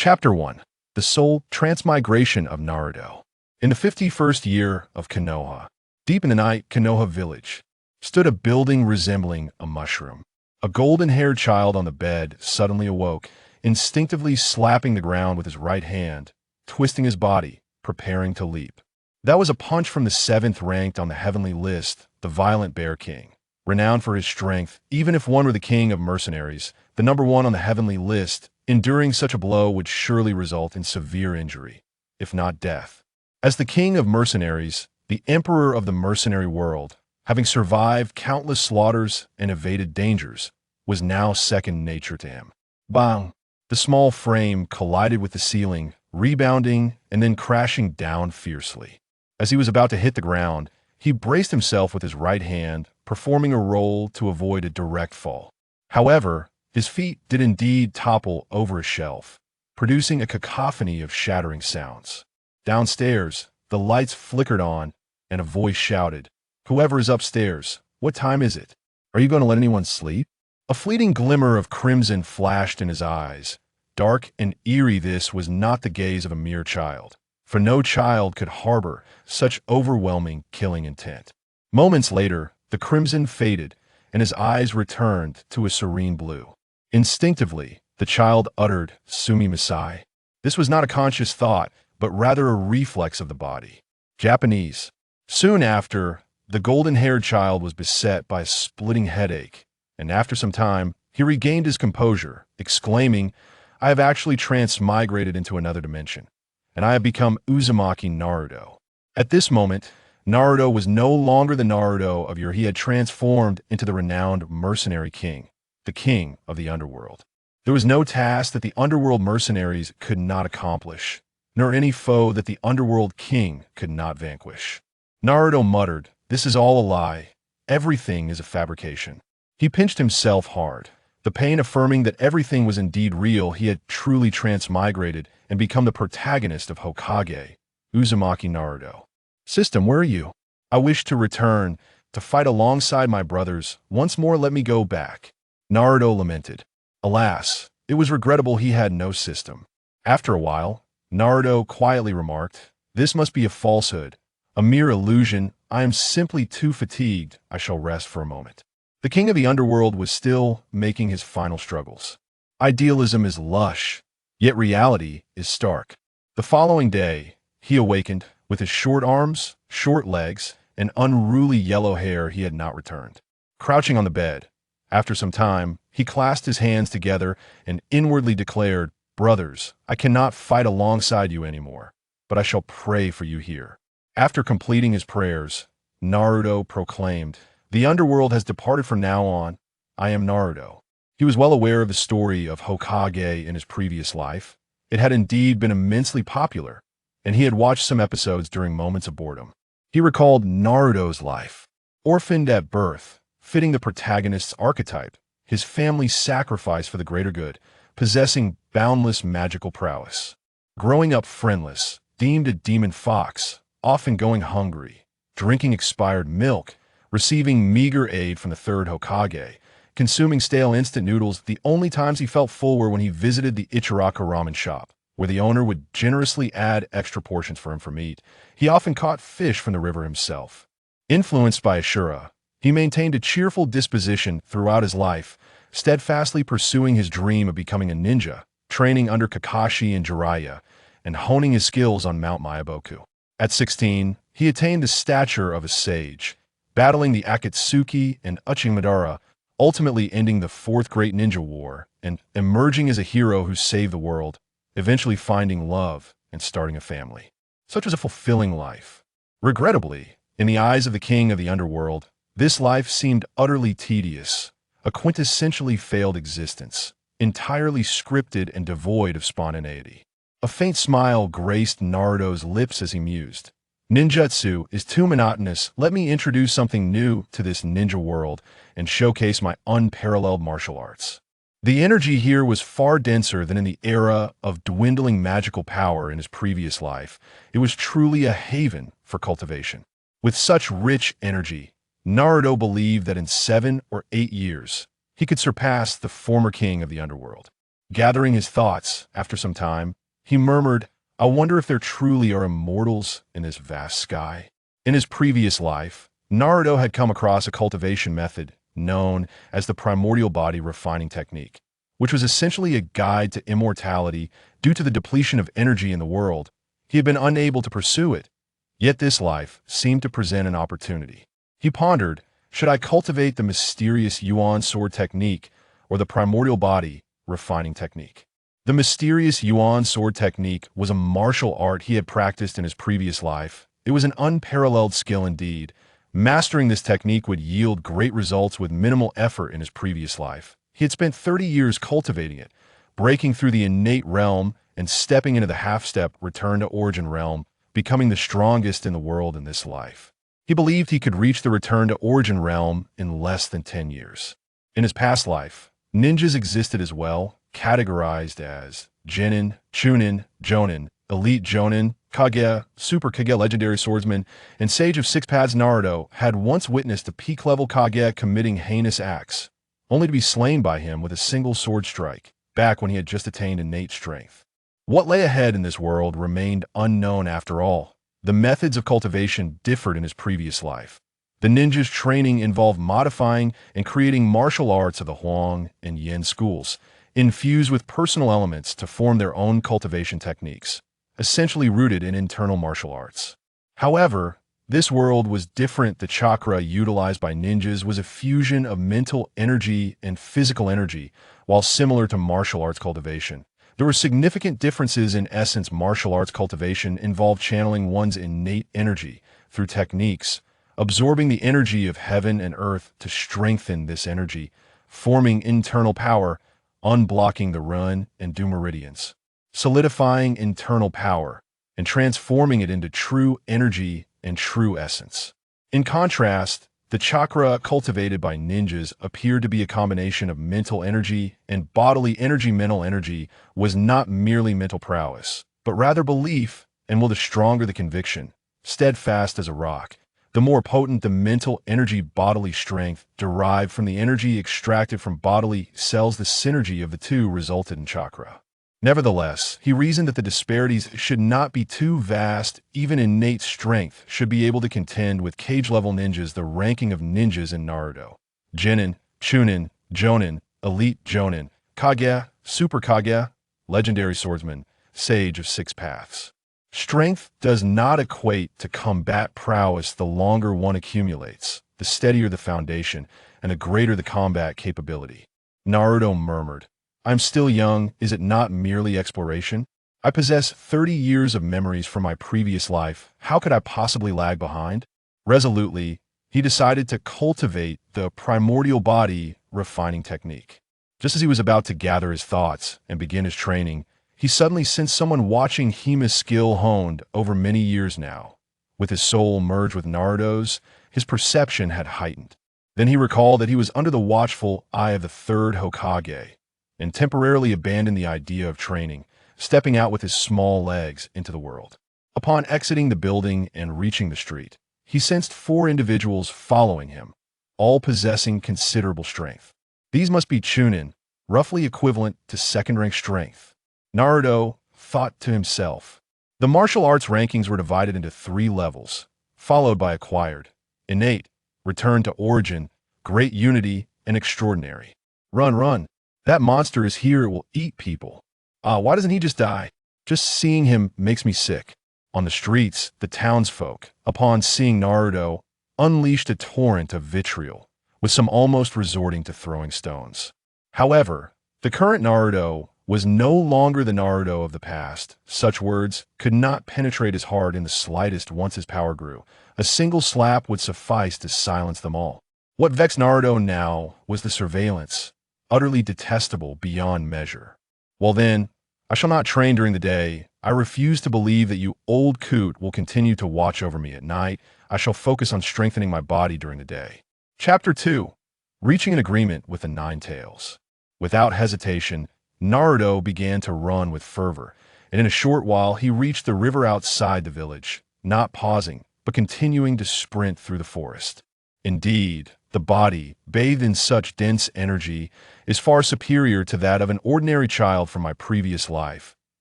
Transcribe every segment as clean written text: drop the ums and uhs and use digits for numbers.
Chapter 1. The Soul Transmigration of Naruto. In the 51st year of Konoha, deep in the night, Konoha village, stood a building resembling a mushroom. A golden-haired child on the bed suddenly awoke, instinctively slapping the ground with his right hand, twisting his body, preparing to leap. That was a punch from the 7th ranked on the heavenly list, the Violent Bear King. Renowned for his strength, even if one were the King of Mercenaries, the number 1 on the heavenly list, enduring such a blow would surely result in severe injury, if not death. As the King of Mercenaries, the Emperor of the mercenary world, having survived countless slaughters and evaded dangers, was now second nature to him. Bang! The small frame collided with the ceiling, rebounding and then crashing down fiercely. As he was about to hit the ground, he braced himself with his right hand, performing a roll to avoid a direct fall. However, his feet did indeed topple over a shelf, producing a cacophony of shattering sounds. Downstairs, the lights flickered on, and a voice shouted, "Whoever is upstairs, what time is it? Are you going to let anyone sleep?" A fleeting glimmer of crimson flashed in his eyes. Dark and eerie, this was not the gaze of a mere child, for no child could harbor such overwhelming killing intent. Moments later, the crimson faded, and his eyes returned to a serene blue. Instinctively, the child uttered, "Sumi Masai." This was not a conscious thought, but rather a reflex of the body. Japanese. Soon after, the golden-haired child was beset by a splitting headache, and after some time, he regained his composure, exclaiming, "I have actually transmigrated into another dimension, and I have become Uzumaki Naruto." At this moment, Naruto was no longer the Naruto of yore. He had transformed into the renowned mercenary king, the king of the underworld. There was no task that the underworld mercenaries could not accomplish, nor any foe that the underworld king could not vanquish. Naruto muttered, "This is all a lie. Everything is a fabrication." He pinched himself hard, the pain affirming that everything was indeed real. He had truly transmigrated and become the protagonist of Hokage, Uzumaki Naruto. "System, where are you? I wish to return, to fight alongside my brothers. Once more let me go back." Naruto lamented. Alas, it was regrettable he had no system. After a while, Naruto quietly remarked, "This must be a falsehood, a mere illusion. I am simply too fatigued. I shall rest for a moment." The king of the underworld was still making his final struggles. Idealism is lush, yet reality is stark. The following day, he awakened with his short arms, short legs, and unruly yellow hair. He had not returned. Crouching on the bed, after some time, he clasped his hands together and inwardly declared, "Brothers, I cannot fight alongside you anymore, but I shall pray for you here." After completing his prayers, Naruto proclaimed, "The underworld has departed from now on. I am Naruto." He was well aware of the story of Hokage in his previous life. It had indeed been immensely popular, and he had watched some episodes during moments of boredom. He recalled Naruto's life. Orphaned at birth, fitting the protagonist's archetype, his family's sacrifice for the greater good, possessing boundless magical prowess. Growing up friendless, deemed a demon fox, often going hungry, drinking expired milk, receiving meager aid from the 3rd Hokage, consuming stale instant noodles. The only times he felt full were when he visited the Ichiraka ramen shop, where the owner would generously add extra portions for him for meat. He often caught fish from the river himself. Influenced by Ashura, he maintained a cheerful disposition throughout his life, steadfastly pursuing his dream of becoming a ninja, training under Kakashi and Jiraiya, and honing his skills on Mount Myaboku. At 16, he attained the stature of a sage, battling the Akatsuki and Uchimadara, ultimately ending the 4th Great Ninja War and emerging as a hero who saved the world, eventually finding love and starting a family. Such was a fulfilling life. Regrettably, in the eyes of the king of the underworld, this life seemed utterly tedious, a quintessentially failed existence, entirely scripted and devoid of spontaneity. A faint smile graced Naruto's lips as he mused. "Ninjutsu is too monotonous. Let me introduce something new to this ninja world and showcase my unparalleled martial arts." The energy here was far denser than in the era of dwindling magical power in his previous life. It was truly a haven for cultivation. With such rich energy, Naruto believed that in 7 or 8 years, he could surpass the former king of the underworld. Gathering his thoughts, after some time, he murmured, "I wonder if there truly are immortals in this vast sky." In his previous life, Naruto had come across a cultivation method known as the primordial body refining technique, which was essentially a guide to immortality due to the depletion of energy in the world. He had been unable to pursue it, yet this life seemed to present an opportunity. He pondered, should I cultivate the mysterious Yuan sword technique or the primordial body refining technique? The mysterious Yuan sword technique was a martial art he had practiced in his previous life. It was an unparalleled skill indeed. Mastering this technique would yield great results with minimal effort in his previous life. He had spent 30 years cultivating it, breaking through the innate realm and stepping into the half-step return to origin realm, becoming the strongest in the world in this life. He believed he could reach the return to origin realm in less than 10 years. In his past life, ninjas existed as well, categorized as Genin, Chunin, Jonin, Elite Jonin, Kage, Super Kage legendary swordsman, and Sage of Six Paths. Naruto had once witnessed a peak-level Kage committing heinous acts, only to be slain by him with a single sword strike, back when he had just attained innate strength. What lay ahead in this world remained unknown after all. The methods of cultivation differed in his previous life. The ninja's training involved modifying and creating martial arts of the Huang and Yin schools, infused with personal elements to form their own cultivation techniques, essentially rooted in internal martial arts. However, this world was different. The chakra utilized by ninjas was a fusion of mental energy and physical energy, while similar to martial arts cultivation. There were significant differences in essence. Martial arts cultivation involved channeling one's innate energy through techniques, absorbing the energy of heaven and earth to strengthen this energy, forming internal power, unblocking the run and do meridians, solidifying internal power, and transforming it into true energy and true essence. In contrast, the chakra cultivated by ninjas appeared to be a combination of mental energy and bodily energy. Mental energy was not merely mental prowess, but rather belief, and the stronger the conviction, steadfast as a rock, the more potent the mental energy. Bodily strength derived from the energy extracted from bodily cells. The synergy of the two resulted in chakra. Nevertheless, he reasoned that the disparities should not be too vast. Even innate strength should be able to contend with cage-level ninjas. The ranking of ninjas in Naruto: Genin, Chunin, Jonin, Elite Jonin, Kage, Super Kage, Legendary Swordsman, Sage of Six Paths. Strength does not equate to combat prowess. The longer one accumulates, the steadier the foundation, and the greater the combat capability. Naruto murmured, "I'm still young. Is it not merely exploration? I possess 30 years of memories from my previous life. How could I possibly lag behind?" Resolutely, he decided to cultivate the primordial body refining technique. Just as he was about to gather his thoughts and begin his training, he suddenly sensed someone watching him. His skill honed over many years now. With his soul merged with Naruto's, his perception had heightened. Then he recalled that he was under the watchful eye of the third Hokage, and temporarily abandoned the idea of training, stepping out with his small legs into the world. Upon exiting the building and reaching the street, he sensed 4 individuals following him, all possessing considerable strength. These must be Chunin, roughly equivalent to second-rank strength. Naruto thought to himself. The martial arts rankings were divided into 3 levels, followed by acquired, innate, return to origin, great unity, and extraordinary. Run, run. That monster is here. It will eat people. Why doesn't he just die? Just seeing him makes me sick. On the streets, the townsfolk, upon seeing Naruto, unleashed a torrent of vitriol, with some almost resorting to throwing stones. However, the current Naruto was no longer the Naruto of the past. Such words could not penetrate his heart in the slightest. Once his power grew, a single slap would suffice to silence them all. What vexed Naruto now was the surveillance, utterly detestable beyond measure. Well then, I shall not train during the day. I refuse to believe that you old coot will continue to watch over me at night. I shall focus on strengthening my body during the day. Chapter 2. Reaching an agreement with the Nine Tails. Without hesitation, Naruto began to run with fervor, and in a short while he reached the river outside the village, not pausing, but continuing to sprint through the forest. Indeed, The body, bathed in such dense energy, is far superior to that of an ordinary child from my previous life.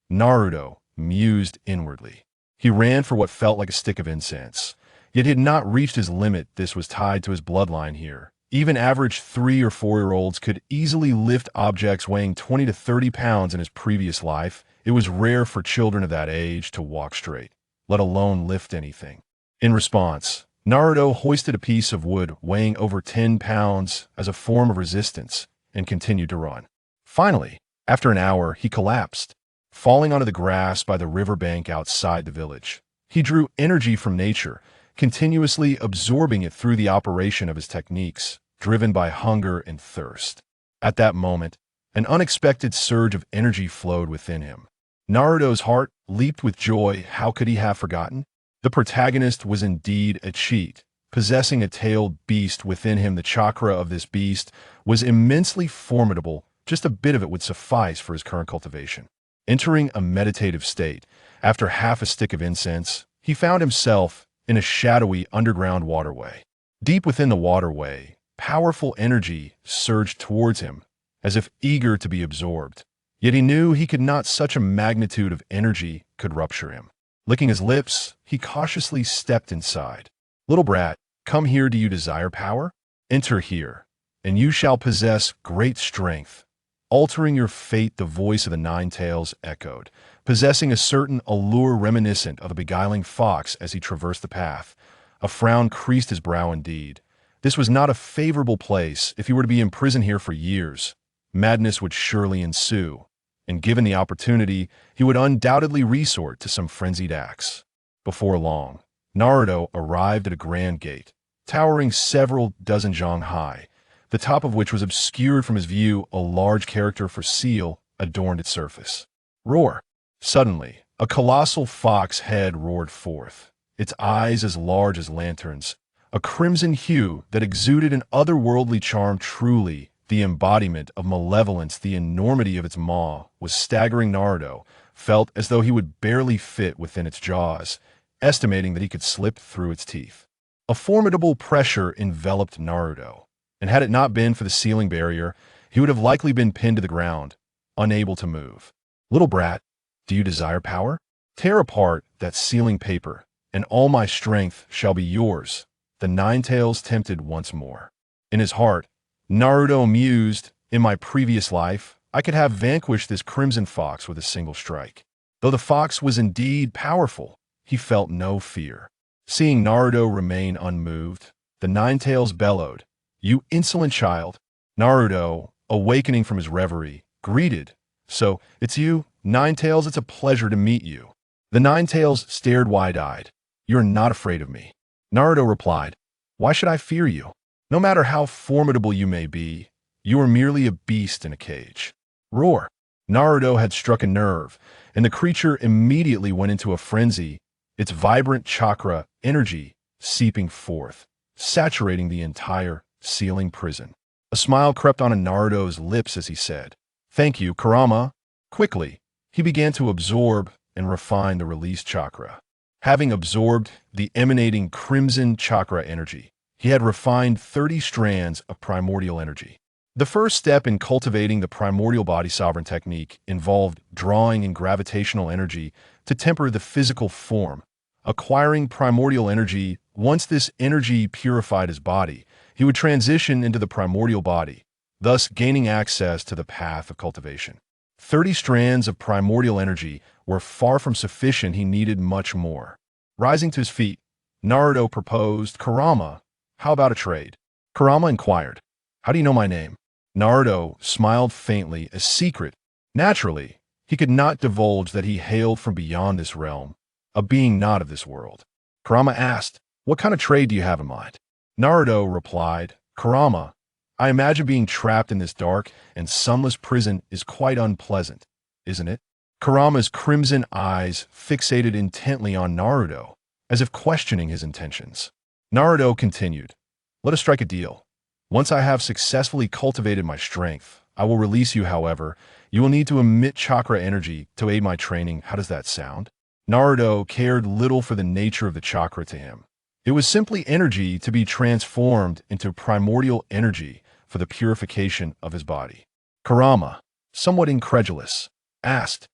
Naruto mused inwardly. He ran for what felt like a stick of incense. Yet he had not reached his limit. This was tied to his bloodline here. Even average 3 or 4-year-olds could easily lift objects weighing 20 to 30 pounds in his previous life. It was rare for children of that age to walk straight, let alone lift anything. In response, Naruto hoisted a piece of wood weighing over 10 pounds as a form of resistance and continued to run. Finally, after an hour, he collapsed, falling onto the grass by the riverbank outside the village. He drew energy from nature, continuously absorbing it through the operation of his techniques, driven by hunger and thirst. At that moment, an unexpected surge of energy flowed within him. Naruto's heart leaped with joy. How could he have forgotten? The protagonist was indeed a cheat, possessing a tailed beast within him. The chakra of this beast was immensely formidable. Just a bit of it would suffice for his current cultivation. Entering a meditative state, after half a stick of incense, he found himself in a shadowy underground waterway. Deep within the waterway, powerful energy surged towards him, as if eager to be absorbed. Yet he knew he could not. Such a magnitude of energy could rupture him. Licking his lips, he cautiously stepped inside. "Little brat, come here. Do you desire power? Enter here, and you shall possess great strength, altering your fate." The voice of the Nine Tails echoed, possessing a certain allure reminiscent of the beguiling fox. As he traversed the path, a frown creased his brow. Indeed, this was not a favorable place. If he were to be imprisoned here for years, madness would surely ensue, and given the opportunity, he would undoubtedly resort to some frenzied acts. Before long, Naruto arrived at a grand gate, towering several dozen zhang high, the top of which was obscured from his view. A large character for seal adorned its surface. Roar! Suddenly, a colossal fox head roared forth, its eyes as large as lanterns, a crimson hue that exuded an otherworldly charm. Truly, the embodiment of malevolence. The enormity of its maw was staggering. Naruto felt as though he would barely fit within its jaws, estimating that he could slip through its teeth. A formidable pressure enveloped Naruto, and had it not been for the ceiling barrier, he would have likely been pinned to the ground, unable to move. "Little brat, do you desire power? Tear apart that ceiling paper, and all my strength shall be yours." The Nine Tails tempted once more. In his heart, Naruto mused, "In my previous life, I could have vanquished this crimson fox with a single strike." Though the fox was indeed powerful, he felt no fear. Seeing Naruto remain unmoved, the Nine Tails bellowed, "You insolent child!" Naruto, awakening from his reverie, greeted, "So, it's you, Nine Tails? It's a pleasure to meet you." The Nine Tails stared wide-eyed. "You're not afraid of me." Naruto replied, "Why should I fear you? No matter how formidable you may be, you are merely a beast in a cage." Roar! Naruto had struck a nerve, and the creature immediately went into a frenzy, its vibrant chakra energy seeping forth, saturating the entire ceiling prison. A smile crept onto Naruto's lips as he said, "Thank you, Kurama." Quickly, he began to absorb and refine the released chakra. Having absorbed the emanating crimson chakra energy, he had refined 30 strands of primordial energy. The first step in cultivating the primordial body sovereign technique involved drawing in gravitational energy to temper the physical form, acquiring primordial energy. Once this energy purified his body, he would transition into the primordial body, thus gaining access to the path of cultivation. 30 strands of primordial energy were far from sufficient. He needed much more. Rising to his feet, Naruto proposed, "Kurama, how about a trade?" Kurama inquired, "How do you know my name?" Naruto smiled faintly, a secret. Naturally, he could not divulge that he hailed from beyond this realm, a being not of this world. Kurama asked, "What kind of trade do you have in mind?" Naruto replied, "Kurama, I imagine being trapped in this dark and sunless prison is quite unpleasant, isn't it?" Kurama's crimson eyes fixated intently on Naruto, as if questioning his intentions. Naruto continued, "Let us strike a deal. Once I have successfully cultivated my strength, I will release you. However, you will need to emit chakra energy to aid my training. How does that sound?" Naruto cared little for the nature of the chakra to him. It was simply energy to be transformed into primordial energy for the purification of his body. Kurama, somewhat incredulous, asked,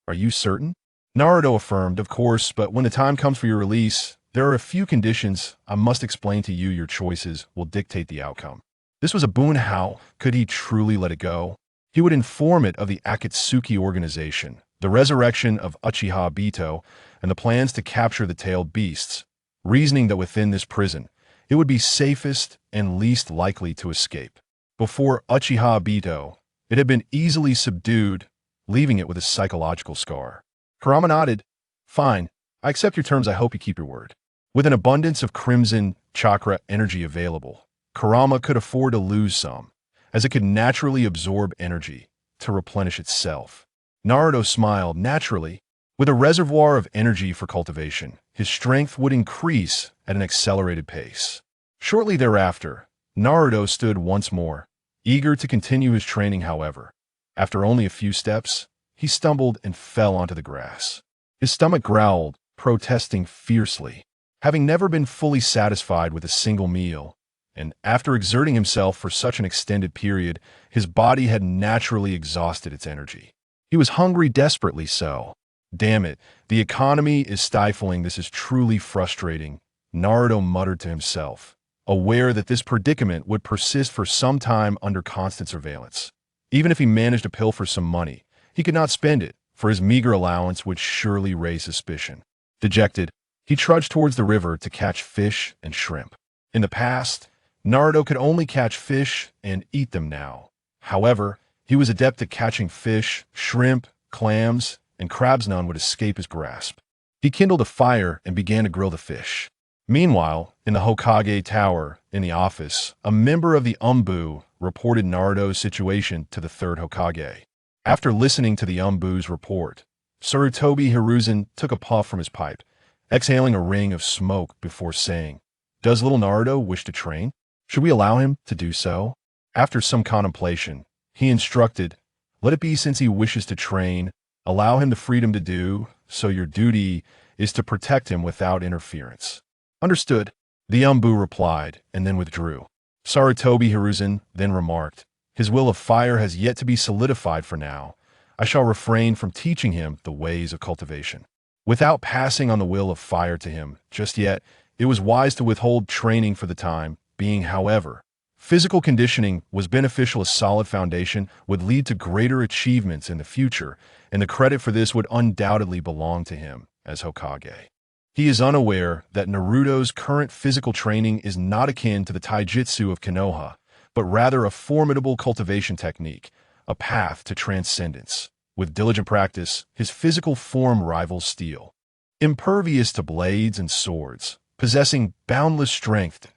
"Are you certain?" Naruto affirmed, "Of course, but when the time comes for your release, there are a few conditions I must explain to you. Your choices will dictate the outcome." This was a boon. How could he truly let it go? He would inform it of the Akatsuki organization, the resurrection of Uchiha Obito, and the plans to capture the tailed beasts, reasoning that within this prison, it would be safest and least likely to escape. Before Uchiha Obito, it had been easily subdued, leaving it with a psychological scar. Kurama nodded. "Fine, I accept your terms. I hope you keep your word." With an abundance of crimson chakra energy available, Kurama could afford to lose some, as it could naturally absorb energy to replenish itself. Naruto smiled. Naturally, with a reservoir of energy for cultivation, his strength would increase at an accelerated pace. Shortly thereafter, Naruto stood once more, eager to continue his training. However, after only a few steps, he stumbled and fell onto the grass. His stomach growled, protesting fiercely. Having never been fully satisfied with a single meal, and after exerting himself for such an extended period, his body had naturally exhausted its energy. He was hungry, desperately so. "Damn it, the economy is stifling. This is truly frustrating," Naruto muttered to himself, aware that this predicament would persist for some time under constant surveillance. Even if he managed to pilfer some money, he could not spend it, for his meager allowance would surely raise suspicion. Dejected, he trudged towards the river to catch fish and shrimp. In the past, Naruto could only catch fish and eat them now. However, he was adept at catching fish, shrimp, clams, and crabs. None would escape his grasp. He kindled a fire and began to grill the fish. Meanwhile, in the Hokage Tower, in the office, a member of the Umbu reported Naruto's situation to the third Hokage. After listening to the Umbu's report, Sarutobi Hiruzen took a puff from his pipe, exhaling a ring of smoke before saying, "Does little Naruto wish to train? Should we allow him to do so?" After some contemplation, he instructed, "Let it be. Since he wishes to train, allow him the freedom to do so. Your duty is to protect him without interference." "Understood," the Umbu replied, and then withdrew. Sarutobi Hiruzen then remarked, "His will of fire has yet to be solidified. For now, I shall refrain from teaching him the ways of cultivation. Without passing on the will of fire to him just yet, it was wise to withhold training for the time being. However, physical conditioning was beneficial. A solid foundation would lead to greater achievements in the future, and the credit for this would undoubtedly belong to him as Hokage." He is unaware that Naruto's current physical training is not akin to the taijutsu of Konoha, but rather a formidable cultivation technique, a path to transcendence. With diligent practice, his physical form rivals steel. Impervious to blades and swords, possessing boundless strength,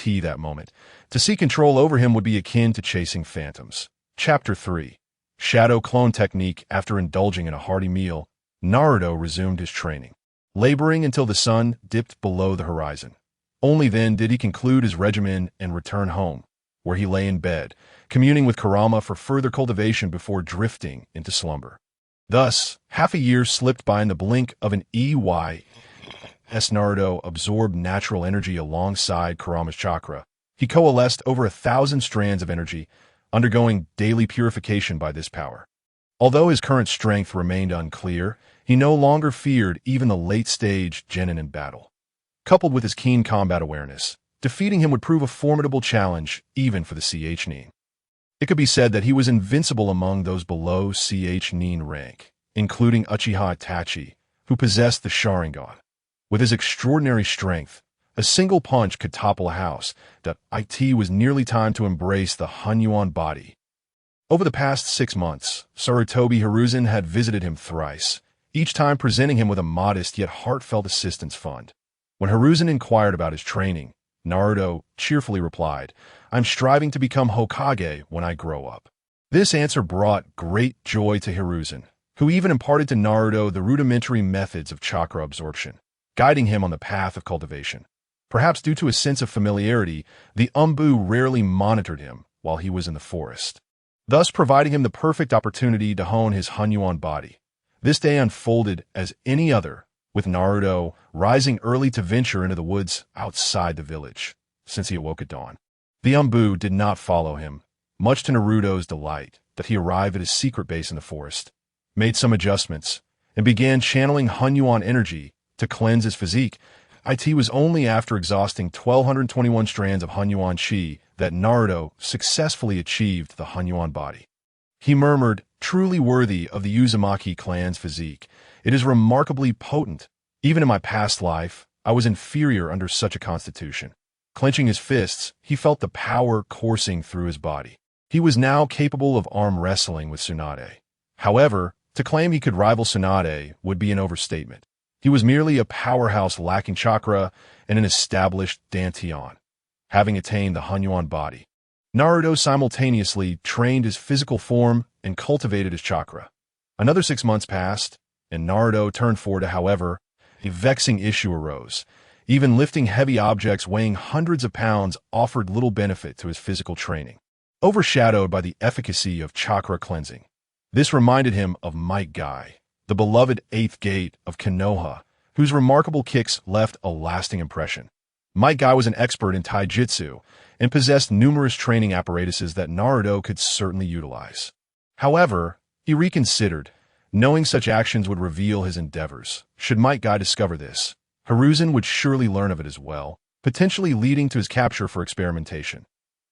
that moment. To see control over him would be akin to chasing phantoms. Chapter 3. Shadow Clone Technique. After indulging in a hearty meal, Naruto resumed his training, laboring until the sun dipped below the horizon. Only then did he conclude his regimen and return home, where he lay in bed, communing with Kurama for further cultivation before drifting into slumber. Thus, half a year slipped by in the blink of an eye. As Naruto absorbed natural energy alongside Kurama's chakra, he coalesced over 1,000 strands of energy, undergoing daily purification by this power. Although his current strength remained unclear, he no longer feared even the late-stage genin in battle. Coupled with his keen combat awareness, defeating him would prove a formidable challenge even for the Ch-nin. It could be said that he was invincible among those below Ch-nin rank, including Uchiha Itachi, who possessed the Sharingan. With his extraordinary strength, a single punch could topple a house. It was nearly time to embrace the Hunyuan body. Over the past 6 months, Sarutobi Hiruzen had visited him thrice, each time presenting him with a modest yet heartfelt assistance fund. When Hiruzen inquired about his training, Naruto cheerfully replied, "I'm striving to become Hokage when I grow up." This answer brought great joy to Hiruzen, who even imparted to Naruto the rudimentary methods of chakra absorption, guiding him on the path of cultivation. Perhaps due to a sense of familiarity, the Umbu rarely monitored him while he was in the forest, thus providing him the perfect opportunity to hone his Hunyuan body. This day unfolded as any other, with Naruto rising early to venture into the woods outside the village, since he awoke at dawn. The Umbu did not follow him, much to Naruto's delight that he arrived at his secret base in the forest, made some adjustments, and began channeling Hunyuan energy to cleanse his physique. It was only after exhausting 1,221 strands of Hunyuan chi that Naruto successfully achieved the Hunyuan body. He murmured, "Truly worthy of the Uzumaki clan's physique. It is remarkably potent. Even in my past life, I was inferior under such a constitution." Clenching his fists, he felt the power coursing through his body. He was now capable of arm wrestling with Tsunade. However, to claim he could rival Tsunade would be an overstatement. He was merely a powerhouse lacking chakra and an established Dantian, having attained the Hunyuan body. Naruto simultaneously trained his physical form and cultivated his chakra. Another 6 months passed, and Naruto turned 40. However, a vexing issue arose. Even lifting heavy objects weighing hundreds of pounds offered little benefit to his physical training, overshadowed by the efficacy of chakra cleansing. This reminded him of Might Guy, the beloved 8th Gate of Konoha, whose remarkable kicks left a lasting impression. Might Guy was an expert in taijutsu and possessed numerous training apparatuses that Naruto could certainly utilize. However, he reconsidered, knowing such actions would reveal his endeavors. Should Might Guy discover this, Hiruzen would surely learn of it as well, potentially leading to his capture for experimentation.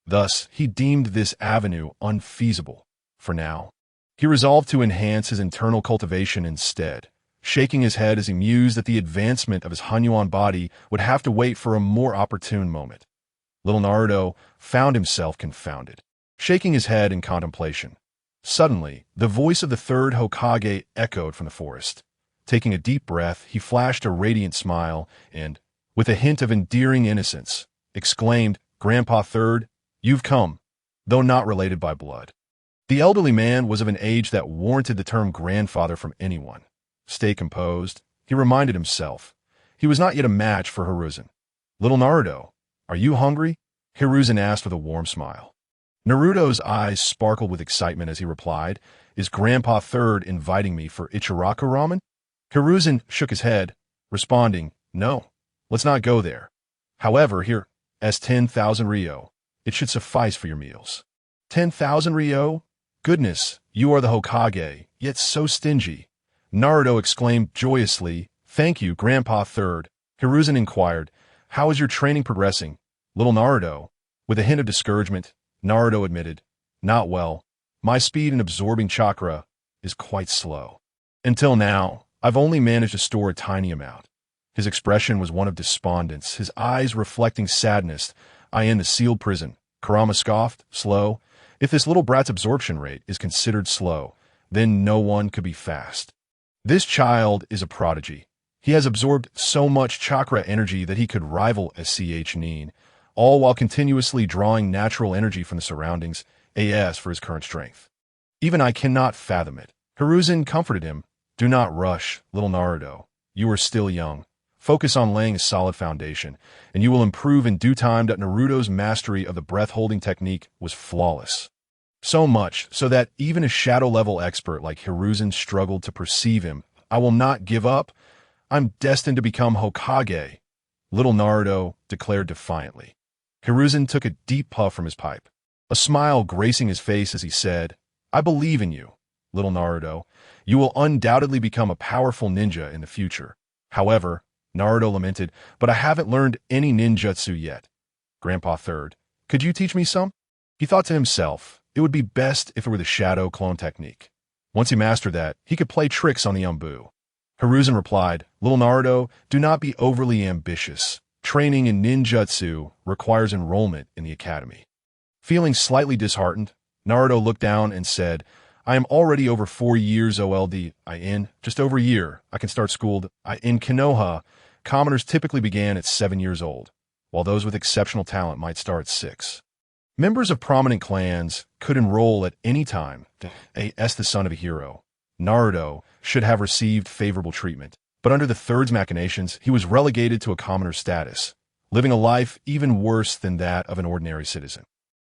Thus, he deemed this avenue unfeasible. For now, he resolved to enhance his internal cultivation instead, shaking his head as he mused that the advancement of his Hunyuan body would have to wait for a more opportune moment. Little Naruto found himself confounded, shaking his head in contemplation. Suddenly, the voice of the third Hokage echoed from the forest. Taking a deep breath, he flashed a radiant smile and, with a hint of endearing innocence, exclaimed, "Grandpa Third, you've come," though not related by blood. The elderly man was of an age that warranted the term grandfather from anyone. Stay composed, he reminded himself. He was not yet a match for Hiruzen. "Little Naruto, are you hungry?" Hiruzen asked with a warm smile. Naruto's eyes sparkled with excitement as he replied, "Is Grandpa Third inviting me for Ichiraku ramen?" Hiruzen shook his head, responding, "No, let's not go there. However, here, as 10,000 ryo, it should suffice for your meals." 10,000 ryo? Goodness, you are the Hokage, yet so stingy. Naruto exclaimed joyously, "Thank you, Grandpa Third." Hiruzen inquired, "How is your training progressing, little Naruto?" With a hint of discouragement, Naruto admitted, "Not well. My speed in absorbing chakra is quite slow. Until now, I've only managed to store a tiny amount." His expression was one of despondence, his eyes reflecting sadness. "I in the sealed prison," Kurama scoffed, "Slow? If this little brat's absorption rate is considered slow, then no one could be fast. This child is a prodigy. He has absorbed so much chakra energy that he could rival SCH Nin, all while continuously drawing natural energy from the surroundings, as for his current strength. Even I cannot fathom it." Hiruzen comforted him. "Do not rush, little Naruto. You are still young. Focus on laying a solid foundation, and you will improve in due time." That Naruto's mastery of the breath-holding technique was flawless. So much so that even a shadow-level expert like Hiruzen struggled to perceive him. "I will not give up. I'm destined to become Hokage," little Naruto declared defiantly. Hiruzen took a deep puff from his pipe, a smile gracing his face as he said, "I believe in you, little Naruto. You will undoubtedly become a powerful ninja in the future." However, Naruto lamented, "But I haven't learned any ninjutsu yet." "Grandpa Third, could you teach me some?" He thought to himself, it would be best if it were the shadow clone technique. Once he mastered that, he could play tricks on the Umbu. Hiruzen replied, "Little Naruto, do not be overly ambitious. Training in ninjutsu requires enrollment in the academy." Feeling slightly disheartened, Naruto looked down and said, "I am already over 4 years old. In just over a year, I can start school. In Konoha, commoners typically began at 7 years old, while those with exceptional talent might start at 6. Members of prominent clans could enroll at any time. As the son of a hero, Naruto should have received favorable treatment, but under the Third's machinations, he was relegated to a commoner status, living a life even worse than that of an ordinary citizen.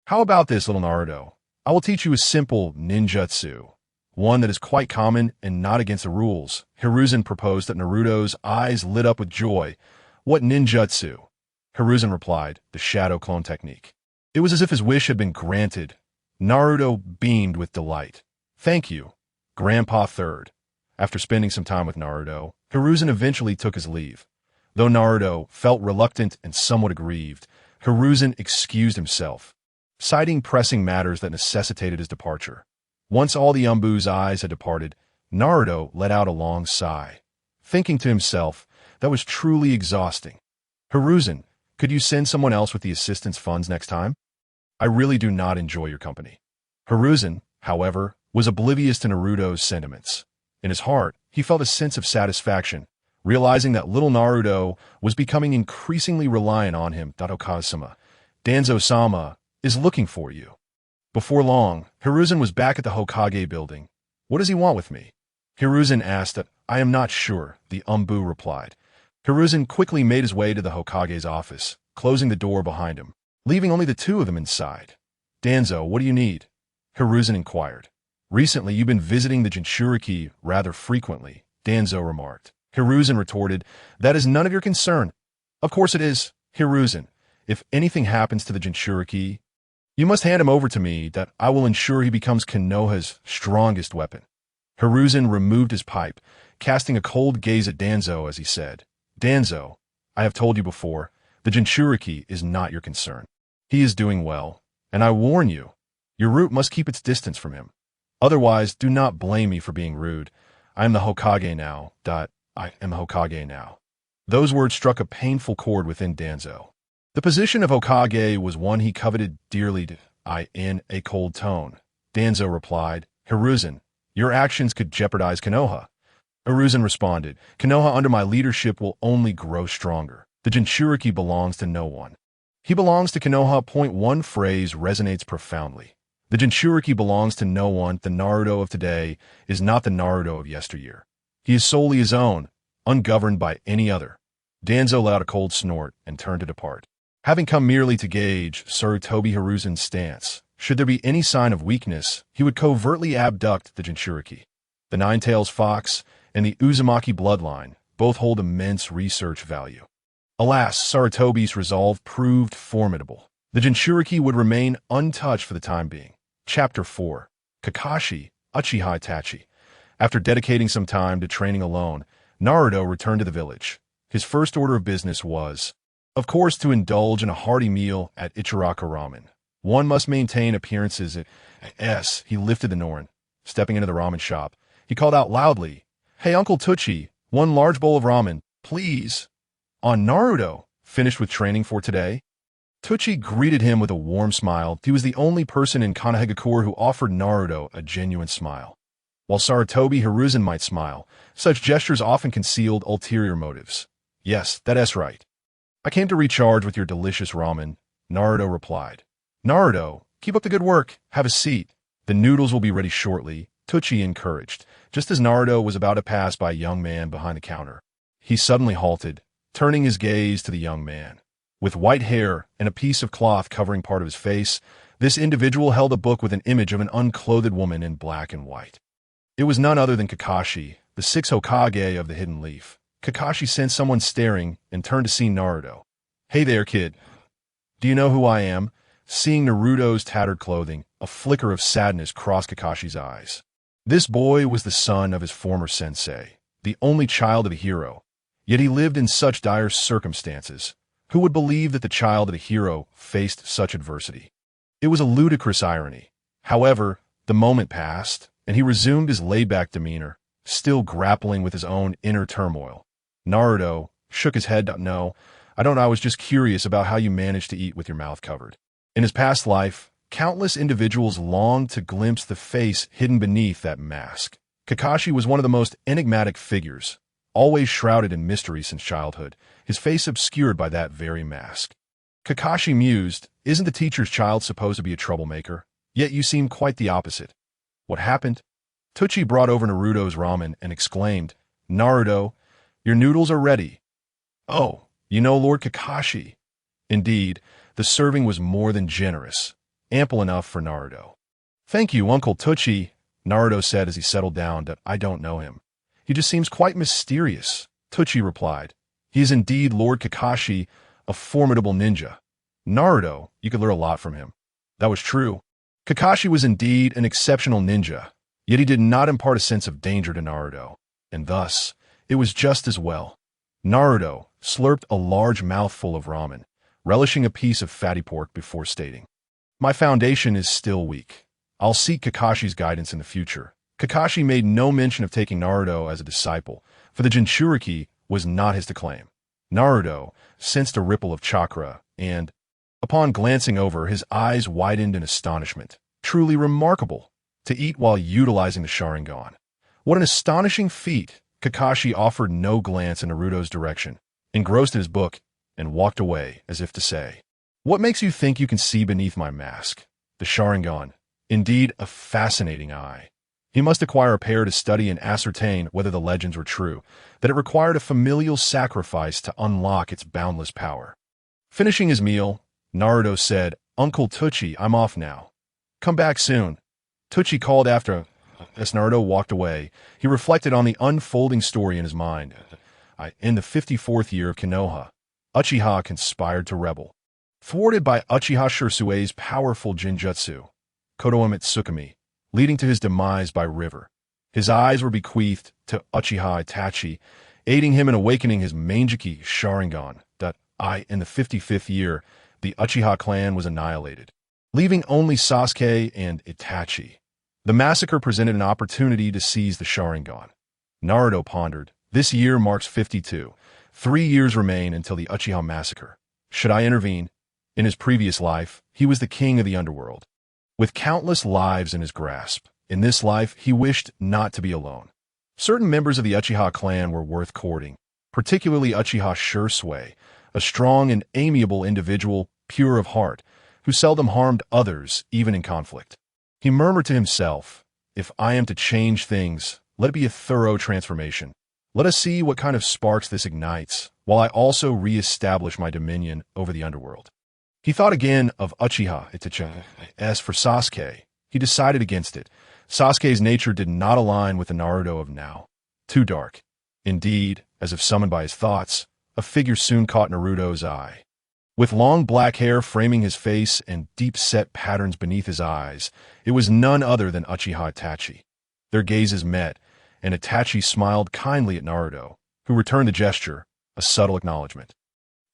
"How about this, little Naruto? I will teach you a simple ninjutsu. one that is quite common and not against the rules. Hiruzen proposed that Naruto's eyes lit up with joy. What ninjutsu? Hiruzen replied, the shadow clone technique. It was as if his wish had been granted. Naruto beamed with delight. Thank you, Grandpa Third. After spending some time with Naruto, Hiruzen eventually took his leave. Though Naruto felt reluctant and somewhat aggrieved, Hiruzen excused himself, citing pressing matters that necessitated his departure. Once all the Umbu's eyes had departed, Naruto let out a long sigh, thinking to himself, that was truly exhausting. Hiruzen, could you send someone else with the assistance funds next time? I really do not enjoy your company. Hiruzen, however, was oblivious to Naruto's sentiments. In his heart, he felt a sense of satisfaction, realizing that little Naruto was becoming increasingly reliant on him. Okazama, Danzo-sama is looking for you. Before long, Hiruzen was back at the Hokage building. What does he want with me? Hiruzen asked. I am not sure, the Umbu replied. Hiruzen quickly made his way to the Hokage's office, closing the door behind him, leaving only the two of them inside. Danzo, what do you need? Hiruzen inquired. Recently, you've been visiting the Jinchuriki rather frequently, Danzo remarked. Hiruzen retorted, that is none of your concern. Of course it is, Hiruzen. If anything happens to the Jinchuriki, you must hand him over to me, that I will ensure he becomes Konoha's strongest weapon. Hiruzen removed his pipe, casting a cold gaze at Danzo as he said, Danzo, I have told you before, the Jinchuriki is not your concern. He is doing well, and I warn you, your root must keep its distance from him. Otherwise, do not blame me for being rude. I am the Hokage now. I am Hokage now. Those words struck a painful chord within Danzo. The position of Hokage was one he coveted dearly. In a cold tone, Danzo replied, Hiruzen, your actions could jeopardize Konoha. Hiruzen responded, Konoha under my leadership will only grow stronger. The Jinchuriki belongs to no one. He belongs to Konoha. One phrase resonates profoundly. The Jinchuriki belongs to no one. The Naruto of today is not the Naruto of yesteryear. He is solely his own, ungoverned by any other. Danzo let out a cold snort and turned to depart. Having come merely to gauge Sarutobi Hiruzen's stance, should there be any sign of weakness, he would covertly abduct the Jinchuriki. The Nine-Tails Fox and the Uzumaki bloodline both hold immense research value. Alas, Sarutobi's resolve proved formidable. The Jinchuriki would remain untouched for the time being. Chapter 4. Kakashi, Uchiha Itachi. After dedicating some time to training alone, Naruto returned to the village. His first order of business was, of course, to indulge in a hearty meal at Ichiraka Ramen. One must maintain appearances at S. He lifted the Norin. Stepping into the ramen shop, he called out loudly, Hey, Uncle Tucci, one large bowl of ramen, please. On Naruto, finished with training for today? Tucci greeted him with a warm smile. He was the only person in Konohagakure who offered Naruto a genuine smile. While Sarutobi Hiruzen might smile, such gestures often concealed ulterior motives. Yes, that's right. I came to recharge with your delicious ramen, Naruto replied. Naruto, keep up the good work. Have a seat. The noodles will be ready shortly, Tucci encouraged, just as Naruto was about to pass by a young man behind the counter. He suddenly halted, turning his gaze to the young man. With white hair and a piece of cloth covering part of his face, this individual held a book with an image of an unclothed woman in black and white. It was none other than Kakashi, the sixth Hokage of the Hidden Leaf. Kakashi sensed someone staring and turned to see Naruto. Hey there, kid. Do you know who I am? Seeing Naruto's tattered clothing, a flicker of sadness crossed Kakashi's eyes. This boy was the son of his former sensei, the only child of a hero. Yet he lived in such dire circumstances. Who would believe that the child of a hero faced such adversity? It was a ludicrous irony. However, the moment passed, and he resumed his laid-back demeanor, still grappling with his own inner turmoil. Naruto shook his head. No, I don't know. I was just curious about how you managed to eat with your mouth covered. In his past life, countless individuals longed to glimpse the face hidden beneath that mask. Kakashi was one of the most enigmatic figures, always shrouded in mystery since childhood, his face obscured by that very mask. Kakashi mused, isn't the teacher's child supposed to be a troublemaker? Yet you seem quite the opposite. What happened? Tucci brought over Naruto's ramen and exclaimed, Naruto, your noodles are ready. Oh, you know Lord Kakashi. Indeed, the serving was more than generous, ample enough for Naruto. Thank you, Uncle Tucci. Naruto said as he settled down. I don't know him. He just seems quite mysterious, Teuchi replied. He is indeed Lord Kakashi, a formidable ninja. Naruto, you could learn a lot from him. That was true. Kakashi was indeed an exceptional ninja, yet he did not impart a sense of danger to Naruto, and thus, it was just as well. Naruto slurped a large mouthful of ramen, relishing a piece of fatty pork before stating, "My foundation is still weak. I'll seek Kakashi's guidance in the future." Kakashi made no mention of taking Naruto as a disciple, for the Jinchuriki was not his to claim. Naruto sensed a ripple of chakra, and, upon glancing over, his eyes widened in astonishment. Truly remarkable, to eat while utilizing the Sharingan. What an astonishing feat! Kakashi offered no glance in Naruto's direction, engrossed in his book, and walked away as if to say, "What makes you think you can see beneath my mask?" The Sharingan, indeed a fascinating eye. He must acquire a pair to study and ascertain whether the legends were true, that it required a familial sacrifice to unlock its boundless power. Finishing his meal, Naruto said, "Uncle Teuchi, I'm off now. Come back soon." Teuchi called after. As Naruto walked away, he reflected on the unfolding story in his mind. In the 54th year of Konoha, Uchiha conspired to rebel. Thwarted by Uchiha Shirsue's powerful Jinjutsu, Kodoa Mitsukami, leading to his demise by river. His eyes were bequeathed to Uchiha Itachi, aiding him in awakening his Mangeki Sharingan. In the 55th year, the Uchiha clan was annihilated, leaving only Sasuke and Itachi. The massacre presented an opportunity to seize the Sharingan. Naruto pondered, this year marks 52. 3 years remain until the Uchiha massacre. Should I intervene? In his previous life, he was the king of the underworld, with countless lives in his grasp. In this life, he wished not to be alone. Certain members of the Uchiha clan were worth courting, particularly Uchiha Shirsue, a strong and amiable individual, pure of heart, who seldom harmed others, even in conflict. He murmured to himself, "If I am to change things, let it be a thorough transformation. Let us see what kind of sparks this ignites, while I also re-establish my dominion over the underworld." He thought again of Uchiha Itachi. As for Sasuke, he decided against it. Sasuke's nature did not align with the Naruto of now. Too dark. Indeed, as if summoned by his thoughts, a figure soon caught Naruto's eye. With long black hair framing his face and deep-set patterns beneath his eyes, it was none other than Uchiha Itachi. Their gazes met, and Itachi smiled kindly at Naruto, who returned the gesture, a subtle acknowledgement.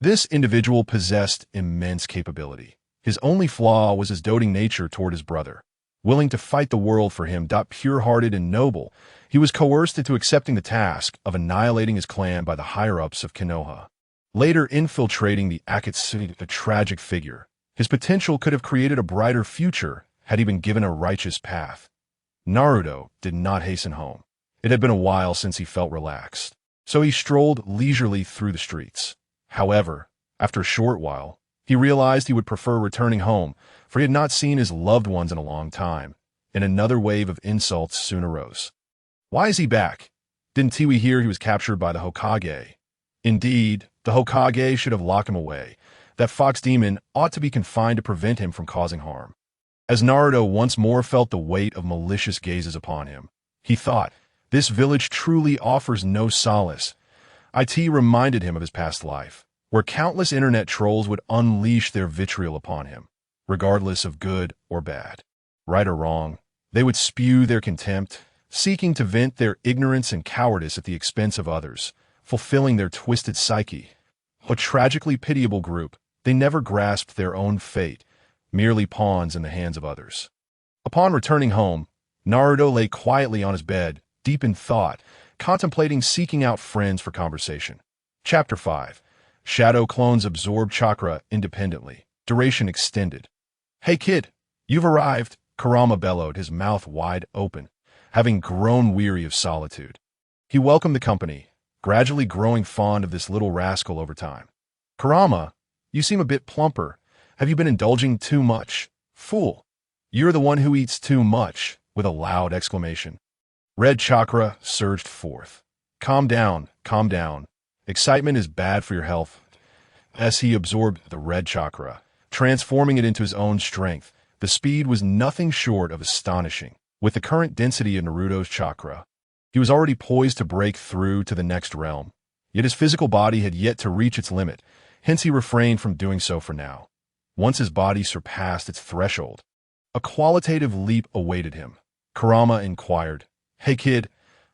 This individual possessed immense capability. His only flaw was his doting nature toward his brother. Willing to fight the world for him, pure-hearted and noble, he was coerced into accepting the task of annihilating his clan by the higher-ups of Konoha. Later infiltrating the Akatsuki, a tragic figure, his potential could have created a brighter future had he been given a righteous path. Naruto did not hasten home. It had been a while since he felt relaxed, so he strolled leisurely through the streets. However, after a short while, he realized he would prefer returning home, for he had not seen his loved ones in a long time, and another wave of insults soon arose. Why is he back? Didn't Tiwi hear he was captured by the Hokage? Indeed, the Hokage should have locked him away. That fox demon ought to be confined to prevent him from causing harm. As Naruto once more felt the weight of malicious gazes upon him, he thought, this village truly offers no solace. IT reminded him of his past life, where countless internet trolls would unleash their vitriol upon him, regardless of good or bad, right or wrong. They would spew their contempt, seeking to vent their ignorance and cowardice at the expense of others, fulfilling their twisted psyche. A tragically pitiable group, they never grasped their own fate, merely pawns in the hands of others. Upon returning home, Naruto lay quietly on his bed, deep in thought, contemplating seeking out friends for conversation. Chapter 5. Shadow clones absorb chakra independently. Duration extended. "Hey kid, you've arrived," Kurama bellowed, his mouth wide open, having grown weary of solitude. He welcomed the company, gradually growing fond of this little rascal over time. "Kurama, you seem a bit plumper. Have you been indulging too much?" "Fool, you're the one who eats too much," with a loud exclamation. Red chakra surged forth. Calm down, calm down. Excitement is bad for your health." As he absorbed the red chakra, transforming it into his own strength, the speed was nothing short of astonishing. With the current density of Naruto's chakra, he was already poised to break through to the next realm, yet his physical body had yet to reach its limit, hence he refrained from doing so for now. Once his body surpassed its threshold, a qualitative leap awaited him. Kurama inquired, "Hey kid,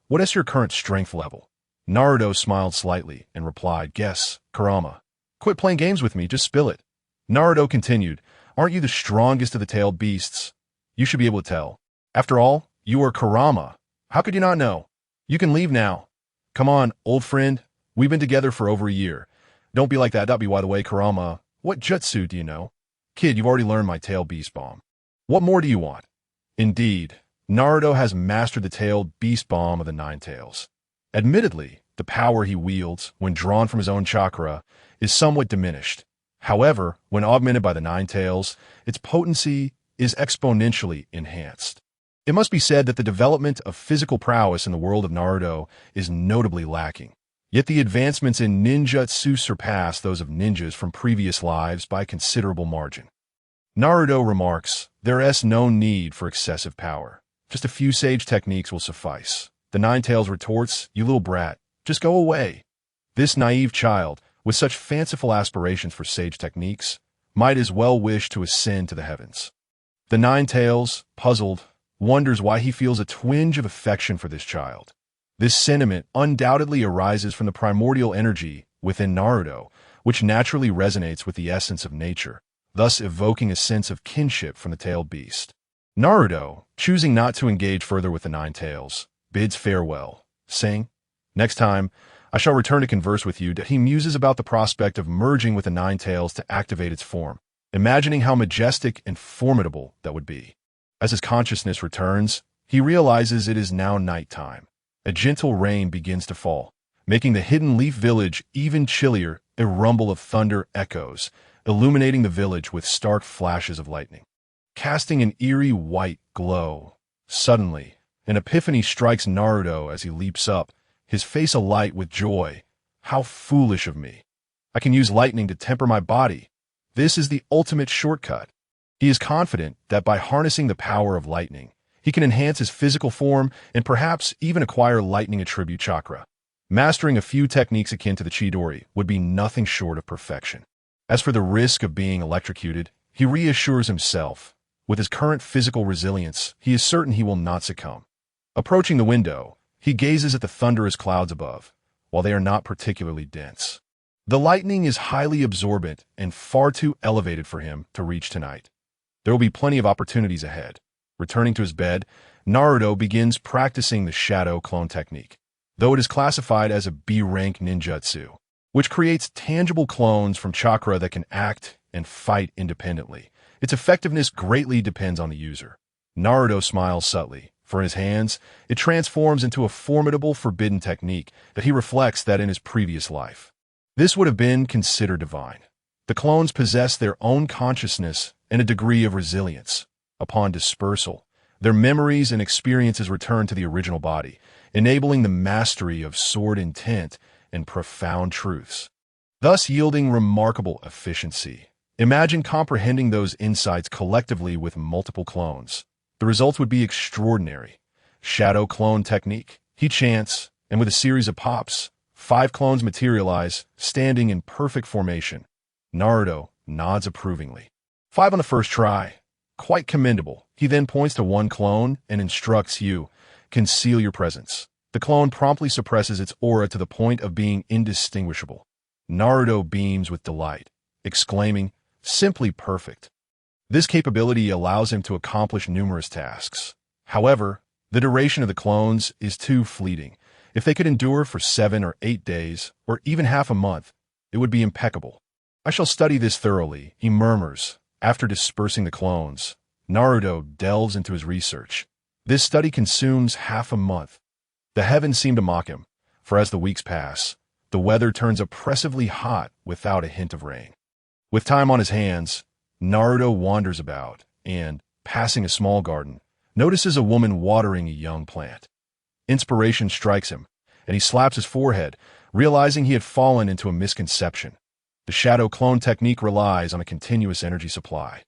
what is your current strength level?" Naruto smiled slightly and replied, "Guess, Kurama. Quit playing games with me, just spill it." Naruto continued, "Aren't you the strongest of the tailed beasts? You should be able to tell. After all, you are Kurama. How could you not know? You can leave now. Come on, old friend. We've been together for over a year. Don't be like that. By the way, Kurama, what jutsu do you know? Kid, you've already learned my tail beast bomb. What more do you want?" Indeed, Naruto has mastered the tailed beast bomb of the Nine Tails. Admittedly, the power he wields, when drawn from his own chakra, is somewhat diminished. However, when augmented by the Nine Tails, its potency is exponentially enhanced. It must be said that the development of physical prowess in the world of Naruto is notably lacking. Yet the advancements in ninjutsu surpass those of ninjas from previous lives by a considerable margin. Naruto remarks, "There is no need for excessive power. Just a few sage techniques will suffice." The Nine Tails retorts, "You little brat, just go away." This naive child, with such fanciful aspirations for sage techniques, might as well wish to ascend to the heavens. The Nine Tails, puzzled, wonders why he feels a twinge of affection for this child. This sentiment undoubtedly arises from the primordial energy within Naruto, which naturally resonates with the essence of nature, thus evoking a sense of kinship from the tailed beast. Naruto, choosing not to engage further with the Nine Tails, bids farewell, saying, "Next time, I shall return to converse with you." He muses about the prospect of merging with the Nine Tails to activate its form, imagining how majestic and formidable that would be. As his consciousness returns, he realizes it is now nighttime. A gentle rain begins to fall, making the hidden leaf village even chillier. A rumble of thunder echoes, illuminating the village with stark flashes of lightning, casting an eerie white glow. Suddenly, an epiphany strikes Naruto as he leaps up, his face alight with joy. "How foolish of me. I can use lightning to temper my body. This is the ultimate shortcut." He is confident that by harnessing the power of lightning, he can enhance his physical form and perhaps even acquire lightning attribute chakra. Mastering a few techniques akin to the Chidori would be nothing short of perfection. As for the risk of being electrocuted, he reassures himself. With his current physical resilience, he is certain he will not succumb. Approaching the window, he gazes at the thunderous clouds above, while they are not particularly dense. The lightning is highly absorbent and far too elevated for him to reach tonight. There will be plenty of opportunities ahead. Returning to his bed, Naruto begins practicing the shadow clone technique, though it is classified as a B-rank ninjutsu, which creates tangible clones from chakra that can act and fight independently. Its effectiveness greatly depends on the user. Naruto smiles subtly, for in his hands, it transforms into a formidable forbidden technique that he reflects that in his previous life. This would have been considered divine. The clones possess their own consciousness and a degree of resilience. Upon dispersal, their memories and experiences return to the original body, enabling the mastery of sword intent and profound truths, thus yielding remarkable efficiency. Imagine comprehending those insights collectively with multiple clones. The results would be extraordinary. Shadow clone technique. He chants, and with a series of pops, 5 clones materialize, standing in perfect formation. Naruto nods approvingly. 5 on the first try. Quite commendable. He then points to one clone and instructs you, "Conceal your presence." The clone promptly suppresses its aura to the point of being indistinguishable. Naruto beams with delight, exclaiming, "Simply perfect." This capability allows him to accomplish numerous tasks. However, the duration of the clones is too fleeting. If they could endure for 7 or 8 days, or even half a month, it would be impeccable. "I shall study this thoroughly," he murmurs. After dispersing the clones, Naruto delves into his research. This study consumes half a month. The heavens seem to mock him, for as the weeks pass, the weather turns oppressively hot without a hint of rain. With time on his hands, Naruto wanders about and, passing a small garden, notices a woman watering a young plant. Inspiration strikes him, and he slaps his forehead, realizing he had fallen into a misconception. The shadow clone technique relies on a continuous energy supply.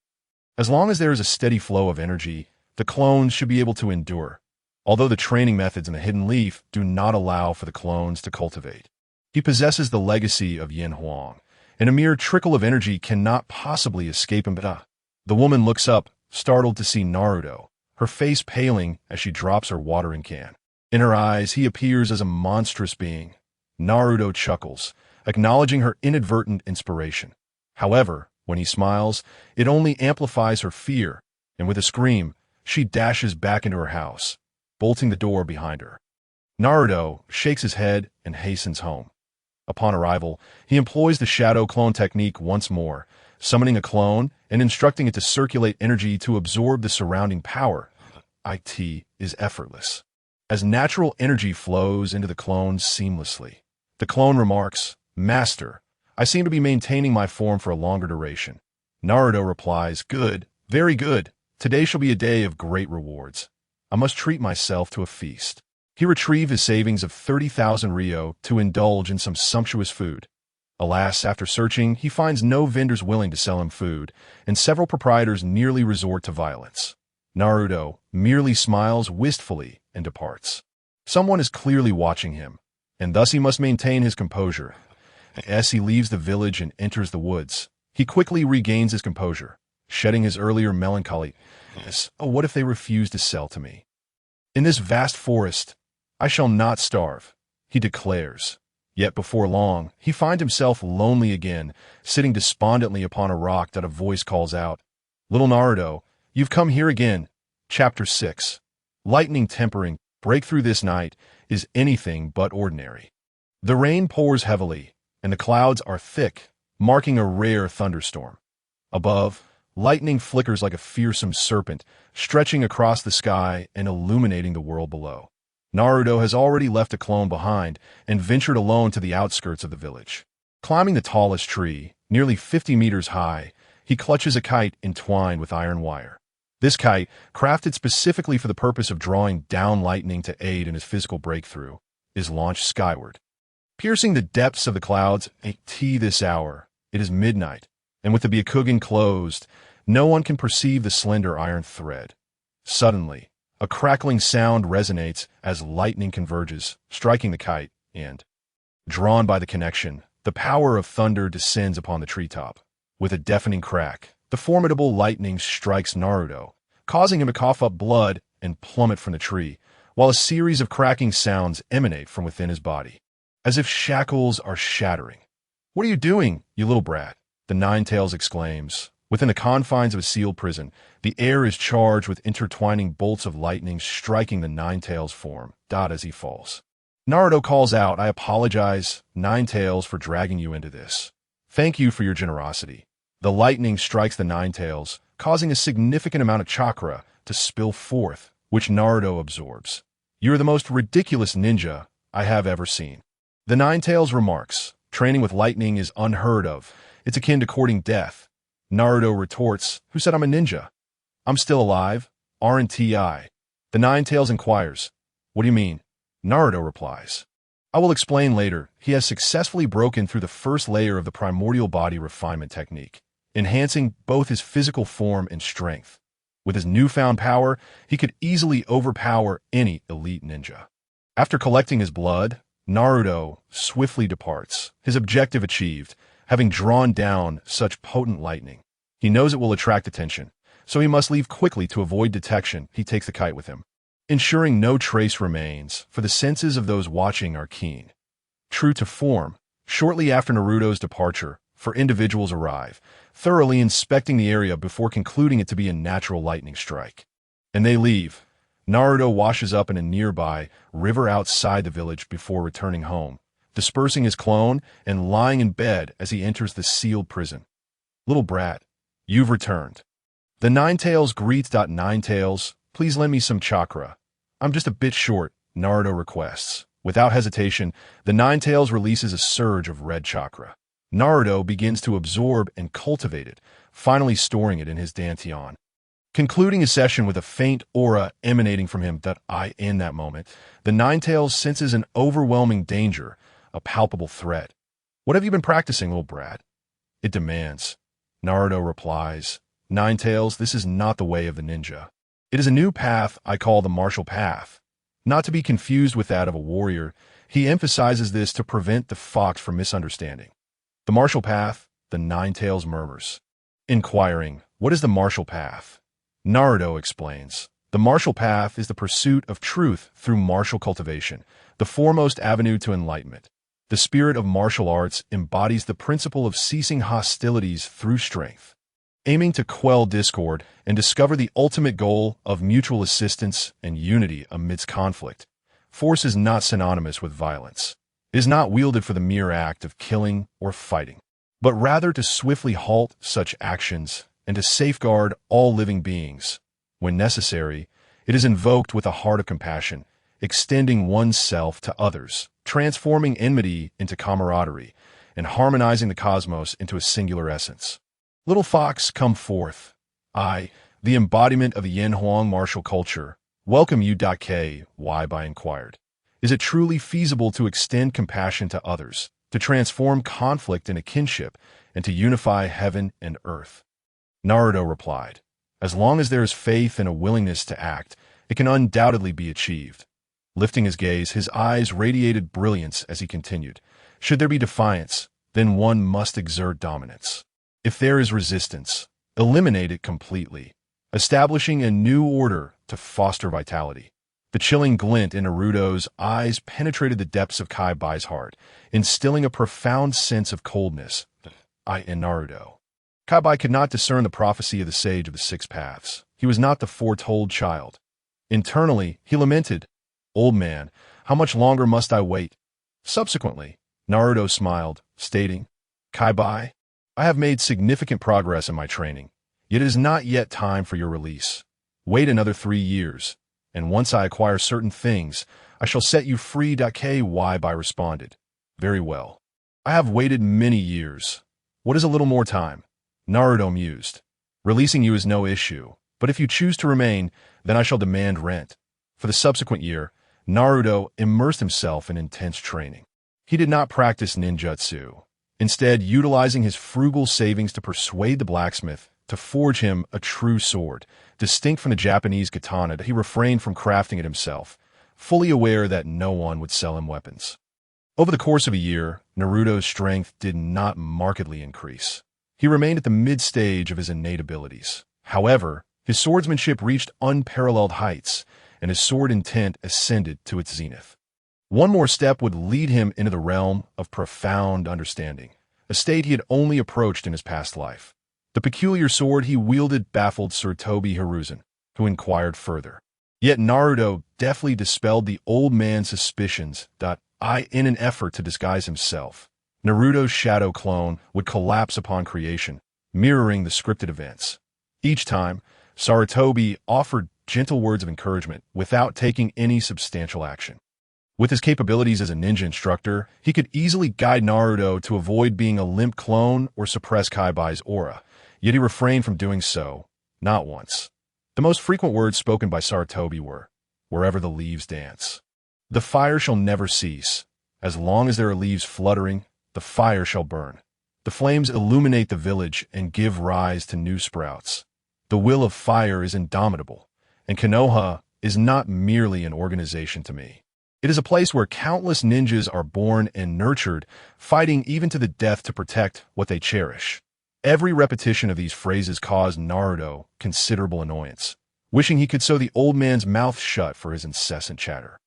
As long as there is a steady flow of energy, The clones should be able to endure, although the training methods in the Hidden Leaf do not allow for the clones to cultivate. He possesses the legacy of Yin Huang, and a mere trickle of energy cannot possibly escape him. The woman looks up, startled to see Naruto, her face paling as she drops her watering can. In her eyes, he appears as a monstrous being. Naruto chuckles, acknowledging her inadvertent inspiration. However, when he smiles, it only amplifies her fear, and with a scream, she dashes back into her house, bolting the door behind her. Naruto shakes his head and hastens home. Upon arrival, he employs the shadow clone technique once more, summoning a clone and instructing it to circulate energy to absorb the surrounding power. It is effortless, as natural energy flows into the clone seamlessly. The clone remarks, "Master, I seem to be maintaining my form for a longer duration." Naruto replies, "Good, very good. Today shall be a day of great rewards. I must treat myself to a feast." He retrieved his savings of 30,000 Ryo to indulge in some sumptuous food. Alas, after searching, he finds no vendors willing to sell him food, and several proprietors nearly resort to violence. Naruto merely smiles wistfully and departs. Someone is clearly watching him, and thus he must maintain his composure. As he leaves the village and enters the woods, he quickly regains his composure, shedding his earlier melancholy. Oh, what if they refuse to sell to me? In this vast forest, I shall not starve, he declares. Yet before long, he finds himself lonely again, sitting despondently upon a rock that a voice calls out, "Little Naruto, you've come here again." Chapter 6. Lightning tempering, breakthrough this night, is anything but ordinary. The rain pours heavily, and the clouds are thick, marking a rare thunderstorm. Above, lightning flickers like a fearsome serpent, stretching across the sky and illuminating the world below. Naruto has already left a clone behind and ventured alone to the outskirts of the village. Climbing the tallest tree, nearly 50 meters high, he clutches a kite entwined with iron wire. This kite, crafted specifically for the purpose of drawing down lightning to aid in his physical breakthrough, is launched skyward. Piercing the depths of the clouds, at this hour, it is midnight, and with the Byakugan closed, no one can perceive the slender iron thread. Suddenly, a crackling sound resonates as lightning converges, striking the kite, and, drawn by the connection, the power of thunder descends upon the treetop. With a deafening crack, the formidable lightning strikes Naruto, causing him to cough up blood and plummet from the tree, while a series of cracking sounds emanate from within his body, as if shackles are shattering. "What are you doing, you little brat?" the Ninetales exclaims. Within the confines of a sealed prison, the air is charged with intertwining bolts of lightning striking the Ninetales' form, as he falls. Naruto calls out, "I apologize, Ninetales, for dragging you into this. Thank you for your generosity." The lightning strikes the Ninetales, causing a significant amount of chakra to spill forth, which Naruto absorbs. "You are the most ridiculous ninja I have ever seen." The Ninetales remarks, "Training with lightning is unheard of. It's akin to courting death." Naruto retorts, "Who said I'm a ninja? I'm still alive, aren't I?" The Ninetales inquires, "What do you mean?" Naruto replies, "I will explain later." He has successfully broken through the first layer of the primordial body refinement technique, enhancing both his physical form and strength. With his newfound power, he could easily overpower any elite ninja. After collecting his blood, Naruto swiftly departs, his objective achieved, having drawn down such potent lightning. He knows it will attract attention, so he must leave quickly to avoid detection. He takes the kite with him, ensuring no trace remains, for the senses of those watching are keen. True to form, shortly after Naruto's departure, individuals arrive, thoroughly inspecting the area before concluding it to be a natural lightning strike. And they leave. Naruto washes up in a nearby river outside the village before returning home, dispersing his clone and lying in bed as he enters the sealed prison. "Little brat, you've returned." The Ninetales greets. "Ninetales, please lend me some chakra. I'm just a bit short," Naruto requests. Without hesitation, the Ninetales releases a surge of red chakra. Naruto begins to absorb and cultivate it, finally storing it in his dantian. Concluding his session with a faint aura emanating from him in that moment, the Ninetales senses an overwhelming danger, a palpable threat. "What have you been practicing, little brat?" it demands. Naruto replies, "Ninetales, this is not the way of the ninja. It is a new path I call the martial path, not to be confused with that of a warrior. He emphasizes this to prevent the fox from misunderstanding. The martial path, the Nine-Tails murmurs, inquiring, what is the martial path? Naruto explains, the martial path is the pursuit of truth through martial cultivation, the foremost avenue to enlightenment. The spirit of martial arts embodies the principle of ceasing hostilities through strength, aiming to quell discord and discover the ultimate goal of mutual assistance and unity amidst conflict. Force is not synonymous with violence. It is not wielded for the mere act of killing or fighting, but rather to swiftly halt such actions and to safeguard all living beings. When necessary, it is invoked with a heart of compassion, extending oneself to others, transforming enmity into camaraderie, and harmonizing the cosmos into a singular essence. Little fox, come forth. I, the embodiment of the Yin Huang martial culture, welcome you. By inquired, is it truly feasible to extend compassion to others, to transform conflict into kinship, and to unify heaven and earth? Naruto replied, as long as there is faith and a willingness to act, it can undoubtedly be achieved. Lifting his gaze, his eyes radiated brilliance as he continued, should there be defiance, then one must exert dominance. If there is resistance, eliminate it completely, establishing a new order to foster vitality. The chilling glint in Naruto's eyes penetrated the depths of Kai-Bai's heart, instilling a profound sense of coldness. In Naruto, Kai-Bai could not discern the prophecy of the Sage of the Six Paths. He was not the foretold child. Internally, he lamented, old man, how much longer must I wait? Subsequently, Naruto smiled, stating, Kai-Bai, I have made significant progress in my training, yet it is not yet time for your release. Wait another 3 years, and once I acquire certain things, I shall set you free. Kai-Bai responded, very well. I have waited many years. What is a little more time? Naruto mused, releasing you is no issue, but if you choose to remain, then I shall demand rent. For the subsequent year, Naruto immersed himself in intense training. He did not practice ninjutsu, instead utilizing his frugal savings to persuade the blacksmith to forge him a true sword, distinct from the Japanese katana that he refrained from crafting it himself, fully aware that no one would sell him weapons. Over the course of a year, Naruto's strength did not markedly increase. He remained at the mid-stage of his innate abilities. However, his swordsmanship reached unparalleled heights, and his sword intent ascended to its zenith. One more step would lead him into the realm of profound understanding, a state he had only approached in his past life. The peculiar sword he wielded baffled Sir Toby Hiruzen, who inquired further. Yet Naruto deftly dispelled the old man's suspicions. In an effort to disguise himself, Naruto's shadow clone would collapse upon creation, mirroring the scripted events. Each time, Sarutobi offered gentle words of encouragement without taking any substantial action. With his capabilities as a ninja instructor, he could easily guide Naruto to avoid being a limp clone or suppress Kai-Bai's aura, yet he refrained from doing so, not once. The most frequent words spoken by Sarutobi were, wherever the leaves dance. The fire shall never cease. As long as there are leaves fluttering, the fire shall burn. The flames illuminate the village and give rise to new sprouts. The will of fire is indomitable, and Konoha is not merely an organization to me. It is a place where countless ninjas are born and nurtured, fighting even to the death to protect what they cherish. Every repetition of these phrases caused Naruto considerable annoyance, wishing he could sew the old man's mouth shut for his incessant chatter.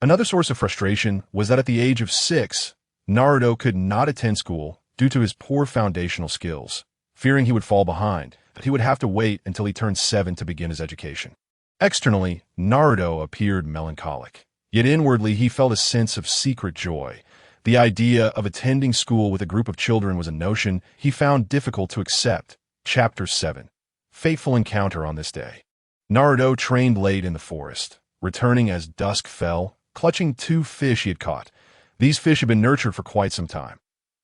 Another source of frustration was that at the age of 6, Naruto could not attend school due to his poor foundational skills. Fearing he would fall behind, he would have to wait until he turned 7 to begin his education. Externally, Naruto appeared melancholic, yet inwardly he felt a sense of secret joy. The idea of attending school with a group of children was a notion he found difficult to accept. Chapter 7. Fateful encounter on this day. Naruto trained late in the forest, returning as dusk fell, clutching 2 fish he had caught. These fish had been nurtured for quite some time.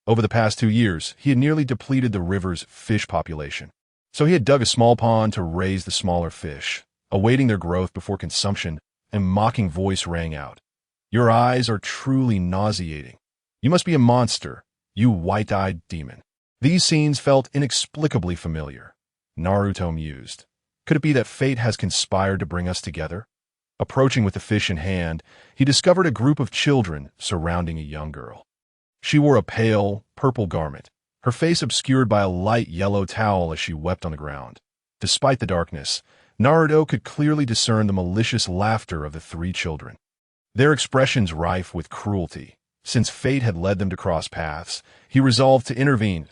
Over the past 2 years, he had nearly depleted the river's fish population. So he had dug a small pond to raise the smaller fish, awaiting their growth before consumption. A mocking voice rang out. Your eyes are truly nauseating. You must be a monster, you white-eyed demon. These scenes felt inexplicably familiar. Naruto mused. Could it be that fate has conspired to bring us together? Approaching with the fish in hand, he discovered a group of children surrounding a young girl. She wore a pale, purple garment, her face obscured by a light yellow towel as she wept on the ground. Despite the darkness, Naruto could clearly discern the malicious laughter of the three children. Their expressions rife with cruelty. Since fate had led them to cross paths, he resolved to intervene.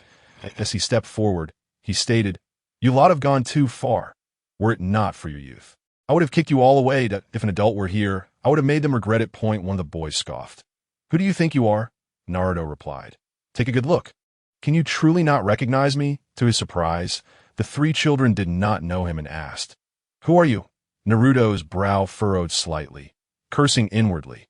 As he stepped forward, he stated, "You lot have gone too far. Were it not for your youth, I would have kicked you all away. If an adult were here, I would have made them regret it." One of the boys scoffed. "Who do you think you are?" Naruto replied. "Take a good look. Can you truly not recognize me?" To his surprise, the three children did not know him and asked, "Who are you?" Naruto's brow furrowed slightly, cursing inwardly.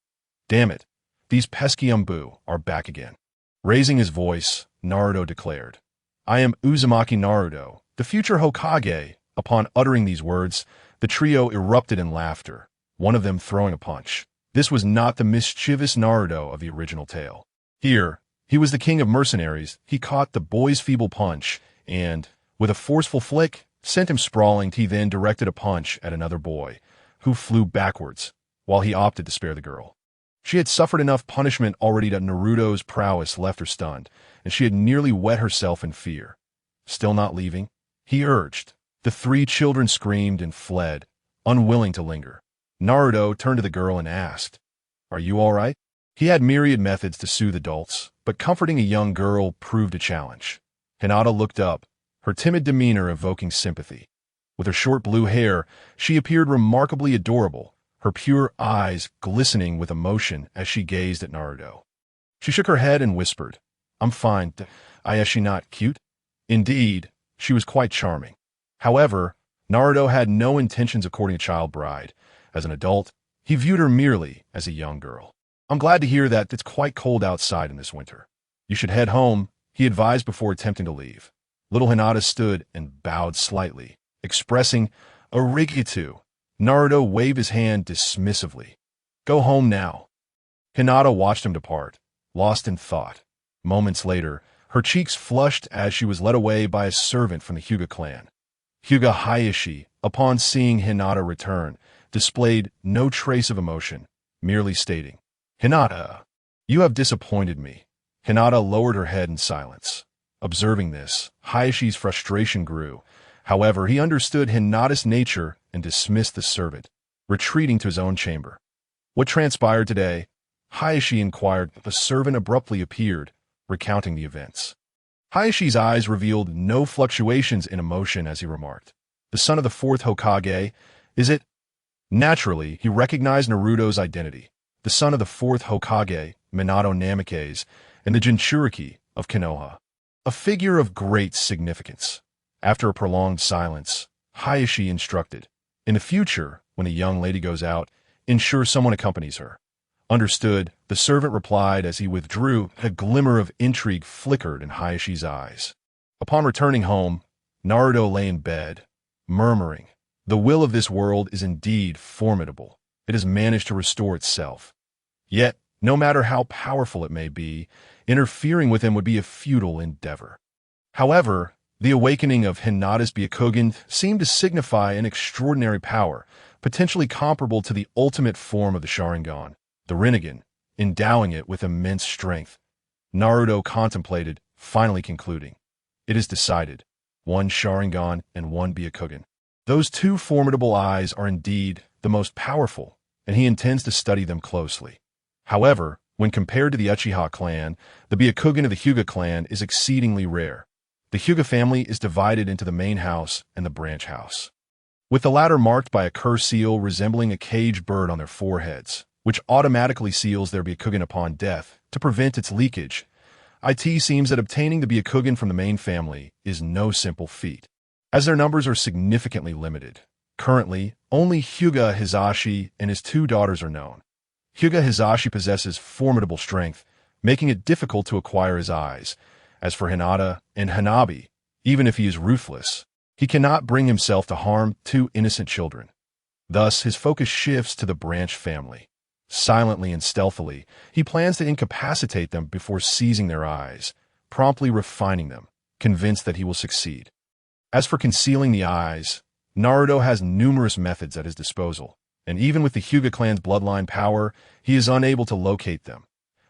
"Damn it, these pesky Umbu are back again." Raising his voice, Naruto declared, "I am Uzumaki Naruto, the future Hokage." Upon uttering these words, the trio erupted in laughter, one of them throwing a punch. This was not the mischievous Naruto of the original tale. Here, he was the King of Mercenaries. He caught the boy's feeble punch and, with a forceful flick, sent him sprawling. He then directed a punch at another boy, who flew backwards, while he opted to spare the girl. She had suffered enough punishment already that Naruto's prowess left her stunned, and she had nearly wet herself in fear. Still not leaving, he urged. The three children screamed and fled, unwilling to linger. Naruto turned to the girl and asked, "Are you all right?" He had myriad methods to soothe adults, but comforting a young girl proved a challenge. Hinata looked up, her timid demeanor evoking sympathy. With her short blue hair, she appeared remarkably adorable, her pure eyes glistening with emotion as she gazed at Naruto. She shook her head and whispered, "I'm fine. Is she not cute?" Indeed, she was quite charming. However, Naruto had no intentions of courting a child bride. As an adult, he viewed her merely as a young girl. "I'm glad to hear that it's quite cold outside in this winter. You should head home," he advised before attempting to leave. Little Hinata stood and bowed slightly, expressing arigato. Naruto waved his hand dismissively. "Go home now." Hinata watched him depart, lost in thought. Moments later, her cheeks flushed as she was led away by a servant from the Hyuga clan. Hyuga Hayashi, upon seeing Hinata return, displayed no trace of emotion, merely stating, "Hinata, you have disappointed me." Hinata lowered her head in silence. Observing this, Hayashi's frustration grew. However, he understood Hinata's nature and dismissed the servant, retreating to his own chamber. "What transpired today?" Hayashi inquired. The servant abruptly appeared, recounting the events. Hayashi's eyes revealed no fluctuations in emotion as he remarked, "The son of the fourth Hokage, is it?" Naturally, he recognized Naruto's identity, the son of the fourth Hokage, Minato Namikaze, and the Jinchuriki of Konoha, a figure of great significance. After a prolonged silence, Hayashi instructed, "In the future, when a young lady goes out, ensure someone accompanies her." "Understood," the servant replied as he withdrew. A glimmer of intrigue flickered in Hayashi's eyes. Upon returning home, Naruto lay in bed, murmuring, "The will of this world is indeed formidable. It has managed to restore itself. Yet, no matter how powerful it may be, interfering with him would be a futile endeavor." However, the awakening of Hinata's Byakugan seemed to signify an extraordinary power, potentially comparable to the ultimate form of the Sharingan, the Rinnegan, endowing it with immense strength. Naruto contemplated, finally concluding, "It is decided. One Sharingan and one Byakugan. Those two formidable eyes are indeed the most powerful, and he intends to study them closely." However, when compared to the Uchiha clan, the Byakugan of the Hyuga clan is exceedingly rare. The Hyuga family is divided into the main house and the branch house, with the latter marked by a curse seal resembling a caged bird on their foreheads, which automatically seals their Byakugan upon death to prevent its leakage. It seems that obtaining the Byakugan from the main family is no simple feat, as their numbers are significantly limited. Currently, only Hyuga Hizashi and his two daughters are known. Hyuga Hizashi possesses formidable strength, making it difficult to acquire his eyes. As for Hinata and Hanabi, even if he is ruthless, he cannot bring himself to harm two innocent children. Thus, his focus shifts to the branch family. Silently and stealthily, he plans to incapacitate them before seizing their eyes, promptly refining them, convinced that he will succeed. As for concealing the eyes, Naruto has numerous methods at his disposal, and even with the Hyuga clan's bloodline power, he is unable to locate them.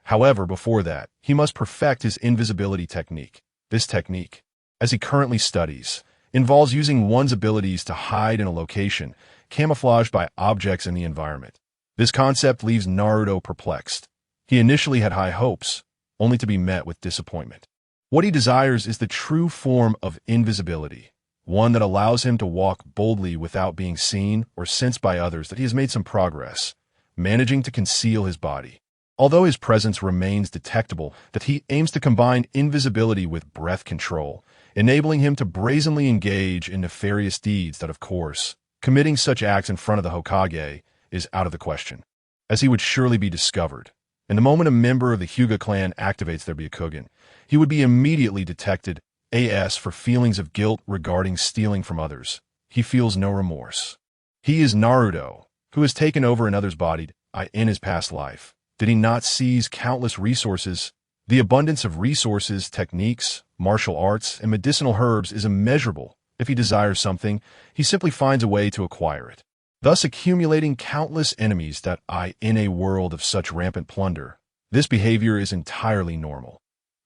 However, before that, he must perfect his invisibility technique. This technique, as he currently studies, involves using one's abilities to hide in a location, camouflaged by objects in the environment. This concept leaves Naruto perplexed. He initially had high hopes, only to be met with disappointment. What he desires is the true form of invisibility, one that allows him to walk boldly without being seen or sensed by others that he has made some progress, managing to conceal his body. Although his presence remains detectable, that he aims to combine invisibility with breath control, enabling him to brazenly engage in nefarious deeds that, of course, committing such acts in front of the Hokage is out of the question, as he would surely be discovered. And the moment a member of the Hyuga clan activates their Byakugan, he would be immediately detected as for feelings of guilt regarding stealing from others. He feels no remorse. He is Naruto, who has taken over another's body in his past life. Did he not seize countless resources? The abundance of resources, techniques, martial arts, and medicinal herbs is immeasurable. If he desires something, he simply finds a way to acquire it, thus accumulating countless enemies that in a world of such rampant plunder. This behavior is entirely normal.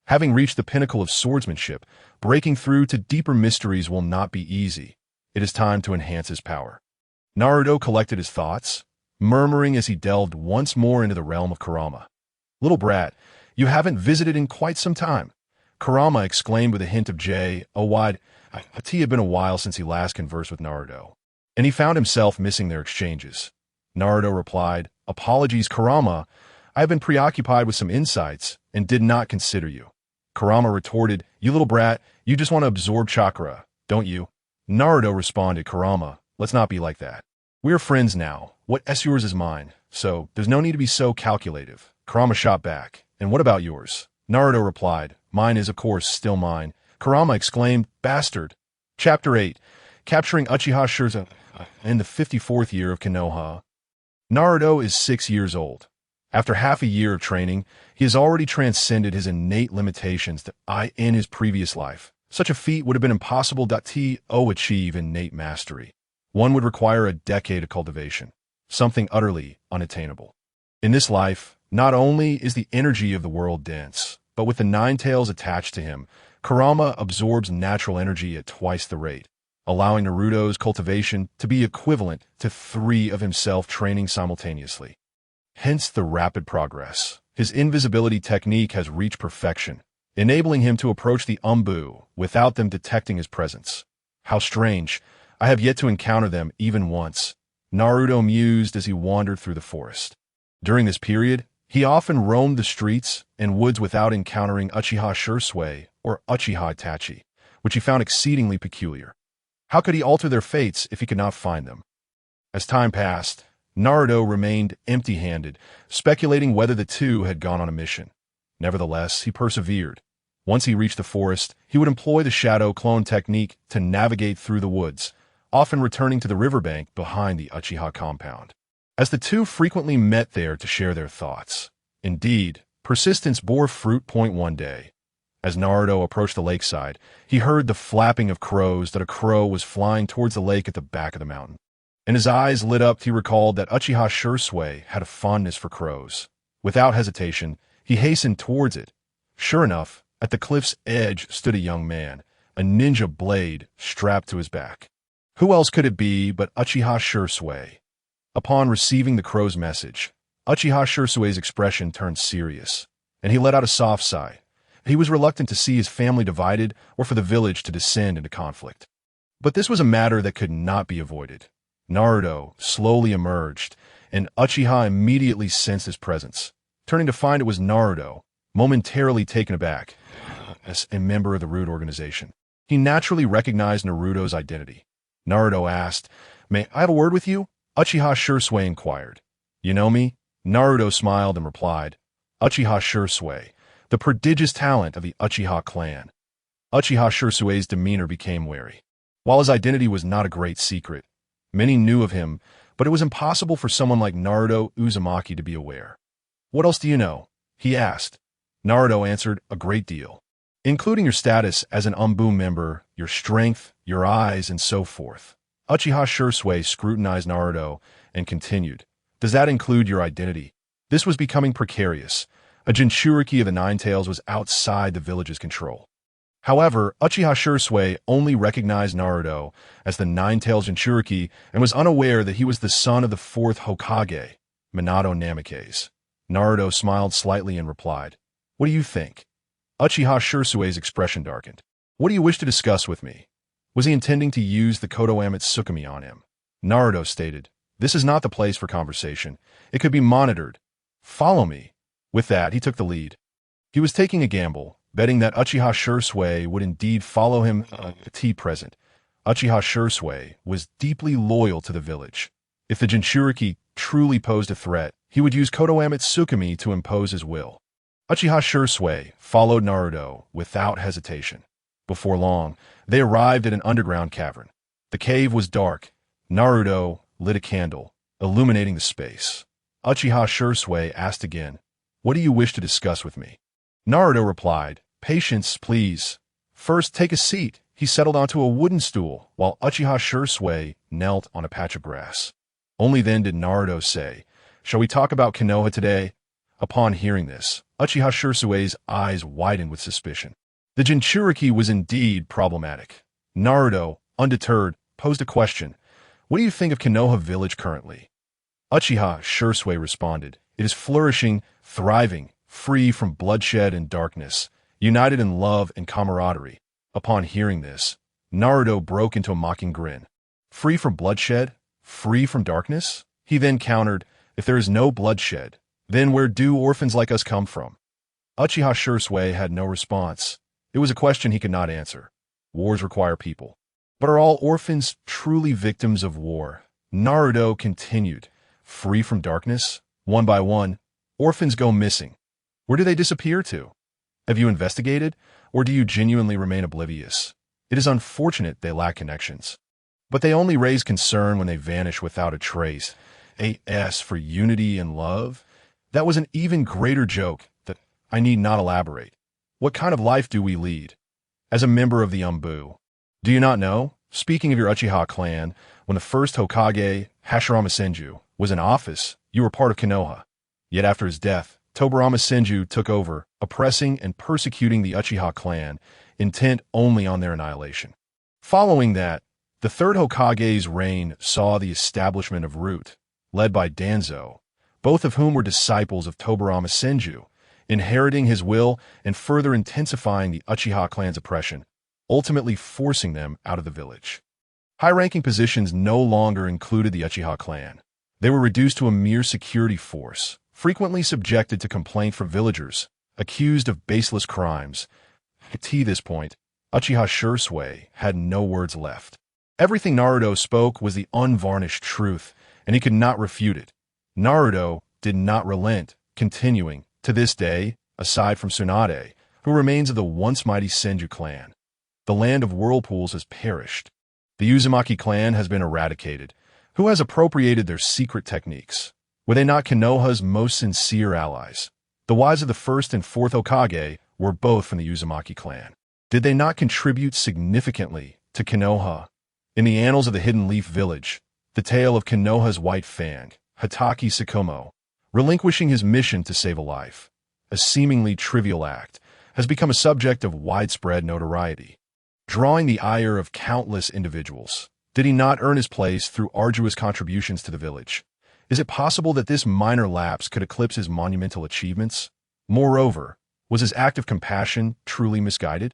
Having reached the pinnacle of swordsmanship, breaking through to deeper mysteries will not be easy. It is time to enhance his power. Naruto collected his thoughts, murmuring as he delved once more into the realm of Kurama. "Little brat, you haven't visited in quite some time," Kurama exclaimed with a hint of It had been a while since he last conversed with Naruto, and he found himself missing their exchanges. Naruto replied, "Apologies, Kurama. I have been preoccupied with some insights and did not consider you." Kurama retorted, "You little brat, you just want to absorb chakra, don't you?" Naruto responded, "Kurama, let's not be like that. We are friends now. What's yours is mine, so there's no need to be so calculative." Kurama shot back, "And what about yours?" Naruto replied, "Mine is, of course, still mine." Kurama exclaimed, "Bastard!" Chapter 8. Capturing Uchiha Shirza in the 54th year of Konoha. Naruto is 6 years old. After half a year of training, he has already transcended his innate limitations in his previous life. Such a feat would have been impossible to achieve innate mastery. One would require a decade of cultivation, something utterly unattainable. In this life, not only is the energy of the world dense, but with the 9 tails attached to him, Kurama absorbs natural energy at twice the rate, allowing Naruto's cultivation to be equivalent to 3 of himself training simultaneously. Hence the rapid progress. His invisibility technique has reached perfection, enabling him to approach the Umbu without them detecting his presence. How strange. I have yet to encounter them even once, Naruto mused as he wandered through the forest. During this period, he often roamed the streets and woods without encountering Uchiha Shursui or Uchiha Itachi, which he found exceedingly peculiar. How could he alter their fates if he could not find them? As time passed, Naruto remained empty-handed, speculating whether the two had gone on a mission. Nevertheless, he persevered. Once he reached the forest, he would employ the shadow clone technique to navigate through the woods, often returning to the riverbank behind the Uchiha compound, as the two frequently met there to share their thoughts. Indeed, persistence bore fruit. One day, as Naruto approached the lakeside, he heard the flapping of crows that a crow was flying towards the lake at the back of the mountain. And his eyes lit up. He recalled that Uchiha Shursui had a fondness for crows. Without hesitation, he hastened towards it. Sure enough, at the cliff's edge stood a young man, a ninja blade strapped to his back. Who else could it be but Uchiha Shursui? Upon receiving the crow's message, Uchiha Shursui's expression turned serious, and he let out a soft sigh. He was reluctant to see his family divided or for the village to descend into conflict. But this was a matter that could not be avoided. Naruto slowly emerged, and Uchiha immediately sensed his presence. Turning to find it was Naruto, momentarily taken aback, as a member of the Rude organization. He naturally recognized Naruto's identity. Naruto asked, "May I have a word with you?" Uchiha Shursui inquired. "You know me?" Naruto smiled and replied, "Uchiha Shursui, the prodigious talent of the Uchiha clan." Uchiha Shursui's demeanor became wary. While his identity was not a great secret, many knew of him, but it was impossible for someone like Naruto Uzumaki to be aware. "What else do you know?" he asked. Naruto answered, "A great deal, including your status as an Umbu member, your strength, your eyes, and so forth." Uchiha Shursui scrutinized Naruto and continued, "Does that include your identity?" This was becoming precarious. A Jinchuriki of the Nine Tails was outside the village's control. However, Uchiha Shursui only recognized Naruto as the Nine-Tailed Jinchuriki and was unaware that he was the son of the fourth Hokage, Minato Namikaze. Naruto smiled slightly and replied, "What do you think?" Uchiha Shursui's expression darkened. "What do you wish to discuss with me?" Was he intending to use the Kodoame Tsukumi on him? Naruto stated, "This is not the place for conversation. It could be monitored. Follow me." With that, he took the lead. He was taking a gamble, betting that Uchiha Shursui would indeed follow him present. Uchiha Shursui was deeply loyal to the village. If the Jinchuriki truly posed a threat, he would use Kodoame Tsukumi to impose his will. Uchiha Shursui followed Naruto without hesitation. Before long, they arrived at an underground cavern. The cave was dark. Naruto lit a candle, illuminating the space. Uchiha Shursui asked again, "What do you wish to discuss with me?" Naruto replied, "Patience, please. First, take a seat." He settled onto a wooden stool, while Uchiha Shursui knelt on a patch of grass. Only then did Naruto say, "Shall we talk about Konoha today?" Upon hearing this, Uchiha Shursui's eyes widened with suspicion. The Jinchuriki was indeed problematic. Naruto, undeterred, posed a question. "What do you think of Konoha village currently?" Uchiha Shursui responded, "It is flourishing, thriving, free from bloodshed and darkness, united in love and camaraderie." Upon hearing this, Naruto broke into a mocking grin. "Free from bloodshed? Free from darkness?" He then countered, "If there is no bloodshed, then where do orphans like us come from?" Uchiha Shursui had no response. It was a question he could not answer. Wars require people. But are all orphans truly victims of war? Naruto continued, "Free from darkness? One by one, orphans go missing. Where do they disappear to? Have you investigated, or do you genuinely remain oblivious? It is unfortunate they lack connections. But they only raise concern when they vanish without a trace. A.S. for unity and love? That was an even greater joke that I need not elaborate. What kind of life do we lead? As a member of the Umbu, do you not know? Speaking of your Uchiha clan, when the first Hokage, Hashirama Senju, was in office, you were part of Konoha. Yet after his death, Tobirama Senju took over, oppressing and persecuting the Uchiha clan, intent only on their annihilation. Following that, the third Hokage's reign saw the establishment of Root, led by Danzo, both of whom were disciples of Tobirama Senju, inheriting his will and further intensifying the Uchiha clan's oppression, ultimately forcing them out of the village. High-ranking positions no longer included the Uchiha clan. They were reduced to a mere security force, frequently subjected to complaint from villagers, accused of baseless crimes. To this point, Uchiha Shursui had no words left. Everything Naruto spoke was the unvarnished truth, and he could not refute it. Naruto did not relent, continuing, "To this day, aside from Tsunade, who remains of the once mighty Senju clan, the land of whirlpools has perished. The Uzumaki clan has been eradicated. Who has appropriated their secret techniques? Were they not Konoha's most sincere allies? The wives of the first and fourth Hokage were both from the Uzumaki clan. Did they not contribute significantly to Konoha? In the annals of the Hidden Leaf Village, the tale of Konoha's White Fang, Hatake Sakumo, relinquishing his mission to save a life, a seemingly trivial act, has become a subject of widespread notoriety, drawing the ire of countless individuals. Did he not earn his place through arduous contributions to the village? Is it possible that this minor lapse could eclipse his monumental achievements? Moreover, was his act of compassion truly misguided?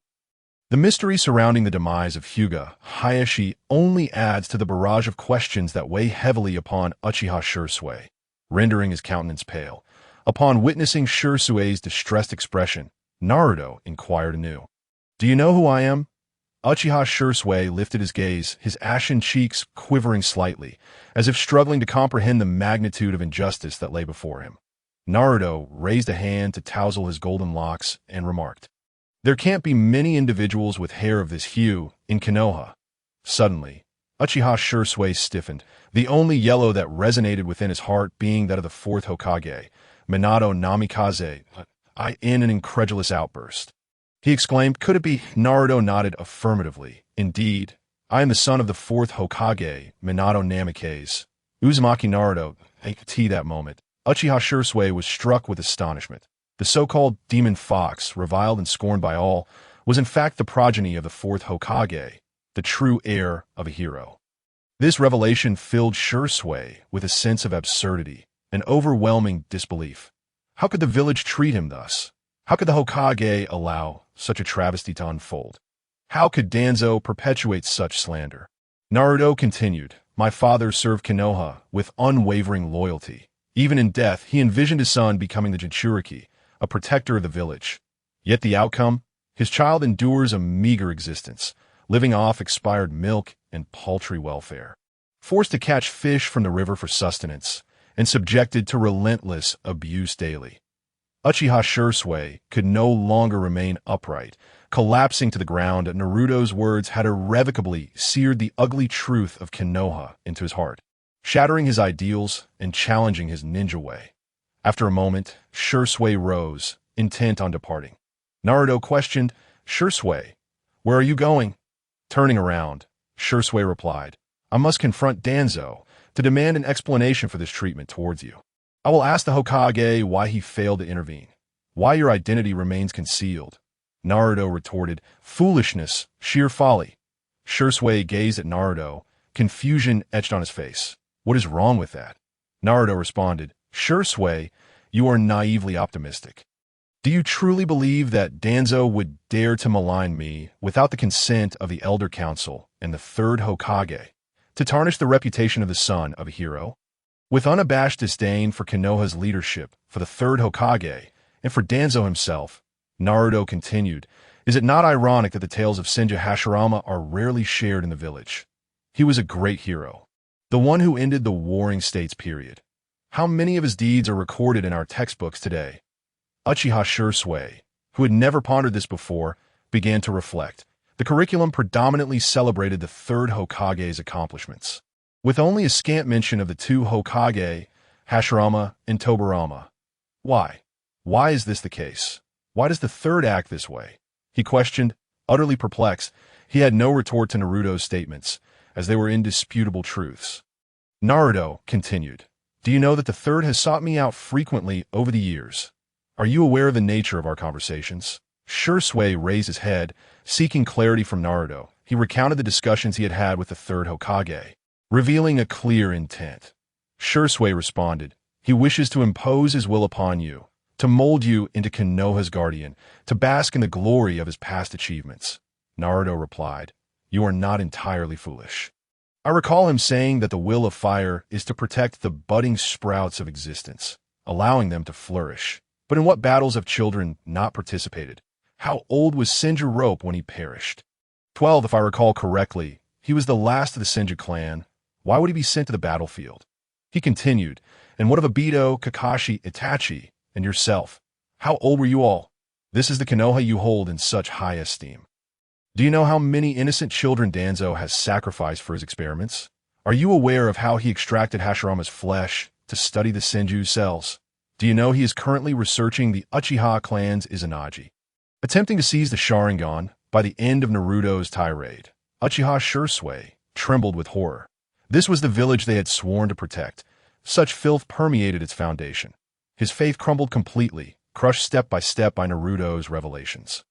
The mystery surrounding the demise of Hyuga Hayashi only adds to the barrage of questions that weigh heavily upon Uchiha Shursui, rendering his countenance pale. Upon witnessing Shursui's distressed expression, Naruto inquired anew, "Do you know who I am?" Uchiha Shursui lifted his gaze, his ashen cheeks quivering slightly, as if struggling to comprehend the magnitude of injustice that lay before him. Naruto raised a hand to tousle his golden locks and remarked, "There can't be many individuals with hair of this hue in Konoha." Suddenly, Uchiha Shursui stiffened, the only yellow that resonated within his heart being that of the fourth Hokage, Minato Namikaze, in an incredulous outburst. He exclaimed, "Could it be?" Naruto nodded affirmatively. "Indeed, I am the son of the fourth Hokage, Minato Namikaze. Uzumaki Naruto, that moment. Uchiha Shisui was struck with astonishment. The so-called demon fox, reviled and scorned by all, was in fact the progeny of the fourth Hokage, the true heir of a hero. This revelation filled Shisui with a sense of absurdity, an overwhelming disbelief. How could the village treat him thus? How could the Hokage allow such a travesty to unfold? How could Danzo perpetuate such slander? Naruto continued, "My father served Konoha with unwavering loyalty. Even in death, he envisioned his son becoming the Jinchuriki, a protector of the village. Yet the outcome? His child endures a meager existence, living off expired milk and paltry welfare. Forced to catch fish from the river for sustenance, and subjected to relentless abuse daily. Uchiha Shisui could no longer remain upright. Collapsing to the ground, Naruto's words had irrevocably seared the ugly truth of Konoha into his heart, shattering his ideals and challenging his ninja way. After a moment, Shisui rose, intent on departing. Naruto questioned, "Shisui, where are you going?" Turning around, Shisui replied, "I must confront Danzo to demand an explanation for this treatment towards you. I will ask the Hokage why he failed to intervene, why your identity remains concealed." Naruto retorted, "Foolishness, sheer folly." Shisui gazed at Naruto, confusion etched on his face. "What is wrong with that?" Naruto responded, "Shisui, you are naively optimistic. Do you truly believe that Danzo would dare to malign me without the consent of the Elder Council and the third Hokage, to tarnish the reputation of the son of a hero?" With unabashed disdain for Konoha's leadership, for the third Hokage, and for Danzo himself, Naruto continued, "Is it not ironic that the tales of Senju Hashirama are rarely shared in the village? He was a great hero, the one who ended the Warring States period. How many of his deeds are recorded in our textbooks today?" Uchiha Shisui, who had never pondered this before, began to reflect. The curriculum predominantly celebrated the third Hokage's accomplishments, with only a scant mention of the two Hokage, Hashirama and Tobirama. Why? Why is this the case? Why does the third act this way? He questioned, utterly perplexed. He had no retort to Naruto's statements, as they were indisputable truths. Naruto continued, "Do you know that the third has sought me out frequently over the years? Are you aware of the nature of our conversations?" Shisui raised his head, seeking clarity from Naruto. He recounted the discussions he had had with the third Hokage, revealing a clear intent. Shisui responded, "He wishes to impose his will upon you, to mold you into Konoha's guardian, to bask in the glory of his past achievements." Naruto replied, "You are not entirely foolish. I recall him saying that the will of fire is to protect the budding sprouts of existence, allowing them to flourish. But in what battles have children not participated? How old was Senju Rope when he perished? 12, if I recall correctly. He was the last of the Senju clan. Why would he be sent to the battlefield?" He continued, "And what of Obito, Kakashi, Itachi, and yourself? How old were you all? This is the Konoha you hold in such high esteem. Do you know how many innocent children Danzo has sacrificed for his experiments? Are you aware of how he extracted Hashirama's flesh to study the Senju cells? Do you know he is currently researching the Uchiha clan's Izanagi, attempting to seize the Sharingan by the end of Naruto's tirade?" Uchiha Shisui trembled with horror. This was the village they had sworn to protect. Such filth permeated its foundation. His faith crumbled completely, crushed step by step by Naruto's revelations.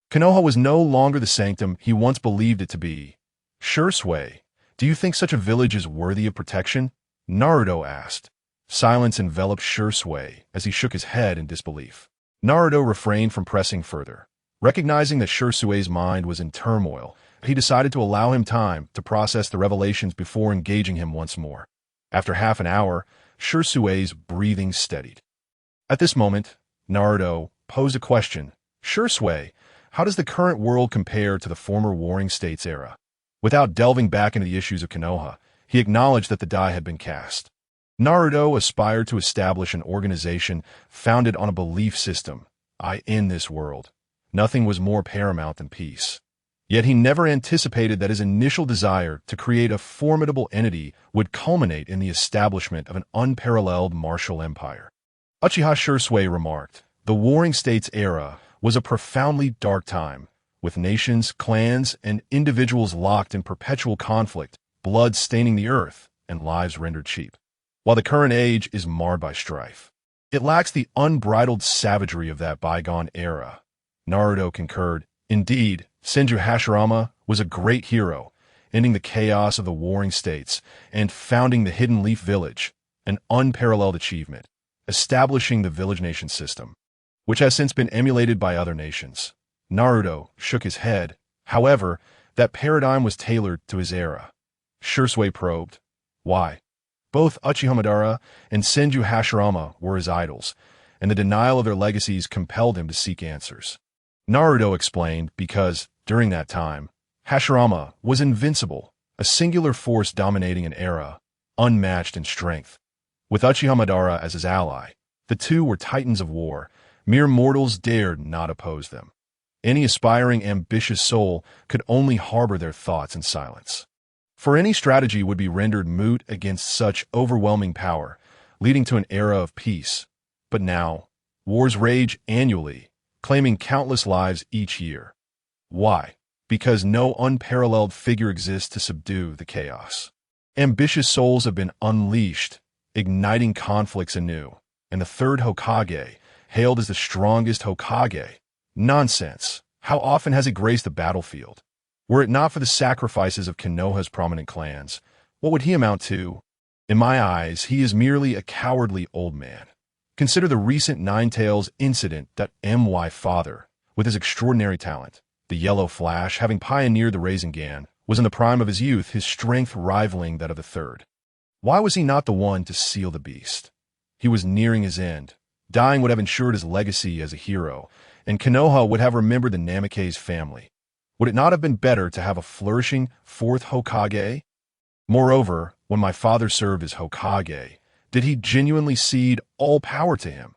Konoha was no longer the sanctum he once believed it to be. "Shisui, do you think such a village is worthy of protection?" Naruto asked. Silence enveloped Shisui as he shook his head in disbelief. Naruto refrained from pressing further. Recognizing that Shisui's mind was in turmoil, he decided to allow him time to process the revelations before engaging him once more. After half an hour, Shisui's breathing steadied. At this moment, Naruto posed a question. "Shisui, how does the current world compare to the former Warring States era?" Without delving back into the issues of Konoha, he acknowledged that the die had been cast. Naruto aspired to establish an organization founded on a belief system. I end this world. Nothing was more paramount than peace. Yet he never anticipated that his initial desire to create a formidable entity would culminate in the establishment of an unparalleled martial empire. Uchiha Shisui remarked, "The Warring States era was a profoundly dark time, with nations, clans, and individuals locked in perpetual conflict, blood staining the earth, and lives rendered cheap. While the current age is marred by strife, it lacks the unbridled savagery of that bygone era. Naruto concurred. Indeed, Senju Hashirama was a great hero, ending the chaos of the warring states and founding the Hidden Leaf Village, an unparalleled achievement, establishing the village-nation system, which has since been emulated by other nations. Naruto shook his head. However, that paradigm was tailored to his era. Shursui probed. Why? Both Uchiha Madara and Senju Hashirama were his idols, and the denial of their legacies compelled him to seek answers. Naruto explained because, during that time, Hashirama was invincible, a singular force dominating an era, unmatched in strength. With Uchiha Madara as his ally, the two were titans of war. Mere mortals dared not oppose them. Any aspiring, ambitious soul could only harbor their thoughts in silence. For any strategy would be rendered moot against such overwhelming power, leading to an era of peace. But now, wars rage annually, claiming countless lives each year. Why? Because no unparalleled figure exists to subdue the chaos. Ambitious souls have been unleashed, igniting conflicts anew, and the third Hokage, hailed as the strongest Hokage. Nonsense. How often has he graced the battlefield? Were it not for the sacrifices of Konoha's prominent clans, what would he amount to? In my eyes, he is merely a cowardly old man. Consider the recent Ninetales incident that my father, with his extraordinary talent, the Yellow Flash, having pioneered the Rasengan, was in the prime of his youth, his strength rivaling that of the third. Why was he not the one to seal the beast? He was nearing his end. Dying would have ensured his legacy as a hero, and Konoha would have remembered the Namikaze family. Would it not have been better to have a flourishing fourth Hokage? Moreover, when my father served as Hokage, did he genuinely cede all power to him?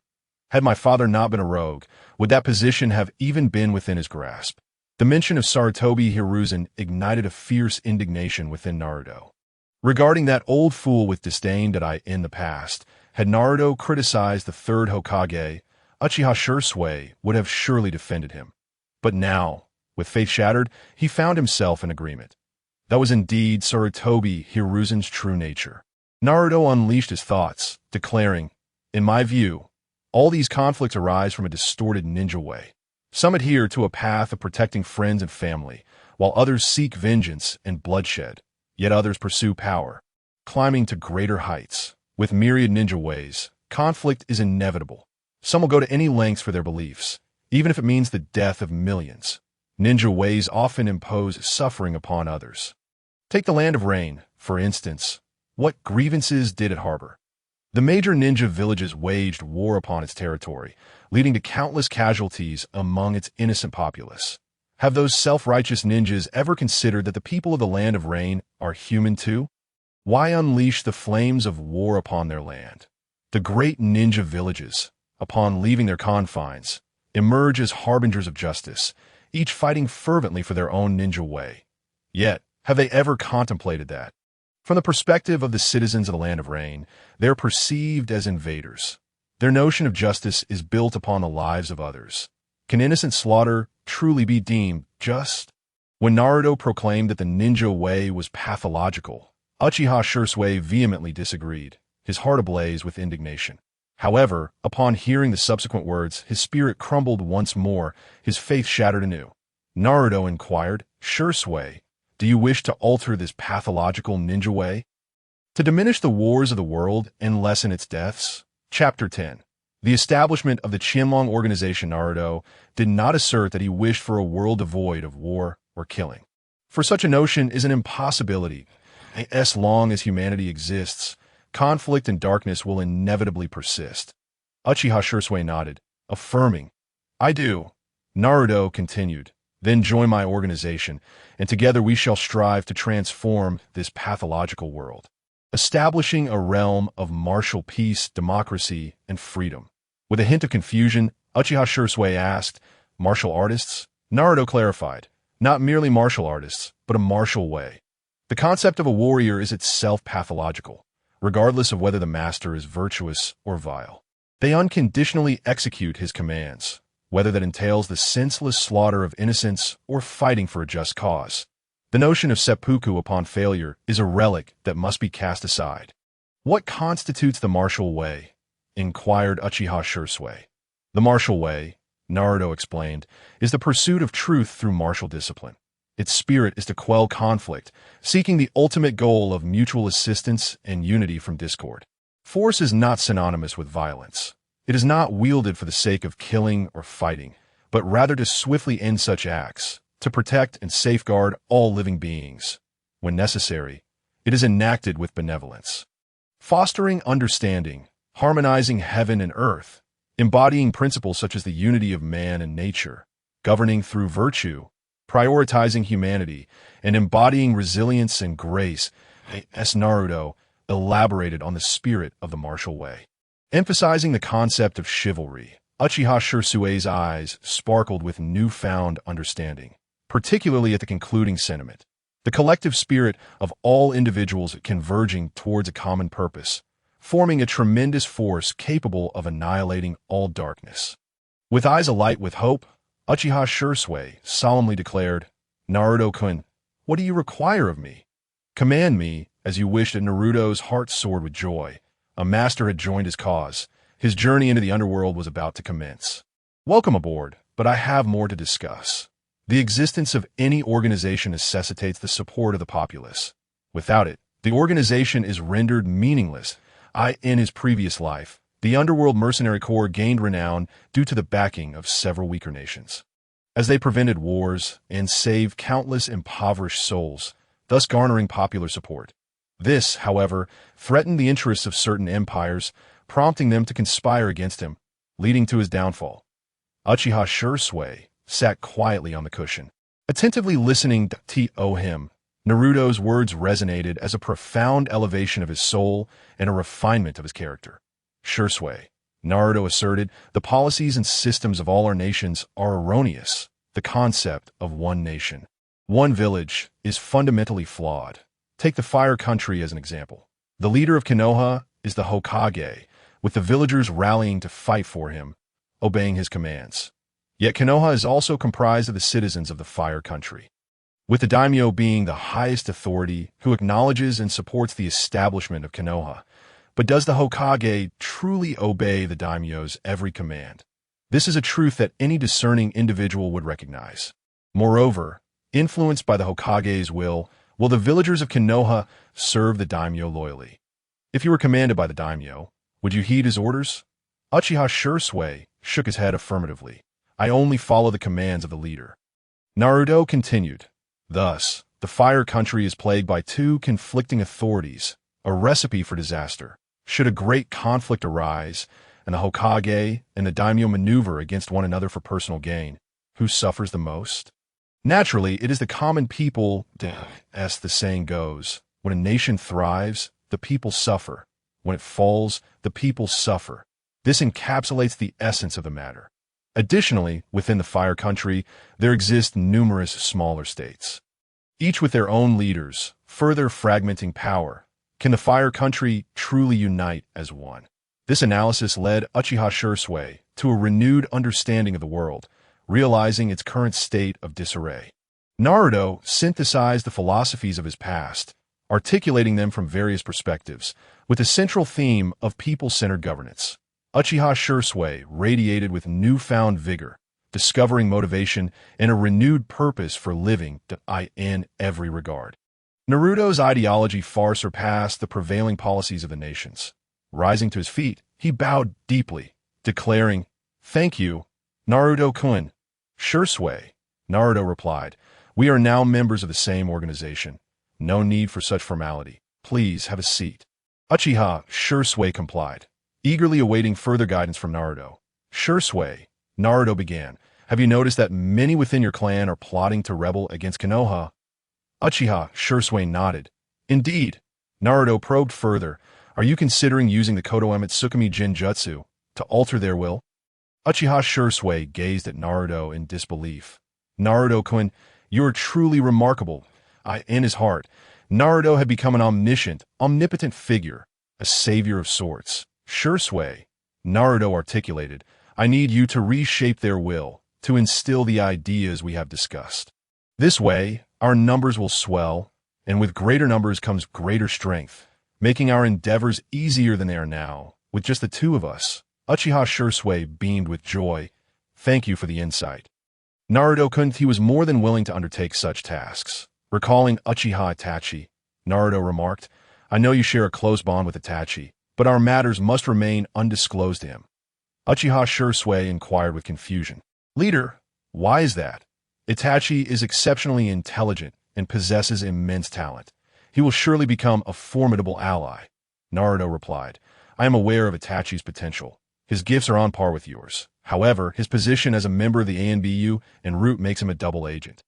Had my father not been a rogue, would that position have even been within his grasp? The mention of Sarutobi Hiruzen ignited a fierce indignation within Naruto. Regarding that old fool with disdain that I in the past, had Naruto criticized the third Hokage, Uchiha Shursui would have surely defended him. But now, with faith shattered, he found himself in agreement. That was indeed Sarutobi Hiruzen's true nature. Naruto unleashed his thoughts, declaring, in my view, all these conflicts arise from a distorted ninja way. Some adhere to a path of protecting friends and family, while others seek vengeance and bloodshed, yet others pursue power, climbing to greater heights. With myriad ninja ways, conflict is inevitable. Some will go to any lengths for their beliefs, even if it means the death of millions. Ninja ways often impose suffering upon others. Take the Land of Rain, for instance. What grievances did it harbor? The major ninja villages waged war upon its territory, leading to countless casualties among its innocent populace. Have those self-righteous ninjas ever considered that the people of the Land of Rain are human too? Why unleash the flames of war upon their land? The great ninja villages, upon leaving their confines, emerge as harbingers of justice, each fighting fervently for their own ninja way. Yet, have they ever contemplated that? From the perspective of the citizens of the Land of Rain, they're perceived as invaders. Their notion of justice is built upon the lives of others. Can innocent slaughter truly be deemed just? When Naruto proclaimed that the ninja way was pathological, Uchiha Shursui vehemently disagreed, his heart ablaze with indignation. However, upon hearing the subsequent words, his spirit crumbled once more, his faith shattered anew. Naruto inquired, Shursui, do you wish to alter this pathological ninja way? To diminish the wars of the world and lessen its deaths? Chapter 10. The establishment of the Qianlong organization. Naruto did not assert that he wished for a world devoid of war or killing. For such a notion is an impossibility. As long as humanity exists, conflict and darkness will inevitably persist. Uchiha Shursui nodded, affirming, I do. Naruto continued, then join my organization, and together we shall strive to transform this pathological world, establishing a realm of martial peace, democracy, and freedom. With a hint of confusion, Uchiha Shursui asked, martial artists? Naruto clarified, not merely martial artists, but a martial way. The concept of a warrior is itself pathological, regardless of whether the master is virtuous or vile. They unconditionally execute his commands, whether that entails the senseless slaughter of innocents or fighting for a just cause. The notion of seppuku upon failure is a relic that must be cast aside. What constitutes the martial way? Inquired Uchiha Shursui. The martial way, Naruto explained, is the pursuit of truth through martial discipline. Its spirit is to quell conflict, seeking the ultimate goal of mutual assistance and unity from discord. Force is not synonymous with violence. It is not wielded for the sake of killing or fighting, but rather to swiftly end such acts, to protect and safeguard all living beings. When necessary, it is enacted with benevolence. Fostering understanding, harmonizing heaven and earth, embodying principles such as the unity of man and nature, governing through virtue, prioritizing humanity, and embodying resilience and grace, as Naruto elaborated on the spirit of the martial way. Emphasizing the concept of chivalry, Uchiha Shursui's eyes sparkled with newfound understanding, particularly at the concluding sentiment. The collective spirit of all individuals converging towards a common purpose, forming a tremendous force capable of annihilating all darkness. With eyes alight with hope, Uchiha Shursui solemnly declared, "Naruto-kun, what do you require of me? Command me, as you wished." And Naruto's heart soared with joy. A master had joined his cause. His journey into the underworld was about to commence. "Welcome aboard, but I have more to discuss. The existence of any organization necessitates the support of the populace. Without it, the organization is rendered meaningless. In his previous life, the Underworld Mercenary Corps gained renown due to the backing of several weaker nations, as they prevented wars and saved countless impoverished souls, thus garnering popular support. This, however, threatened the interests of certain empires, prompting them to conspire against him, leading to his downfall. Uchiha Shursui sat quietly on the cushion, attentively listening to him. Naruto's words resonated as a profound elevation of his soul and a refinement of his character. "Shursui," Naruto asserted, "the policies and systems of all our nations are erroneous. The concept of one nation, one village, is fundamentally flawed. Take the Fire Country as an example. The leader of Konoha is the Hokage, with the villagers rallying to fight for him, obeying his commands. Yet Konoha is also comprised of the citizens of the Fire Country, with the daimyo being the highest authority who acknowledges and supports the establishment of Konoha. But does the Hokage truly obey the daimyo's every command? This is a truth that any discerning individual would recognize. Moreover, influenced by the Hokage's will the villagers of Konoha serve the daimyo loyally? If you were commanded by the daimyo, would you heed his orders?" Uchiha Shursui shook his head affirmatively. "I only follow the commands of the leader." Naruto continued, "Thus, the Fire Country is plagued by two conflicting authorities, a recipe for disaster. Should a great conflict arise, and the Hokage and the daimyo maneuver against one another for personal gain, who suffers the most? Naturally, it is the common people, as the saying goes. When a nation thrives, the people suffer. When it falls, the people suffer. This encapsulates the essence of the matter. Additionally, within the Fire Country, there exist numerous smaller states, each with their own leaders, further fragmenting power. Can the Fire Country truly unite as one?" This analysis led Uchiha Shursui to a renewed understanding of the world, realizing its current state of disarray. Naruto synthesized the philosophies of his past, articulating them from various perspectives, with a central theme of people-centered governance. Uchiha Shursui radiated with newfound vigor, discovering motivation and a renewed purpose for living in every regard. Naruto's ideology far surpassed the prevailing policies of the nations. Rising to his feet, he bowed deeply, declaring, "Thank you, Naruto-kun." "Shursui," Naruto replied, "we are now members of the same organization. No need for such formality. Please have a seat." Uchiha Shursui complied, eagerly awaiting further guidance from Naruto. "Shursui," Naruto began, "have you noticed that many within your clan are plotting to rebel against Konoha?" Uchiha Shursui nodded. "Indeed." Naruto probed further, "Are you considering using the Kotoeme Tsukumi Jinjutsu to alter their will?" Uchiha Shursui gazed at Naruto in disbelief. "Naruto-kun, you are truly remarkable." In his heart, Naruto had become an omnipotent figure, a savior of sorts. "Shursui," Naruto articulated, I need you to reshape their will, to instill the ideas we have discussed. This way, our numbers will swell, and with greater numbers comes greater strength, making our endeavors easier than they are now, with just the two of us. Uchiha Shursui beamed with joy. Thank you for the insight. Naruto he was more than willing to undertake such tasks. Recalling Uchiha Itachi, Naruto remarked, I know you share a close bond with Itachi, but our matters must remain undisclosed to him. Uchiha Shursui inquired with confusion. Leader, why is that? Itachi is exceptionally intelligent and possesses immense talent. He will surely become a formidable ally. Naruto replied, I am aware of Itachi's potential. His gifts are on par with yours. However, his position as a member of the ANBU en route makes him a double agent.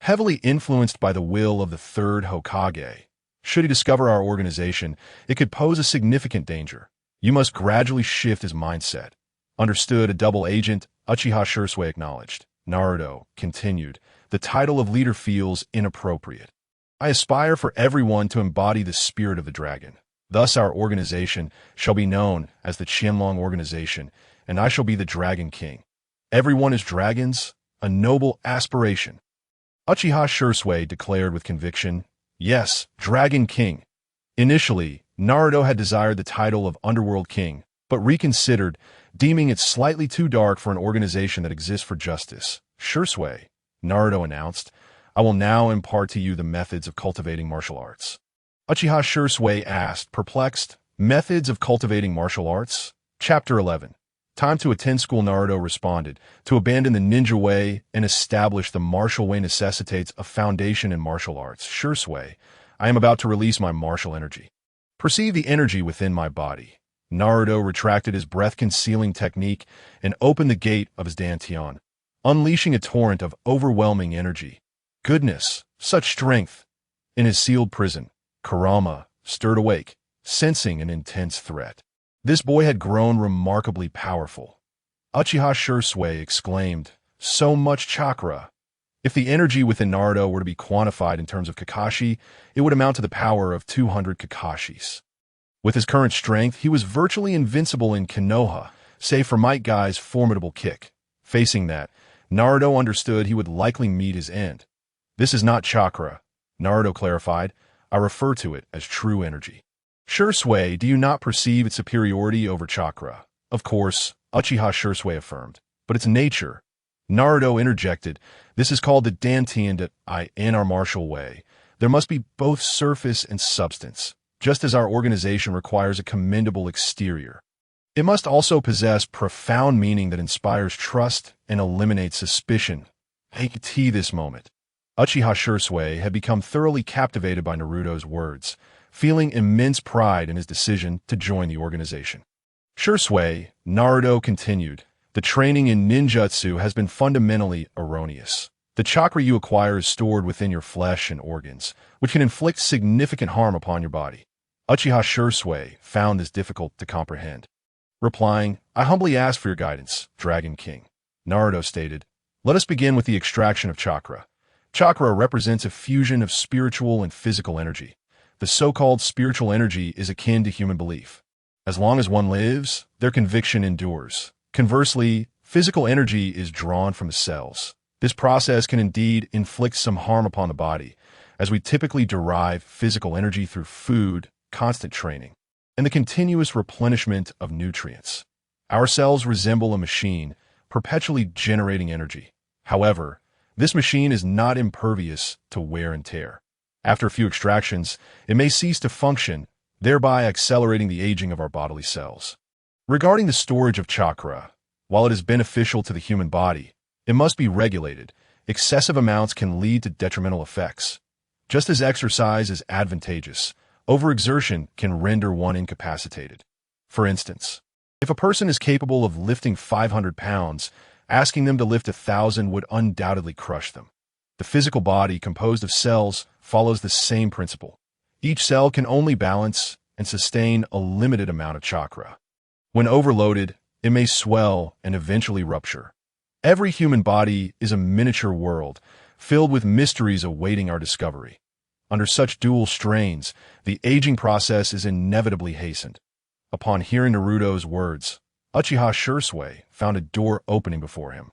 Heavily influenced by the will of the third Hokage, should he discover our organization, it could pose a significant danger. You must gradually shift his mindset. Understood, a double agent, Uchiha Shursui acknowledged. Naruto continued, the title of leader feels inappropriate. I aspire for everyone to embody the spirit of the dragon. Thus our organization shall be known as the Qianlong Organization, and I shall be the Dragon King. Everyone is dragons, a noble aspiration. Uchiha Shursui declared with conviction, yes, Dragon King. Initially, Naruto had desired the title of Underworld King, but reconsidered, deeming it slightly too dark for an organization that exists for justice. Shursui, Naruto announced, I will now impart to you the methods of cultivating martial arts. Uchiha Shursui asked, perplexed, methods of cultivating martial arts? Chapter 11. Time to attend school. Naruto responded, to abandon the ninja way and establish the martial way necessitates a foundation in martial arts. Shursui, I am about to release my martial energy. Perceive the energy within my body. Naruto retracted his breath-concealing technique and opened the gate of his dantian, unleashing a torrent of overwhelming energy. Goodness, such strength! In his sealed prison, Kurama stirred awake, sensing an intense threat. This boy had grown remarkably powerful. Uchiha Shursui exclaimed, so much chakra! If the energy within Naruto were to be quantified in terms of Kakashi, it would amount to the power of 200 Kakashis. With his current strength, he was virtually invincible in Konoha, save for Might Guy's formidable kick. Facing that, Naruto understood he would likely meet his end. This is not chakra, Naruto clarified. I refer to it as true energy. Shursui, do you not perceive its superiority over chakra? Of course, Uchiha Shursui affirmed, but its nature. Naruto interjected, this is called the dantian in our martial way. There must be both surface and substance, just as our organization requires a commendable exterior. It must also possess profound meaning that inspires trust and eliminates suspicion. Take this moment. Uchiha Shursui had become thoroughly captivated by Naruto's words, feeling immense pride in his decision to join the organization. Shursui, Naruto continued, the training in ninjutsu has been fundamentally erroneous. The chakra you acquire is stored within your flesh and organs, which can inflict significant harm upon your body. Uchiha Shursui found this difficult to comprehend. Replying, I humbly ask for your guidance, Dragon King. Naruto stated, let us begin with the extraction of chakra. Chakra represents a fusion of spiritual and physical energy. The so-called spiritual energy is akin to human belief. As long as one lives, their conviction endures. Conversely, physical energy is drawn from the cells. This process can indeed inflict some harm upon the body, as we typically derive physical energy through food, constant training, and the continuous replenishment of nutrients. Our cells resemble a machine, perpetually generating energy. However, this machine is not impervious to wear and tear. After a few extractions, it may cease to function, thereby accelerating the aging of our bodily cells. Regarding the storage of chakra, while it is beneficial to the human body, it must be regulated. Excessive amounts can lead to detrimental effects. Just as exercise is advantageous, overexertion can render one incapacitated. For instance, if a person is capable of lifting 500 pounds, asking them to lift 1,000 would undoubtedly crush them. The physical body, composed of cells, follows the same principle. Each cell can only balance and sustain a limited amount of chakra. When overloaded, it may swell and eventually rupture. Every human body is a miniature world, filled with mysteries awaiting our discovery. Under such dual strains, the aging process is inevitably hastened. Upon hearing Naruto's words, Uchiha Shursui found a door opening before him.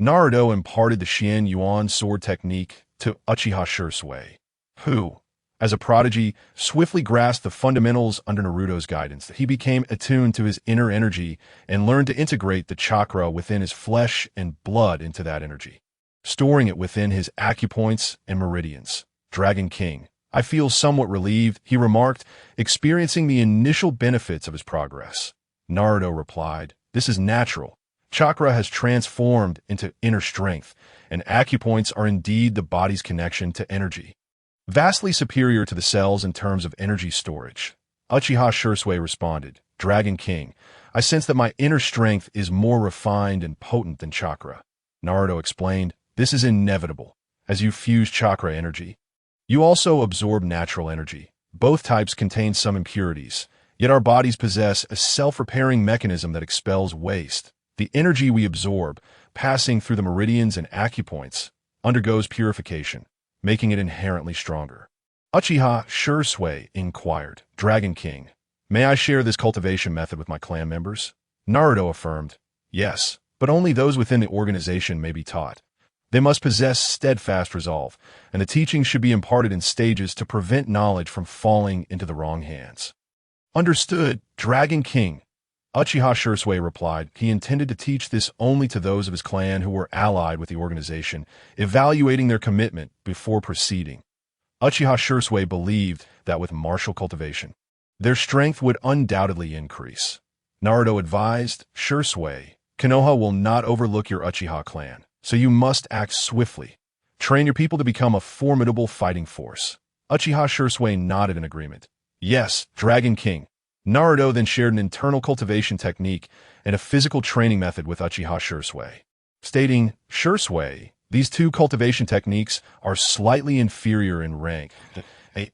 Naruto imparted the Xian Yuan sword technique to Uchiha Shursui, who, as a prodigy, swiftly grasped the fundamentals under Naruto's guidance. He became attuned to his inner energy and learned to integrate the chakra within his flesh and blood into that energy, storing it within his acupoints and meridians. Dragon King, I feel somewhat relieved, he remarked, experiencing the initial benefits of his progress. Naruto replied, this is natural. Chakra has transformed into inner strength, and acupoints are indeed the body's connection to energy, vastly superior to the cells in terms of energy storage. Uchiha Shursui responded, Dragon King, I sense that my inner strength is more refined and potent than chakra. Naruto explained, this is inevitable. As you fuse chakra energy, you also absorb natural energy. Both types contain some impurities, yet our bodies possess a self-repairing mechanism that expels waste. The energy we absorb, passing through the meridians and acupoints, undergoes purification, making it inherently stronger. Uchiha Shursui inquired, Dragon King, may I share this cultivation method with my clan members? Naruto affirmed, yes, but only those within the organization may be taught. They must possess steadfast resolve, and the teaching should be imparted in stages to prevent knowledge from falling into the wrong hands. Understood, Dragon King. Uchiha Shursui replied he intended to teach this only to those of his clan who were allied with the organization, evaluating their commitment before proceeding. Uchiha Shursui believed that with martial cultivation, their strength would undoubtedly increase. Naruto advised, Shursui, Konoha will not overlook your Uchiha clan, so you must act swiftly. Train your people to become a formidable fighting force. Uchiha Shursui nodded in agreement. Yes, Dragon King. Naruto then shared an internal cultivation technique and a physical training method with Uchiha Shursui, stating, Shursui, these two cultivation techniques are slightly inferior in rank.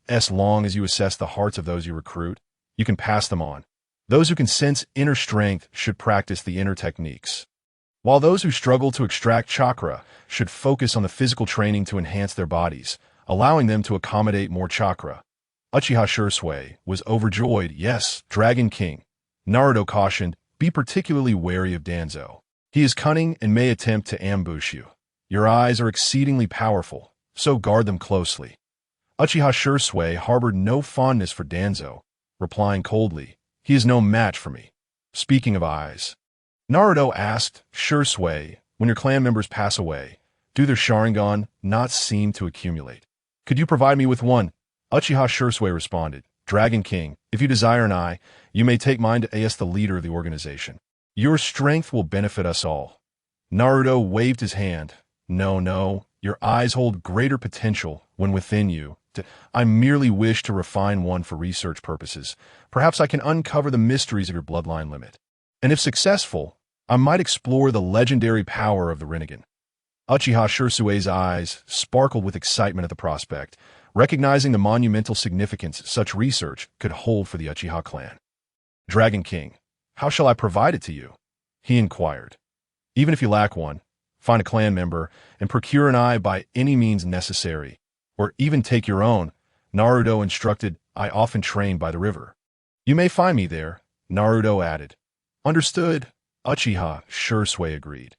As long as you assess the hearts of those you recruit, you can pass them on. Those who can sense inner strength should practice the inner techniques, while those who struggle to extract chakra should focus on the physical training to enhance their bodies, allowing them to accommodate more chakra. Uchiha Shursui was overjoyed. Yes, Dragon King. Naruto cautioned, be particularly wary of Danzo. He is cunning and may attempt to ambush you. Your eyes are exceedingly powerful, so guard them closely. Uchiha Shursui harbored no fondness for Danzo, replying coldly, he is no match for me. Speaking of eyes, Naruto asked, Shursui, when your clan members pass away, do their Sharingan not seem to accumulate? Could you provide me with one? Uchiha Shursui responded, Dragon King, if you desire an eye, you may take mine to ask the leader of the organization. Your strength will benefit us all. Naruto waved his hand. No, your eyes hold greater potential when within you. I merely wish to refine one for research purposes. Perhaps I can uncover the mysteries of your bloodline limit. And if successful, I might explore the legendary power of the Rinnegan. Uchiha Shursui's eyes sparkled with excitement at the prospect, recognizing the monumental significance such research could hold for the Uchiha clan. Dragon King, how shall I provide it to you? He inquired. Even if you lack one, find a clan member and procure an eye by any means necessary, or even take your own. Naruto instructed, I often train by the river. You may find me there, Naruto added. Understood, Uchiha Shursui agreed.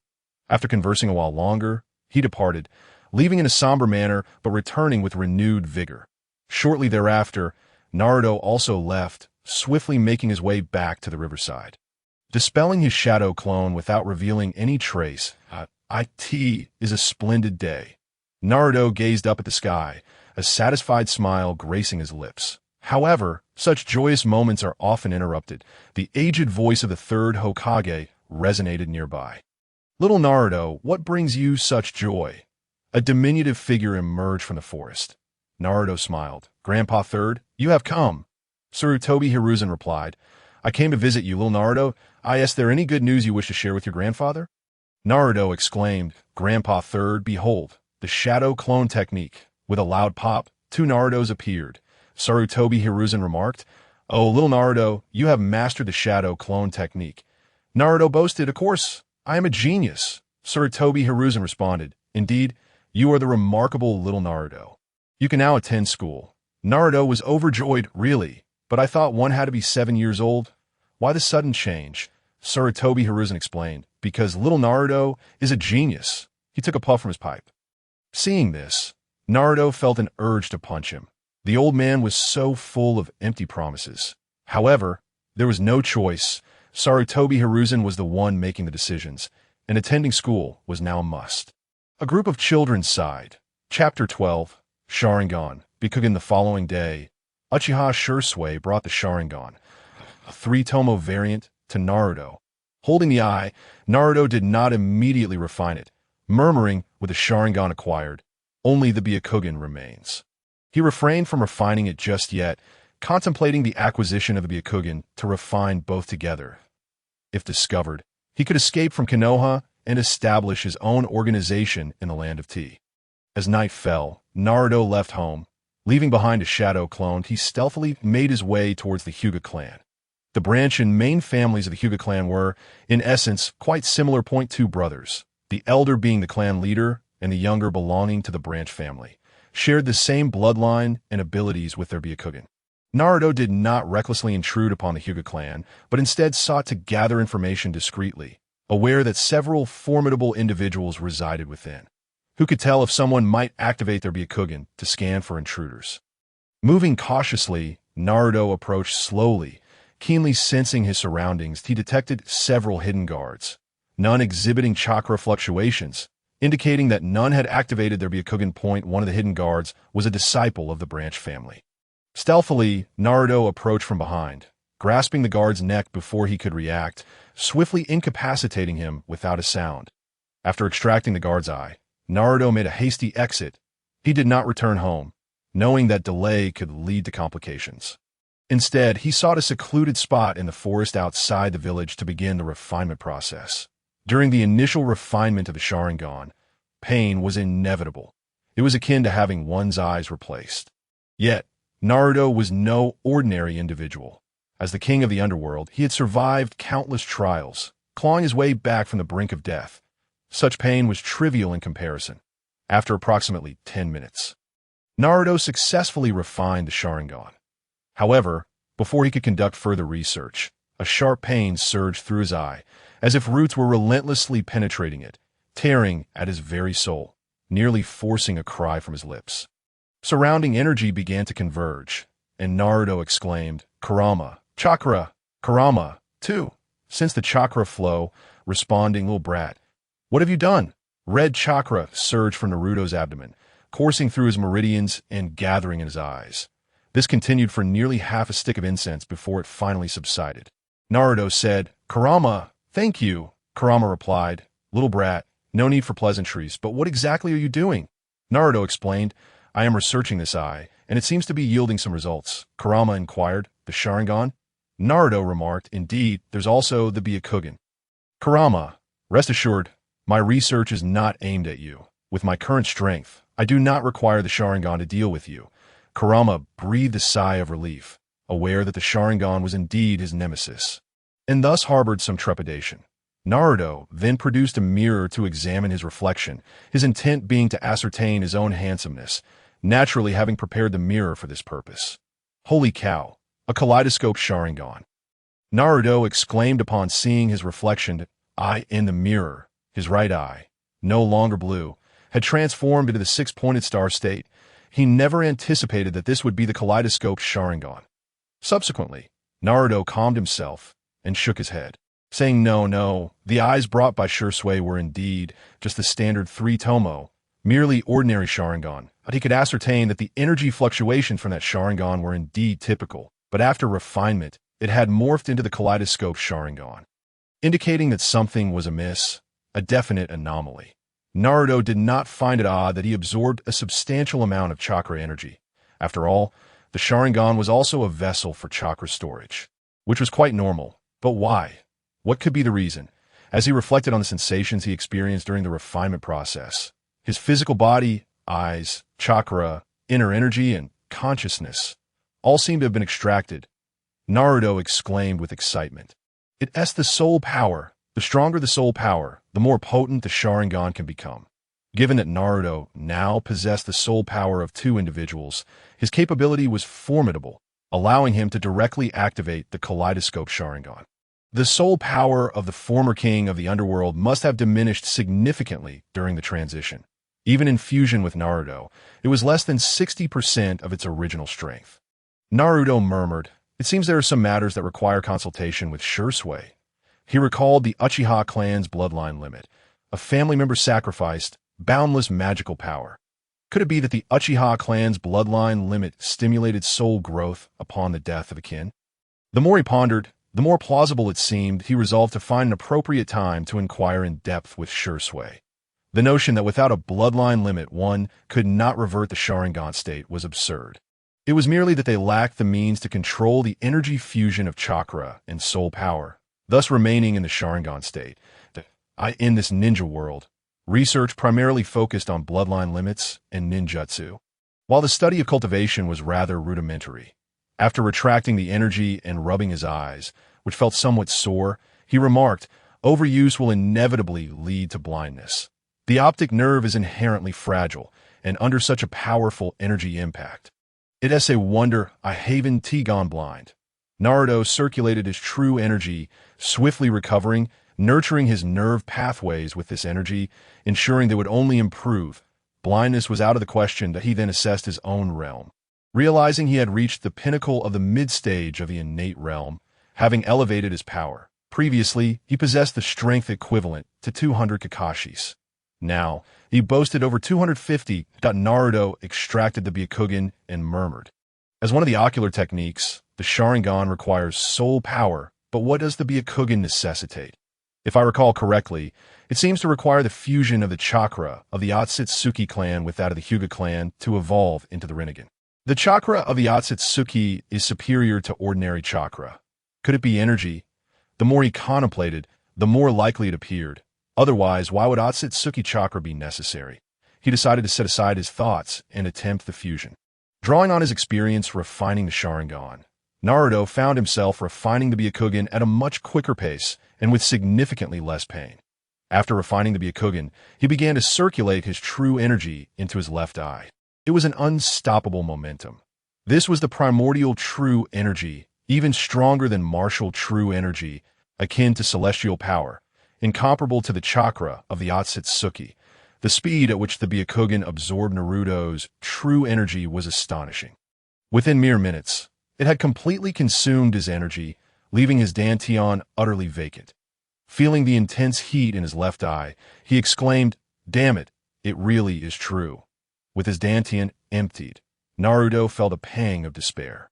After conversing a while longer, he departed, leaving in a somber manner but returning with renewed vigor. Shortly thereafter, Naruto also left, swiftly making his way back to the riverside. Dispelling his shadow clone without revealing any trace, it is a splendid day. Naruto gazed up at the sky, a satisfied smile gracing his lips. However, such joyous moments are often interrupted. The aged voice of the third Hokage resonated nearby. Little Naruto, what brings you such joy? A diminutive figure emerged from the forest. Naruto smiled. Grandpa Third, you have come. Sarutobi Hiruzen replied, I came to visit you, little Naruto. Is there any good news you wish to share with your grandfather? Naruto exclaimed, Grandpa Third, behold, the shadow clone technique. With a loud pop, two Narutos appeared. Sarutobi Hiruzen remarked, Oh, little Naruto, you have mastered the shadow clone technique. Naruto boasted, Of course, I am a genius. Sarutobi Hiruzen responded, Indeed, you are the remarkable little Naruto. You can now attend school. Naruto was overjoyed, really, but I thought one had to be 7 years old. Why the sudden change? Sarutobi Hiruzen explained, because little Naruto is a genius. He took a puff from his pipe. Seeing this, Naruto felt an urge to punch him. The old man was so full of empty promises. However, there was no choice. Sarutobi Hiruzen was the one making the decisions, and attending school was now a must. A group of children sighed. Chapter 12, Sharingan. Bikugan. The following day, Uchiha Shursui brought the Sharingan, a 3-tomo variant, to Naruto. Holding the eye, Naruto did not immediately refine it, murmuring, with the Sharingan acquired, only the Byakugan remains. He refrained from refining it just yet, contemplating the acquisition of the Byakugan to refine both together. If discovered, he could escape from Konoha and establish his own organization in the Land of Tea. As night fell, Naruto left home. Leaving behind a shadow clone, he stealthily made his way towards the Hyuga clan. The branch and main families of the Hyuga clan were, in essence, quite similar. Two brothers, the elder being the clan leader and the younger belonging to the branch family, shared the same bloodline and abilities with their Byakugan. Naruto did not recklessly intrude upon the Hyuga clan, but instead sought to gather information discreetly, aware that several formidable individuals resided within. Who could tell if someone might activate their Byakugan to scan for intruders? Moving cautiously, Naruto approached slowly. Keenly sensing his surroundings, he detected several hidden guards, none exhibiting chakra fluctuations, indicating that none had activated their Byakugan. One of the hidden guards was a disciple of the branch family. Stealthily, Naruto approached from behind, grasping the guard's neck before he could react, swiftly incapacitating him without a sound. After extracting the guard's eye, Naruto made a hasty exit. He did not return home, knowing that delay could lead to complications. Instead, he sought a secluded spot in the forest outside the village to begin the refinement process. During the initial refinement of the Sharingan, pain was inevitable. It was akin to having one's eyes replaced. Yet, Naruto was no ordinary individual. As the king of the underworld, he had survived countless trials, clawing his way back from the brink of death. Such pain was trivial in comparison. After approximately 10 minutes, Naruto successfully refined the Sharingan. However, before he could conduct further research, a sharp pain surged through his eye, as if roots were relentlessly penetrating it, tearing at his very soul, nearly forcing a cry from his lips. Surrounding energy began to converge, and Naruto exclaimed, "Kurama, chakra, Kurama, too." Since the chakra flow, responding, "Little brat, what have you done?" Red chakra surged from Naruto's abdomen, coursing through his meridians and gathering in his eyes. This continued for nearly half a stick of incense before it finally subsided. Naruto said, "Kurama, thank you." Kurama replied, "Little brat, no need for pleasantries, but what exactly are you doing?" Naruto explained, "I am researching this eye, and it seems to be yielding some results." Kurama inquired, "The Sharingan?" Naruto remarked, "Indeed, there's also the Byakugan." "Kurama, rest assured, my research is not aimed at you. With my current strength, I do not require the Sharingan to deal with you." Kurama breathed a sigh of relief, aware that the Sharingan was indeed his nemesis, and thus harbored some trepidation. Naruto then produced a mirror to examine his reflection, his intent being to ascertain his own handsomeness, naturally having prepared the mirror for this purpose. "Holy cow, a kaleidoscope Sharingan!" Naruto exclaimed upon seeing his reflection eye in the mirror. His right eye, no longer blue, had transformed into the six-pointed star state. He never anticipated that this would be the kaleidoscope Sharingan. Subsequently, Naruto calmed himself and shook his head, saying no, the eyes brought by Shursui were indeed just the standard 3-tomo, merely ordinary Sharingan, but he could ascertain that the energy fluctuations from that Sharingan were indeed typical, but after refinement, it had morphed into the kaleidoscope Sharingan, indicating that something was amiss, a definite anomaly. Naruto did not find it odd that he absorbed a substantial amount of chakra energy. After all, the Sharingan was also a vessel for chakra storage, which was quite normal. But why? What could be the reason? As he reflected on the sensations he experienced during the refinement process, his physical body, eyes, chakra, inner energy, and consciousness all seemed to have been extracted. Naruto exclaimed with excitement, "It's the soul power. The stronger the soul power, the more potent the Sharingan can become." Given that Naruto now possessed the soul power of two individuals, his capability was formidable, allowing him to directly activate the kaleidoscope Sharingan. The soul power of the former king of the underworld must have diminished significantly during the transition. Even in fusion with Naruto, it was less than 60% of its original strength. Naruto murmured, "It seems there are some matters that require consultation with Shursui." He recalled the Uchiha clan's bloodline limit. A family member sacrificed boundless magical power. Could it be that the Uchiha clan's bloodline limit stimulated soul growth upon the death of a kin? The more he pondered, the more plausible it seemed. He resolved to find an appropriate time to inquire in depth with Shursui. The notion that without a bloodline limit one could not revert the Sharingan state was absurd. It was merely that they lacked the means to control the energy fusion of chakra and soul power, thus remaining in the Sharingan state. In this ninja world, research primarily focused on bloodline limits and ninjutsu, while the study of cultivation was rather rudimentary. After retracting the energy and rubbing his eyes, which felt somewhat sore, he remarked, "Overuse will inevitably lead to blindness. The optic nerve is inherently fragile, and under such a powerful energy impact, it is a wonder I haven't gone blind." Naruto circulated his true energy, swiftly recovering, nurturing his nerve pathways with this energy, ensuring they would only improve. Blindness was out of the question. That he then assessed his own realm. Realizing he had reached the pinnacle of the mid-stage of the innate realm, having elevated his power. Previously, he possessed the strength equivalent to 200 Kakashis. Now, he boasted over 250. Naruto extracted the Byakugan and murmured, "As one of the ocular techniques, the Sharingan requires soul power, but what does the Byakugan necessitate? If I recall correctly, it seems to require the fusion of the chakra of the Otsutsuki clan with that of the Hyuga clan to evolve into the Rinnegan. The chakra of the Otsutsuki is superior to ordinary chakra. Could it be energy? The more he contemplated, the more likely it appeared. Otherwise, why would Otsutsuki chakra be necessary? He decided to set aside his thoughts and attempt the fusion. Drawing on his experience refining the Sharingan, Naruto found himself refining the Byakugan at a much quicker pace and with significantly less pain. After refining the Byakugan, he began to circulate his true energy into his left eye. It was an unstoppable momentum. This was the primordial true energy, even stronger than martial true energy, akin to celestial power, incomparable to the chakra of the Otsutsuki. The speed at which the Byakugan absorbed Naruto's true energy was astonishing. Within mere minutes, it had completely consumed his energy, leaving his dantian utterly vacant. Feeling the intense heat in his left eye, he exclaimed, "Damn it, it really is true." With his dantian emptied, Naruto felt a pang of despair.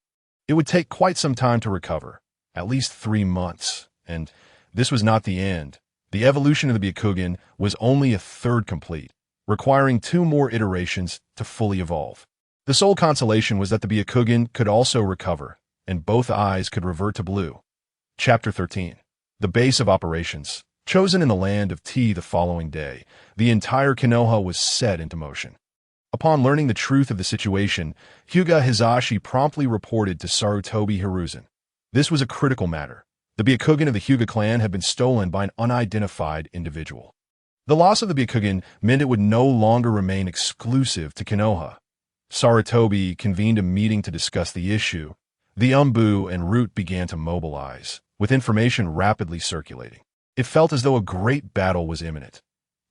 It would take quite some time to recover, at least 3 months, and this was not the end. The evolution of the Byakugan was only a third complete, requiring 2 more iterations to fully evolve. The sole consolation was that the Byakugan could also recover, and both eyes could revert to blue. Chapter 13. The Base of Operations. Chosen in the land of tea the following day, the entire Konoha was set into motion. Upon learning the truth of the situation, Hyuga Hizashi promptly reported to Sarutobi Hiruzen. This was a critical matter. The Byakugan of the Hyuga clan had been stolen by an unidentified individual. The loss of the Byakugan meant it would no longer remain exclusive to Konoha. Sarutobi convened a meeting to discuss the issue. The Umbu and Root began to mobilize, with information rapidly circulating. It felt as though a great battle was imminent.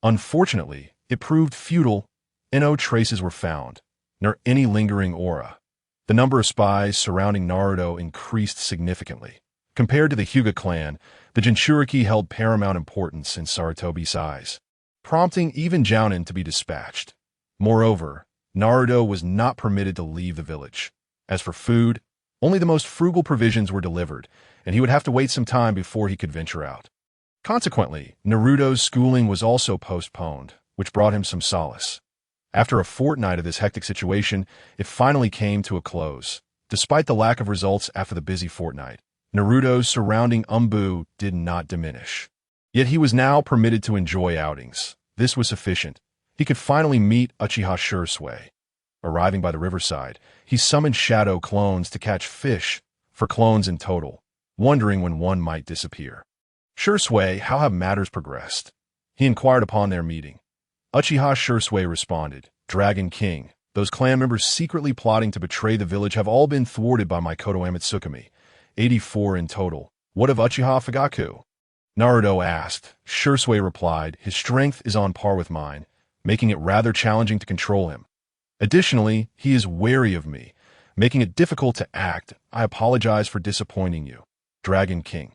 Unfortunately, it proved futile. No traces were found, nor any lingering aura. The number of spies surrounding Naruto increased significantly. Compared to the Hyuga clan, the Jinchuriki held paramount importance in Sarutobi's eyes, prompting even Jounin to be dispatched. Moreover, Naruto was not permitted to leave the village. As for food, only the most frugal provisions were delivered, and he would have to wait some time before he could venture out. Consequently, Naruto's schooling was also postponed, which brought him some solace. After a fortnight of this hectic situation, it finally came to a close. Despite the lack of results after the busy fortnight, Naruto's surrounding Umbu did not diminish. Yet he was now permitted to enjoy outings. This was sufficient. He could finally meet Uchiha Shursui. Arriving by the riverside, he summoned shadow clones to catch fish, 4 clones in total, wondering when one might disappear. "Shursui, how have matters progressed?" he inquired upon their meeting. Uchiha Shursui responded, "Dragon King, those clan members secretly plotting to betray the village have all been thwarted by Makoto Amatsukami, 84 in total. What of Uchiha Fugaku? Naruto asked. Shursui replied, his strength is on par with mine, making it rather challenging to control him. Additionally, he is wary of me, making it difficult to act. I apologize for disappointing you, Dragon King.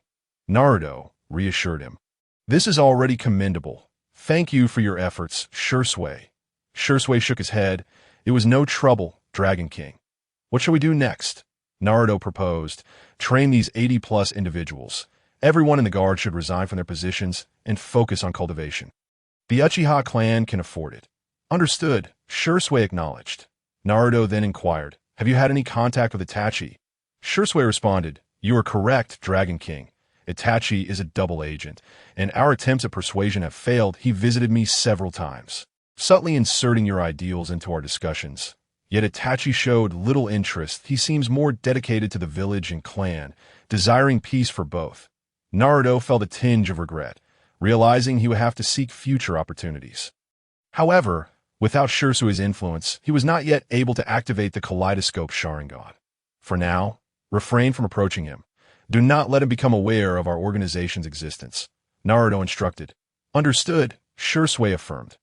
Naruto reassured him. This is already commendable. Thank you for your efforts, Shursui. Shursui shook his head. It was no trouble, Dragon King. What shall we do next? Naruto proposed. Train these 80-plus individuals. Everyone in the guard should resign from their positions and focus on cultivation. The Uchiha clan can afford it. Understood, Shursui acknowledged. Naruto then inquired, have you had any contact with Itachi? Shursui responded, you are correct, Dragon King. Itachi is a double agent, and our attempts at persuasion have failed. He visited me several times, subtly inserting your ideals into our discussions. Yet Itachi showed little interest. He seems more dedicated to the village and clan, desiring peace for both. Naruto felt a tinge of regret, realizing he would have to seek future opportunities. However, without Shursui's influence, he was not yet able to activate the Kaleidoscope Sharingan. For now, refrain from approaching him. Do not let him become aware of our organization's existence, Naruto instructed. Understood, Shursui affirmed.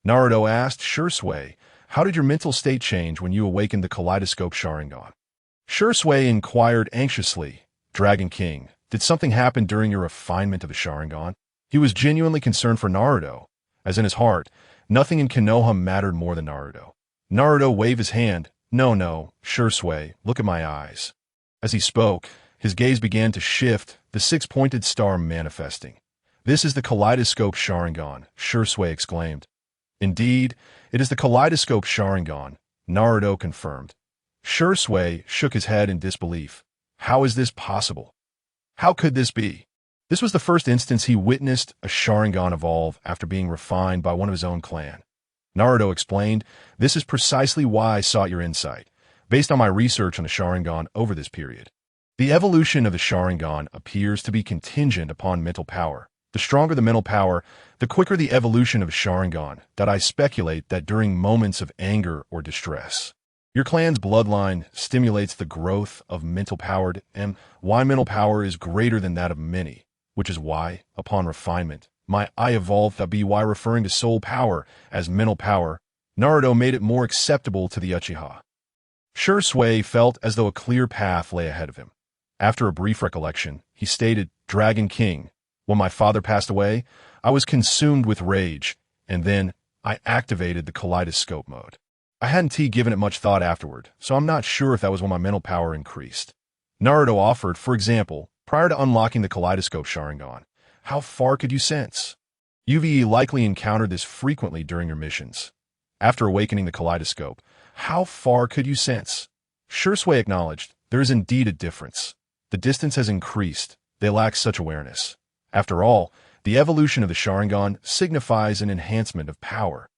Naruto asked, Shursui, how did your mental state change when you awakened the Kaleidoscope Sharingan? Shursui inquired anxiously. Dragon King, did something happen during your refinement of the Sharingan? He was genuinely concerned for Naruto, as in his heart, nothing in Konoha mattered more than Naruto. Naruto waved his hand. No, Shursui, look at my eyes. As he spoke, his gaze began to shift, the six-pointed star manifesting. This is the Kaleidoscope Sharingan, Shursui exclaimed. Indeed, it is the Kaleidoscope Sharingan, Naruto confirmed. Shursui shook his head in disbelief. How is this possible? How could this be? This was the first instance he witnessed a Sharingan evolve after being refined by one of his own clan. Naruto explained, this is precisely why I sought your insight, based on my research on the Sharingan over this period. The evolution of the Sharingan appears to be contingent upon mental power. The stronger the mental power, the quicker the evolution of Sharingan, that I speculate that during moments of anger or distress. Your clan's bloodline stimulates the growth of mental power, and why mental power is greater than that of many, which is why, upon refinement, my I evolved the by referring to soul power as mental power. Naruto made it more acceptable to the Uchiha. Shursui felt as though a clear path lay ahead of him. After a brief recollection, he stated, Dragon King, when my father passed away, I was consumed with rage, and then I activated the kaleidoscope mode. I hadn't given it much thought afterward, so I'm not sure if that was when my mental power increased. Naruto offered, for example, prior to unlocking the kaleidoscope Sharingan, how far could you sense? You've likely encountered this frequently during your missions. After awakening the kaleidoscope, how far could you sense? Shursui acknowledged, there is indeed a difference. The distance has increased. They lack such awareness. After all, the evolution of the Sharingan signifies an enhancement of power.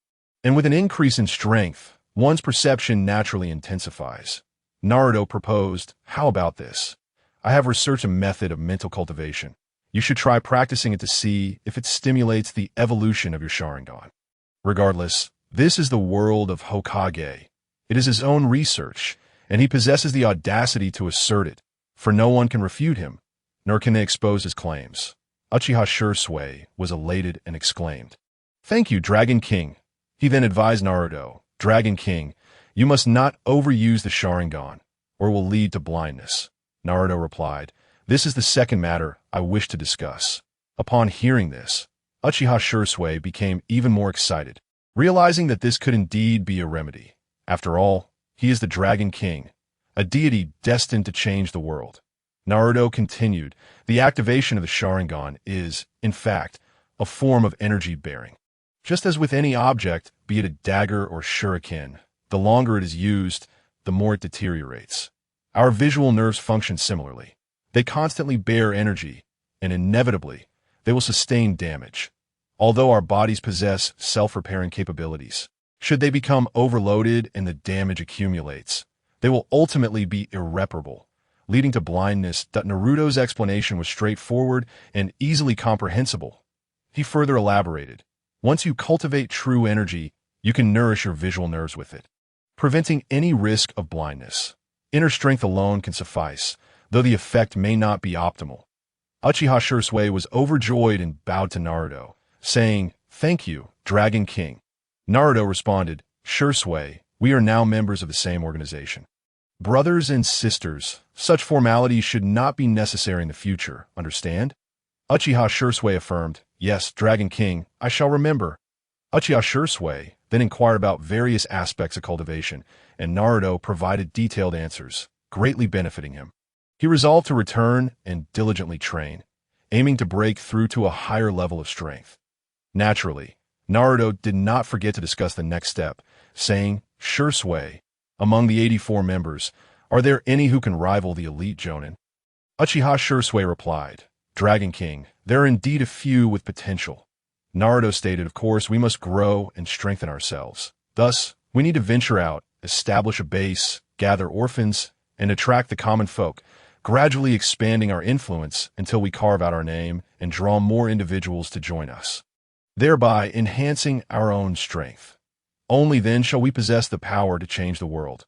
And with an increase in strength, one's perception naturally intensifies. Naruto proposed, how about this? I have researched a method of mental cultivation. You should try practicing it to see if it stimulates the evolution of your Sharingan. Regardless, this is the world of Hokage. It is his own research, and he possesses the audacity to assert it, for no one can refute him, nor can they expose his claims. Uchiha Shursui was elated and exclaimed, Thank you, Dragon King. He then advised Naruto, Dragon King, you must not overuse the Sharingan, or will lead to blindness. Naruto replied, This is the second matter I wish to discuss. Upon hearing this, Uchiha Shursui became even more excited, realizing that this could indeed be a remedy. After all, he is the Dragon King, a deity destined to change the world. Naruto continued, the activation of the Sharingan is, in fact, a form of energy bearing. Just as with any object, be it a dagger or shuriken, the longer it is used, the more it deteriorates. Our visual nerves function similarly. They constantly bear energy, and inevitably, they will sustain damage. Although our bodies possess self-repairing capabilities, should they become overloaded and the damage accumulates, they will ultimately be irreparable, leading to blindness. Naruto's explanation was straightforward and easily comprehensible. He further elaborated, once you cultivate true energy, you can nourish your visual nerves with it, preventing any risk of blindness. Inner strength alone can suffice, though the effect may not be optimal. Uchiha Shursui was overjoyed and bowed to Naruto, saying, "Thank you, Dragon King." Naruto responded, "Shursui, we are now members of the same organization. Brothers and sisters, such formalities should not be necessary in the future, understand?" Uchiha Shursui affirmed, "Yes, Dragon King, I shall remember." Uchiha Shursui then inquired about various aspects of cultivation, and Naruto provided detailed answers, greatly benefiting him. He resolved to return and diligently train, aiming to break through to a higher level of strength. Naturally, Naruto did not forget to discuss the next step, saying, "Shursui, among the 84 members, are there any who can rival the elite Jonin?" Uchiha Shursui replied, "Dragon King, there are indeed a few with potential." Naruto stated, "Of course, we must grow and strengthen ourselves. Thus, we need to venture out, establish a base, gather orphans, and attract the common folk, gradually expanding our influence until we carve out our name and draw more individuals to join us, thereby enhancing our own strength. Only then shall we possess the power to change the world."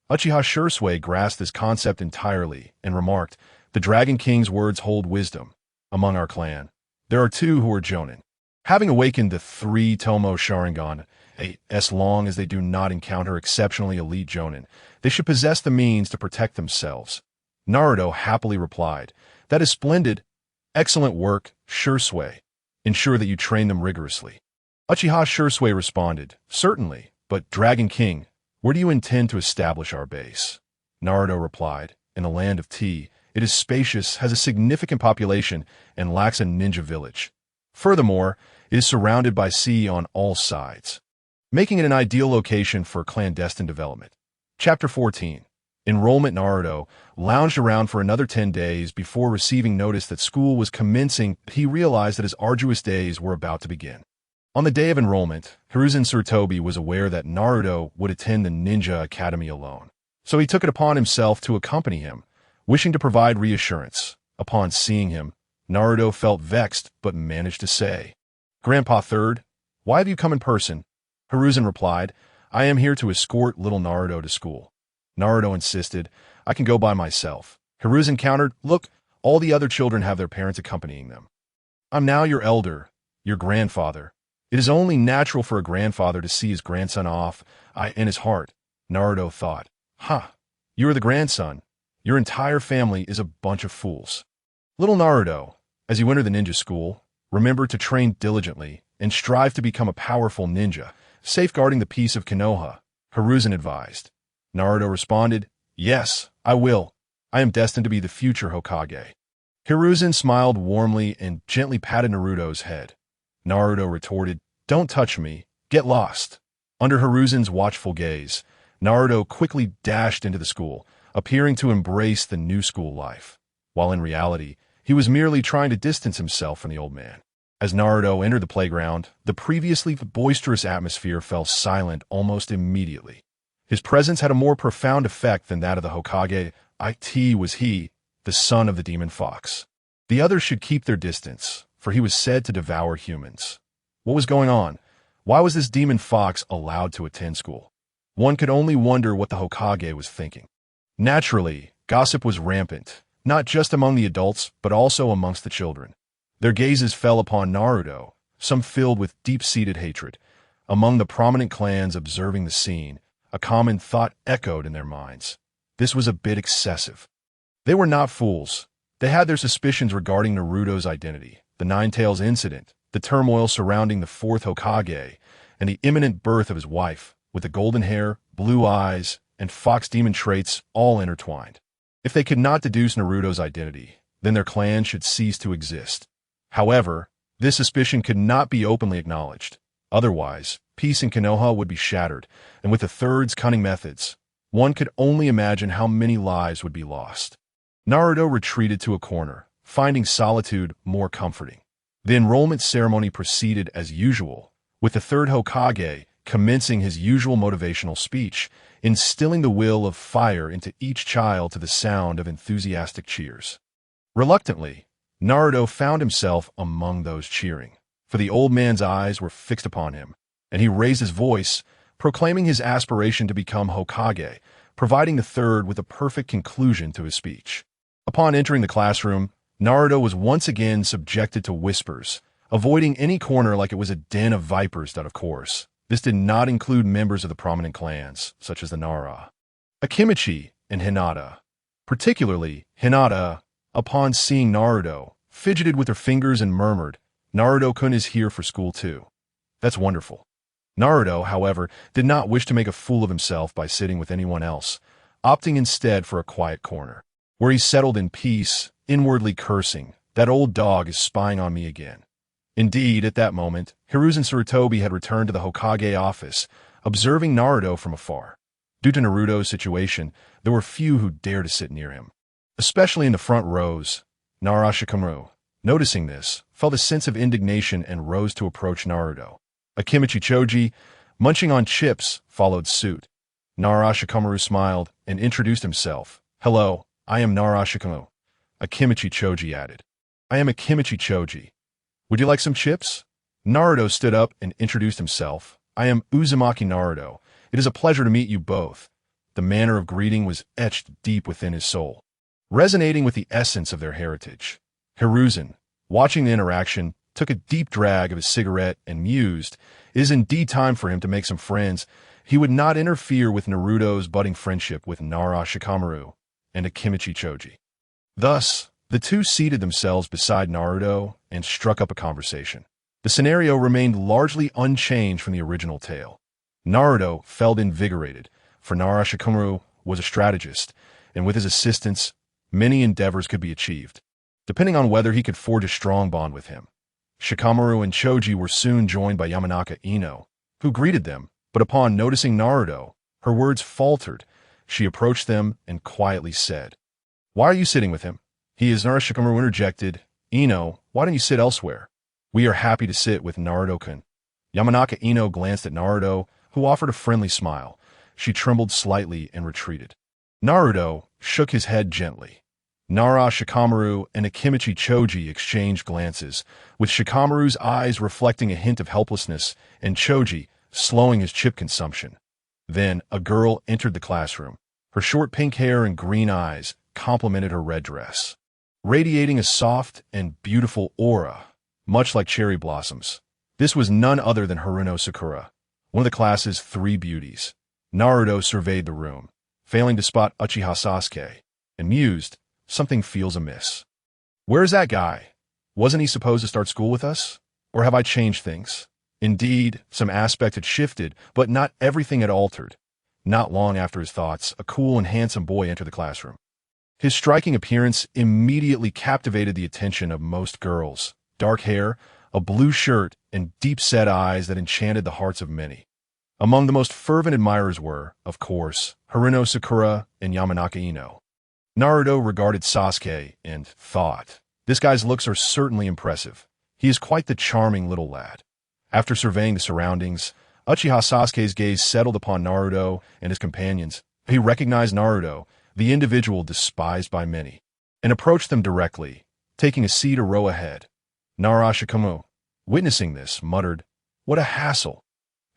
Uchiha Shursui grasped this concept entirely and remarked, "The Dragon King's words hold wisdom. Among our clan, there are 2 who are Jonin. Having awakened the 3 Tomo Sharingan, as long as they do not encounter exceptionally elite Jonin, they should possess the means to protect themselves." Naruto happily replied, "That is splendid. Excellent work, Shursui. Ensure that you train them rigorously." Uchiha Shursui responded, "Certainly, but Dragon King, where do you intend to establish our base?" Naruto replied, "In the land of Tea. It is spacious, has a significant population, and lacks a ninja village. Furthermore, it is surrounded by sea on all sides, making it an ideal location for clandestine development." Chapter 14. Enrollment. Naruto lounged around for another 10 days before receiving notice that school was commencing. He realized that his arduous days were about to begin. On the day of enrollment, Hiruzen Sarutobi was aware that Naruto would attend the Ninja Academy alone, so he took it upon himself to accompany him, wishing to provide reassurance. Upon seeing him, Naruto felt vexed but managed to say, "Grandpa Third, why have you come in person?" Hiruzen replied, "I am here to escort little Naruto to school." Naruto insisted, "I can go by myself." Hiruzen countered, "Look, all the other children have their parents accompanying them. I'm now your elder, your grandfather. It is only natural for a grandfather to see his grandson off, in his heart." Naruto thought, You are the grandson. Your entire family is a bunch of fools." Little Naruto, as you enter the ninja school, remember to train diligently and strive to become a powerful ninja, safeguarding the peace of Konoha, Hiruzen advised. Naruto responded, "Yes, I will. I am destined to be the future Hokage." Hiruzen smiled warmly and gently patted Naruto's head. Naruto retorted, "Don't touch me. Get lost." Under Hiruzen's watchful gaze, Naruto quickly dashed into the school, appearing to embrace the new school life, while in reality, he was merely trying to distance himself from the old man. As Naruto entered the playground, the previously boisterous atmosphere fell silent almost immediately. His presence had a more profound effect than that of the Hokage. It was he, the son of the demon fox. The others should keep their distance, for he was said to devour humans. What was going on? Why was this demon fox allowed to attend school? One could only wonder what the Hokage was thinking. Naturally, gossip was rampant, not just among the adults, but also amongst the children. Their gazes fell upon Naruto, some filled with deep-seated hatred. Among the prominent clans observing the scene, a common thought echoed in their minds. This was a bit excessive. They were not fools. They had their suspicions regarding Naruto's identity, the Nine Tails incident, the turmoil surrounding the 4th Hokage, and the imminent birth of his wife, with the golden hair, blue eyes, and fox demon traits all intertwined. If they could not deduce Naruto's identity, then their clan should cease to exist. However, this suspicion could not be openly acknowledged. Otherwise, peace in Konoha would be shattered, and with the Third's cunning methods, one could only imagine how many lives would be lost. Naruto retreated to a corner, finding solitude more comforting. The enrollment ceremony proceeded as usual, with the 3rd Hokage commencing his usual motivational speech, instilling the will of fire into each child to the sound of enthusiastic cheers. Reluctantly, Naruto found himself among those cheering, for the old man's eyes were fixed upon him, and he raised his voice, proclaiming his aspiration to become Hokage, providing the 3rd with a perfect conclusion to his speech. Upon entering the classroom, Naruto was once again subjected to whispers, avoiding any corner like it was a den of vipers that, of course, this did not include members of the prominent clans, such as the Nara, Akimichi, and Hinata. Particularly, Hinata, upon seeing Naruto, fidgeted with her fingers and murmured, "Naruto-kun is here for school too. That's wonderful." Naruto, however, did not wish to make a fool of himself by sitting with anyone else, opting instead for a quiet corner, where he settled in peace, inwardly cursing, "That old dog is spying on me again." Indeed, at that moment, Hiruzen Sarutobi had returned to the Hokage office, observing Naruto from afar. Due to Naruto's situation, there were few who dared to sit near him, especially in the front rows. Nara Shikamaru, noticing this, felt a sense of indignation and rose to approach Naruto. Akimichi Choji, munching on chips, followed suit. Nara Shikamaru smiled and introduced himself. "Hello, I am Nara Shikamaru." Akimichi Choji added, "I am Akimichi Choji. Would you like some chips?" Naruto stood up and introduced himself. "I am Uzumaki Naruto. It is a pleasure to meet you both." The manner of greeting was etched deep within his soul, resonating with the essence of their heritage. Hiruzen, watching the interaction, took a deep drag of his cigarette and mused, "It is indeed time for him to make some friends." He would not interfere with Naruto's budding friendship with Nara Shikamaru and Akimichi Choji. Thus, the two seated themselves beside Naruto and struck up a conversation. The scenario remained largely unchanged from the original tale. Naruto felt invigorated, for Nara Shikamaru was a strategist, and with his assistance, many endeavors could be achieved, depending on whether he could forge a strong bond with him. Shikamaru and Choji were soon joined by Yamanaka Ino, who greeted them, but upon noticing Naruto, her words faltered. She approached them and quietly said, "Why are you sitting with him?" "He is," Nara Shikamaru interjected. "Ino, why don't you sit elsewhere?" "We are happy to sit with Naruto-kun." Yamanaka Ino glanced at Naruto, who offered a friendly smile. She trembled slightly and retreated. Naruto shook his head gently. Nara Shikamaru and Akimichi Choji exchanged glances, with Shikamaru's eyes reflecting a hint of helplessness and Choji slowing his chip consumption. Then a girl entered the classroom. Her short pink hair and green eyes complemented her red dress, radiating a soft and beautiful aura, much like cherry blossoms. This was none other than Haruno Sakura, one of the class's three beauties. Naruto surveyed the room, failing to spot Uchiha Sasuke, and mused, "Something feels amiss. Where is that guy? Wasn't he supposed to start school with us? Or have I changed things?" Indeed, some aspect had shifted, but not everything had altered. Not long after his thoughts, a cool and handsome boy entered the classroom. His striking appearance immediately captivated the attention of most girls. Dark hair, a blue shirt, and deep-set eyes that enchanted the hearts of many. Among the most fervent admirers were, of course, Haruno Sakura and Yamanaka Ino. Naruto regarded Sasuke and thought, "This guy's looks are certainly impressive. He is quite the charming little lad." After surveying the surroundings, Uchiha Sasuke's gaze settled upon Naruto and his companions. He recognized Naruto, the individual despised by many, and approached them directly, taking a seat a row ahead. Nara Shikamaru, witnessing this, muttered, "What a hassle."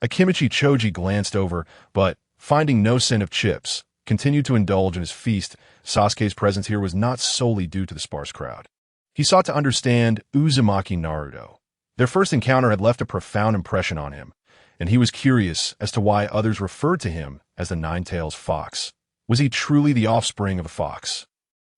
Akimichi Choji glanced over, but, finding no scent of chips, continued to indulge in his feast. Sasuke's presence here was not solely due to the sparse crowd. He sought to understand Uzumaki Naruto. Their first encounter had left a profound impression on him, and he was curious as to why others referred to him as the Nine-Tails Fox. Was he truly the offspring of a fox?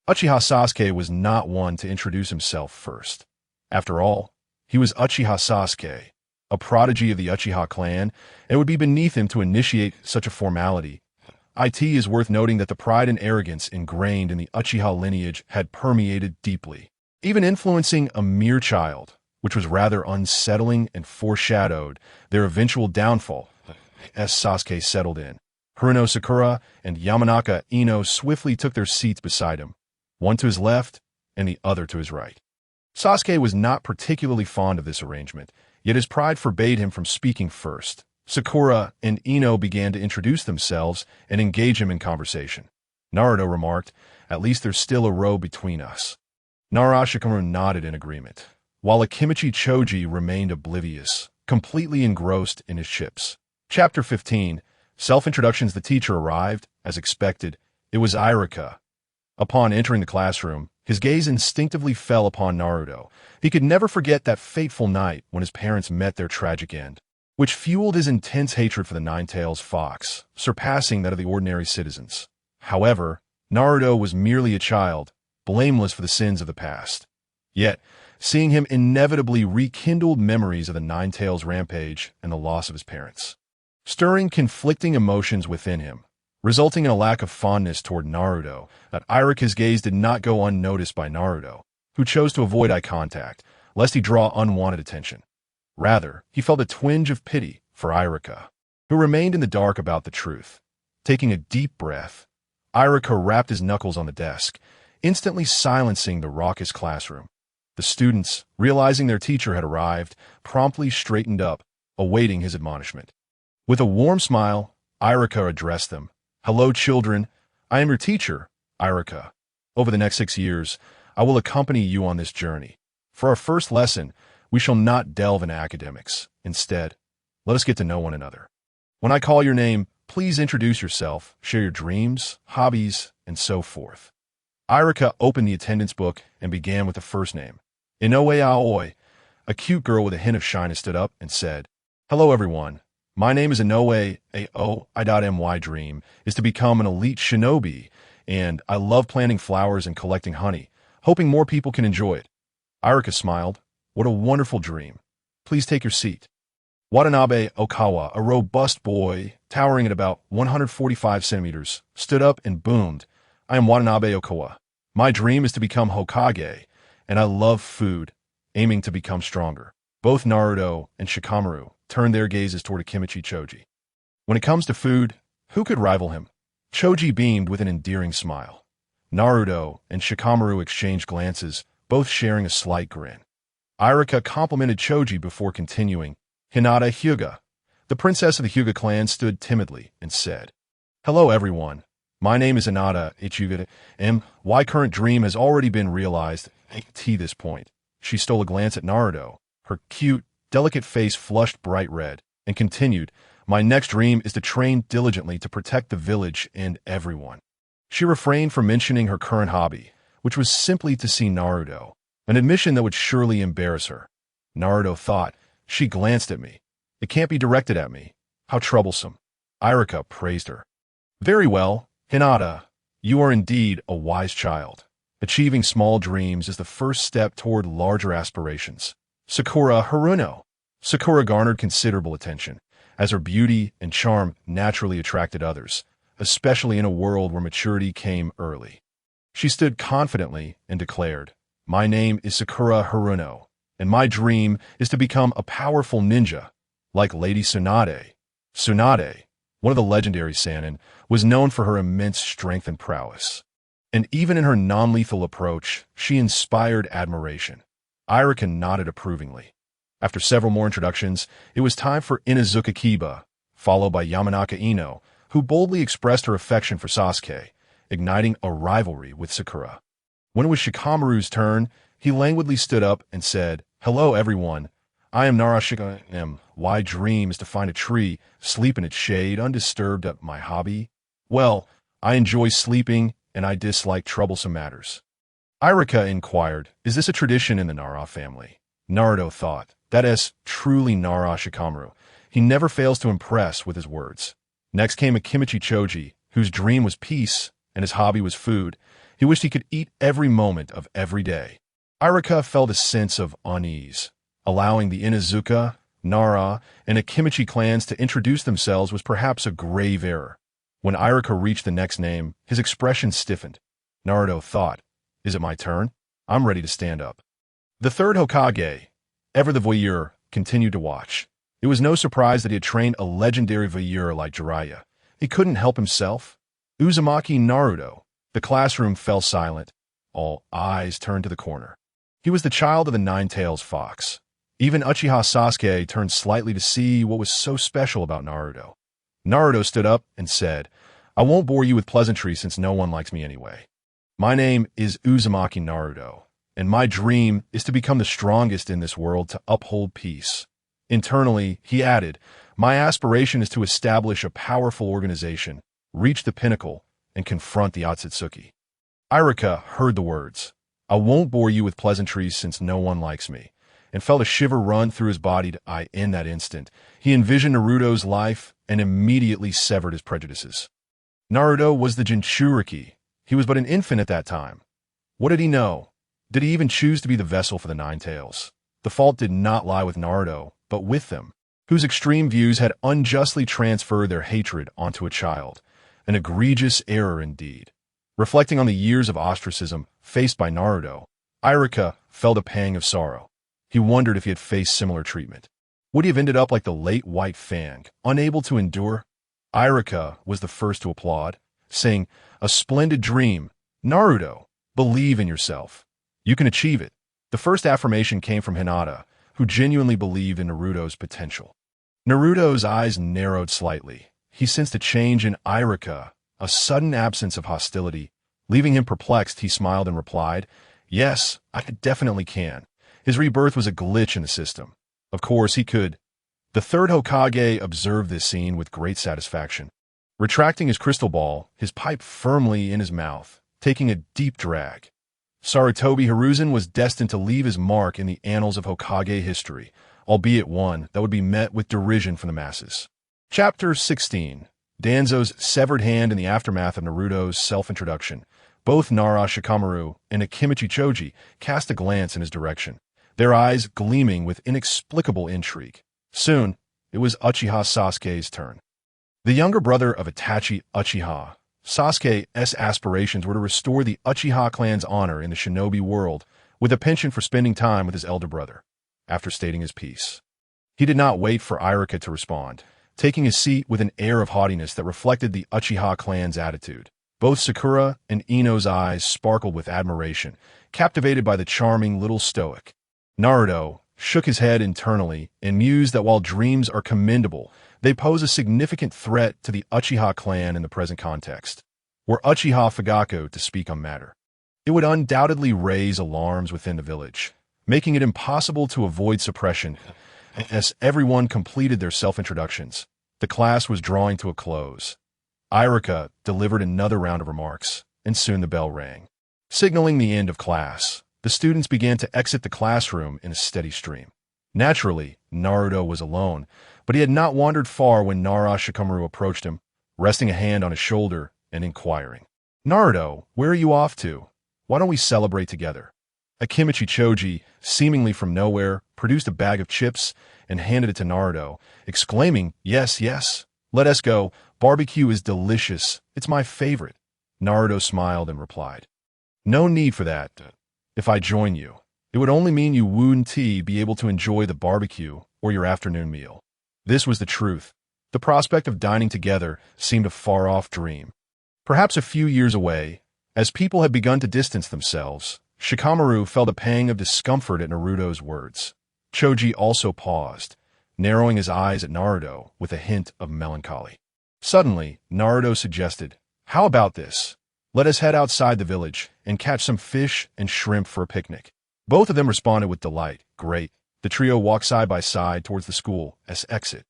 Uchiha Sasuke was not one to introduce himself first. After all, he was Uchiha Sasuke, a prodigy of the Uchiha clan, and it would be beneath him to initiate such a formality. It is worth noting that the pride and arrogance ingrained in the Uchiha lineage had permeated deeply, even influencing a mere child, which was rather unsettling and foreshadowed their eventual downfall as Sasuke settled in. Haruno Sakura and Yamanaka Ino swiftly took their seats beside him, one to his left and the other to his right. Sasuke was not particularly fond of this arrangement, yet his pride forbade him from speaking first. Sakura and Ino began to introduce themselves and engage him in conversation. Naruto remarked, "At least there's still a row between us." Nara Shikamaru nodded in agreement, while Akimichi Choji remained oblivious, completely engrossed in his chips. Chapter 15. Self-introductions. The teacher arrived, as expected. It was Irika. Upon entering the classroom, his gaze instinctively fell upon Naruto. He could never forget that fateful night when his parents met their tragic end, which fueled his intense hatred for the Nine-Tails Fox, surpassing that of the ordinary citizens. However, Naruto was merely a child, blameless for the sins of the past. Yet, seeing him inevitably rekindled memories of the Nine-Tails rampage and the loss of his parents, stirring conflicting emotions within him, resulting in a lack of fondness toward Naruto. That Irika's gaze did not go unnoticed by Naruto, who chose to avoid eye contact, lest he draw unwanted attention. Rather, he felt a twinge of pity for Irika, who remained in the dark about the truth. Taking a deep breath, Irika rapped his knuckles on the desk, instantly silencing the raucous classroom. The students, realizing their teacher had arrived, promptly straightened up, awaiting his admonishment. With a warm smile, Irika addressed them. "Hello, children. I am your teacher, Irika. Over the next 6 years, I will accompany you on this journey. For our first lesson, we shall not delve into academics. Instead, let us get to know one another. When I call your name, please introduce yourself, share your dreams, hobbies, and so forth." Irika opened the attendance book and began with the first name. Inoue Aoi, a cute girl with a hint of shyness, stood up and said, "Hello, everyone. My name is Inoue Aoi. My dream is to become an elite shinobi, and I love planting flowers and collecting honey, hoping more people can enjoy it." Irika smiled. "What a wonderful dream. Please take your seat." Watanabe Okawa, a robust boy, towering at about 145 centimeters, stood up and boomed, "I am Watanabe Okawa. My dream is to become Hokage, and I love food, aiming to become stronger." Both Naruto and Shikamaru turned their gazes toward Akimichi Choji. When it comes to food, who could rival him? Choji beamed with an endearing smile. Naruto and Shikamaru exchanged glances, both sharing a slight grin. Irika complimented Choji before continuing. Hinata Hyuga, the princess of the Hyuga clan, stood timidly and said, "Hello, everyone. My name is Hinata Hyuga, and my current dream has already been realized at this point." She stole a glance at Naruto. Her cute, delicate face flushed bright red, and continued, "My next dream is to train diligently to protect the village and everyone." She refrained from mentioning her current hobby, which was simply to see Naruto, an admission that would surely embarrass her. Naruto thought. She glanced at me. It can't be directed at me. How troublesome. Irika praised her. "Very well, Hinata. You are indeed a wise child. Achieving small dreams is the first step toward larger aspirations." Sakura Haruno. Sakura garnered considerable attention, as her beauty and charm naturally attracted others, especially in a world where maturity came early. She stood confidently and declared, "My name is Sakura Haruno, and my dream is to become a powerful ninja, like Lady Tsunade." Tsunade, one of the legendary Sannin, was known for her immense strength and prowess. And even in her non-lethal approach, she inspired admiration. Irika nodded approvingly. After several more introductions, it was time for Inuzuka Kiba, followed by Yamanaka Ino, who boldly expressed her affection for Sasuke, igniting a rivalry with Sakura. When it was Shikamaru's turn, he languidly stood up and said, "Hello, everyone. I am Naruto, and my dream is to find a tree, sleep in its shade, undisturbed at my hobby. Well, I enjoy sleeping, and I dislike troublesome matters." Irika inquired, "Is this a tradition in the Nara family?" Naruto thought, "That is truly Nara Shikamaru. He never fails to impress with his words." Next came Akimichi Choji, whose dream was peace, and his hobby was food. He wished he could eat every moment of every day. Irika felt a sense of unease. Allowing the Inuzuka, Nara, and Akimichi clans to introduce themselves was perhaps a grave error. When Irika reached the next name, his expression stiffened. Naruto thought, "Is it my turn? I'm ready to stand up." The third Hokage, ever the voyeur, continued to watch. It was no surprise that he had trained a legendary voyeur like Jiraiya. He couldn't help himself. Uzumaki Naruto. The classroom fell silent. All eyes turned to the corner. He was the child of the Nine-Tails Fox. Even Uchiha Sasuke turned slightly to see what was so special about Naruto. Naruto stood up and said, "I won't bore you with pleasantries since no one likes me anyway. My name is Uzumaki Naruto, and my dream is to become the strongest in this world to uphold peace." Internally, he added, "My aspiration is to establish a powerful organization, reach the pinnacle, and confront the Otsutsuki." Irika heard the words, "I won't bore you with pleasantries since no one likes me," and felt a shiver run through his body. In that instant, he envisioned Naruto's life and immediately severed his prejudices. Naruto was the Jinchuriki. He was but an infant at that time. What did he know? Did he even choose to be the vessel for the Nine Tails? The fault did not lie with Naruto, but with them, whose extreme views had unjustly transferred their hatred onto a child. An egregious error indeed. Reflecting on the years of ostracism faced by Naruto, Irika felt a pang of sorrow. He wondered if he had faced similar treatment. Would he have ended up like the late White Fang, unable to endure? Irika was the first to applaud, saying, "A splendid dream. Naruto, believe in yourself. You can achieve it." The first affirmation came from Hinata, who genuinely believed in Naruto's potential. Naruto's eyes narrowed slightly. He sensed a change in Irika, a sudden absence of hostility. Leaving him perplexed, he smiled and replied, "Yes, I definitely can." His rebirth was a glitch in the system. Of course, he could. The third Hokage observed this scene with great satisfaction. Retracting his crystal ball, his pipe firmly in his mouth, taking a deep drag. Sarutobi Hiruzen was destined to leave his mark in the annals of Hokage history, albeit one that would be met with derision from the masses. Chapter 16. Danzo's severed hand in the aftermath of Naruto's self-introduction. Both Nara Shikamaru and Akimichi Choji cast a glance in his direction, their eyes gleaming with inexplicable intrigue. Soon, it was Uchiha Sasuke's turn. The younger brother of Itachi Uchiha, Sasuke's aspirations were to restore the Uchiha clan's honor in the shinobi world with a penchant for spending time with his elder brother. After stating his piece, he did not wait for Irika to respond, taking his seat with an air of haughtiness that reflected the Uchiha clan's attitude. Both Sakura and Ino's eyes sparkled with admiration, captivated by the charming little stoic. Naruto shook his head internally and mused that while dreams are commendable, they pose a significant threat to the Uchiha clan in the present context. Were Uchiha Fugaku to speak on matter, it would undoubtedly raise alarms within the village, making it impossible to avoid suppression. As everyone completed their self-introductions, the class was drawing to a close. Irika delivered another round of remarks, and soon the bell rang. Signaling the end of class, the students began to exit the classroom in a steady stream. Naturally, Naruto was alone, but he had not wandered far when Nara Shikamaru approached him, resting a hand on his shoulder and inquiring, "Naruto, where are you off to? Why don't we celebrate together?" Akimichi Choji, seemingly from nowhere, produced a bag of chips and handed it to Naruto, exclaiming, "Yes, yes, let us go. Barbecue is delicious. It's my favorite." Naruto smiled and replied, "No need for that. If I join you, it would only mean you wouldn't be able to enjoy the barbecue or your afternoon meal." This was the truth. The prospect of dining together seemed a far-off dream. Perhaps a few years away, as people had begun to distance themselves, Shikamaru felt a pang of discomfort at Naruto's words. Choji also paused, narrowing his eyes at Naruto with a hint of melancholy. Suddenly, Naruto suggested, "How about this? Let us head outside the village and catch some fish and shrimp for a picnic." Both of them responded with delight. Great. The trio walked side by side towards the school's exit.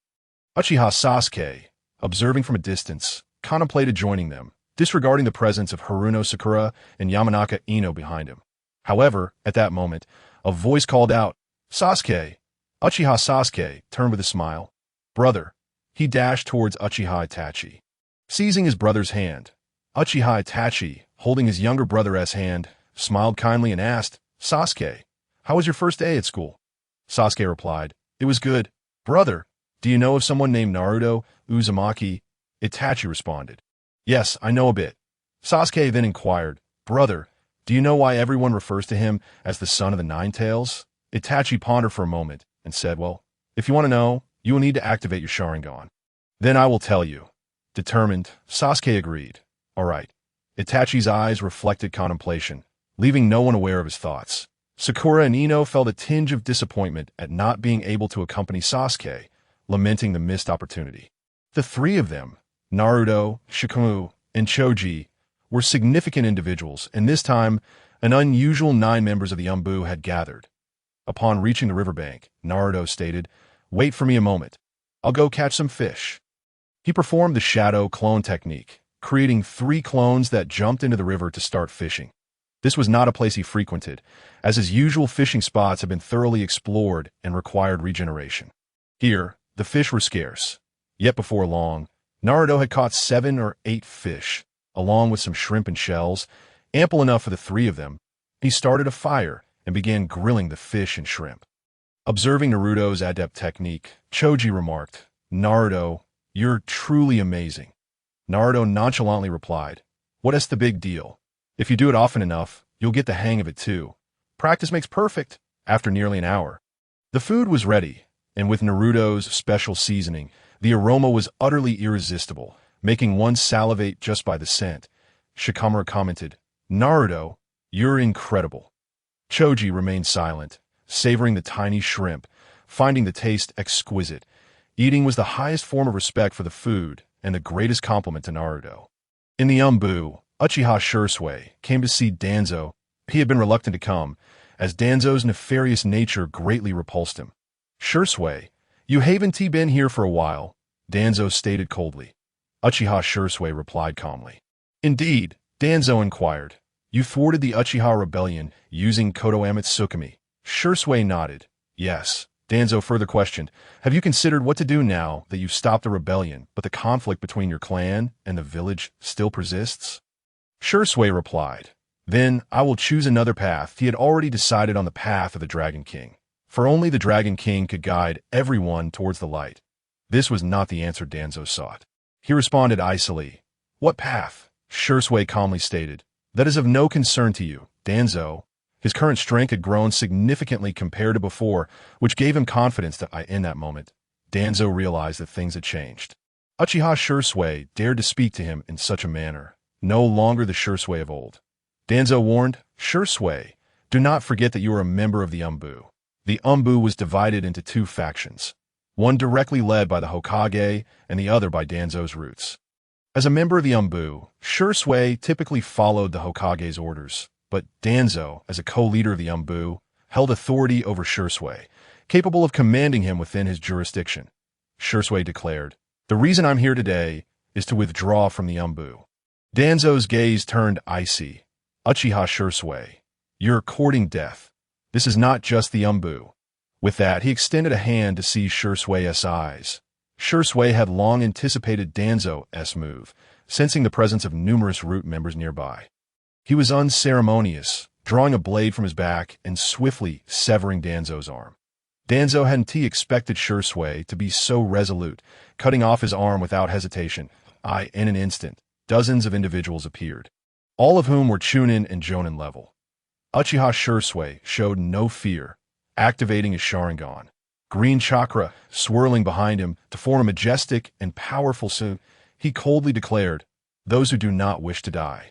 Uchiha Sasuke, observing from a distance, contemplated joining them, disregarding the presence of Haruno Sakura and Yamanaka Ino behind him. However, at that moment, a voice called out, "Sasuke!" Uchiha Sasuke turned with a smile. "Brother." He dashed towards Uchiha Itachi. Seizing his brother's hand, Uchiha Itachi, holding his younger brother's hand, smiled kindly and asked, "Sasuke, how was your first day at school?" Sasuke replied, "It was good." "Brother, do you know of someone named Naruto Uzumaki?" Itachi responded, "Yes, I know a bit." Sasuke then inquired, "Brother, do you know why everyone refers to him as the son of the Nine Tails?" Itachi pondered for a moment and said, "Well, if you want to know, you will need to activate your Sharingan." "Then I will tell you." Determined, Sasuke agreed. "All right." Itachi's eyes reflected contemplation, leaving no one aware of his thoughts. Sakura and Ino felt a tinge of disappointment at not being able to accompany Sasuke, lamenting the missed opportunity. The three of them, Naruto, Shikamaru, and Choji, were significant individuals, and this time, an unusual 9 members of the Umbu had gathered. Upon reaching the riverbank, Naruto stated, "Wait for me a moment. I'll go catch some fish." He performed the shadow clone technique, creating 3 clones that jumped into the river to start fishing. This was not a place he frequented, as his usual fishing spots had been thoroughly explored and required regeneration. Here, the fish were scarce. Yet before long, Naruto had caught 7 or 8 fish, along with some shrimp and shells, ample enough for the 3 of them. He started a fire and began grilling the fish and shrimp. Observing Naruto's adept technique, Choji remarked, "Naruto, you're truly amazing." Naruto nonchalantly replied, "What's the big deal? If you do it often enough, you'll get the hang of it too. Practice makes perfect." After nearly an hour, the food was ready, and with Naruto's special seasoning, the aroma was utterly irresistible, making one salivate just by the scent. Shikamaru commented, "Naruto, you're incredible." Choji remained silent, savoring the tiny shrimp, finding the taste exquisite. Eating was the highest form of respect for the food and the greatest compliment to Naruto. In the Umbu, Uchiha Shursui came to see Danzo. He had been reluctant to come, as Danzo's nefarious nature greatly repulsed him. "Shursui, you haven't been here for a while," Danzo stated coldly. Uchiha Shursui replied calmly. "Indeed," Danzo inquired. "You thwarted the Uchiha rebellion using Kotoamitsu Tsukimi." Shursui nodded. "Yes." Danzo further questioned, "Have you considered what to do now that you've stopped the rebellion, but the conflict between your clan and the village still persists?" Shursui replied, "Then I will choose another path." He had already decided on the path of the Dragon King, for only the Dragon King could guide everyone towards the light. This was not the answer Danzo sought. He responded icily, "What path?" Shursui calmly stated, "That is of no concern to you, Danzo." His current strength had grown significantly compared to before, which gave him confidence that in that moment, Danzo realized that things had changed. Uchiha Shursui dared to speak to him in such a manner, no longer the Shursui of old. Danzo warned, "Shursui, do not forget that you are a member of the Umbu." The Umbu was divided into 2 factions, one directly led by the Hokage and the other by Danzo's roots. As a member of the Umbu, Shursui typically followed the Hokage's orders, but Danzo, as a co-leader of the Umbu, held authority over Shursui, capable of commanding him within his jurisdiction. Shursui declared, "The reason I'm here today is to withdraw from the Umbu." Danzo's gaze turned icy. "Uchiha Shursui, you're courting death. This is not just the Umbu." With that, he extended a hand to see Shursui's eyes. Shursui had long anticipated Danzo's move, sensing the presence of numerous root members nearby. He was unceremonious, drawing a blade from his back and swiftly severing Danzo's arm. Danzo hadn't expected Shursui to be so resolute, cutting off his arm without hesitation. In an instant, dozens of individuals appeared, all of whom were Chunin and Jonin level. Uchiha Shursui showed no fear, activating his Sharingan, green chakra swirling behind him to form a majestic and powerful suit. He coldly declared, "Those who do not wish to die,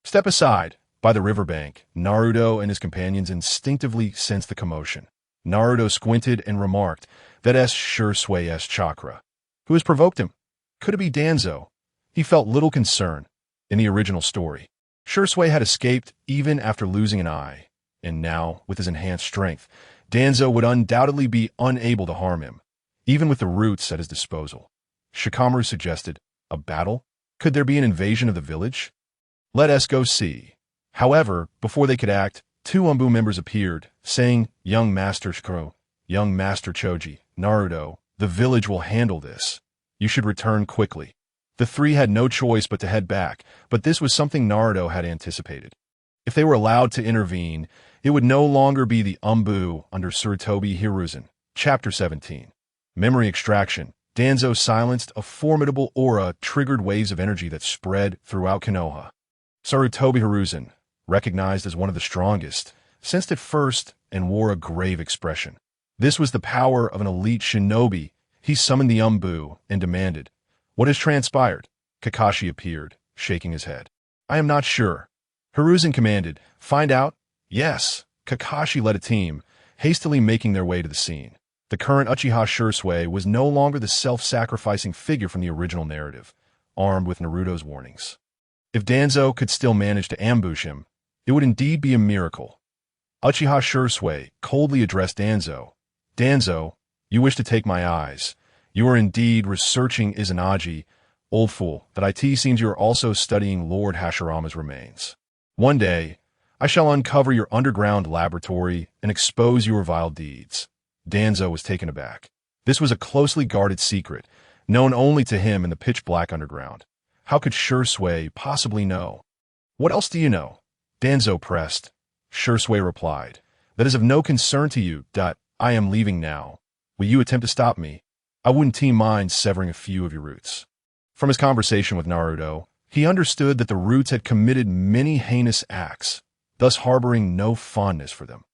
step aside." By the riverbank, Naruto and his companions instinctively sensed the commotion. Naruto squinted and remarked, "That's Shursui's chakra. Who has provoked him? Could it be Danzo?" He felt little concern. In the original story, Shursui had escaped even after losing an eye, and now, with his enhanced strength, Danzo would undoubtedly be unable to harm him, even with the roots at his disposal. Shikamaru suggested, "A battle? Could there be an invasion of the village? Let us go see." However, before they could act, 2 Umbu members appeared, saying, "Young Master Shikamaru, young Master Choji, Naruto, the village will handle this. You should return quickly." The 3 had no choice but to head back, but this was something Naruto had anticipated. If they were allowed to intervene, it would no longer be the Umbu under Sarutobi Hiruzen. Chapter 17. Memory Extraction. Danzo silenced a formidable aura triggered waves of energy that spread throughout Konoha. Sarutobi Hiruzen, recognized as one of the strongest, sensed it first and wore a grave expression. This was the power of an elite shinobi. He summoned the Umbu and demanded, "What has transpired?" Kakashi appeared, shaking his head. "I am not sure." Hiruzen commanded, "Find out." Yes, Kakashi led a team, hastily making their way to the scene. The current Uchiha Shursui was no longer the self-sacrificing figure from the original narrative, armed with Naruto's warnings. If Danzo could still manage to ambush him, it would indeed be a miracle. Uchiha Shursui coldly addressed Danzo. "Danzo, you wish to take my eyes. You are indeed researching Izanagi. Old fool, that it seems you are also studying Lord Hashirama's remains. One day, I shall uncover your underground laboratory and expose your vile deeds. Danzo was taken aback. This was a closely guarded secret, known only to him in the pitch-black underground. How could Shursui possibly know? What else do you know? Danzo pressed. Shursui replied. That is of no concern to you. I am leaving now. Will you attempt to stop me? I wouldn't mind severing a few of your roots. From his conversation with Naruto, he understood that the roots had committed many heinous acts, thus harboring no fondness for them.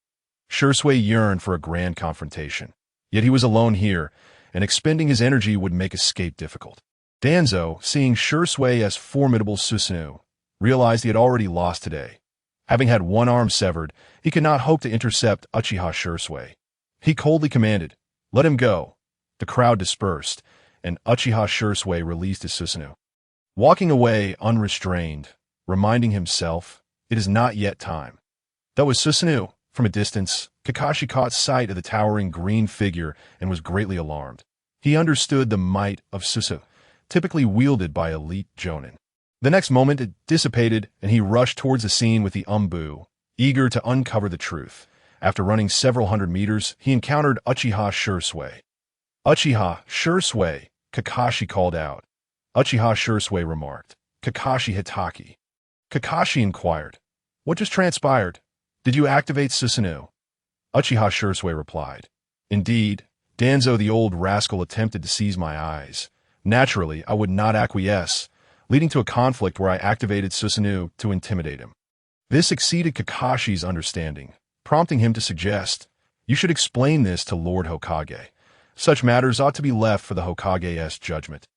Shursui yearned for a grand confrontation, yet he was alone here, and expending his energy would make escape difficult. Danzo, seeing Shursui as formidable Susanoo, realized he had already lost today. Having had one arm severed, he could not hope to intercept Uchiha Shursui. He coldly commanded, "Let him go." The crowd dispersed, and Uchiha Shursui released his Susanoo. Walking away unrestrained, reminding himself, it is not yet time. That was Susanoo. From a distance, Kakashi caught sight of the towering green figure and was greatly alarmed. He understood the might of Susanoo, typically wielded by elite jonin. The next moment it dissipated, and he rushed towards the scene with the umbu, eager to uncover the truth. After running several hundred meters, he encountered Uchiha Shursui. "Uchiha Shursui," Kakashi called out. Uchiha Shursui remarked, "Kakashi Hitaki." Kakashi inquired, "What just transpired? Did you activate Susanoo?" Uchiha Shursui replied, "Indeed, Danzo the old rascal attempted to seize my eyes. Naturally, I would not acquiesce, leading to a conflict where I activated Susanoo to intimidate him." This exceeded Kakashi's understanding, prompting him to suggest, "You should explain this to Lord Hokage. Such matters ought to be left for the Hokage's judgment."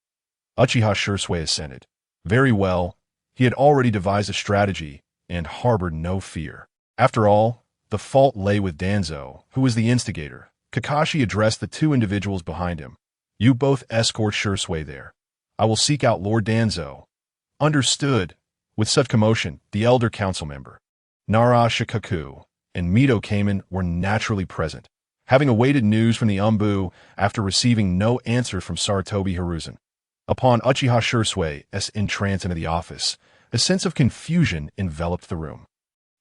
Uchiha Shursui assented. Very well, he had already devised a strategy and harbored no fear. After all, the fault lay with Danzo, who was the instigator. Kakashi addressed the two individuals behind him. "You both escort Shursui there. I will seek out Lord Danzo." Understood. With such commotion, the elder council member, Nara Shikaku, and Mito Kamen were naturally present, having awaited news from the umbu after receiving no answer from Sarutobi Hiruzen. Upon Uchiha Shursui's entrance into the office, a sense of confusion enveloped the room.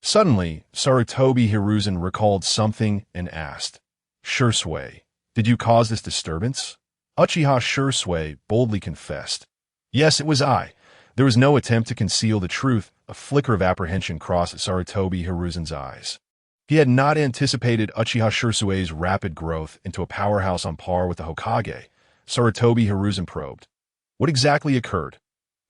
Suddenly, Sarutobi Hiruzen recalled something and asked, "Shursui, did you cause this disturbance?" Uchiha Shursui boldly confessed, "Yes, it was I." There was no attempt to conceal the truth. A flicker of apprehension crossed Sarutobi Hiruzen's eyes. He had not anticipated Uchiha Shursui's rapid growth into a powerhouse on par with the Hokage. Sarutobi Hiruzen probed, "What exactly occurred?"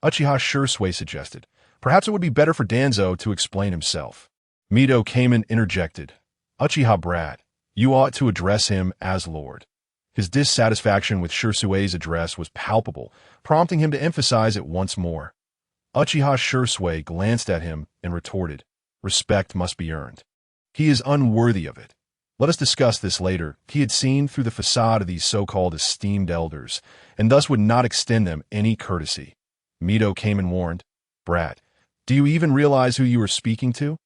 Uchiha Shursui suggested, "Perhaps it would be better for Danzo to explain himself." Mito Kamen interjected, "Uchiha Brat, you ought to address him as Lord." His dissatisfaction with Shursui's address was palpable, prompting him to emphasize it once more. Uchiha Shursui glanced at him and retorted, "Respect must be earned. He is unworthy of it. Let us discuss this later." He had seen through the facade of these so-called esteemed elders, and thus would not extend them any courtesy. Mito Kamen warned, "Brat, do you even realize who you are speaking to?"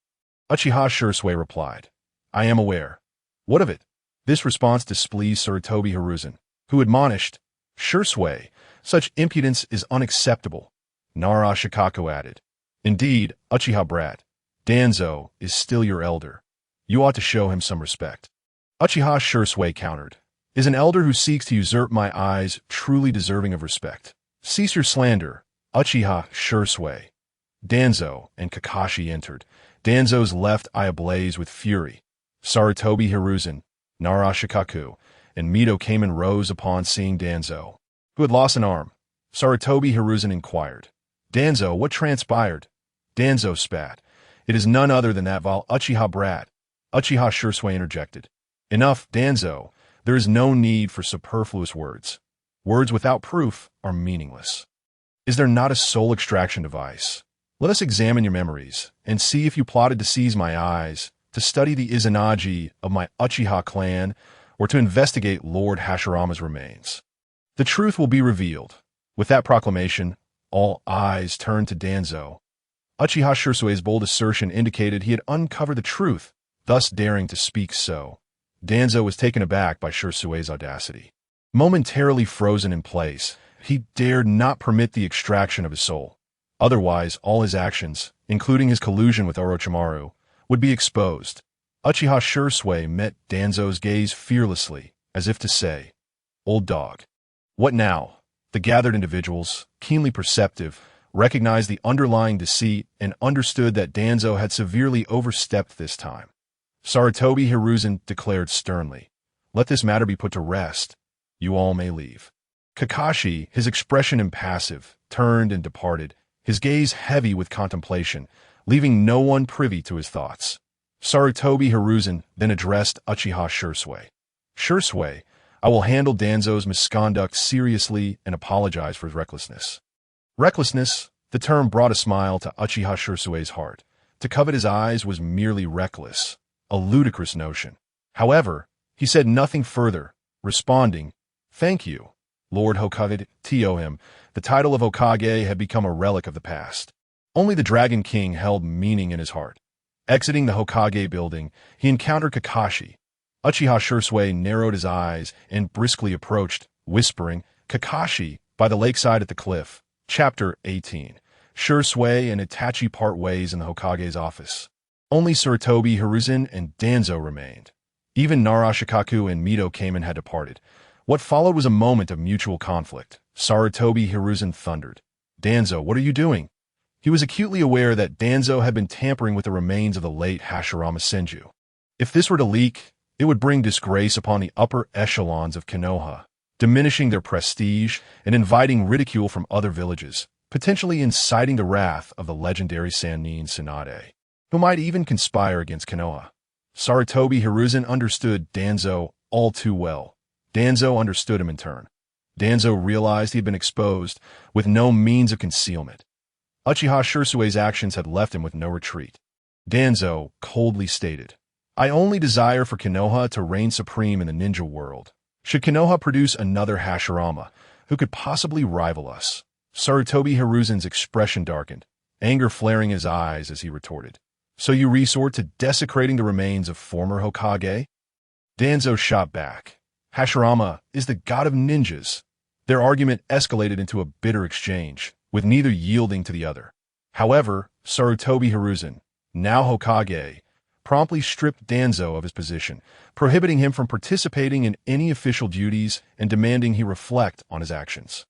Uchiha Shursui replied, "I am aware." "What of it?" This response displeased Sarutobi Hiruzen, who admonished, "Shursui, such impudence is unacceptable." Nara Shikaku added, "Indeed, Uchiha Brat, Danzo is still your elder. You ought to show him some respect." Uchiha Shursui countered, "Is an elder who seeks to usurp my eyes truly deserving of respect? Cease your slander, Uchiha Shursui." Danzo and Kakashi entered, Danzo's left eye ablaze with fury. Sarutobi Hiruzen, Nara Shikaku, and Mito Kamen rose upon seeing Danzo, who had lost an arm. Sarutobi Hiruzen inquired, "Danzo, what transpired?" Danzo spat, "It is none other than that vile Uchiha Brat." Uchiha Shursui interjected, "Enough, Danzo. There is no need for superfluous words. Words without proof are meaningless. Is there not a soul extraction device? Let us examine your memories, and see if you plotted to seize my eyes, to study the Izanagi of my Uchiha clan, or to investigate Lord Hashirama's remains. The truth will be revealed." With that proclamation, all eyes turned to Danzo. Uchiha Shursui's bold assertion indicated he had uncovered the truth, thus daring to speak so. Danzo was taken aback by Shursui's audacity. Momentarily frozen in place, he dared not permit the extraction of his soul. Otherwise, all his actions, including his collusion with Orochimaru, would be exposed. Uchiha Shursui met Danzo's gaze fearlessly, as if to say, "Old dog. What now?" The gathered individuals, keenly perceptive, recognized the underlying deceit and understood that Danzo had severely overstepped this time. Sarutobi Hiruzen declared sternly, "Let this matter be put to rest. You all may leave." Kakashi, his expression impassive, turned and departed, his gaze heavy with contemplation, leaving no one privy to his thoughts. Sarutobi Hiruzen then addressed Uchiha Shursui. "Shursui, I will handle Danzo's misconduct seriously and apologize for his recklessness." Recklessness, the term brought a smile to Uchiha Shursui's heart. To covet his eyes was merely reckless, a ludicrous notion. However, he said nothing further, responding, "Thank you, Lord Hokage." To him, the title of Hokage had become a relic of the past. Only the Dragon King held meaning in his heart. Exiting the Hokage building, he encountered Kakashi. Uchiha Shursui narrowed his eyes and briskly approached, whispering, "Kakashi, by the lakeside at the cliff." Chapter 18. Shursui and Itachi part ways in the Hokage's office. Only Sarutobi Hiruzen and Danzo remained. Even Narashikaku and Mito came and had departed. What followed was a moment of mutual conflict. Sarutobi Hiruzen thundered, "Danzo, what are you doing?" He was acutely aware that Danzo had been tampering with the remains of the late Hashirama Senju. If this were to leak, it would bring disgrace upon the upper echelons of Konoha, diminishing their prestige and inviting ridicule from other villages, potentially inciting the wrath of the legendary Sannin Tsunade, who might even conspire against Konoha. Sarutobi Hiruzen understood Danzo all too well. Danzo understood him in turn. Danzo realized he had been exposed, with no means of concealment. Uchiha Shursui's actions had left him with no retreat. Danzo coldly stated, "I only desire for Konoha to reign supreme in the ninja world. Should Konoha produce another Hashirama, who could possibly rival us?" Sarutobi Hiruzen's expression darkened, anger flaring his eyes as he retorted, "So you resort to desecrating the remains of former Hokage?" Danzo shot back, "Hashirama is the god of ninjas." Their argument escalated into a bitter exchange, with neither yielding to the other. However, Sarutobi Hiruzen, now Hokage, promptly stripped Danzo of his position, prohibiting him from participating in any official duties and demanding he reflect on his actions.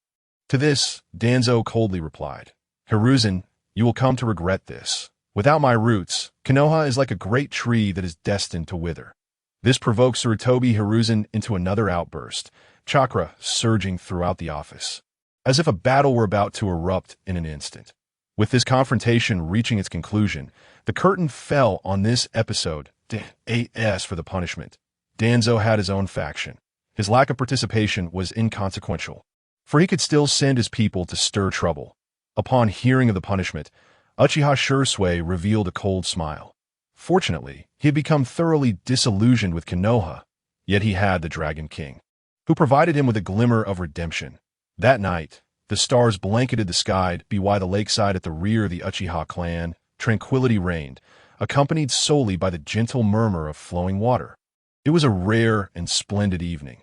To this, Danzo coldly replied, "Hiruzen, you will come to regret this. Without my roots, Konoha is like a great tree that is destined to wither." This provoked Sarutobi Hiruzen into another outburst, chakra surging throughout the office, as if a battle were about to erupt in an instant. With this confrontation reaching its conclusion, the curtain fell on this episode. As for the punishment, Danzo had his own faction. His lack of participation was inconsequential, for he could still send his people to stir trouble. Upon hearing of the punishment, Uchiha Shursui revealed a cold smile. Fortunately, he had become thoroughly disillusioned with Konoha, yet he had the Dragon King, who provided him with a glimmer of redemption. That night, the stars blanketed the sky by the lakeside at the rear of the Uchiha clan. Tranquility reigned, accompanied solely by the gentle murmur of flowing water. It was a rare and splendid evening.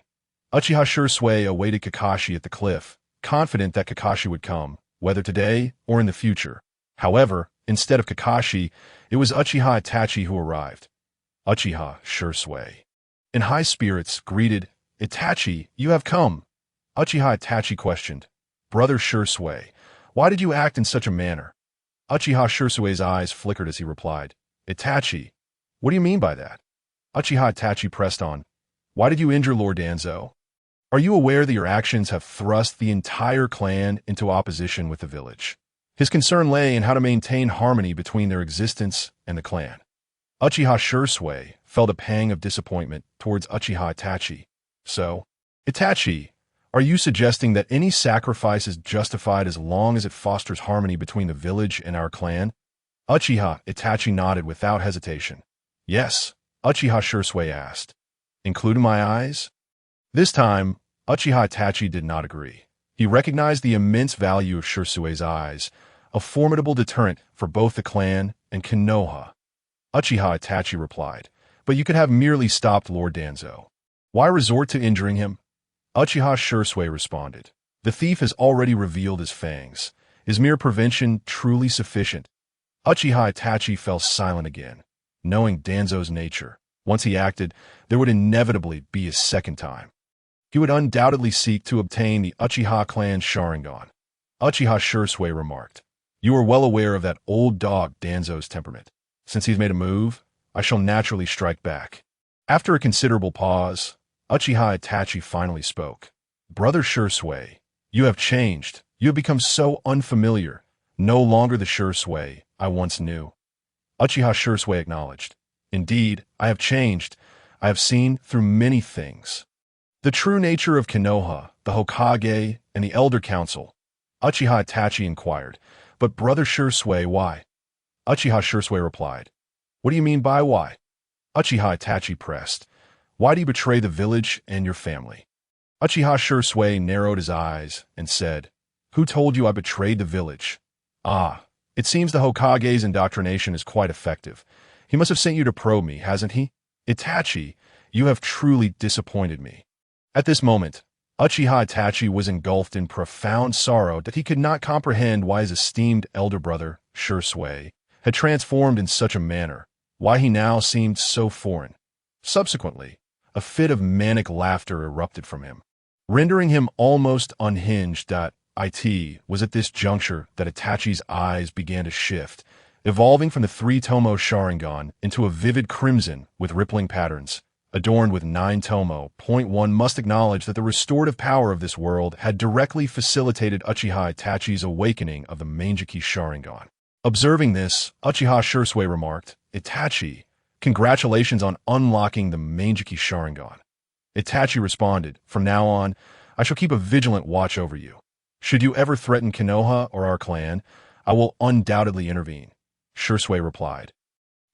Uchiha Shursui awaited Kakashi at the cliff, confident that Kakashi would come, whether today or in the future. However, instead of Kakashi, it was Uchiha Itachi who arrived. Uchiha Shursui, in high spirits, greeted, "Itachi, you have come." Uchiha Itachi questioned, "Brother Shursui, why did you act in such a manner?" Uchiha Shursui's eyes flickered as he replied, "Itachi, what do you mean by that?" Uchiha Itachi pressed on, "Why did you injure Lord Danzo? Are you aware that your actions have thrust the entire clan into opposition with the village?" His concern lay in how to maintain harmony between their existence and the clan. Uchiha Shursui felt a pang of disappointment towards Uchiha Itachi. "So, Itachi, are you suggesting that any sacrifice is justified as long as it fosters harmony between the village and our clan?" Uchiha Itachi nodded without hesitation. "Yes," Uchiha Shursui asked. "Including my eyes?" This time, Uchiha Itachi did not agree. He recognized the immense value of Shursui's eyes, a formidable deterrent for both the clan and Konoha. Uchiha Itachi replied, "But you could have merely stopped Lord Danzo. Why resort to injuring him?" Uchiha Shursui responded, The thief has already revealed his fangs. Is mere prevention truly sufficient? Uchiha Itachi fell silent again, knowing Danzo's nature. Once he acted, there would inevitably be a second time. He would undoubtedly seek to obtain the Uchiha clan's Sharingan. Uchiha Shursui remarked, "You are well aware of that old dog Danzo's temperament. Since he's made a move, I shall naturally strike back." After a considerable pause, Uchiha Itachi finally spoke. "Brother Shursui, you have changed. You have become so unfamiliar. No longer the Shursui I once knew." Uchiha Shursui acknowledged, "Indeed, I have changed. I have seen through many things. The true nature of Konoha, the Hokage, and the Elder Council." Uchiha Itachi inquired, "But Brother Shursui, why?" Uchiha Shursui replied, "What do you mean by why?" Uchiha Itachi pressed, "Why do you betray the village and your family?" Uchiha Shursui narrowed his eyes and said, "Who told you I betrayed the village?" "Ah, it seems the Hokage's indoctrination is quite effective. He must have sent you to probe me, hasn't he? Itachi, you have truly disappointed me." At this moment, Uchiha Itachi was engulfed in profound sorrow that he could not comprehend why his esteemed elder brother, Shursui, had transformed in such a manner, why he now seemed so foreign. Subsequently, a fit of manic laughter erupted from him, rendering him almost unhinged. It was at this juncture that Itachi's eyes began to shift, evolving from the three-tomo Sharingan into a vivid crimson with rippling patterns, adorned with 9 tomo. One must acknowledge that the restorative power of this world had directly facilitated Uchiha Itachi's awakening of the Manjiki Sharingan. Observing this, Uchiha Shursui remarked, "Itachi, congratulations on unlocking the Manjiki Sharingan." Itachi responded, "From now on, I shall keep a vigilant watch over you. Should you ever threaten Konoha or our clan, I will undoubtedly intervene." Shursui replied,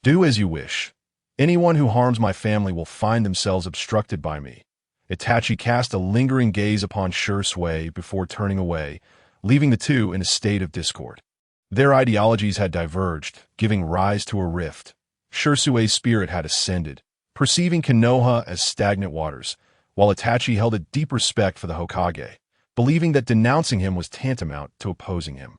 "Do as you wish. Anyone who harms my family will find themselves obstructed by me." Itachi cast a lingering gaze upon Shursui before turning away, leaving the two in a state of discord. Their ideologies had diverged, giving rise to a rift. Shursui's spirit had ascended, perceiving Konoha as stagnant waters, while Itachi held a deep respect for the Hokage, believing that denouncing him was tantamount to opposing him.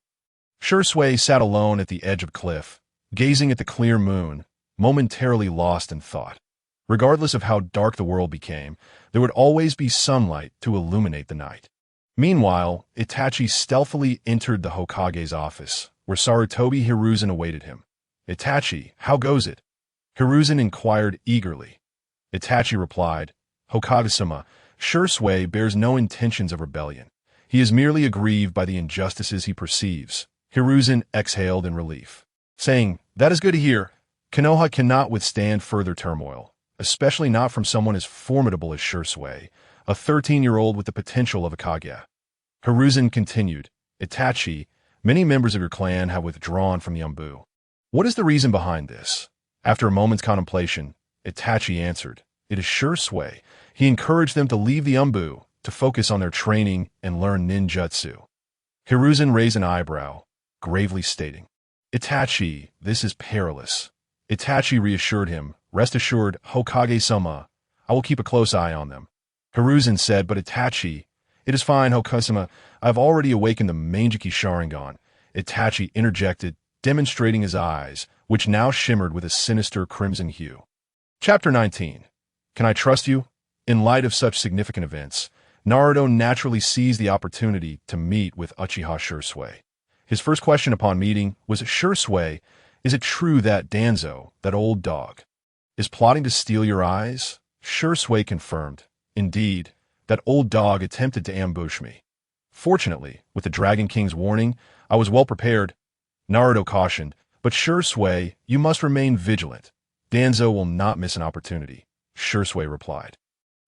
Shursui sat alone at the edge of a cliff, gazing at the clear moon, momentarily lost in thought. Regardless of how dark the world became, there would always be sunlight to illuminate the night. Meanwhile, Itachi stealthily entered the Hokage's office, where Sarutobi Hiruzen awaited him. "Itachi, how goes it?" Hiruzen inquired eagerly. Itachi replied, "Hokage-sama, Shursui bears no intentions of rebellion. He is merely aggrieved by the injustices he perceives." Hiruzen exhaled in relief, saying, "That is good to hear. Konoha cannot withstand further turmoil, especially not from someone as formidable as Shursui, a 13-year-old with the potential of a Kage." Hiruzen continued, "Itachi, many members of your clan have withdrawn from the Anbu. What is the reason behind this?" After a moment's contemplation, Itachi answered, "It is Shursui. He encouraged them to leave the Anbu, to focus on their training and learn ninjutsu." Hiruzen raised an eyebrow, gravely stating, "Itachi, this is perilous." Itachi reassured him, "Rest assured, Hokage-sama, I will keep a close eye on them." Hiruzen said, "But Itachi—" "It is fine, Hokage-sama. I have already awakened the Manjiki Sharingan." Itachi interjected, demonstrating his eyes, which now shimmered with a sinister crimson hue. Chapter 19. Can I trust you? In light of such significant events, Naruto naturally seized the opportunity to meet with Uchiha Shursui. His first question upon meeting was, "Shursui, is it true that Danzo, that old dog, is plotting to steal your eyes?" Shursui confirmed, "Indeed, that old dog attempted to ambush me. Fortunately, with the Dragon King's warning, I was well prepared." Naruto cautioned, "But Shursui, you must remain vigilant. Danzo will not miss an opportunity." Shursui replied,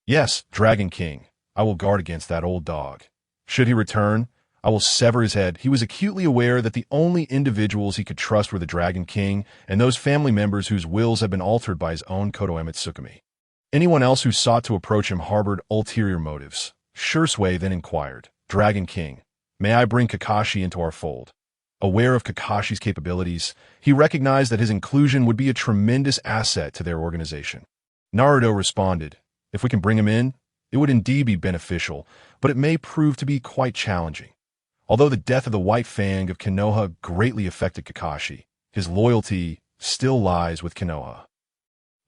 "Yes, Dragon King, I will guard against that old dog. Should he return, I will sever his head." He was acutely aware that the only individuals he could trust were the Dragon King and those family members whose wills had been altered by his own Kotoeme Tsukumi. Anyone else who sought to approach him harbored ulterior motives. Shursui then inquired, "Dragon King, may I bring Kakashi into our fold?" Aware of Kakashi's capabilities, he recognized that his inclusion would be a tremendous asset to their organization. Naruto responded, "If we can bring him in, It would indeed be beneficial, but it may prove to be quite challenging. Although the death of the White Fang of Konoha greatly affected Kakashi, his loyalty still lies with Konoha.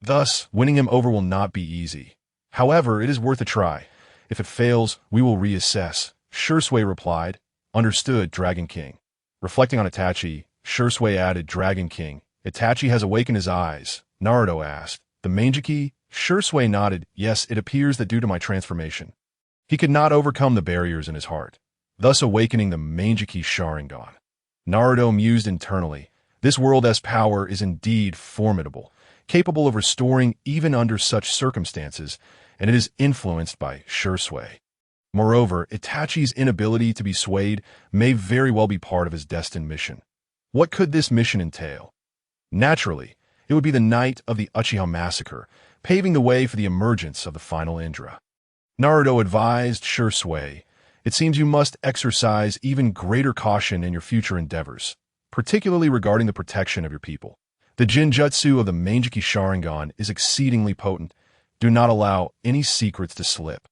Thus, winning him over will not be easy. However, it is worth a try. If it fails, we will reassess, Shursui replied. Understood, Dragon King. Reflecting on Itachi, Shursui added, Dragon King. Itachi has awakened his eyes, Naruto asked. The Manjiki? Shursui nodded. Yes, it appears that due to my transformation, he could not overcome the barriers in his heart, thus awakening the Manjiki Sharingan. Naruto mused internally. This world's power is indeed formidable, capable of restoring even under such circumstances, and it is influenced by Shursui. Moreover, Itachi's inability to be swayed may very well be part of his destined mission. What could this mission entail? Naturally, it would be the night of the Uchiha massacre, paving the way for the emergence of the final Indra. Naruto advised Shursui, it seems you must exercise even greater caution in your future endeavors, particularly regarding the protection of your people. The Jinjutsu of the Manjiki Sharingan is exceedingly potent. Do not allow any secrets to slip.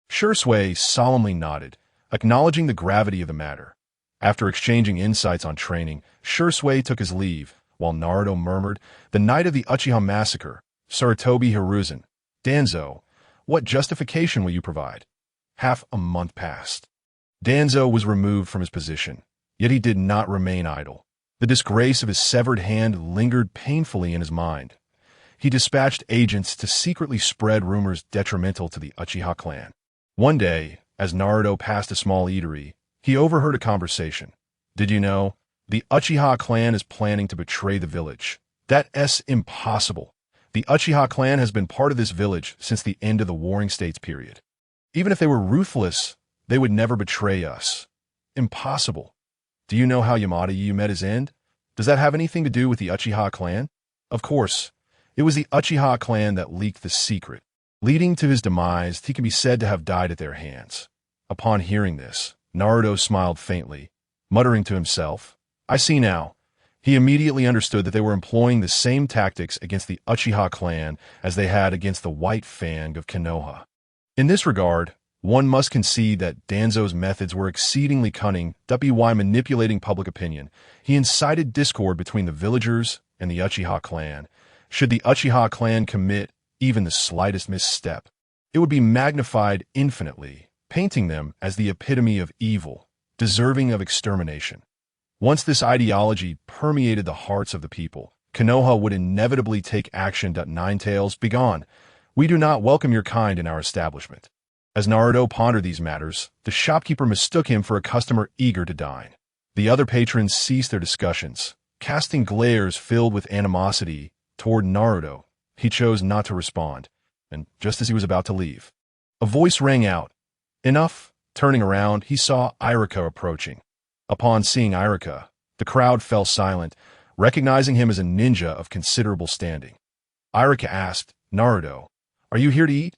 Shursui solemnly nodded, acknowledging the gravity of the matter. After exchanging insights on training, Shursui took his leave, while Naruto murmured, the night of the Uchiha massacre, Sarutobi Hiruzen. Danzo, what justification will you provide? Half a month passed. Danzo was removed from his position, yet he did not remain idle. The disgrace of his severed hand lingered painfully in his mind. He dispatched agents to secretly spread rumors detrimental to the Uchiha clan. One day, as Naruto passed a small eatery, he overheard a conversation. Did you know? The Uchiha clan is planning to betray the village. That's impossible. The Uchiha clan has been part of this village since the end of the Warring States period. Even if they were ruthless, they would never betray us. Impossible. Do you know how Yamada Yu met his end? Does that have anything to do with the Uchiha clan? Of course. It was the Uchiha clan that leaked the secret. Leading to his demise, he can be said to have died at their hands. Upon hearing this, Naruto smiled faintly, muttering to himself, I see now. He immediately understood that they were employing the same tactics against the Uchiha clan as they had against the White Fang of Konoha. In this regard, one must concede that Danzo's methods were exceedingly cunning. By manipulating public opinion, he incited discord between the villagers and the Uchiha clan. Should the Uchiha clan commit even the slightest misstep, it would be magnified infinitely, painting them as the epitome of evil, deserving of extermination. Once this ideology permeated the hearts of the people, Konoha would inevitably take action. Ninetales, begone. We do not welcome your kind in our establishment. As Naruto pondered these matters, the shopkeeper mistook him for a customer eager to dine. The other patrons ceased their discussions, casting glares filled with animosity toward Naruto. He chose not to respond, and just as he was about to leave, a voice rang out. Enough. Turning around, he saw Iruka approaching. Upon seeing Iruka, the crowd fell silent, recognizing him as a ninja of considerable standing. Iruka asked, Naruto, are you here to eat?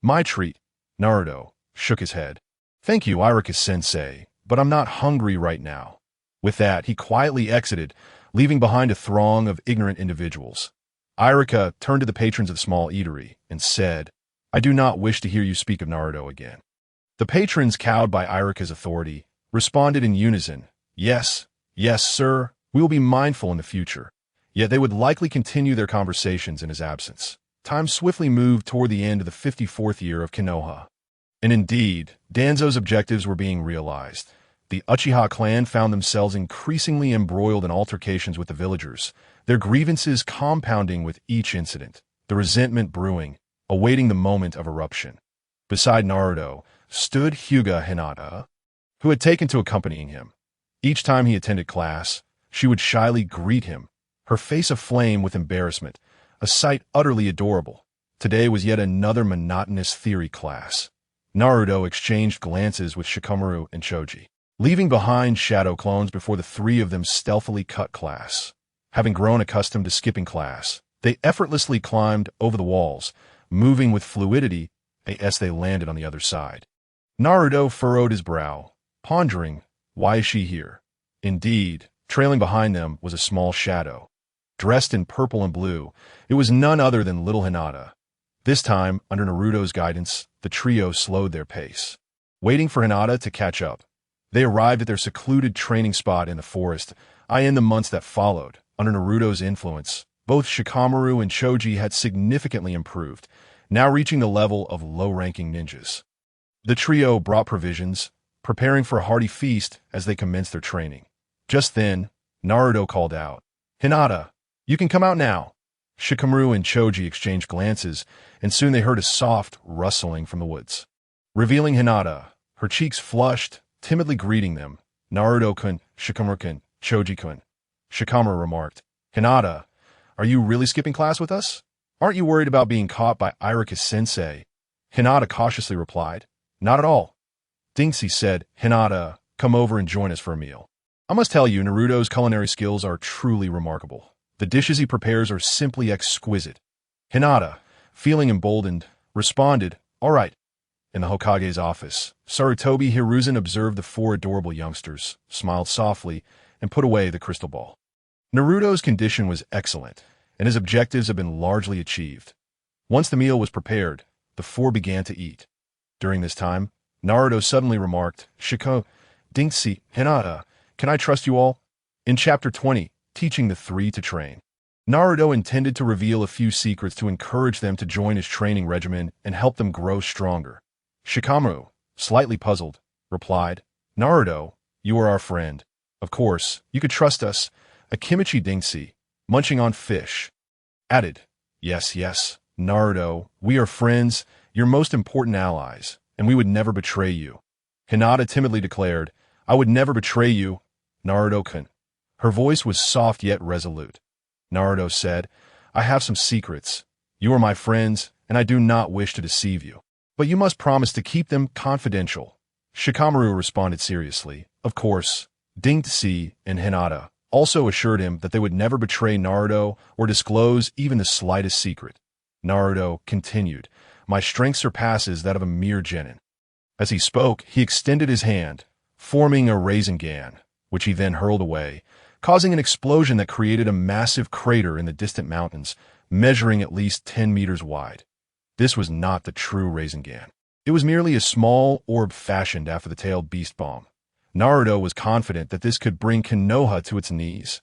My treat. Naruto shook his head. Thank you, Iruka-sensei, but I'm not hungry right now. With that, he quietly exited, leaving behind a throng of ignorant individuals. Iruka turned to the patrons of the small eatery and said, I do not wish to hear you speak of Naruto again. The patrons, cowed by Iruka's authority, responded in unison, Yes, sir, we will be mindful in the future. Yet they would likely continue their conversations in his absence. Time swiftly moved toward the end of the 54th year of Konoha. And indeed, Danzo's objectives were being realized. The Uchiha clan found themselves increasingly embroiled in altercations with the villagers, their grievances compounding with each incident, the resentment brewing, awaiting the moment of eruption. Beside Naruto stood Hyuga Hinata, who had taken to accompanying him. Each time he attended class, she would shyly greet him, her face aflame with embarrassment, a sight utterly adorable. Today was yet another monotonous theory class. Naruto exchanged glances with Shikamaru and Choji, leaving behind shadow clones before the three of them stealthily cut class. Having grown accustomed to skipping class, they effortlessly climbed over the walls, moving with fluidity as they landed on the other side. Naruto furrowed his brow, pondering, why is she here? Indeed, trailing behind them was a small shadow. Dressed in purple and blue, it was none other than little Hinata. This time, under Naruto's guidance, the trio slowed their pace. Waiting for Hinata to catch up, they arrived at their secluded training spot in the forest. In the months that followed, under Naruto's influence, both Shikamaru and Choji had significantly improved, now reaching the level of low-ranking ninjas. The trio brought provisions, preparing for a hearty feast as they commenced their training. Just then, Naruto called out, "Hinata, you can come out now." Shikamaru and Choji exchanged glances, and soon they heard a soft rustling from the woods. Revealing Hinata, her cheeks flushed, timidly greeting them. "Naruto-kun, Shikamaru-kun, Choji-kun." Shikamaru remarked, "Hinata, are you really skipping class with us? Aren't you worried about being caught by Irika-sensei?" Hinata cautiously replied, "Not at all." Dinksy said, "Hinata, come over and join us for a meal. I must tell you, Naruto's culinary skills are truly remarkable. The dishes he prepares are simply exquisite." Hinata, feeling emboldened, responded, "All right." In the Hokage's office, Sarutobi Hiruzen observed the four adorable youngsters, smiled softly, and put away the crystal ball. Naruto's condition was excellent, and his objectives had been largely achieved. Once the meal was prepared, the four began to eat. During this time, Naruto suddenly remarked, "Shiko, Dinksy, Hinata, can I trust you all?" In Chapter 20, Teaching the Three to Train, Naruto intended to reveal a few secrets to encourage them to join his training regimen and help them grow stronger. Shikamaru, slightly puzzled, replied, "Naruto, you are our friend. Of course, you could trust us." Akimichi Dinksy, munching on fish, added, Yes, Naruto, we are friends, your most important allies, and we would never betray you." Hinata timidly declared, "I would never betray you, Naruto-kun." Her voice was soft yet resolute. Naruto said, "I have some secrets. You are my friends, and I do not wish to deceive you. But you must promise to keep them confidential." Shikamaru responded seriously, "Of course." Dinksy and Hinata also assured him that they would never betray Naruto or disclose even the slightest secret. Naruto continued, "My strength surpasses that of a mere genin." As he spoke, he extended his hand, forming a Rasengan, which he then hurled away, causing an explosion that created a massive crater in the distant mountains, measuring at least 10 meters wide. This was not the true Rasengan. It was merely a small orb fashioned after the tailed beast bomb. Naruto was confident that this could bring Konoha to its knees.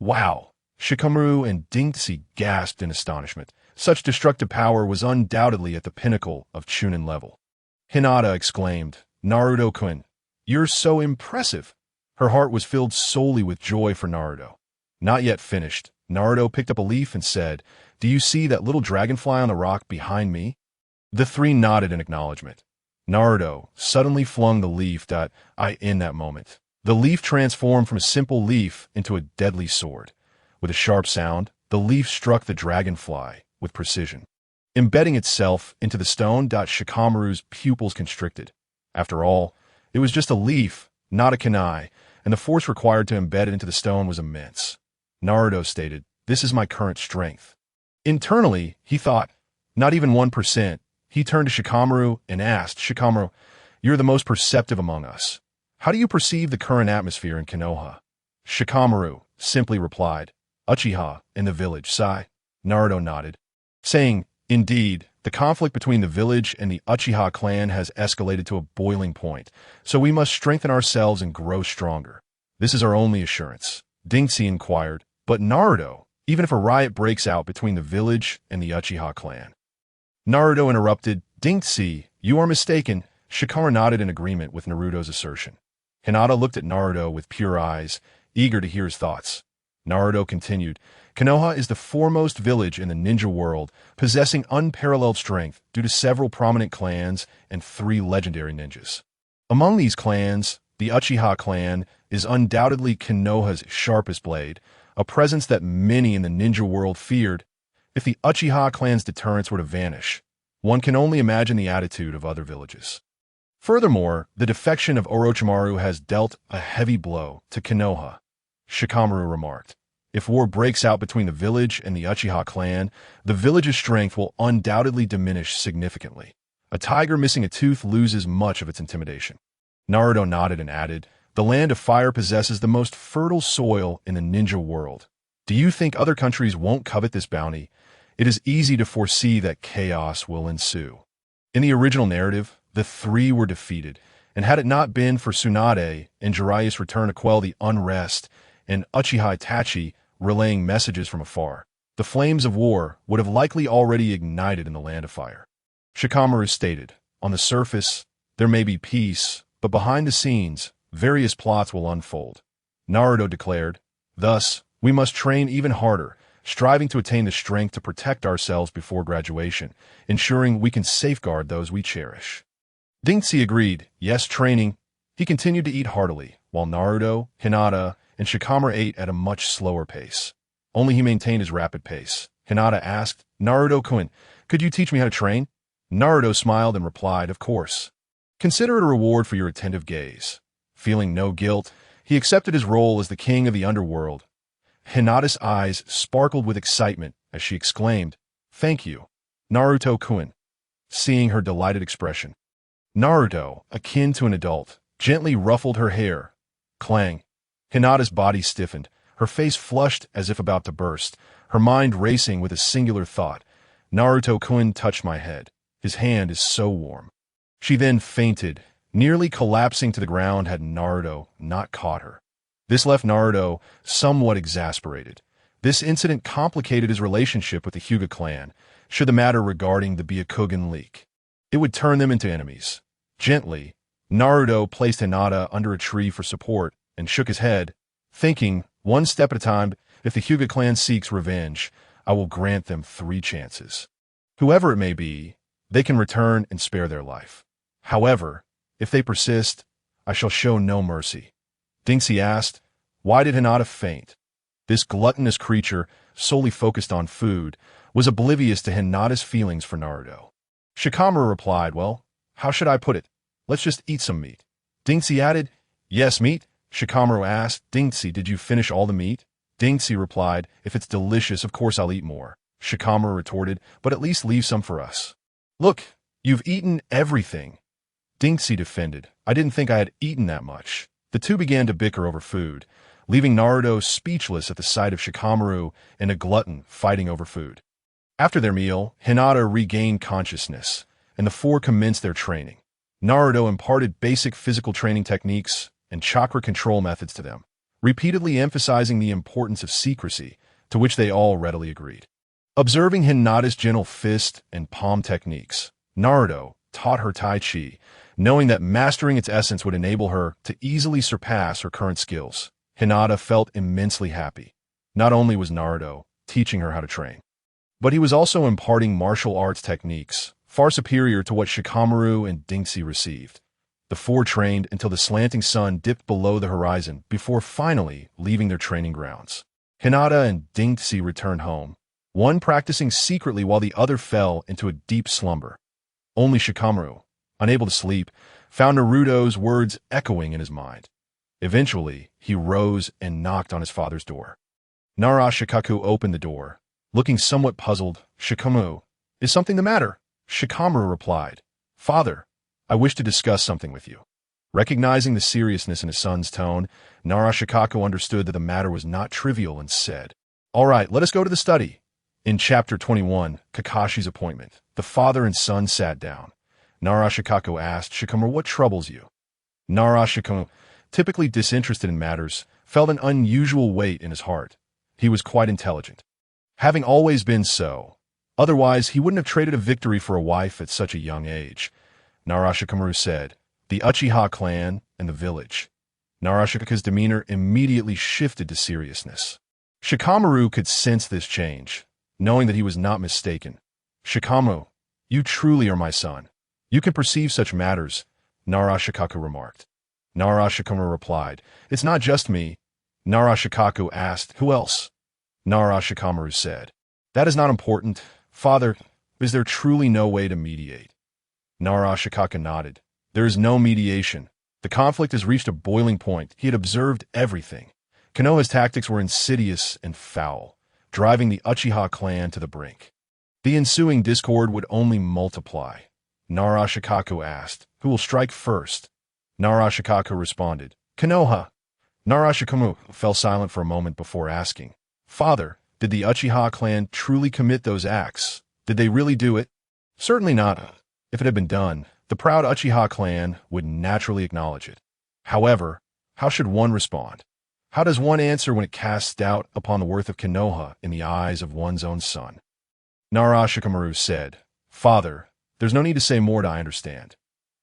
"Wow!" Shikamaru and Dinksy gasped in astonishment. Such destructive power was undoubtedly at the pinnacle of Chunin level. Hinata exclaimed, "Naruto-kun, you're so impressive." Her heart was filled solely with joy for Naruto. Not yet finished, Naruto picked up a leaf and said, "Do you see that little dragonfly on the rock behind me?" The three nodded in acknowledgement. Naruto suddenly flung the leaf in that moment. The leaf transformed from a simple leaf into a deadly sword. With a sharp sound, the leaf struck the dragonfly with precision, embedding itself into the stone. Shikamaru's pupils constricted. After all, it was just a leaf, not a kunai, and the force required to embed it into the stone was immense. Naruto stated, "This is my current strength." Internally, he thought, "Not even 1%. He turned to Shikamaru and asked, "Shikamaru, you're the most perceptive among us. How do you perceive the current atmosphere in Konoha?" Shikamaru simply replied, "Uchiha, in the village, Sai." Naruto nodded, saying, "Indeed, the conflict between the village and the Uchiha clan has escalated to a boiling point, so we must strengthen ourselves and grow stronger. This is our only assurance." Dinksy inquired, "But Naruto, even if a riot breaks out between the village and the Uchiha clan?" Naruto interrupted, "Dinksy, you are mistaken." Shikamaru nodded in agreement with Naruto's assertion. Hinata looked at Naruto with pure eyes, eager to hear his thoughts. Naruto continued, "Konoha is the foremost village in the ninja world, possessing unparalleled strength due to several prominent clans and 3 legendary ninjas. Among these clans, the Uchiha clan is undoubtedly Konoha's sharpest blade, a presence that many in the ninja world feared. If the Uchiha clan's deterrence were to vanish, one can only imagine the attitude of other villages. Furthermore, the defection of Orochimaru has dealt a heavy blow to Konoha." Shikamaru remarked, "If war breaks out between the village and the Uchiha clan, the village's strength will undoubtedly diminish significantly. A tiger missing a tooth loses much of its intimidation." Naruto nodded and added, "The land of fire possesses the most fertile soil in the ninja world. Do you think other countries won't covet this bounty? it is easy to foresee that chaos will ensue. In the original narrative, the three were defeated, and had it not been for Tsunade and Jiraiya's return to quell the unrest and Uchiha Itachi relaying messages from afar, the flames of war would have likely already ignited in the Land of Fire. Shikamaru stated, "On the surface, there may be peace, but behind the scenes, various plots will unfold." Naruto declared, "Thus, we must train even harder, striving to attain the strength to protect ourselves before graduation, ensuring we can safeguard those we cherish." Dinksi agreed, yes, training. He continued to eat heartily, while Naruto, Hinata, and Shikamaru ate at a much slower pace. Only he maintained his rapid pace. Hinata asked, "Naruto-kun, could you teach me how to train?" Naruto smiled and replied, "Of course. Consider it a reward for your attentive gaze." Feeling no guilt, he accepted his role as the king of the underworld. Hinata's eyes sparkled with excitement as she exclaimed, "Thank you, Naruto-kun." Seeing her delighted expression, Naruto, akin to an adult, gently ruffled her hair. Clang. Hinata's body stiffened, her face flushed as if about to burst, her mind racing with a singular thought. Naruto-kun touched my head. His hand is so warm. She then fainted, nearly collapsing to the ground had Naruto not caught her. This left Naruto somewhat exasperated. This incident complicated his relationship with the Hyuga clan, should the matter regarding the Byakugan leak. It would turn them into enemies. Gently, Naruto placed Hinata under a tree for support and shook his head, thinking, one step at a time, if the Hyuga clan seeks revenge, I will grant them 3 chances. Whoever it may be, they can return and spare their life. However, if they persist, I shall show no mercy. Dinksi asked, why did Hinata faint? This gluttonous creature, solely focused on food, was oblivious to Hinata's feelings for Naruto. Shikamaru replied, well, how should I put it? Let's just eat some meat. Dinksi added, yes, meat? Shikamaru asked, Dinksi, did you finish all the meat? Dinksi replied, if it's delicious, of course I'll eat more. Shikamaru retorted, but at least leave some for us. Look, you've eaten everything. Dinksi defended, I didn't think I had eaten that much. The two began to bicker over food, leaving Naruto speechless at the sight of Shikamaru and a glutton fighting over food. After their meal, Hinata regained consciousness, and the four commenced their training. Naruto imparted basic physical training techniques and chakra control methods to them, repeatedly emphasizing the importance of secrecy, to which they all readily agreed. Observing Hinata's gentle fist and palm techniques, Naruto taught her Tai Chi, knowing that mastering its essence would enable her to easily surpass her current skills. Hinata felt immensely happy. Not only was Naruto teaching her how to train, but he was also imparting martial arts techniques, far superior to what Shikamaru and Dinksi received. The four trained until the slanting sun dipped below the horizon before finally leaving their training grounds. Hinata and Dinksi returned home, one practicing secretly while the other fell into a deep slumber. Only Shikamaru, unable to sleep, found Naruto's words echoing in his mind. Eventually, he rose and knocked on his father's door. Narashikaku opened the door. Looking somewhat puzzled, Shikamaru, is something the matter? Shikamaru replied, Father, I wish to discuss something with you. Recognizing the seriousness in his son's tone, Narashikaku understood that the matter was not trivial and said, all right, let us go to the study. In Chapter 21, Kakashi's Appointment, the father and son sat down. Narashikaku asked Shikamaru, what troubles you? Narashikaku, typically disinterested in matters, felt an unusual weight in his heart. He was quite intelligent, having always been so. Otherwise, he wouldn't have traded a victory for a wife at such a young age. Narashikaru said, the Uchiha clan and the village. Narashikaku's demeanor immediately shifted to seriousness. Shikamaru could sense this change, knowing that he was not mistaken. Shikamaru, you truly are my son. You can perceive such matters, Narashikaku remarked. Narashikaru replied, it's not just me. Narashikaku asked, who else? Narashikaru said, that is not important. Father, is there truly no way to mediate? Narashikaku nodded. There is no mediation. The conflict has reached a boiling point. He had observed everything. Konoha's tactics were insidious and foul, driving the Uchiha clan to the brink. The ensuing discord would only multiply. Narashikaku asked, who will strike first? Narashikaku responded, Konoha. Narashikamu fell silent for a moment before asking, Father, Did the Uchiha clan truly commit those acts? Did they really do it? Certainly not. If it had been done, the proud Uchiha clan would naturally acknowledge it. However, how should one respond? How does one answer when it casts doubt upon the worth of Konoha in the eyes of one's own son? Nara Shikamaru said, "Father, there's no need to say more, I understand."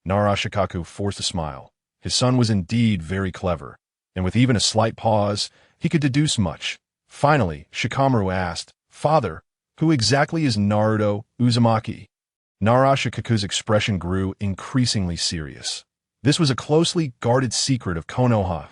Nara Shikaku forced a smile. His son was indeed very clever, and with even a slight pause, he could deduce much. Finally, Shikamaru asked, "Father, who exactly is Naruto Uzumaki?" Nara Shikaku's expression grew increasingly serious. This was a closely guarded secret of Konoha.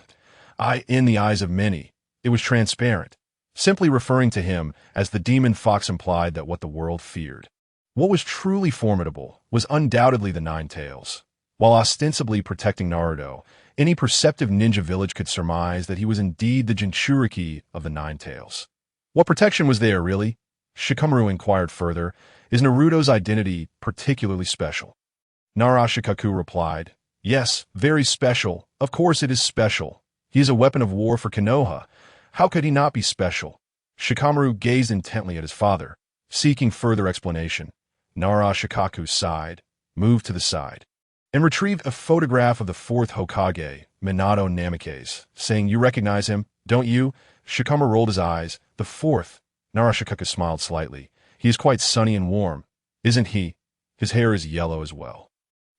In the eyes of many, it was transparent. Simply referring to him as the demon fox implied that what the world feared. What was truly formidable was undoubtedly the Nine Tails. While ostensibly protecting Naruto, any perceptive ninja village could surmise that he was indeed the Jinchuriki of the Nine Tails. What protection was there, really? Shikamaru inquired further. Is Naruto's identity particularly special? Nara Shikaku replied, "Yes, very special. Of course it is special. He is a weapon of war for Konoha. How could he not be special?" Shikamaru gazed intently at his father, seeking further explanation. Nara Shikaku sighed, moved to the side, and retrieved a photograph of the fourth Hokage, Minato Namikaze, saying, "You recognize him, don't you?" Shikamaru rolled his eyes. "The fourth." Nara Shikaku smiled slightly. "He is quite sunny and warm, isn't he? His hair is yellow as well."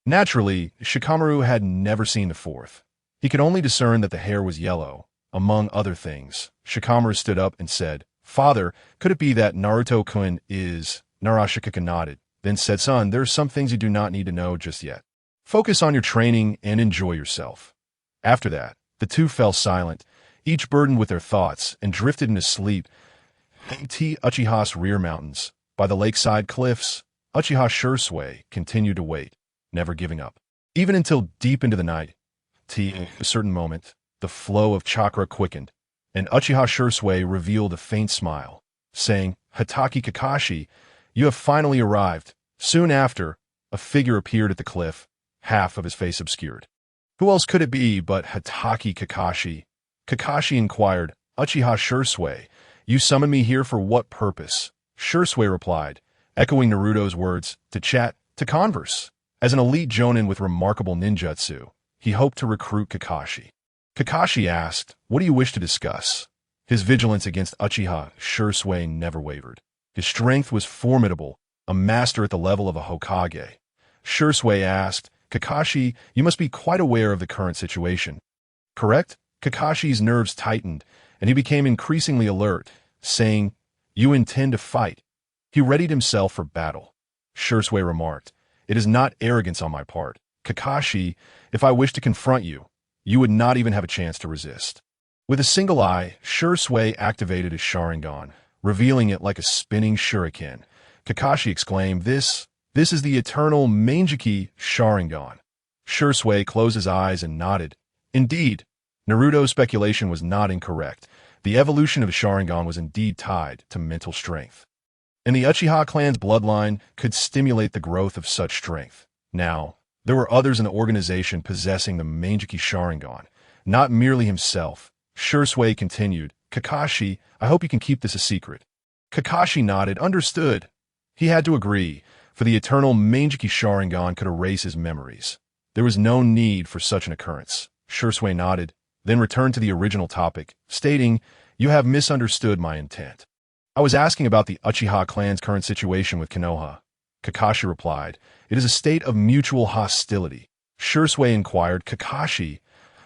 Naturally, Shikamaru had never seen the fourth. He could only discern that the hair was yellow, among other things. Shikamaru stood up and said, "Father, could it be that Naruto-kun is—" Nara Shikaku nodded, then said, "Son, there are some things you do not need to know just yet. Focus on your training and enjoy yourself." After that, the two fell silent, each burdened with their thoughts, and drifted into sleep. Uchiha's rear mountains, by the lakeside cliffs, Uchiha Shursui continued to wait, never giving up. Even until deep into the night, a certain moment, the flow of chakra quickened, and Uchiha Shursui revealed a faint smile, saying, "Hatake Kakashi, you have finally arrived." Soon after, a figure appeared at the cliff, half of his face obscured. Who else could it be but Hatake Kakashi? Kakashi inquired, "Uchiha Shursui, you summoned me here for what purpose?" Shursui replied, echoing Naruto's words, "To chat, to converse." As an elite jonin with remarkable ninjutsu, he hoped to recruit Kakashi. Kakashi asked, "What do you wish to discuss?" His vigilance against Uchiha Shursui never wavered. His strength was formidable, a master at the level of a Hokage. Shursui asked, "Kakashi, you must be quite aware of the current situation, correct?" Kakashi's nerves tightened, and he became increasingly alert, saying, "You intend to fight." He readied himself for battle. Shursui remarked, "It is not arrogance on my part. Kakashi, if I wish to confront you, you would not even have a chance to resist." With a single eye, Shursui activated his Sharingan, revealing it like a spinning shuriken. Kakashi exclaimed, This is the eternal Manjiki Sharingan." Shursui closed his eyes and nodded. Indeed, Naruto's speculation was not incorrect. The evolution of Sharingan was indeed tied to mental strength. And the Uchiha clan's bloodline could stimulate the growth of such strength. Now, there were others in the organization possessing the Manjiki Sharingan, not merely himself. Shursui continued, "Kakashi, I hope you can keep this a secret." Kakashi nodded, understood. He had to agree, for the eternal Manjiki Sharingan could erase his memories. There was no need for such an occurrence. Shursui nodded, then returned to the original topic, stating, "You have misunderstood my intent. I was asking about the Uchiha clan's current situation with Konoha." Kakashi replied, "It is a state of mutual hostility." Shursui inquired, "Kakashi,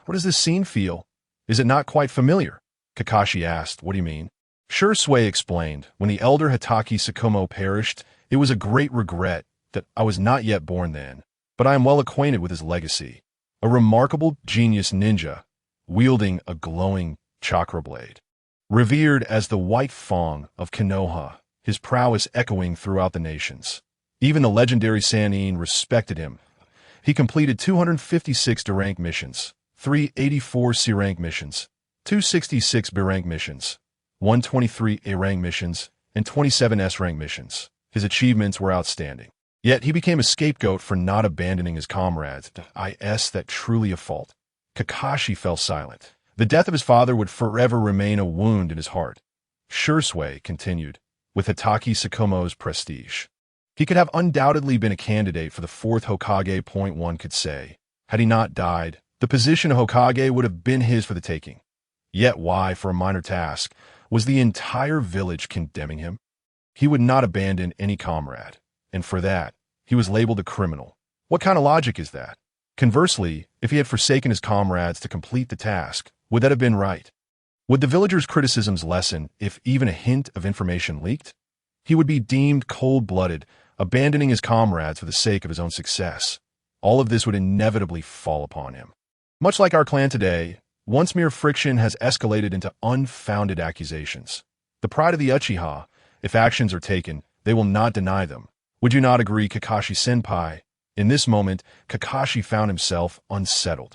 what does this scene feel? Is it not quite familiar?" Kakashi asked, "What do you mean?" Shursui explained, "When the elder Hatake Tsukumo perished, it was a great regret that I was not yet born then, but I am well acquainted with his legacy. A remarkable genius ninja, wielding a glowing chakra blade. Revered as the white Fong of Konoha, his prowess echoing throughout the nations. Even the legendary Sannin respected him. He completed 256 D-rank missions, 384 C-rank missions, 266 B-rank missions, 123 A-rank missions, and 27 S-rank missions. His achievements were outstanding. Yet he became a scapegoat for not abandoning his comrades. That truly a fault." Kakashi fell silent. The death of his father would forever remain a wound in his heart. Shursui continued, with Hitaki Sakomo's prestige. He could have undoubtedly been a candidate for the fourth Hokage. One could say. Had he not died, the position of Hokage would have been his for the taking. Yet why, for a minor task, was the entire village condemning him? He would not abandon any comrade, and for that, he was labeled a criminal. What kind of logic is that? Conversely, if he had forsaken his comrades to complete the task, would that have been right? Would the villagers' criticisms lessen if even a hint of information leaked? He would be deemed cold-blooded, abandoning his comrades for the sake of his own success. All of this would inevitably fall upon him. Much like our clan today, once mere friction has escalated into unfounded accusations. The pride of the Uchiha, if actions are taken, they will not deny them. Would you not agree, Kakashi-senpai? In this moment, Kakashi found himself unsettled.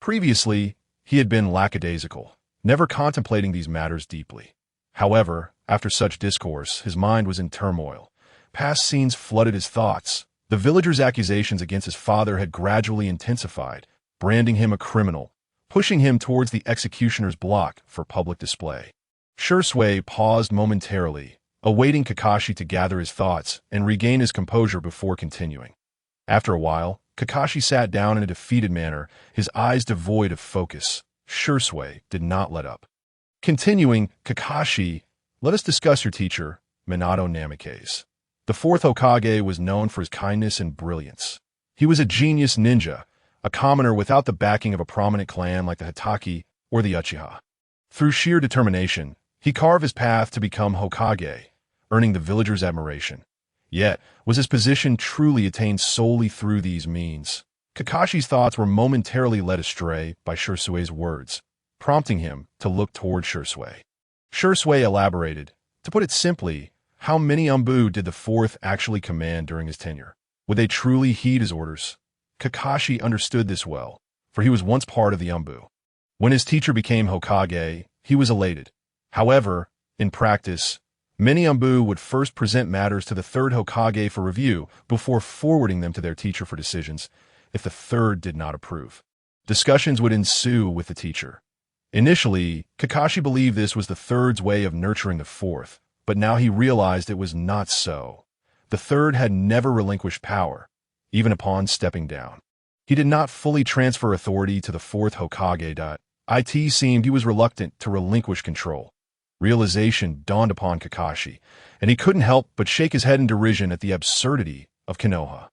Previously, he had been lackadaisical, never contemplating these matters deeply. However, after such discourse, his mind was in turmoil. Past scenes flooded his thoughts. The villagers' accusations against his father had gradually intensified, branding him a criminal, pushing him towards the executioner's block for public display. Shursui paused momentarily, awaiting Kakashi to gather his thoughts and regain his composure before continuing. After a while, Kakashi sat down in a defeated manner, his eyes devoid of focus. Shursui did not let up. Continuing, Kakashi, let us discuss your teacher, Minato Namikaze. The fourth Hokage was known for his kindness and brilliance. He was a genius ninja, a commoner without the backing of a prominent clan like the Hitaki or the Uchiha. Through sheer determination, he carved his path to become Hokage, earning the villagers' admiration. Yet, was his position truly attained solely through these means? Kakashi's thoughts were momentarily led astray by Shursui's words, prompting him to look toward Shursui. Shursui elaborated. To put it simply, how many Umbu did the fourth actually command during his tenure? Would they truly heed his orders? Kakashi understood this well, for he was once part of the Umbu. When his teacher became Hokage, he was elated. However, in practice, many Umbu would first present matters to the third Hokage for review before forwarding them to their teacher for decisions if the third did not approve. Discussions would ensue with the teacher. Initially, Kakashi believed this was the third's way of nurturing the fourth, but now he realized it was not so. The third had never relinquished power, even upon stepping down. He did not fully transfer authority to the fourth Hokage. It seemed he was reluctant to relinquish control. Realization dawned upon Kakashi, and he couldn't help but shake his head in derision at the absurdity of Konoha.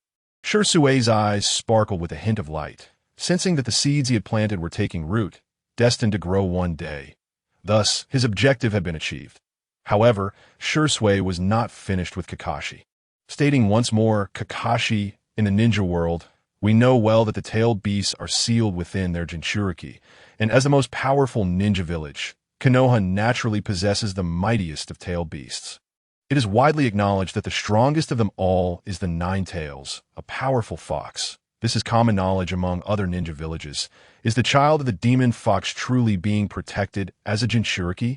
Shursui's eyes sparkled with a hint of light, sensing that the seeds he had planted were taking root, destined to grow one day. Thus, his objective had been achieved. However, Shursui was not finished with Kakashi. Stating once more, Kakashi, in the ninja world, we know well that the tailed beasts are sealed within their Jinchuriki, and as the most powerful ninja village, Konoha naturally possesses the mightiest of tailed beasts. It is widely acknowledged that the strongest of them all is the Nine Tails, a powerful fox. This is common knowledge among other ninja villages. Is the child of the demon fox truly being protected as a Jinchuriki?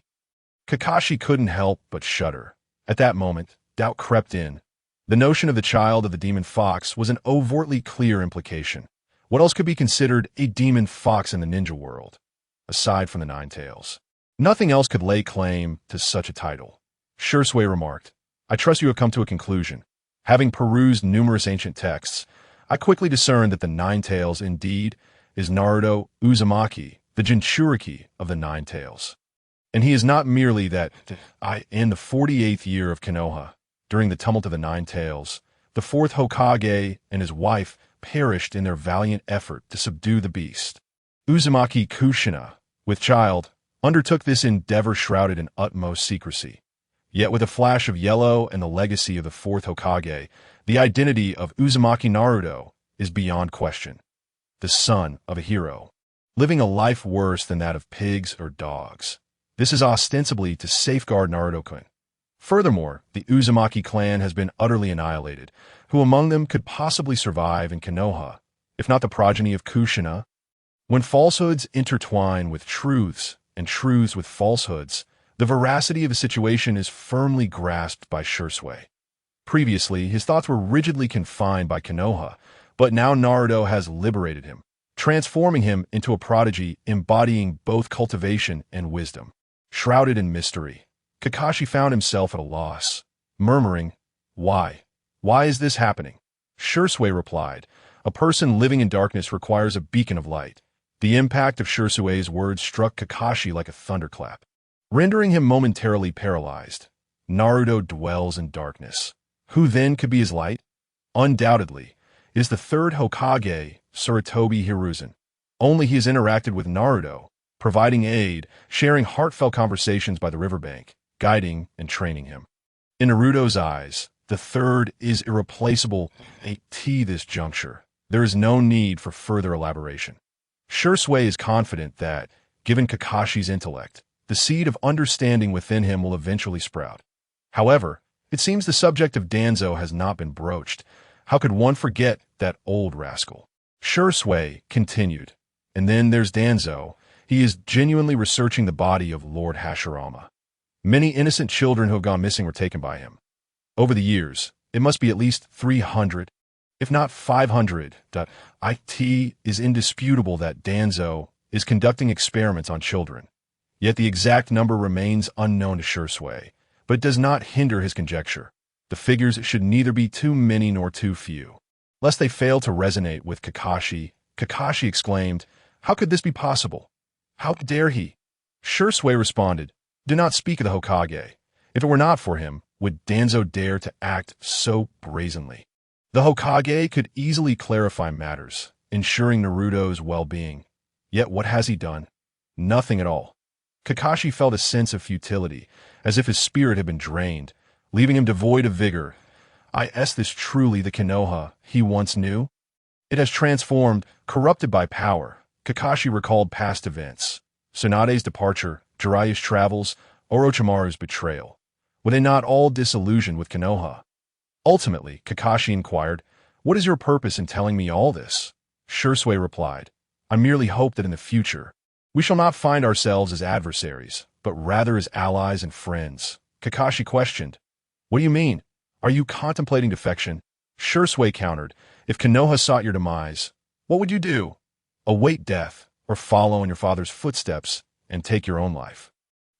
Kakashi couldn't help but shudder. At that moment, doubt crept in. The notion of the child of the demon fox was an overtly clear implication. What else could be considered a demon fox in the ninja world, aside from the Nine Tails? Nothing else could lay claim to such a title. Shursui remarked, I trust you have come to a conclusion. Having perused numerous ancient texts, I quickly discerned that the Nine Tails indeed is Naruto Uzumaki, the Jinchuriki of the Nine Tails. And he is not merely that in the 48th year of Konoha, during the tumult of the Nine Tails, the fourth Hokage and his wife perished in their valiant effort to subdue the beast. Uzumaki Kushina, with child, undertook this endeavor shrouded in utmost secrecy. Yet with a flash of yellow and the legacy of the fourth Hokage, the identity of Uzumaki Naruto is beyond question. The son of a hero, living a life worse than that of pigs or dogs. This is ostensibly to safeguard Naruto-kun. Furthermore, the Uzumaki clan has been utterly annihilated. Who among them could possibly survive in Konoha, if not the progeny of Kushina? When falsehoods intertwine with truths and truths with falsehoods, the veracity of a situation is firmly grasped by Shursui. Previously, his thoughts were rigidly confined by Konoha, but now Naruto has liberated him, transforming him into a prodigy embodying both cultivation and wisdom. Shrouded in mystery, Kakashi found himself at a loss, murmuring, "Why? Why is this happening?" Shursui replied, "A person living in darkness requires a beacon of light." The impact of Shursui's words struck Kakashi like a thunderclap, rendering him momentarily paralyzed. Naruto dwells in darkness. Who then could be his light? Undoubtedly, it is the third Hokage, Sarutobi Hiruzen. Only he has interacted with Naruto, providing aid, sharing heartfelt conversations by the riverbank, guiding and training him. In Naruto's eyes, the third is irreplaceable at this juncture. There is no need for further elaboration. Shursui is confident that, given Kakashi's intellect, the seed of understanding within him will eventually sprout. However, it seems the subject of Danzo has not been broached. How could one forget that old rascal? Shursui continued. And then there's Danzo. He is genuinely researching the body of Lord Hashirama. Many innocent children who have gone missing were taken by him. Over the years, it must be at least 300, if not 500. It is indisputable that Danzo is conducting experiments on children. Yet the exact number remains unknown to Shursui, but it does not hinder his conjecture. The figures should neither be too many nor too few. Lest they fail to resonate with Kakashi, Kakashi exclaimed, "How could this be possible? How dare he?" Shursui responded, "Do not speak of the Hokage. If it were not for him, would Danzo dare to act so brazenly?" The Hokage could easily clarify matters, ensuring Naruto's well-being. Yet what has he done? Nothing at all. Kakashi felt a sense of futility, as if his spirit had been drained, leaving him devoid of vigor. Is this truly the Konoha he once knew? It has transformed, corrupted by power. Kakashi recalled past events. Tsunade's departure, Jiraiya's travels, Orochimaru's betrayal. Were they not all disillusioned with Konoha? Ultimately, Kakashi inquired, "What is your purpose in telling me all this?" Shursui replied, "I merely hope that in the future, we shall not find ourselves as adversaries, but rather as allies and friends." Kakashi questioned, "What do you mean? Are you contemplating defection?" Shursui countered, "If Konoha sought your demise, what would you do? Await death, or follow in your father's footsteps and take your own life?"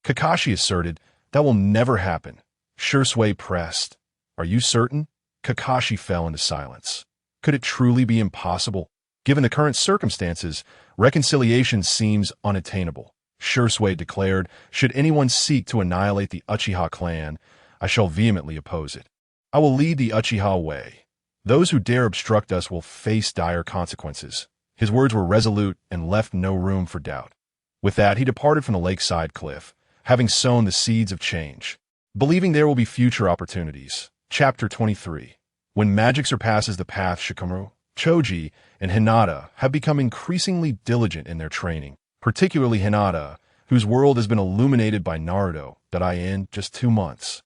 Kakashi asserted, "That will never happen." Shursui pressed, "Are you certain?" Kakashi fell into silence. Could it truly be impossible? Given the current circumstances, reconciliation seems unattainable. Shursui declared, "Should anyone seek to annihilate the Uchiha clan, I shall vehemently oppose it. I will lead the Uchiha way. Those who dare obstruct us will face dire consequences." His words were resolute and left no room for doubt. With that, he departed from the lakeside cliff, having sown the seeds of change, believing there will be future opportunities. Chapter 23. When magic surpasses the path, Shikamaru, Choji, and Hinata have become increasingly diligent in their training, particularly Hinata, whose world has been illuminated by Naruto, in just 2 months.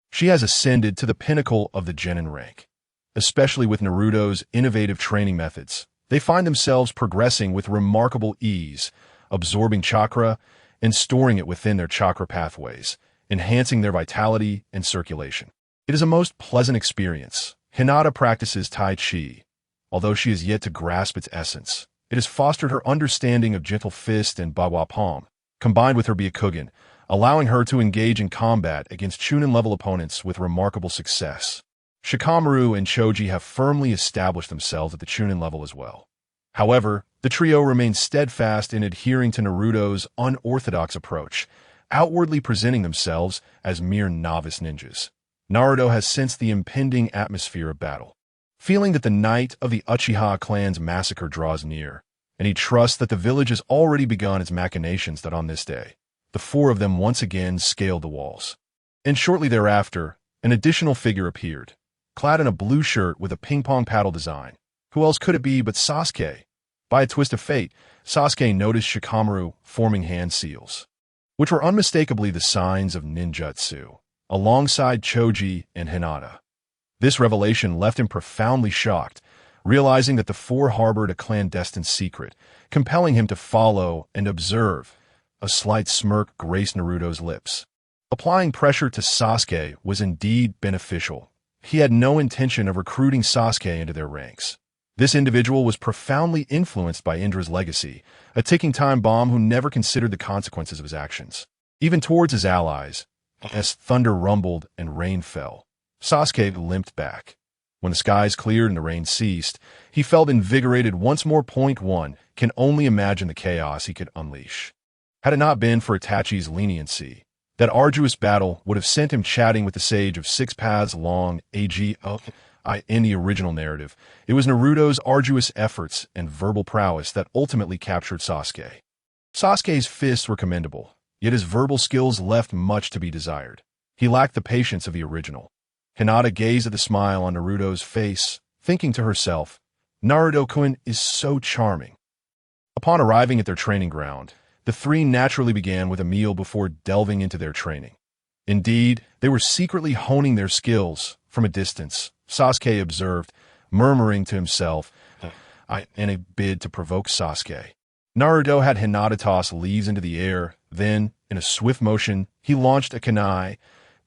She has ascended to the pinnacle of the genin rank. Especially with Naruto's innovative training methods, they find themselves progressing with remarkable ease, absorbing chakra and storing it within their chakra pathways, enhancing their vitality and circulation. It is a most pleasant experience. Hinata practices Tai Chi. Although she has yet to grasp its essence, it has fostered her understanding of gentle fist and Bagua palm, combined with her Byakugan, allowing her to engage in combat against Chunin-level opponents with remarkable success. Shikamaru and Choji have firmly established themselves at the Chunin level as well. However, the trio remains steadfast in adhering to Naruto's unorthodox approach, outwardly presenting themselves as mere novice ninjas. Naruto has sensed the impending atmosphere of battle, feeling that the night of the Uchiha clan's massacre draws near, and he trusts that the village has already begun its machinations that on this day, the 4 of them once again scaled the walls. And shortly thereafter, an additional figure appeared, clad in a blue shirt with a ping-pong paddle design. Who else could it be but Sasuke? By a twist of fate, Sasuke noticed Shikamaru forming hand seals, which were unmistakably the signs of ninjutsu, alongside Choji and Hinata. This revelation left him profoundly shocked, realizing that the 4 harbored a clandestine secret, compelling him to follow and observe. A slight smirk graced Naruto's lips. Applying pressure to Sasuke was indeed beneficial. He had no intention of recruiting Sasuke into their ranks. This individual was profoundly influenced by Indra's legacy, a ticking time bomb who never considered the consequences of his actions. Even towards his allies, As thunder rumbled and rain fell, Sasuke limped back. When the skies cleared and the rain ceased, he felt invigorated once more. Point 1 can only imagine the chaos he could unleash. Had it not been for Itachi's leniency, that arduous battle would have sent him chatting with the sage of 6 paths long. In the original narrative, it was Naruto's arduous efforts and verbal prowess that ultimately captured Sasuke. Sasuke's fists were commendable, yet his verbal skills left much to be desired. He lacked the patience of the original. Hinata gazed at the smile on Naruto's face, thinking to herself, Naruto-kun is so charming. Upon arriving at their training ground, the three naturally began with a meal before delving into their training. Indeed, they were secretly honing their skills from a distance, Sasuke observed, murmuring to himself, in a bid to provoke Sasuke. Naruto had Hinata toss leaves into the air, then, in a swift motion, he launched a kunai,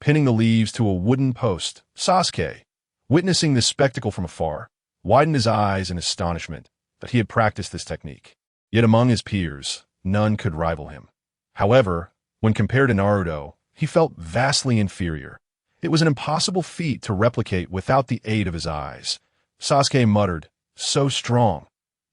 pinning the leaves to a wooden post. Sasuke, witnessing this spectacle from afar, widened his eyes in astonishment that he had practiced this technique. Yet among his peers, none could rival him. However, when compared to Naruto, he felt vastly inferior. It was an impossible feat to replicate without the aid of his eyes. Sasuke muttered, so strong.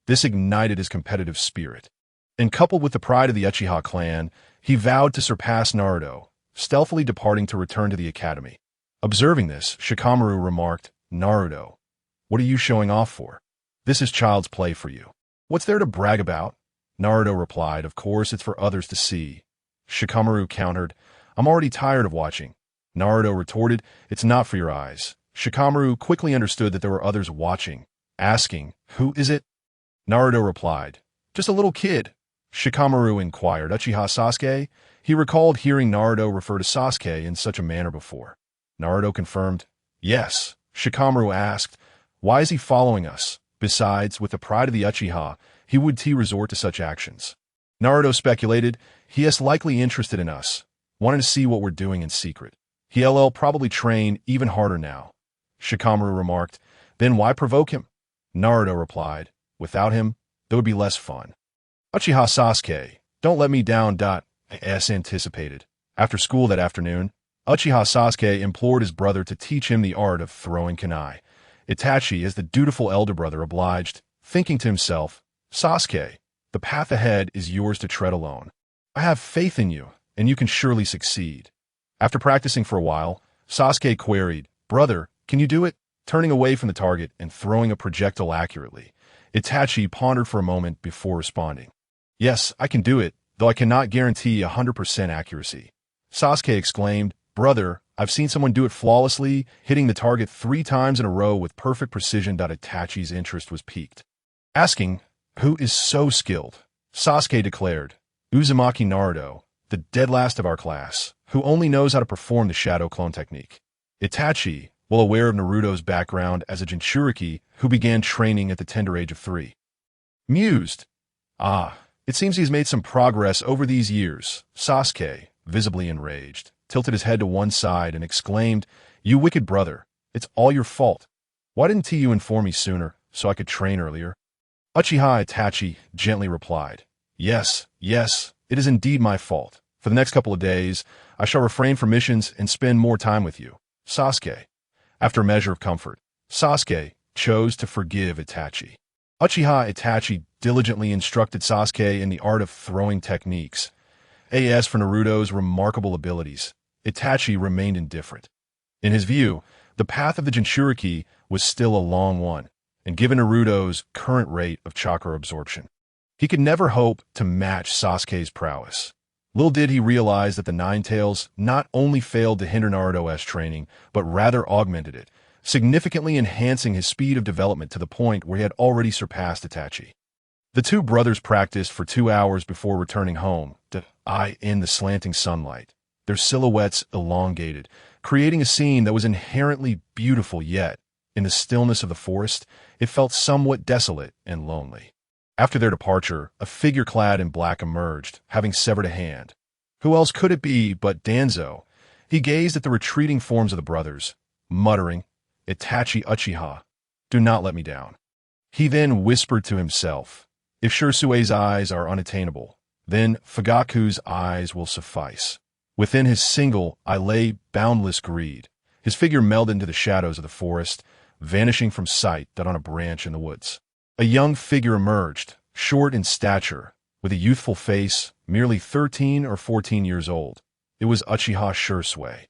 This ignited his competitive spirit. And coupled with the pride of the Uchiha clan, he vowed to surpass Naruto, stealthily departing to return to the academy. Observing this, Shikamaru remarked, Naruto, what are you showing off for? This is child's play for you. What's there to brag about? Naruto replied, of course it's for others to see. Shikamaru countered, I'm already tired of watching. Naruto retorted, it's not for your eyes. Shikamaru quickly understood that there were others watching, asking, who is it? Naruto replied, just a little kid. Shikamaru inquired, Uchiha Sasuke? He recalled hearing Naruto refer to Sasuke in such a manner before. Naruto confirmed, yes. Shikamaru asked, why is he following us? Besides, with the pride of the Uchiha, he would resort to such actions. Naruto speculated, he is likely interested in us, wanting to see what we're doing in secret. He'll probably train even harder now. Shikamaru remarked, then why provoke him? Naruto replied, without him, there would be less fun. Uchiha Sasuke, don't let me down. As anticipated. After school that afternoon, Uchiha Sasuke implored his brother to teach him the art of throwing kunai. Itachi, as the dutiful elder brother, obliged, thinking to himself, Sasuke, the path ahead is yours to tread alone. I have faith in you, and you can surely succeed. After practicing for a while, Sasuke queried, brother, can you do it? Turning away from the target and throwing a projectile accurately. Itachi pondered for a moment before responding. Yes, I can do it, though I cannot guarantee 100% accuracy. Sasuke exclaimed, brother, I've seen someone do it flawlessly, hitting the target 3 times in a row with perfect precision. Itachi's interest was piqued. Asking, who is so skilled? Sasuke declared, Uzumaki Naruto, the dead last of our class, who only knows how to perform the shadow clone technique. Itachi, well aware of Naruto's background as a Jinchuriki who began training at the tender age of 3, mused, it seems he's made some progress over these years. Sasuke, visibly enraged, tilted his head to one side and exclaimed, you wicked brother, it's all your fault. Why didn't you inform me sooner, so I could train earlier? Uchiha Itachi gently replied, yes, it is indeed my fault. For the next couple of days, I shall refrain from missions and spend more time with you. Sasuke. After a measure of comfort, Sasuke chose to forgive Itachi. Uchiha Itachi diligently instructed Sasuke in the art of throwing techniques. As for Naruto's remarkable abilities, Itachi remained indifferent. In his view, the path of the Jinchuriki was still a long one, and given Naruto's current rate of chakra absorption, he could never hope to match Sasuke's prowess. Little did he realize that the Nine Tails not only failed to hinder Naruto's training, but rather augmented it, significantly enhancing his speed of development to the point where he had already surpassed Itachi. The two brothers practiced for 2 hours before returning home, in the slanting sunlight, their silhouettes elongated, creating a scene that was inherently beautiful, yet, in the stillness of the forest, it felt somewhat desolate and lonely. After their departure, a figure clad in black emerged, having severed a hand. Who else could it be but Danzo? He gazed at the retreating forms of the brothers, muttering, Itachi Uchiha, do not let me down. He then whispered to himself, if Shirsue's eyes are unattainable, then Fugaku's eyes will suffice. Within his single eye lay boundless greed. His figure melded into the shadows of the forest, vanishing from sight on a branch in the woods. A young figure emerged, short in stature, with a youthful face, merely 13 or 14 years old. It was Uchiha Shursui.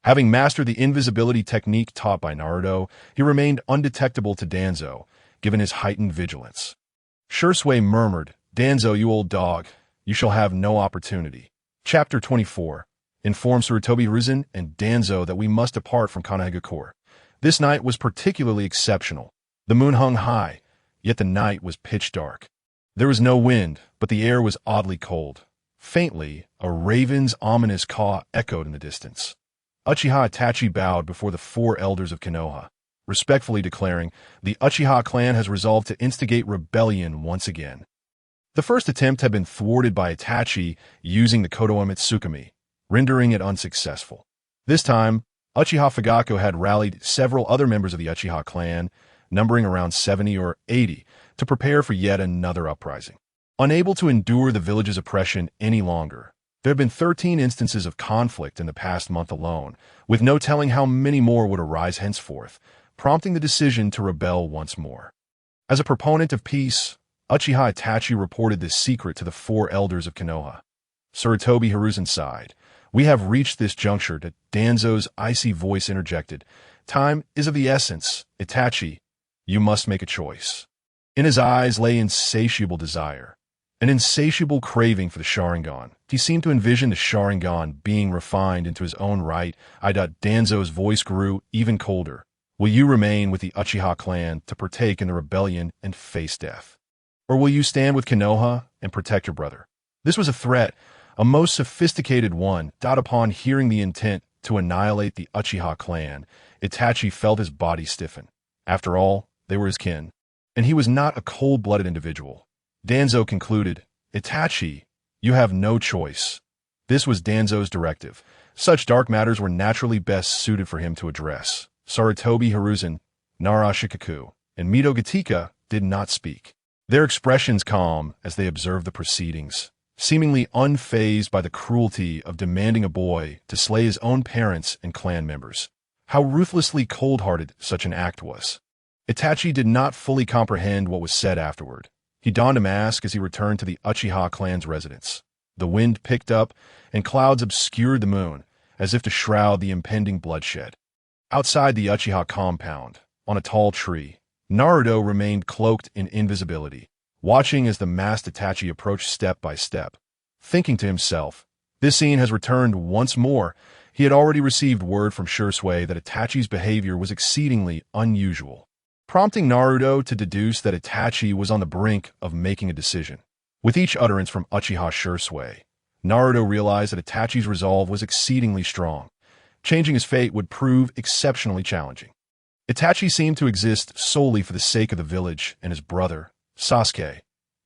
Having mastered the invisibility technique taught by Naruto, he remained undetectable to Danzo, given his heightened vigilance. Shursui murmured, "Danzo, you old dog, you shall have no opportunity." Chapter 24 informs Sarutobi Hiruzen and Danzo that we must depart from Konohagakure. This night was particularly exceptional. The moon hung high, yet the night was pitch dark. There was no wind, but the air was oddly cold. Faintly, a raven's ominous caw echoed in the distance. Uchiha Itachi bowed before the four elders of Konoha, respectfully declaring, "The Uchiha clan has resolved to instigate rebellion once again." The first attempt had been thwarted by Itachi using the Kodoa Mitsukami, rendering it unsuccessful. This time, Uchiha Fugaku had rallied several other members of the Uchiha clan, numbering around 70 or 80, to prepare for yet another uprising. Unable to endure the village's oppression any longer, there have been 13 instances of conflict in the past month alone, with no telling how many more would arise henceforth, prompting the decision to rebel once more. As a proponent of peace, Uchiha Itachi reported this secret to the four elders of Konoha. Sarutobi Hiruzen sighed. "We have reached this juncture," Danzo's icy voice interjected. "Time is of the essence. Itachi, you must make a choice." In his eyes lay insatiable desire, an insatiable craving for the Sharingan. He seemed to envision the Sharingan being refined into his own right. Danzo's voice grew even colder. "Will you remain with the Uchiha clan to partake in the rebellion and face death? Or will you stand with Konoha and protect your brother?" This was a threat, a most sophisticated one. Upon hearing the intent to annihilate the Uchiha clan, Itachi felt his body stiffen. After all, they were his kin, and he was not a cold-blooded individual. Danzo concluded, "Itachi, you have no choice." This was Danzo's directive. Such dark matters were naturally best suited for him to address. Sarutobi Hiruzen, Nara Shikaku, and Mito Gatika did not speak, their expressions calm as they observed the proceedings, seemingly unfazed by the cruelty of demanding a boy to slay his own parents and clan members. How ruthlessly cold-hearted such an act was. Itachi did not fully comprehend what was said afterward. He donned a mask as he returned to the Uchiha clan's residence. The wind picked up, and clouds obscured the moon, as if to shroud the impending bloodshed. Outside the Uchiha compound, on a tall tree, Naruto remained cloaked in invisibility, watching as the masked Itachi approached step by step. Thinking to himself, "This scene has returned once more." He had already received word from Shursui that Itachi's behavior was exceedingly unusual, prompting Naruto to deduce that Itachi was on the brink of making a decision. With each utterance from Uchiha Shursui, Naruto realized that Itachi's resolve was exceedingly strong. Changing his fate would prove exceptionally challenging. Itachi seemed to exist solely for the sake of the village and his brother, Sasuke.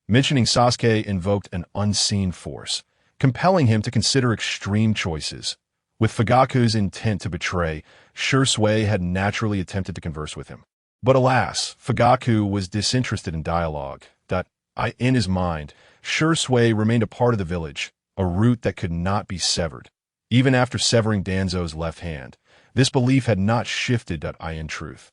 Mentioning Sasuke invoked an unseen force, compelling him to consider extreme choices. With Fugaku's intent to betray, Shursui had naturally attempted to converse with him. But alas, Fugaku was disinterested in dialogue. In his mind, Shursui remained a part of the village, a root that could not be severed. Even after severing Danzo's left hand, this belief had not shifted. In truth,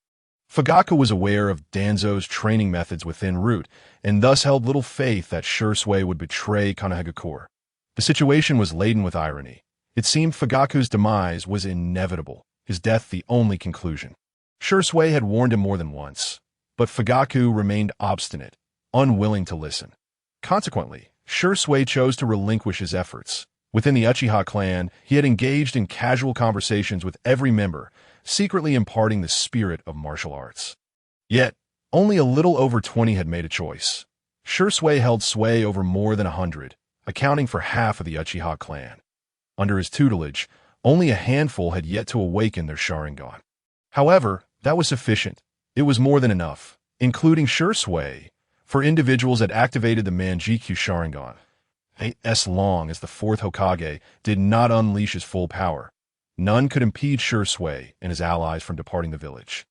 Fugaku was aware of Danzo's training methods within Root, and thus held little faith that Shursui would betray Konohagakure. The situation was laden with irony. It seemed Fugaku's demise was inevitable, his death the only conclusion. Shursui had warned him more than once, but Fugaku remained obstinate, unwilling to listen. Consequently, Shursui chose to relinquish his efforts. Within the Uchiha clan, he had engaged in casual conversations with every member, secretly imparting the spirit of martial arts. Yet, only a little over 20 had made a choice. Shursui held sway over more than 100, accounting for half of the Uchiha clan. Under his tutelage, only a handful had yet to awaken their Sharingan. However, that was sufficient. It was more than enough, including Shursui, for individuals that activated the Manjikyu Sharingan. As long as the fourth Hokage did not unleash his full power, none could impede Shursui and his allies from departing the village.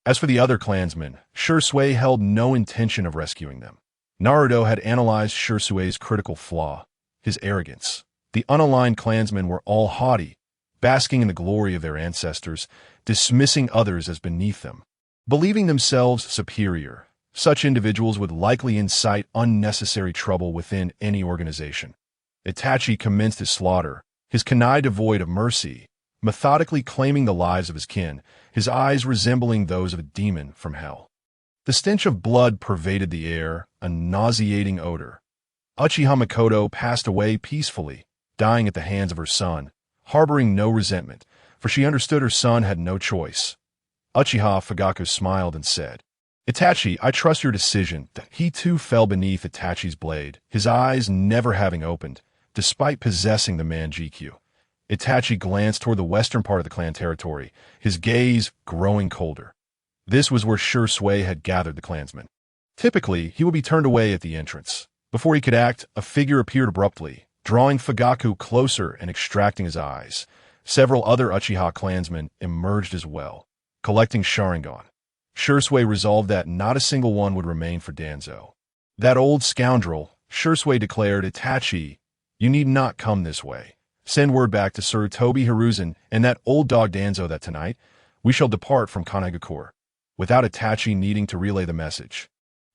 As for the other clansmen, Shursui held no intention of rescuing them. Naruto had analyzed Shursui's critical flaw, his arrogance. The unaligned clansmen were all haughty, basking in the glory of their ancestors, dismissing others as beneath them. Believing themselves superior, such individuals would likely incite unnecessary trouble within any organization. Itachi commenced his slaughter, his kunai devoid of mercy, methodically claiming the lives of his kin, his eyes resembling those of a demon from hell. The stench of blood pervaded the air, a nauseating odor. Uchiha Makoto passed away peacefully, dying at the hands of her son, harboring no resentment, for she understood her son had no choice. Uchiha Fugaku smiled and said, "Itachi, I trust your decision." He too fell beneath Itachi's blade, his eyes never having opened, despite possessing the Manjikyu. Itachi glanced toward the western part of the clan territory, his gaze growing colder. This was where Shui had gathered the clansmen. Typically, he would be turned away at the entrance. Before he could act, a figure appeared abruptly, drawing Fugaku closer and extracting his eyes. Several other Uchiha clansmen emerged as well, collecting Sharingan. Shui resolved that not a single one would remain for Danzo. "That old scoundrel," Shui declared, "Itachi, you need not come this way. Send word back to Sarutobi Hiruzen and that old dog Danzo that tonight we shall depart from Kanagakur," without Itachi needing to relay the message.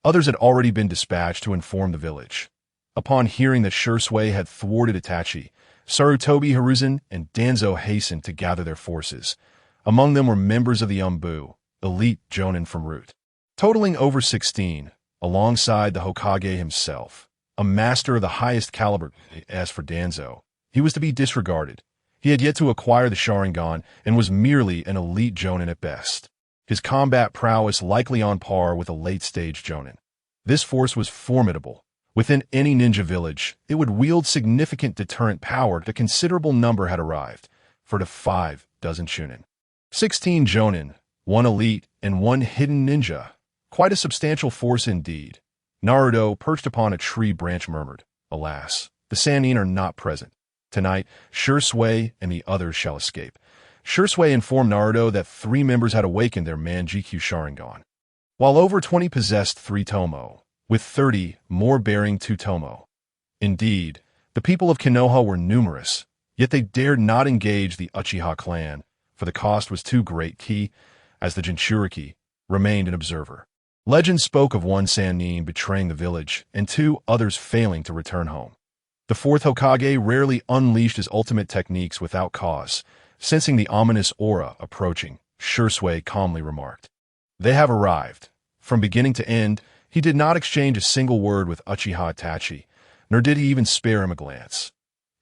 Others had already been dispatched to inform the village. Upon hearing that Shui had thwarted Itachi, Sarutobi Hiruzen and Danzo hastened to gather their forces. Among them were members of the Umbu, elite jonin from Root, totaling over 16, alongside the Hokage himself, a master of the highest caliber. As for Danzo, he was to be disregarded. He had yet to acquire the Sharingan and was merely an elite jonin at best. His combat prowess likely on par with a late-stage jonin. This force was formidable. Within any ninja village, it would wield significant deterrent power. A considerable number had arrived, for the 5 dozen Chunin. 16 jonin, 1 elite, and 1 hidden ninja. Quite a substantial force indeed. Naruto, perched upon a tree branch, murmured, "Alas, the Sannin are not present. Tonight, Shui and the others shall escape." Shui informed Naruto that 3 members had awakened their Manjikyu Sharingan, while over 20 possessed 3 Tomo, with 30 more bearing 2 Tomo. Indeed, the people of Konoha were numerous, yet they dared not engage the Uchiha clan, for the cost was too great. Ki, as the Jinchuriki, remained an observer. Legend spoke of 1 Sannin betraying the village and 2 others failing to return home. The 4th Hokage rarely unleashed his ultimate techniques without cause. Sensing the ominous aura approaching, Shui calmly remarked, "They have arrived." From beginning to end, he did not exchange a single word with Uchiha Itachi, nor did he even spare him a glance.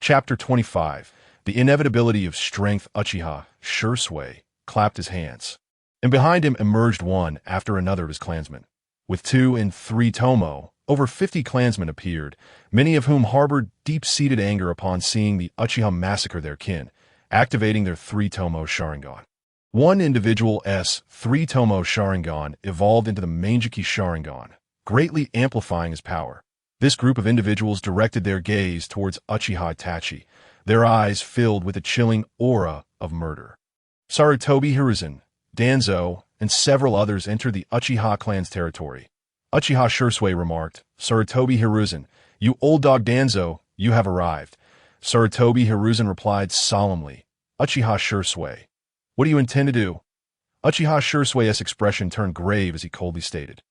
Chapter 25. The Inevitability of Strength. Uchiha Shui clapped his hands, and behind him emerged one after another of his clansmen. With 2 and 3 Tomo, over 50 clansmen appeared, many of whom harbored deep-seated anger upon seeing the Uchiha massacre their kin, activating their 3 Tomo Sharingan. One individual's 3 Tomo Sharingan evolved into the Manjiki Sharingan, greatly amplifying his power. This group of individuals directed their gaze towards Uchiha Itachi, their eyes filled with a chilling aura of murder. Sarutobi Hiruzen, Danzo, and several others entered the Uchiha clan's territory. Uchiha Shui remarked, "Sarutobi Hiruzen, you old dog Danzo, you have arrived." Sarutobi Hiruzen replied solemnly, "Uchiha Shui, what do you intend to do?" Uchiha Shui's expression turned grave as he coldly stated,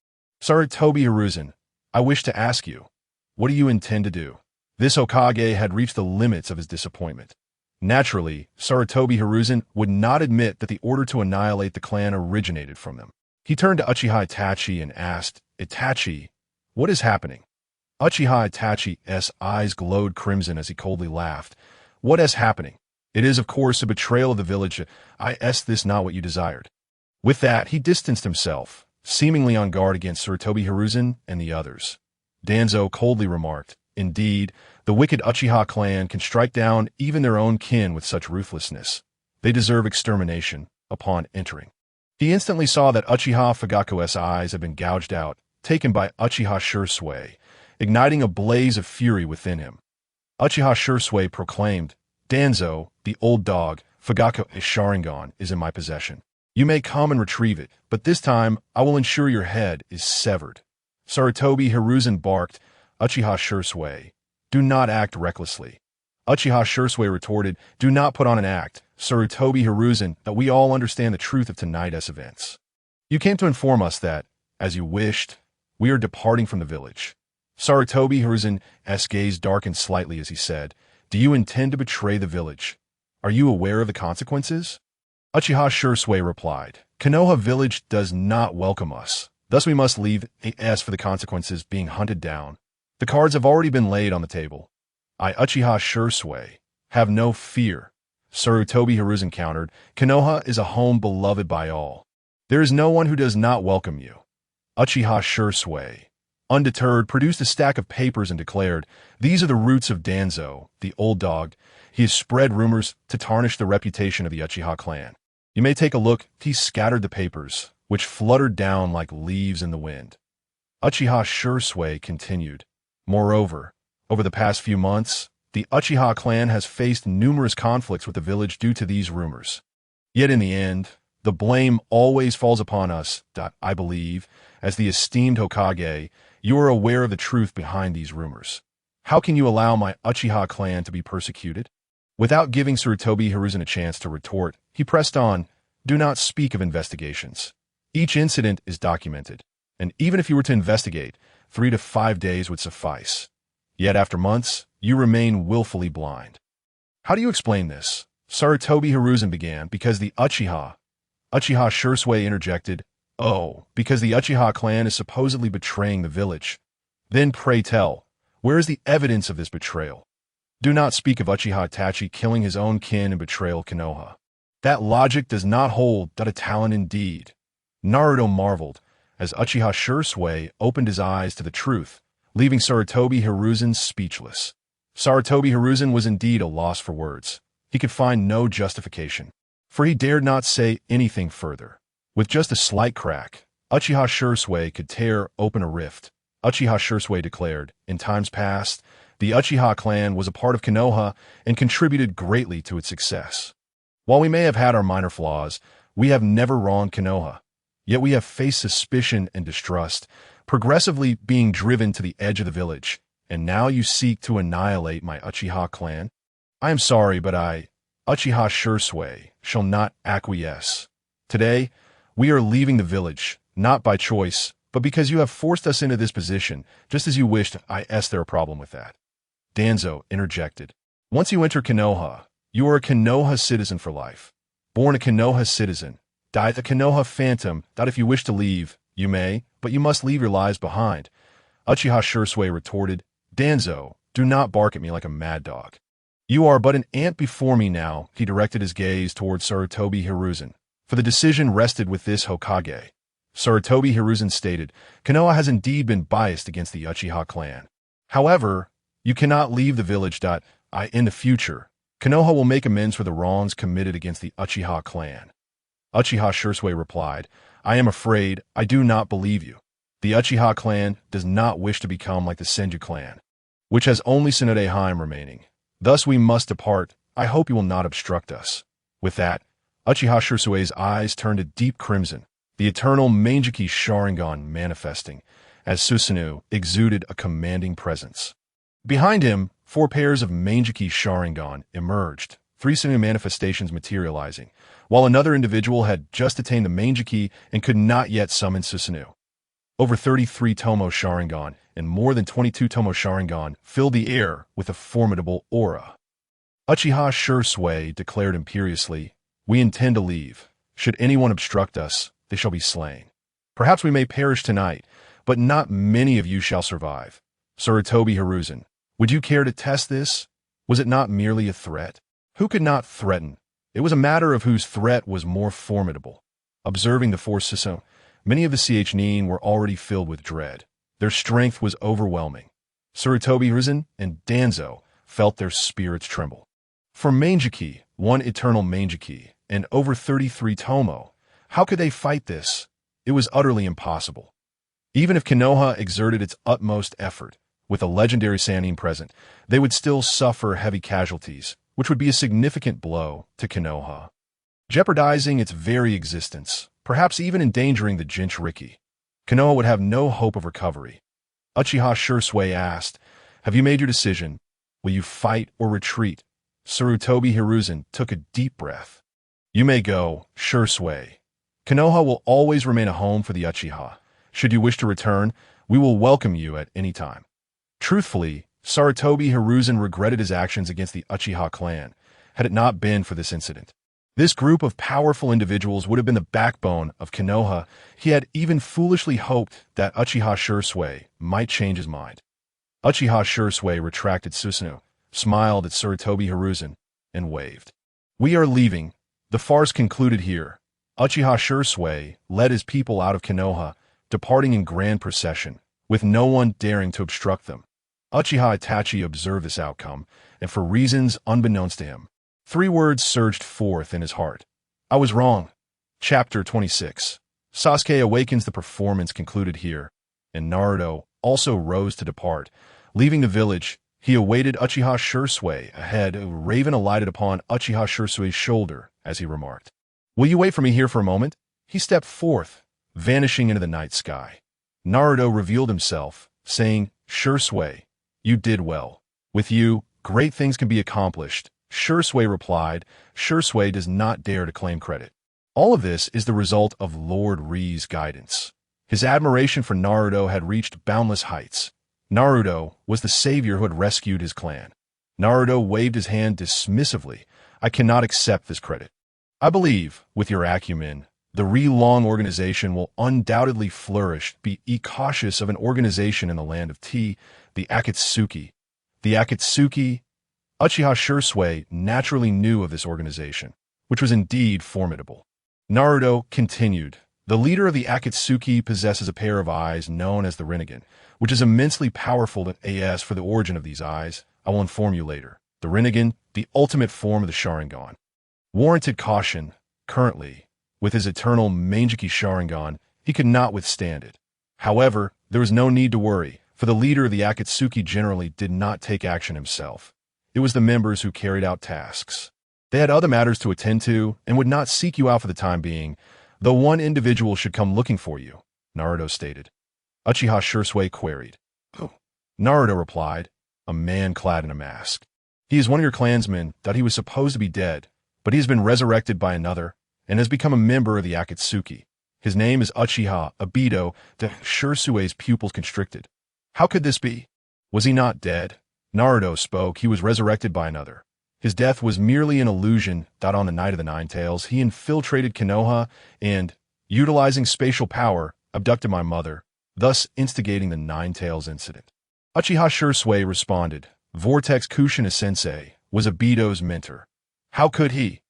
"Sarutobi Hiruzen, I wish to ask you, what do you intend to do?" This Hokage had reached the limits of his disappointment. Naturally, Sarutobi Hiruzen would not admit that the order to annihilate the clan originated from them. He turned to Uchiha Itachi and asked, "Itachi, what is happening?" Uchiha Itachi's eyes glowed crimson as he coldly laughed. "What is happening? It is, of course, a betrayal of the village. Is this not what you desired?" With that, he distanced himself, seemingly on guard against Sarutobi Hiruzen and the others. Danzo coldly remarked, "Indeed, the wicked Uchiha clan can strike down even their own kin with such ruthlessness. They deserve extermination." Upon entering, he instantly saw that Uchiha Fugaku's eyes had been gouged out, taken by Uchiha Shui, igniting a blaze of fury within him. Uchiha Shui proclaimed, "Danzo, the old dog, Fugaku's Sharingan is in my possession. You may come and retrieve it, but this time I will ensure your head is severed." Sarutobi Hiruzen barked, "Uchiha Shui, do not act recklessly." Uchiha Shursui retorted, "Do not put on an act, Sarutobi Hiruzen, that we all understand the truth of tonight's events. You came to inform us that, as you wished, we are departing from the village." Sarutobi Hiruzen's gaze darkened slightly as he said, "Do you intend to betray the village? Are you aware of the consequences?" Uchiha Shursui replied, "Konoha village does not welcome us. Thus we must leave. As for the consequences being hunted down, the cards have already been laid on the table. I, Uchiha Shursui, have no fear." Sarutobi Hiruzen countered, "Konoha is a home beloved by all. There is no one who does not welcome you." Uchiha Shursui, undeterred, produced a stack of papers and declared, "These are the roots of Danzo, the old dog. He has spread rumors to tarnish the reputation of the Uchiha clan. You may take a look." He scattered the papers, which fluttered down like leaves in the wind. Uchiha Shursui continued, "Moreover, over the past few months, the Uchiha clan has faced numerous conflicts with the village due to these rumors. Yet in the end, the blame always falls upon us. I believe, as the esteemed Hokage, you are aware of the truth behind these rumors. How can you allow my Uchiha clan to be persecuted?" Without giving Sarutobi Hiruzen a chance to retort, he pressed on, "Do not speak of investigations. Each incident is documented, and even if you were to investigate, 3 to 5 days would suffice. Yet after months, you remain willfully blind." "How do you explain this?" Sarutobi Hiruzen began. "Because the Uchiha Shursui interjected, "Oh, because the Uchiha clan is supposedly betraying the village. Then pray tell, where is the evidence of this betrayal? Do not speak of Uchiha Itachi killing his own kin and betrayal Konoha. That logic does not hold. A talent indeed." Naruto marveled, as Uchiha Shursui opened his eyes to the truth, leaving Sarutobi Hiruzen speechless. Sarutobi Hiruzen was indeed a loss for words. He could find no justification, for he dared not say anything further. With just a slight crack, Uchiha Shursui could tear open a rift. Uchiha Shursui declared, "In times past, the Uchiha clan was a part of Konoha and contributed greatly to its success. While we may have had our minor flaws, we have never wronged Konoha. Yet we have faced suspicion and distrust, progressively being driven to the edge of the village, and now you seek to annihilate my Uchiha clan? I am sorry, but I, Uchiha Shursui, shall not acquiesce. Today, we are leaving the village, not by choice, but because you have forced us into this position, just as you wished. Is there a problem with that?" Danzo interjected, "Once you enter Konoha, you are a Konoha citizen for life. Born a Konoha citizen, die a Konoha phantom. If you wish to leave, you may, but you must leave your lives behind." Uchiha Shursui retorted, "Danzo, do not bark at me like a mad dog. You are but an ant before me now." He directed his gaze towards Sarutobi Hiruzen, for the decision rested with this Hokage. Sarutobi Hiruzen stated, "Konoha has indeed been biased against the Uchiha clan. However, you cannot leave the village. In the future, Konoha will make amends for the wrongs committed against the Uchiha clan." Uchiha Shursui replied, "I am afraid I do not believe you. The Uchiha clan does not wish to become like the Senju clan, which has only Tsunade Heim remaining. Thus we must depart. I hope you will not obstruct us." With that, Uchiha Shursui's eyes turned a deep crimson, the eternal Manjiki Sharingan manifesting, as Susanoo exuded a commanding presence. Behind him, 4 pairs of Manjiki Sharingan emerged, 3 Susanoo manifestations materializing, while another individual had just attained the Manjiki and could not yet summon Susanoo. Over 33 Tomo Sharingan and more than 22 Tomo Sharingan filled the air with a formidable aura. Uchiha Shursui declared imperiously, "We intend to leave. Should anyone obstruct us, they shall be slain. Perhaps we may perish tonight, but not many of you shall survive." Sarutobi Hiruzen, would you care to test this? Was it not merely a threat? Who could not threaten? It was a matter of whose threat was more formidable. Observing the 4 Susanoo, many of the Nin were already filled with dread. Their strength was overwhelming. Sarutobi Hiruzen and Danzo felt their spirits tremble. For Manjiki, 1 eternal Manjiki, and over 33 Tomo, how could they fight this? It was utterly impossible. Even if Konoha exerted its utmost effort, with a legendary Sannin present, they would still suffer heavy casualties, which would be a significant blow to Konoha, jeopardizing its very existence, perhaps even endangering the Jinchuriki. Konoha would have no hope of recovery. Uchiha Shursui asked, "Have you made your decision?" Will you fight or retreat? Sarutobi Hiruzen took a deep breath. You may go, Shursui. Konoha will always remain a home for the Uchiha. Should you wish to return, we will welcome you at any time. Truthfully, Sarutobi Hiruzen regretted his actions against the Uchiha clan, had it not been for this incident. This group of powerful individuals would have been the backbone of Konoha. He had even foolishly hoped that Uchiha Shursui might change his mind. Uchiha Shursui retracted Susanoo, smiled at Sarutobi Hiruzen, and waved. We are leaving. The farce concluded here. Uchiha Shursui led his people out of Konoha, departing in grand procession, with no one daring to obstruct them. Uchiha Itachi observed this outcome, and for reasons unbeknownst to him, 3 words surged forth in his heart. I was wrong. Chapter 26. Sasuke Awakens. The performance concluded here, and Naruto also rose to depart. Leaving the village, he awaited Uchiha Shursui ahead. A raven alighted upon Uchiha Shursui's shoulder as he remarked, Will you wait for me here for a moment? He stepped forth, vanishing into the night sky. Naruto revealed himself, saying, Shursui, you did well. With you, great things can be accomplished. Shursui replied. Shursui does not dare to claim credit. All of this is the result of Lord Ri's guidance. His admiration for Naruto had reached boundless heights. Naruto was the savior who had rescued his clan. Naruto waved his hand dismissively. I cannot accept this credit. I believe, with your acumen, the Ri-Long organization will undoubtedly flourish. Be cautious of an organization in the land of tea, the Akatsuki. The Akatsuki. Uchiha Shursui naturally knew of this organization, which was indeed formidable. Naruto continued. The leader of the Akatsuki possesses a pair of eyes known as the Rinnegan, which is immensely powerful. As for the origin of these eyes, I will inform you later. The Rinnegan, the ultimate form of the Sharingan. Warranted caution. Currently, with his eternal Manjiki Sharingan, he could not withstand it. However, there was no need to worry, for the leader of the Akatsuki generally did not take action himself. It was the members who carried out tasks. They had other matters to attend to and would not seek you out for the time being, though one individual should come looking for you, Naruto stated. Uchiha Shursui queried. Who? Naruto replied, a man clad in a mask. He is one of your clansmen. That he was supposed to be dead, but he has been resurrected by another and has become a member of the Akatsuki. His name is Uchiha Obito. The Shursui's pupils constricted. How could this be? Was he not dead? Naruto spoke. He was resurrected by another. His death was merely an illusion. On the night of the Nine Tails, he infiltrated Konoha and, utilizing spatial power, abducted my mother, thus instigating the Nine Tails incident. Uchiha Shursui responded. Vortex Kushina-sensei was Obito's mentor. How could he?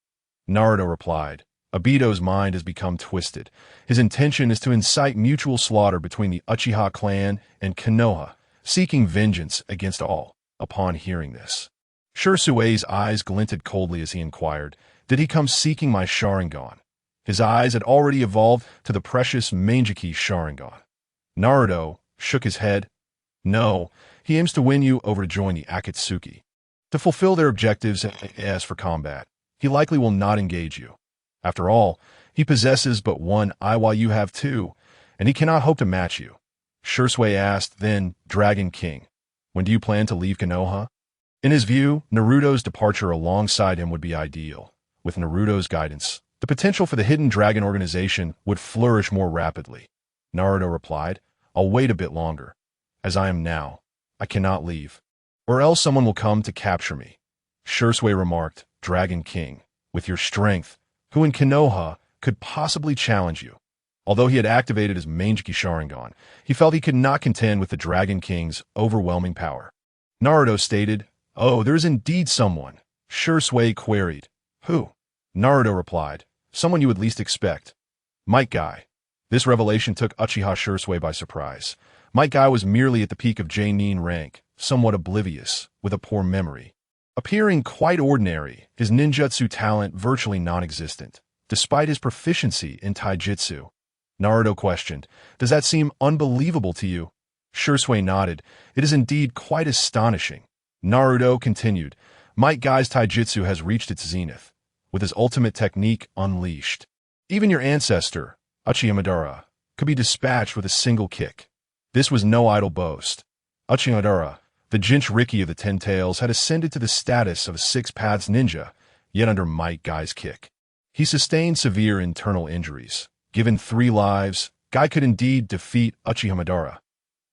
Naruto replied. Obito's mind has become twisted. His intention is to incite mutual slaughter between the Uchiha clan and Konoha, seeking vengeance against all. Upon hearing this, Shursui's eyes glinted coldly as he inquired, Did he come seeking my Sharingan? His eyes had already evolved to the precious Manjiki Sharingan. Naruto shook his head. No, he aims to win you over to join the Akatsuki. To fulfill their objectives. As for combat, he likely will not engage you. After all, he possesses but one eye while you have 2, and he cannot hope to match you. Shursui asked. Then, Dragon King, when do you plan to leave Konoha? In his view, Naruto's departure alongside him would be ideal. With Naruto's guidance, the potential for the Hidden Dragon organization would flourish more rapidly. Naruto replied, I'll wait a bit longer. As I am now, I cannot leave, or else someone will come to capture me. Shursui remarked, Dragon King, with your strength, who in Konoha could possibly challenge you? Although he had activated his Manjiki Sharingan, he felt he could not contend with the Dragon King's overwhelming power. Naruto stated, Oh, there is indeed someone. Shursui queried. Who? Naruto replied, Someone you would least expect. Might Guy. This revelation took Uchiha Shursui by surprise. Might Guy was merely at the peak of J-Nin rank, somewhat oblivious, with a poor memory. Appearing quite ordinary, his ninjutsu talent virtually non-existent, despite his proficiency in taijutsu. Naruto questioned, Does that seem unbelievable to you? Shursui nodded. It is indeed quite astonishing. Naruto continued, Might Guy's taijutsu has reached its zenith, with his ultimate technique unleashed. Even your ancestor, Uchiha Madara, could be dispatched with a single kick. This was no idle boast. Uchiha Madara, The Jinchuriki of the Ten Tails had ascended to the status of a Six Paths ninja, yet under Might Guy's kick. He sustained severe internal injuries. Given 3 lives, Guy could indeed defeat Uchiha Madara.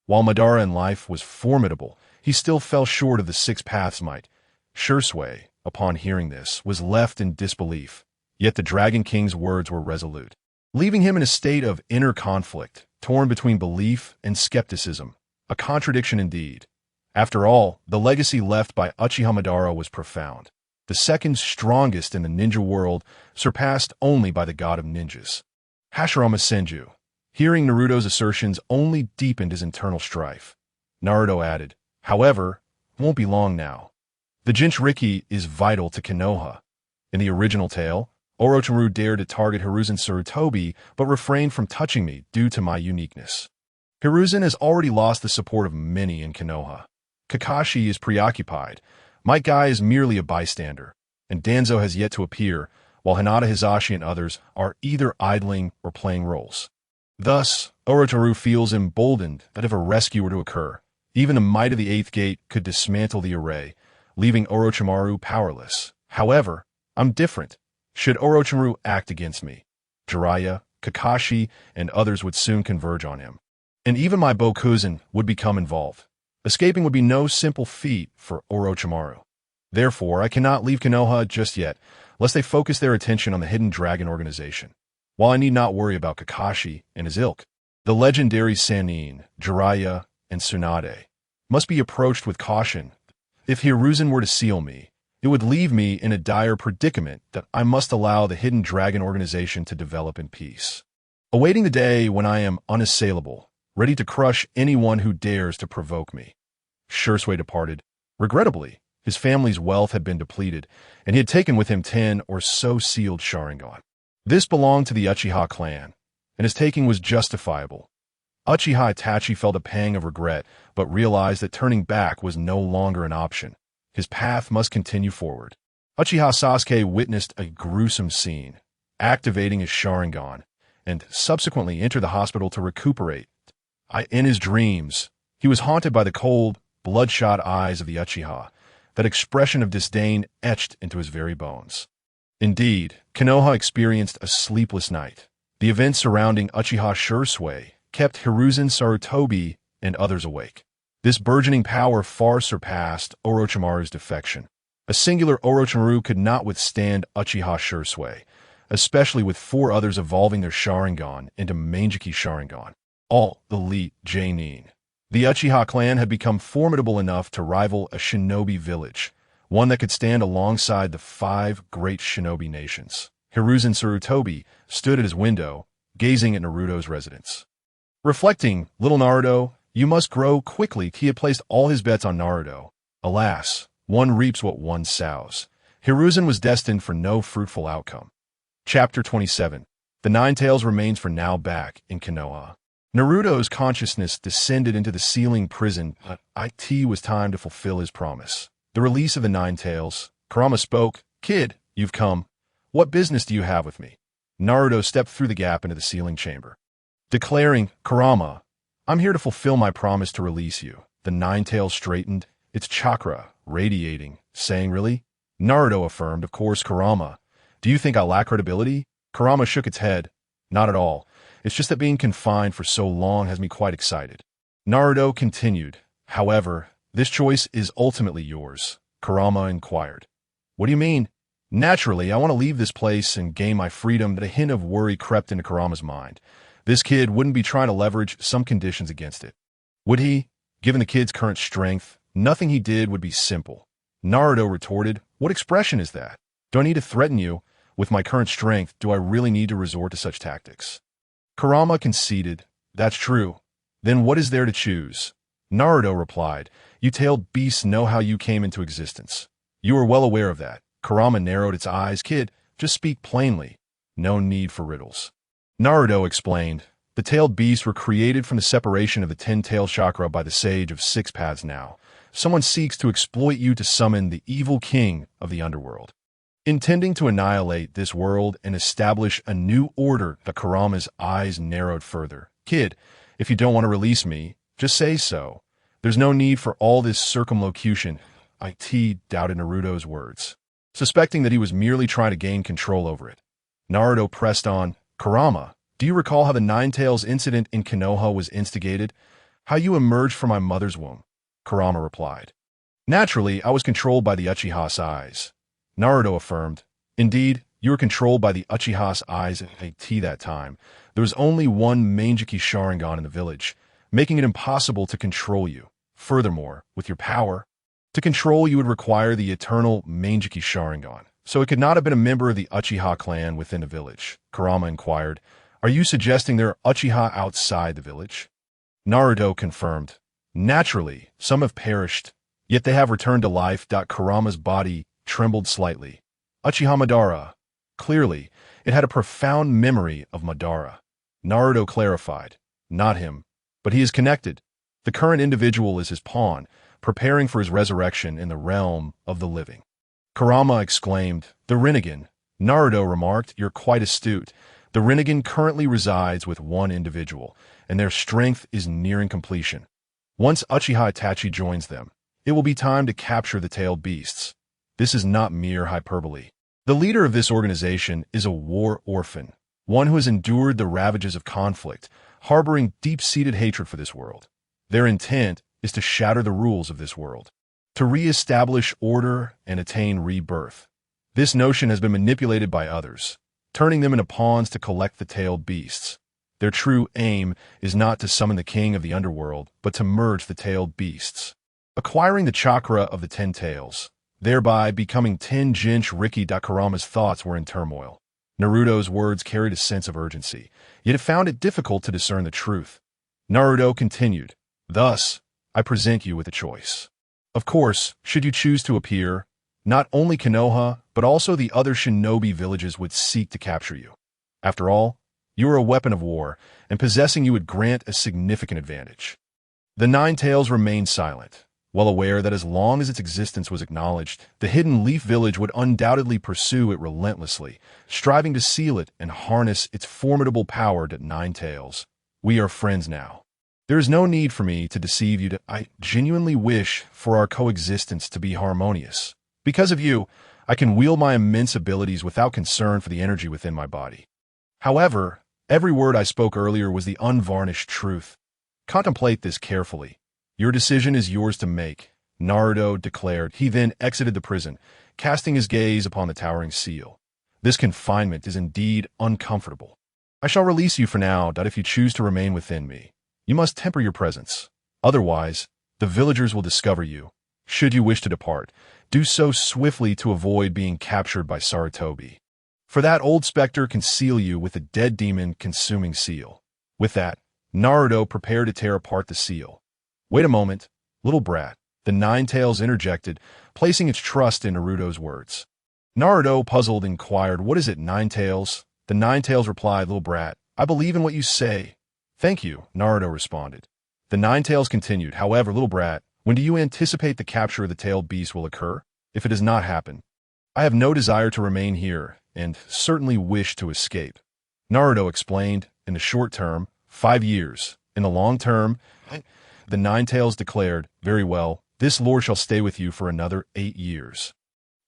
While Madara in life was formidable, he still fell short of the Six Paths might. Shursui, upon hearing this, was left in disbelief, yet the Dragon King's words were resolute, leaving him in a state of inner conflict, torn between belief and skepticism, a contradiction indeed. After all, the legacy left by Uchiha Madara was profound, the second strongest in the ninja world, surpassed only by the god of ninjas. Hashirama Senju, hearing Naruto's assertions, only deepened his internal strife. Naruto added, however, it won't be long now. The Jinchuriki is vital to Konoha. In the original tale, Orochimaru dared to target Hiruzen Sarutobi but refrained from touching me due to my uniqueness. Hiruzen has already lost the support of many in Konoha. Kakashi is preoccupied, Might Guy is merely a bystander, and Danzo has yet to appear, while Hinata Hisashi and others are either idling or playing roles. Thus, Orochimaru feels emboldened that if a rescue were to occur, even the might of the Eighth Gate could dismantle the array, leaving Orochimaru powerless. However, I'm different. Should Orochimaru act against me, Jiraiya, Kakashi, and others would soon converge on him. And even my Bokuzen would become involved. Escaping would be no simple feat for Orochimaru. Therefore, I cannot leave Konoha just yet, lest they focus their attention on the Hidden Dragon organization. While I need not worry about Kakashi and his ilk, the legendary Sannin, Jiraiya, and Tsunade must be approached with caution. If Hiruzen were to seal me, it would leave me in a dire predicament that I must allow the Hidden Dragon organization to develop in peace, awaiting the day when I am unassailable, ready to crush anyone who dares to provoke me. Shursui departed. Regrettably, his family's wealth had been depleted, and he had taken with him 10 or so sealed Sharingan. This belonged to the Uchiha clan, and his taking was justifiable. Uchiha Itachi felt a pang of regret, but realized that turning back was no longer an option. His path must continue forward. Uchiha Sasuke witnessed a gruesome scene, activating his Sharingan, and subsequently entered the hospital to recuperate. In his dreams, he was haunted by the cold, bloodshot eyes of the Uchiha, that expression of disdain etched into his very bones. Indeed, Konoha experienced a sleepless night. The events surrounding Uchiha Shursui kept Hiruzen Sarutobi and others awake. This burgeoning power far surpassed Orochimaru's defection. A singular Orochimaru could not withstand Uchiha Shursui, especially with 4 others evolving their Sharingan into Mangeki Sharingan, all elite Genin. The Uchiha clan had become formidable enough to rival a shinobi village, one that could stand alongside the 5 great shinobi nations. Hiruzen Sarutobi stood at his window, gazing at Naruto's residence. Reflecting, little Naruto, you must grow quickly. He had placed all his bets on Naruto. Alas, one reaps what one sows. Hiruzen was destined for no fruitful outcome. Chapter 27. The Nine Tails remains for now back in Konoha. Naruto's consciousness descended into the sealing prison, but it was time to fulfill his promise. The release of the Nine Tails. Kurama spoke. Kid, you've come. What business do you have with me? Naruto stepped through the gap into the sealing chamber. Declaring, Kurama, I'm here to fulfill my promise to release you. The Nine Tails straightened, its chakra radiating, saying, really? Naruto affirmed, of course, Kurama. Do you think I lack credibility? Kurama shook its head. Not at all. It's just that being confined for so long has me quite excited. Naruto continued. However, this choice is ultimately yours. Kurama inquired. What do you mean? Naturally, I want to leave this place and gain my freedom, but a hint of worry crept into Kurama's mind. This kid wouldn't be trying to leverage some conditions against it. Would he? Given the kid's current strength, nothing he did would be simple. Naruto retorted, what expression is that? Do I need to threaten you? With my current strength, do I really need to resort to such tactics? Kurama conceded, that's true. Then what is there to choose? Naruto replied, you tailed beasts know how you came into existence. You are well aware of that. Kurama narrowed its eyes. Kid, just speak plainly. No need for riddles. Naruto explained, the tailed beasts were created from the separation of the 10-tailed chakra by the sage of 6 paths now. Someone seeks to exploit you to summon the evil king of the underworld, intending to annihilate this world and establish a new order. The Kurama's eyes narrowed further. Kid, if you don't want to release me, just say so. There's no need for all this circumlocution, IT doubted Naruto's words, suspecting that he was merely trying to gain control over it. Naruto pressed on, Kurama, do you recall how the Nine-Tails incident in Konoha was instigated? How you emerged from my mother's womb? Kurama replied. Naturally, I was controlled by the Uchiha's eyes. Naruto affirmed. Indeed, you were controlled by the Uchiha's eyes at IT that time. There was only one Manjiki Sharingan in the village, making it impossible to control you. Furthermore, with your power, to control you would require the eternal Manjiki Sharingan, so it could not have been a member of the Uchiha clan within the village. Kurama inquired, are you suggesting there are Uchiha outside the village? Naruto confirmed. Naturally, some have perished, yet they have returned to life. Kurama's body trembled slightly. Uchiha Madara. Clearly, it had a profound memory of Madara. Naruto clarified. Not him, but he is connected. The current individual is his pawn, preparing for his resurrection in the realm of the living. Kurama exclaimed, the Rinnegan. Naruto remarked, you're quite astute. The Rinnegan currently resides with one individual, and their strength is nearing completion. Once Uchiha Itachi joins them, it will be time to capture the tailed beasts. This is not mere hyperbole. The leader of this organization is a war orphan, one who has endured the ravages of conflict, harboring deep-seated hatred for this world. Their intent is to shatter the rules of this world, to re-establish order and attain rebirth. This notion has been manipulated by others, turning them into pawns to collect the tailed beasts. Their true aim is not to summon the king of the underworld, but to merge the tailed beasts, acquiring the chakra of the 10 tails, thereby becoming 10 Jinchuriki. Kurama's thoughts were in turmoil. Naruto's words carried a sense of urgency, yet it found it difficult to discern the truth. Naruto continued, thus, I present you with a choice. Of course, should you choose to appear, not only Konoha, but also the other shinobi villages would seek to capture you. After all, you are a weapon of war, and possessing you would grant a significant advantage. The Nine-Tails remained silent, well aware that as long as its existence was acknowledged, the Hidden Leaf Village would undoubtedly pursue it relentlessly, striving to seal it and harness its formidable power. Nine-Tails, we are friends now. There is no need for me to deceive you. I genuinely wish for our coexistence to be harmonious. Because of you, I can wield my immense abilities without concern for the energy within my body. However, every word I spoke earlier was the unvarnished truth. Contemplate this carefully. Your decision is yours to make, Naruto declared. He then exited the prison, casting his gaze upon the towering seal. This confinement is indeed uncomfortable. I shall release you for now. If you choose to remain within me, you must temper your presence. Otherwise, the villagers will discover you. Should you wish to depart, do so swiftly to avoid being captured by Sarutobi. For that old specter can seal you with the dead demon consuming seal. With that, Naruto prepared to tear apart the seal. Wait a moment, little brat, the Nine-Tails interjected, placing its trust in Naruto's words. Naruto, puzzled, inquired, what is it, Nine-Tails? The Nine-Tails replied, little brat, I believe in what you say. Thank you, Naruto responded. The Nine-Tails continued, however, little brat, when do you anticipate the capture of the tailed beast will occur? If it does not happen, I have no desire to remain here, and certainly wish to escape. Naruto explained, in the short term, 5 years. In the long term, the Nine-Tails declared, very well, this lore shall stay with you for another 8 years.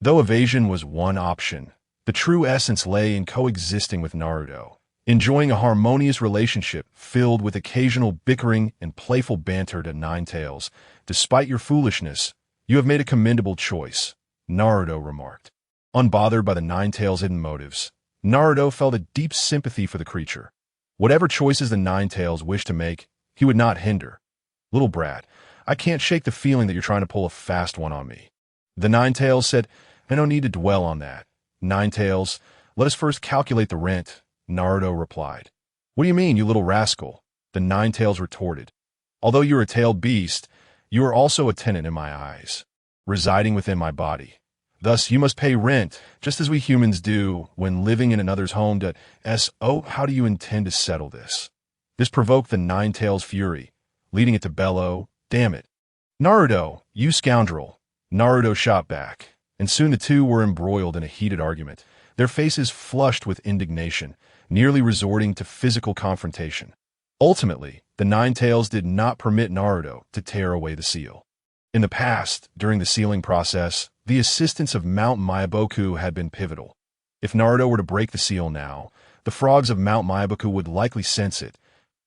Though evasion was one option, the true essence lay in coexisting with Naruto, enjoying a harmonious relationship filled with occasional bickering and playful banter. To Nine-Tails, despite your foolishness, you have made a commendable choice, Naruto remarked. Unbothered by the Nine-Tails' hidden motives, Naruto felt a deep sympathy for the creature. Whatever choices the Nine-Tails wished to make, he would not hinder. Little brat, I can't shake the feeling that you're trying to pull a fast one on me. The Nine-Tails said, I don't need to dwell on that. Nine-Tails, let us first calculate the rent, Naruto replied. What do you mean, you little rascal? The Nine-Tails retorted. Although you're a tailed beast, you are also a tenant in my eyes, residing within my body. Thus, you must pay rent, just as we humans do when living in another's home. So, how do you intend to settle this? This provoked the Nine-Tails' fury, leading it to bellow, damn it. Naruto, you scoundrel. Naruto shot back, and soon the two were embroiled in a heated argument, their faces flushed with indignation, nearly resorting to physical confrontation. Ultimately, the Nine Tails did not permit Naruto to tear away the seal. In the past, during the sealing process, the assistance of Mount Myaboku had been pivotal. If Naruto were to break the seal now, the frogs of Mount Myaboku would likely sense it.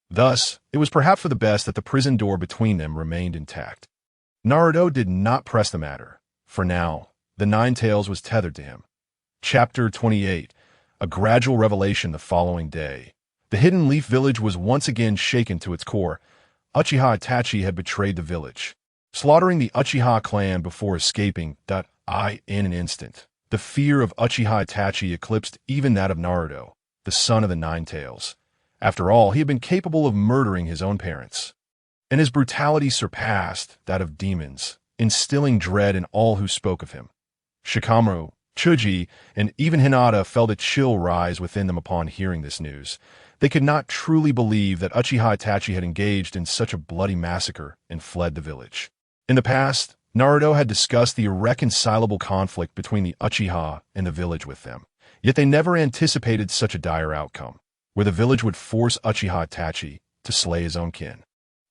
Thus, it was perhaps for the best that the prison door between them remained intact. Naruto did not press the matter. For now, the Nine Tails was tethered to him. Chapter 28. A gradual revelation the following day. The Hidden Leaf Village was once again shaken to its core. Uchiha Itachi had betrayed the village, slaughtering the Uchiha clan before escaping. In an instant, the fear of Uchiha Itachi eclipsed even that of Naruto, the son of the Nine Tails. After all, he had been capable of murdering his own parents, and his brutality surpassed that of demons, instilling dread in all who spoke of him. Shikamaru, Chuji, and even Hinata felt a chill rise within them upon hearing this news. They could not truly believe that Uchiha Itachi had engaged in such a bloody massacre and fled the village. In the past, Naruto had discussed the irreconcilable conflict between the Uchiha and the village with them, yet they never anticipated such a dire outcome, where the village would force Uchiha Itachi to slay his own kin.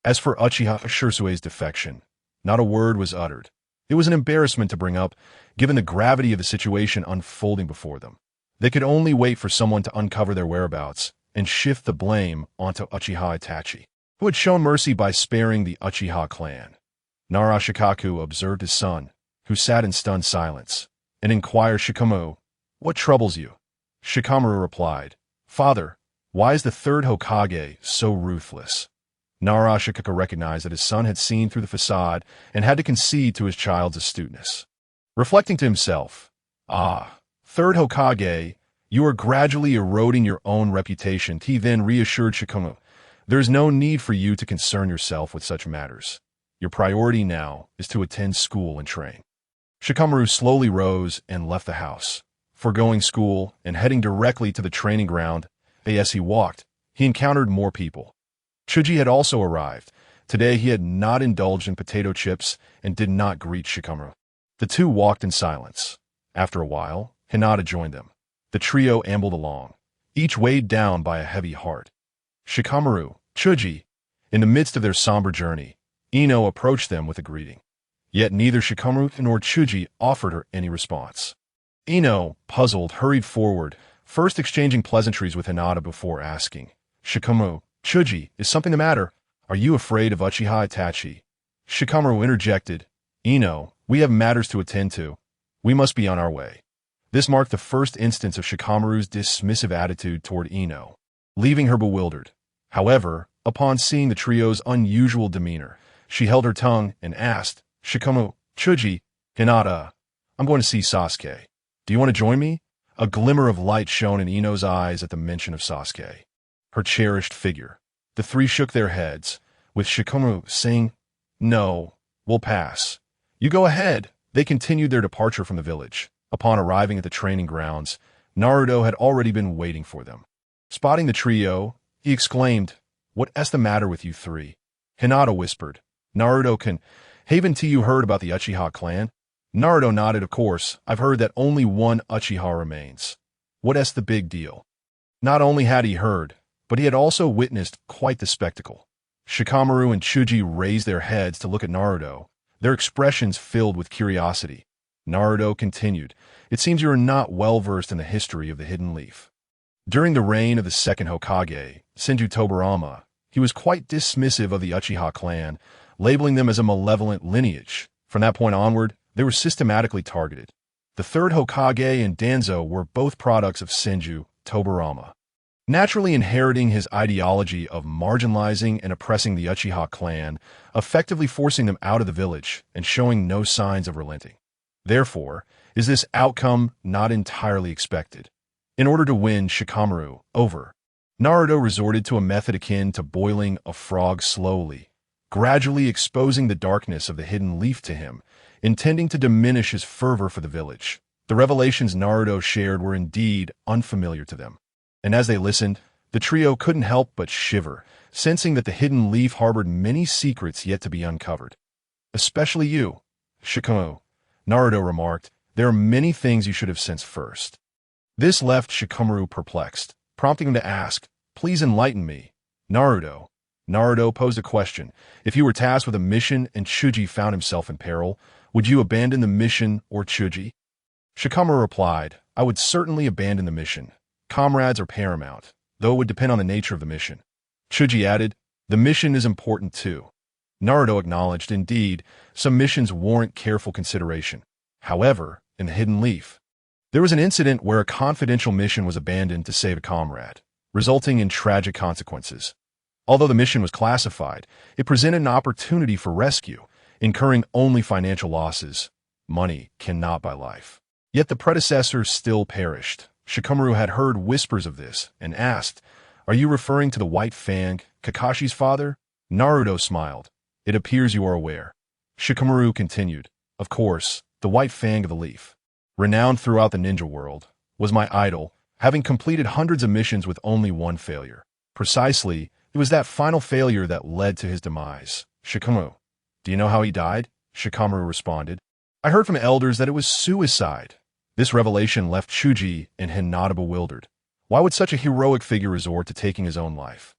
As for Uchiha Shirsue's defection, not a word was uttered. It was an embarrassment to bring up, given the gravity of the situation unfolding before them. They could only wait for someone to uncover their whereabouts and shift the blame onto Uchiha Itachi, who had shown mercy by sparing the Uchiha clan. Narashikaku observed his son, who sat in stunned silence, and inquired Shikamaru, "What troubles you?" Shikamaru replied, "Father, why is the third Hokage so ruthless?" Narashikaku recognized that his son had seen through the facade and had to concede to his child's astuteness. Reflecting to himself, third Hokage, you are gradually eroding your own reputation. He then reassured Shikamaru, there is no need for you to concern yourself with such matters. Your priority now is to attend school and train. Shikamaru slowly rose and left the house, foregoing school and heading directly to the training ground. As he walked, he encountered more people. Chuji had also arrived. Today he had not indulged in potato chips and did not greet Shikamaru. The two walked in silence. After a while, Hinata joined them. The trio ambled along, each weighed down by a heavy heart. Shikamaru, Chuji, in the midst of their somber journey, Ino approached them with a greeting. Yet neither Shikamaru nor Chuji offered her any response. Ino, puzzled, hurried forward, first exchanging pleasantries with Hinata before asking, "Shikamaru, Chuji, is something the matter? Are you afraid of Uchiha Itachi?" Shikamaru interjected, "Ino, we have matters to attend to. We must be on our way." This marked the first instance of Shikamaru's dismissive attitude toward Ino, leaving her bewildered. However, upon seeing the trio's unusual demeanor, she held her tongue and asked, "Shikamaru, Chuji, Hinata, I'm going to see Sasuke. Do you want to join me?" A glimmer of light shone in Ino's eyes at the mention of Sasuke, her cherished figure. The three shook their heads, with Shikamaru saying, "No, we'll pass. You go ahead." They continued their departure from the village. Upon arriving at the training grounds, Naruto had already been waiting for them. Spotting the trio, he exclaimed, "What's the matter with you three?" Hinata whispered, "Naruto haven't you heard about the Uchiha clan?" Naruto nodded, "Of course, I've heard that only one Uchiha remains." What's the big deal? Not only had he heard, but he had also witnessed quite the spectacle. Shikamaru and Chuji raised their heads to look at Naruto, their expressions filled with curiosity. Naruto continued, "It seems you are not well versed in the history of the Hidden Leaf. During the reign of the second Hokage, Senju Tobirama, he was quite dismissive of the Uchiha clan, labeling them as a malevolent lineage. From that point onward, they were systematically targeted. The third Hokage and Danzo were both products of Senju Tobirama, naturally inheriting his ideology of marginalizing and oppressing the Uchiha clan, effectively forcing them out of the village and showing no signs of relenting. Therefore, is this outcome not entirely expected? In order to win Shikamaru over, Naruto resorted to a method akin to boiling a frog slowly, gradually exposing the darkness of the hidden leaf to him, intending to diminish his fervor for the village. The revelations Naruto shared were indeed unfamiliar to them, and as they listened, the trio couldn't help but shiver, sensing that the hidden leaf harbored many secrets yet to be uncovered. "Especially you, Shikamaru," Naruto remarked, "there are many things you should have sensed first." This left Shikamaru perplexed, prompting him to ask, "Please enlighten me." Naruto, Naruto posed a question. If you were tasked with a mission and Chuji found himself in peril, would you abandon the mission or Chuji? Shikamaru replied, I would certainly abandon the mission. Comrades are paramount, though it would depend on the nature of the mission. Chuji added, the mission is important too. Naruto acknowledged, indeed, some missions warrant careful consideration. However, in the Hidden Leaf, there was an incident where a confidential mission was abandoned to save a comrade, resulting in tragic consequences. Although the mission was classified, it presented an opportunity for rescue, incurring only financial losses. Money cannot buy life. Yet the predecessor still perished. Shikamaru had heard whispers of this and asked, are you referring to the White Fang, Kakashi's father? Naruto smiled. It appears you are aware. Shikamaru continued, of course, the White Fang of the Leaf, renowned throughout the ninja world, was my idol, having completed hundreds of missions with only one failure. Precisely, it was that final failure that led to his demise. Shikamaru, do you know how he died? Shikamaru responded, I heard from elders that it was suicide. This revelation left Chuji and Hinata bewildered. Why would such a heroic figure resort to taking his own life?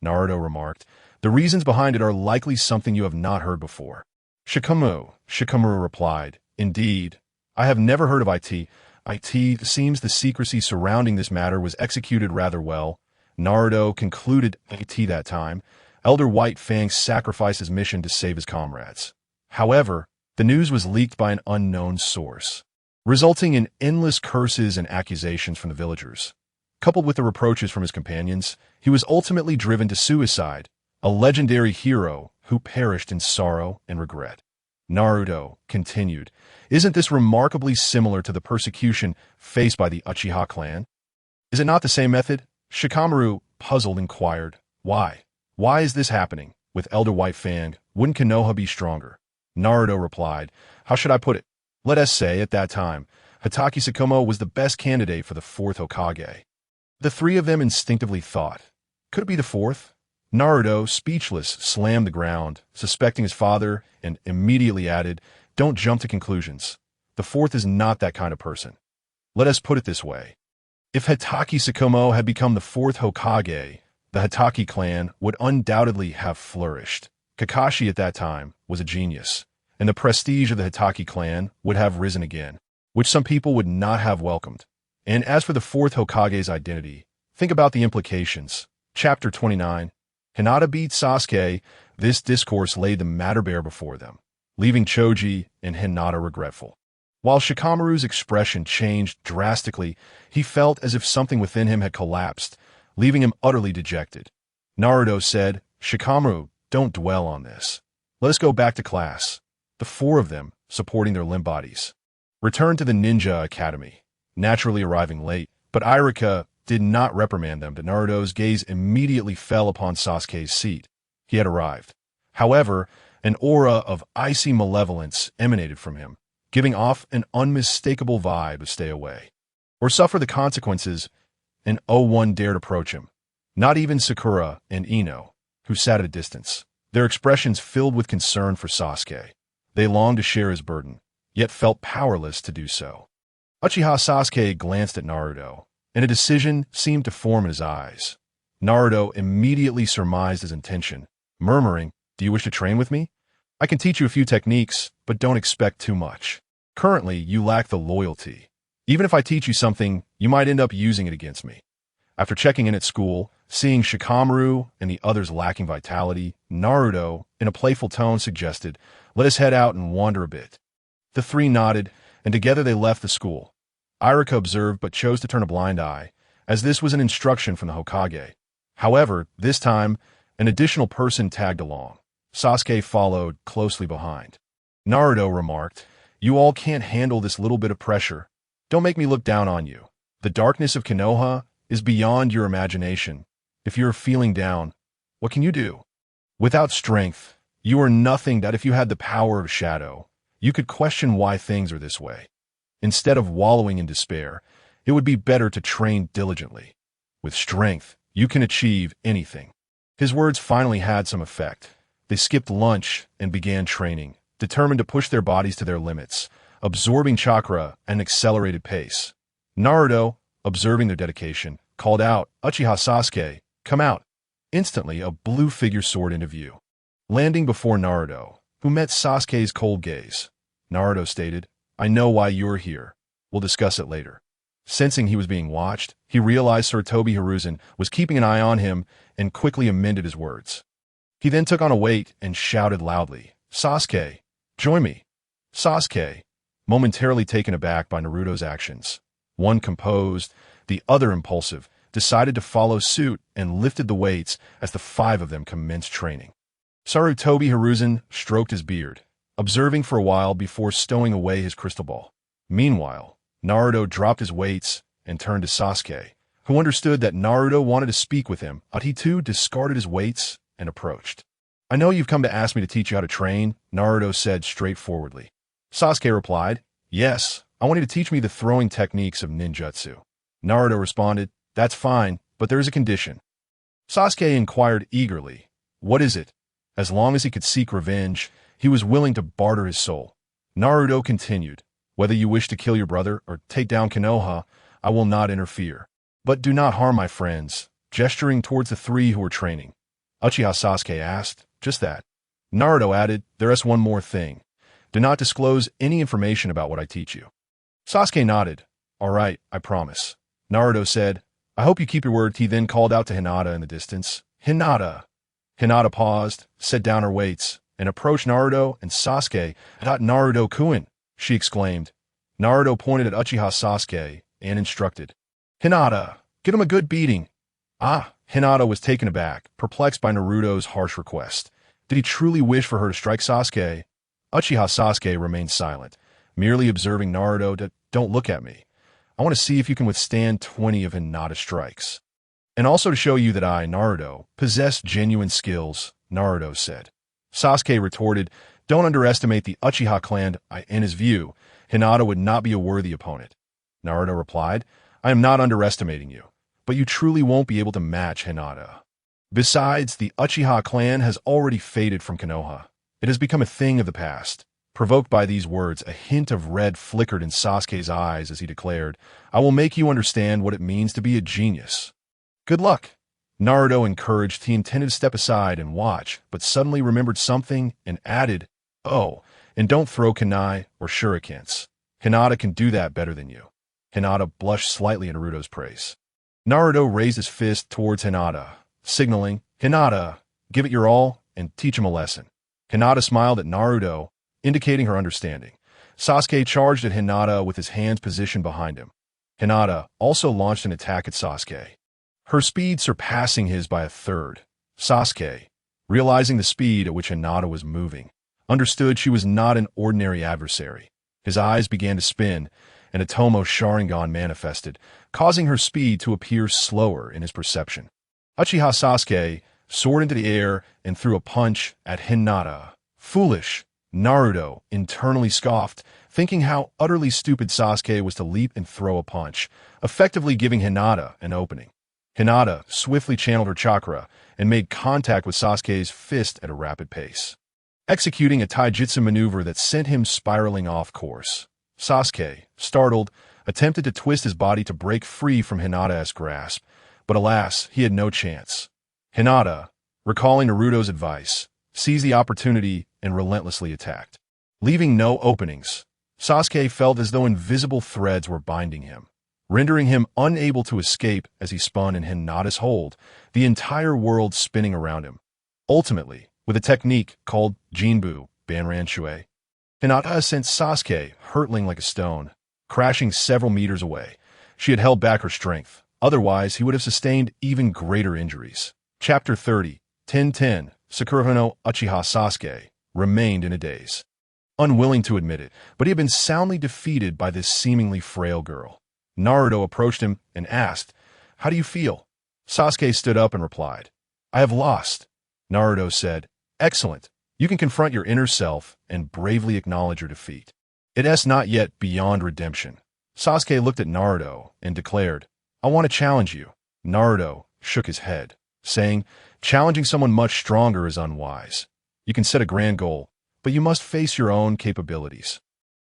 Naruto remarked, the reasons behind it are likely something you have not heard before. Shikamaru replied, indeed, I have never heard of IT. It seems the secrecy surrounding this matter was executed rather well. Naruto concluded IT that time. Elder White Fang sacrificed his mission to save his comrades. However, the news was leaked by an unknown source, resulting in endless curses and accusations from the villagers. Coupled with the reproaches from his companions, he was ultimately driven to suicide, a legendary hero who perished in sorrow and regret. Naruto continued, isn't this remarkably similar to the persecution faced by the Uchiha clan? Is it not the same method? Shikamaru, puzzled, inquired, why? Why is this happening? With Elder White Fang, wouldn't Konoha be stronger? Naruto replied, how should I put it? Let us say, at that time, Hatake Tsukumo was the best candidate for the fourth Hokage. The three of them instinctively thought, could it be the fourth? Naruto, speechless, slammed the ground, suspecting his father, and immediately added, don't jump to conclusions. The fourth is not that kind of person. Let us put it this way. If Hatake Tsukumo had become the fourth Hokage, the Hatake clan would undoubtedly have flourished. Kakashi at that time was a genius, and the prestige of the Hatake clan would have risen again, which some people would not have welcomed. And as for the fourth Hokage's identity, think about the implications. Chapter 29. Hinata beat Sasuke. This discourse laid the matter bare before them, leaving Choji and Hinata regretful. While Shikamaru's expression changed drastically, he felt as if something within him had collapsed, leaving him utterly dejected. Naruto said, Shikamaru, don't dwell on this. Let us go back to class. The four of them, supporting their limb bodies, returned to the Ninja Academy, naturally arriving late, but Irika did not reprimand them. Naruto's gaze immediately fell upon Sasuke's seat. He had arrived. However, an aura of icy malevolence emanated from him, giving off an unmistakable vibe of stay away, or suffer the consequences, and no one dared approach him. Not even Sakura and Ino, who sat at a distance, their expressions filled with concern for Sasuke. They longed to share his burden, yet felt powerless to do so. Uchiha Sasuke glanced at Naruto, and a decision seemed to form in his eyes. Naruto immediately surmised his intention, murmuring, do you wish to train with me? I can teach you a few techniques, but don't expect too much. Currently, you lack the loyalty. Even if I teach you something, you might end up using it against me. After checking in at school, seeing Shikamaru and the others lacking vitality, Naruto, in a playful tone, suggested, let us head out and wander a bit. The three nodded, and together they left the school. Irika observed but chose to turn a blind eye, as this was an instruction from the Hokage. However, this time, an additional person tagged along. Sasuke followed closely behind. Naruto remarked, you all can't handle this little bit of pressure. Don't make me look down on you. The darkness of Konoha is beyond your imagination. If you're feeling down, what can you do? Without strength, you are nothing that if you had the power of shadow, you could question why things are this way. Instead of wallowing in despair, it would be better to train diligently. With strength, you can achieve anything. His words finally had some effect. They skipped lunch and began training, determined to push their bodies to their limits, absorbing chakra at an accelerated pace. Naruto, observing their dedication, called out, Uchiha Sasuke, come out. Instantly, a blue figure soared into view, landing before Naruto, who met Sasuke's cold gaze. Naruto stated, "I know why you're here. We'll discuss it later." Sensing he was being watched, he realized Sarutobi Hiruzen was keeping an eye on him and quickly amended his words. He then took on a weight and shouted loudly, "Sasuke, join me." Sasuke, momentarily taken aback by Naruto's actions, one composed, the other impulsive, decided to follow suit and lifted the weights as the five of them commenced training. Sarutobi Hiruzen stroked his beard, observing for a while before stowing away his crystal ball. Meanwhile, Naruto dropped his weights and turned to Sasuke, who understood that Naruto wanted to speak with him, but he too discarded his weights and approached. "I know you've come to ask me to teach you how to train," Naruto said straightforwardly. Sasuke replied, "Yes, I want you to teach me the throwing techniques of ninjutsu." Naruto responded, "That's fine, but there is a condition." Sasuke inquired eagerly, "What is it?" As long as he could seek revenge, he was willing to barter his soul. Naruto continued, "Whether you wish to kill your brother or take down Konoha, I will not interfere. But do not harm my friends," gesturing towards the three who were training. Uchiha Sasuke asked, "Just that?" Naruto added, "There is one more thing. Do not disclose any information about what I teach you." Sasuke nodded. "All right, I promise." Naruto said, "I hope you keep your word." He then called out to Hinata in the distance. "Hinata!" Hinata paused, set down her weights, and approached Naruto and Sasuke. "Not Naruto-kun!" she exclaimed. Naruto pointed at Uchiha Sasuke and instructed, "Hinata, get him a good beating." Ah, Hinata was taken aback, perplexed by Naruto's harsh request. Did he truly wish for her to strike Sasuke? Uchiha Sasuke remained silent, merely observing Naruto. "Don't look at me. I want to see if you can withstand 20 of Hinata's strikes. And also to show you that I, Naruto, possess genuine skills," Naruto said. Sasuke retorted, "Don't underestimate the Uchiha clan. In his view, Hinata would not be a worthy opponent." Naruto replied, "I am not underestimating you, but you truly won't be able to match Hinata. Besides, the Uchiha clan has already faded from Konoha. It has become a thing of the past." Provoked by these words, a hint of red flickered in Sasuke's eyes as he declared, "I will make you understand what it means to be a genius." "Good luck." Naruto encouraged. He intended to step aside and watch, but suddenly remembered something and added, "Oh, and don't throw kunai or shurikens. Hinata can do that better than you." Hinata blushed slightly in Naruto's praise. Naruto raised his fist towards Hinata, signaling, "Hinata, give it your all and teach him a lesson." Hinata smiled at Naruto, indicating her understanding. Sasuke charged at Hinata with his hands positioned behind him. Hinata also launched an attack at Sasuke, her speed surpassing his by a third. Sasuke, realizing the speed at which Hinata was moving, understood she was not an ordinary adversary. His eyes began to spin, and a Tomo Sharingan manifested, causing her speed to appear slower in his perception. Uchiha Sasuke soared into the air and threw a punch at Hinata. "Foolish!" Naruto internally scoffed, thinking how utterly stupid Sasuke was to leap and throw a punch, effectively giving Hinata an opening. Hinata swiftly channeled her chakra and made contact with Sasuke's fist at a rapid pace, executing a taijutsu maneuver that sent him spiraling off course. Sasuke, startled, attempted to twist his body to break free from Hinata's grasp, but alas, he had no chance. Hinata, recalling Naruto's advice, seized the opportunity and relentlessly attacked. Leaving no openings, Sasuke felt as though invisible threads were binding him, rendering him unable to escape as he spun in Hinata's hold, the entire world spinning around him. Ultimately, with a technique called Jinbu Banranshui, Hinata sent Sasuke hurtling like a stone, crashing several meters away. She had held back her strength, otherwise he would have sustained even greater injuries. Chapter 30, 10:10. Sakura no Uchiha Sasuke remained in a daze. Unwilling to admit it, but he had been soundly defeated by this seemingly frail girl. Naruto approached him and asked, "How do you feel?" Sasuke stood up and replied, "I have lost." Naruto said, "Excellent. You can confront your inner self and bravely acknowledge your defeat. It is not yet beyond redemption." Sasuke looked at Naruto and declared, "I want to challenge you." Naruto shook his head, saying, "Challenging someone much stronger is unwise. You can set a grand goal, but you must face your own capabilities.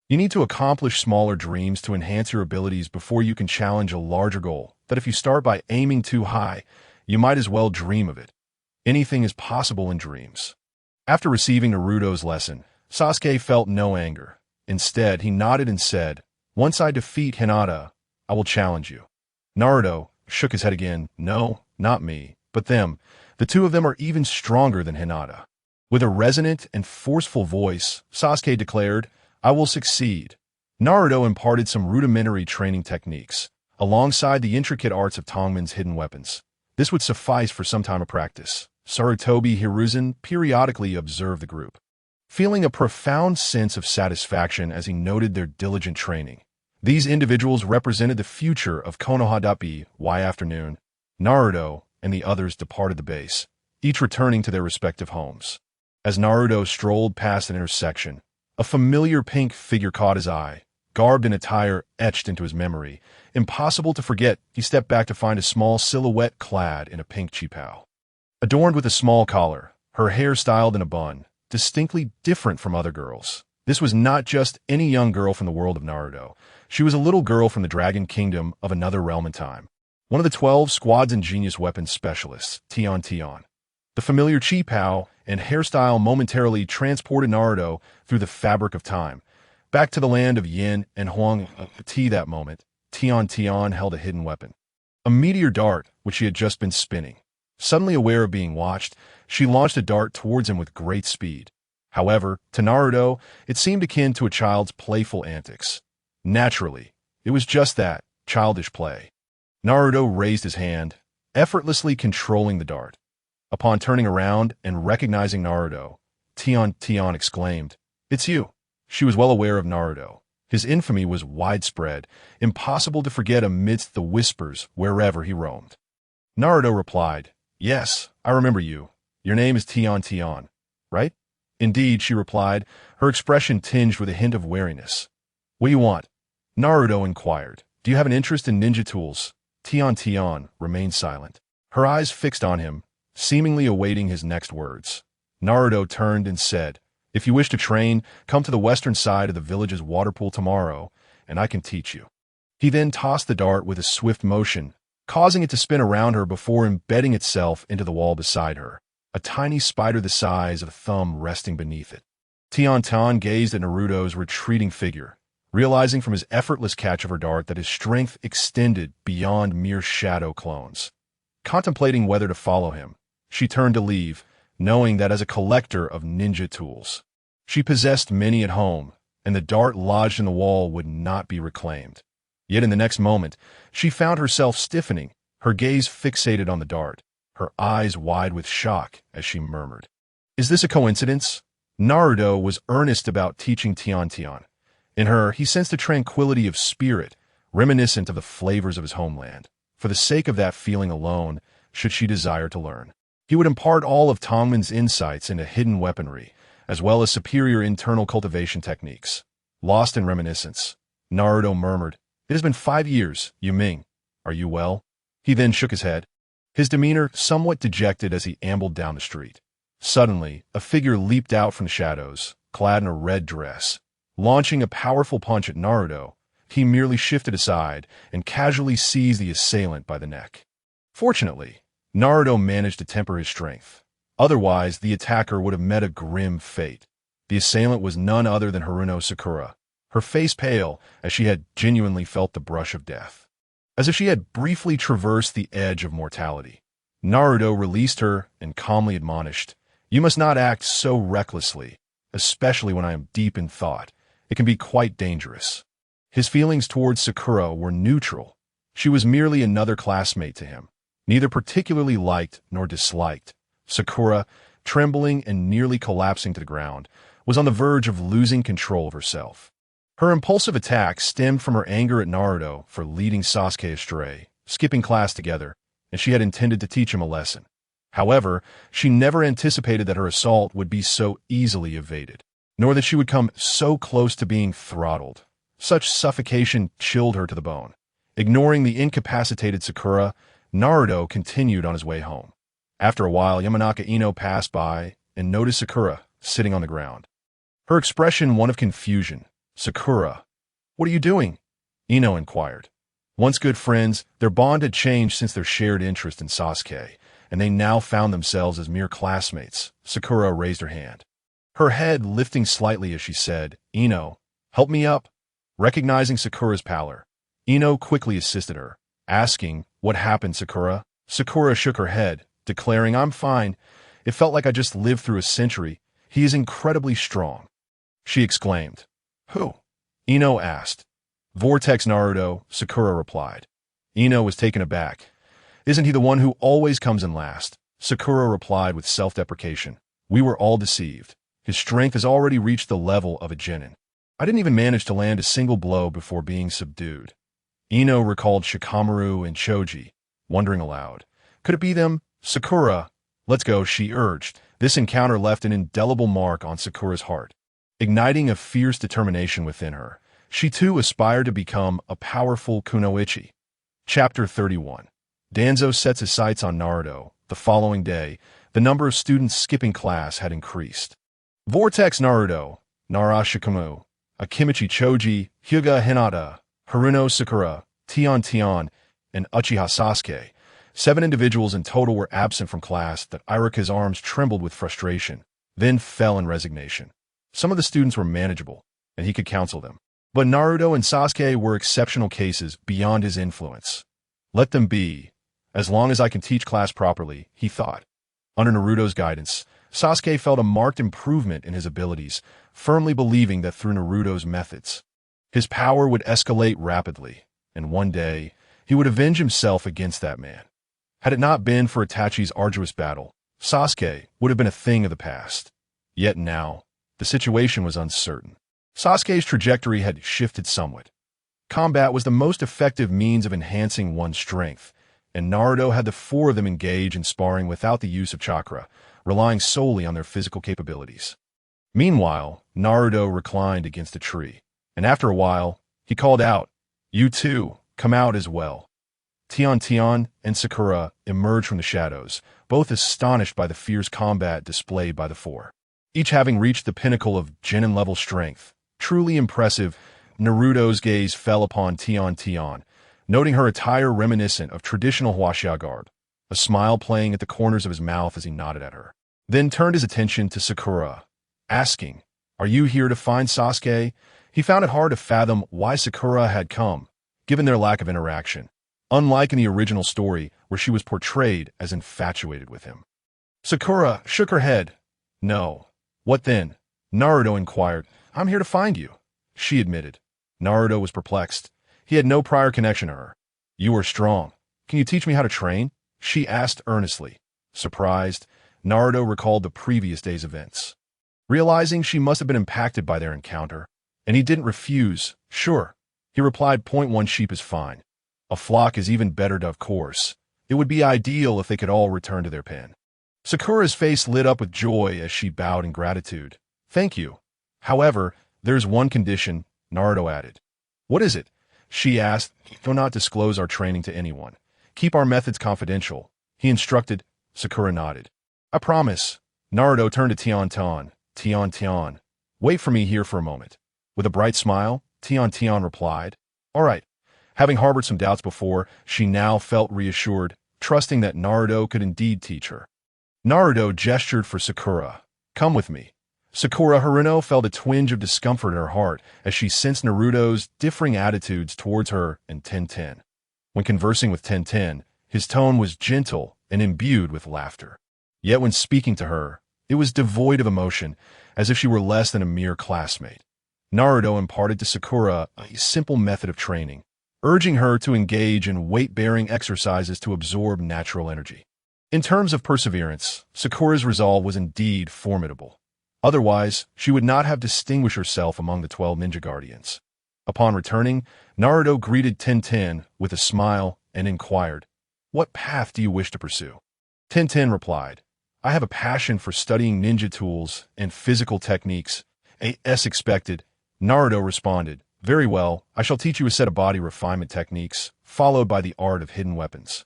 You need to accomplish smaller dreams to enhance your abilities before you can challenge a larger goal that if you start by aiming too high, you might as well dream of it." Anything is possible in dreams. After receiving Naruto's lesson, Sasuke felt no anger. Instead, he nodded and said, "Once I defeat Hinata, I will challenge you." Naruto shook his head again. "No, not me, but them. The two of them are even stronger than Hinata." With a resonant and forceful voice, Sasuke declared, "I will succeed." Naruto imparted some rudimentary training techniques, alongside the intricate arts of Tongmen's hidden weapons. This would suffice for some time of practice. Sarutobi Hiruzen periodically observed the group, feeling a profound sense of satisfaction as he noted their diligent training. These individuals represented the future of Konoha. By afternoon, Naruto and the others departed the base, each returning to their respective homes. As Naruto strolled past an intersection, a familiar pink figure caught his eye, garbed in attire etched into his memory. Impossible to forget, he stepped back to find a small silhouette clad in a pink chipao. Adorned with a small collar, her hair styled in a bun, distinctly different from other girls. This was not just any young girl from the world of Naruto. She was a little girl from the Dragon Kingdom of another realm and time. One of the 12 Squad's ingenious weapons specialists, Tion. The familiar chipao and hairstyle momentarily transported Naruto through the fabric of time, back to the land of Yin and Huang Ti. That moment, Tion held a hidden weapon, a meteor dart which she had just been spinning. Suddenly aware of being watched, she launched a dart towards him with great speed. However, to Naruto, it seemed akin to a child's playful antics. Naturally, it was just that, childish play. Naruto raised his hand, effortlessly controlling the dart. Upon turning around and recognizing Naruto, Tion exclaimed, "It's you." She was well aware of Naruto. His infamy was widespread, impossible to forget amidst the whispers wherever he roamed. Naruto replied, "Yes, I remember you. Your name is Tion, right?" "Indeed," she replied, her expression tinged with a hint of wariness. "What do you want?" Naruto inquired. "Do you have an interest in ninja tools?" Tion remained silent, her eyes fixed on him, seemingly awaiting his next words. Naruto turned and said, "If you wish to train, come to the western side of the village's water pool tomorrow, and I can teach you." He then tossed the dart with a swift motion, causing it to spin around her before embedding itself into the wall beside her, a tiny spider the size of a thumb resting beneath it. Tion gazed at Naruto's retreating figure, realizing from his effortless catch of her dart that his strength extended beyond mere shadow clones. Contemplating whether to follow him, she turned to leave, knowing that as a collector of ninja tools, she possessed many at home, and the dart lodged in the wall would not be reclaimed. Yet in the next moment, she found herself stiffening, her gaze fixated on the dart, her eyes wide with shock as she murmured, "Is this a coincidence?" Naruto was earnest about teaching Tion. In her, he sensed a tranquility of spirit, reminiscent of the flavors of his homeland. For the sake of that feeling alone, should she desire to learn, he would impart all of Tongmen's insights into hidden weaponry, as well as superior internal cultivation techniques. Lost in reminiscence, Naruto murmured, "It has been 5 years, Youming. Are you well?" He then shook his head, his demeanor somewhat dejected as he ambled down the street. Suddenly, a figure leaped out from the shadows, clad in a red dress. Launching a powerful punch at Naruto, he merely shifted aside and casually seized the assailant by the neck. Fortunately, Naruto managed to temper his strength. Otherwise, the attacker would have met a grim fate. The assailant was none other than Haruno Sakura, her face pale as she had genuinely felt the brush of death. As if she had briefly traversed the edge of mortality, Naruto released her and calmly admonished, "You must not act so recklessly, especially when I am deep in thought. It can be quite dangerous." His feelings towards Sakura were neutral. She was merely another classmate to him, neither particularly liked nor disliked. Sakura, trembling and nearly collapsing to the ground, was on the verge of losing control of herself. Her impulsive attack stemmed from her anger at Naruto for leading Sasuke astray, skipping class together, and she had intended to teach him a lesson. However, she never anticipated that her assault would be so easily evaded, nor that she would come so close to being throttled. Such suffocation chilled her to the bone. Ignoring the incapacitated Sakura, Naruto continued on his way home. After a while, Yamanaka Ino passed by and noticed Sakura sitting on the ground, her expression one of confusion. "Sakura, what are you doing?" Ino inquired. Once good friends, their bond had changed since their shared interest in Sasuke, and they now found themselves as mere classmates. Sakura raised her hand, her head lifting slightly as she said, "Ino, help me up." Recognizing Sakura's pallor, Ino quickly assisted her, asking, "What happened, Sakura?" Sakura shook her head, declaring, "I'm fine. It felt like I just lived through a century. He is incredibly strong." She exclaimed. "Who?" Ino asked. "Vortex Naruto," Sakura replied. Ino was taken aback. "Isn't he the one who always comes in last?" Sakura replied with self-deprecation. "We were all deceived. His strength has already reached the level of a genin. I didn't even manage to land a single blow before being subdued." Ino recalled Shikamaru and Choji, wondering aloud, "Could it be them?" "Sakura, let's go," she urged. This encounter left an indelible mark on Sakura's heart. Igniting a fierce determination within her, she too aspired to become a powerful kunoichi. Chapter 31. Danzo sets his sights on Naruto. The following day, the number of students skipping class had increased. Vortex Naruto, Narashikamu, Akimichi Choji, Hyuga Hinata, Haruno Sakura, Tian, and Uchiha Sasuke. 7 individuals in total were absent from class that Iruka's arms trembled with frustration, then fell in resignation. Some of the students were manageable, and he could counsel them. But Naruto and Sasuke were exceptional cases beyond his influence. Let them be, as long as I can teach class properly, he thought. Under Naruto's guidance, Sasuke felt a marked improvement in his abilities, firmly believing that through Naruto's methods, his power would escalate rapidly, and one day, he would avenge himself against that man. Had it not been for Itachi's arduous battle, Sasuke would have been a thing of the past. Yet now, the situation was uncertain. Sasuke's trajectory had shifted somewhat. Combat was the most effective means of enhancing one's strength, and Naruto had the 4 of them engage in sparring without the use of chakra, relying solely on their physical capabilities. Meanwhile, Naruto reclined against a tree, and after a while, he called out, "You too, come out as well." Tian and Sakura emerged from the shadows, both astonished by the fierce combat displayed by the 4. Each having reached the pinnacle of genin-level strength. Truly impressive. Naruto's gaze fell upon Tian, noting her attire reminiscent of traditional Huaxia garb, a smile playing at the corners of his mouth as he nodded at her. Then turned his attention to Sakura, asking, "Are you here to find Sasuke?" He found it hard to fathom why Sakura had come, given their lack of interaction, unlike in the original story where she was portrayed as infatuated with him. Sakura shook her head. "No." "What then?" Naruto inquired. "I'm here to find you," she admitted. Naruto was perplexed. He had no prior connection to her. "You are strong. Can you teach me how to train?" she asked earnestly. Surprised, Naruto recalled the previous day's events. Realizing she must have been impacted by their encounter, and he didn't refuse. "Sure." He replied, "Point one sheep is fine. A flock is even better, of course. It would be ideal if they could all return to their pen." Sakura's face lit up with joy as she bowed in gratitude. "Thank you. However, there's one condition," Naruto added. "What is it?" she asked. "Do not disclose our training to anyone. Keep our methods confidential," he instructed. Sakura nodded. "I promise." Naruto turned to Tian. "Wait for me here for a moment." With a bright smile, Tian replied, "All right." Having harbored some doubts before, she now felt reassured, trusting that Naruto could indeed teach her. Naruto gestured for Sakura. "Come with me." Sakura Haruno felt a twinge of discomfort in her heart as she sensed Naruto's differing attitudes towards her and Tenten. When conversing with Tenten, his tone was gentle and imbued with laughter. Yet when speaking to her, it was devoid of emotion, as if she were less than a mere classmate. Naruto imparted to Sakura a simple method of training, urging her to engage in weight-bearing exercises to absorb natural energy. In terms of perseverance, Sakura's resolve was indeed formidable. Otherwise, she would not have distinguished herself among the 12 ninja guardians. Upon returning, Naruto greeted Tenten with a smile and inquired, "What path do you wish to pursue?" Tenten replied, "I have a passion for studying ninja tools and physical techniques." As expected, Naruto responded, "Very well, I shall teach you a set of body refinement techniques, followed by the art of hidden weapons."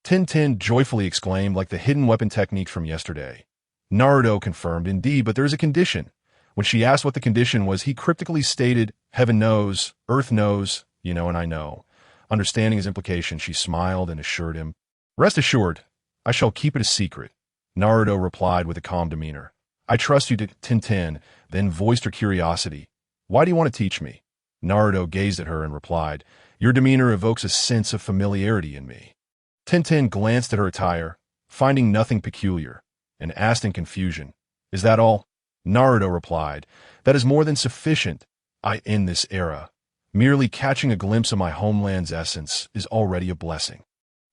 Tenten joyfully exclaimed, "Like the hidden weapon techniques from yesterday." Naruto confirmed, "Indeed, but there is a condition." When she asked what the condition was, he cryptically stated, "Heaven knows, earth knows, and I know." Understanding his implication, she smiled and assured him, "Rest assured, I shall keep it a secret, Naruto replied with a calm demeanor. I trust you to Tintin, then voiced her curiosity. Why do you want to teach me? Naruto gazed at her and replied, your demeanor evokes a sense of familiarity in me. Tintin glanced at her attire, finding nothing peculiar, and asked in confusion, is that all? Naruto replied, that is more than sufficient. I end this era. Merely catching a glimpse of my homeland's essence is already a blessing.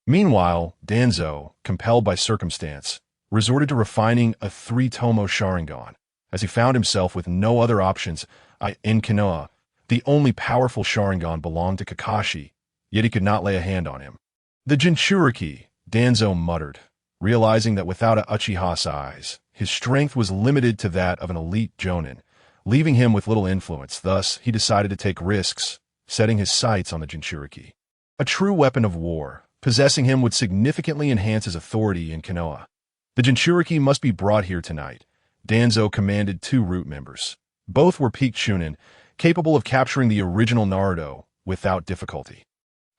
Meanwhile, Danzo, compelled by circumstance, resorted to refining a 3-tomo Sharingan, as he found himself with no other options. In Konoha, the only powerful Sharingan belonged to Kakashi, yet he could not lay a hand on him. The Jinchuriki, Danzo muttered, realizing that without a Uchiha's eyes, his strength was limited to that of an elite Jonin, leaving him with little influence. Thus, he decided to take risks, setting his sights on the Jinchuriki. A true weapon of war, possessing him would significantly enhance his authority in Konoha. The Jinchuriki must be brought here tonight. Danzo commanded 2 root members. Both were peaked Chunin, capable of capturing the original Naruto without difficulty.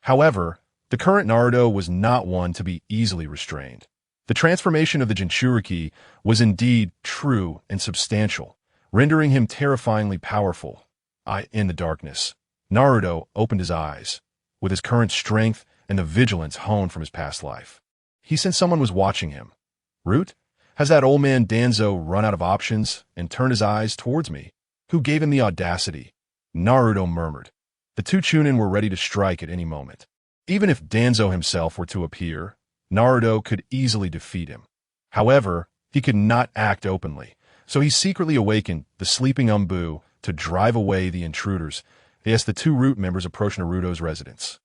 However, the current Naruto was not one to be easily restrained. The transformation of the Jinchuriki was indeed true and substantial, rendering him terrifyingly powerful. In the darkness, Naruto opened his eyes, with his current strength and the vigilance honed from his past life. He sensed someone was watching him. Root? Has that old man Danzo run out of options and turned his eyes towards me? Who gave him the audacity? Naruto murmured. The 2 Chunin were ready to strike at any moment. Even if Danzo himself were to appear, Naruto could easily defeat him. However, he could not act openly, so he secretly awakened the sleeping Umbu to drive away the intruders as the 2 root members approached Naruto's residence.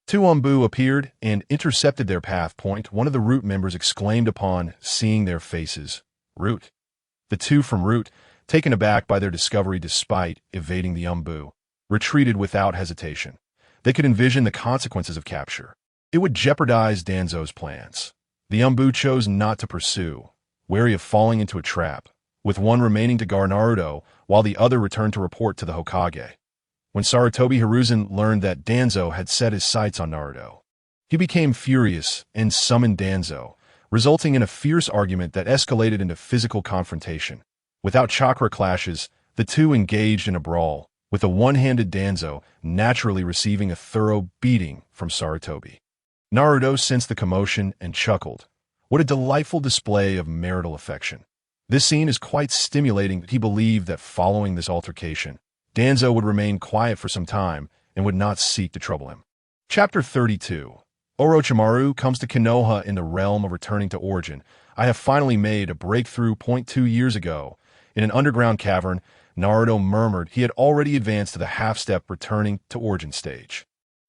2 Umbu appeared and intercepted their path. One of the root members exclaimed upon seeing their faces, Root. The 2 from Root, taken aback by their discovery despite evading the Umbu, retreated without hesitation. They could envision the consequences of capture. It would jeopardize Danzo's plans. The Umbu chose not to pursue, wary of falling into a trap, with one remaining to guard Naruto while the other returned to report to the Hokage. When Sarutobi Hiruzen learned that Danzo had set his sights on Naruto, he became furious and summoned Danzo, resulting in a fierce argument that escalated into physical confrontation. Without chakra clashes, the 2 engaged in a brawl, with a one-handed Danzo naturally receiving a thorough beating from Sarutobi. Naruto sensed the commotion and chuckled. What a delightful display of marital affection. This scene is quite stimulating. He believed that following this altercation, Danzo would remain quiet for some time and would not seek to trouble him. Chapter 32. Orochimaru comes to Konoha in the realm of returning to origin. I have finally made a breakthrough. 2 years ago, in an underground cavern, Naruto murmured he had already advanced to the half-step returning to origin stage.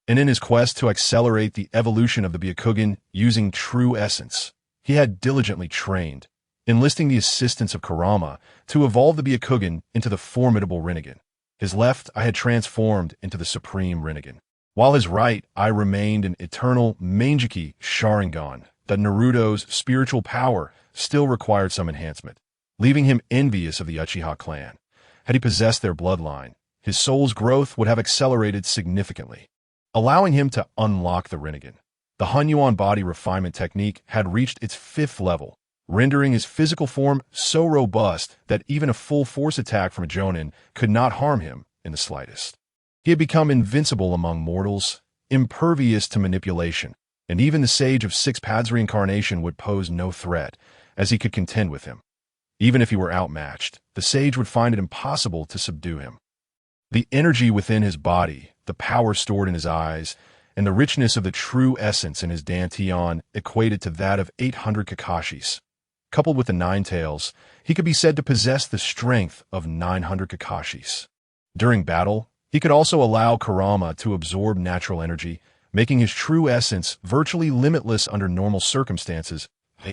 And in his quest to accelerate the evolution of the Byakugan using true essence, he had diligently trained, enlisting the assistance of Kurama to evolve the Byakugan into the formidable Rinnegan. His left eye had transformed into the supreme Rinnegan, while his right eye remained an eternal Manjiki Sharingan. That Naruto's spiritual power still required some enhancement, leaving him envious of the Uchiha clan. Had he possessed their bloodline, his soul's growth would have accelerated significantly, allowing him to unlock the Rinnegan. The Hunyuan body refinement technique had reached its 5th level, rendering his physical form so robust that even a full-force attack from a Jonin could not harm him in the slightest. He had become invincible among mortals, impervious to manipulation, and even the Sage of 6 Paths reincarnation would pose no threat, as he could contend with him. Even if he were outmatched, the Sage would find it impossible to subdue him. The energy within his body, the power stored in his eyes, and the richness of the true essence in his Dantian equated to that of 800 Kakashis. Coupled with the 9 tails, he could be said to possess the strength of 900 Kakashis. During battle, he could also allow Kurama to absorb natural energy, making his true essence virtually limitless under normal circumstances.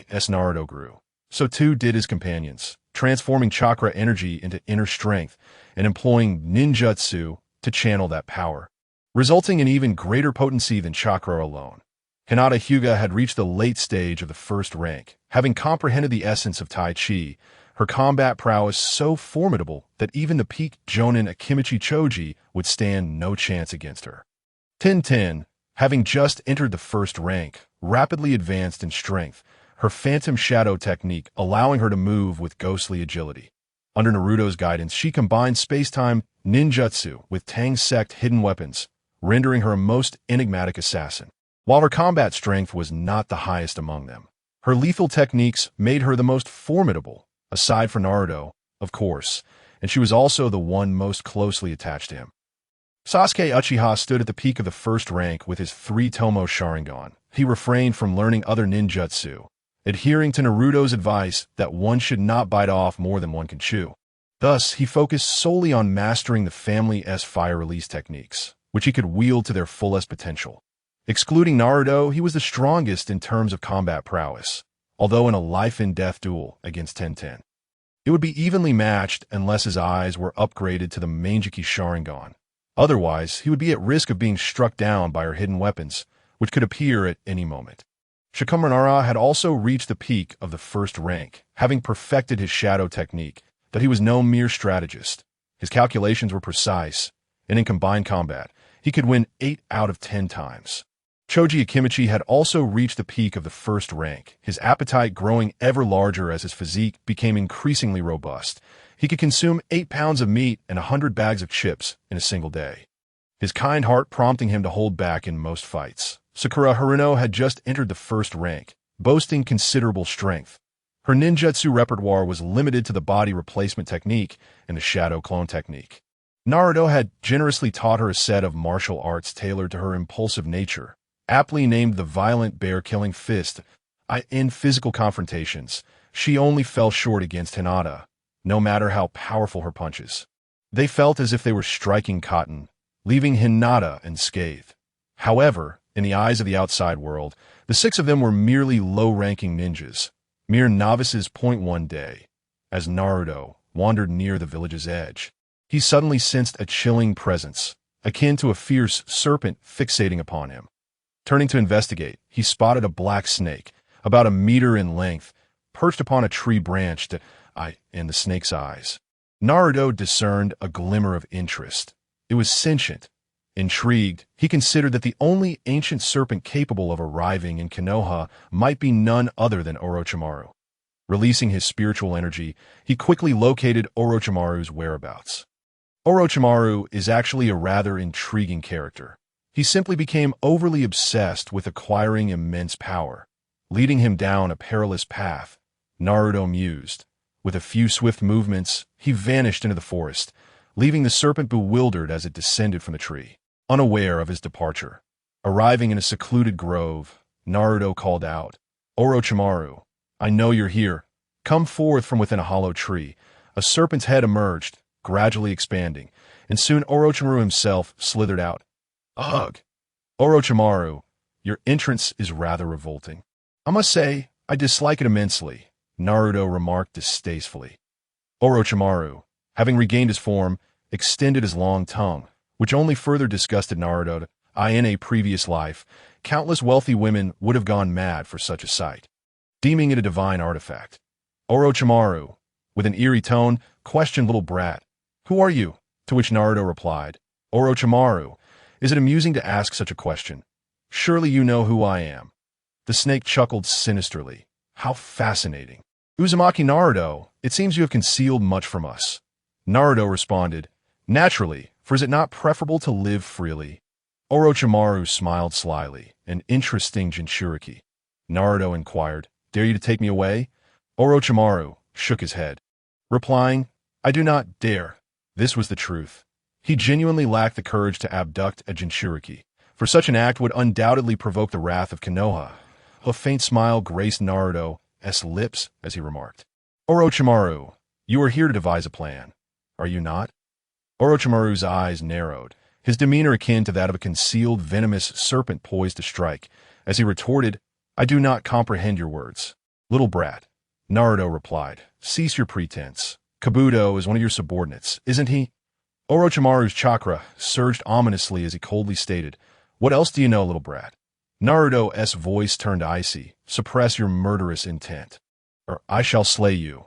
As Naruto grew, so too did his companions, transforming chakra energy into inner strength and employing ninjutsu to channel that power, resulting in even greater potency than chakra alone. Hinata Hyuga had reached the late stage of the 1st rank, having comprehended the essence of Tai Chi, her combat prowess so formidable that even the peaked Jonin Akimichi Choji would stand no chance against her. Tintin, having just entered the 1st rank, rapidly advanced in strength, her phantom shadow technique allowing her to move with ghostly agility. Under Naruto's guidance, she combined space-time ninjutsu with Tang's sect hidden weapons, rendering her a most enigmatic assassin. While her combat strength was not the highest among them, her lethal techniques made her the most formidable, aside from Naruto, of course, and she was also the one most closely attached to him. Sasuke Uchiha stood at the peak of the first rank with his 3-tomo Sharingan. He refrained from learning other ninjutsu, adhering to Naruto's advice that one should not bite off more than one can chew. Thus, he focused solely on mastering the family's fire release techniques, which he could wield to their fullest potential. Excluding Naruto, he was the strongest in terms of combat prowess, although in a life-and-death duel against Tenten. It would be evenly matched unless his eyes were upgraded to the Manjiki Sharingan. Otherwise, he would be at risk of being struck down by her hidden weapons, which could appear at any moment. Shikamaru had also reached the peak of the first rank, having perfected his shadow technique, that he was no mere strategist. His calculations were precise, and in combined combat, he could win 8 out of 10 times. Choji Akimichi had also reached the peak of the first rank, his appetite growing ever larger as his physique became increasingly robust. He could consume 8 pounds of meat and 100 bags of chips in a single day, his kind heart prompting him to hold back in most fights. Sakura Haruno had just entered the first rank, boasting considerable strength. Her ninjutsu repertoire was limited to the body replacement technique and the shadow clone technique. Naruto had generously taught her a set of martial arts tailored to her impulsive nature, aptly named the violent bear-killing fist. In physical confrontations, she only fell short against Hinata, no matter how powerful her punches. They felt as if they were striking cotton, leaving Hinata unscathed. However, in the eyes of the outside world, the 6 of them were merely low-ranking ninjas, mere novices. One day, as Naruto wandered near the village's edge, he suddenly sensed a chilling presence, akin to a fierce serpent fixating upon him. Turning to investigate, he spotted a black snake, about a meter in length, perched upon a tree branch in the snake's eyes. Naruto discerned a glimmer of interest. It was sentient. Intrigued, he considered that the only ancient serpent capable of arriving in Konoha might be none other than Orochimaru. Releasing his spiritual energy, he quickly located Orochimaru's whereabouts. Orochimaru is actually a rather intriguing character. He simply became overly obsessed with acquiring immense power, leading him down a perilous path, Naruto mused. With a few swift movements, he vanished into the forest, leaving the serpent bewildered as it descended from the tree. Unaware of his departure, arriving in a secluded grove, Naruto called out, "Orochimaru, I know you're here. Come forth from within a hollow tree." A serpent's head emerged, gradually expanding, and soon Orochimaru himself slithered out. Ugh! Orochimaru, your entrance is rather revolting. I must say, I dislike it immensely, Naruto remarked distastefully. Orochimaru, having regained his form, extended his long tongue, which only further disgusted Naruto. In a previous life, countless wealthy women would have gone mad for such a sight, deeming it a divine artifact. Orochimaru, with an eerie tone, questioned little brat, "Who are you?" To which Naruto replied, "Orochimaru, is it amusing to ask such a question? Surely you know who I am." The snake chuckled sinisterly. "How fascinating. Uzumaki Naruto, it seems you have concealed much from us." Naruto responded, "Naturally, for is it not preferable to live freely?" Orochimaru smiled slyly, an interesting Jinchuriki. Naruto inquired, "Dare you to take me away?" Orochimaru shook his head, replying, "I do not dare." This was the truth. He genuinely lacked the courage to abduct a Jinchuriki, for such an act would undoubtedly provoke the wrath of Konoha. A faint smile graced Naruto's lips as he remarked, "Orochimaru, you are here to devise a plan, are you not?" Orochimaru's eyes narrowed, his demeanor akin to that of a concealed venomous serpent poised to strike, as he retorted, "I do not comprehend your words." "Little brat," Naruto replied, "cease your pretense. Kabuto is one of your subordinates, isn't he?" Orochimaru's chakra surged ominously as he coldly stated, "What else do you know, little brat?" Naruto's voice turned icy. "Suppress your murderous intent, or I shall slay you."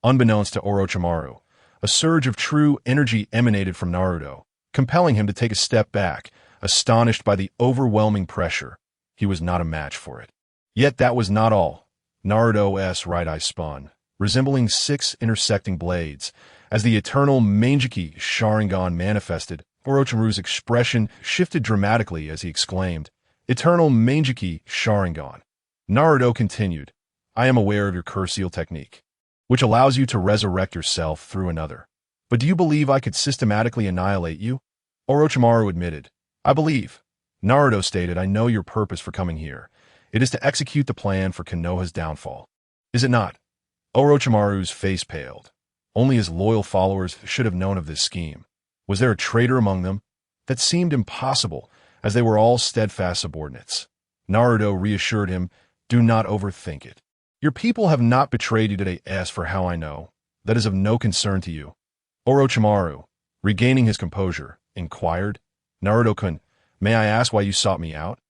Unbeknownst to Orochimaru, a surge of true energy emanated from Naruto, compelling him to take a step back, astonished by the overwhelming pressure. He was not a match for it. Yet that was not all. Naruto's right eye spun, resembling 6 intersecting blades. As the eternal Manjiki Sharingan manifested, Orochimaru's expression shifted dramatically as he exclaimed, "Eternal Manjiki Sharingan." Naruto continued, "I am aware of your curseal technique, which allows you to resurrect yourself through another. But do you believe I could systematically annihilate you?" Orochimaru admitted, "I believe." Naruto stated, "I know your purpose for coming here. It is to execute the plan for Konoha's downfall. Is it not?" Orochimaru's face paled. Only his loyal followers should have known of this scheme. Was there a traitor among them? That seemed impossible, as they were all steadfast subordinates. Naruto reassured him, "Do not overthink it. Your people have not betrayed you today. As for how I know, that is of no concern to you." Orochimaru, regaining his composure, inquired, "Naruto-kun, may I ask why you sought me out?"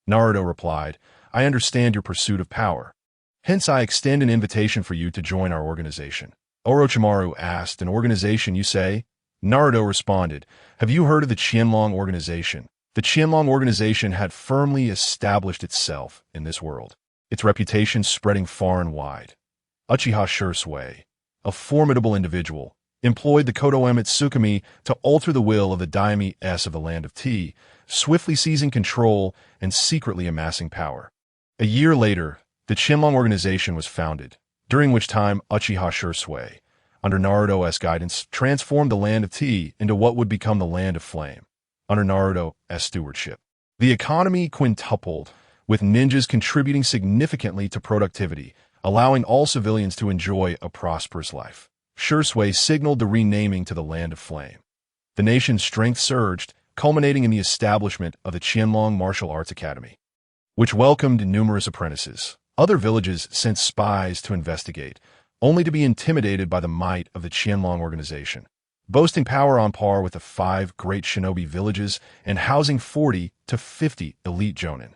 Naruto replied, "I understand your pursuit of power. Hence I extend an invitation for you to join our organization." Orochimaru asked, "An organization, you say?" Naruto responded, "Have you heard of the Qianlong organization?" The Qianlong organization had firmly established itself in this world, its reputation spreading far and wide. Uchiha Shursui, a formidable individual, employed the Kodoeme Tsukumi to alter the will of the demise of the land of Tea, swiftly seizing control and secretly amassing power. A year later, the Qianlong organization was founded, during which time Uchiha Shursui, under Naruto's guidance, transformed the land of Tea into what would become the land of Flame, under Naruto's stewardship. The economy quintupled, with ninjas contributing significantly to productivity, allowing all civilians to enjoy a prosperous life. Shursui signaled the renaming to the Land of Flame. The nation's strength surged, culminating in the establishment of the Qianlong Martial Arts Academy, which welcomed numerous apprentices. Other villages sent spies to investigate, only to be intimidated by the might of the Qianlong organization, boasting power on par with the 5 great shinobi villages and housing 40 to 50 elite jonin.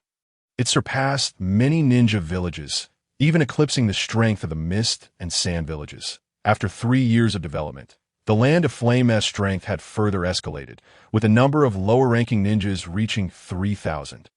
It surpassed many ninja villages, even eclipsing the strength of the Mist and Sand villages. After 3 years of development, the Land of Flame's strength had further escalated, with the number of lower-ranking ninjas reaching 3,000.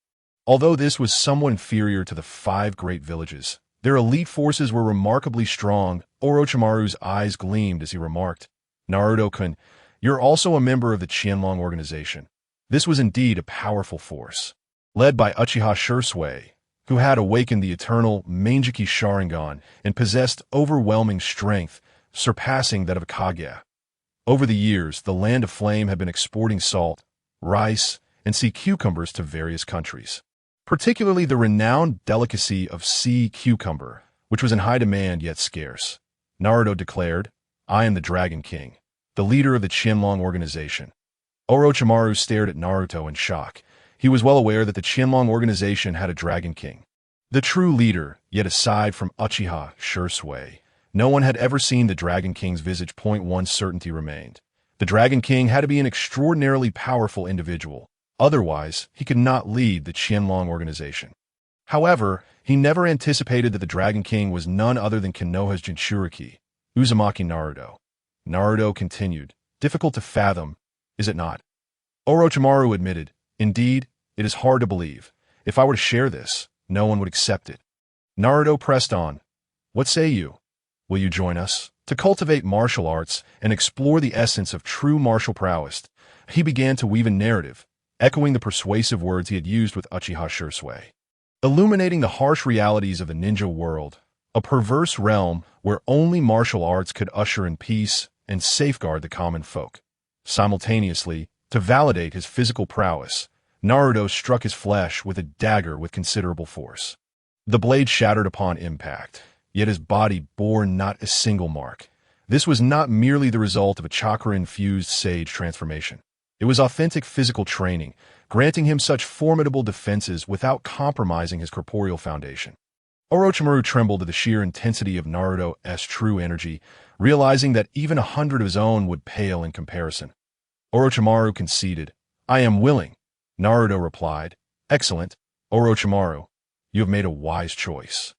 Although this was somewhat inferior to the 5 great villages, their elite forces were remarkably strong. Orochimaru's eyes gleamed as he remarked, "Naruto-kun, you're also a member of the Qianlong organization." This was indeed a powerful force, led by Uchiha Shursui, who had awakened the eternal Manjiki Sharingan and possessed overwhelming strength, surpassing that of a Kage. Over the years, the Land of Flame had been exporting salt, rice, and sea cucumbers to various countries, particularly the renowned delicacy of sea cucumber, which was in high demand yet scarce. Naruto declared, "I am the Dragon King, the leader of the Qianlong organization." Orochimaru stared at Naruto in shock. He was well aware that the Qianlong organization had a Dragon King, the true leader, yet aside from Uchiha Shursui, no one had ever seen the Dragon King's visage. One certainty remained. The Dragon King had to be an extraordinarily powerful individual. Otherwise, he could not lead the Qianlong organization. However, he never anticipated that the Dragon King was none other than Konoha's Jinchuriki, Uzumaki Naruto. Naruto continued, "Difficult to fathom, is it not?" Orochimaru admitted, "Indeed, it is hard to believe. If I were to share this, no one would accept it." Naruto pressed on, "What say you? Will you join us to cultivate martial arts and explore the essence of true martial prowess?" He began to weave a narrative, echoing the persuasive words he had used with Uchiha Shursui, illuminating the harsh realities of the ninja world, a perverse realm where only martial arts could usher in peace and safeguard the common folk. Simultaneously, to validate his physical prowess, Naruto struck his flesh with a dagger with considerable force. The blade shattered upon impact, yet his body bore not a single mark. This was not merely the result of a chakra-infused sage transformation. It was authentic physical training, granting him such formidable defenses without compromising his corporeal foundation. Orochimaru trembled at the sheer intensity of Naruto's true energy, realizing that even 100 of his own would pale in comparison. Orochimaru conceded, "I am willing." Naruto replied, "Excellent, Orochimaru. You have made a wise choice.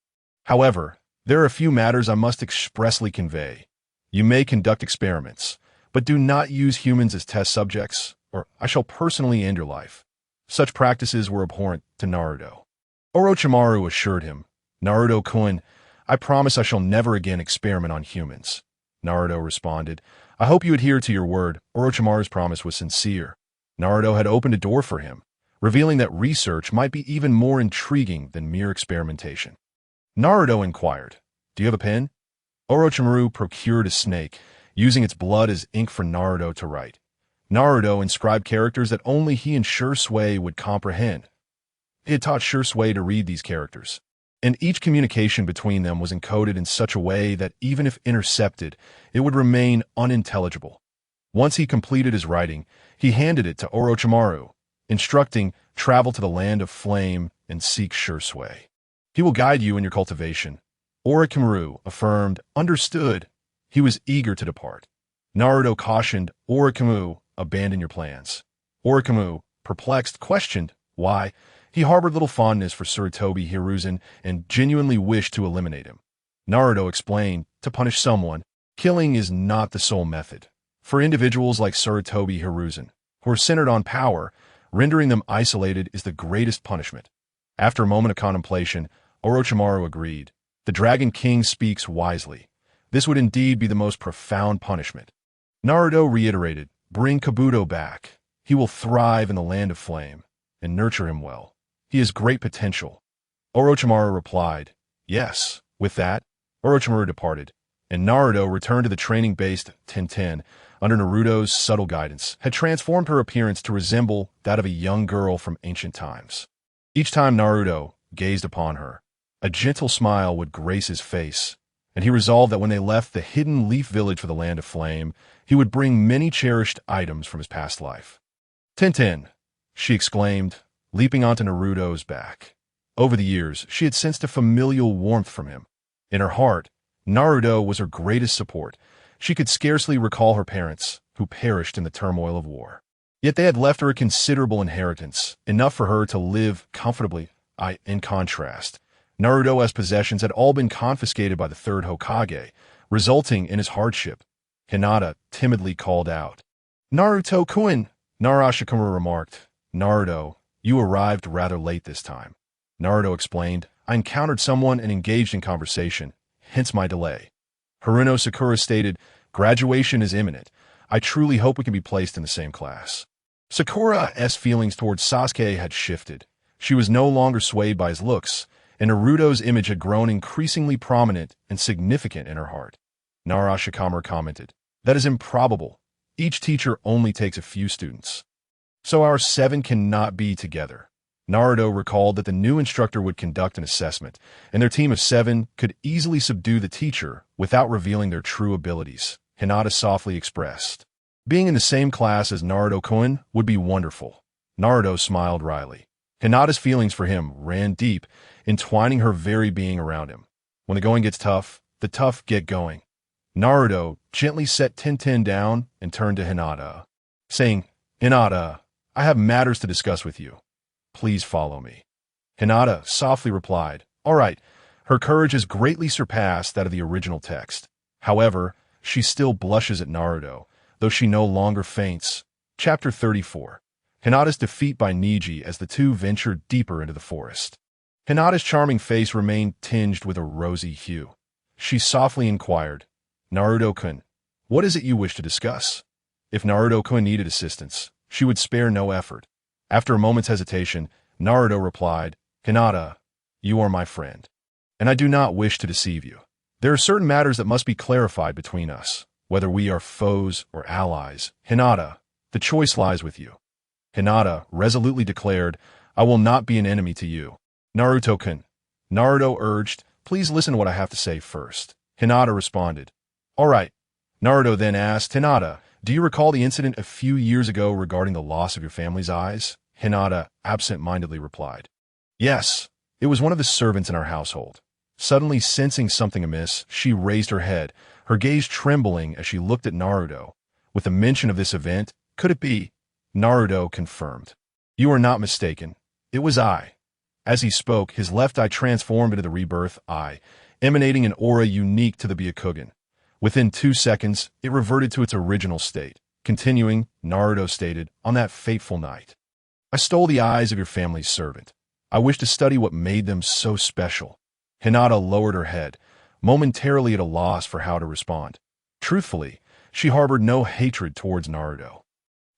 However, there are a few matters I must expressly convey. You may conduct experiments, but do not use humans as test subjects, or I shall personally end your life." Such practices were abhorrent to Naruto. Orochimaru assured him, "Naruto-kun, I promise I shall never again experiment on humans. Naruto responded. I hope you adhere to your word. Orochimaru's promise was sincere. Naruto had opened a door for him, revealing that research might be even more intriguing than mere experimentation. Naruto inquired, Do you have a pen? Orochimaru procured a snake, using its blood as ink for Naruto to write. Naruto inscribed characters that only he and Shursui would comprehend. He had taught Shursui to read these characters, and each communication between them was encoded in such a way that even if intercepted, it would remain unintelligible. Once he completed his writing, he handed it to Orochimaru, instructing, travel to the land of flame and seek Shursui. He will guide you in your cultivation. Orochimaru affirmed, understood. He was eager to depart. Naruto cautioned, Orochimaru, abandon your plans. Orochimaru, perplexed, questioned, why? He harbored little fondness for Sarutobi Hiruzen and genuinely wished to eliminate him. Naruto explained, to punish someone, killing is not the sole method. For individuals like Sarutobi Hiruzen, who are centered on power, rendering them isolated is the greatest punishment. After a moment of contemplation, Orochimaru agreed. The Dragon King speaks wisely. This would indeed be the most profound punishment. Naruto reiterated, bring Kabuto back. He will thrive in the land of flame, and nurture him well. He has great potential. Orochimaru replied, yes. With that, Orochimaru departed, and Naruto returned to the training base. Tenten, under Naruto's subtle guidance, had transformed her appearance to resemble that of a young girl from ancient times. Each time Naruto gazed upon her, a gentle smile would grace his face, and he resolved that when they left the hidden leaf village for the land of flame, he would bring many cherished items from his past life. Tenten, she exclaimed, leaping onto Naruto's back. Over the years, she had sensed a familial warmth from him. In her heart, Naruto was her greatest support. She could scarcely recall her parents, who perished in the turmoil of war. Yet they had left her a considerable inheritance, enough for her to live comfortably. In contrast, Naruto's possessions had all been confiscated by the third Hokage, resulting in his hardship. Hinata timidly called out. Naruto-kun, Narashikama remarked. Naruto, you arrived rather late this time. Naruto explained, I encountered someone and engaged in conversation, hence my delay. Haruno Sakura stated, graduation is imminent. I truly hope we can be placed in the same class. Sakura's feelings towards Sasuke had shifted. She was no longer swayed by his looks, and Naruto's image had grown increasingly prominent and significant in her heart. Narashikama commented, that is improbable. Each teacher only takes a few students. So our 7 cannot be together. Naruto recalled that the new instructor would conduct an assessment, and their team of 7 could easily subdue the teacher without revealing their true abilities, Hinata softly expressed. Being in the same class as Naruto-kun would be wonderful. Naruto smiled wryly. Hinata's feelings for him ran deep, entwining her very being around him. When the going gets tough, the tough get going. Naruto gently set Tenten down and turned to Hinata, saying, Hinata, I have matters to discuss with you. Please follow me. Hinata softly replied, all right. Her courage has greatly surpassed that of the original text. However, she still blushes at Naruto, though she no longer faints. Chapter 34. Hinata's defeat by Neji as the two ventured deeper into the forest. Hinata's charming face remained tinged with a rosy hue. She softly inquired, Naruto-kun, what is it you wish to discuss? If Naruto-kun needed assistance, she would spare no effort. After a moment's hesitation, Naruto replied, Hinata, you are my friend, and I do not wish to deceive you. There are certain matters that must be clarified between us, whether we are foes or allies. Hinata, the choice lies with you. Hinata resolutely declared, I will not be an enemy to you. Naruto-kun, Naruto urged, please listen to what I have to say first. Hinata responded, all right. Naruto then asked, Hinata, do you recall the incident a few years ago regarding the loss of your family's eyes? Hinata absent-mindedly replied, yes, it was one of the servants in our household. Suddenly sensing something amiss, she raised her head, her gaze trembling as she looked at Naruto. With the mention of this event, could it be? Naruto confirmed. You are not mistaken. It was I. As he spoke, his left eye transformed into the rebirth eye, emanating an aura unique to the Byakugan. Within 2 seconds, it reverted to its original state. Continuing, Naruto stated, on that fateful night, I stole the eyes of your family's servant. I wished to study what made them so special. Hinata lowered her head, momentarily at a loss for how to respond. Truthfully, she harbored no hatred towards Naruto.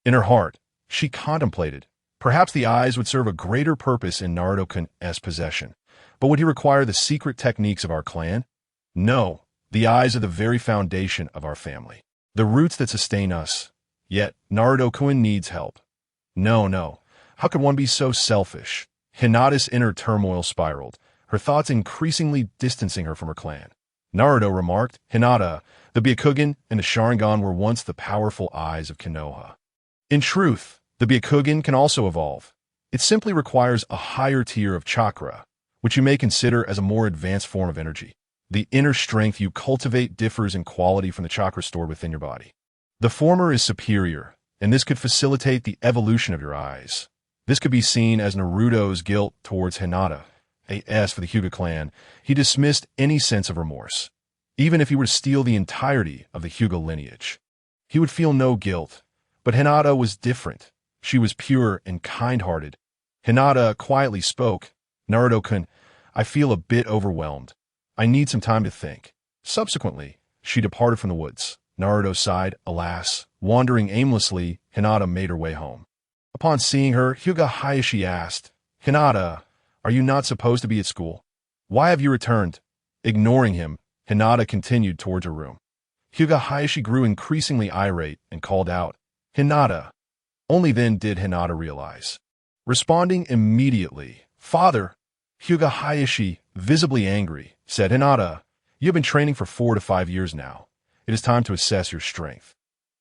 In her heart, she contemplated, perhaps the eyes would serve a greater purpose in Naruto-kun's possession. But would he require the secret techniques of our clan? No, the eyes are the very foundation of our family, the roots that sustain us. Yet, Naruto-kun needs help. No, how could one be so selfish? Hinata's inner turmoil spiraled, her thoughts increasingly distancing her from her clan. Naruto remarked, Hinata, the Byakugan and the Sharingan were once the powerful eyes of Konoha. In truth, the Byakugan can also evolve. It simply requires a higher tier of chakra, which you may consider as a more advanced form of energy. The inner strength you cultivate differs in quality from the chakra stored within your body. The former is superior, and this could facilitate the evolution of your eyes. This could be seen as Naruto's guilt towards Hinata. As for the Hyuga clan, he dismissed any sense of remorse. Even if he were to steal the entirety of the Hyuga lineage, he would feel no guilt. But Hinata was different. She was pure and kind-hearted. Hinata quietly spoke, Naruto-kun, I feel a bit overwhelmed. I need some time to think. Subsequently, she departed from the woods. Naruto sighed, alas. Wandering aimlessly, Hinata made her way home. Upon seeing her, Hyuga Hayashi asked, Hinata, are you not supposed to be at school? Why have you returned? Ignoring him, Hinata continued towards her room. Hyuga Hayashi grew increasingly irate and called out, Hinata. Only then did Hinata realize. Responding immediately, Father, Hyuga Hayashi, visibly angry, said, Hinata, you have been training for 4 to 5 years now. It is time to assess your strength.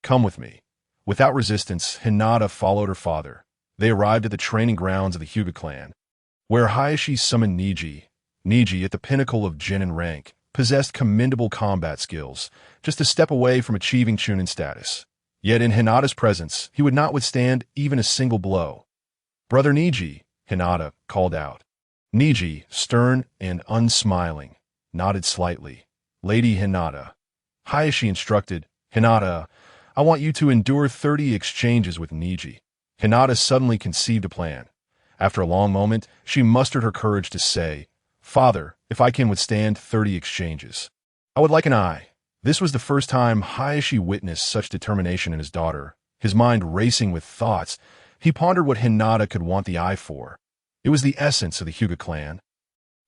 Come with me. Without resistance, Hinata followed her father. They arrived at the training grounds of the Hyuga clan, where Hayashi summoned Neji. Neji, at the pinnacle of Genin rank, possessed commendable combat skills, just a step away from achieving Chunin status. Yet in Hinata's presence, he would not withstand even a single blow. Brother Neji, Hinata called out. Neji, stern and unsmiling, nodded slightly. Lady Hinata. Hayashi instructed, Hinata, I want you to endure 30 exchanges with Neji. Hinata suddenly conceived a plan. After a long moment, she mustered her courage to say, Father, if I can withstand 30 exchanges, I would like an eye. This was the first time Hayashi witnessed such determination in his daughter. His mind racing with thoughts, he pondered what Hinata could want the eye for. It was the essence of the Hyuga clan,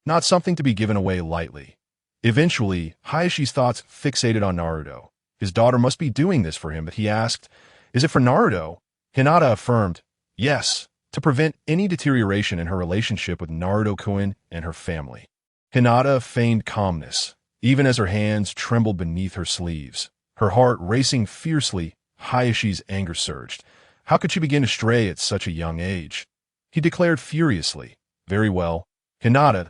not something to be given away lightly. Eventually, Hayashi's thoughts fixated on Naruto. His daughter must be doing this for him, but he asked, Is it for Naruto? Hinata affirmed, Yes, to prevent any deterioration in her relationship with Naruto-kun and her family. Hinata feigned calmness, even as her hands trembled beneath her sleeves. Her heart racing fiercely, Hayashi's anger surged. How could she begin to stray at such a young age? He declared furiously, Very well, Hinata,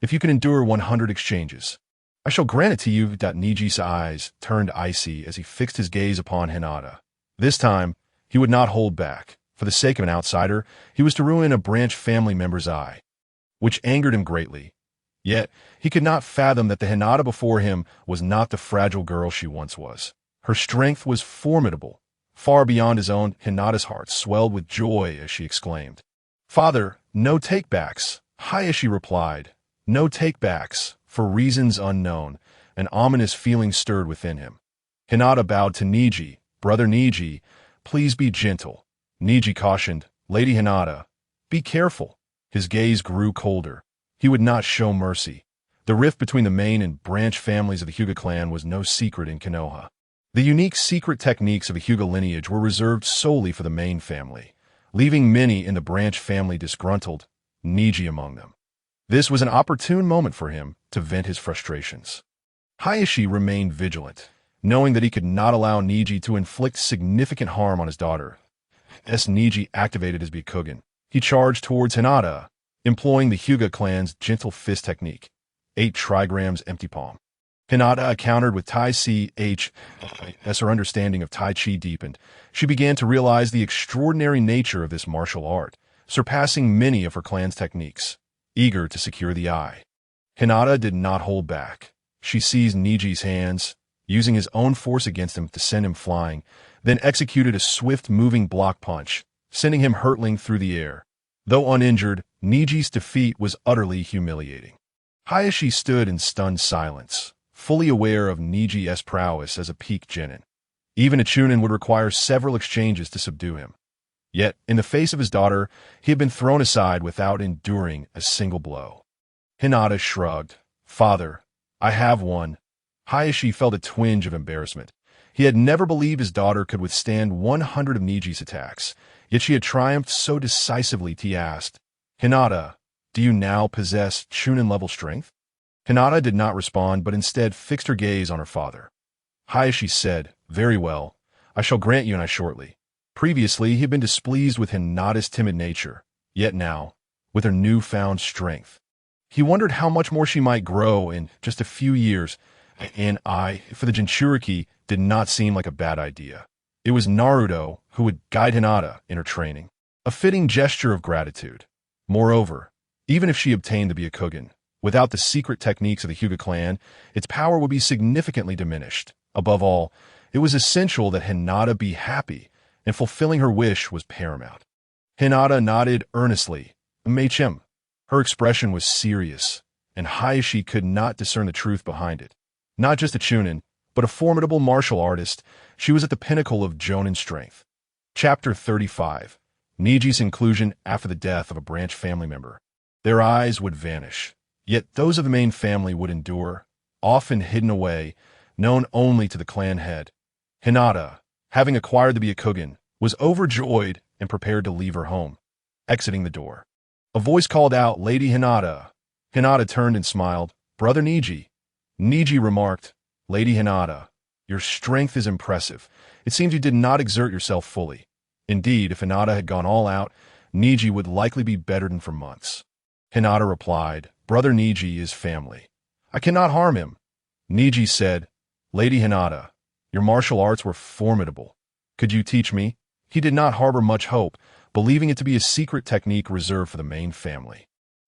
if you can endure 100 exchanges, I shall grant it to you. Neji's eyes turned icy as he fixed his gaze upon Hinata. This time, he would not hold back. For the sake of an outsider, he was to ruin a branch family member's eye, which angered him greatly. Yet, he could not fathom that the Hinata before him was not the fragile girl she once was. Her strength was formidable. Far beyond his own, Hinata's heart swelled with joy as she exclaimed, Father, no takebacks. Hayashi replied, No takebacks, for reasons unknown. An ominous feeling stirred within him. Hinata bowed to Neji. Brother Neji, please be gentle. Neji cautioned, Lady Hinata, be careful. His gaze grew colder. He would not show mercy. The rift between the main and branch families of the Hyuga clan was no secret in Konoha. The unique secret techniques of a Hyuga lineage were reserved solely for the main family, leaving many in the branch family disgruntled, Neji among them. This was an opportune moment for him to vent his frustrations. Hayashi remained vigilant, knowing that he could not allow Neji to inflict significant harm on his daughter. As Neji activated his Byakugan, he charged towards Hinata, employing the Hyuga clan's gentle fist technique, 8 trigrams empty palm. Hinata countered with Tai Chi. As her understanding of Tai Chi deepened, she began to realize the extraordinary nature of this martial art, surpassing many of her clan's techniques. Eager to secure the eye, Hinata did not hold back. She seized Neji's hands, using his own force against him to send him flying, then executed a swift-moving block punch, sending him hurtling through the air. Though uninjured, Neji's defeat was utterly humiliating. Hayashi stood in stunned silence. fully aware of Niji's prowess as a peak genin. Even a Chunin would require several exchanges to subdue him. Yet, in the face of his daughter, he had been thrown aside without enduring a single blow. Hinata shrugged. Father, I have one. Hayashi felt a twinge of embarrassment. He had never believed his daughter could withstand 100 of Niji's attacks, yet she had triumphed so decisively he asked, Hinata, do you now possess Chunin-level strength? Hinata did not respond, but instead fixed her gaze on her father. Hayashi said, Very well. I shall grant you an eye shortly. Previously, he had been displeased with Hinata's timid nature, yet now, with her newfound strength, he wondered how much more she might grow in just a few years. An eye for the Jinchuriki did not seem like a bad idea. It was Naruto who would guide Hinata in her training, a fitting gesture of gratitude. Moreover, even if she obtained the Byakugan, without the secret techniques of the Hyuga clan, its power would be significantly diminished. Above all, it was essential that Hinata be happy, and fulfilling her wish was paramount. Hinata nodded earnestly. Meichem. Her expression was serious, and Hayashi could not discern the truth behind it. Not just a Chunin, but a formidable martial artist, she was at the pinnacle of Jonin strength. Chapter 35. Niji's inclusion after the death of a branch family member. Their eyes would vanish, yet those of the main family would endure, often hidden away, known only to the clan head. Hinata, having acquired the Byakugan, was overjoyed and prepared to leave her home. Exiting the door, a voice called out, Lady Hinata. Hinata turned and smiled. Brother Niji. Niji remarked, Lady Hinata, your strength is impressive. It seems you did not exert yourself fully. Indeed, if Hinata had gone all out, Niji would likely be bedridden for months. Hinata replied, Brother Niji is family. I cannot harm him. Niji said, Lady Hinata, your martial arts were formidable. Could you teach me? He did not harbor much hope, believing it to be a secret technique reserved for the main family.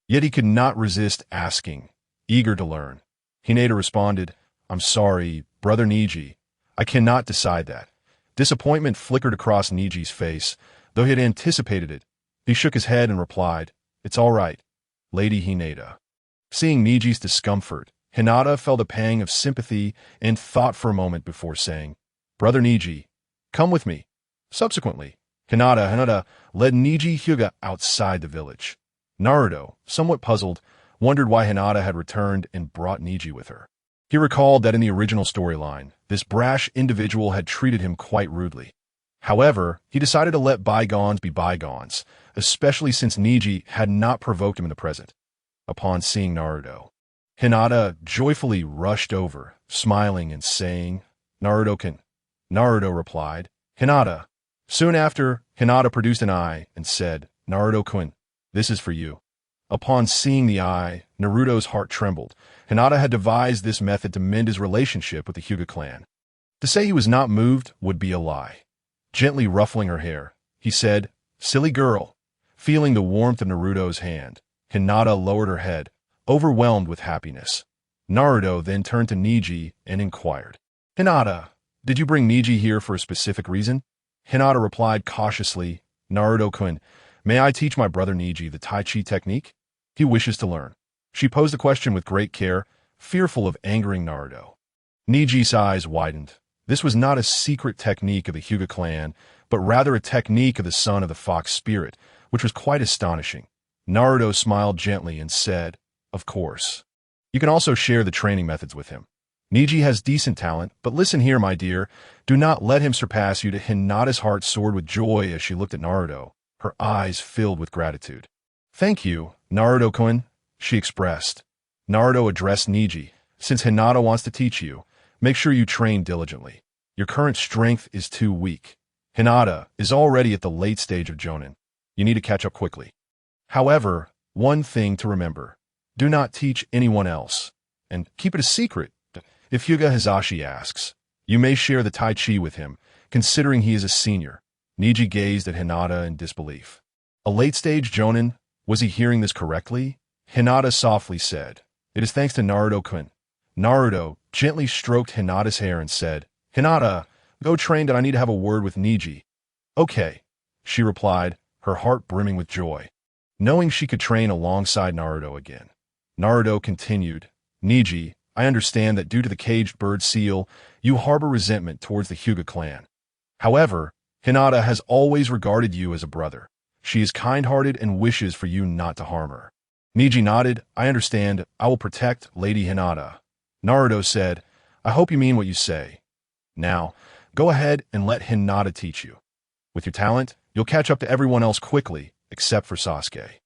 Yet he could not resist asking, eager to learn. Hinata responded, I'm sorry, Brother Niji. I cannot decide that. Disappointment flickered across Niji's face, though he had anticipated it. He shook his head and replied, It's all right, Lady Hinata. Seeing Niji's discomfort, Hinata felt a pang of sympathy and thought for a moment before saying, Brother Niji, come with me. Subsequently, Hinata led Niji Hyuga outside the village. Naruto, somewhat puzzled, wondered why Hinata had returned and brought Niji with her. He recalled that in the original storyline, this brash individual had treated him quite rudely. However, he decided to let bygones be bygones, especially since Niji had not provoked him in the present. Upon seeing Naruto, Hinata joyfully rushed over, smiling and saying, Naruto-kun. Naruto replied, Hinata. Soon after, Hinata produced an eye and said, Naruto-kun, this is for you. Upon seeing the eye, Naruto's heart trembled. Hinata had devised this method to mend his relationship with the Hyuga clan. To say he was not moved would be a lie. Gently ruffling her hair, he said, Silly girl. Feeling the warmth of Naruto's hand, Hinata lowered her head, overwhelmed with happiness. Naruto then turned to Niji and inquired, Hinata, did you bring Niji here for a specific reason? Hinata replied cautiously, Naruto-kun, may I teach my brother Niji the Tai Chi technique? He wishes to learn. She posed the question with great care, fearful of angering Naruto. Niji's eyes widened. This was not a secret technique of the Hyuga clan, but rather a technique of the son of the fox spirit, which was quite astonishing. Naruto smiled gently and said, Of course. You can also share the training methods with him. Niji has decent talent, but listen here, my dear. Do not let him surpass you. Hinata's heart soared with joy as she looked at Naruto, her eyes filled with gratitude. Thank you, Naruto-kun, she expressed. Naruto addressed Niji. Since Hinata wants to teach you, make sure you train diligently. Your current strength is too weak. Hinata is already at the late stage of Jonin. You need to catch up quickly. However, one thing to remember. Do not teach anyone else. And keep it a secret. If Hyuga Hizashi asks, you may share the Tai Chi with him, considering he is a senior. Niji gazed at Hinata in disbelief. A late-stage Jonin? Was he hearing this correctly? Hinata softly said, It is thanks to Naruto-kun. Naruto gently stroked Hinata's hair and said, Hinata, go train that I need to have a word with Niji. Okay, she replied, her heart brimming with joy, knowing she could train alongside Naruto again. Naruto continued, Niji, I understand that due to the caged bird seal, you harbor resentment towards the Hyuga clan. However, Hinata has always regarded you as a brother. She is kind-hearted and wishes for you not to harm her. Niji nodded. I understand. I will protect Lady Hinata. Naruto said, I hope you mean what you say. Now, go ahead and let Hinata teach you. With your talent, you'll catch up to everyone else quickly, except for Sasuke.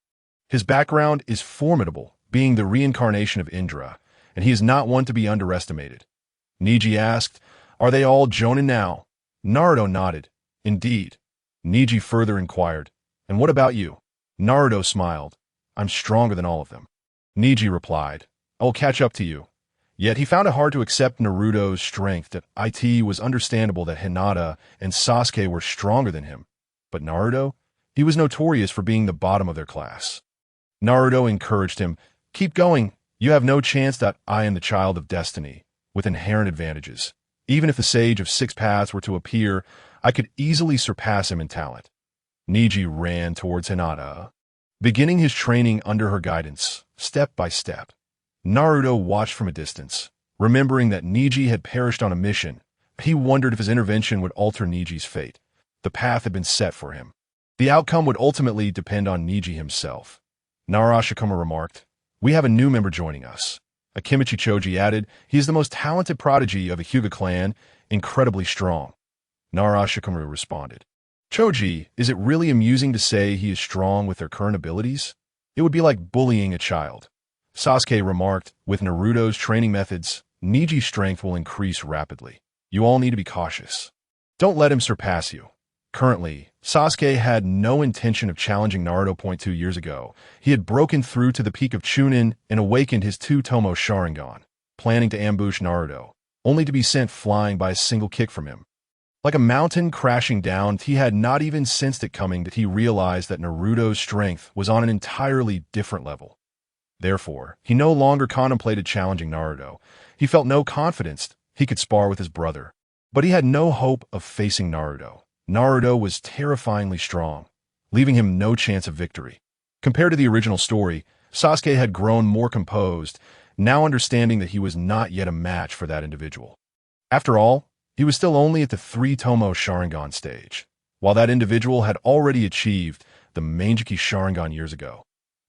His background is formidable, being the reincarnation of Indra, and he is not one to be underestimated. Niji asked, Are they all jonin now? Naruto nodded. Indeed. Niji further inquired, And what about you? Naruto smiled. I'm stronger than all of them. Niji replied, I will catch up to you. Yet he found it hard to accept Naruto's strength. That it was understandable that Hinata and Sasuke were stronger than him. But Naruto? He was notorious for being the bottom of their class. Naruto encouraged him, Keep going. You have no chance. That I am the child of destiny, with inherent advantages. Even if the Sage of Six Paths were to appear, I could easily surpass him in talent. Niji ran towards Hinata, beginning his training under her guidance, step by step. Naruto watched from a distance, remembering that Niji had perished on a mission. He wondered if his intervention would alter Niji's fate. The path had been set for him. The outcome would ultimately depend on Niji himself. Narashikoma remarked, We have a new member joining us. Akimichi Choji added, He is the most talented prodigy of the Hyuga clan, incredibly strong. Narashikoma responded, Choji, is it really amusing to say he is strong with their current abilities? It would be like bullying a child. Sasuke remarked, With Naruto's training methods, Niji's strength will increase rapidly. You all need to be cautious. Don't let him surpass you. Currently, Sasuke had no intention of challenging Naruto. 2 years ago, he had broken through to the peak of Chunin and awakened his two-tomo Sharingan, planning to ambush Naruto, only to be sent flying by a single kick from him. Like a mountain crashing down, he had not even sensed it coming that he realized that Naruto's strength was on an entirely different level. Therefore, he no longer contemplated challenging Naruto. He felt no confidence he could spar with his brother. But he had no hope of facing Naruto. Naruto was terrifyingly strong, leaving him no chance of victory. Compared to the original story, Sasuke had grown more composed, now understanding that he was not yet a match for that individual. After all, he was still only at the three-tomo Sharingan stage, while that individual had already achieved the Manjiki Sharingan years ago.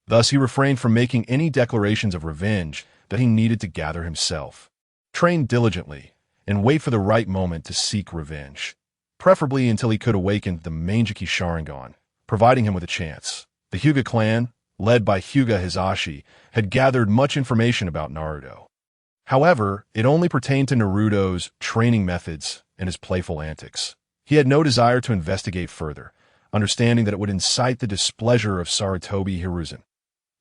Thus, he refrained from making any declarations of revenge that he needed to gather himself. Train diligently, and wait for the right moment to seek revenge, preferably until he could awaken the Manjiki Sharingan, providing him with a chance. The Hyuga clan, led by Hyuga Hisashi, had gathered much information about Naruto. However, it only pertained to Naruto's training methods and his playful antics. He had no desire to investigate further, understanding that it would incite the displeasure of Sarutobi Hiruzen.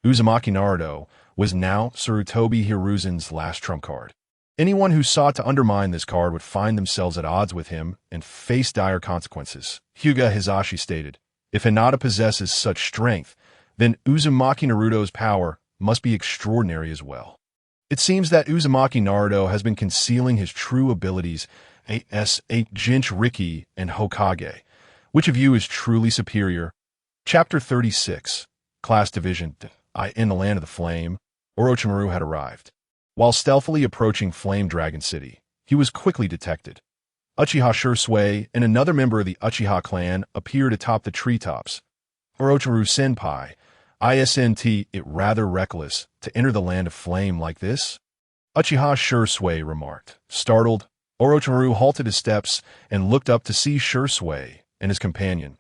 Uzumaki Naruto was now Sarutobi Hiruzen's last trump card. Anyone who sought to undermine this card would find themselves at odds with him and face dire consequences. Hyuga Hisashi stated, If Hinata possesses such strength, then Uzumaki Naruto's power must be extraordinary as well. It seems that Uzumaki Naruto has been concealing his true abilities, Jinchuriki and Hokage. Which of you is truly superior? Chapter 36, Class Division. In the land of the flame, Orochimaru had arrived. While stealthily approaching Flame Dragon City, he was quickly detected. Uchiha Shursui and another member of the Uchiha clan appeared atop the treetops. Orochimaru Senpai, isn't it rather reckless to enter the land of flame like this? Uchiha Shursui remarked. Startled, Orochimaru halted his steps and looked up to see Shursui and his companion.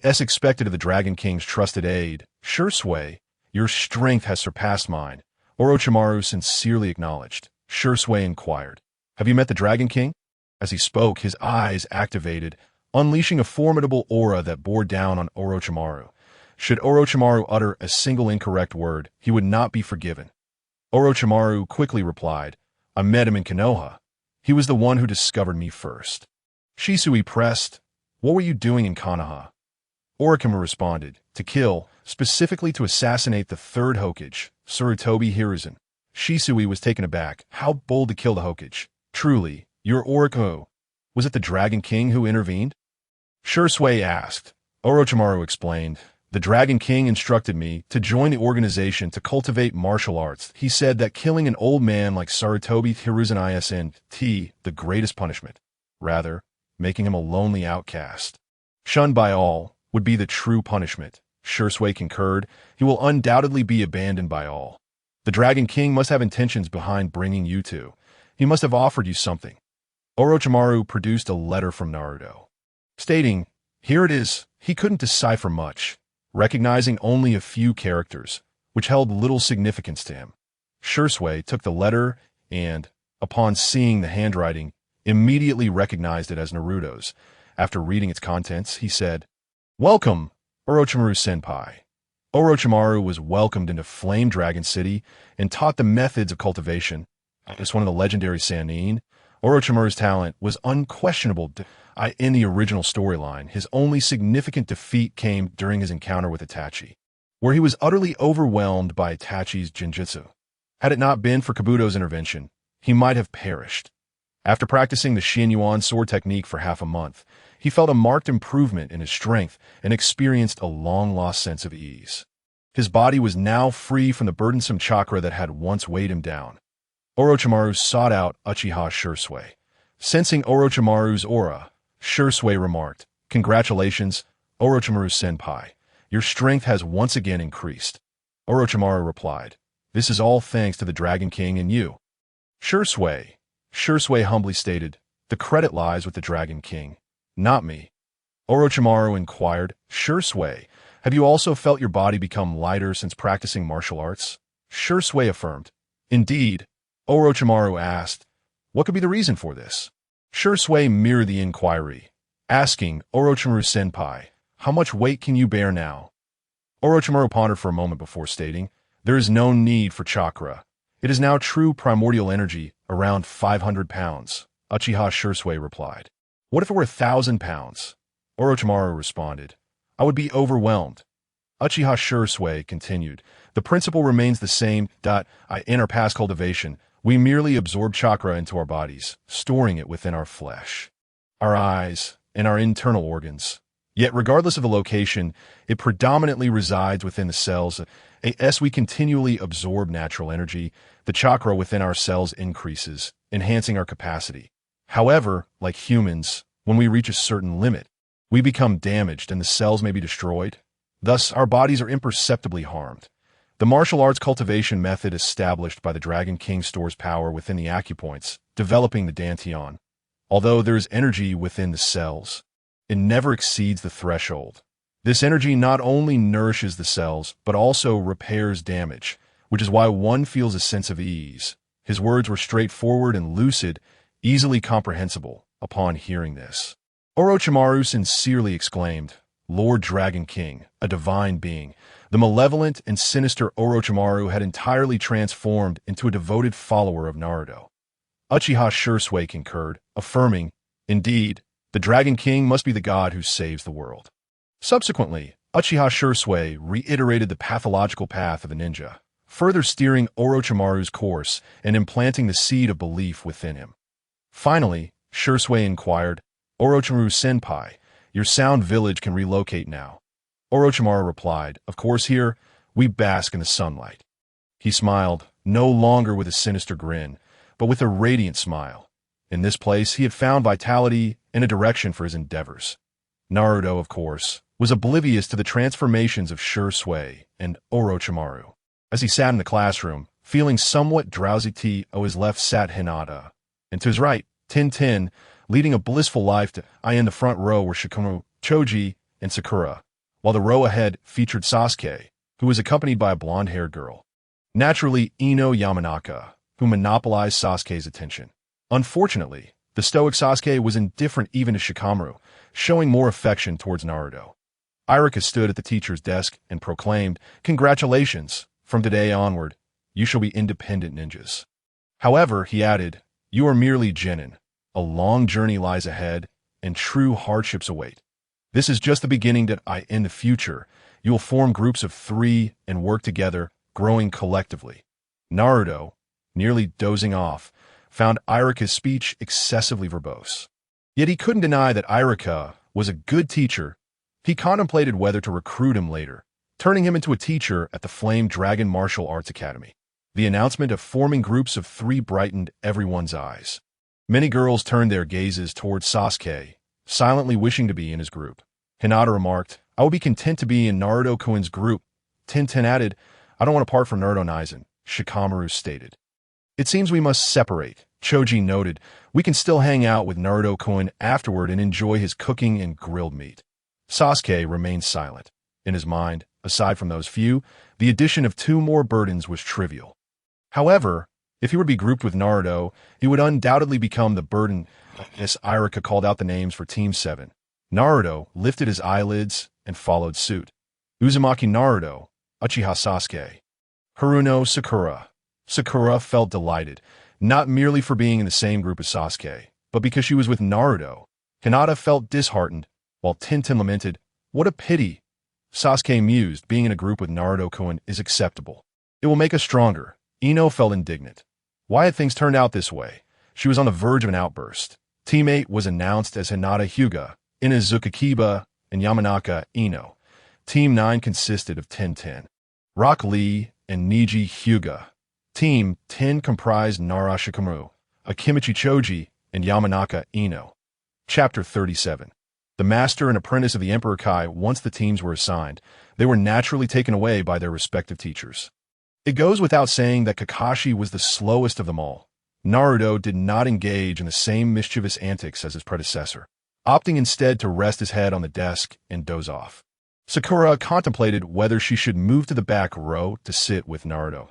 As expected of the Dragon King's trusted aide, Shursui, your strength has surpassed mine, Orochimaru sincerely acknowledged. Shursui inquired, Have you met the Dragon King? As he spoke, his eyes activated, unleashing a formidable aura that bore down on Orochimaru. Should Orochimaru utter a single incorrect word, he would not be forgiven. Orochimaru quickly replied, I met him in Konoha. He was the one who discovered me first. Shisui pressed, What were you doing in Konoha? Orochimaru responded, To kill, specifically to assassinate the third Hokage, Sarutobi Hiruzen. Shisui was taken aback. How bold to kill the Hokage. Truly, your Orochimaru. Was it the Dragon King who intervened? Shursui asked. Orochimaru explained, The Dragon King instructed me to join the organization to cultivate martial arts. He said that killing an old man like Sarutobi Hiruzen isn't the greatest punishment. Rather, making him a lonely outcast, shunned by all, would be the true punishment. Shursui concurred. He will undoubtedly be abandoned by all. The Dragon King must have intentions behind bringing you to. He must have offered you something. Orochimaru produced a letter from Naruto, stating, "Here it is." He couldn't decipher much, recognizing only a few characters, which held little significance to him. Shursui took the letter and, upon seeing the handwriting, immediately recognized it as Naruto's. After reading its contents, he said, "Welcome, Orochimaru-senpai." Orochimaru was welcomed into Flame Dragon City and taught the methods of cultivation. As one of the legendary Sannin, Orochimaru's talent was unquestionable. In the original storyline, his only significant defeat came during his encounter with Itachi, where he was utterly overwhelmed by Itachi's genjutsu. Had it not been for Kabuto's intervention, he might have perished. After practicing the Xianyuan sword technique for half a month, he felt a marked improvement in his strength and experienced a long-lost sense of ease. His body was now free from the burdensome chakra that had once weighed him down. Orochimaru sought out Uchiha Shursui. Sensing Orochimaru's aura, Shursui remarked, "Congratulations, Orochimaru-senpai. Your strength has once again increased." Orochimaru replied, "This is all thanks to the Dragon King and you." Shursui humbly stated, "The credit lies with the Dragon King, not me." Orochimaru inquired, "Shursui, have you also felt your body become lighter since practicing martial arts?" Shursui affirmed, "Indeed." Orochimaru asked, "What could be the reason for this?" Shursui mirrored the inquiry, asking, "Orochimaru-senpai, how much weight can you bear now?" Orochimaru pondered for a moment before stating, "There is no need for chakra. It is now true primordial energy, around 500 pounds. Uchiha Shursui replied. "What if it were 1,000 pounds?" Orochimaru responded, "I would be overwhelmed." Uchiha Shursui continued, "The principle remains the same. In our past cultivation, we merely absorb chakra into our bodies, storing it within our flesh, our eyes, and our internal organs. Yet regardless of the location, it predominantly resides within the cells. As we continually absorb natural energy, the chakra within our cells increases, enhancing our capacity. However, like humans, when we reach a certain limit, we become damaged and the cells may be destroyed. Thus, our bodies are imperceptibly harmed. The martial arts cultivation method established by the Dragon King stores power within the acupoints, developing the dantian. Although there is energy within the cells, it never exceeds the threshold. This energy not only nourishes the cells, but also repairs damage, which is why one feels a sense of ease. His words were straightforward and lucid, easily comprehensible upon hearing this. Orochimaru sincerely exclaimed, "Lord Dragon King, a divine being." The malevolent and sinister Orochimaru had entirely transformed into a devoted follower of Naruto. Uchiha Shursui concurred, affirming, "Indeed, the Dragon King must be the god who saves the world." Subsequently, Uchiha Shursui reiterated the pathological path of a ninja, further steering Orochimaru's course and implanting the seed of belief within him. Finally, Shursui inquired, "Orochimaru-senpai, your sound village can relocate now." Orochimaru replied, "Of course, here, we bask in the sunlight." He smiled, no longer with a sinister grin, but with a radiant smile. In this place, he had found vitality and a direction for his endeavors. Naruto, of course, was oblivious to the transformations of Shursui and Orochimaru. As he sat in the classroom, feeling somewhat drowsy, to his left sat Hinata, and to his right, Tintin, leading a blissful life. In the front row were Shikamaru, Choji, and Sakura, while the row ahead featured Sasuke, who was accompanied by a blonde-haired girl. Naturally, Ino Yamanaka, who monopolized Sasuke's attention. Unfortunately, the stoic Sasuke was indifferent even to Shikamaru, showing more affection towards Naruto. Iruka stood at the teacher's desk and proclaimed, "Congratulations! From today onward, you shall be independent ninjas." However, he added, "You are merely genin. A long journey lies ahead, and true hardships await. This is just the beginning. In the future, you will form groups of 3 and work together, growing collectively." Naruto, nearly dozing off, found Iruka's speech excessively verbose. Yet he couldn't deny that Iruka was a good teacher. He contemplated whether to recruit him later, turning him into a teacher at the Flame Dragon Martial Arts Academy. The announcement of forming groups of 3 brightened everyone's eyes. Many girls turned their gazes towards Sasuke, silently wishing to be in his group. Hinata remarked, "I will be content to be in Naruto-kun's group." Tintin added, "I don't want to part from Naruto Naizen," Shikamaru stated. "It seems we must separate," Choji noted. "We can still hang out with Naruto-kun afterward and enjoy his cooking and grilled meat." Sasuke remained silent. In his mind, aside from those few, the addition of 2 more burdens was trivial. However, if he were to be grouped with Naruto, he would undoubtedly become the burden. As Irika called out the names for Team 7. Naruto lifted his eyelids and followed suit. Uzumaki Naruto, Uchiha Sasuke. Haruno Sakura. Sakura felt delighted, not merely for being in the same group as Sasuke, but because she was with Naruto. Hinata felt disheartened, while Tintin lamented, "What a pity." Sasuke mused, "Being in a group with Naruto-kun is acceptable. It will make us stronger." Ino felt indignant. Why had things turned out this way? She was on the verge of an outburst. Team 8 was announced as Hinata Hyuga, Inazuka Kiba, and Yamanaka Ino. Team 9 consisted of Tintin, Rock Lee, and Niji Hyuga. Team 10 comprised Nara Shikamaru, Akimichi Choji, and Yamanaka Ino. Chapter 37. The master and apprentice of the Emperor Kai. Once the teams were assigned, they were naturally taken away by their respective teachers. It goes without saying that Kakashi was the slowest of them all. Naruto did not engage in the same mischievous antics as his predecessor, opting instead to rest his head on the desk and doze off. Sakura contemplated whether she should move to the back row to sit with Naruto.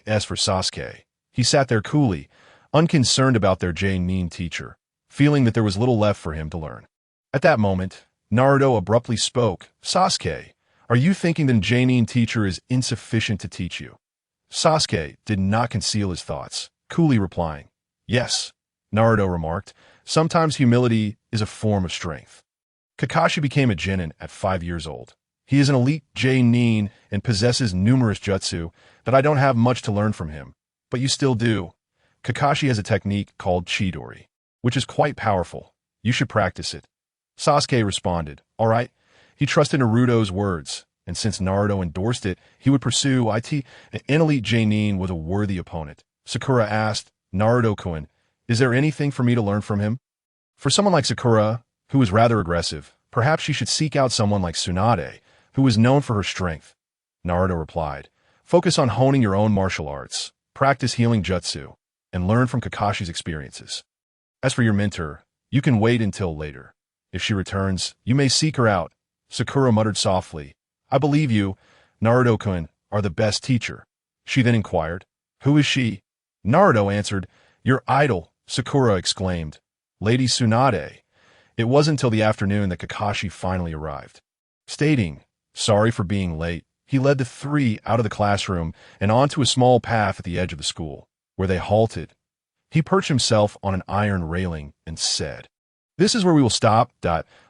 As for Sasuke, he sat there coolly, unconcerned about their J-nin teacher, feeling that there was little left for him to learn. At that moment, Naruto abruptly spoke, "Sasuke, are you thinking that a J-nin teacher is insufficient to teach you?" Sasuke did not conceal his thoughts, coolly replying, "Yes." Naruto remarked, "Sometimes humility is a form of strength." Kakashi became a genin at 5 years old. He is an elite J-nin and possesses numerous jutsu that I don't have much to learn from him, but you still do. Kakashi has a technique called Chidori, which is quite powerful. You should practice it. Sasuke responded, "All right." He trusted Naruto's words, and since Naruto endorsed it, he would pursue it. An elite J-nin was a worthy opponent. Sakura asked, "Naruto-kun, is there anything for me to learn from him?" For someone like Sakura, who was rather aggressive, perhaps she should seek out someone like Tsunade, who was known for her strength. Naruto replied, "Focus on honing your own martial arts, practice healing jutsu, and learn from Kakashi's experiences. As for your mentor, you can wait until later. If she returns, you may seek her out." Sakura muttered softly, "I believe you, Naruto-kun, are the best teacher." She then inquired, "Who is she?" Naruto answered, "Your idol," Sakura exclaimed, "Lady Tsunade." It wasn't until the afternoon that Kakashi finally arrived. Stating, "Sorry for being late," he led the 3 out of the classroom and onto a small path at the edge of the school, where they halted. He perched himself on an iron railing and said, "This is where we will stop.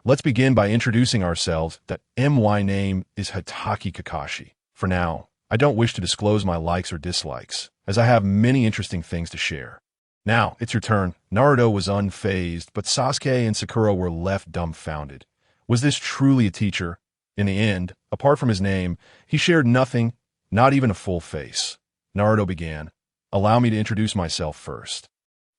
Let's begin by introducing ourselves. My name is Hatake Kakashi. For now, I don't wish to disclose my likes or dislikes, as I have many interesting things to share. Now, it's your turn." Naruto was unfazed, but Sasuke and Sakura were left dumbfounded. Was this truly a teacher? In the end, apart from his name, he shared nothing, not even a full face. Naruto began, "Allow me to introduce myself first.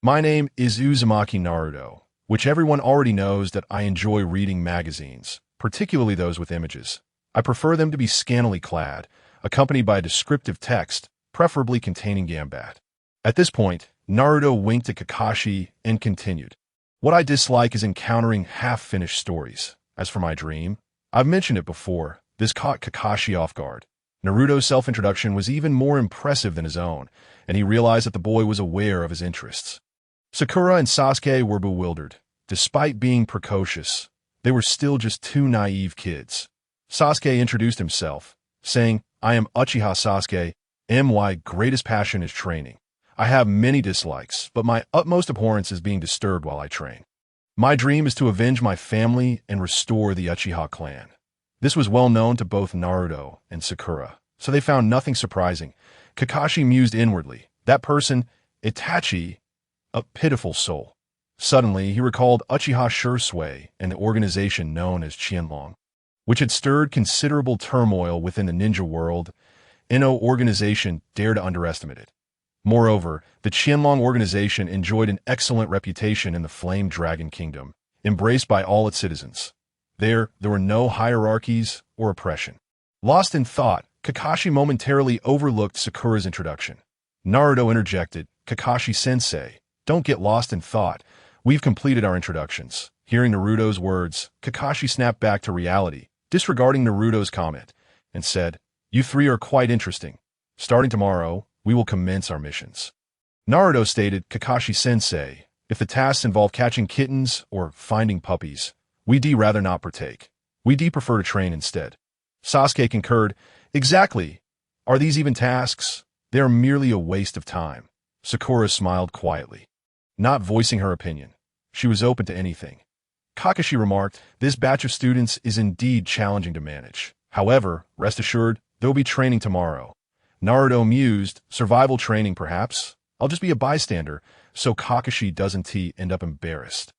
My name is Uzumaki Naruto, which everyone already knows that I enjoy reading magazines, particularly those with images. I prefer them to be scantily clad, accompanied by a descriptive text, preferably containing Gambat." At this point, Naruto winked at Kakashi and continued, "What I dislike is encountering half-finished stories. As for my dream, I've mentioned it before. This caught Kakashi off guard. Naruto's self-introduction was even more impressive than his own, and he realized that the boy was aware of his interests. Sakura and Sasuke were bewildered. Despite being precocious, they were still just 2 naive kids. Sasuke introduced himself, saying, "I am Uchiha Sasuke. My greatest passion is training. I have many dislikes, but my utmost abhorrence is being disturbed while I train. My dream is to avenge my family and restore the Uchiha clan." This was well known to both Naruto and Sakura, so they found nothing surprising. Kakashi mused inwardly. That person, Itachi, a pitiful soul. Suddenly, he recalled Uchiha Shursui and the organization known as Qianlong. which had stirred considerable turmoil within the ninja world. No organization dared to underestimate it. Moreover, the Qianlong organization enjoyed an excellent reputation in the Flame Dragon Kingdom, embraced by all its citizens. There were no hierarchies or oppression. Lost in thought, Kakashi momentarily overlooked Sakura's introduction. Naruto interjected, "Kakashi-sensei, don't get lost in thought. We've completed our introductions." Hearing Naruto's words, Kakashi snapped back to reality, disregarding Naruto's comment, and said, "You three are quite interesting. Starting tomorrow, we will commence our missions." Naruto stated, "Kakashi-sensei, if the tasks involve catching kittens or finding puppies, we'd rather not partake. We'd prefer to train instead." Sasuke concurred, "Exactly. Are these even tasks? They are merely a waste of time." Sakura smiled quietly, not voicing her opinion. She was open to anything. Kakashi remarked, "This batch of students is indeed challenging to manage. However, rest assured, they'll be training tomorrow." Naruto mused, "Survival training, perhaps? I'll just be a bystander, so Kakashi doesn't end up embarrassed."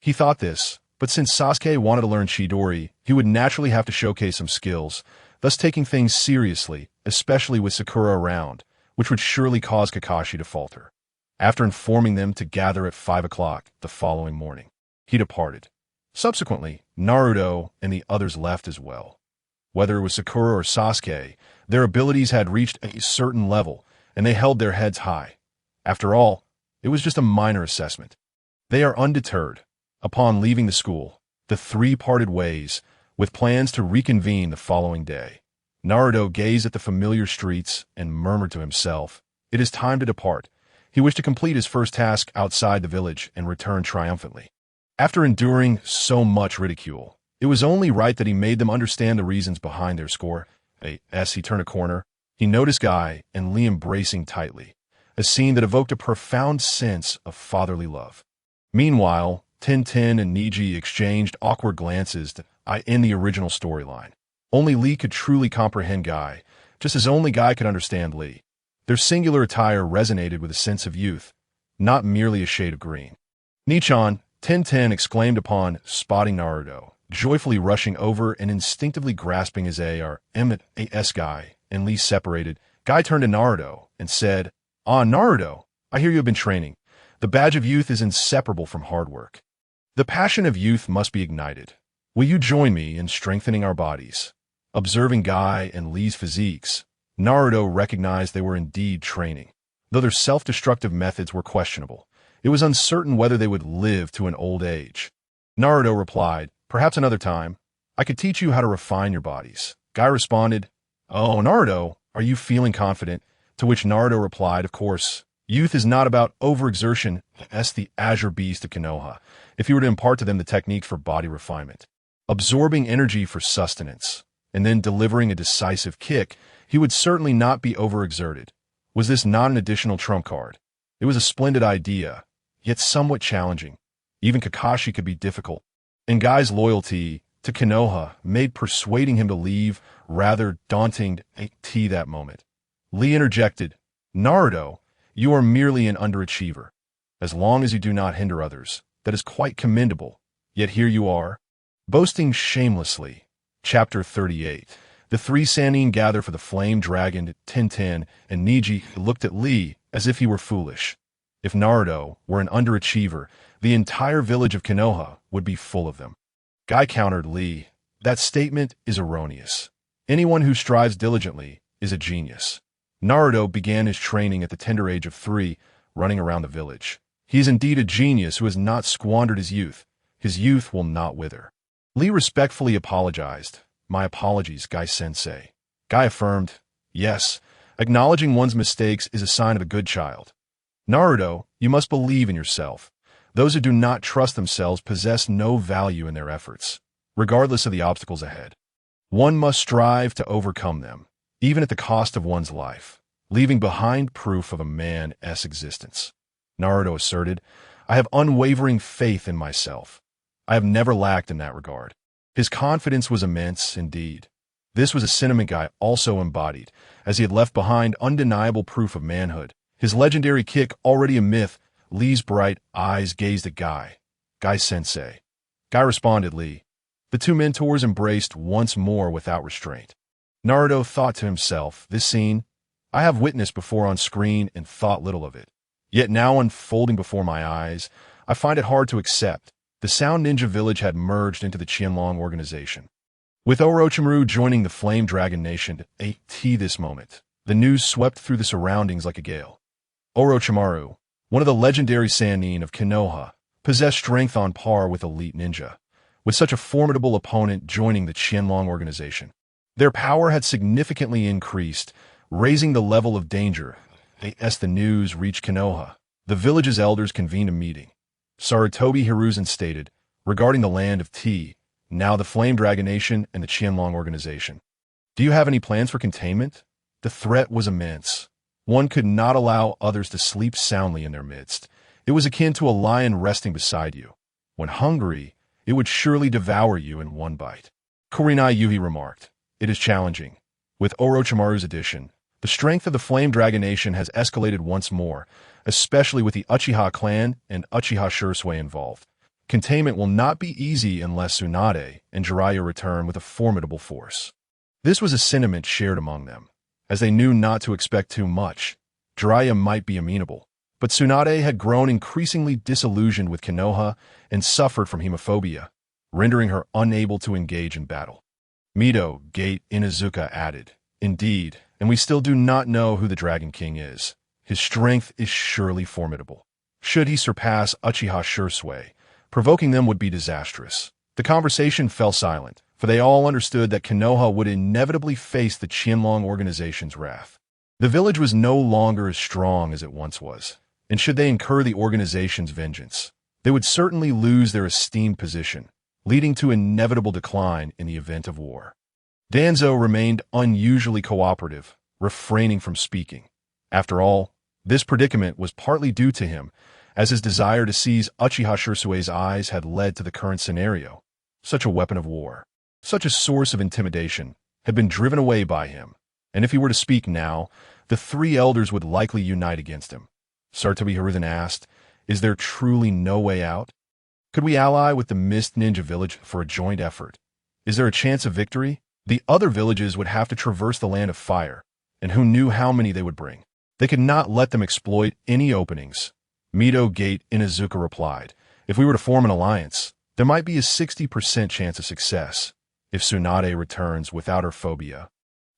He thought this, but since Sasuke wanted to learn Chidori, he would naturally have to showcase some skills, thus taking things seriously, especially with Sakura around, which would surely cause Kakashi to falter. After informing them to gather at 5 o'clock the following morning, he departed. Subsequently, Naruto and the others left as well. Whether it was Sakura or Sasuke, their abilities had reached a certain level, and they held their heads high. After all, it was just a minor assessment. They are undeterred. Upon leaving the school, the three parted ways, with plans to reconvene the following day. Naruto gazed at the familiar streets and murmured to himself, "It is time to depart." He wished to complete his first task outside the village and return triumphantly. After enduring so much ridicule, it was only right that he made them understand the reasons behind their score. As he turned a corner, he noticed Guy and Lee embracing tightly, a scene that evoked a profound sense of fatherly love. Meanwhile, Tintin and Niji exchanged awkward glances in the original storyline. Only Lee could truly comprehend Guy, just as only Guy could understand Lee. Their singular attire resonated with a sense of youth, not merely a shade of green. "Nichan," Tintin exclaimed upon spotting Naruto, joyfully rushing over and instinctively grasping his AR-MS Guy, and Lee separated. Guy turned to Naruto and said, "Ah, Naruto, I hear you have been training. The badge of youth is inseparable from hard work. The passion of youth must be ignited. Will you join me in strengthening our bodies?" Observing Guy and Lee's physiques, Naruto recognized they were indeed training. Though their self-destructive methods were questionable, it was uncertain whether they would live to an old age. Naruto replied, "Perhaps another time. I could teach you how to refine your bodies." Guy responded, "Oh, Naruto, are you feeling confident?" To which Naruto replied, "Of course. Youth is not about overexertion, as the Azure Beast of Konoha, if he were to impart to them the technique for body refinement. Absorbing energy for sustenance, and then delivering a decisive kick, he would certainly not be overexerted. Was this not an additional trump card? It was a splendid idea, yet somewhat challenging. Even Kakashi could be difficult. And Guy's loyalty to Konoha made persuading him to leave rather daunting that moment. Lee interjected, "Naruto, you are merely an underachiever. As long as you do not hinder others, that is quite commendable. Yet here you are, boasting shamelessly." Chapter 38. The three Sannin gather for the flame dragon. Tintin and Niji looked at Lee as if he were foolish. If Naruto were an underachiever, the entire village of Konoha would be full of them. Guy countered Lee, "That statement is erroneous. Anyone who strives diligently is a genius." Naruto began his training at the tender age of 3, running around the village. He is indeed a genius who has not squandered his youth. His youth will not wither. Lee respectfully apologized. "My apologies, Guy-sensei." Guy affirmed, "Yes, acknowledging one's mistakes is a sign of a good child. Naruto, you must believe in yourself. Those who do not trust themselves possess no value in their efforts, regardless of the obstacles ahead. One must strive to overcome them, even at the cost of one's life, leaving behind proof of a man's existence." Naruto asserted, "I have unwavering faith in myself. I have never lacked in that regard." His confidence was immense indeed. This was a sentiment Guy also embodied, as he had left behind undeniable proof of manhood. His legendary kick already a myth, Lee's bright eyes gazed at Guy. "Guy-sensei." Guy responded, "Lee, The two mentors embraced once more without restraint. Naruto thought to himself, this scene, I have witnessed before on screen and thought little of it. Yet now unfolding before my eyes, I find it hard to accept. The Sound Ninja Village had merged into the Qianlong organization. With Orochimaru joining the Flame Dragon Nation at this moment, the news swept through the surroundings like a gale. Orochimaru, one of the legendary Sannin of Konoha, possessed strength on par with elite ninja, with such a formidable opponent joining the Qianlong organization. Their power had significantly increased, raising the level of danger. As the news reached Konoha, the village's elders convened a meeting. Sarutobi Hiruzen stated, regarding the land of T, now the Flame Dragon Nation and the Qianlong organization. Do you have any plans for containment? The threat was immense. One could not allow others to sleep soundly in their midst. It was akin to a lion resting beside you. When hungry, it would surely devour you in one bite. Kurenai Yuhi remarked, it is challenging. With Orochimaru's addition, the strength of the Flame Dragon Nation has escalated once more, especially with the Uchiha clan and Uchiha Shursui involved. Containment will not be easy unless Tsunade and Jiraiya return with a formidable force. This was a sentiment shared among them, as they knew not to expect too much. Jiraiya might be amenable, but Tsunade had grown increasingly disillusioned with Konoha and suffered from hemophobia, rendering her unable to engage in battle. Mito Gate Inuzuka added, indeed, and we still do not know who the Dragon King is. His strength is surely formidable. Should he surpass Uchiha Shursui, provoking them would be disastrous. The conversation fell silent, for they all understood that Konoha would inevitably face the Qianlong organization's wrath. The village was no longer as strong as it once was, and should they incur the organization's vengeance, they would certainly lose their esteemed position, leading to inevitable decline in the event of war. Danzo remained unusually cooperative, refraining from speaking. After all, this predicament was partly due to him, as his desire to seize Uchiha Shursui's eyes had led to the current scenario. Such a weapon of war, such a source of intimidation, had been driven away by him, and if he were to speak now, the three elders would likely unite against him. Sarutobi Hiruzen asked, is there truly no way out? Could we ally with the Mist Ninja Village for a joint effort? Is there a chance of victory? The other villages would have to traverse the land of fire, and who knew how many they would bring? They could not let them exploit any openings. Mito Gate Inuzuka replied, if we were to form an alliance, there might be a 60% chance of success. If Tsunade returns without her phobia,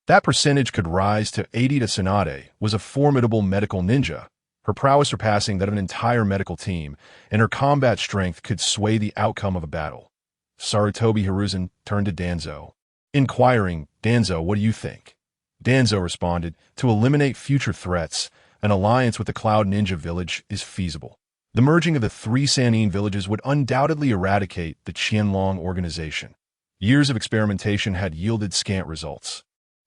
that percentage could rise to 80. Tsunade was a formidable medical ninja, her prowess surpassing that of an entire medical team, and her combat strength could sway the outcome of a battle. Sarutobi Hiruzen turned to Danzo, inquiring, Danzo, what do you think? Danzo responded, to eliminate future threats, an alliance with the Cloud Ninja Village is feasible. The merging of the three Sannin villages would undoubtedly eradicate the Qianlong organization. Years of experimentation had yielded scant results.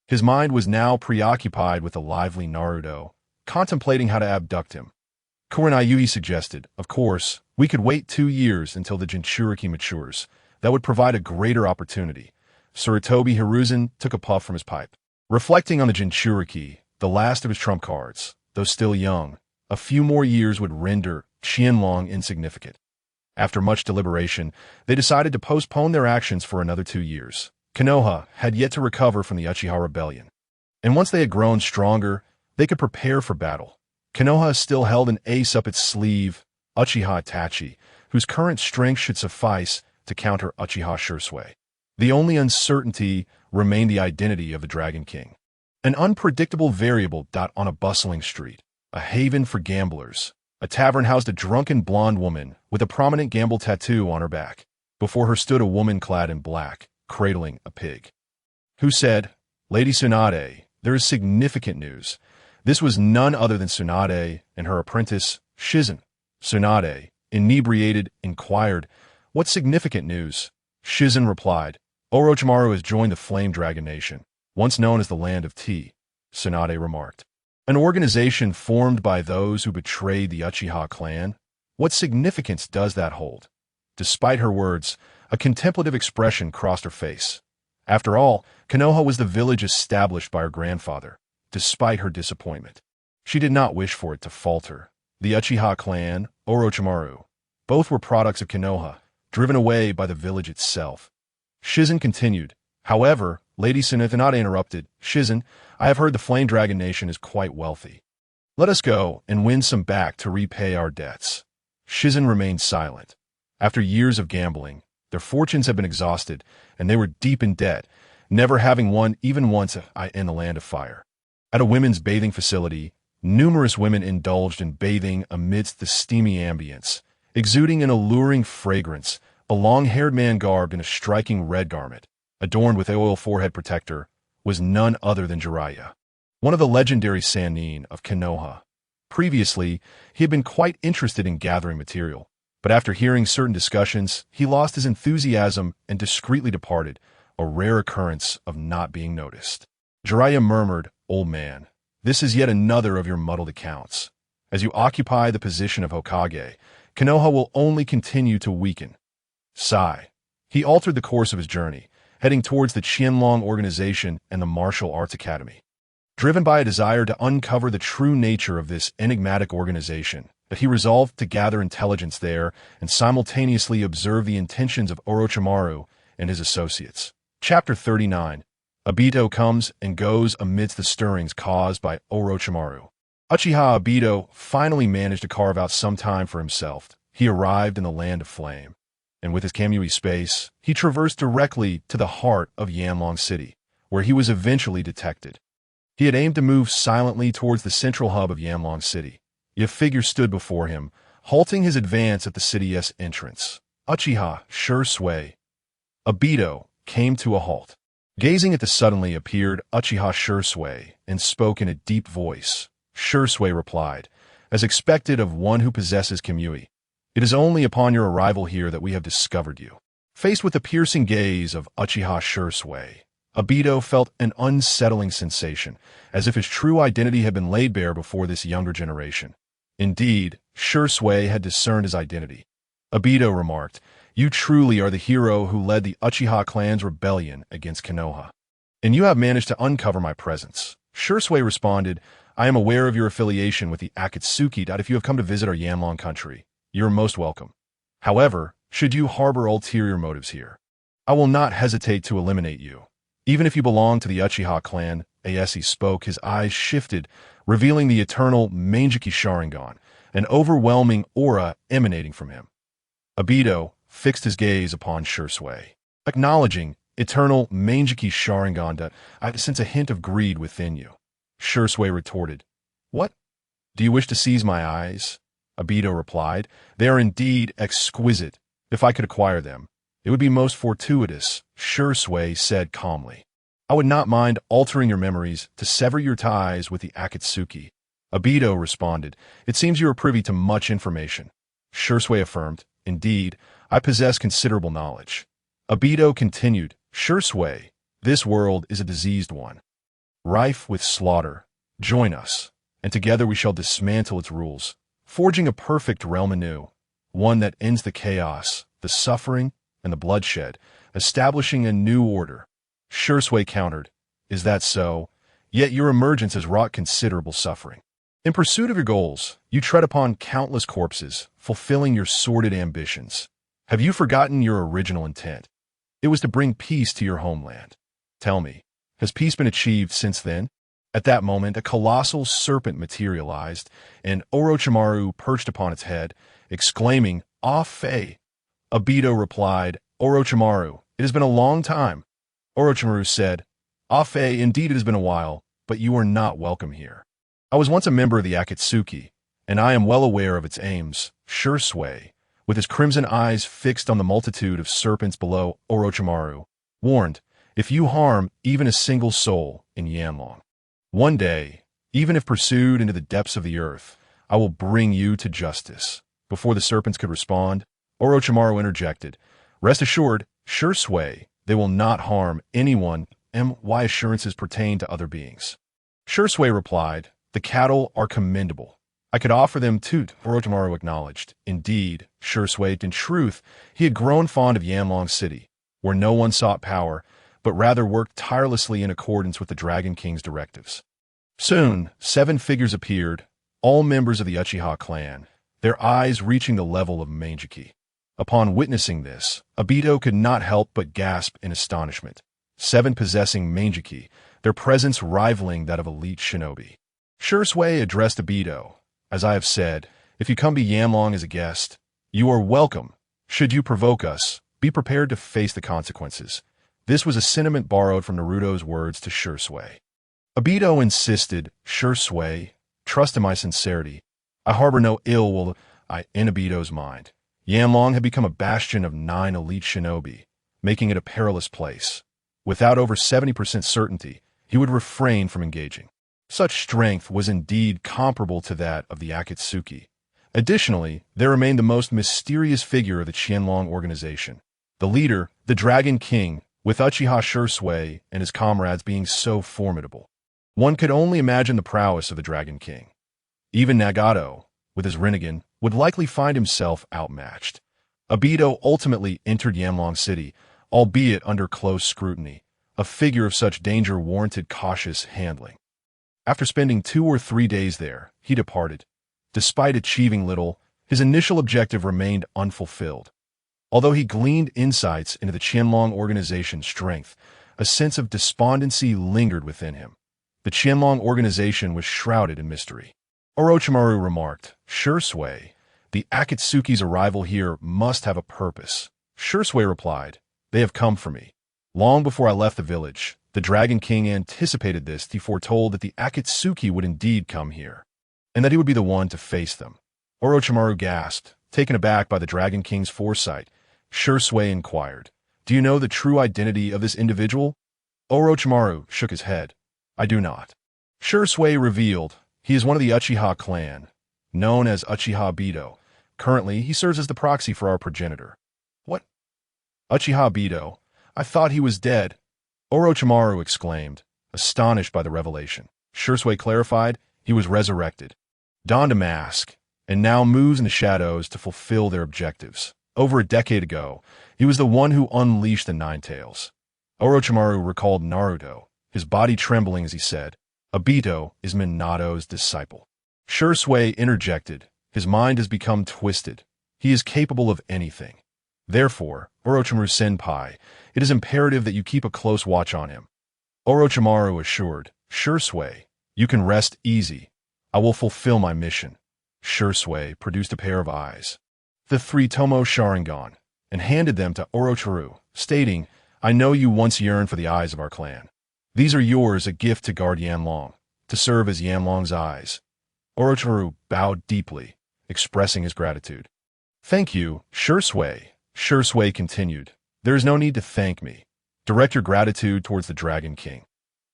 His mind was now preoccupied with the lively Naruto, contemplating how to abduct him. Kurenai Yuhi suggested, of course, we could wait 2 years until the Jinchuriki matures. That would provide a greater opportunity. Sarutobi Hiruzen took a puff from his pipe. Reflecting on the Jinchuriki, the last of his trump cards, though still young, a few more years would render Qianlong insignificant. After much deliberation, they decided to postpone their actions for another 2 years. Konoha had yet to recover from the Uchiha rebellion, and once they had grown stronger, they could prepare for battle. Konoha still held an ace up its sleeve, Uchiha Itachi, whose current strength should suffice to counter Uchiha Shursui. The only uncertainty remained the identity of the Dragon King. An unpredictable variable on a bustling street, a haven for gamblers. A tavern housed a drunken blonde woman with a prominent gamble tattoo on her back. Before her stood a woman clad in black, cradling a pig, who said, Lady Tsunade, there is significant news. This was none other than Tsunade and her apprentice, Shizen. Tsunade, inebriated, inquired, what significant news? Shizen replied, Orochimaru has joined the Flame Dragon Nation, once known as the Land of Tea. Tsunade remarked, an organization formed by those who betrayed the Uchiha clan? What significance does that hold? Despite her words, a contemplative expression crossed her face. After all, Konoha was the village established by her grandfather, despite her disappointment. She did not wish for it to falter. The Uchiha clan, Orochimaru, both were products of Konoha, driven away by the village itself. Shizen continued. However, Lady Sunithanata interrupted. Shizen, I have heard the Flame Dragon Nation is quite wealthy. Let us go and win some back to repay our debts. Shizen remained silent. After years of gambling, their fortunes had been exhausted, and they were deep in debt, never having won even once in the Land of Fire. At a women's bathing facility, numerous women indulged in bathing amidst the steamy ambience, exuding an alluring fragrance. A long-haired man garbed in a striking red garment, adorned with oil forehead protector, was none other than Jiraiya, one of the legendary Sannin of Konoha. Previously, he had been quite interested in gathering material, but after hearing certain discussions, he lost his enthusiasm and discreetly departed, a rare occurrence of not being noticed. Jiraiya murmured, Old man, this is yet another of your muddled accounts. As you occupy the position of Hokage, Konoha will only continue to weaken. Sigh. He altered the course of his journey, heading towards the Qianlong organization and the Martial Arts Academy. Driven by a desire to uncover the true nature of this enigmatic organization, that he resolved to gather intelligence there and simultaneously observe the intentions of Orochimaru and his associates. Chapter 39. Obito comes and goes amidst the stirrings caused by Orochimaru. Uchiha Obito finally managed to carve out some time for himself. He arrived in the Land of Flame, and with his Kamui space, he traversed directly to the heart of Yanlong City, where he was eventually detected. He had aimed to move silently towards the central hub of Yanlong City. A figure stood before him, halting his advance at the city's entrance. Uchiha Shursui. Obito came to a halt. Gazing at the suddenly appeared Uchiha Shursui and spoke in a deep voice. Shursui replied, as expected of one who possesses Kamui. It is only upon your arrival here that we have discovered you. Faced with the piercing gaze of Uchiha Shursui, Obito felt an unsettling sensation, as if his true identity had been laid bare before this younger generation. Indeed, Shursui had discerned his identity. Obito remarked, You truly are the hero who led the Uchiha clan's rebellion against Konoha. And you have managed to uncover my presence. Shursui responded, I am aware of your affiliation with the Akatsuki. If you have come to visit our Yanlong country, you are most welcome. However, should you harbor ulterior motives here, I will not hesitate to eliminate you. Even if you belong to the Uchiha clan, as he spoke, his eyes shifted, revealing the eternal Mangeki Sharingan, an overwhelming aura emanating from him. Obito fixed his gaze upon Shursui, acknowledging eternal Mangeki Sharingan. I sense a hint of greed within you. Shursui retorted, What? Do you wish to seize my eyes? Obito replied, They are indeed exquisite. If I could acquire them, it would be most fortuitous, Shursui said calmly. I would not mind altering your memories to sever your ties with the Akatsuki. Obito responded, It seems you are privy to much information. Shursui affirmed, Indeed, I possess considerable knowledge. Obito continued, Shursui, this world is a diseased one, rife with slaughter. Join us, and together we shall dismantle its rules, forging a perfect realm anew, one that ends the chaos, the suffering, and the bloodshed, establishing a new order. Shursui countered, Is that so? Yet your emergence has wrought considerable suffering. In pursuit of your goals, you tread upon countless corpses, fulfilling your sordid ambitions. Have you forgotten your original intent? It was to bring peace to your homeland. Tell me, has peace been achieved since then? At that moment, a colossal serpent materialized, and Orochimaru perched upon its head, exclaiming, Ah Fei! Obito replied, Orochimaru, it has been a long time. Orochimaru said, Ah Fei, indeed it has been a while, but you are not welcome here. I was once a member of the Akatsuki, and I am well aware of its aims. Shursui, with his crimson eyes fixed on the multitude of serpents below Orochimaru, warned, If you harm even a single soul in Yanlong, one day, even if pursued into the depths of the earth, I will bring you to justice. Before the serpents could respond, Orochimaru interjected, Rest assured, Shursui, they will not harm anyone, and why assurances pertain to other beings. Shursui replied, The cattle are commendable. I could offer them too, Orochimaru acknowledged. Indeed, Shursui, in truth, he had grown fond of Yanlong City, where no one sought power, but rather worked tirelessly in accordance with the Dragon King's directives. Soon, 7 figures appeared, all members of the Uchiha clan, their eyes reaching the level of Mangeki. Upon witnessing this, Obito could not help but gasp in astonishment. 7 possessing Manjiki, their presence rivaling that of elite shinobi. Shursui addressed Obito. As I have said, if you come to Yanlong as a guest, you are welcome. Should you provoke us, be prepared to face the consequences. This was a sentiment borrowed from Naruto's words to Shursui. Obito insisted, Shursui, trust in my sincerity. I harbor no ill will in Obito's mind. Yanlong had become a bastion of 9 elite shinobi, making it a perilous place. Without over 70% certainty, he would refrain from engaging. Such strength was indeed comparable to that of the Akatsuki. Additionally, there remained the most mysterious figure of the Qianlong organization. The leader, the Dragon King, with Uchiha Shursui and his comrades being so formidable. One could only imagine the prowess of the Dragon King. Even Nagato, with his Rinnegan, would likely find himself outmatched. Obito ultimately entered Yanlong City, albeit under close scrutiny. A figure of such danger warranted cautious handling. After spending 2 or 3 days there, he departed. Despite achieving little, his initial objective remained unfulfilled. Although he gleaned insights into the Qianlong organization's strength, a sense of despondency lingered within him. The Qianlong organization was shrouded in mystery. Orochimaru remarked, Shursui, the Akatsuki's arrival here must have a purpose. Shursui replied, they have come for me. Long before I left the village, the Dragon King anticipated this. He foretold that the Akatsuki would indeed come here, and that he would be the one to face them. Orochimaru gasped, taken aback by the Dragon King's foresight. Shursui inquired, do you know the true identity of this individual? Orochimaru shook his head. I do not. Shursui revealed, he is one of the Uchiha clan, known as Uchiha Obito. Currently, he serves as the proxy for our progenitor. What? Uchiha Obito? I thought he was dead. Orochimaru exclaimed, astonished by the revelation. Shursui clarified, he was resurrected, donned a mask, and now moves in the shadows to fulfill their objectives. Over a decade ago, he was the one who unleashed the Nine Tails. Orochimaru recalled Naruto, his body trembling as he said, Obito is Minato's disciple. Shursui interjected, his mind has become twisted. He is capable of anything. Therefore, Orochimaru Senpai, it is imperative that you keep a close watch on him. Orochimaru assured, Shursui, you can rest easy. I will fulfill my mission. Shursui produced a pair of eyes, the 3 Tomo Sharingan, and handed them to Orochimaru, stating, I know you once yearned for the eyes of our clan. These are yours, a gift to guard Yanlong, to serve as Yanlong's eyes. Orochimaru bowed deeply, expressing his gratitude. Thank you, Shursui. Shursui continued, there is no need to thank me. Direct your gratitude towards the Dragon King.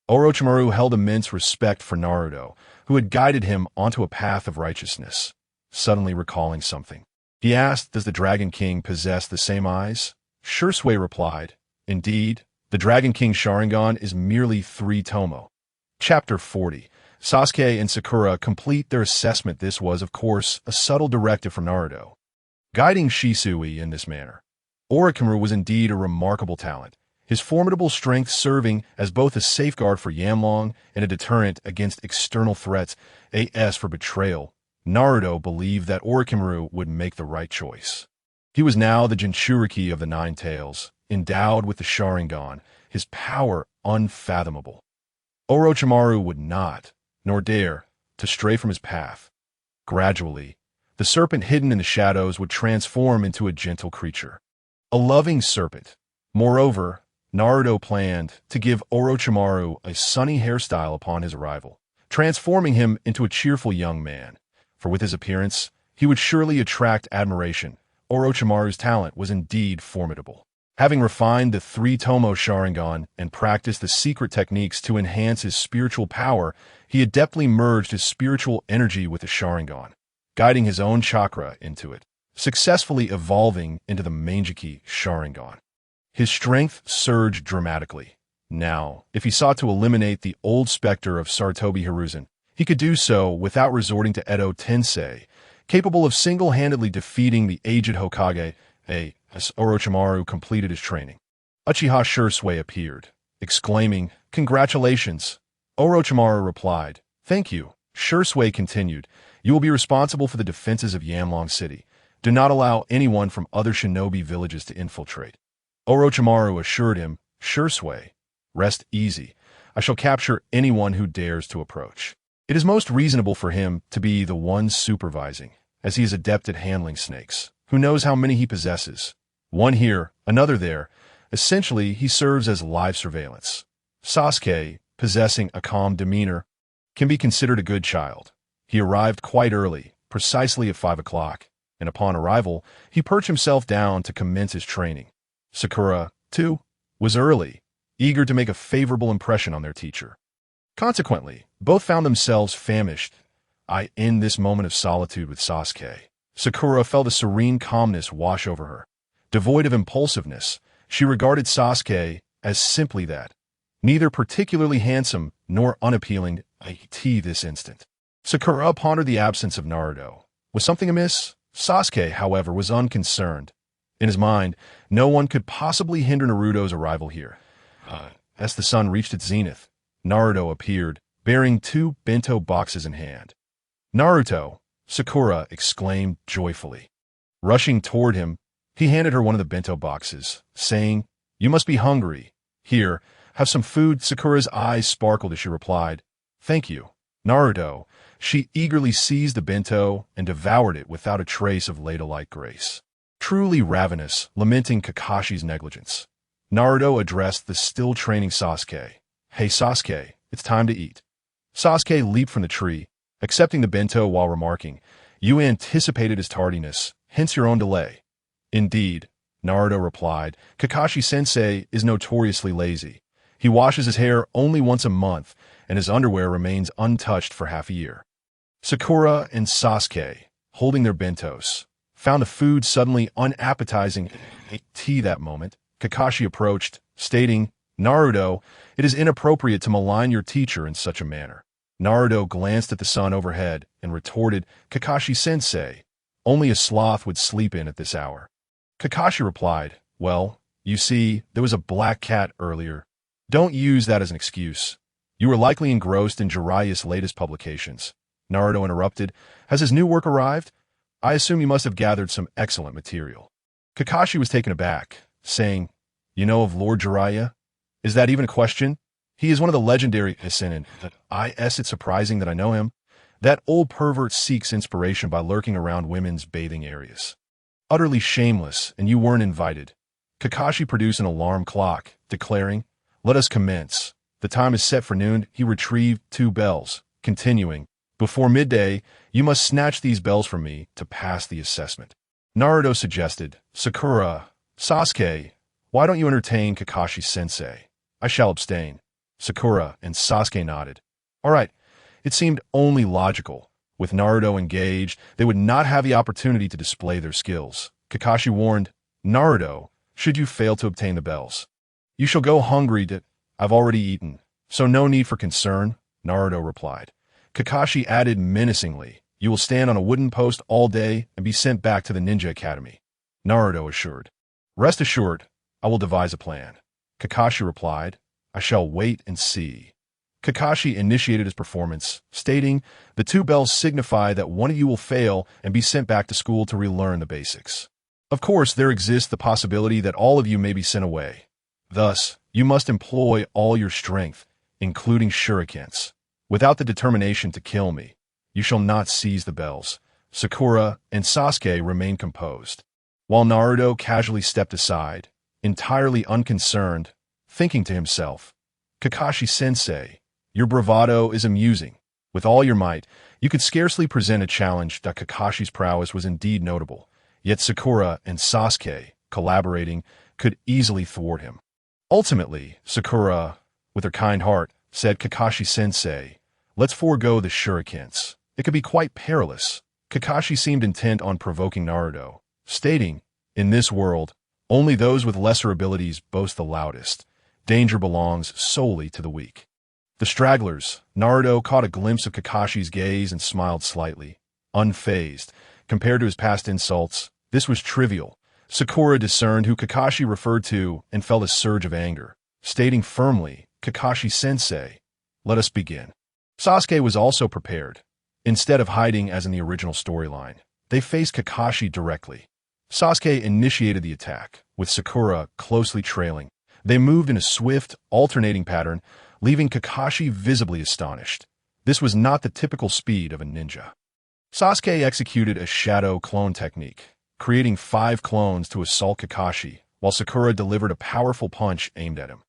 Orochimaru held immense respect for Naruto, who had guided him onto a path of righteousness. Suddenly recalling something, he asked, does the Dragon King possess the same eyes? Shursui replied, indeed, the Dragon King Sharingan is merely 3 Tomo. Chapter 40. Sasuke and Sakura complete their assessment. This was, of course, a subtle directive from Naruto, guiding Shisui in this manner. Orochimaru was indeed a remarkable talent, his formidable strength serving as both a safeguard for Yanlong and a deterrent against external threats. As for betrayal, Naruto believed that Orochimaru would make the right choice. He was now the Jinchuriki of the Nine Tails, endowed with the Sharingan, his power unfathomable. Orochimaru would not, nor dare, to stray from his path. Gradually, the serpent hidden in the shadows would transform into a gentle creature, a loving serpent. Moreover, Naruto planned to give Orochimaru a sunny hairstyle upon his arrival, transforming him into a cheerful young man. For with his appearance, he would surely attract admiration. Orochimaru's talent was indeed formidable. Having refined the 3 Tomo Sharingan and practiced the secret techniques to enhance his spiritual power, he adeptly merged his spiritual energy with the Sharingan, guiding his own chakra into it, successfully evolving into the Manjiki Sharingan. His strength surged dramatically. Now, if he sought to eliminate the old specter of Sarutobi Hiruzen, he could do so without resorting to Edo Tensei, capable of single-handedly defeating the aged Hokage, as Orochimaru completed his training. Uchiha Shursui appeared, exclaiming, congratulations. Orochimaru replied, thank you. Shursui continued, you will be responsible for the defenses of Yanlong City. Do not allow anyone from other shinobi villages to infiltrate. Orochimaru assured him, Shursui, rest easy. I shall capture anyone who dares to approach. It is most reasonable for him to be the one supervising, as he is adept at handling snakes. Who knows how many he possesses? One here, another there. Essentially, he serves as live surveillance. Sasuke, possessing a calm demeanor, can be considered a good child. He arrived quite early, precisely at 5 o'clock, and upon arrival, he perched himself down to commence his training. Sakura, too, was early, eager to make a favorable impression on their teacher. Consequently, both found themselves famished. I end this moment of solitude with Sasuke. Sakura felt a serene calmness wash over her. Devoid of impulsiveness, she regarded Sasuke as simply that. Neither particularly handsome nor unappealing this instant. Sakura pondered the absence of Naruto. Was something amiss? Sasuke, however, was unconcerned. In his mind, no one could possibly hinder Naruto's arrival here. As the sun reached its zenith, Naruto appeared, bearing 2 bento boxes in hand. Naruto, Sakura exclaimed joyfully. Rushing toward him, he handed her one of the bento boxes, saying, You must be hungry. Here, have some food. Sakura's eyes sparkled as she replied, Thank you. Naruto, she eagerly seized the bento and devoured it without a trace of ladylike grace. Truly ravenous, lamenting Kakashi's negligence. Naruto addressed the still training Sasuke. Hey Sasuke, it's time to eat. Sasuke leaped from the tree, accepting the bento while remarking, You anticipated his tardiness, hence your own delay. Indeed, Naruto replied, Kakashi-sensei is notoriously lazy. He washes his hair only once a month, and his underwear remains untouched for half a year. Sakura and Sasuke, holding their bentos, found the food suddenly unappetizing. That moment, Kakashi approached, stating, Naruto, it is inappropriate to malign your teacher in such a manner. Naruto glanced at the sun overhead and retorted, Kakashi-sensei, only a sloth would sleep in at this hour. Kakashi replied, Well, you see, there was a black cat earlier. Don't use that as an excuse. You were likely engrossed in Jiraiya's latest publications. Naruto interrupted, Has his new work arrived? I assume you must have gathered some excellent material. Kakashi was taken aback, saying, You know of Lord Jiraiya? Is that even a question? He is one of the legendary Hisinen. It's surprising that I know him. That old pervert seeks inspiration by lurking around women's bathing areas. Utterly shameless, and you weren't invited. Kakashi produced an alarm clock, declaring, Let us commence. The time is set for noon. He retrieved 2 bells, continuing, Before midday, you must snatch these bells from me to pass the assessment. Naruto suggested, Sakura, Sasuke, why don't you entertain Kakashi-sensei? I shall abstain. Sakura and Sasuke nodded. All right, it seemed only logical. With Naruto engaged, they would not have the opportunity to display their skills. Kakashi warned, Naruto, should you fail to obtain the bells, you shall go hungry. I've already eaten, so no need for concern, Naruto replied. Kakashi added menacingly, You will stand on a wooden post all day and be sent back to the Ninja Academy. Naruto assured, Rest assured, I will devise a plan. Kakashi replied, I shall wait and see. Kakashi initiated his performance, stating, The 2 bells signify that one of you will fail and be sent back to school to relearn the basics. Of course, there exists the possibility that all of you may be sent away. Thus, you must employ all your strength, including shurikens. Without the determination to kill me, you shall not seize the bells. Sakura and Sasuke remained composed, while Naruto casually stepped aside, entirely unconcerned, thinking to himself, Kakashi-sensei, your bravado is amusing. With all your might, you could scarcely present a challenge. Kakashi's prowess was indeed notable, yet Sakura and Sasuke, collaborating, could easily thwart him. Ultimately, Sakura, with her kind heart, said, Kakashi-sensei, let's forego the shurikens. It could be quite perilous. Kakashi seemed intent on provoking Naruto, stating, In this world, only those with lesser abilities boast the loudest. Danger belongs solely to the weak. The stragglers, Naruto caught a glimpse of Kakashi's gaze and smiled slightly. Unfazed, compared to his past insults, this was trivial. Sakura discerned who Kakashi referred to and felt a surge of anger, stating firmly, Kakashi-sensei, let us begin. Sasuke was also prepared. Instead of hiding as in the original storyline, They faced Kakashi directly. Sasuke initiated the attack, with Sakura closely trailing. They moved in a swift, alternating pattern, leaving Kakashi visibly astonished. This was not the typical speed of a ninja. Sasuke executed a shadow clone technique, creating 5 clones to assault Kakashi, while Sakura delivered a powerful punch aimed at him.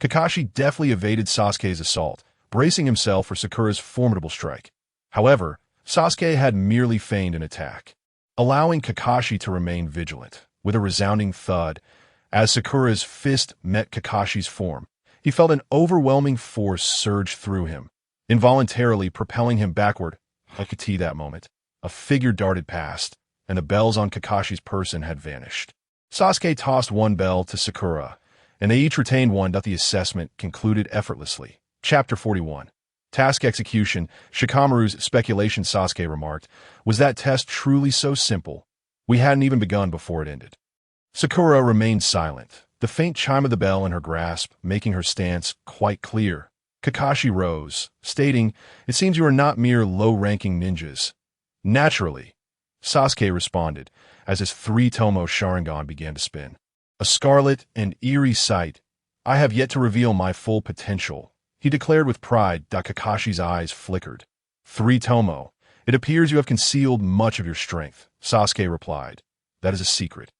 Kakashi deftly evaded Sasuke's assault, bracing himself for Sakura's formidable strike. However, Sasuke had merely feigned an attack, allowing Kakashi to remain vigilant. With a resounding thud, as Sakura's fist met Kakashi's form, he felt an overwhelming force surge through him, involuntarily propelling him backward. At that moment, a figure darted past, and the bells on Kakashi's person had vanished. Sasuke tossed one bell to Sakura, and they each retained one. The assessment concluded effortlessly. Chapter 41. Task Execution. Shikamaru's speculation, Sasuke remarked, was that test truly so simple? We hadn't even begun before it ended. Sakura remained silent, the faint chime of the bell in her grasp making her stance quite clear. Kakashi rose, stating, "It seems you are not mere low-ranking ninjas." "Naturally," Sasuke responded, as his 3-tomo Sharingan began to spin. "A scarlet and eerie sight. I have yet to reveal my full potential," he declared with pride. Kakashi's eyes flickered. "3-tomo, it appears you have concealed much of your strength," Sasuke replied. "That is a secret."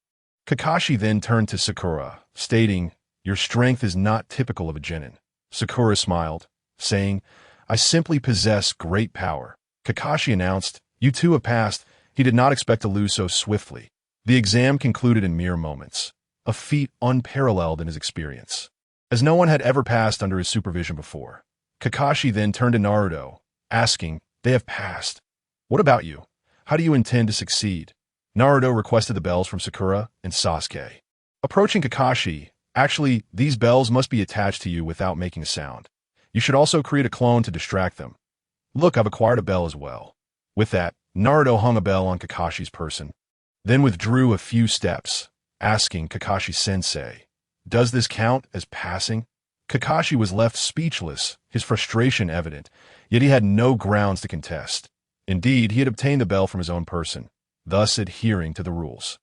Kakashi then turned to Sakura, stating, "Your strength is not typical of a genin." Sakura smiled, saying, "I simply possess great power." Kakashi announced, "You two have passed." He did not expect to lose so swiftly. The exam concluded in mere moments, a feat unparalleled in his experience, as no one had ever passed under his supervision before. Kakashi then turned to Naruto, asking, "They have passed. What about you? How do you intend to succeed?" Naruto requested the bells from Sakura and Sasuke. Approaching Kakashi, "Actually, these bells must be attached to you without making a sound. You should also create a clone to distract them. Look, I've acquired a bell as well." With that, Naruto hung a bell on Kakashi's person, then withdrew a few steps, asking Kakashi-sensei, "Does this count as passing?" Kakashi was left speechless, his frustration evident, yet he had no grounds to contest. Indeed, he had obtained the bell from his own person, thus adhering to the rules.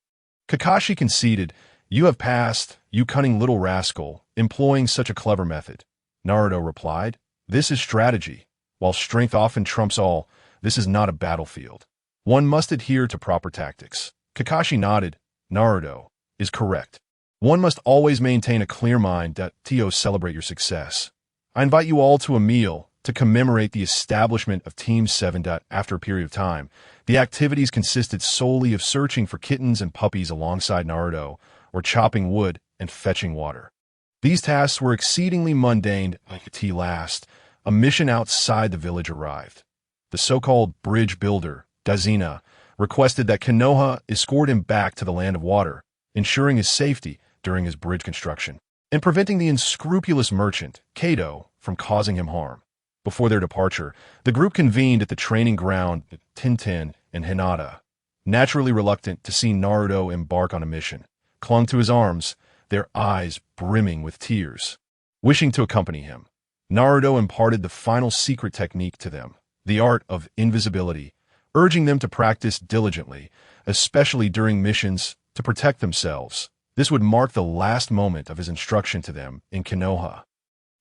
Kakashi conceded, "You have passed, you cunning little rascal, employing such a clever method." Naruto replied, "This is strategy. While strength often trumps all, this is not a battlefield. One must adhere to proper tactics." Kakashi nodded. "Naruto is correct. One must always maintain a clear mind. To celebrate your success, I invite you all to a meal to commemorate the establishment of Team 7. After a period of time, the activities consisted solely of searching for kittens and puppies alongside Naruto, or chopping wood and fetching water. These tasks were exceedingly mundane. At last, a mission outside the village arrived. The so-called bridge builder, Dazina, requested that Konoha escort him back to the land of water, ensuring his safety during his bridge construction, and preventing the unscrupulous merchant, Kato, from causing him harm. Before their departure, the group convened at the training ground with Tintin and Hinata. Naturally reluctant to see Naruto embark on a mission, clung to his arms, their eyes brimming with tears. Wishing to accompany him, Naruto imparted the final secret technique to them, the art of invisibility, urging them to practice diligently, especially during missions, to protect themselves. This would mark the last moment of his instruction to them in Konoha.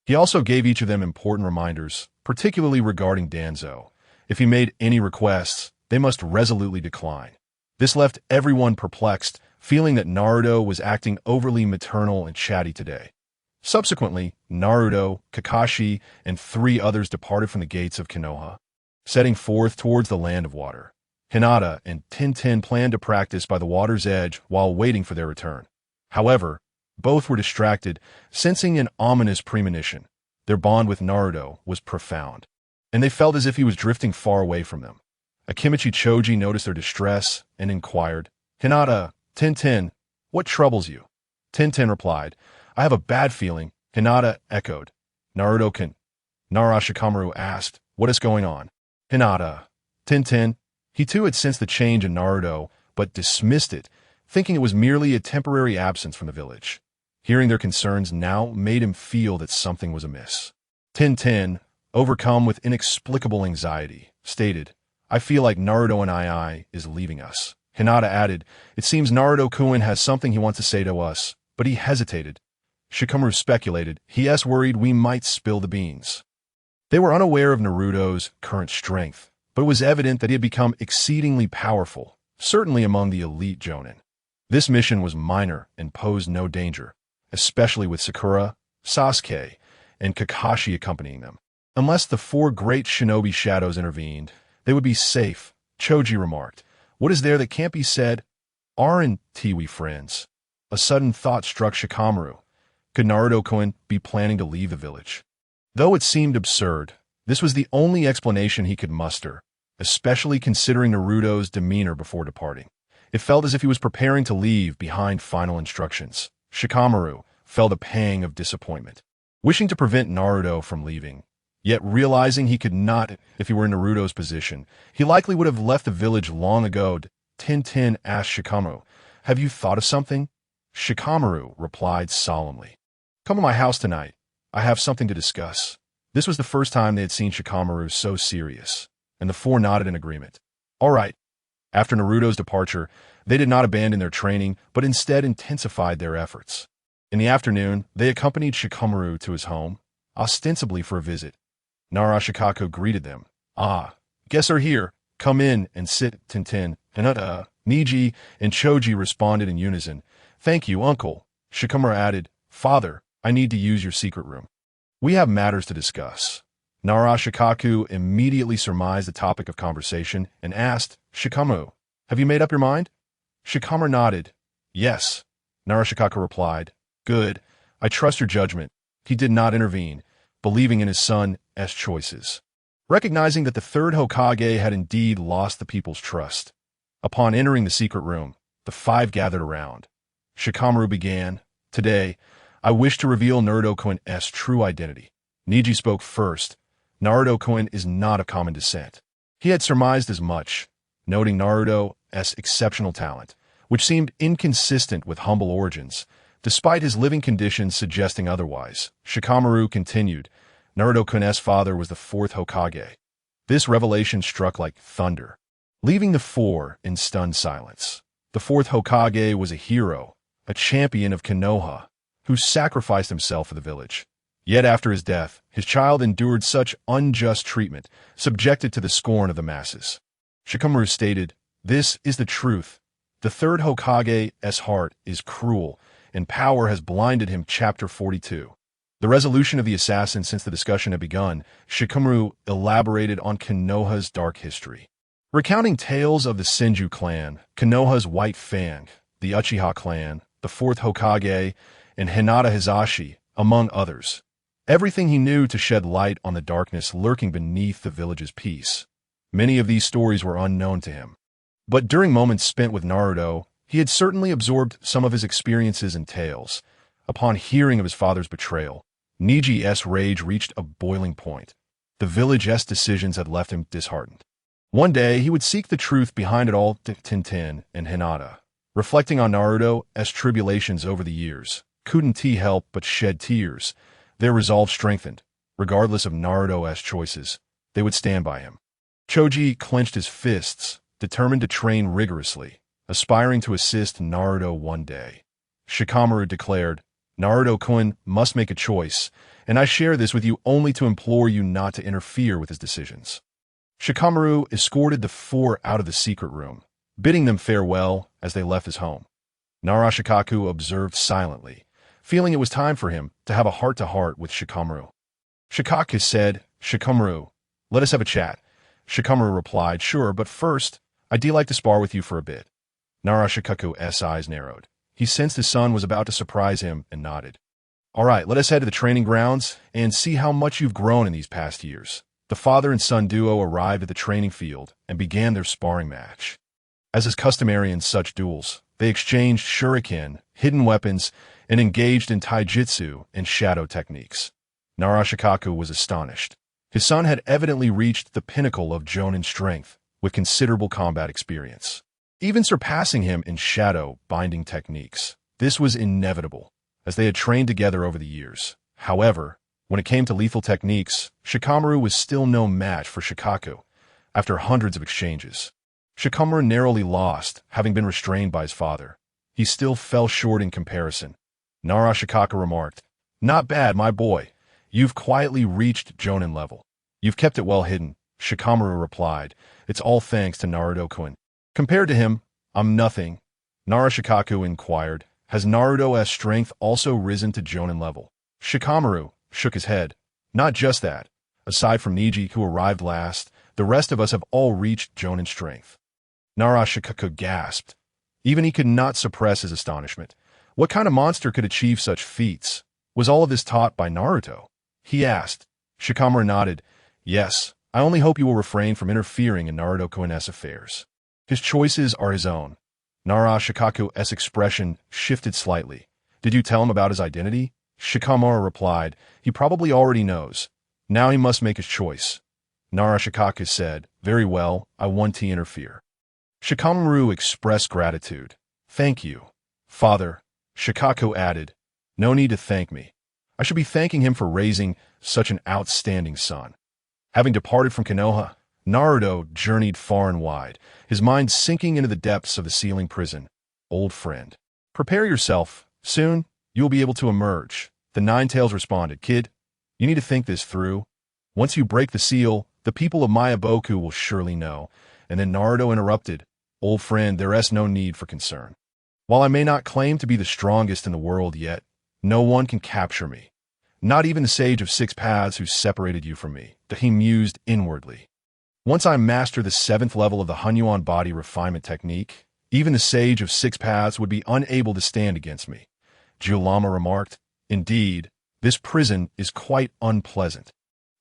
He also gave each of them important reminders, particularly regarding Danzo. If he made any requests, they must resolutely decline. This left everyone perplexed, feeling that Naruto was acting overly maternal and chatty today. Subsequently, Naruto, Kakashi, and 3 others departed from the gates of Konoha, setting forth towards the land of water. Hinata and Tintin planned to practice by the water's edge while waiting for their return. However, both were distracted, sensing an ominous premonition. Their bond with Naruto was profound, and they felt as if he was drifting far away from them. Akimichi Choji noticed their distress and inquired, "Hinata, Tintin, what troubles you?" Tintin replied, "I have a bad feeling." Hinata echoed, "Naruto can..." Shikamaru asked, "What is going on?" Hinata, Tintin. He too had sensed the change in Naruto, but dismissed it, thinking it was merely a temporary absence from the village. Hearing their concerns now made him feel that something was amiss. Tintin, overcome with inexplicable anxiety, stated, I feel like Naruto and II is leaving us. Hinata added, it seems Naruto-kun has something he wants to say to us, but he hesitated. Shikamaru speculated, he's worried we might spill the beans. They were unaware of Naruto's current strength, but it was evident that he had become exceedingly powerful, certainly among the elite jonin. This mission was minor and posed no danger, especially with Sakura, Sasuke, and Kakashi accompanying them. Unless the four great shinobi shadows intervened, they would be safe, Choji remarked. What is there that can't be said? Aren't we friends? A sudden thought struck Shikamaru. Could Naruto-kun be planning to leave the village? Though it seemed absurd, this was the only explanation he could muster, especially considering Naruto's demeanor before departing. It felt as if he was preparing to leave behind final instructions. Shikamaru felt a pang of disappointment, wishing to prevent Naruto from leaving. Yet realizing he could not if he were in Naruto's position, he likely would have left the village long ago. Tintin asked Shikamaru, have you thought of something? Shikamaru replied solemnly, come to my house tonight. I have something to discuss. This was the first time they had seen Shikamaru so serious, and the four nodded in agreement. All right. After Naruto's departure, they did not abandon their training, but instead intensified their efforts. In the afternoon, they accompanied Shikamaru to his home, ostensibly for a visit. Narashikaku greeted them. Ah, guests are here. Come in and sit, Tintin. Hinata, Niji, and Choji responded in unison. Thank you, uncle. Shikamaru added, Father, I need to use your secret room. We have matters to discuss. Narashikaku immediately surmised the topic of conversation and asked, Shikamaru, have you made up your mind? Shikamaru nodded. Yes. Narashikaku replied, Good. I trust your judgment. He did not intervene, believing in his son's choices. Recognizing that the third Hokage had indeed lost the people's trust. Upon entering the secret room, the five gathered around. Shikamaru began, Today, I wish to reveal Naruto-kun's true identity. Niji spoke first. Naruto-kun is not of common descent. He had surmised as much, noting Naruto's exceptional talent, which seemed inconsistent with humble origins, despite his living conditions suggesting otherwise. Shikamaru continued, Naruto-kun's father was the fourth Hokage. This revelation struck like thunder, leaving the four in stunned silence. The fourth Hokage was a hero, a champion of Konoha, who sacrificed himself for the village. Yet after his death, his child endured such unjust treatment, subjected to the scorn of the masses. Shikamaru stated, This is the truth. The third Hokage's heart is cruel, and power has blinded him. Chapter 42. The resolution of the assassin. Since the discussion had begun, Shikamaru elaborated on Konoha's dark history. Recounting tales of the Senju clan, Konoha's White Fang, the Uchiha clan, the fourth Hokage, and Hinata Hisashi, among others. Everything he knew to shed light on the darkness lurking beneath the village's peace. Many of these stories were unknown to him. But during moments spent with Naruto, he had certainly absorbed some of his experiences and tales. Upon hearing of his father's betrayal, Niji's rage reached a boiling point. The village's decisions had left him disheartened. One day, he would seek the truth behind it all. Tintin and Hinata, reflecting on Naruto's tribulations over the years, couldn't he help but shed tears. Their resolve strengthened. Regardless of Naruto's choices, they would stand by him. Choji clenched his fists, determined to train rigorously, aspiring to assist Naruto one day. Shikamaru declared, Naruto-kun must make a choice, and I share this with you only to implore you not to interfere with his decisions. Shikamaru escorted the four out of the secret room, bidding them farewell as they left his home. Narashikaku observed silently, feeling it was time for him to have a heart-to-heart with Shikamaru. Shikaku said, Shikamaru, let us have a chat. Shikamaru replied, Sure, but first, I'd like to spar with you for a bit. Narashikaku's eyes narrowed. He sensed his son was about to surprise him and nodded. All right, let us head to the training grounds and see how much you've grown in these past years. The father and son duo arrived at the training field and began their sparring match. As is customary in such duels, they exchanged shuriken, hidden weapons, and engaged in taijutsu and shadow techniques. Narashikaku was astonished. His son had evidently reached the pinnacle of jonin strength, with considerable combat experience, even surpassing him in shadow binding techniques. This was inevitable, as they had trained together over the years. However, when it came to lethal techniques, Shikamaru was still no match for Shikaku. after hundreds of exchanges. Shikamaru narrowly lost, having been restrained by his father. He still fell short in comparison. Narashikaka remarked, "Not bad, my boy. You've quietly reached Jonin level. You've kept it well hidden," Shikamaru replied. "It's all thanks to Naruto-kun. Compared to him, I'm nothing." Narashikaku inquired, "Has Naruto's strength also risen to Jonin level?" Shikamaru shook his head. "Not just that. Aside from Niji, who arrived last, the rest of us have all reached Jonin strength." Narashikaku gasped. Even he could not suppress his astonishment. What kind of monster could achieve such feats? Was all of this taught by Naruto? He asked. Shikamaru nodded. "Yes, I only hope you will refrain from interfering in Naruto-kun's affairs. His choices are his own." Narashikaku's expression shifted slightly. "Did you tell him about his identity?" Shikamaru replied, "He probably already knows. Now he must make his choice." Narashikaku said, "Very well, I won't interfere." Shikamaru expressed gratitude. "Thank you, Father." Shikaku added, "No need to thank me. I should be thanking him for raising such an outstanding son." Having departed from Konoha, Naruto journeyed far and wide, his mind sinking into the depths of the ceiling prison. "Old friend, prepare yourself. Soon, you will be able to emerge." The Ninetales responded, "Kid, you need to think this through. Once you break the seal, the people of Mayaboku will surely know." And then Naruto interrupted, "Old friend, there is no need for concern. While I may not claim to be the strongest in the world yet, no one can capture me. Not even the Sage of Six Paths who separated you from me," he mused inwardly. "Once I master the 7th level of the Hunyuan body refinement technique, even the Sage of Six Paths would be unable to stand against me." Julama remarked, "Indeed, this prison is quite unpleasant."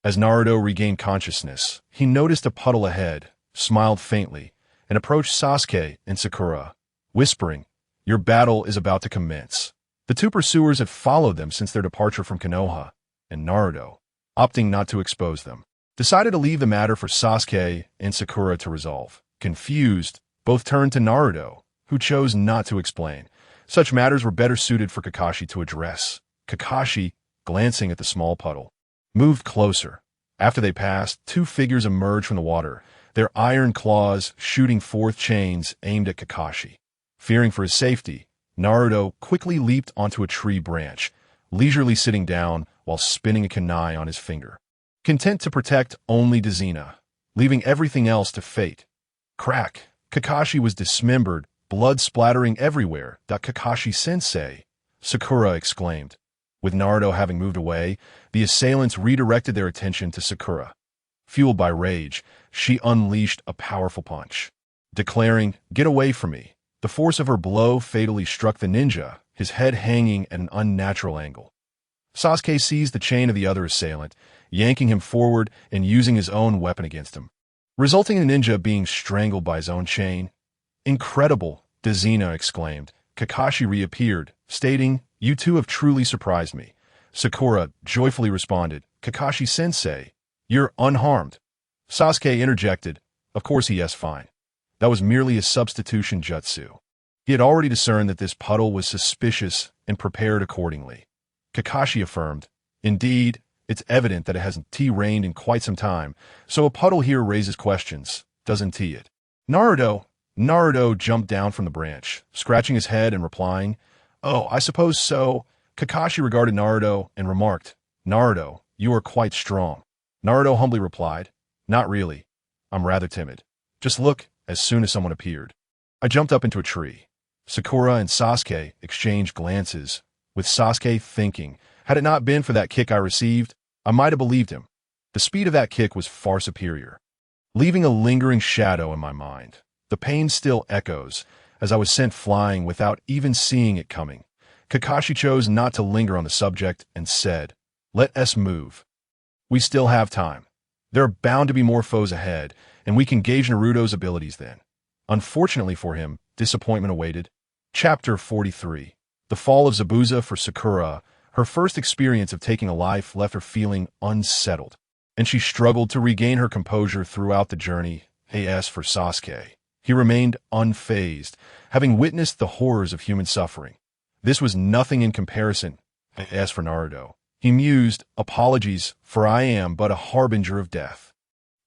As Naruto regained consciousness, he noticed a puddle ahead, smiled faintly, and approached Sasuke and Sakura, whispering, "Your battle is about to commence." The two pursuers had followed them since their departure from Konoha, and Naruto, opting not to expose them, decided to leave the matter for Sasuke and Sakura to resolve. Confused, both turned to Naruto, who chose not to explain. Such matters were better suited for Kakashi to address. Kakashi, glancing at the small puddle, moved closer. After they passed, two figures emerged from the water, their iron claws shooting forth chains aimed at Kakashi. Fearing for his safety, Naruto quickly leaped onto a tree branch, leisurely sitting down while spinning a kunai on his finger, content to protect only Dezina, leaving everything else to fate. Crack! Kakashi was dismembered, blood splattering everywhere. "Kakashi-sensei!" Sakura exclaimed. With Naruto having moved away, the assailants redirected their attention to Sakura. Fueled by rage, she unleashed a powerful punch. Declaring, "Get away from me!" The force of her blow fatally struck the ninja, his head hanging at an unnatural angle. Sasuke seized the chain of the other assailant, yanking him forward and using his own weapon against him, resulting in the ninja being strangled by his own chain. "Incredible!" Dezina exclaimed. Kakashi reappeared, stating, "You two have truly surprised me." Sakura joyfully responded, "Kakashi-sensei, you're unharmed." Sasuke interjected, "Of course he is fine. That was merely a substitution jutsu." He had already discerned that this puddle was suspicious and prepared accordingly. Kakashi affirmed, "Indeed, it's evident that it hasn't rained in quite some time, so a puddle here raises questions, doesn't it?" Naruto jumped down from the branch, scratching his head and replying, "Oh, I suppose so." Kakashi regarded Naruto and remarked, "Naruto, you are quite strong." Naruto humbly replied, "Not really. I'm rather timid. Just look," as soon as someone appeared. I jumped up into a tree. Sakura and Sasuke exchanged glances, with Sasuke thinking, had it not been for that kick I received, I might have believed him. The speed of that kick was far superior, leaving a lingering shadow in my mind. The pain still echoes, as I was sent flying without even seeing it coming. Kakashi chose not to linger on the subject and said, "Let us move. We still have time. There are bound to be more foes ahead, and we can gauge Naruto's abilities then." Unfortunately for him, disappointment awaited. Chapter 43. The Fall of Zabuza. For Sakura, her first experience of taking a life left her feeling unsettled, and she struggled to regain her composure throughout the journey. As for Sasuke, he remained unfazed, having witnessed the horrors of human suffering. This was nothing in comparison. As for Naruto, he mused, "Apologies, for I am but a harbinger of death."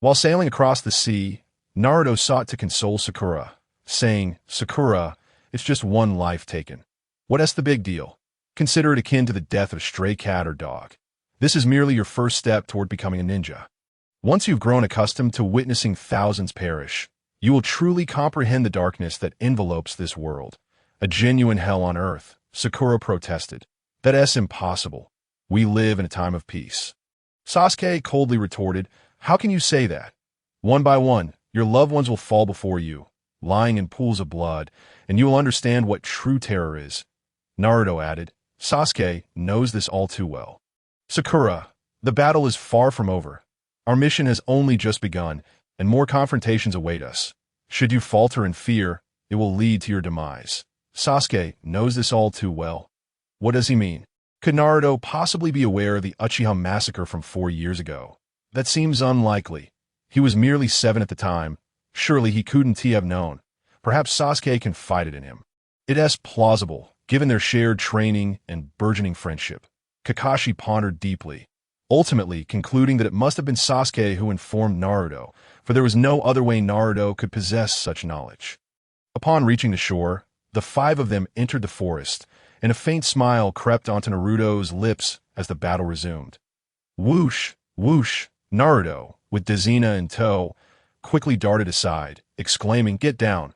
While sailing across the sea, Naruto sought to console Sakura, saying, "Sakura, it's just one life taken. What's the big deal? Consider it akin to the death of a stray cat or dog. This is merely your first step toward becoming a ninja. Once you've grown accustomed to witnessing thousands perish, you will truly comprehend the darkness that envelopes this world. A genuine hell on earth," Sakura protested. "That's impossible. We live in a time of peace." Sasuke coldly retorted, "How can you say that? One by one, your loved ones will fall before you, lying in pools of blood, and you will understand what true terror is." Naruto added, "Sasuke knows this all too well. Sakura, the battle is far from over. Our mission has only just begun, and more confrontations await us. Should you falter in fear, it will lead to your demise." Sasuke knows this all too well. What does he mean? Could Naruto possibly be aware of the Uchiha massacre from 4 years ago? That seems unlikely. He was merely 7 at the time. Surely he couldn't have known. Perhaps Sasuke confided in him. It is plausible, given their shared training and burgeoning friendship. Kakashi pondered deeply, ultimately concluding that it must have been Sasuke who informed Naruto, for there was no other way Naruto could possess such knowledge. Upon reaching the shore, the 5 of them entered the forest, and a faint smile crept onto Naruto's lips as the battle resumed. Whoosh, whoosh, Naruto, with Dazina in tow, quickly darted aside, exclaiming, "Get down!"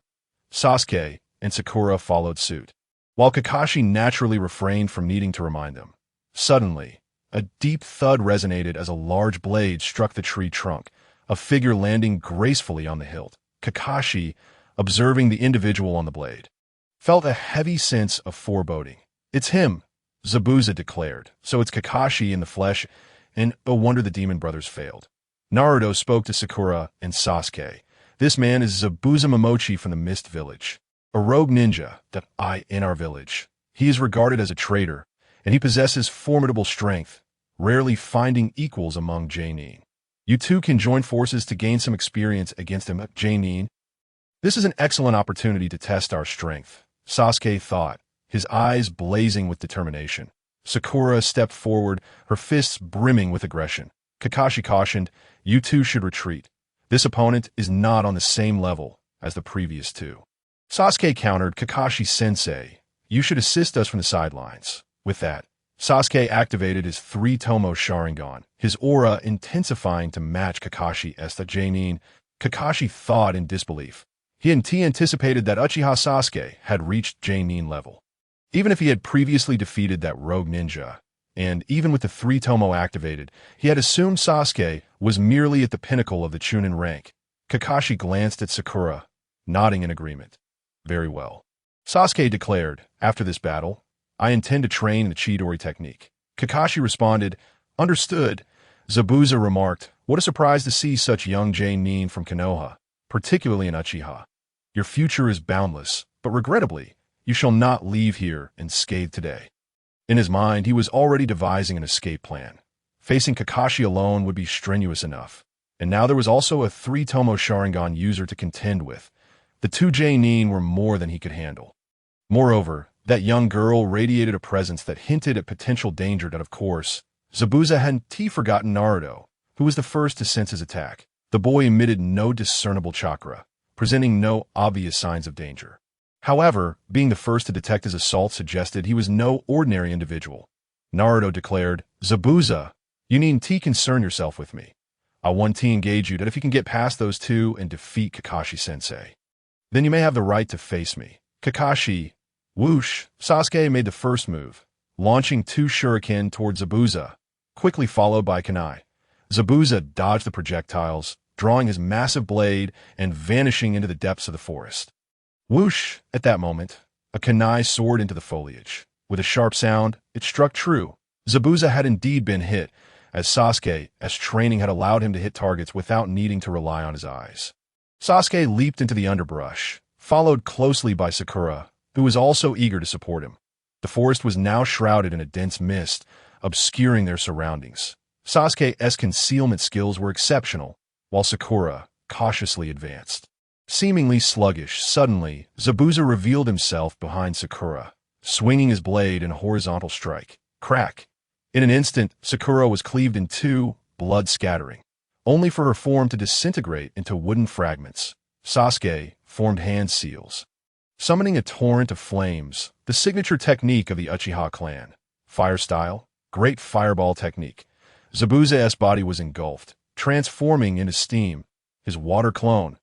Sasuke and Sakura followed suit, while Kakashi naturally refrained from needing to remind them. Suddenly, a deep thud resonated as a large blade struck the tree trunk, a figure landing gracefully on the hilt. Kakashi, observing the individual on the blade, felt a heavy sense of foreboding. "It's him," Zabuza declared. "So it's Kakashi in the flesh, and no wonder the demon brothers failed." Naruto spoke to Sakura and Sasuke. "This man is Zabuza Momochi from the Mist Village, a rogue ninja in our village. He is regarded as a traitor, and he possesses formidable strength, rarely finding equals among Jonin. You two can join forces to gain some experience against him, Jonin. This is an excellent opportunity to test our strength," Sasuke thought, his eyes blazing with determination. Sakura stepped forward, her fists brimming with aggression. Kakashi cautioned, "You two should retreat. This opponent is not on the same level as the previous two." Sasuke countered, "Kakashi-sensei, you should assist us from the sidelines." With that, Sasuke activated his 3-tomo Sharingan, his aura intensifying to match Kakashi's Jonin. Kakashi thawed in disbelief. He anticipated that Uchiha Sasuke had reached Jonin level. Even if he had previously defeated that rogue ninja, and even with the 3-tomo activated, he had assumed Sasuke was merely at the pinnacle of the Chunin rank. Kakashi glanced at Sakura, nodding in agreement. "Very well," Sasuke declared. "After this battle, I intend to train the Chidori technique." Kakashi responded, "Understood." Zabuza remarked, "What a surprise to see such young Jonin from Konoha, particularly in Uchiha. Your future is boundless, but regrettably, you shall not leave here unscathed today." In his mind, he was already devising an escape plan. Facing Kakashi alone would be strenuous enough, and now there was also a 3-tomo Sharingan user to contend with. The 2 Jonin were more than he could handle. Moreover, that young girl radiated a presence that hinted at potential danger. That, of course, Zabuza hadn't forgotten Naruto, who was the first to sense his attack. The boy emitted no discernible chakra, presenting no obvious signs of danger. However, being the first to detect his assault suggested he was no ordinary individual. Naruto declared, "Zabuza, you needn't concern yourself with me. I want to engage you that if you can get past those 2 and defeat Kakashi-sensei, then you may have the right to face me." Kakashi, whoosh, Sasuke made the first move, launching 2 shuriken towards Zabuza, quickly followed by kunai. Zabuza dodged the projectiles, drawing his massive blade and vanishing into the depths of the forest. Whoosh! At that moment, a kunai soared into the foliage. With a sharp sound, it struck true. Zabuza had indeed been hit, as Sasuke's training had allowed him to hit targets without needing to rely on his eyes. Sasuke leaped into the underbrush, followed closely by Sakura, who was also eager to support him. The forest was now shrouded in a dense mist, obscuring their surroundings. Sasuke's concealment skills were exceptional, while Sakura cautiously advanced. Seemingly sluggish, suddenly, Zabuza revealed himself behind Sakura, swinging his blade in a horizontal strike. Crack! In an instant, Sakura was cleaved in 2, blood scattering. only for her form to disintegrate into wooden fragments. Sasuke formed hand seals, summoning a torrent of flames, the signature technique of the Uchiha clan. Fire style, great fireball technique. Zabuza's body was engulfed, transforming into steam, his water clone.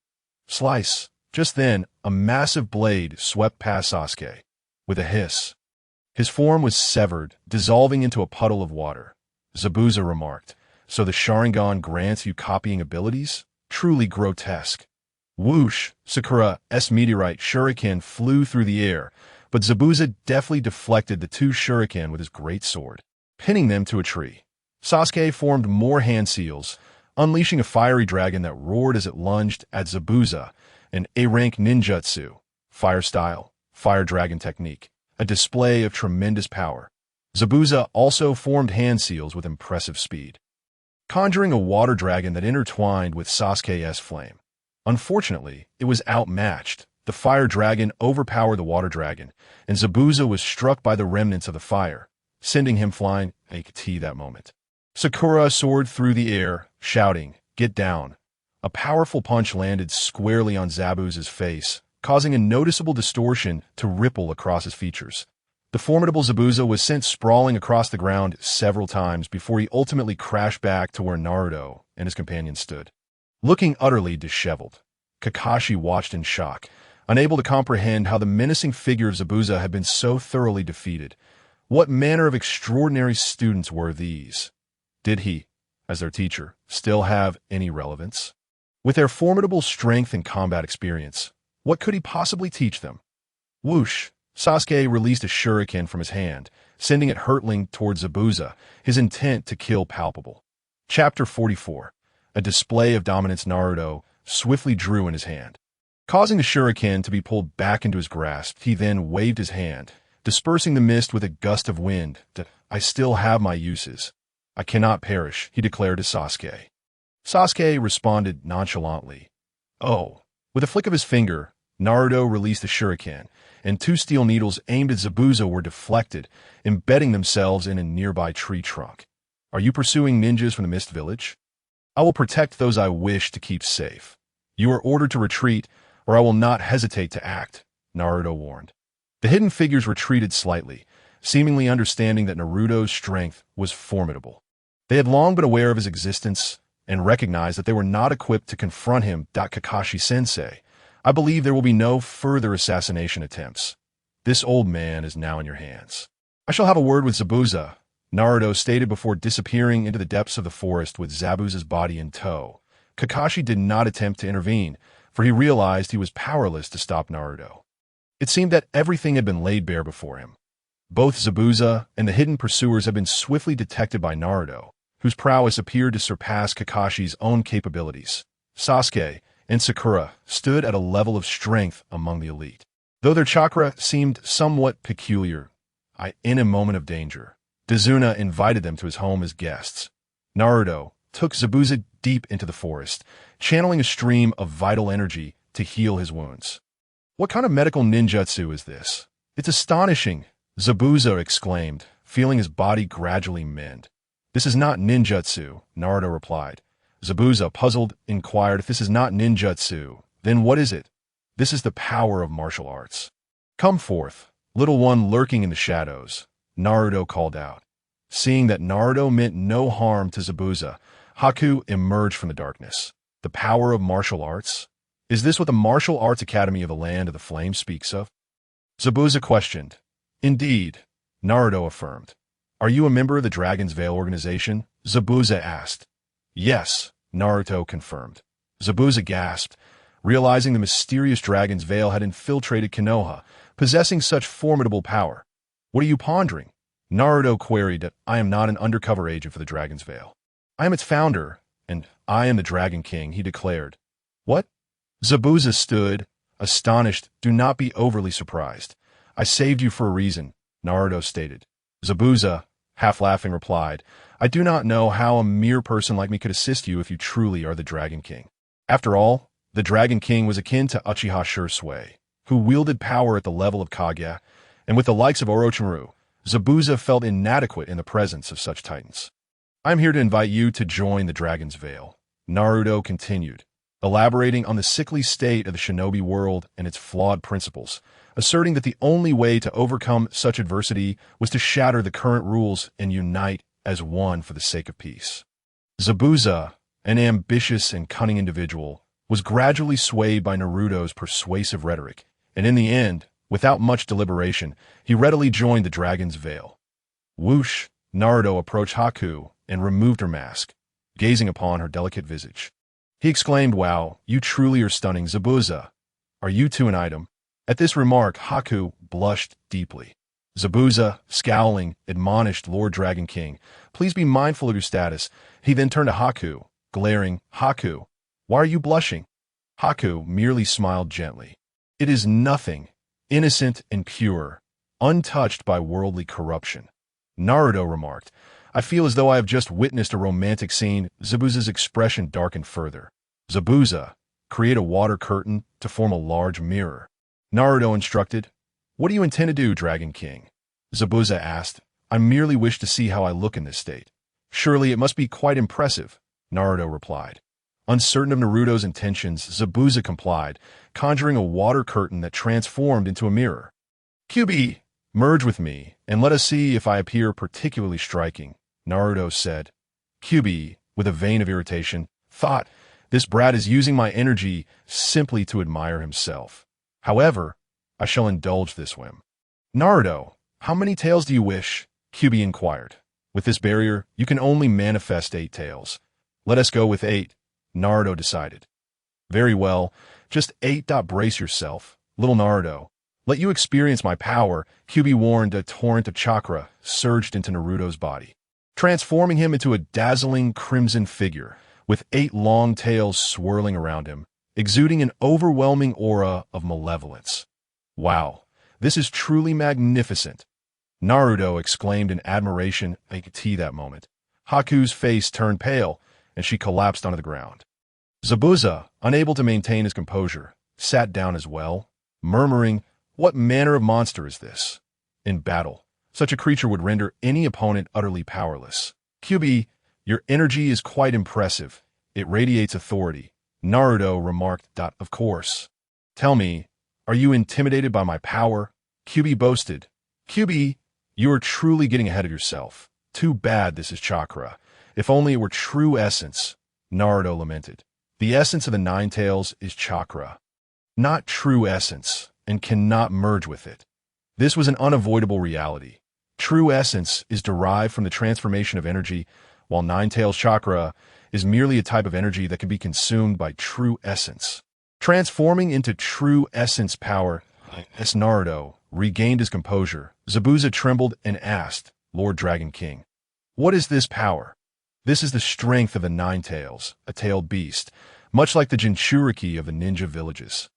Slice. Just then, a massive blade swept past Sasuke. With a hiss, his form was severed, dissolving into a puddle of water. Zabuza remarked, "So the Sharingan grants you copying abilities? Truly grotesque." Whoosh! Sakura's meteorite shuriken flew through the air, but Zabuza deftly deflected the two shuriken with his great sword, pinning them to a tree. Sasuke formed more hand seals, unleashing a fiery dragon that roared as it lunged at Zabuza, an A-rank ninjutsu, fire style, fire dragon technique, a display of tremendous power. Zabuza also formed hand seals with impressive speed, conjuring a water dragon that intertwined with Sasuke's flame. Unfortunately, it was outmatched. The fire dragon overpowered the water dragon, and Zabuza was struck by the remnants of the fire, sending him flying. I could see that moment. Sakura soared through the air, shouting, "Get down." A powerful punch landed squarely on Zabuza's face, causing a noticeable distortion to ripple across his features. The formidable Zabuza was sent sprawling across the ground several times before he ultimately crashed back to where Naruto and his companions stood. Looking utterly disheveled, Kakashi watched in shock, unable to comprehend how the menacing figure of Zabuza had been so thoroughly defeated. What manner of extraordinary students were these? Did he, as their teacher, still have any relevance? With their formidable strength and combat experience, what could he possibly teach them? Whoosh! Sasuke released a shuriken from his hand, sending it hurtling towards Zabuza, his intent to kill palpable. Chapter 44. A display of dominance. Naruto swiftly drew in his hand, causing the shuriken to be pulled back into his grasp. He then waved his hand, dispersing the mist with a gust of wind. "I still have my uses. I cannot perish," he declared to Sasuke. Sasuke responded nonchalantly. "Oh." With a flick of his finger, Naruto released the shuriken, and two steel needles aimed at Zabuza were deflected, embedding themselves in a nearby tree trunk. "Are you pursuing ninjas from the Mist Village? I will protect those I wish to keep safe. You are ordered to retreat, or I will not hesitate to act," Naruto warned. The hidden figures retreated slightly, seemingly understanding that Naruto's strength was formidable. They had long been aware of his existence and recognized that they were not equipped to confront him. Kakashi-sensei, I believe there will be no further assassination attempts. This old man is now in your hands. "I shall have a word with Zabuza," Naruto stated before disappearing into the depths of the forest with Zabuza's body in tow. Kakashi did not attempt to intervene, for he realized he was powerless to stop Naruto. It seemed that everything had been laid bare before him. Both Zabuza and the hidden pursuers had been swiftly detected by Naruto, whose prowess appeared to surpass Kakashi's own capabilities. Sasuke and Sakura stood at a level of strength among the elite, though their chakra seemed somewhat peculiar. In a moment of danger, Dazuna invited them to his home as guests. Naruto took Zabuza deep into the forest, channeling a stream of vital energy to heal his wounds. "What kind of medical ninjutsu is this? It's astonishing," Zabuza exclaimed, feeling his body gradually mend. "This is not ninjutsu," Naruto replied. Zabuza, puzzled, inquired, "If this is not ninjutsu, then what is it?" "This is the power of martial arts. Come forth, little one lurking in the shadows," Naruto called out. Seeing that Naruto meant no harm to Zabuza, Haku emerged from the darkness. "The power of martial arts? Is this what the Martial Arts Academy of the Land of the Flame speaks of?" Zabuza questioned. "Indeed," Naruto affirmed. "Are you a member of the Dragon's Veil organization?" Zabuza asked. "Yes," Naruto confirmed. Zabuza gasped, realizing the mysterious Dragon's Veil had infiltrated Konoha, possessing such formidable power. "What are you pondering?" Naruto queried. "I am not an undercover agent for the Dragon's Veil. I am its founder, and I am the Dragon King," he declared. "What?" Zabuza stood, astonished. "Do not be overly surprised. I saved you for a reason," Naruto stated. Zabuza, half laughing, replied, "I do not know how a mere person like me could assist you if you truly are the Dragon King. After all, the Dragon King was akin to Uchiha Shursui, who wielded power at the level of Kage, and with the likes of Orochimaru, Zabuza felt inadequate in the presence of such titans. I am here to invite you to join the Dragon's Veil. Naruto continued, elaborating on the sickly state of the shinobi world and its flawed principles, asserting that the only way to overcome such adversity was to shatter the current rules and unite as one for the sake of peace. Zabuza, an ambitious and cunning individual, was gradually swayed by Naruto's persuasive rhetoric, and in the end, without much deliberation, he readily joined the Dragon's Veil. Whoosh! Naruto approached Haku and removed her mask, gazing upon her delicate visage. He exclaimed, "Wow, you truly are stunning, Zabuza. Are you too an item?" At this remark, Haku blushed deeply. Zabuza, scowling, admonished Lord Dragon King, "Please be mindful of your status." He then turned to Haku, glaring, "Haku, why are you blushing?" Haku merely smiled gently. "It is nothing, innocent and pure, untouched by worldly corruption." Naruto remarked, "I feel as though I have just witnessed a romantic scene." Zabuza's expression darkened further. "Zabuza, create a water curtain to form a large mirror." Naruto instructed. "What do you intend to do, Dragon King?" Zabuza asked. "I merely wish to see how I look in this state." "Surely it must be quite impressive," Naruto replied. Uncertain of Naruto's intentions, Zabuza complied, conjuring a water curtain that transformed into a mirror. "Kyuubi, merge with me, and let us see if I appear particularly striking," Naruto said. Kyuubi, with a vein of irritation, thought, "This brat is using my energy simply to admire himself. However, I shall indulge this whim." "Naruto, how many tails do you wish?" Kyuubi inquired. "With this barrier, you can only manifest 8 tails. Let us go with 8, Naruto decided. "Very well, just 8. Brace yourself, little Naruto. Let you experience my power." Kyuubi warned. A torrent of chakra surged into Naruto's body, transforming him into a dazzling crimson figure, with 8 long tails swirling around him, exuding an overwhelming aura of malevolence. "Wow, this is truly magnificent," Naruto exclaimed in admiration. I could see that moment. Haku's face turned pale, and she collapsed onto the ground. Zabuza, unable to maintain his composure, sat down as well, murmuring, "What manner of monster is this? In battle, such a creature would render any opponent utterly powerless." "Kyuubi, your energy is quite impressive. It radiates authority," Naruto remarked. "Of course. Tell me, are you intimidated by my power?" Kyuubi boasted. "Kyuubi, you are truly getting ahead of yourself. Too bad this is chakra. If only it were true essence," Naruto lamented. "The essence of the 9 tails is chakra, not true essence, and cannot merge with it." This was an unavoidable reality. True essence is derived from the transformation of energy, while 9 tails chakra is merely a type of energy that can be consumed by true essence. Transforming into true essence power, as Naruto regained his composure, Zabuza trembled and asked, "Lord Dragon King, what is this power?" "This is the strength of the 9 tails, a tailed beast, much like the Jinchuriki of the ninja villages."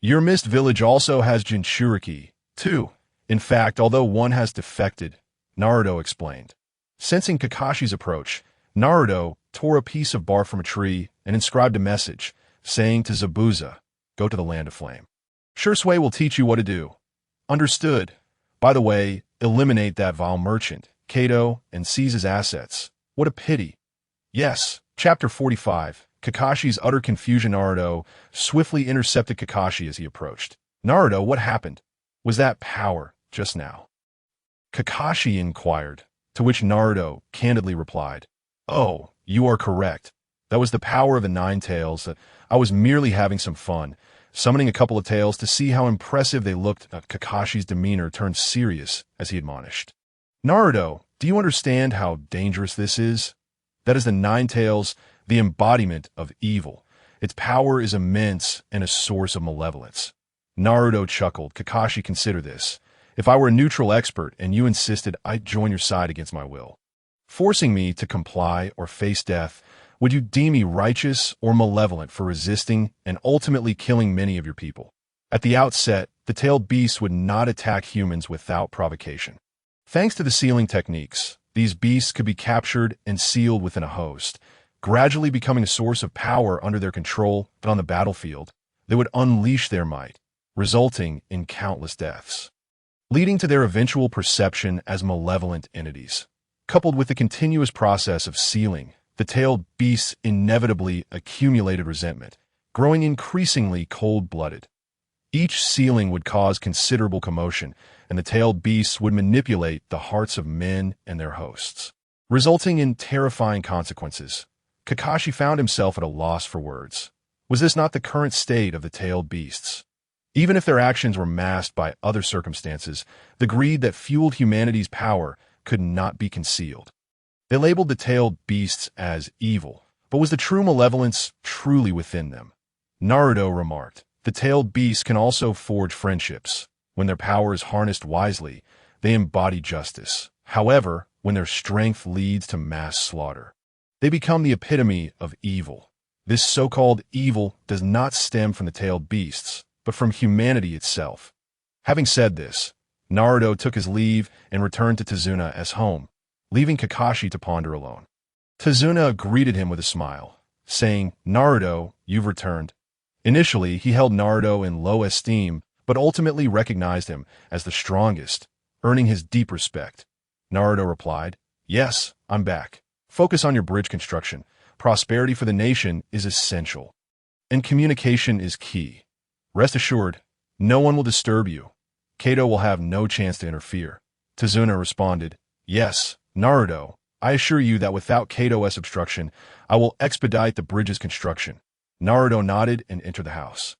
"Your mist village also has Jinchuriki, too. In fact, although one has defected," Naruto explained. Sensing Kakashi's approach, Naruto tore a piece of bark from a tree and inscribed a message, saying to Zabuza, "Go to the Land of Flame. Shursui will teach you what to do." "Understood. By the way, eliminate that vile merchant, Kato, and seize his assets. What a pity." "Yes." Chapter 45. Kakashi's utter confusion. Naruto swiftly intercepted Kakashi as he approached. "Naruto, what happened? Was that power just now?" Kakashi inquired, to which Naruto candidly replied, "Oh, you are correct. That was the power of the 9 tails. I was merely having some fun, summoning a couple of tails to see how impressive they looked." Kakashi's demeanor turned serious as he admonished. "Naruto, do you understand how dangerous this is? That is the 9 tails, the embodiment of evil. Its power is immense and a source of malevolence." Naruto chuckled. "Kakashi, consider this. If I were a neutral expert and you insisted I'd join your side against my will, forcing me to comply or face death, would you deem me righteous or malevolent for resisting and ultimately killing many of your people? At the outset, the tailed beasts would not attack humans without provocation. Thanks to the sealing techniques, these beasts could be captured and sealed within a host, gradually becoming a source of power under their control, but on the battlefield, they would unleash their might, resulting in countless deaths, leading to their eventual perception as malevolent entities. Coupled with the continuous process of sealing, The tailed beasts inevitably accumulated resentment, growing increasingly cold-blooded. Each sealing would cause considerable commotion, and the tailed beasts would manipulate the hearts of men and their hosts, resulting in terrifying consequences. Kakashi found himself at a loss for words. Was this not the current state of the tailed beasts? Even if their actions were masked by other circumstances, the greed that fueled humanity's power could not be concealed. They labeled the tailed beasts as evil, but was the true malevolence truly within them? Naruto remarked, "The tailed beasts can also forge friendships. When their power is harnessed wisely, they embody justice. However, when their strength leads to mass slaughter, they become the epitome of evil. This so-called evil does not stem from the tailed beasts, but from humanity itself." Having said this, Naruto took his leave and returned to Tazuna home, leaving Kakashi to ponder alone. Tazuna greeted him with a smile, saying, "Naruto, you've returned." Initially, he held Naruto in low esteem, but ultimately recognized him as the strongest, earning his deep respect. Naruto replied, "Yes, I'm back. Focus on your bridge construction. Prosperity for the nation is essential, and communication is key. Rest assured, no one will disturb you. Kato will have no chance to interfere." Tazuna responded, "Yes, Naruto, I assure you that without Kato's obstruction, I will expedite the bridge's construction." Naruto nodded and entered the house.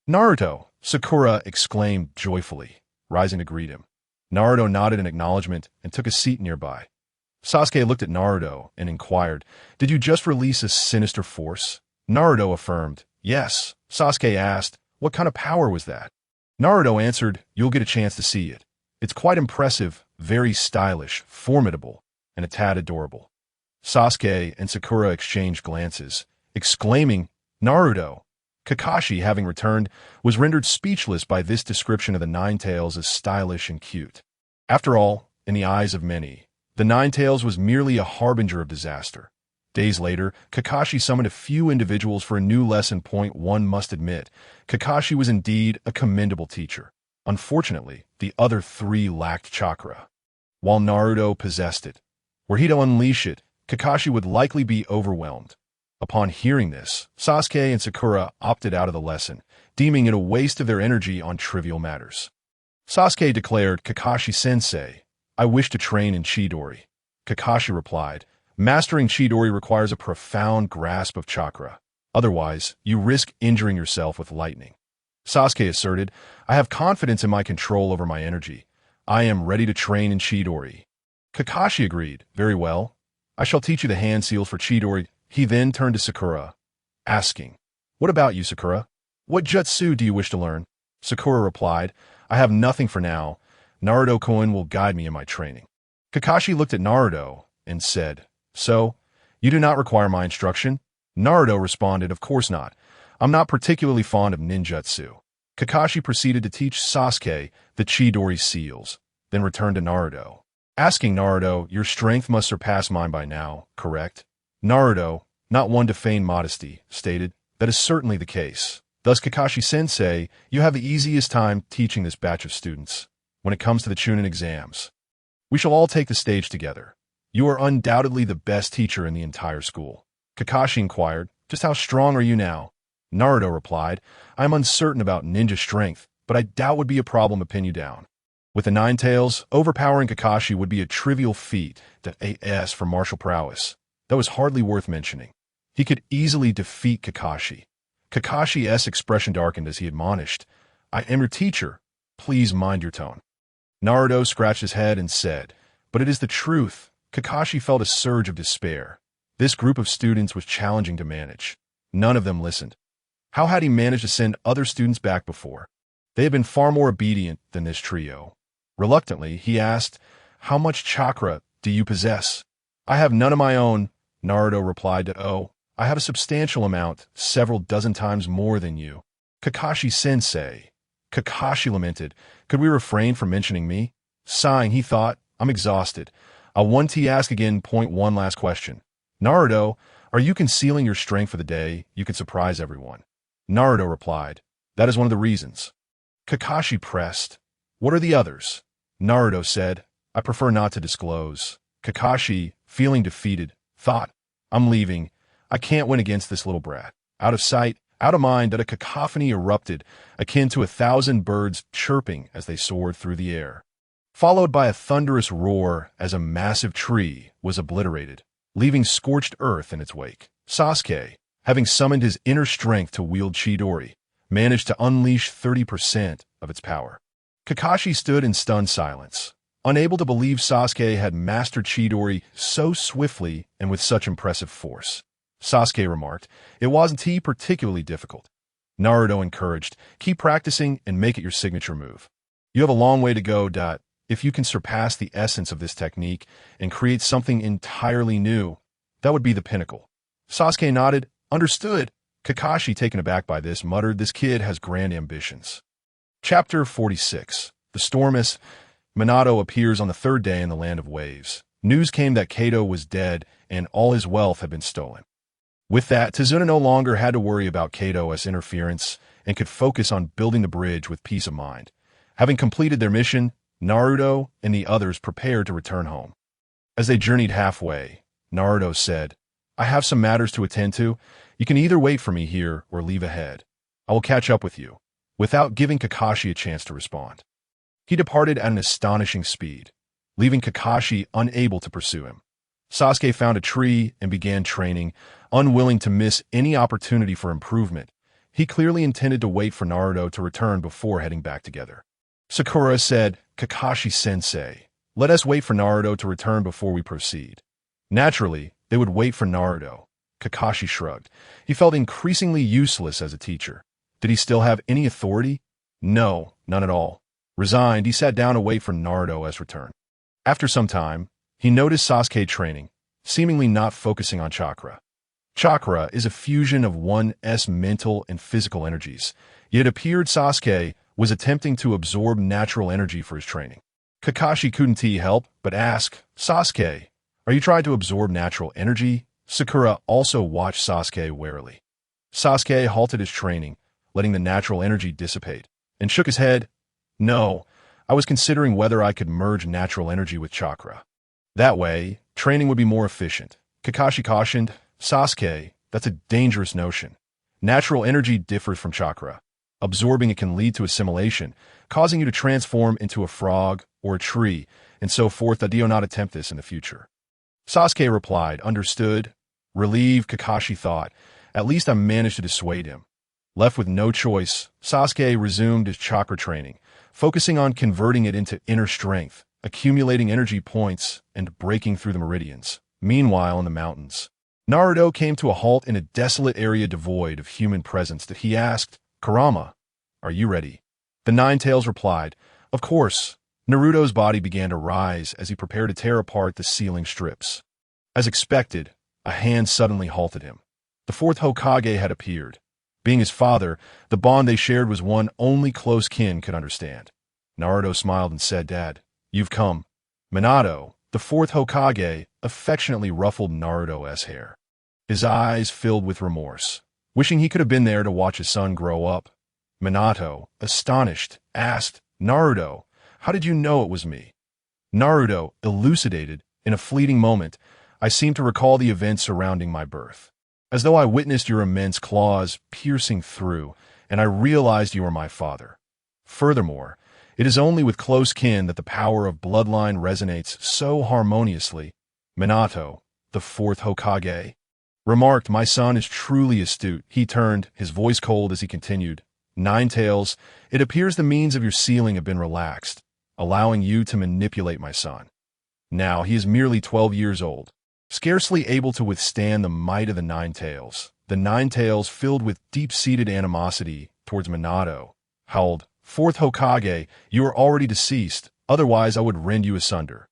"Naruto!" Sakura exclaimed joyfully, rising to greet him. Naruto nodded in acknowledgement and took a seat nearby. Sasuke looked at Naruto and inquired, "Did you just release a sinister force?" Naruto affirmed, "Yes." Sasuke asked, "What kind of power was that?" Naruto answered, "You'll get a chance to see it. It's quite impressive, very stylish, formidable, and a tad adorable." Sasuke and Sakura exchanged glances, exclaiming, "Naruto!" Kakashi, having returned, was rendered speechless by this description of the Nine Tails as stylish and cute. After all, in the eyes of many, the Nine Tails was merely a harbinger of disaster. Days later, Kakashi summoned a few individuals for a new lesson. One must admit, Kakashi was indeed a commendable teacher. Unfortunately, the other three lacked chakra, while Naruto possessed it. Were he to unleash it, Kakashi would likely be overwhelmed. Upon hearing this, Sasuke and Sakura opted out of the lesson, deeming it a waste of their energy on trivial matters. Sasuke declared, "Kakashi-sensei, I wish to train in Chidori." Kakashi replied, "Mastering Chidori requires a profound grasp of chakra. Otherwise, you risk injuring yourself with lightning." Sasuke asserted, "I have confidence in my control over my energy. I am ready to train in Chidori." Kakashi agreed, "Very well. I shall teach you the hand seals for Chidori." He then turned to Sakura, asking, "What about you, Sakura? What jutsu do you wish to learn?" Sakura replied, "I have nothing for now. Naruto-kun will guide me in my training." Kakashi looked at Naruto and said, "So, you do not require my instruction?" Naruto responded, "Of course not. I'm not particularly fond of ninjutsu." Kakashi proceeded to teach Sasuke the Chidori seals, then returned to Naruto, asking Naruto, "Your strength must surpass mine by now, correct?" Naruto, not one to feign modesty, stated, "That is certainly the case. Thus, Kakashi-sensei, you have the easiest time teaching this batch of students. When it comes to the Chunin exams, we shall all take the stage together. You are undoubtedly the best teacher in the entire school." Kakashi inquired, "Just how strong are you now?" Naruto replied, "I am uncertain about ninja strength, but I doubt would be a problem to pin you down." With the Nine Tails, overpowering Kakashi would be a trivial feat to AS for martial prowess. That was hardly worth mentioning. He could easily defeat Kakashi. Kakashi's expression darkened as he admonished, "I am your teacher. Please mind your tone." Naruto scratched his head and said, "But it is the truth." Kakashi felt a surge of despair. This group of students was challenging to manage. None of them listened. How had he managed to send other students back before? They had been far more obedient than this trio. Reluctantly, he asked, "How much chakra do you possess?" "I have none of my own," Naruto replied. "Oh, I have a substantial amount, several dozen times more than you." "Kakashi-sensei." Kakashi lamented, "Could we refrain from mentioning me?" Sighing, he thought, "I'm exhausted. I'll ask again. One last question. Naruto, are you concealing your strength for the day? You can surprise everyone." Naruto replied, "That is one of the reasons." Kakashi pressed, "What are the others?" Naruto said, "I prefer not to disclose." Kakashi, feeling defeated, thought, I'm leaving. I can't win against this little brat. Out of sight, out of mind, that a cacophony erupted, akin to 1,000 birds chirping as they soared through the air, followed by a thunderous roar as a massive tree was obliterated, leaving scorched earth in its wake. Sasuke, having summoned his inner strength to wield Chidori, managed to unleash 30% of its power. Kakashi stood in stunned silence, unable to believe Sasuke had mastered Chidori so swiftly and with such impressive force. Sasuke remarked, "It wasn't particularly difficult." Naruto encouraged, "Keep practicing and make it your signature move. You have a long way to go. If you can surpass the essence of this technique and create something entirely new, that would be the pinnacle." Sasuke nodded, "Understood." Kakashi, taken aback by this, muttered, "This kid has grand ambitions." Chapter 46. The Stormist. Minato appears on the third day in the Land of Waves. News came that Kato was dead and all his wealth had been stolen. With that, Tazuna no longer had to worry about Kato's interference and could focus on building the bridge with peace of mind. Having completed their mission, Naruto and the others prepared to return home. As they journeyed halfway, Naruto said, "I have some matters to attend to. You can either wait for me here or leave ahead. I will catch up with you," without giving Kakashi a chance to respond. He departed at an astonishing speed, leaving Kakashi unable to pursue him. Sasuke found a tree and began training, unwilling to miss any opportunity for improvement. He clearly intended to wait for Naruto to return before heading back together. Sakura said, "Kakashi-sensei, let us wait for Naruto to return before we proceed." Naturally, they would wait for Naruto. Kakashi shrugged. He felt increasingly useless as a teacher. Did he still have any authority? No, none at all. Resigned, he sat down to wait for Naruto's return. After some time, he noticed Sasuke training, seemingly not focusing on chakra. Chakra is a fusion of one's mental and physical energies, yet it appeared Sasuke was attempting to absorb natural energy for his training. Kakashi couldn't help but ask, "Sasuke, are you trying to absorb natural energy?" Sakura also watched Sasuke warily. Sasuke halted his training, letting the natural energy dissipate, and shook his head. "No, I was considering whether I could merge natural energy with chakra. That way, training would be more efficient." Kakashi cautioned, "Sasuke, that's a dangerous notion. Natural energy differs from chakra. Absorbing it can lead to assimilation, causing you to transform into a frog or a tree, and so forth. Do not attempt this in the future." Sasuke replied, "Understood." Relieved, Kakashi thought, "At least I managed to dissuade him." Left with no choice, Sasuke resumed his chakra training, focusing on converting it into inner strength, accumulating energy points, and breaking through the meridians. Meanwhile, in the mountains, Naruto came to a halt in a desolate area devoid of human presence. That he asked, "Kurama, are you ready?" The Nine-Tails replied, "Of course." Naruto's body began to rise as he prepared to tear apart the ceiling strips. As expected, a hand suddenly halted him. The fourth Hokage had appeared. Being his father, the bond they shared was one only close kin could understand. Naruto smiled and said, "Dad, you've come." Minato, the fourth Hokage, affectionately ruffled Naruto's hair. His eyes filled with remorse, wishing he could have been there to watch his son grow up. Minato, astonished, asked, "Naruto, how did you know it was me?" Naruto elucidated, "In a fleeting moment, I seemed to recall the events surrounding my birth, as though I witnessed your immense claws piercing through, and I realized you were my father. Furthermore, it is only with close kin that the power of bloodline resonates so harmoniously." Minato, the fourth Hokage, remarked, "My son is truly astute." He turned, his voice cold as he continued, "Nine-Tails, it appears the means of your sealing have been relaxed, allowing you to manipulate my son. Now he is merely 12 years old, scarcely able to withstand the might of the Nine-Tails." The Nine-Tails, filled with deep-seated animosity towards Minato, howled, "Fourth Hokage, you are already deceased, otherwise I would rend you asunder."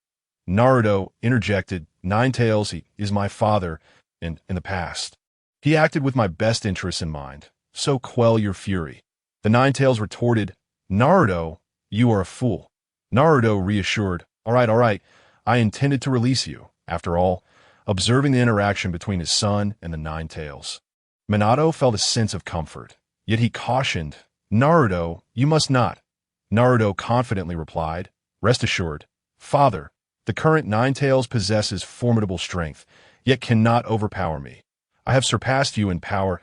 Naruto interjected, "Nine-Tails, he is my father, and in the past, he acted with my best interests in mind, so quell your fury." The Nine-Tails retorted, "Naruto, you are a fool." Naruto reassured, all right, I intended to release you." After all, observing the interaction between his son and the Nine-Tails, Minato felt a sense of comfort, yet he cautioned, "Naruto, you must not." Naruto confidently replied, "Rest assured, father, the current Nine-Tails possesses formidable strength, yet cannot overpower me. I have surpassed you in power.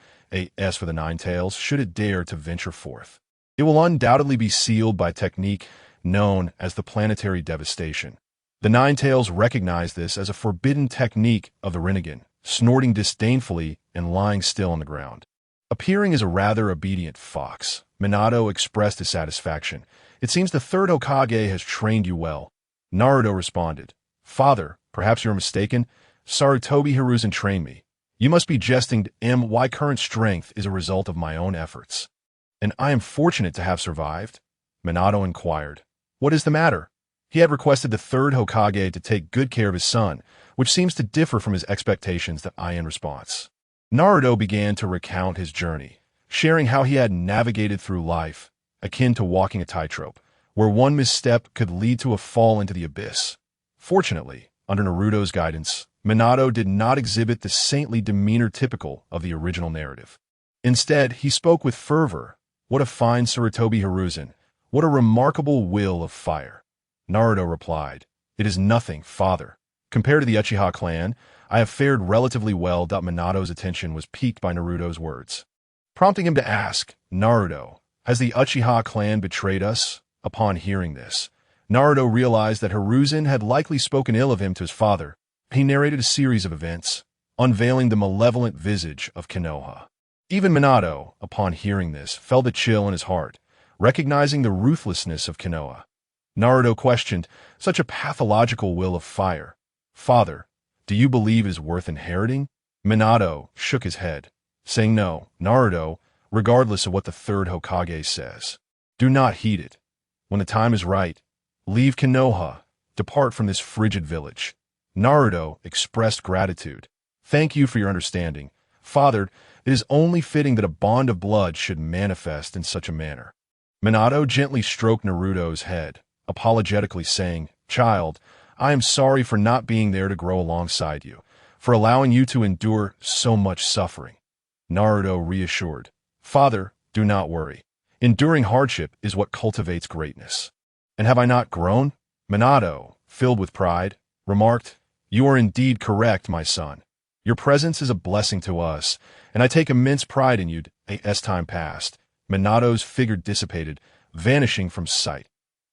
As for the Nine Tails, should it dare to venture forth, it will undoubtedly be sealed by technique known as the planetary devastation. The Nine Tails recognize this as a forbidden technique of the Rinnegan, snorting disdainfully and lying still on the ground. Appearing as a rather obedient fox, Minato expressed his satisfaction. It seems the third Hokage has trained you well. Naruto responded, Father, perhaps you're mistaken. Sarutobi Hiruzen trained me. You must be jesting. My current strength is a result of my own efforts. And I am fortunate to have survived? Minato inquired. What is the matter? He had requested the third Hokage to take good care of his son, which seems to differ from his expectations. In response, Naruto began to recount his journey, sharing how he had navigated through life, akin to walking a tightrope, where one misstep could lead to a fall into the abyss. Fortunately, under Naruto's guidance, Minato did not exhibit the saintly demeanor typical of the original narrative. Instead, he spoke with fervor. What a fine Sarutobi Hiruzen! What a remarkable will of fire! Naruto replied, It is nothing, father. Compared to the Uchiha clan, I have fared relatively well. Minato's attention was piqued by Naruto's words, prompting him to ask, Naruto, has the Uchiha clan betrayed us? Upon hearing this, Naruto realized that Hiruzen had likely spoken ill of him to his father. He narrated a series of events, unveiling the malevolent visage of Konoha. Even Minato, upon hearing this, felt a chill in his heart, recognizing the ruthlessness of Konoha. Naruto questioned, such a pathological will of fire. Father, do you believe it is worth inheriting? Minato shook his head, saying no, Naruto, regardless of what the third Hokage says. Do not heed it. When the time is right, leave Konoha, depart from this frigid village. Naruto expressed gratitude. Thank you for your understanding. Father, it is only fitting that a bond of blood should manifest in such a manner. Minato gently stroked Naruto's head, apologetically saying, Child, I am sorry for not being there to grow alongside you, for allowing you to endure so much suffering. Naruto reassured, Father, do not worry. Enduring hardship is what cultivates greatness. And have I not grown? Minato, filled with pride, remarked, You are indeed correct, my son. Your presence is a blessing to us, and I take immense pride in you. As time passed, Minato's figure dissipated, vanishing from sight.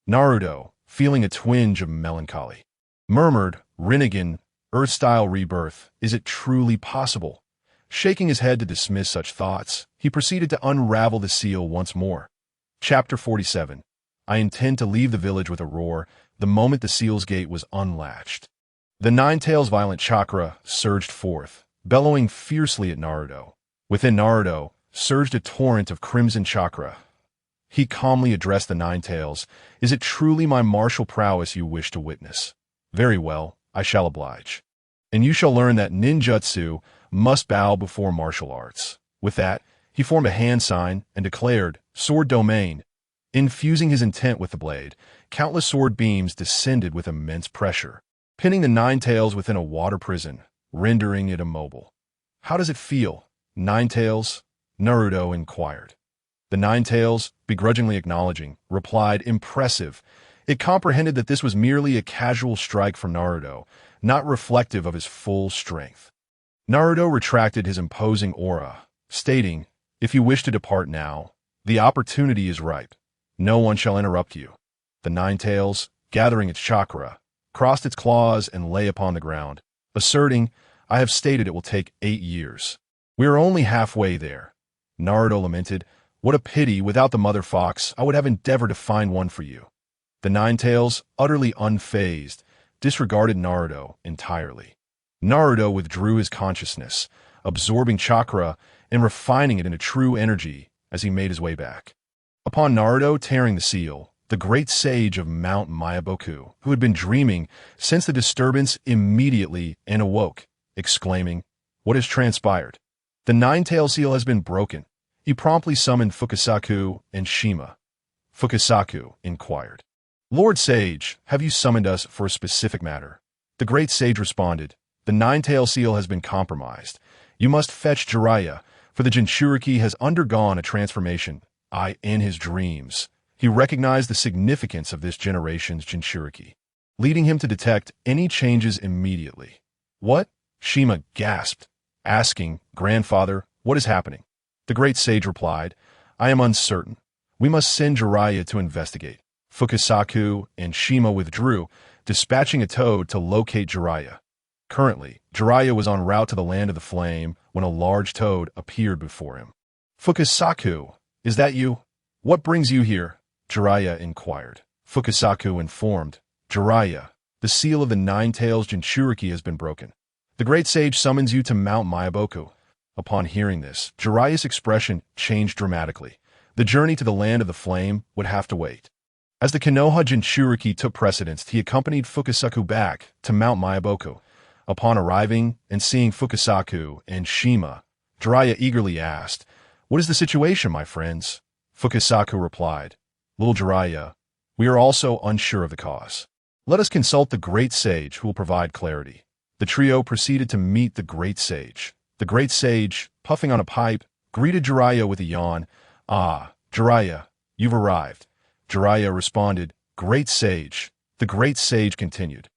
Naruto, feeling a twinge of melancholy, murmured, Rinnegan, Earth-style rebirth, is it truly possible? Shaking his head to dismiss such thoughts, he proceeded to unravel the seal once more. Chapter 47. I intend to leave the village with a roar the moment the seal's gate was unlatched. The Nine Tails' violent chakra surged forth, bellowing fiercely at Naruto. Within Naruto surged a torrent of crimson chakra. He calmly addressed the Nine Tails, Is it truly my martial prowess you wish to witness? Very well, I shall oblige. And you shall learn that ninjutsu must bow before martial arts. With that, he formed a hand sign and declared, Sword domain. Infusing his intent with the blade, countless sword beams descended with immense pressure, pinning the Nine Tails within a water prison, rendering it immobile. How does it feel, Nine Tails? Naruto inquired. The Nine Tails, begrudgingly acknowledging, replied, Impressive. It comprehended that this was merely a casual strike from Naruto, not reflective of his full strength. Naruto retracted his imposing aura, stating, If you wish to depart now, the opportunity is ripe. No one shall interrupt you. The Nine Tails, gathering its chakra, crossed its claws and lay upon the ground, asserting, I have stated it will take 8 years. We are only halfway there. Naruto lamented, What a pity, without the mother fox, I would have endeavored to find one for you. The Nine Tails, utterly unfazed, disregarded Naruto entirely. Naruto withdrew his consciousness, absorbing chakra and refining it into true energy as he made his way back. Upon Naruto tearing the seal, the great sage of Mount Myaboku, who had been dreaming since the disturbance, immediately and awoke, exclaiming, What has transpired? The Nine-Tail seal has been broken. He promptly summoned Fukasaku and Shima. Fukasaku inquired, Lord Sage, have you summoned us for a specific matter? The great sage responded, The Nine-Tail seal has been compromised. You must fetch Jiraiya, for the Jinchuriki has undergone a transformation. In his dreams, he recognized the significance of this generation's Jinchuriki, leading him to detect any changes immediately. What? Shima gasped, asking, "Grandfather, what is happening?" The great sage replied, "I am uncertain. We must send Jiraiya to investigate." Fukasaku and Shima withdrew, dispatching a toad to locate Jiraiya. Currently, Jiraiya was en route to the land of the flame when a large toad appeared before him. "Fukasaku, is that you? What brings you here?" Jiraiya inquired. Fukasaku informed, "Jiraiya, the seal of the nine-tails Jinchuriki has been broken. The great sage summons you to Mount Myaboku." Upon hearing this, Jiraiya's expression changed dramatically. The journey to the land of the flame would have to wait. As the Konoha Jinchuriki took precedence, he accompanied Fukasaku back to Mount Myaboku. Upon arriving and seeing Fukasaku and Shima, Jiraiya eagerly asked, "What is the situation, my friends?" Fukasaku replied, "Little Jiraiya, we are also unsure of the cause. Let us consult the great sage who will provide clarity." The trio proceeded to meet the great sage. The great sage, puffing on a pipe, greeted Jiraiya with a yawn. "Ah, Jiraiya, you've arrived." Jiraiya responded, "Great sage." The great sage continued,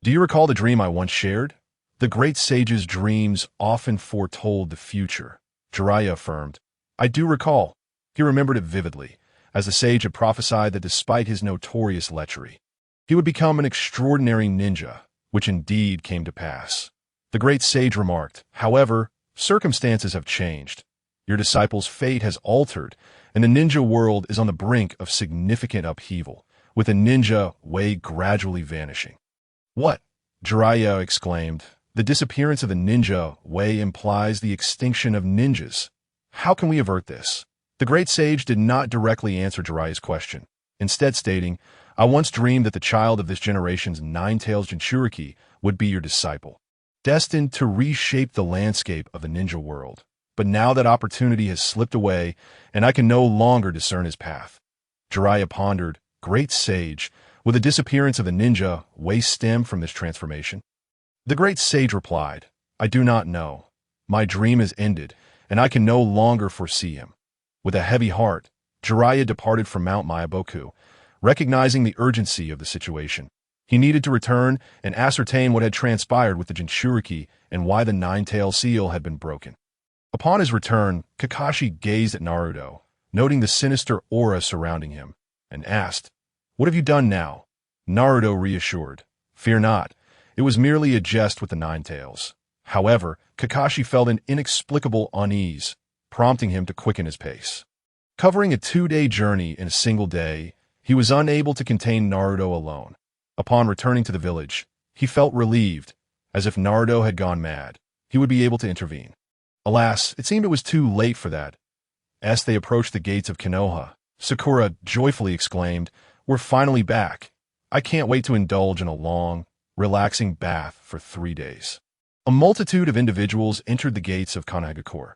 "Do you recall the dream I once shared?" The great sage's dreams often foretold the future. Jiraiya affirmed, "I do recall." He remembered it vividly, as the sage had prophesied that despite his notorious lechery, he would become an extraordinary ninja, which indeed came to pass. The great sage remarked, "However, circumstances have changed. Your disciple's fate has altered, and the ninja world is on the brink of significant upheaval, with the ninja way gradually vanishing." "What?" Jiraiya exclaimed. "The disappearance of the ninja way implies the extinction of ninjas. How can we avert this?" The great sage did not directly answer Jiraiya's question, instead stating, "I once dreamed that the child of this generation's nine-tails Jinchuriki would be your disciple, destined to reshape the landscape of the ninja world. But now that opportunity has slipped away, and I can no longer discern his path." Jiraiya pondered, "Great sage, will the disappearance of the ninja way stem from this transformation?" The great sage replied, "I do not know. My dream has ended, and I can no longer foresee him." With a heavy heart, Jiraiya departed from Mount Myaboku, recognizing the urgency of the situation. He needed to return and ascertain what had transpired with the Jinchuriki and why the nine-tailed seal had been broken. Upon his return, Kakashi gazed at Naruto, noting the sinister aura surrounding him, and asked, "What have you done now?" Naruto reassured, "Fear not, it was merely a jest with the nine-tails." However, Kakashi felt an inexplicable unease, prompting him to quicken his pace. Covering a 2-day journey in a single day, he was unable to contain Naruto alone. Upon returning to the village, he felt relieved, as if Naruto had gone mad. He would be able to intervene. Alas, it seemed it was too late for that. As they approached the gates of Konoha, Sakura joyfully exclaimed, "We're finally back. I can't wait to indulge in a long, relaxing bath for 3 days." A multitude of individuals entered the gates of Konohagakure.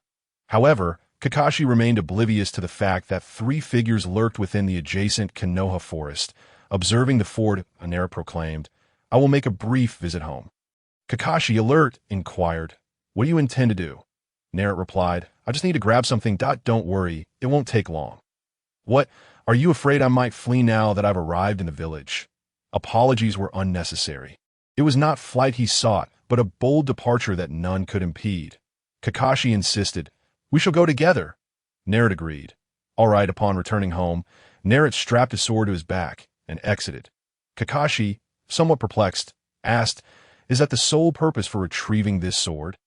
However, Kakashi remained oblivious to the fact that 3 figures lurked within the adjacent Konoha forest. Observing the fort, Naruto proclaimed, "I will make a brief visit home." Kakashi, alert, inquired, "What do you intend to do?" Naruto replied, "I just need to grab something. Don't worry, it won't take long." "What? Are you afraid I might flee now that I've arrived in the village?" Apologies were unnecessary. It was not flight he sought, but a bold departure that none could impede. Kakashi insisted, "We shall go together." Naruto agreed. All right. Upon returning home, Naruto strapped his sword to his back and exited. Kakashi, somewhat perplexed, asked, "Is that the sole purpose for retrieving this sword?"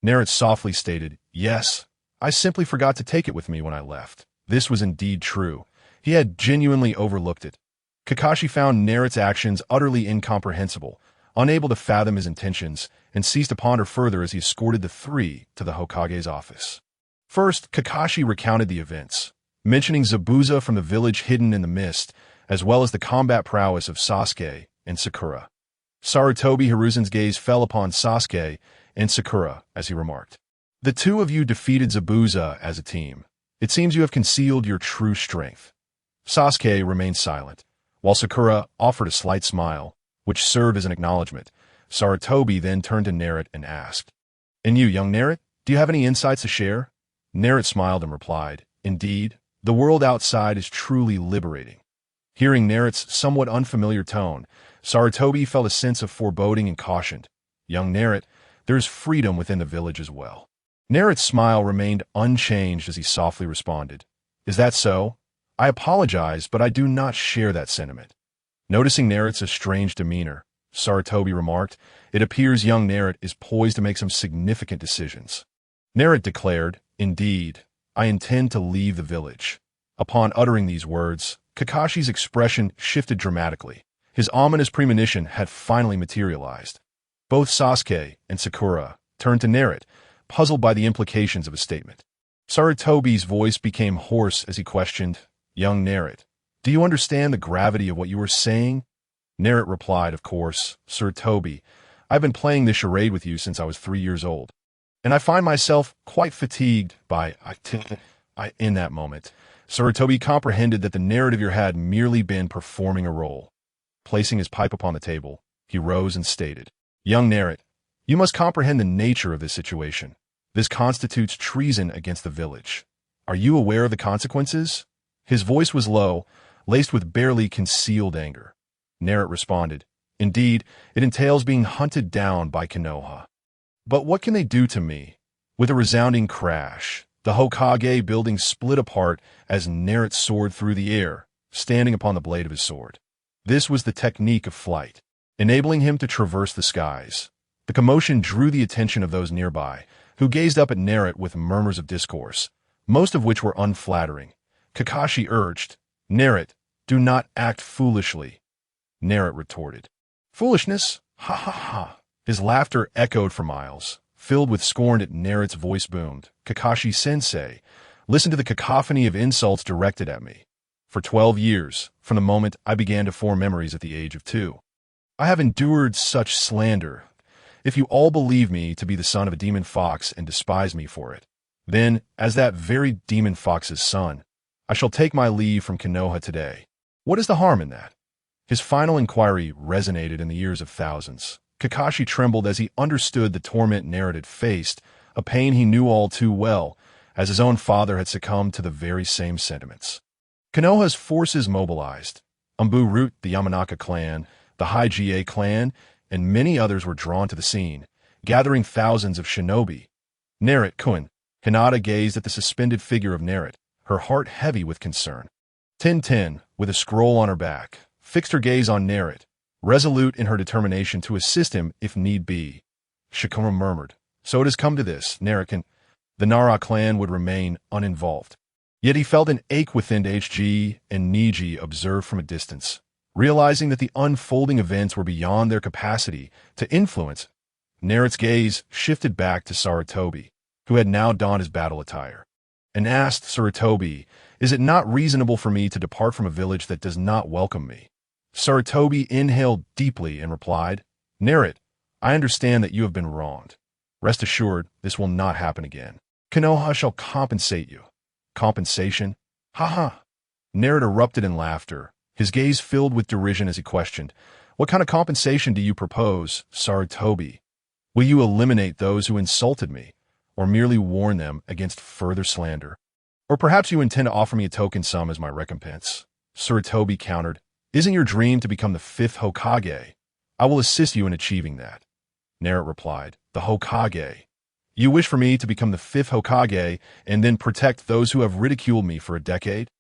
Naruto softly stated, "Yes, I simply forgot to take it with me when I left." This was indeed true. He had genuinely overlooked it. Kakashi found Naruto's actions utterly incomprehensible, unable to fathom his intentions, and ceased to ponder further as he escorted the 3 to the Hokage's office. First, Kakashi recounted the events, mentioning Zabuza from the village hidden in the mist, as well as the combat prowess of Sasuke and Sakura. Sarutobi Hiruzen's gaze fell upon Sasuke and Sakura as he remarked, "The 2 of you defeated Zabuza as a team. It seems you have concealed your true strength." Sasuke remained silent, while Sakura offered a slight smile, which served as an acknowledgement. Sarutobi then turned to Naruto and asked, "And you, young Naruto, do you have any insights to share?" Naruto smiled and replied, "Indeed, the world outside is truly liberating." Hearing Naruto's somewhat unfamiliar tone, Sarutobi felt a sense of foreboding and cautioned, "Young Naruto, there is freedom within the village as well. Narret's smile remained unchanged as he softly responded, "Is that so? I apologize, but I do not share that sentiment." Noticing Narret's strange demeanor, Sarutobi remarked, "It appears young Narret is poised to make some significant decisions." Narret declared, "Indeed, I intend to leave the village." Upon uttering these words, Kakashi's expression shifted dramatically. His ominous premonition had finally materialized. Both Sasuke and Sakura turned to Narret, puzzled by the implications of his statement. Sarutobi's voice became hoarse as he questioned, "Young Narret, do you understand the gravity of what you are saying?" Narret replied, "Of course, Sarutobi. I've been playing this charade with you since I was 3 years old, and I find myself quite fatigued by in that moment." Sarutobi comprehended that the narrative had merely been performing a role. Placing his pipe upon the table, he rose and stated, "Young Narret, you must comprehend the nature of this situation. This constitutes treason against the village. Are you aware of the consequences?" His voice was low, laced with barely concealed anger. Narret responded, "Indeed, it entails being hunted down by Konoha. But what can they do to me?" With a resounding crash, the Hokage building split apart as Narret soared through the air, standing upon the blade of his sword. This was the technique of flight, enabling him to traverse the skies. The commotion drew the attention of those nearby, who gazed up at Narret with murmurs of discourse, most of which were unflattering. Kakashi urged, "Narret, do not act foolishly." Narret retorted, "Foolishness? Ha ha ha." His laughter echoed for miles. Filled with scorn at Narret's voice boomed, "Kakashi-sensei, listen to the cacophony of insults directed at me. For 12 years, from the moment I began to form memories at the age of 2, I have endured such slander. If you all believe me to be the son of a demon fox and despise me for it, then, as that very demon fox's son, I shall take my leave from Konoha today. What is the harm in that?" His final inquiry resonated in the ears of thousands. Kakashi trembled as he understood the torment Narret had faced, a pain he knew all too well, as his own father had succumbed to the very same sentiments. Konoha's forces mobilized. Umbu Root, the Yamanaka clan, the Hige clan, and many others were drawn to the scene, gathering thousands of shinobi. Narret-kun. Hinata gazed at the suspended figure of Narret, her heart heavy with concern. Tintin, with a scroll on her back, fixed her gaze on Narret, resolute in her determination to assist him if need be. Shikura murmured, "So it has come to this, Narret-kun." The Nara clan would remain uninvolved. Yet he felt an ache within to HG and Niji observed from a distance. Realizing that the unfolding events were beyond their capacity to influence, Narret's gaze shifted back to Sarutobi, who had now donned his battle attire, and asked Sarutobi, "Is it not reasonable for me to depart from a village that does not welcome me?" Sarutobi inhaled deeply and replied, "Narret, I understand that you have been wronged. Rest assured, this will not happen again. Konoha shall compensate you." "Compensation? Ha ha!" Narret erupted in laughter, his gaze filled with derision as he questioned, "What kind of compensation do you propose, Sarutobi? Will you eliminate those who insulted me, or merely warn them against further slander? Or perhaps you intend to offer me a token sum as my recompense?" Sarutobi countered, "Isn't your dream to become the 5th Hokage? I will assist you in achieving that." Narret replied, "The Hokage? You wish for me to become the 5th Hokage and then protect those who have ridiculed me for a decade?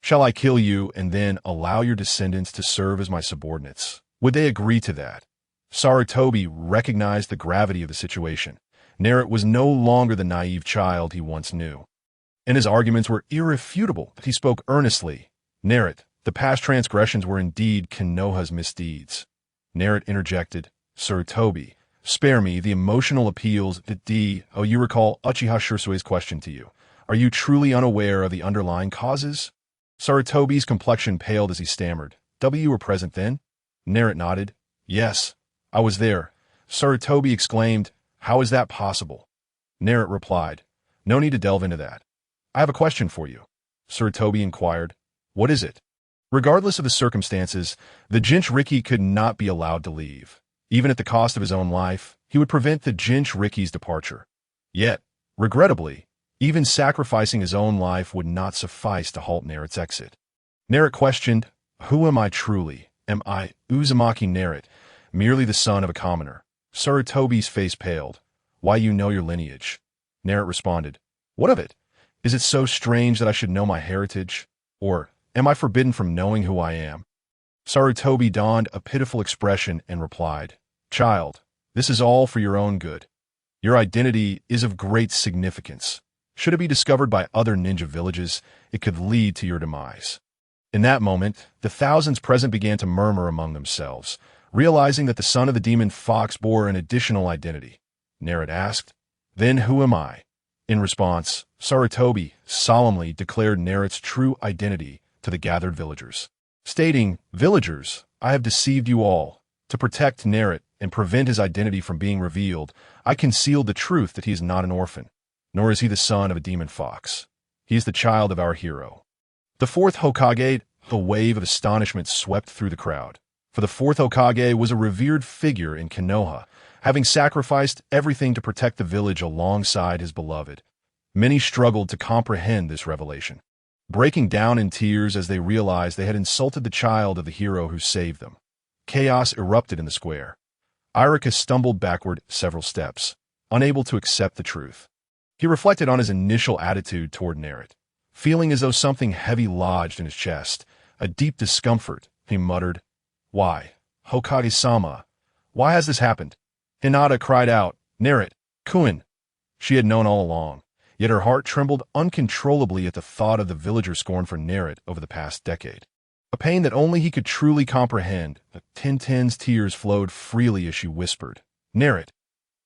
Shall I kill you and then allow your descendants to serve as my subordinates? Would they agree to that?" Sarutobi recognized the gravity of the situation. Narret was no longer the naive child he once knew, and his arguments were irrefutable. He spoke earnestly. "Narret, the past transgressions were indeed Konoha's misdeeds." Narret interjected, "Sarutobi, spare me the emotional appeals that you recall Uchiha Shirsue's question to you. Are you truly unaware of the underlying causes?" Sarutobi's complexion paled as he stammered, "You were present then?" Narret nodded. "Yes, I was there." Sarutobi exclaimed, "How is that possible?" Narret replied, "No need to delve into that. I have a question for you." Sarutobi inquired, "What is it?" Regardless of the circumstances, the Jinchuriki could not be allowed to leave. Even at the cost of his own life, he would prevent the Jinchuriki's departure. Yet, regrettably, even sacrificing his own life would not suffice to halt Narret's exit. Narret questioned, "Who am I truly? Am I Uzumaki Narret, merely the son of a commoner?" Sarutobi's face paled. why you know your lineage. Narut responded, "What of it? Is it so strange that I should know my heritage? Or am I forbidden from knowing who I am?" Sarutobi donned a pitiful expression and replied, "Child, this is all for your own good. Your identity is of great significance. Should it be discovered by other ninja villages, it could lead to your demise." In that moment, the thousands present began to murmur among themselves, realizing that the son of the demon fox bore an additional identity. Narut asked, "Then who am I?" In response, Sarutobi solemnly declared Narut's true identity to the gathered villagers, stating, "Villagers, I have deceived you all. To protect Narut and prevent his identity from being revealed, I concealed the truth that he is not an orphan, nor is he the son of a demon fox. He is the child of our hero." The fourth Hokage, a wave of astonishment swept through the crowd. For the fourth Hokage was a revered figure in Konoha, having sacrificed everything to protect the village alongside his beloved. Many struggled to comprehend this revelation, breaking down in tears as they realized they had insulted the child of the hero who saved them. Chaos erupted in the square. Irika stumbled backward several steps, unable to accept the truth. He reflected on his initial attitude toward Narut. Feeling as though something heavy lodged in his chest, a deep discomfort, he muttered, "Why, Hokage-sama, why has this happened?" Hinata cried out, "Narut, Kuin!" She had known all along, yet her heart trembled uncontrollably at the thought of the villagers' scorn for Narut over the past decade. A pain that only he could truly comprehend. Tintin's tears flowed freely as she whispered, "Narut,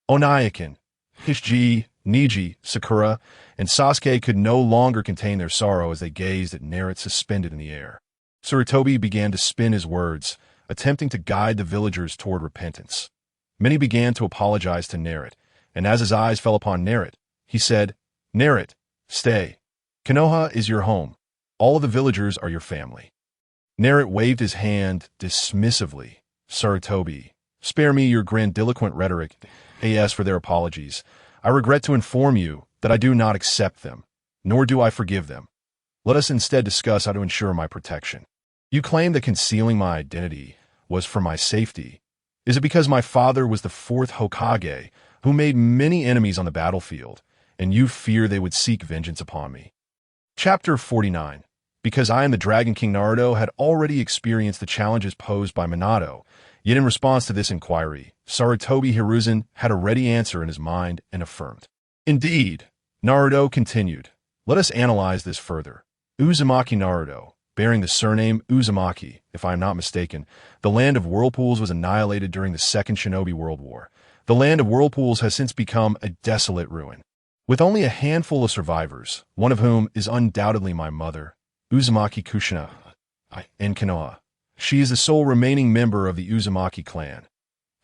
Onaikin, Hishiji, Niji, Sakura, and Sasuke could no longer contain their sorrow as they gazed at Narut suspended in the air. Sarutobi began to spin his words, attempting to guide the villagers toward repentance. Many began to apologize to Narut, and as his eyes fell upon Narut, he said, "Narut, stay. Konoha is your home. All of the villagers are your family." Narut waved his hand dismissively. "Sarutobi, spare me your grandiloquent rhetoric. As for their apologies, I regret to inform you that I do not accept them, nor do I forgive them. Let us instead discuss how to ensure my protection. You claim that concealing my identity was for my safety. Is it because my father was the fourth Hokage who made many enemies on the battlefield, and you fear they would seek vengeance upon me?" Chapter 49. Because I am the Dragon King, Naruto had already experienced the challenges posed by Minato, yet in response to this inquiry, Sarutobi Hiruzen had a ready answer in his mind and affirmed. "Indeed," Naruto continued. "Let us analyze this further. Uzumaki Naruto, bearing the surname Uzumaki, if I am not mistaken, the land of whirlpools was annihilated during the Second Shinobi World War. The land of whirlpools has since become a desolate ruin, with only a handful of survivors, one of whom is undoubtedly my mother, Uzumaki Kushina, in Konoha. She is the sole remaining member of the Uzumaki clan.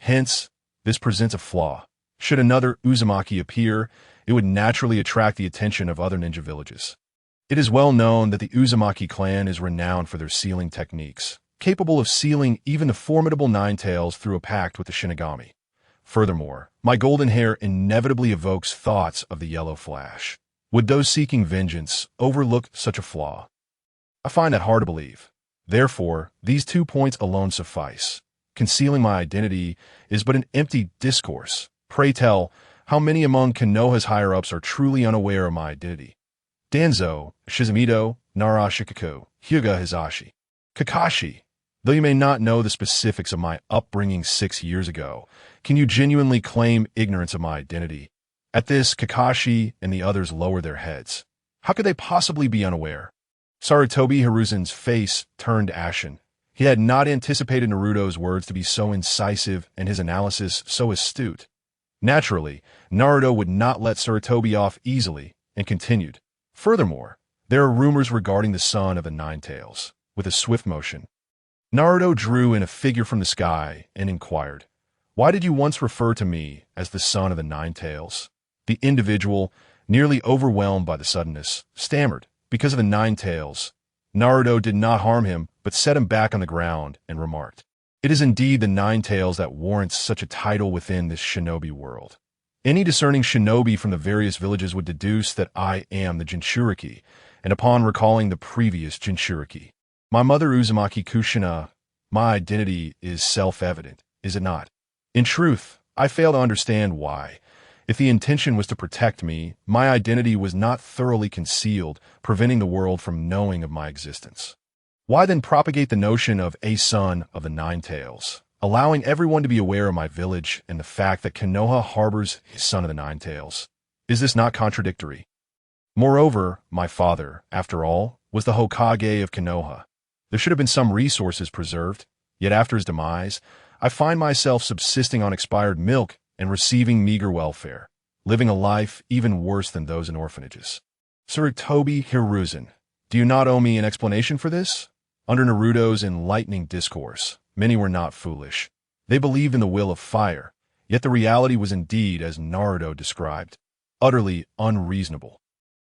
Hence, this presents a flaw. Should another Uzumaki appear, it would naturally attract the attention of other ninja villages. It is well known that the Uzumaki clan is renowned for their sealing techniques, capable of sealing even the formidable Nine-Tails through a pact with the Shinigami. Furthermore, my golden hair inevitably evokes thoughts of the Yellow Flash. Would those seeking vengeance overlook such a flaw? I find that hard to believe. Therefore, these 2 points alone suffice. Concealing my identity is but an empty discourse. Pray tell, how many among Konoha's higher-ups are truly unaware of my identity? Danzo, Shizumido, Nara Shikaku, Hyuga Hizashi. Kakashi, though you may not know the specifics of my upbringing 6 years ago, can you genuinely claim ignorance of my identity? At this, Kakashi and the others lowered their heads. How could they possibly be unaware? Sarutobi Hiruzen's face turned ashen. He had not anticipated Naruto's words to be so incisive and his analysis so astute. Naturally, Naruto would not let Sarutobi off easily and continued. Furthermore, there are rumors regarding the son of the Nine-Tails. With a swift motion, Naruto drew in a figure from the sky and inquired, "Why did you once refer to me as the son of the Nine-Tails?" The individual, nearly overwhelmed by the suddenness, stammered, "Because of the Nine-Tails." Naruto did not harm him, but set him back on the ground and remarked, "It is indeed the Nine-Tails that warrants such a title within this shinobi world. Any discerning shinobi from the various villages would deduce that I am the Jinchuriki, and upon recalling the previous Jinchuriki, my mother Uzumaki Kushina, my identity is self-evident, is it not? In truth, I fail to understand why, If the intention was to protect me, my identity was not thoroughly concealed, preventing the world from knowing of my existence. Why then propagate the notion of a son of the Nine Tails, allowing everyone to be aware of my village and the fact that Konoha harbors his son of the Nine Tails? Is this not contradictory? Moreover, my father, after all, was the Hokage of Konoha. There should have been some resources preserved, yet after his demise, I find myself subsisting on expired milk and receiving meager welfare, living a life even worse than those in orphanages. Sarutobi Hiruzen, do you not owe me an explanation for this? Under Naruto's enlightening discourse, many were not foolish. They believed in the will of fire, yet the reality was indeed as Naruto described, utterly unreasonable.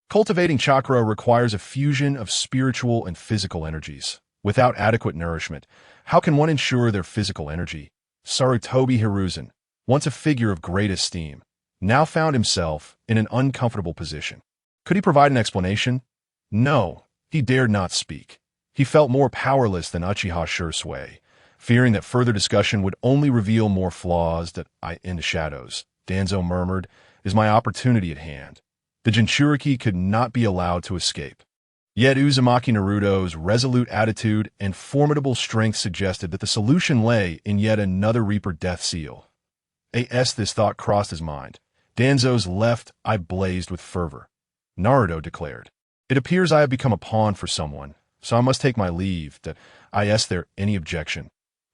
Cultivating chakra requires a fusion of spiritual and physical energies. Without adequate nourishment, how can one ensure their physical energy? Sarutobi Hiruzen, once a figure of great esteem, now found himself in an uncomfortable position. Could he provide an explanation? No, he dared not speak. He felt more powerless than Uchiha Shursui, fearing that further discussion would only reveal more flaws that in the shadows. Danzo murmured, "Is my opportunity at hand?" The Jinchuriki could not be allowed to escape. Yet Uzumaki Naruto's resolute attitude and formidable strength suggested that the solution lay in yet another Reaper death seal. This thought crossed his mind. Danzo's left eye blazed with fervor. Naruto declared, "It appears I have become a pawn for someone, so I must take my leave. There any objection?"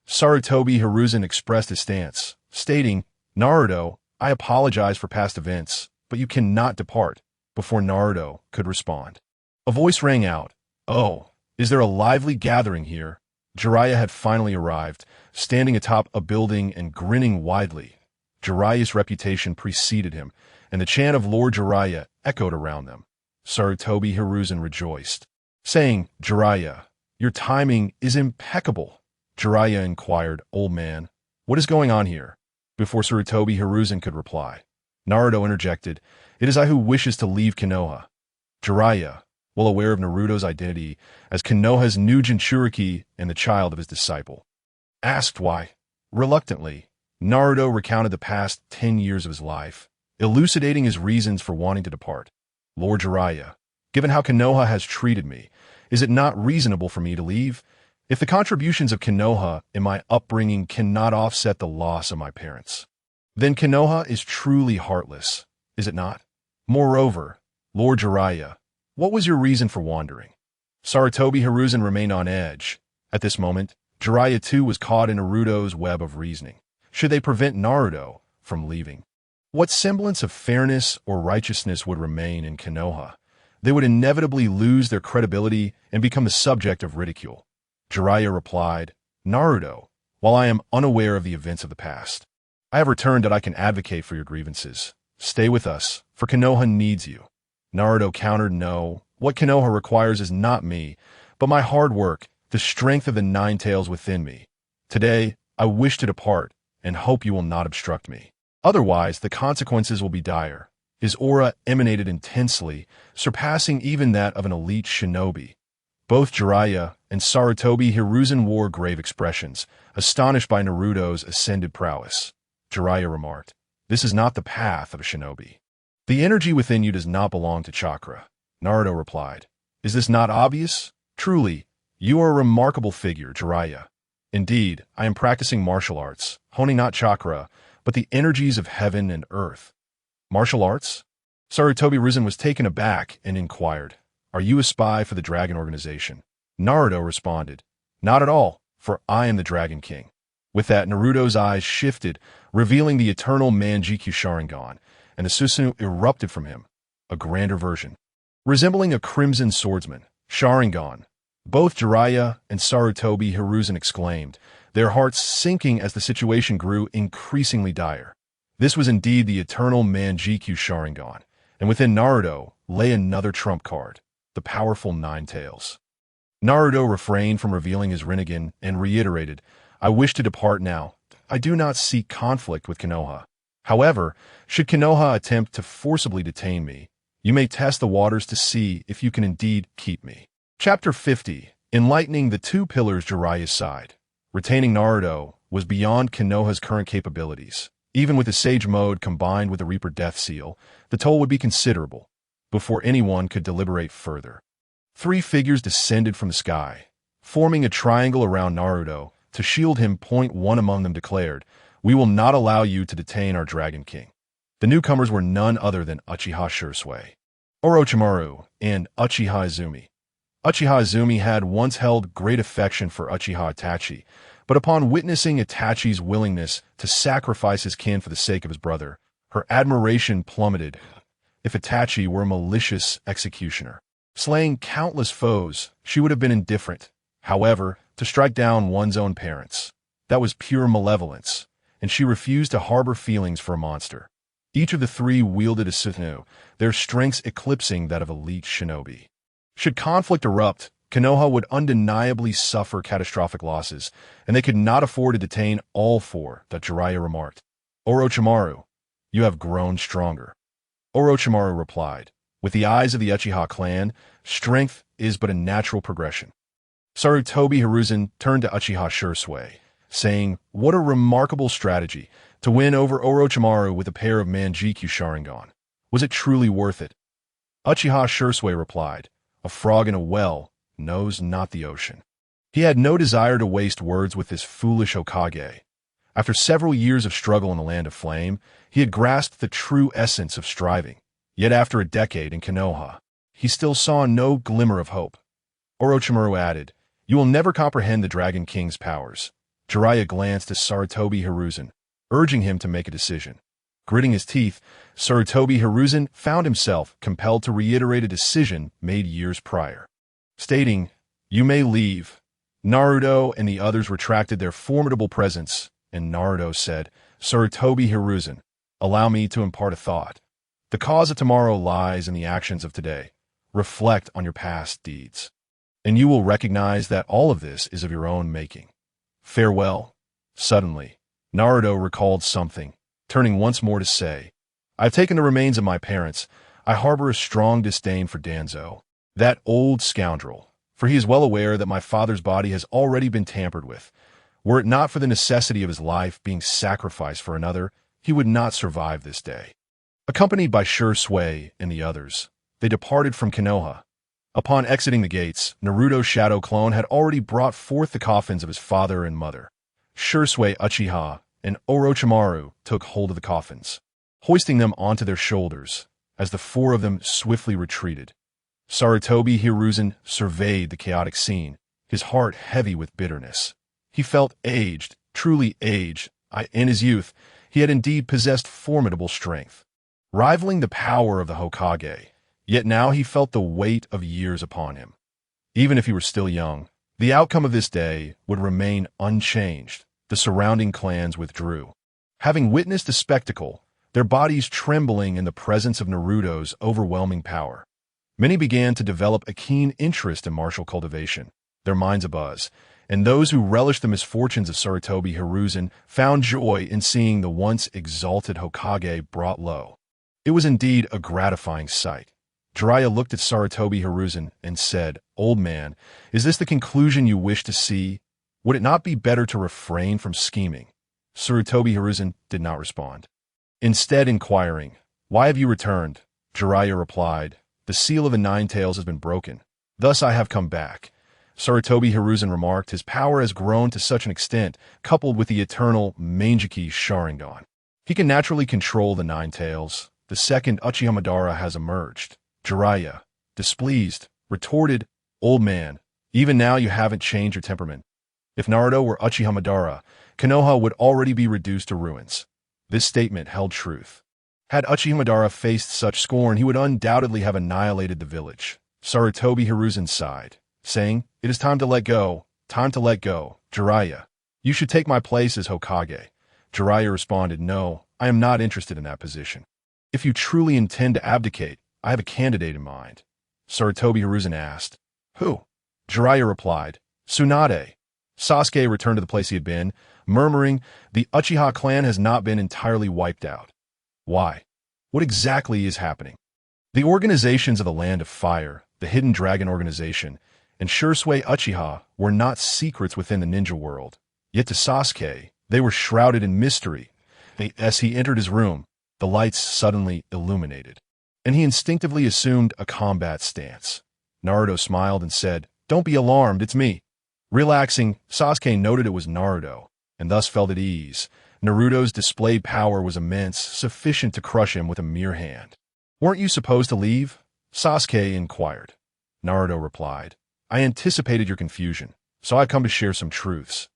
Sarutobi Hiruzen expressed his stance, stating, "Naruto, I apologize for past events, but you cannot depart." Before Naruto could respond, a voice rang out. "Oh, is there a lively gathering here?" Jiraiya had finally arrived, standing atop a building and grinning widely. Jiraiya's reputation preceded him, and the chant of Lord Jiraiya echoed around them. Sarutobi Hiruzen rejoiced, saying, "Jiraiya, your timing is impeccable." Jiraiya inquired, "Old man, what is going on here?" Before Sarutobi Hiruzen could reply, Naruto interjected, "It is I who wishes to leave Konoha." Jiraiya, well aware of Naruto's identity as Konoha's new Jinchuriki and the child of his disciple, asked why. Reluctantly, Naruto recounted the past 10 years of his life, elucidating his reasons for wanting to depart. "Lord Jiraiya, given how Konoha has treated me, is it not reasonable for me to leave? If the contributions of Konoha in my upbringing cannot offset the loss of my parents, then Konoha is truly heartless, is it not? Moreover, Lord Jiraiya, what was your reason for wandering?" Sarutobi Hiruzen remained on edge. At this moment, Jiraiya too was caught in Naruto's web of reasoning. Should they prevent Naruto from leaving? What semblance of fairness or righteousness would remain in Konoha? They would inevitably lose their credibility and become the subject of ridicule. Jiraiya replied, "Naruto, while I am unaware of the events of the past, I have returned that I can advocate for your grievances. Stay with us, for Konoha needs you." Naruto countered, "No, what Konoha requires is not me, but my hard work, the strength of the Nine Tails within me. Today, I wish to depart, and hope you will not obstruct me. Otherwise, the consequences will be dire." His aura emanated intensely, surpassing even that of an elite shinobi. Both Jiraiya and Sarutobi Hiruzen wore grave expressions, astonished by Naruto's ascended prowess. Jiraiya remarked, "This is not the path of a shinobi. The energy within you does not belong to chakra." Naruto replied, "Is this not obvious? Truly, you are a remarkable figure, Jiraiya. Indeed, I am practicing martial arts, honing not chakra, but the energies of heaven and earth." "Martial arts?" Sarutobi Hiruzen was taken aback and inquired, "Are you a spy for the Dragon Organization?" Naruto responded, "Not at all, for I am the Dragon King." With that, Naruto's eyes shifted, revealing the eternal Manjikyu Sharingan, and the Susanoo erupted from him, a grander version. Resembling a crimson swordsman, Sharingan, both Jiraiya and Sarutobi Hiruzen exclaimed, their hearts sinking as the situation grew increasingly dire. This was indeed the eternal Manjikyu Sharingan, and within Naruto lay another trump card, the powerful Nine Tails. Naruto refrained from revealing his Rinnegan and reiterated, "I wish to depart now. I do not seek conflict with Konoha. However, should Konoha attempt to forcibly detain me, you may test the waters to see if you can indeed keep me." Chapter 50. Enlightening the two pillars Jiraiya's side. Retaining Naruto was beyond Konoha's current capabilities. Even with the Sage Mode combined with the Reaper Death Seal, the toll would be considerable, before anyone could deliberate further. 3 figures descended from the sky, forming a triangle around Naruto. To shield him, one among them declared, "We will not allow you to detain our Dragon King." The newcomers were none other than Uchiha Shursui, Orochimaru, and Uchiha Izumi. Uchiha Izumi had once held great affection for Uchiha Itachi, but upon witnessing Itachi's willingness to sacrifice his kin for the sake of his brother, her admiration plummeted. If Itachi were a malicious executioner, slaying countless foes, she would have been indifferent. However, to strike down one's own parents, that was pure malevolence, and she refused to harbor feelings for a monster. Each of the 3 wielded a Susanoo, their strengths eclipsing that of elite shinobi. Should conflict erupt, Konoha would undeniably suffer catastrophic losses, and they could not afford to detain all 4, that Jiraiya remarked. "Orochimaru, you have grown stronger." Orochimaru replied, "With the eyes of the Uchiha clan, strength is but a natural progression." Sarutobi Hiruzen turned to Uchiha Shursui, saying, "What a remarkable strategy, to win over Orochimaru with a pair of Manjikyu Sharingan. Was it truly worth it?" Uchiha Shursui replied, "A frog in a well knows not the ocean." He had no desire to waste words with this foolish Hokage. After several years of struggle in the Land of Flame, he had grasped the true essence of striving. Yet after a decade in Konoha, he still saw no glimmer of hope. Orochimaru added, "You will never comprehend the Dragon King's powers." Jiraiya glanced at Sarutobi Hiruzen, urging him to make a decision. Gritting his teeth, Sarutobi Hiruzen found himself compelled to reiterate a decision made years prior. Stating, "You may leave." Naruto and the others retracted their formidable presence, and Naruto said, "Sarutobi Hiruzen, allow me to impart a thought. The cause of tomorrow lies in the actions of today. Reflect on your past deeds, and you will recognize that all of this is of your own making. Farewell." Suddenly, Naruto recalled something, turning once more to say, "I have taken the remains of my parents. I harbor a strong disdain for Danzo, that old scoundrel, for he is well aware that my father's body has already been tampered with. Were it not for the necessity of his life being sacrificed for another, he would not survive this day." Accompanied by Shursui and the others, they departed from Konoha. Upon exiting the gates, Naruto's shadow clone had already brought forth the coffins of his father and mother. Shursui Uchiha and Orochimaru took hold of the coffins, hoisting them onto their shoulders, as the 4 of them swiftly retreated. Sarutobi Hiruzen surveyed the chaotic scene, his heart heavy with bitterness. He felt aged, truly aged. In his youth, he had indeed possessed formidable strength, rivaling the power of the Hokage. Yet now he felt the weight of years upon him. Even if he were still young, the outcome of this day would remain unchanged. The surrounding clans withdrew, having witnessed the spectacle, their bodies trembling in the presence of Naruto's overwhelming power. Many began to develop a keen interest in martial cultivation, their minds abuzz, and those who relished the misfortunes of Sarutobi Hiruzen found joy in seeing the once exalted Hokage brought low. It was indeed a gratifying sight. Jiraiya looked at Sarutobi Hiruzen and said, "Old man, is this the conclusion you wish to see? Would it not be better to refrain from scheming?" Sarutobi Hiruzen did not respond. Instead, inquiring, "Why have you returned?" Jiraiya replied, "The seal of the Nine Tails has been broken. Thus I have come back." Sarutobi Hiruzen remarked, "His power has grown to such an extent, coupled with the eternal Manjiki Sharingan. He can naturally control the Nine Tails. The second Uchiha Madara has emerged." Jiraiya, displeased, retorted, "Old man, even now you haven't changed your temperament. If Naruto were Uchiha Madara, Konoha would already be reduced to ruins." This statement held truth. Had Uchiha Madara faced such scorn, he would undoubtedly have annihilated the village. Sarutobi Hiruzen sighed, saying, "It is time to let go. Time to let go. Jiraiya, you should take my place as Hokage." Jiraiya responded, "No, I am not interested in that position. If you truly intend to abdicate, I have a candidate in mind." Sarutobi Hiruzen asked, "Who?" Jiraiya replied, "Tsunade." Sasuke returned to the place he had been, murmuring, "The Uchiha clan has not been entirely wiped out." Why? What exactly is happening? The organizations of the Land of Fire, the Hidden Dragon Organization, and Shursui Uchiha were not secrets within the ninja world. Yet to Sasuke, they were shrouded in mystery. As he entered his room, the lights suddenly illuminated, and he instinctively assumed a combat stance. Naruto smiled and said, "Don't be alarmed, it's me." Relaxing, Sasuke noted it was Naruto, and thus felt at ease. Naruto's displayed power was immense, sufficient to crush him with a mere hand. "Weren't you supposed to leave?" Sasuke inquired. Naruto replied, "I anticipated your confusion, so I've come to share some truths."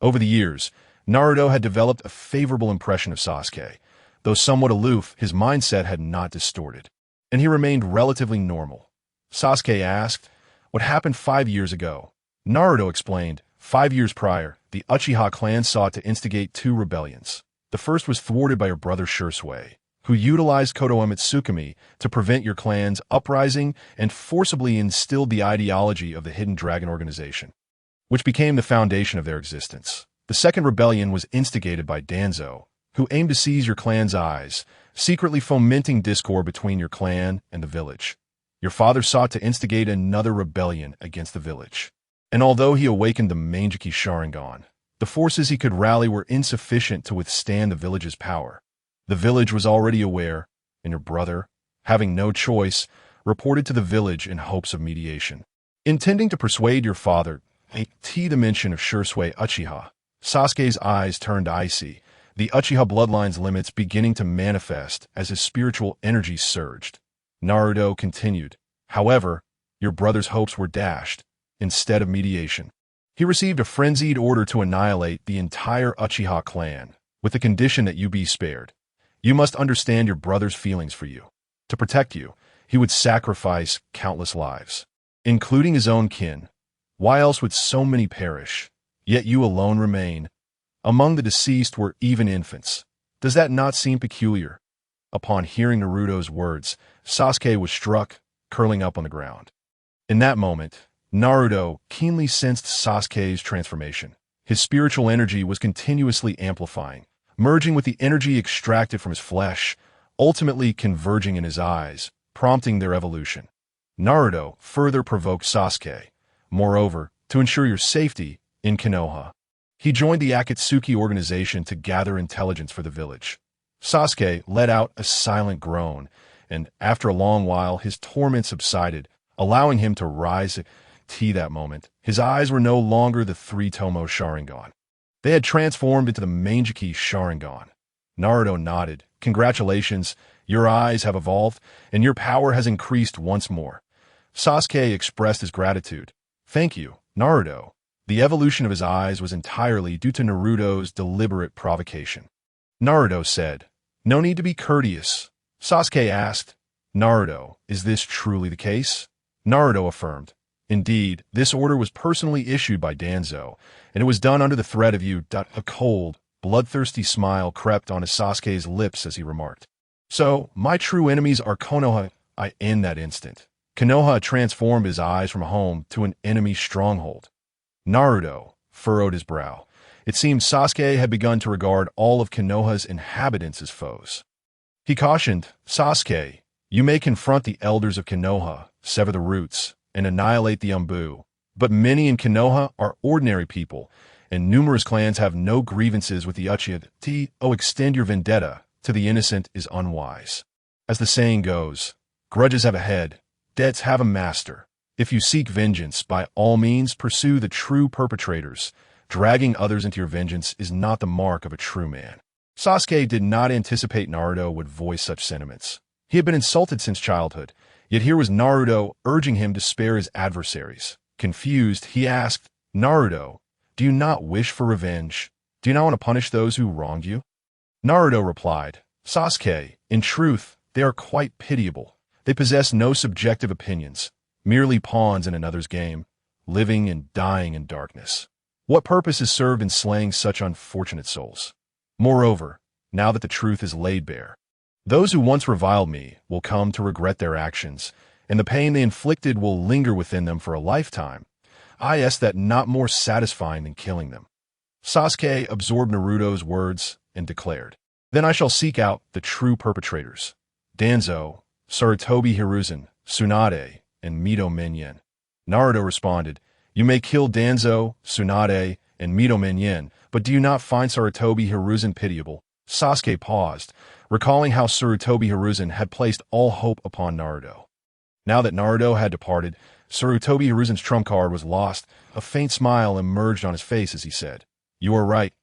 Over the years, Naruto had developed a favorable impression of Sasuke. Though somewhat aloof, his mindset had not distorted, and he remained relatively normal. Sasuke asked, "What happened 5 years ago?" Naruto explained, 5 years prior, the Uchiha clan sought to instigate 2 rebellions. The first was thwarted by your brother Shursui, who utilized Kotoa Mitsukami to prevent your clan's uprising and forcibly instilled the ideology of the Hidden Dragon Organization, which became the foundation of their existence. The second rebellion was instigated by Danzo, who aimed to seize your clan's eyes, secretly fomenting discord between your clan and the village. Your father sought to instigate another rebellion against the village, and although he awakened the Manjiki Sharingan, the forces he could rally were insufficient to withstand the village's power. The village was already aware, and your brother, having no choice, reported to the village in hopes of mediation. Intending to persuade your father, the mention of Shursui Uchiha, Sasuke's eyes turned icy, the Uchiha bloodline's limits beginning to manifest as his spiritual energy surged. Naruto continued, "However, your brother's hopes were dashed. Instead of mediation, he received a frenzied order to annihilate the entire Uchiha clan, with the condition that you be spared. You must understand your brother's feelings for you. To protect you, he would sacrifice countless lives, including his own kin. Why else would so many perish? Yet you alone remain. Among the deceased were even infants. Does that not seem peculiar?" Upon hearing Naruto's words, Sasuke was struck, curling up on the ground. In that moment, Naruto keenly sensed Sasuke's transformation. His spiritual energy was continuously amplifying, merging with the energy extracted from his flesh, ultimately converging in his eyes, prompting their evolution. Naruto further provoked Sasuke. Moreover, to ensure your safety in Konoha, he joined the Akatsuki organization to gather intelligence for the village. Sasuke let out a silent groan, and after a long while his torment subsided, allowing him to rise. That moment, his eyes were no longer the three-tomo Sharingan. They had transformed into the Manjiki Sharingan. Naruto nodded. "Congratulations, your eyes have evolved, and your power has increased once more." Sasuke expressed his gratitude. "Thank you, Naruto." The evolution of his eyes was entirely due to Naruto's deliberate provocation. Naruto said, "No need to be courteous." Sasuke asked, "Naruto, is this truly the case?" Naruto affirmed, "Indeed, this order was personally issued by Danzo, and it was done under the threat of you." A cold, bloodthirsty smile crept onto Sasuke's lips as he remarked, "So, my true enemies are Konoha." In that instant, Konoha transformed his eyes from a home to an enemy stronghold. Naruto furrowed his brow. It seemed Sasuke had begun to regard all of Konoha's inhabitants as foes. He cautioned, "Sasuke, you may confront the elders of Konoha, sever the roots, and annihilate the Umbu, but many in Konoha are ordinary people, and numerous clans have no grievances with the Uchiha. Extend your vendetta to the innocent is unwise. As the saying goes, grudges have a head, debts have a master. If you seek vengeance, by all means pursue the true perpetrators. Dragging others into your vengeance is not the mark of a true man." Sasuke did not anticipate Naruto would voice such sentiments. He had been insulted since childhood, yet here was Naruto urging him to spare his adversaries. Confused, he asked, "Naruto, do you not wish for revenge? Do you not want to punish those who wronged you?" Naruto replied, "Sasuke, in truth, they are quite pitiable. They possess no subjective opinions, merely pawns in another's game, living and dying in darkness. What purpose is served in slaying such unfortunate souls? Moreover, now that the truth is laid bare, those who once reviled me will come to regret their actions, and the pain they inflicted will linger within them for a lifetime. Is that not more satisfying than killing them?" Sasuke absorbed Naruto's words and declared, "Then I shall seek out the true perpetrators. Danzo, Sarutobi Hiruzen, Tsunade, and Mito Menyen." Naruto responded, "You may kill Danzo, Tsunade, and Mito Menyen, but do you not find Sarutobi Hiruzen pitiable?" Sasuke paused, recalling how Sarutobi Hiruzen had placed all hope upon Naruto. Now that Naruto had departed, Sarutobi Hiruzen's trump card was lost. A faint smile emerged on his face as he said, "You are right,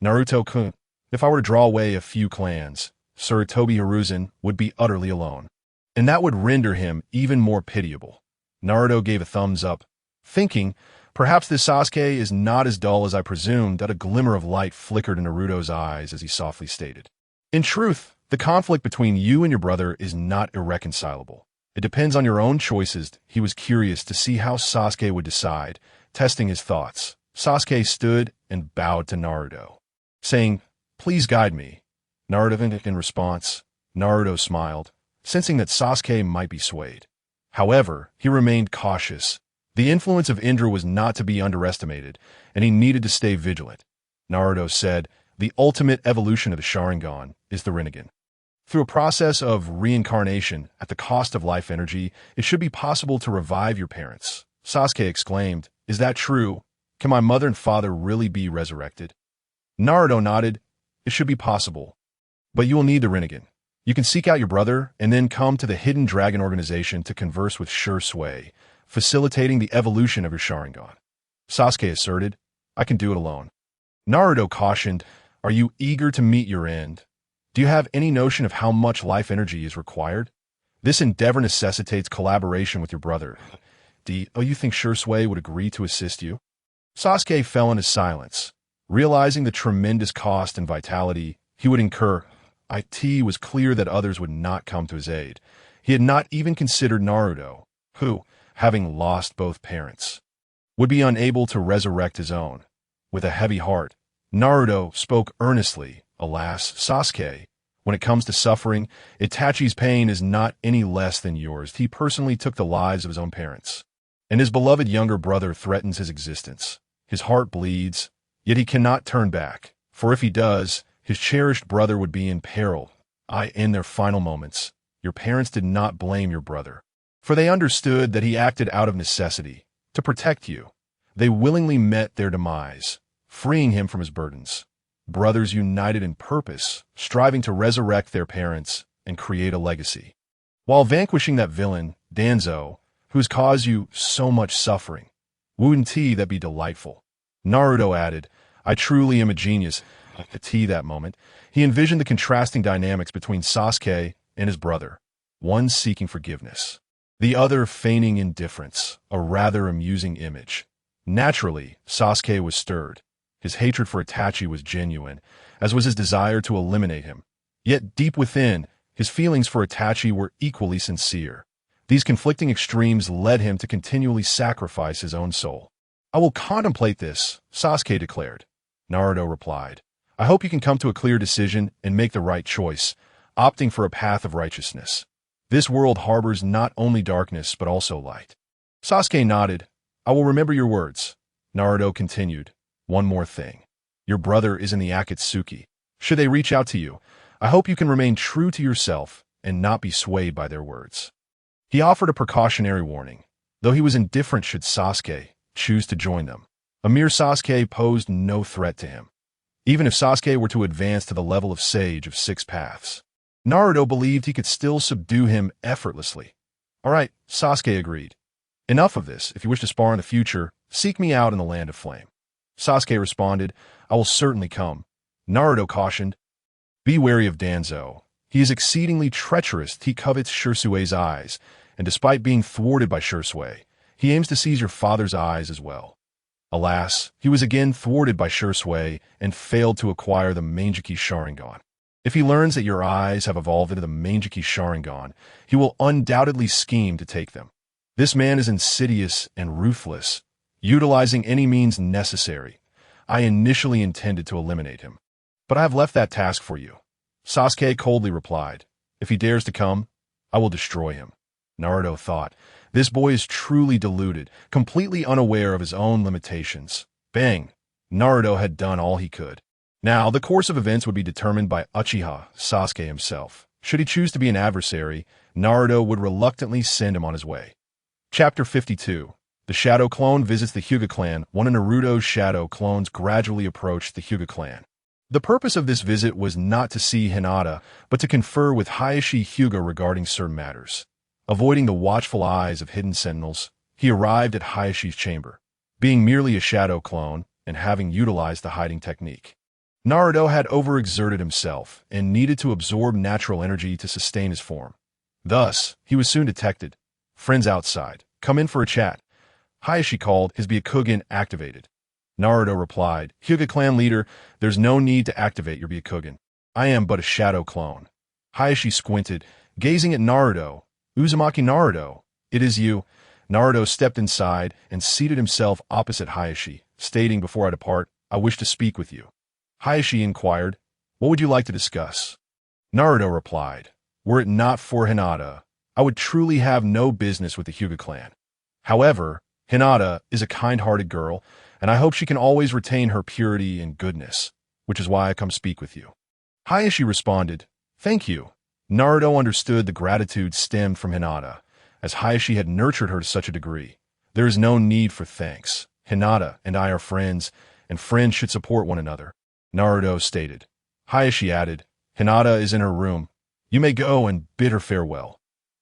Naruto-kun. If I were to draw away a few clans, Sarutobi Hiruzen would be utterly alone. And that would render him even more pitiable." Naruto gave a thumbs up, thinking, perhaps this Sasuke is not as dull as I presumed. That a glimmer of light flickered in Naruto's eyes as he softly stated, "In truth, the conflict between you and your brother is not irreconcilable. It depends on your own choices." He was curious to see how Sasuke would decide, testing his thoughts. Sasuke stood and bowed to Naruto, saying, "Please guide me." Naruto in response, Naruto smiled, sensing that Sasuke might be swayed. However, he remained cautious. The influence of Indra was not to be underestimated, and he needed to stay vigilant. Naruto said, "The ultimate evolution of the Sharingan is the Rinnegan. Through a process of reincarnation at the cost of life energy, it should be possible to revive your parents." Sasuke exclaimed, "Is that true? Can my mother and father really be resurrected?" Naruto nodded. "It should be possible. But you will need the Rinnegan. You can seek out your brother and then come to the Hidden Dragon organization to converse with Sure Sway, facilitating the evolution of your Sharingan." Sasuke asserted, "I can do it alone." Naruto cautioned, "Are you eager to meet your end? Do you have any notion of how much life energy is required? This endeavor necessitates collaboration with your brother. Do you think Sure Sway would agree to assist you?" Sasuke fell into silence, realizing the tremendous cost and vitality he would incur. It was clear that others would not come to his aid. He had not even considered Naruto, who, having lost both parents, would be unable to resurrect his own. With a heavy heart, Naruto spoke earnestly, "Alas, Sasuke, when it comes to suffering, Itachi's pain is not any less than yours. He personally took the lives of his own parents, and his beloved younger brother threatens his existence. His heart bleeds, yet he cannot turn back, for if he does, his cherished brother would be in peril. In their final moments, your parents did not blame your brother, for they understood that he acted out of necessity, to protect you. They willingly met their demise, freeing him from his burdens. Brothers united in purpose, striving to resurrect their parents and create a legacy, while vanquishing that villain, Danzo, who has caused you so much suffering. Wouldn't that be delightful?" Naruto added, "I truly am a genius." At that moment, he envisioned the contrasting dynamics between Sasuke and his brother, one seeking forgiveness, the other feigning indifference, a rather amusing image. Naturally, Sasuke was stirred. His hatred for Itachi was genuine, as was his desire to eliminate him. Yet deep within, his feelings for Itachi were equally sincere. These conflicting extremes led him to continually sacrifice his own soul. "I will contemplate this," Sasuke declared. Naruto replied, "I hope you can come to a clear decision and make the right choice, opting for a path of righteousness. This world harbors not only darkness but also light." Sasuke nodded. "I will remember your words." Naruto continued, "One more thing. Your brother is in the Akatsuki. Should they reach out to you, I hope you can remain true to yourself and not be swayed by their words." He offered a precautionary warning, though he was indifferent should Sasuke choose to join them. A mere Sasuke posed no threat to him, even if Sasuke were to advance to the level of Sage of Six Paths. Naruto believed he could still subdue him effortlessly. "All right," Sasuke agreed. "Enough of this. If you wish to spar in the future, seek me out in the Land of Flame." Sasuke responded, "I will certainly come." Naruto cautioned, "Be wary of Danzo. He is exceedingly treacherous. He covets Shusui's eyes, and despite being thwarted by Shursui, he aims to seize your father's eyes as well." Alas, he was again thwarted by Shursui and failed to acquire the Mangekyou Sharingan. If he learns that your eyes have evolved into the Mangekyou Sharingan, he will undoubtedly scheme to take them. This man is insidious and ruthless, utilizing any means necessary. I initially intended to eliminate him, but I have left that task for you." Sasuke coldly replied, "If he dares to come, I will destroy him." Naruto thought, this boy is truly deluded, completely unaware of his own limitations. Bang! Naruto had done all he could. Now, the course of events would be determined by Uchiha, Sasuke himself. Should he choose to be an adversary, Naruto would reluctantly send him on his way. Chapter 52. The Shadow Clone visits the Hyuga clan. One of Naruto's shadow clones gradually approached the Hyuga clan. The purpose of this visit was not to see Hinata, but to confer with Hayashi Hyuga regarding certain matters. Avoiding the watchful eyes of hidden sentinels, he arrived at Hayashi's chamber, being merely a shadow clone and having utilized the hiding technique. Naruto had overexerted himself and needed to absorb natural energy to sustain his form. Thus, he was soon detected. "Friends outside, come in for a chat." Hayashi called, his Byakugan activated. Naruto replied, "Hyuga clan leader, there's no need to activate your Byakugan. I am but a shadow clone." Hayashi squinted, gazing at Naruto. "Uzumaki Naruto, it is you." Naruto stepped inside and seated himself opposite Hayashi, stating, "Before I depart, I wish to speak with you." Hayashi inquired, "What would you like to discuss?" Naruto replied, "Were it not for Hinata, I would truly have no business with the Hyuga clan. However, Hinata is a kind-hearted girl, and I hope she can always retain her purity and goodness, which is why I come speak with you." Hayashi responded, "Thank you." Naruto understood the gratitude stemmed from Hinata, as Hayashi had nurtured her to such a degree. There is no need for thanks. Hinata and I are friends, and friends should support one another, Naruto stated. Hayashi added, "Hinata is in her room. You may go and bid her farewell."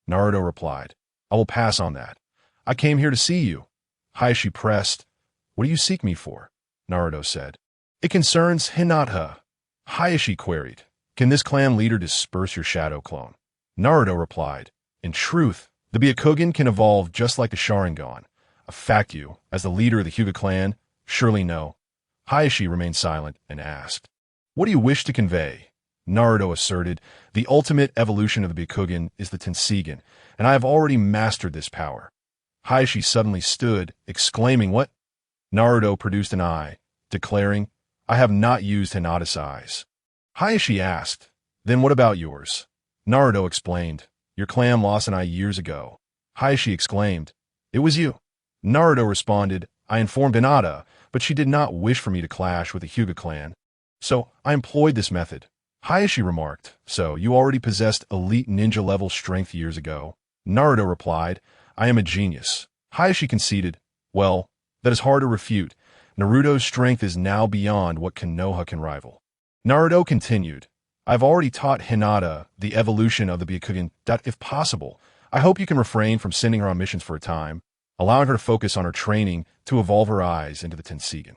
Naruto replied, "I will pass on that. I came here to see you." Hayashi pressed, "What do you seek me for?" Naruto said, "It concerns Hinata." Hayashi queried, "Can this clan leader disperse your shadow clone?" Naruto replied, "In truth, the Byakugan can evolve just like the Sharingan. A fact you, as the leader of the Hyuga clan, surely know." Hayashi remained silent and asked, "What do you wish to convey?" Naruto asserted, "The ultimate evolution of the Byakugan is the Tensigan, and I have already mastered this power." Hayashi suddenly stood, exclaiming, "What?" Naruto produced an eye, declaring, "I have not used Hinata's eyes." Hayashi asked, "Then what about yours?" Naruto explained, "Your clan lost an eye years ago." Hayashi exclaimed, "It was you." Naruto responded, "I informed Hinata, but she did not wish for me to clash with the Hyuga clan. So I employed this method." Hayashi remarked, "So you already possessed elite ninja-level strength years ago?" Naruto replied, "I am a genius." Hayashi conceded, "Well, that is hard to refute. Naruto's strength is now beyond what Konoha can rival." Naruto continued, "I've already taught Hinata the evolution of the Byakugan that, if possible, I hope you can refrain from sending her on missions for a time, allowing her to focus on her training to evolve her eyes into the Tensigan.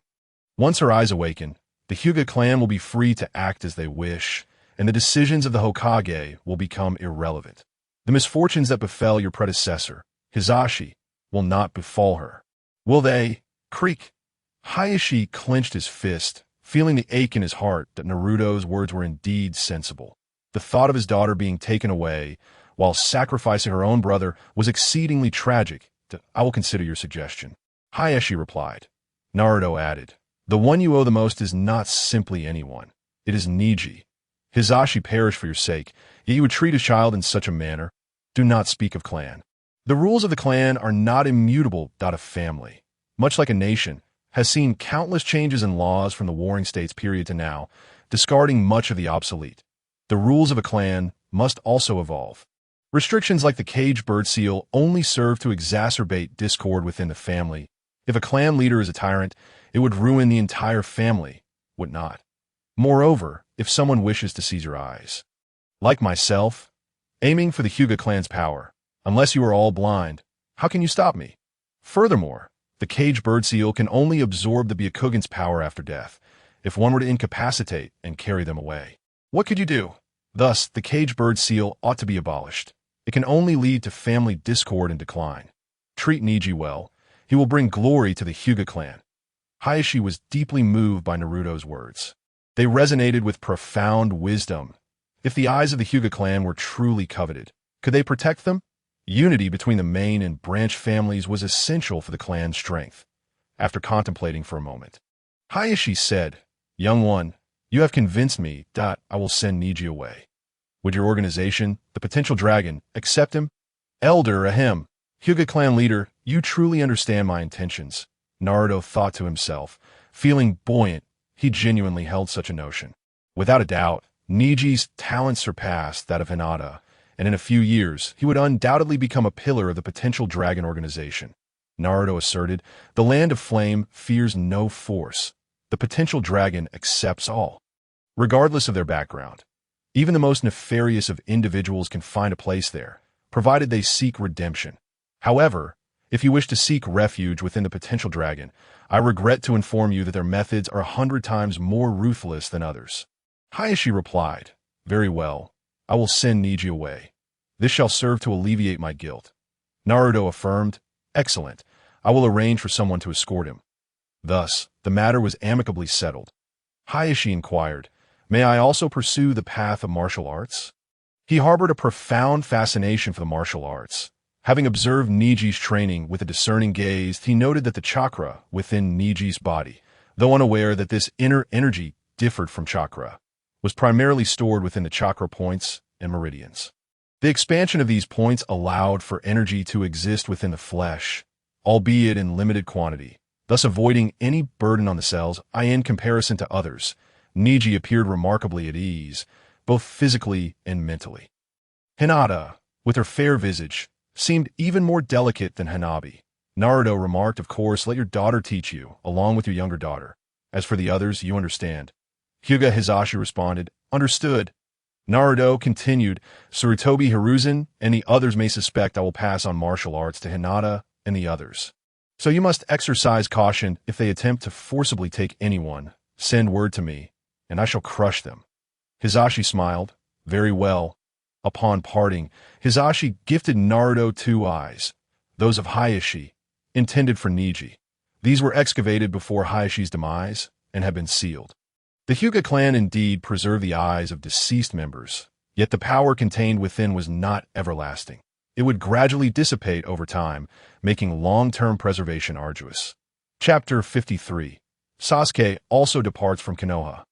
Once her eyes awaken, the Hyuga clan will be free to act as they wish, and the decisions of the Hokage will become irrelevant. The misfortunes that befell your predecessor, Hisashi, will not befall her. Will they?" Creak. Hayashi clenched his fist, feeling the ache in his heart that Naruto's words were indeed sensible. The thought of his daughter being taken away while sacrificing her own brother was exceedingly tragic. "I will consider your suggestion," Hayashi replied. Naruto added, "The one you owe the most is not simply anyone. It is Neji. Hisashi perished for your sake, yet you would treat a child in such a manner. Do not speak of clan. The rules of the clan are not immutable. A family, much like a nation, has seen countless changes in laws from the Warring States period to now, discarding much of the obsolete. The rules of a clan must also evolve. Restrictions like the cage bird seal only serve to exacerbate discord within the family. If a clan leader is a tyrant, it would ruin the entire family, would not? Moreover, if someone wishes to seize your eyes, like myself, aiming for the Hyuga clan's power, unless you are all blind, how can you stop me? Furthermore, the cage bird seal can only absorb the Byakugan's power after death, if one were to incapacitate and carry them away. What could you do? Thus, the cage bird seal ought to be abolished. It can only lead to family discord and decline. Treat Neji well. He will bring glory to the Hyuga clan." Hayashi was deeply moved by Naruto's words. They resonated with profound wisdom. If the eyes of the Hyuga clan were truly coveted, could they protect them? Unity between the main and branch families was essential for the clan's strength. After contemplating for a moment, Hayashi said, "Young one, you have convinced me that I will send Neji away. Would your organization, the potential dragon, accept him?" "Elder Ahem, Hyuga clan leader, you truly understand my intentions," Naruto thought to himself. Feeling buoyant, he genuinely held such a notion. Without a doubt, Neji's talent surpassed that of Hinata, and in a few years, he would undoubtedly become a pillar of the potential dragon organization. Naruto asserted, "The land of flame fears no force. The potential dragon accepts all." regardless of their background. Even the most nefarious of individuals can find a place there, provided they seek redemption. However, if you wish to seek refuge within the potential dragon, I regret to inform you that their methods are 100 times more ruthless than others. Hayashi replied, "Very well, I will send Niji away. This shall serve to alleviate my guilt." Naruto affirmed, "Excellent, I will arrange for someone to escort him." Thus, the matter was amicably settled. Hayashi inquired, "May I also pursue the path of martial arts?" He harbored a profound fascination for the martial arts. Having observed Niji's training with a discerning gaze, he noted that the chakra within Niji's body, though unaware that this inner energy differed from chakra, was primarily stored within the chakra points and meridians. The expansion of these points allowed for energy to exist within the flesh, albeit in limited quantity, thus avoiding any burden on the cells. In comparison to others, Niji appeared remarkably at ease, both physically and mentally. Hinata, with her fair visage, seemed even more delicate than Hanabi. Naruto remarked, "Of course, let your daughter teach you, along with your younger daughter. As for the others, you understand." Hyuga Hisashi responded, "Understood." Naruto continued, "Sarutobi Hiruzen and the others may suspect I will pass on martial arts to Hinata and the others. So you must exercise caution if they attempt to forcibly take anyone. Send word to me, and I shall crush them." Hisashi smiled, "Very well." Upon parting, Hisashi gifted Naruto 2 eyes, those of Hayashi, intended for Niji. These were excavated before Hayashi's demise and had been sealed. The Hyuga clan indeed preserved the eyes of deceased members, yet the power contained within was not everlasting. It would gradually dissipate over time, making long-term preservation arduous. Chapter 53. Sasuke also departs from Konoha.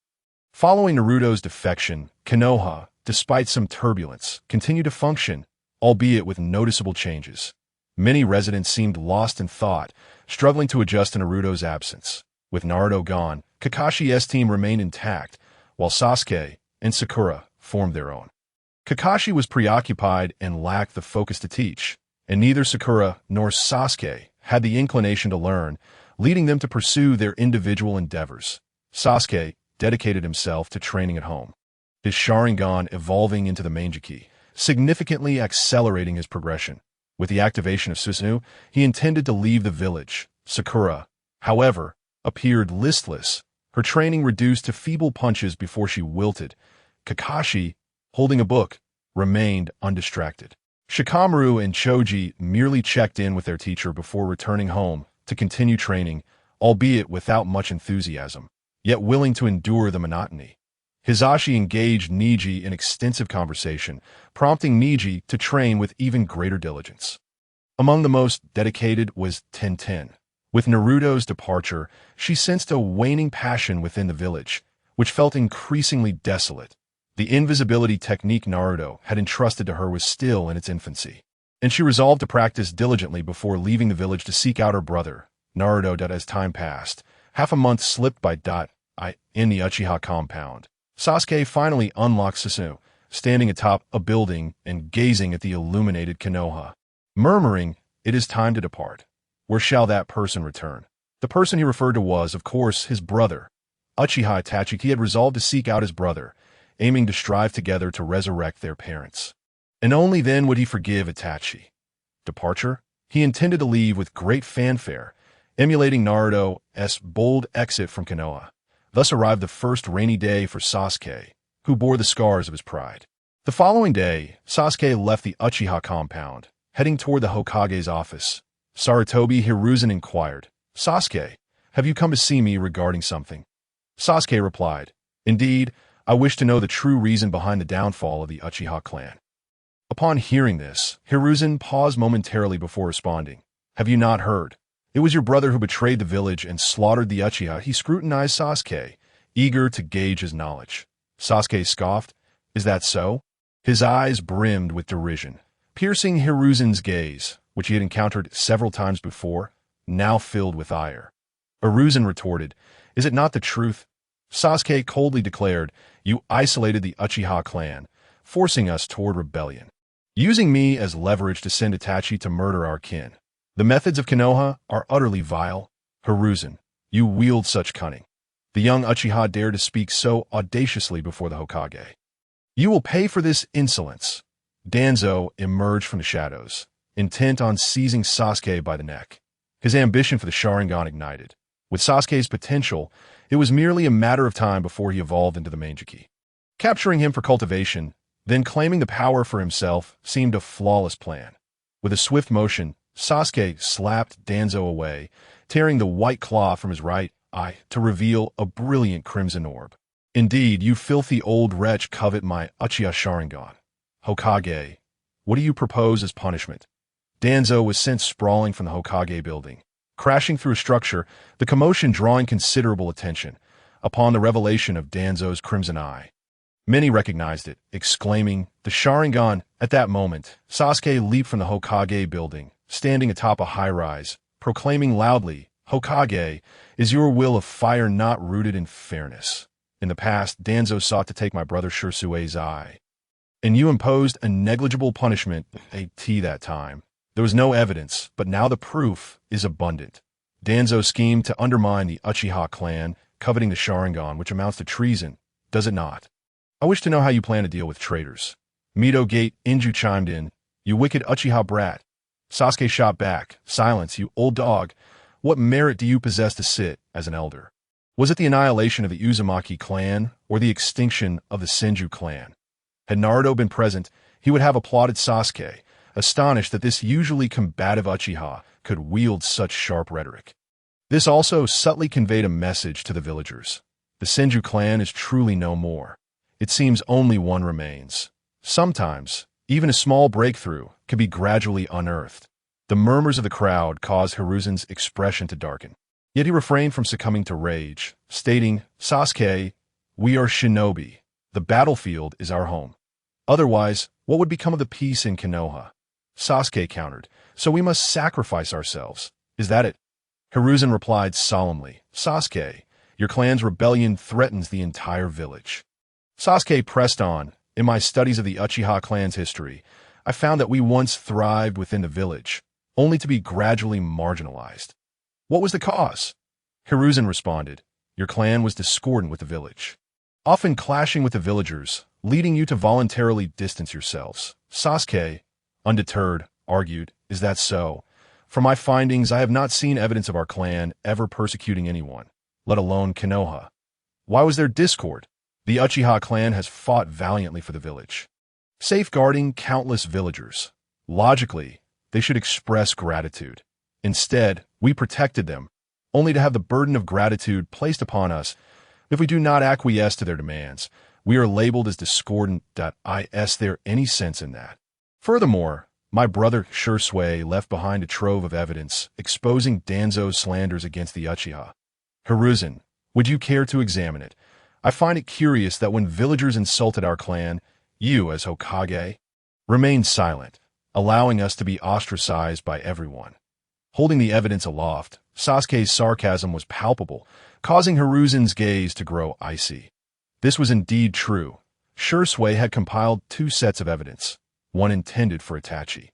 Following Naruto's defection, Konoha, despite some turbulence, continued to function, albeit with noticeable changes. Many residents seemed lost in thought, struggling to adjust to Naruto's absence. With Naruto gone, Kakashi's team remained intact, while Sasuke and Sakura formed their own. Kakashi was preoccupied and lacked the focus to teach, and neither Sakura nor Sasuke had the inclination to learn, leading them to pursue their individual endeavors. Sasuke dedicated himself to training at home, his Sharingan evolving into the Manjiki, significantly accelerating his progression. With the activation of Susanoo, he intended to leave the village. Sakura, however, appeared listless, her training reduced to feeble punches before she wilted. Kakashi, holding a book, remained undistracted. Shikamaru and Choji merely checked in with their teacher before returning home to continue training, albeit without much enthusiasm, yet willing to endure the monotony. Hisashi engaged Niji in extensive conversation, prompting Niji to train with even greater diligence. Among the most dedicated was Tenten. With Naruto's departure, she sensed a waning passion within the village, which felt increasingly desolate. The invisibility technique Naruto had entrusted to her was still in its infancy, and she resolved to practice diligently before leaving the village to seek out her brother, Naruto. As time passed, half a month slipped by. In the Uchiha compound, Sasuke finally unlocked Susanoo, standing atop a building and gazing at the illuminated Konoha, murmuring, "It is time to depart. Where shall that person return?" The person he referred to was, of course, his brother, Uchiha Itachi. He had resolved to seek out his brother, aiming to strive together to resurrect their parents. And only then would he forgive Itachi. Departure? He intended to leave with great fanfare, emulating Naruto's bold exit from Konoha. Thus arrived the first rainy day for Sasuke, who bore the scars of his pride. The following day, Sasuke left the Uchiha compound, heading toward the Hokage's office. Sarutobi Hiruzen inquired, "Sasuke, have you come to see me regarding something?" Sasuke replied, "Indeed, I wish to know the true reason behind the downfall of the Uchiha clan." Upon hearing this, Hiruzen paused momentarily before responding. "Have you not heard? It was your brother who betrayed the village and slaughtered the Uchiha." He scrutinized Sasuke, eager to gauge his knowledge. Sasuke scoffed, "Is that so?" His eyes brimmed with derision, piercing Hiruzen's gaze, which he had encountered several times before, now filled with ire. Hiruzen retorted, "Is it not the truth?" Sasuke coldly declared, "You isolated the Uchiha clan, forcing us toward rebellion, using me as leverage to send Itachi to murder our kin. The methods of Konoha are utterly vile. Hiruzen, you wield such cunning. The young Uchiha dared to speak so audaciously before the Hokage. You will pay for this insolence. Danzo emerged from the shadows, intent on seizing Sasuke by the neck. His ambition for the Sharingan ignited. With Sasuke's potential, it was merely a matter of time before he evolved into the Manjiki. Capturing him for cultivation, then claiming the power for himself, seemed a flawless plan. With a swift motion, Sasuke slapped Danzo away, tearing the white claw from his right eye to reveal a brilliant crimson orb. Indeed, you filthy old wretch covet my Uchiha Sharingan. Hokage, what do you propose as punishment? Danzo was sent sprawling from the Hokage building. Crashing through a structure, the commotion drawing considerable attention, upon the revelation of Danzo's crimson eye. Many recognized it, exclaiming, "The Sharingan!" At that moment, Sasuke leaped from the Hokage building, standing atop a high-rise, proclaiming loudly, "Hokage, is your will of fire not rooted in fairness? In the past, Danzo sought to take my brother Shirsue's eye, and you imposed a negligible punishment that time. There was no evidence, but now the proof is abundant. Danzo schemed to undermine the Uchiha clan, coveting the Sharingan, which amounts to treason, does it not? I wish to know how you plan to deal with traitors." Mito Gate Inju chimed in, "You wicked Uchiha brat." Sasuke shot back, "Silence, you old dog. What merit do you possess to sit as an elder? Was it the annihilation of the Uzumaki clan or the extinction of the Senju clan?" Had Naruto been present, he would have applauded Sasuke, astonished that this usually combative Uchiha could wield such sharp rhetoric. This also subtly conveyed a message to the villagers. The Senju clan is truly no more. It seems only one remains. Sometimes, even a small breakthrough can be gradually unearthed. The murmurs of the crowd caused Hiruzen's expression to darken. Yet he refrained from succumbing to rage, stating, "Sasuke, we are shinobi. The battlefield is our home. Otherwise, what would become of the peace in Konoha?" Sasuke countered, "So we must sacrifice ourselves. Is that it?" Hiruzen replied solemnly, "Sasuke, your clan's rebellion threatens the entire village." Sasuke pressed on, "In my studies of the Uchiha clan's history, I found that we once thrived within the village, only to be gradually marginalized. What was the cause?" Hiruzen responded, "Your clan was discordant with the village, often clashing with the villagers, leading you to voluntarily distance yourselves." Sasuke, undeterred, argued, "Is that so? From my findings, I have not seen evidence of our clan ever persecuting anyone, let alone Konoha. Why was there discord? The Uchiha clan has fought valiantly for the village, safeguarding countless villagers. Logically, they should express gratitude. Instead, we protected them, only to have the burden of gratitude placed upon us. If we do not acquiesce to their demands, we are labeled as discordant. Is there any sense in that? Furthermore, my brother Shirsue left behind a trove of evidence exposing Danzo's slanders against the Uchiha. Hiruzen, would you care to examine it? I find it curious that when villagers insulted our clan, you, as Hokage, remained silent, allowing us to be ostracized by everyone." Holding the evidence aloft, Sasuke's sarcasm was palpable, causing Hiruzen's gaze to grow icy. This was indeed true. Shirsue had compiled 2 sets of evidence, one intended for Itachi,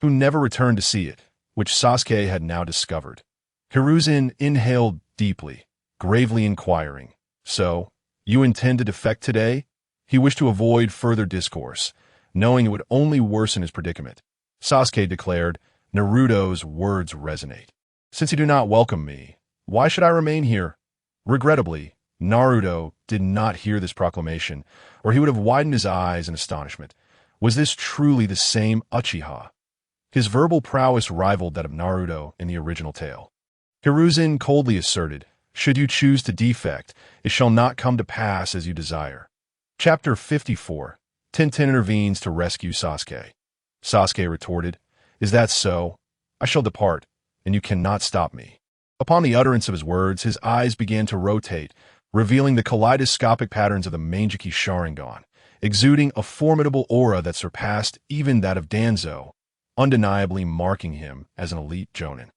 who never returned to see it, which Sasuke had now discovered. Hiruzen inhaled deeply, gravely inquiring, "So, you intend to defect today?" He wished to avoid further discourse, knowing it would only worsen his predicament. Sasuke declared, "Naruto's words resonate. Since you do not welcome me, why should I remain here?" Regrettably, Naruto did not hear this proclamation, or he would have widened his eyes in astonishment. Was this truly the same Uchiha? His verbal prowess rivaled that of Naruto in the original tale. Hiruzen coldly asserted, "Should you choose to defect, it shall not come to pass as you desire." Chapter 54. Tenten intervenes to rescue Sasuke. Sasuke retorted, "Is that so? I shall depart, and you cannot stop me." Upon the utterance of his words, his eyes began to rotate, revealing the kaleidoscopic patterns of the Manjiki Sharingan, exuding a formidable aura that surpassed even that of Danzo, undeniably marking him as an elite Jonin.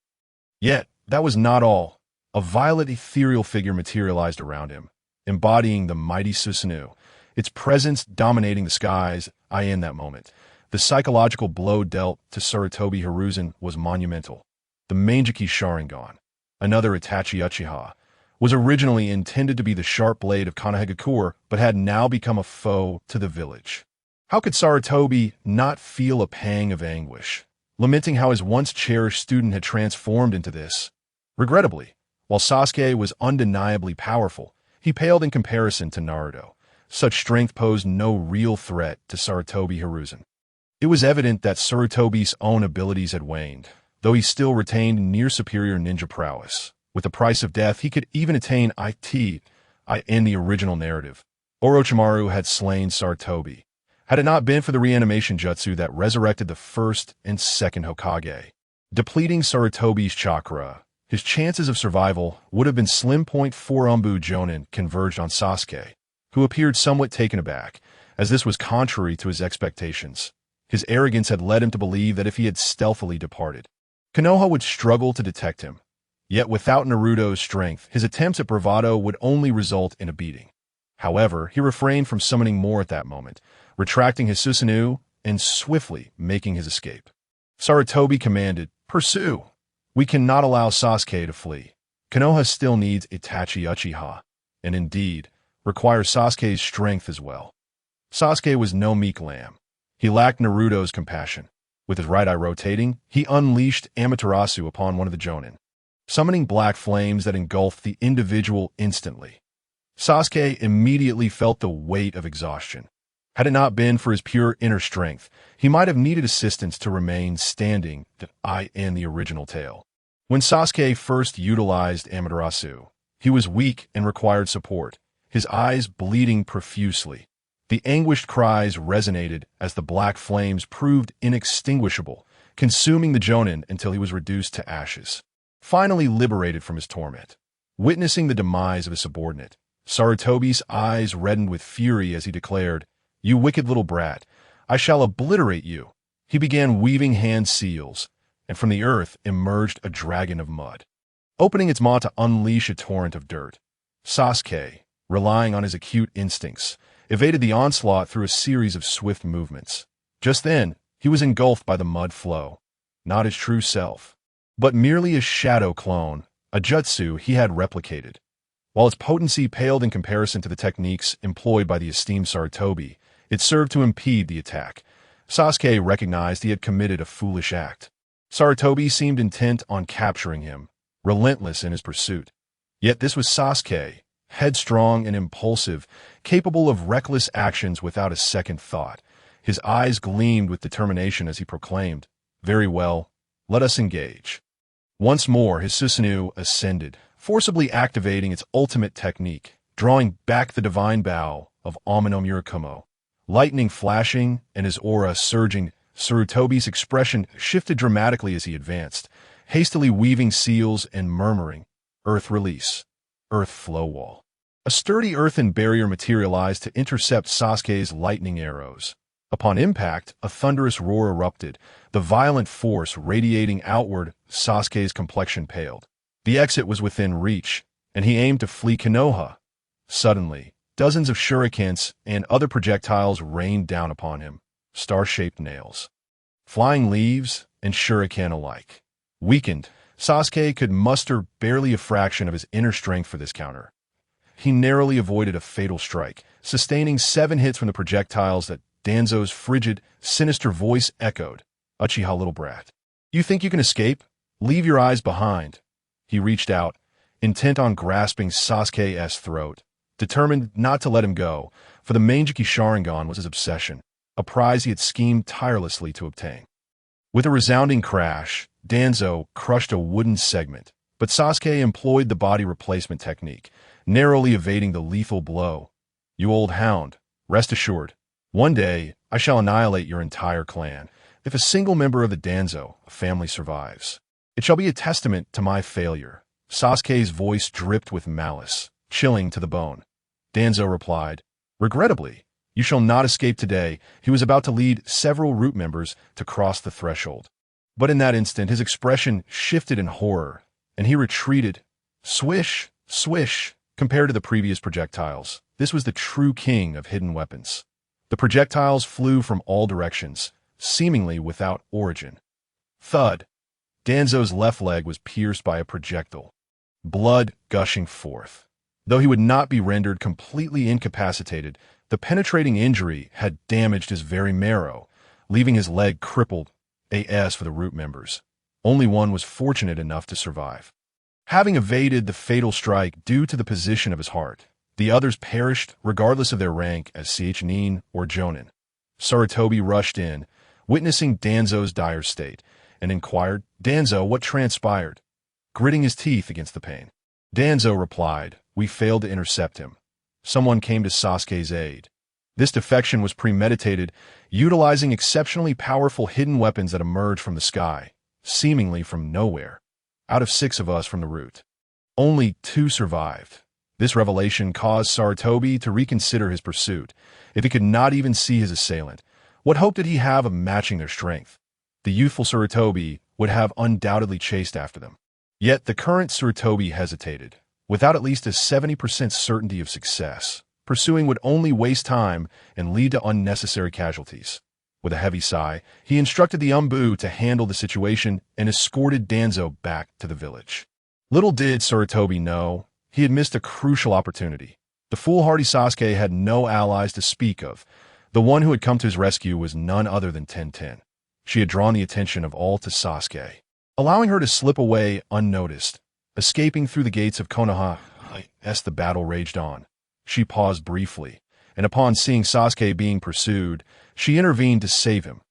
Yet, that was not all. A violet ethereal figure materialized around him, embodying the mighty Susanoo, its presence dominating the skies. In that moment, the psychological blow dealt to Sarutobi Hiruzen was monumental. The Manjiki Sharingan, another Itachi Uchiha, was originally intended to be the sharp blade of Konohagakure, but had now become a foe to the village. How could Sarutobi not feel a pang of anguish, lamenting how his once-cherished student had transformed into this? Regrettably, while Sasuke was undeniably powerful, he paled in comparison to Naruto. Such strength posed no real threat to Sarutobi Hiruzen. It was evident that Sarutobi's own abilities had waned, though he still retained near-superior ninja prowess. With the price of death, he could even attain it in the original narrative. Orochimaru had slain Sarutobi, had it not been for the reanimation jutsu that resurrected the first and second Hokage. Depleting Sarutobi's chakra, his chances of survival would have been slim. 4 Umbu Jonin converged on Sasuke, who appeared somewhat taken aback, as this was contrary to his expectations. His arrogance had led him to believe that if he had stealthily departed, Konoha would struggle to detect him. Yet without Naruto's strength, his attempts at bravado would only result in a beating. However, he refrained from summoning more at that moment, retracting his Susanoo and swiftly making his escape. Sarutobi commanded, "Pursue! We cannot allow Sasuke to flee. Konoha still needs Itachi Uchiha, and indeed, requires Sasuke's strength as well." Sasuke was no meek lamb. He lacked Naruto's compassion. With his right eye rotating, he unleashed Amaterasu upon one of the Jonin, summoning black flames that engulfed the individual instantly. Sasuke immediately felt the weight of exhaustion. Had it not been for his pure inner strength, he might have needed assistance to remain standing in the original tale. When Sasuke first utilized Amaterasu, he was weak and required support, his eyes bleeding profusely. The anguished cries resonated as the black flames proved inextinguishable, consuming the Jonin until he was reduced to ashes. Finally liberated from his torment, witnessing the demise of his subordinate, Sarutobi's eyes reddened with fury as he declared, "You wicked little brat, I shall obliterate you." He began weaving hand seals, and from the earth emerged a dragon of mud, opening its maw to unleash a torrent of dirt. Sasuke, relying on his acute instincts, evaded the onslaught through a series of swift movements. Just then, he was engulfed by the mud flow, not his true self, but merely a shadow clone, a jutsu he had replicated. While its potency paled in comparison to the techniques employed by the esteemed Sarutobi, it served to impede the attack. Sasuke recognized he had committed a foolish act. Sarutobi seemed intent on capturing him, relentless in his pursuit. Yet this was Sasuke, headstrong and impulsive, capable of reckless actions without a second thought. His eyes gleamed with determination as he proclaimed, "Very well, let us engage." Once more his Susanoo ascended, forcibly activating its ultimate technique, drawing back the divine bow of Amino Murakumo. Lightning flashing and his aura surging, Sarutobi's expression shifted dramatically as he advanced, hastily weaving seals and murmuring, "Earth release, earth flow wall." A sturdy earthen barrier materialized to intercept Sasuke's lightning arrows. Upon impact, a thunderous roar erupted, the violent force radiating outward. Sasuke's complexion paled. The exit was within reach, and he aimed to flee Konoha. Suddenly, dozens of shurikens and other projectiles rained down upon him, star-shaped nails, flying leaves, and shuriken alike. Weakened, Sasuke could muster barely a fraction of his inner strength for this counter. He narrowly avoided a fatal strike, sustaining 7 hits from the projectiles that Danzo's frigid, sinister voice echoed. "Uchiha, little brat. You think you can escape? Leave your eyes behind." He reached out, intent on grasping Sasuke's throat, determined not to let him go, for the Manjiki Sharingan was his obsession, a prize he had schemed tirelessly to obtain. With a resounding crash, Danzo crushed a wooden segment, but Sasuke employed the body replacement technique, narrowly evading the lethal blow. "You old hound, rest assured, one day I shall annihilate your entire clan. If a single member of the Danzo family survives, it shall be a testament to my failure." Sasuke's voice dripped with malice, chilling to the bone. Danzo replied, "Regrettably, you shall not escape today." He was about to lead several root members to cross the threshold. But in that instant, his expression shifted in horror, and he retreated. Swish, swish. Compared to the previous projectiles, this was the true king of hidden weapons. The projectiles flew from all directions, seemingly without origin. Thud. Danzo's left leg was pierced by a projectile. blood gushing forth. Though he would not be rendered completely incapacitated, the penetrating injury had damaged his very marrow, leaving his leg crippled AS for the root members. Only one was fortunate enough to survive. Having evaded the fatal strike due to the position of his heart, the others perished regardless of their rank as Nin or Jonin. Sarutobi rushed in, witnessing Danzo's dire state, and inquired, "Danzo, what transpired?" Gritting his teeth against the pain. Danzo replied, "We failed to intercept him. Someone came to Sasuke's aid. This defection was premeditated, utilizing exceptionally powerful hidden weapons that emerged from the sky, seemingly from nowhere. Out of 6 of us from the root, only 2 survived." This revelation caused Sarutobi to reconsider his pursuit. If he could not even see his assailant, what hope did he have of matching their strength? The youthful Sarutobi would have undoubtedly chased after them. Yet the current Sarutobi hesitated. Without at least a 70% certainty of success, pursuing would only waste time and lead to unnecessary casualties. With a heavy sigh, he instructed the Umbu to handle the situation and escorted Danzo back to the village. Little did Sarutobi know, he had missed a crucial opportunity. The foolhardy Sasuke had no allies to speak of. The one who had come to his rescue was none other than Tenten. She had drawn the attention of all to Sasuke, allowing her to slip away unnoticed. Escaping through the gates of Konoha, as the battle raged on. She paused briefly, and upon seeing Sasuke being pursued, she intervened to save him.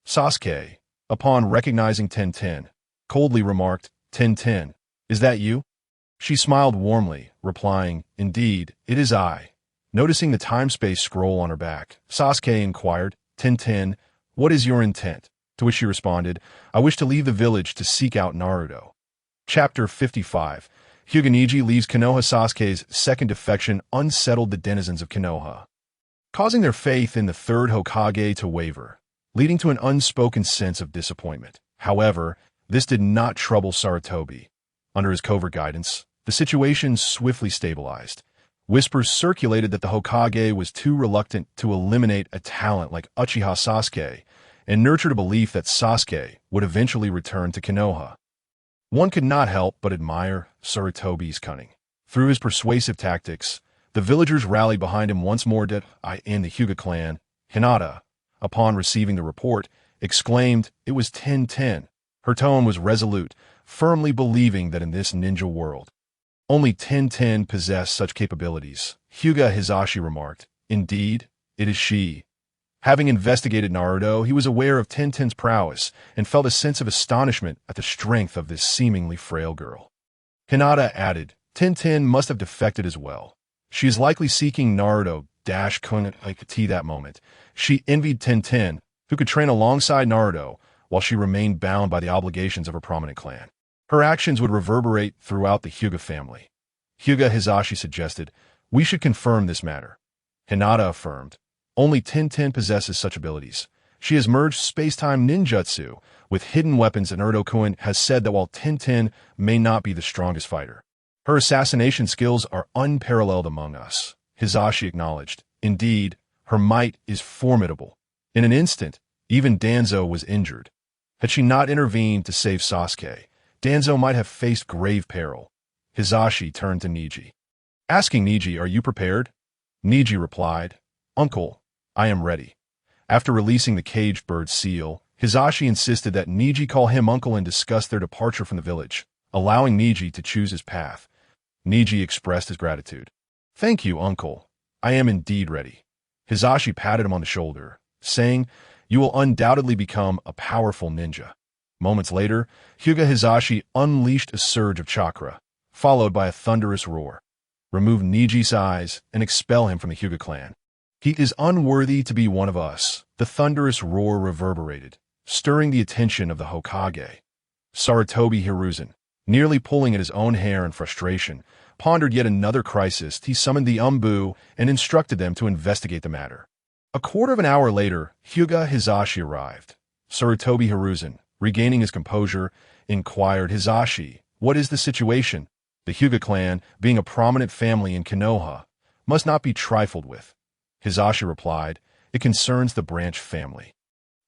Sasuke, upon recognizing Tenten, coldly remarked, "Tenten, is that you?" She smiled warmly, replying, "Indeed, it is I." Noticing the time-space scroll on her back, Sasuke inquired, "Tenten, what is your intent?" To which she responded, "I wish to leave the village to seek out Naruto." Chapter 55. Hyuga Neji leaves Konoha. Sasuke's second defection unsettled the denizens of Konoha, causing their faith in the third Hokage to waver, leading to an unspoken sense of disappointment. However, this did not trouble Sarutobi. Under his covert guidance, the situation swiftly stabilized. Whispers circulated that the Hokage was too reluctant to eliminate a talent like Uchiha Sasuke, and nurtured a belief that Sasuke would eventually return to Konoha. One could not help but admire Sarutobi's cunning. Through his persuasive tactics, the villagers rallied behind him once more. In the Hyuga clan, Hinata, upon receiving the report, exclaimed it was Tenten. Her tone was resolute, firmly believing that in this ninja world, only Tenten possessed such capabilities. Hyuga Hisashi remarked, "Indeed, it is she." Having investigated Naruto, he was aware of Tenten's prowess and felt a sense of astonishment at the strength of this seemingly frail girl. Hinata added, "Tenten must have defected as well. She is likely seeking Naruto Kun that moment. She envied Tenten, who could train alongside Naruto, while she remained bound by the obligations of her prominent clan. Her actions would reverberate throughout the Hyuga family." Hyuga Hisashi suggested, "We should confirm this matter." Hinata affirmed, "Only Tenten possesses such abilities. She has merged space-time ninjutsu with hidden weapons, and Naruto-kun has said that while Tenten may not be the strongest fighter, her assassination skills are unparalleled among us." Hisashi acknowledged, "Indeed, her might is formidable." In an instant, even Danzo was injured. Had she not intervened to save Sasuke, Danzo might have faced grave peril. Hisashi turned to Neji, asking Neji, "Are you prepared?" Neji replied, "Uncle, I am ready." After releasing the caged bird seal, Hisashi insisted that Neji call him uncle and discuss their departure from the village, allowing Neji to choose his path. Neji expressed his gratitude. "Thank you, uncle. I am indeed ready." Hisashi patted him on the shoulder, saying, "You will undoubtedly become a powerful ninja." Moments later, Hyuga Hisashi unleashed a surge of chakra, followed by a thunderous roar. "Remove Neji's eyes and expel him from the Hyuga clan. He is unworthy to be one of us." The thunderous roar reverberated, stirring the attention of the Hokage. Sarutobi Hiruzen, nearly pulling at his own hair in frustration, pondered yet another crisis. He summoned the Umbu and instructed them to investigate the matter. A quarter of an hour later, Hyuga Hisashi arrived. Sarutobi Hiruzen, regaining his composure, inquired, "Hisashi, what is the situation?" The Hyuga clan, being a prominent family in Konoha, must not be trifled with. Hisashi replied, "It concerns the branch family."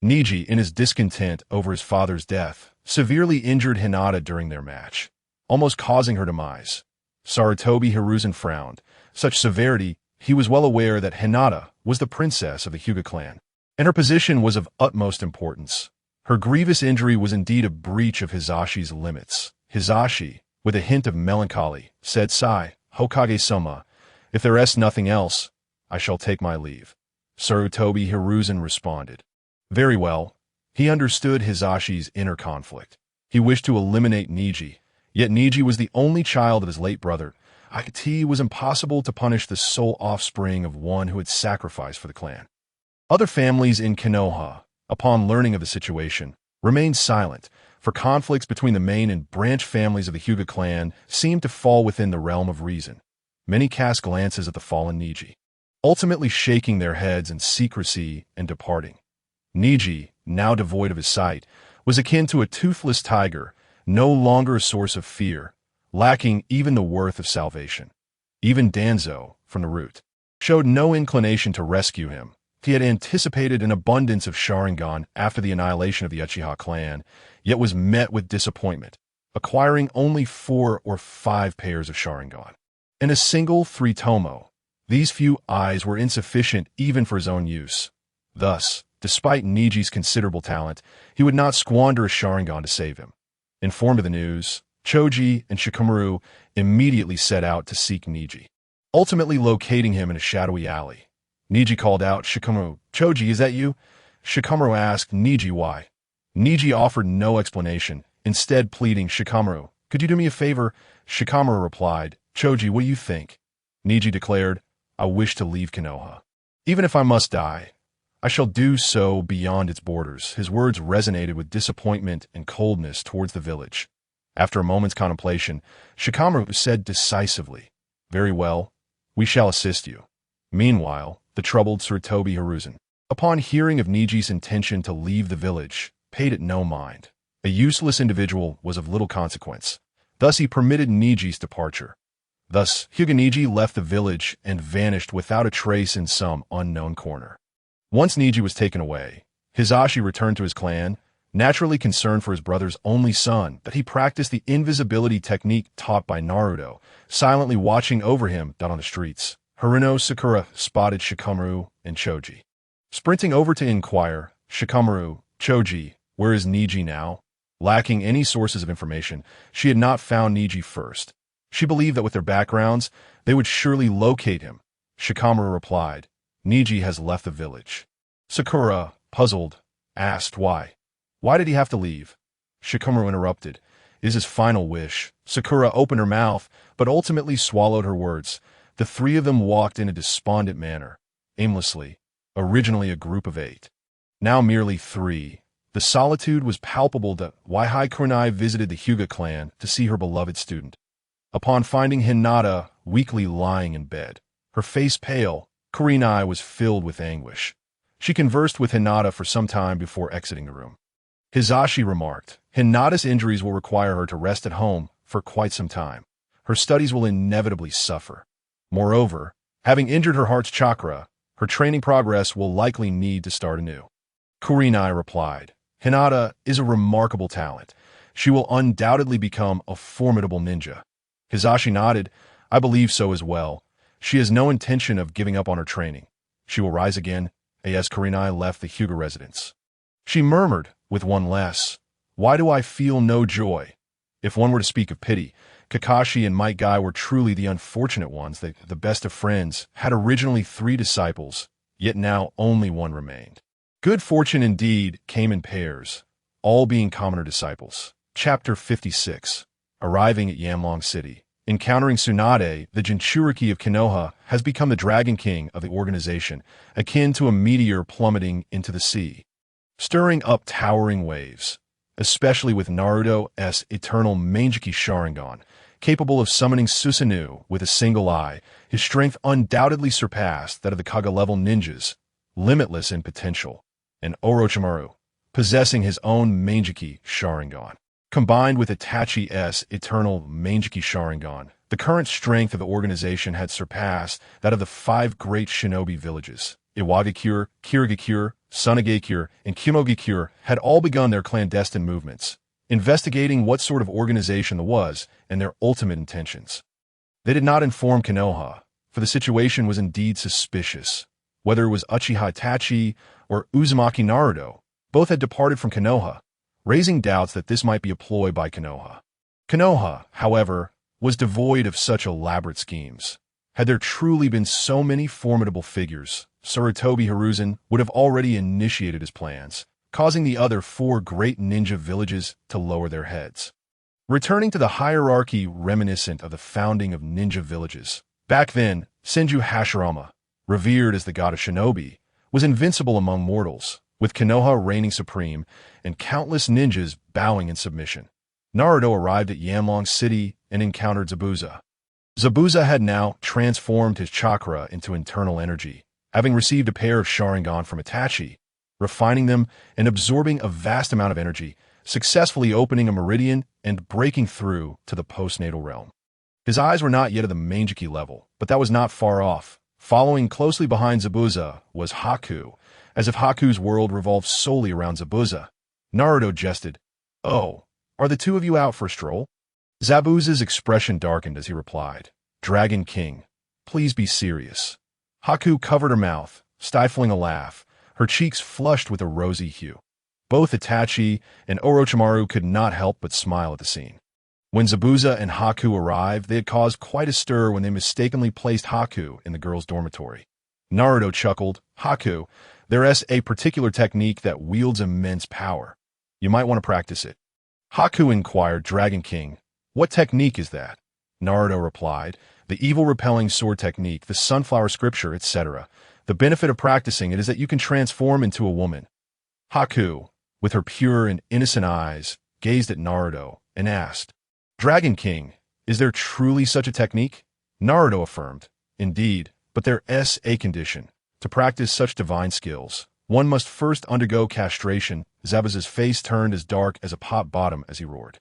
Neji, in his discontent over his father's death, severely injured Hinata during their match. almost causing her demise. Sarutobi Hiruzen frowned. Such severity, he was well aware that Hinata was the princess of the Hyuga clan, and her position was of utmost importance. Her grievous injury was indeed a breach of Hizashi's limits. Hizashi, with a hint of melancholy, said, "Sai, Hokage-sama, if there is nothing else, I shall take my leave." Sarutobi Hiruzen responded. Very well. He understood Hizashi's inner conflict. He wished to eliminate Niji, yet Niji was the only child of his late brother. It was impossible to punish the sole offspring of one who had sacrificed for the clan. Other families in Konoha, upon learning of the situation, remained silent, for conflicts between the main and branch families of the Hyuga clan seemed to fall within the realm of reason. Many cast glances at the fallen Niji, ultimately shaking their heads in secrecy and departing. Niji, now devoid of his sight, was akin to a toothless tiger, no longer a source of fear, lacking even the worth of salvation. Even Danzo, from Naruto, showed no inclination to rescue him. He had anticipated an abundance of Sharingan after the annihilation of the Uchiha clan, yet was met with disappointment, acquiring only 4 or 5 pairs of Sharingan. In a single 3-tomo, these few eyes were insufficient even for his own use. Thus, despite Niji's considerable talent, he would not squander a Sharingan to save him. Informed of the news, Choji and Shikamaru immediately set out to seek Niji, ultimately locating him in a shadowy alley. Niji called out, "Shikamaru, Choji, is that you?" Shikamaru asked Niji why. Niji offered no explanation, instead pleading, "Shikamaru, could you do me a favor?" Shikamaru replied, "Choji, what do you think?" Niji declared, "I wish to leave Konoha. Even if I must die, I shall do so beyond its borders." His words resonated with disappointment and coldness towards the village. After a moment's contemplation, Shikamaru said decisively, "Very well, we shall assist you." Meanwhile, the troubled Sarutobi Hiruzen, upon hearing of Niji's intention to leave the village, paid it no mind. A useless individual was of little consequence. Thus he permitted Niji's departure. Thus, Hyuga Niji left the village and vanished without a trace in some unknown corner. Once Niji was taken away, Hizashi returned to his clan, naturally concerned for his brother's only son, that he practiced the invisibility technique taught by Naruto, silently watching over him down on the streets. Haruno Sakura spotted Shikamaru and Choji. Sprinting over to inquire, "Shikamaru, Choji, where is Niji now?" Lacking any sources of information, she had not found Niji first. She believed that with their backgrounds, they would surely locate him. Shikamaru replied, "Niji has left the village." Sakura, puzzled, asked why. Why did he have to leave? Shikamaru interrupted. "It is his final wish." Sakura opened her mouth, but ultimately swallowed her words. The 3 of them walked in a despondent manner, aimlessly, originally a group of 8. Now merely 3. The solitude was palpable that Waihai Kurenai visited the Hyuga clan to see her beloved student. Upon finding Hinata weakly lying in bed, her face pale, Kurenai was filled with anguish. She conversed with Hinata for some time before exiting the room. Hizashi remarked, "Hinata's injuries will require her to rest at home for quite some time. Her studies will inevitably suffer. Moreover, having injured her heart's chakra, her training progress will likely need to start anew." Kurenai replied, "Hinata is a remarkable talent. She will undoubtedly become a formidable ninja." Hizashi nodded, "I believe so as well. She has no intention of giving up on her training. She will rise again." As Kurenai left the Hyuga residence, she murmured, with one less, "Why do I feel no joy?" If one were to speak of pity, Kakashi and Might Guy were truly the unfortunate ones. They, the best of friends, had originally 3 disciples, yet now only 1 remained. Good fortune indeed came in pairs, all being commoner disciples. Chapter 56. Arriving at Yamlong City. Encountering Tsunade, the Jinchuriki of Konoha has become the Dragon King of the organization, akin to a meteor plummeting into the sea, stirring up towering waves, especially with Naruto's eternal Manjiki Sharingan, capable of summoning Susanoo with a single eye. His strength undoubtedly surpassed that of the Kaga-level ninjas, limitless in potential, and Orochimaru, possessing his own Manjiki Sharingan. Combined with Itachi's eternal Manjiki Sharingan, the current strength of the organization had surpassed that of the 5 great shinobi villages. Iwagakure, Kirigakure, Sunagakure, and Kimogakure had all begun their clandestine movements. investigating what sort of organization it was and their ultimate intentions. They did not inform Konoha, for the situation was indeed suspicious. Whether it was Uchiha Itachi or Uzumaki Naruto, both had departed from Konoha, raising doubts that this might be a ploy by Konoha. Konoha, however, was devoid of such elaborate schemes. Had there truly been so many formidable figures, Sarutobi Hiruzen would have already initiated his plans, causing the other 4 great ninja villages to lower their heads. Returning to the hierarchy reminiscent of the founding of ninja villages, back then, Senju Hashirama, revered as the god of shinobi, was invincible among mortals, with Konoha reigning supreme and countless ninjas bowing in submission. Naruto arrived at Yanlong City and encountered Zabuza. Zabuza had now transformed his chakra into internal energy, having received a pair of Sharingan from Itachi, refining them and absorbing a vast amount of energy, successfully opening a meridian and breaking through to the postnatal realm. His eyes were not yet at the Mangeki level, but that was not far off. Following closely behind Zabuza was Haku, as if Haku's world revolved solely around Zabuza. Naruto jested, "Oh, are the two of you out for a stroll?" Zabuza's expression darkened as he replied, "Dragon King, please be serious." Haku covered her mouth, stifling a laugh, her cheeks flushed with a rosy hue. Both Itachi and Orochimaru could not help but smile at the scene. When Zabuza and Haku arrived, they had caused quite a stir when they mistakenly placed Haku in the girls' dormitory. Naruto chuckled, "Haku, there's a particular technique that wields immense power. You might want to practice it." Haku inquired, "Dragon King, what technique is that?" Naruto replied, "The evil-repelling sword technique, the sunflower scripture, etc. The benefit of practicing it is that you can transform into a woman." Haku, with her pure and innocent eyes, gazed at Naruto and asked, "Dragon King, is there truly such a technique?" Naruto affirmed, "Indeed, but there's a condition. To practice such divine skills, one must first undergo castration." Zabuza's face turned as dark as a pot bottom as he roared,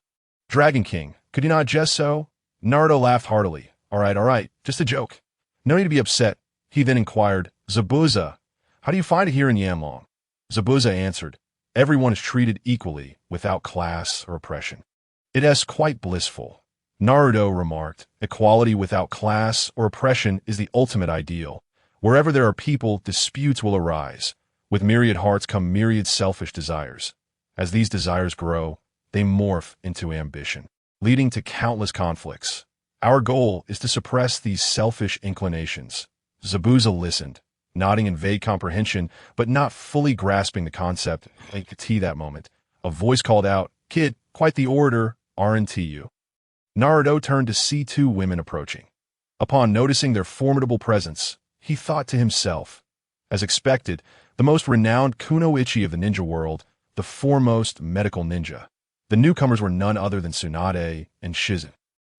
"Dragon King, could you not jest so?" Naruto laughed heartily. All right, just a joke. No need to be upset." He then inquired, "Zabuza, how do you find it here in Yanlong?" Zabuza answered, "Everyone is treated equally, without class or oppression. It is quite blissful." Naruto remarked, "Equality without class or oppression is the ultimate ideal. Wherever there are people, disputes will arise. With myriad hearts come myriad selfish desires. As these desires grow, they morph into ambition, leading to countless conflicts. Our goal is to suppress these selfish inclinations." Zabuza listened, nodding in vague comprehension, but not fully grasping the concept. Like that moment, a voice called out, "Kid, quite the orator, aren't you?" Naruto turned to see 2 women approaching. Upon noticing their formidable presence, he thought to himself, as expected, the most renowned kunoichi of the ninja world, the foremost medical ninja. The newcomers were none other than Tsunade and Shizen.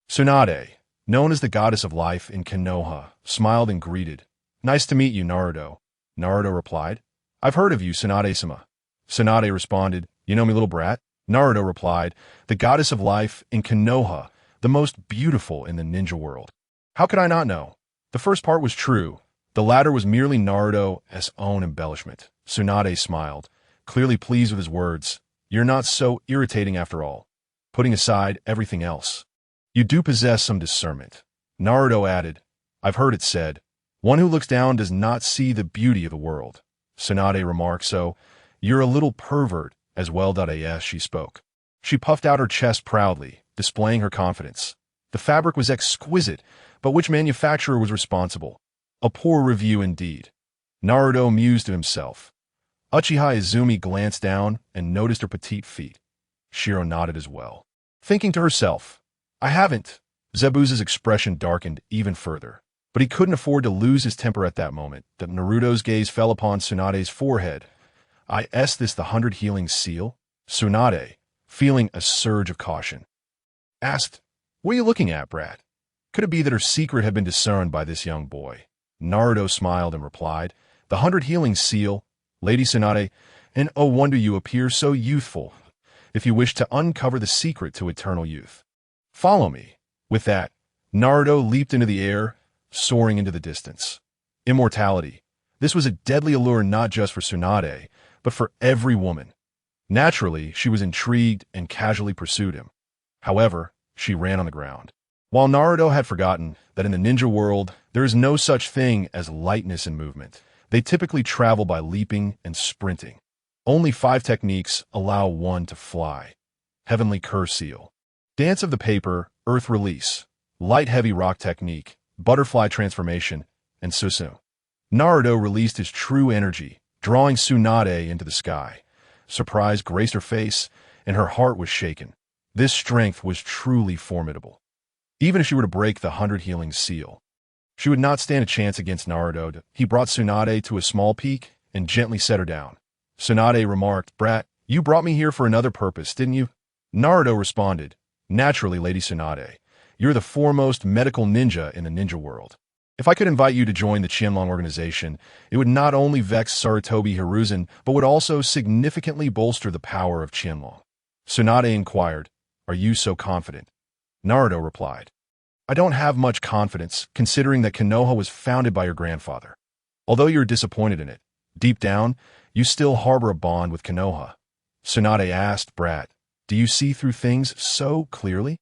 Tsunade, known as the goddess of life in Konoha, smiled and greeted. "Nice to meet you, Naruto." Naruto replied, "I've heard of you, Tsunade-sama." Tsunade responded, "You know me, little brat?" Naruto replied, "The goddess of life in Konoha, the most beautiful in the ninja world." How could I not know? The first part was true. The latter was merely Naruto's own embellishment. Tsunade smiled, clearly pleased with his words. "You're not so irritating after all, putting aside everything else. You do possess some discernment." Naruto added, "I've heard it said, one who looks down does not see the beauty of the world." Tsunade remarked, "So, you're a little pervert as well." As she spoke, she puffed out her chest proudly, displaying her confidence. The fabric was exquisite, but which manufacturer was responsible? A poor review indeed. Naruto mused to himself. Uchiha Izumi glanced down and noticed her petite feet. Shiro nodded as well, thinking to herself, "I haven't." Zabuza's expression darkened even further, but he couldn't afford to lose his temper at that moment. That Naruto's gaze fell upon Tsunade's forehead. "Is this the 100 healing seal?" Tsunade, feeling a surge of caution, asked, "What are you looking at, brat?" Could it be that her secret had been discerned by this young boy? Naruto smiled and replied, "The 100 healing seal, Lady Tsunade, and oh wonder you appear so youthful, if you wish to uncover the secret to eternal youth. Follow me." With that, Naruto leaped into the air, soaring into the distance. Immortality. This was a deadly allure not just for Tsunade, but for every woman. Naturally, she was intrigued and casually pursued him. However, she ran on the ground. While Naruto had forgotten that in the ninja world, there is no such thing as lightness in movement, they typically travel by leaping and sprinting. Only 5 techniques allow one to fly. Heavenly Curse Seal. Dance of the Paper, Earth Release. Light-Heavy Rock Technique, Butterfly Transformation, and Susu. Naruto released his true energy, drawing Tsunade into the sky. Surprise graced her face, and her heart was shaken. This strength was truly formidable. Even if she were to break the 100 Healing Seal, she would not stand a chance against Naruto. He brought Tsunade to a small peak and gently set her down. Tsunade remarked, "Brat, you brought me here for another purpose, didn't you?" Naruto responded, "Naturally, Lady Tsunade. You're the foremost medical ninja in the ninja world. If I could invite you to join the Qianlong organization, it would not only vex Sarutobi Hiruzen, but would also significantly bolster the power of Qianlong." Tsunade inquired, "Are you so confident?" Naruto replied, "I don't have much confidence, considering that Konoha was founded by your grandfather. Although you're disappointed in it, deep down, you still harbor a bond with Konoha." Tsunade asked, "Brat, do you see through things so clearly?"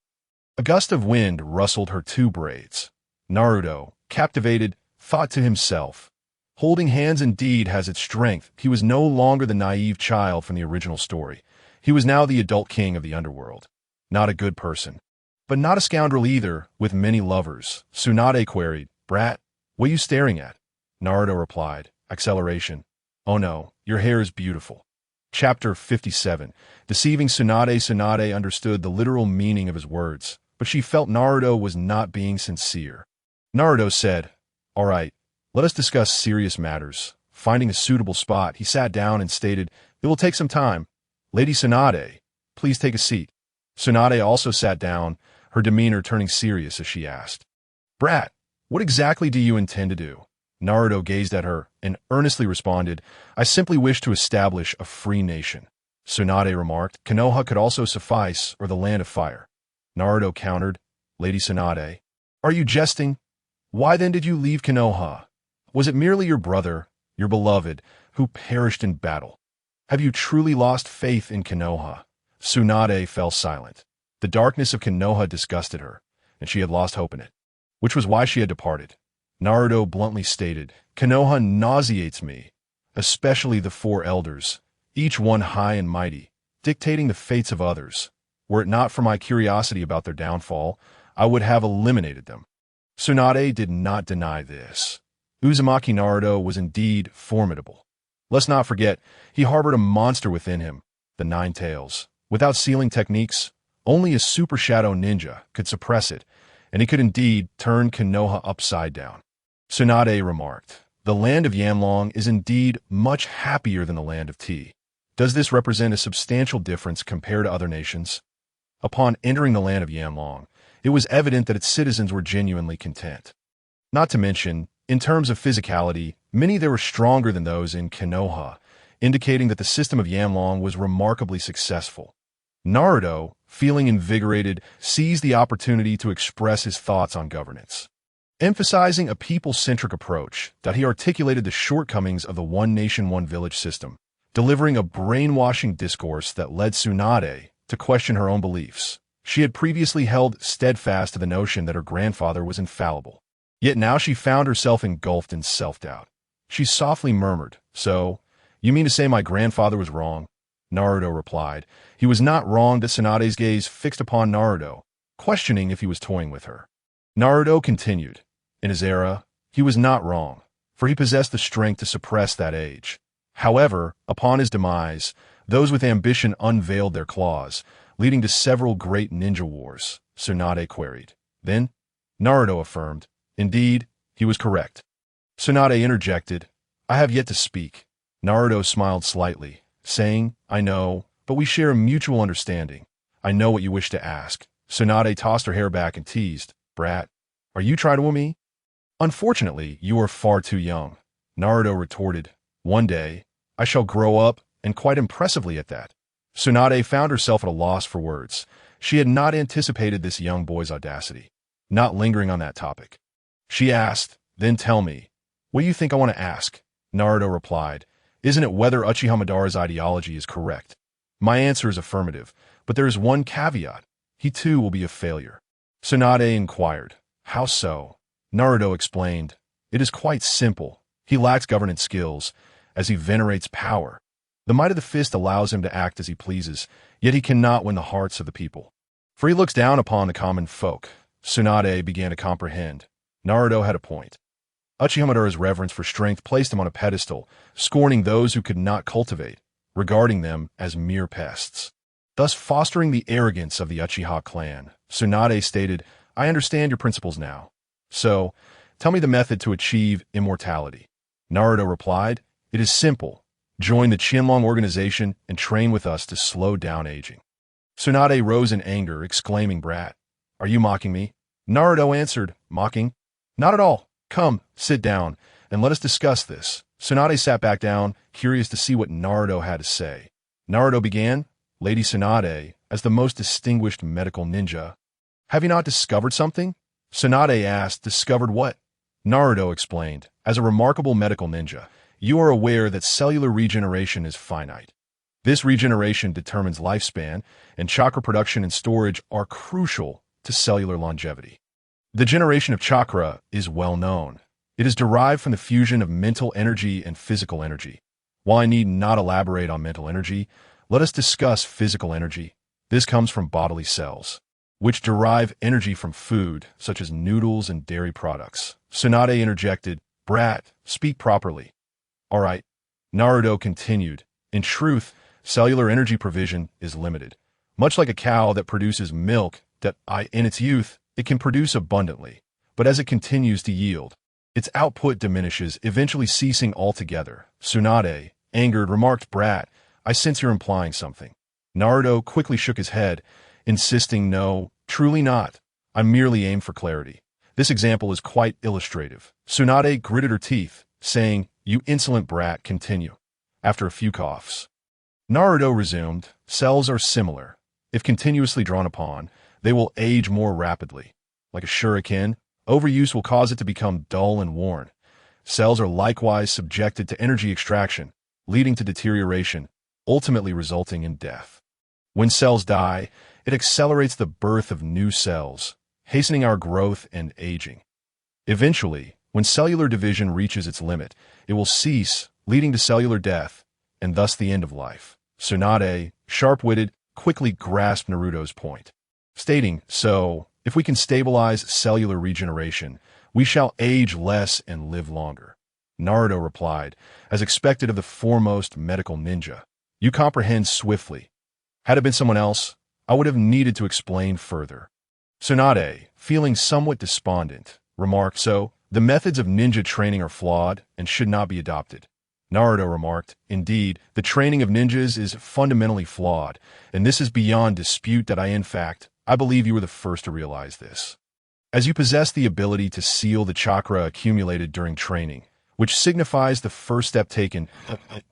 A gust of wind rustled her 2 braids. Naruto, captivated, thought to himself, holding hands indeed has its strength. He was no longer the naive child from the original story. He was now the adult king of the underworld. Not a good person, but not a scoundrel either, with many lovers. Tsunade queried, "Brat, what are you staring at?" Naruto replied, "Acceleration. Oh no, your hair is beautiful." Chapter 57. Deceiving Tsunade. Tsunade understood the literal meaning of his words, but she felt Naruto was not being sincere. Naruto said, "All right, let us discuss serious matters." Finding a suitable spot, he sat down and stated, "It will take some time. Lady Tsunade, please take a seat." Tsunade also sat down, her demeanor turning serious as she asked, "Brat, what exactly do you intend to do?" Naruto gazed at her and earnestly responded, "I simply wish to establish a free nation." Tsunade remarked, "Konoha could also suffice, or the Land of Fire." Naruto countered, "Lady Tsunade, are you jesting? Why then did you leave Konoha? Was it merely your brother, your beloved, who perished in battle? Have you truly lost faith in Konoha?" Tsunade fell silent. The darkness of Konoha disgusted her, and she had lost hope in it, which was why she had departed. Naruto bluntly stated, "Konoha nauseates me, especially the 4 elders, each one high and mighty, dictating the fates of others. Were it not for my curiosity about their downfall, I would have eliminated them." Tsunade did not deny this. Uzumaki Naruto was indeed formidable. Let's not forget, he harbored a monster within him, the 9 Tails. Without sealing techniques, only a super shadow ninja could suppress it, and he could indeed turn Konoha upside down. Tsunade remarked, "The land of Qianlong is indeed much happier than the land of Ti. Does this represent a substantial difference compared to other nations?" Upon entering the land of Qianlong, it was evident that its citizens were genuinely content. Not to mention, in terms of physicality, many there were stronger than those in Konoha, indicating that the system of Qianlong was remarkably successful. Naruto, feeling invigorated, seized the opportunity to express his thoughts on governance. Emphasizing a people-centric approach, that he articulated the shortcomings of the one nation, one village system, delivering a brainwashing discourse that led Tsunade to question her own beliefs. She had previously held steadfast to the notion that her grandfather was infallible. Yet now she found herself engulfed in self-doubt. She softly murmured, "So, you mean to say my grandfather was wrong?" Naruto replied, "He was not wrong." Tsunade's gaze fixed upon Naruto, questioning if he was toying with her. Naruto continued, "In his era, he was not wrong, for he possessed the strength to suppress that age. However, upon his demise, those with ambition unveiled their claws, leading to several great ninja wars." Tsunade queried. Then, Naruto affirmed, "Indeed, he was correct." Tsunade interjected, "I have yet to speak." Naruto smiled slightly, saying, "I know, but we share a mutual understanding. I know what you wish to ask." Tsunade tossed her hair back and teased, "Brat, are you trying to woo me?" "Unfortunately, you are far too young." Naruto retorted, "One day, I shall grow up, and quite impressively at that." Tsunade found herself at a loss for words. She had not anticipated this young boy's audacity. Not lingering on that topic, she asked, "Then tell me, what do you think I want to ask?" Naruto replied, "Isn't it whether Uchiha Madara's ideology is correct?" My answer is affirmative, but there is one caveat. He too will be a failure. Tsunade inquired. How so? Naruto explained. It is quite simple. He lacks governance skills, as he venerates power. The might of the fist allows him to act as he pleases, yet he cannot win the hearts of the people. For he looks down upon the common folk. Tsunade began to comprehend. Naruto had a point. Uchihamadara's reverence for strength placed him on a pedestal, scorning those who could not cultivate, regarding them as mere pests. Thus fostering the arrogance of the Uchiha clan, Tsunade stated, I understand your principles now. So, tell me the method to achieve immortality. Naruto replied, it is simple. Join the Qianlong organization and train with us to slow down aging. Tsunade rose in anger, exclaiming, Brat, are you mocking me? Naruto answered, mocking? Not at all. Come, sit down, and let us discuss this. Tsunade sat back down, curious to see what Naruto had to say. Naruto began, Lady Tsunade, as the most distinguished medical ninja. Have you not discovered something? Tsunade asked, discovered what? Naruto explained, as a remarkable medical ninja, you are aware that cellular regeneration is finite. This regeneration determines lifespan, and chakra production and storage are crucial to cellular longevity. The generation of chakra is well known. It is derived from the fusion of mental energy and physical energy. While I need not elaborate on mental energy, let us discuss physical energy. This comes from bodily cells, which derive energy from food, such as noodles and dairy products. Tsunade interjected, Brat, speak properly. All right. Naruto continued, in truth, cellular energy provision is limited. Much like a cow that produces milk in its youth, it can produce abundantly, but as it continues to yield, its output diminishes, eventually ceasing altogether. Tsunade, angered, remarked, Brat, I sense you're implying something. Naruto quickly shook his head, insisting, no, truly not. I merely aim for clarity. This example is quite illustrative. Tsunade gritted her teeth, saying, you insolent brat, continue. After a few coughs, Naruto resumed, cells are similar. If continuously drawn upon, they will age more rapidly. Like a shuriken, overuse will cause it to become dull and worn. Cells are likewise subjected to energy extraction, leading to deterioration, ultimately resulting in death. When cells die, it accelerates the birth of new cells, hastening our growth and aging. Eventually, when cellular division reaches its limit, it will cease, leading to cellular death, and thus the end of life. Tsunade, sharp-witted, quickly grasped Naruto's point, stating, so, if we can stabilize cellular regeneration, we shall age less and live longer. Naruto replied, as expected of the foremost medical ninja, you comprehend swiftly. Had it been someone else, I would have needed to explain further. Tsunade, feeling somewhat despondent, remarked, so, the methods of ninja training are flawed and should not be adopted. Naruto remarked, indeed, the training of ninjas is fundamentally flawed, and this is beyond dispute that I believe you were the first to realize this. As you possess the ability to seal the chakra accumulated during training, which signifies the first step taken,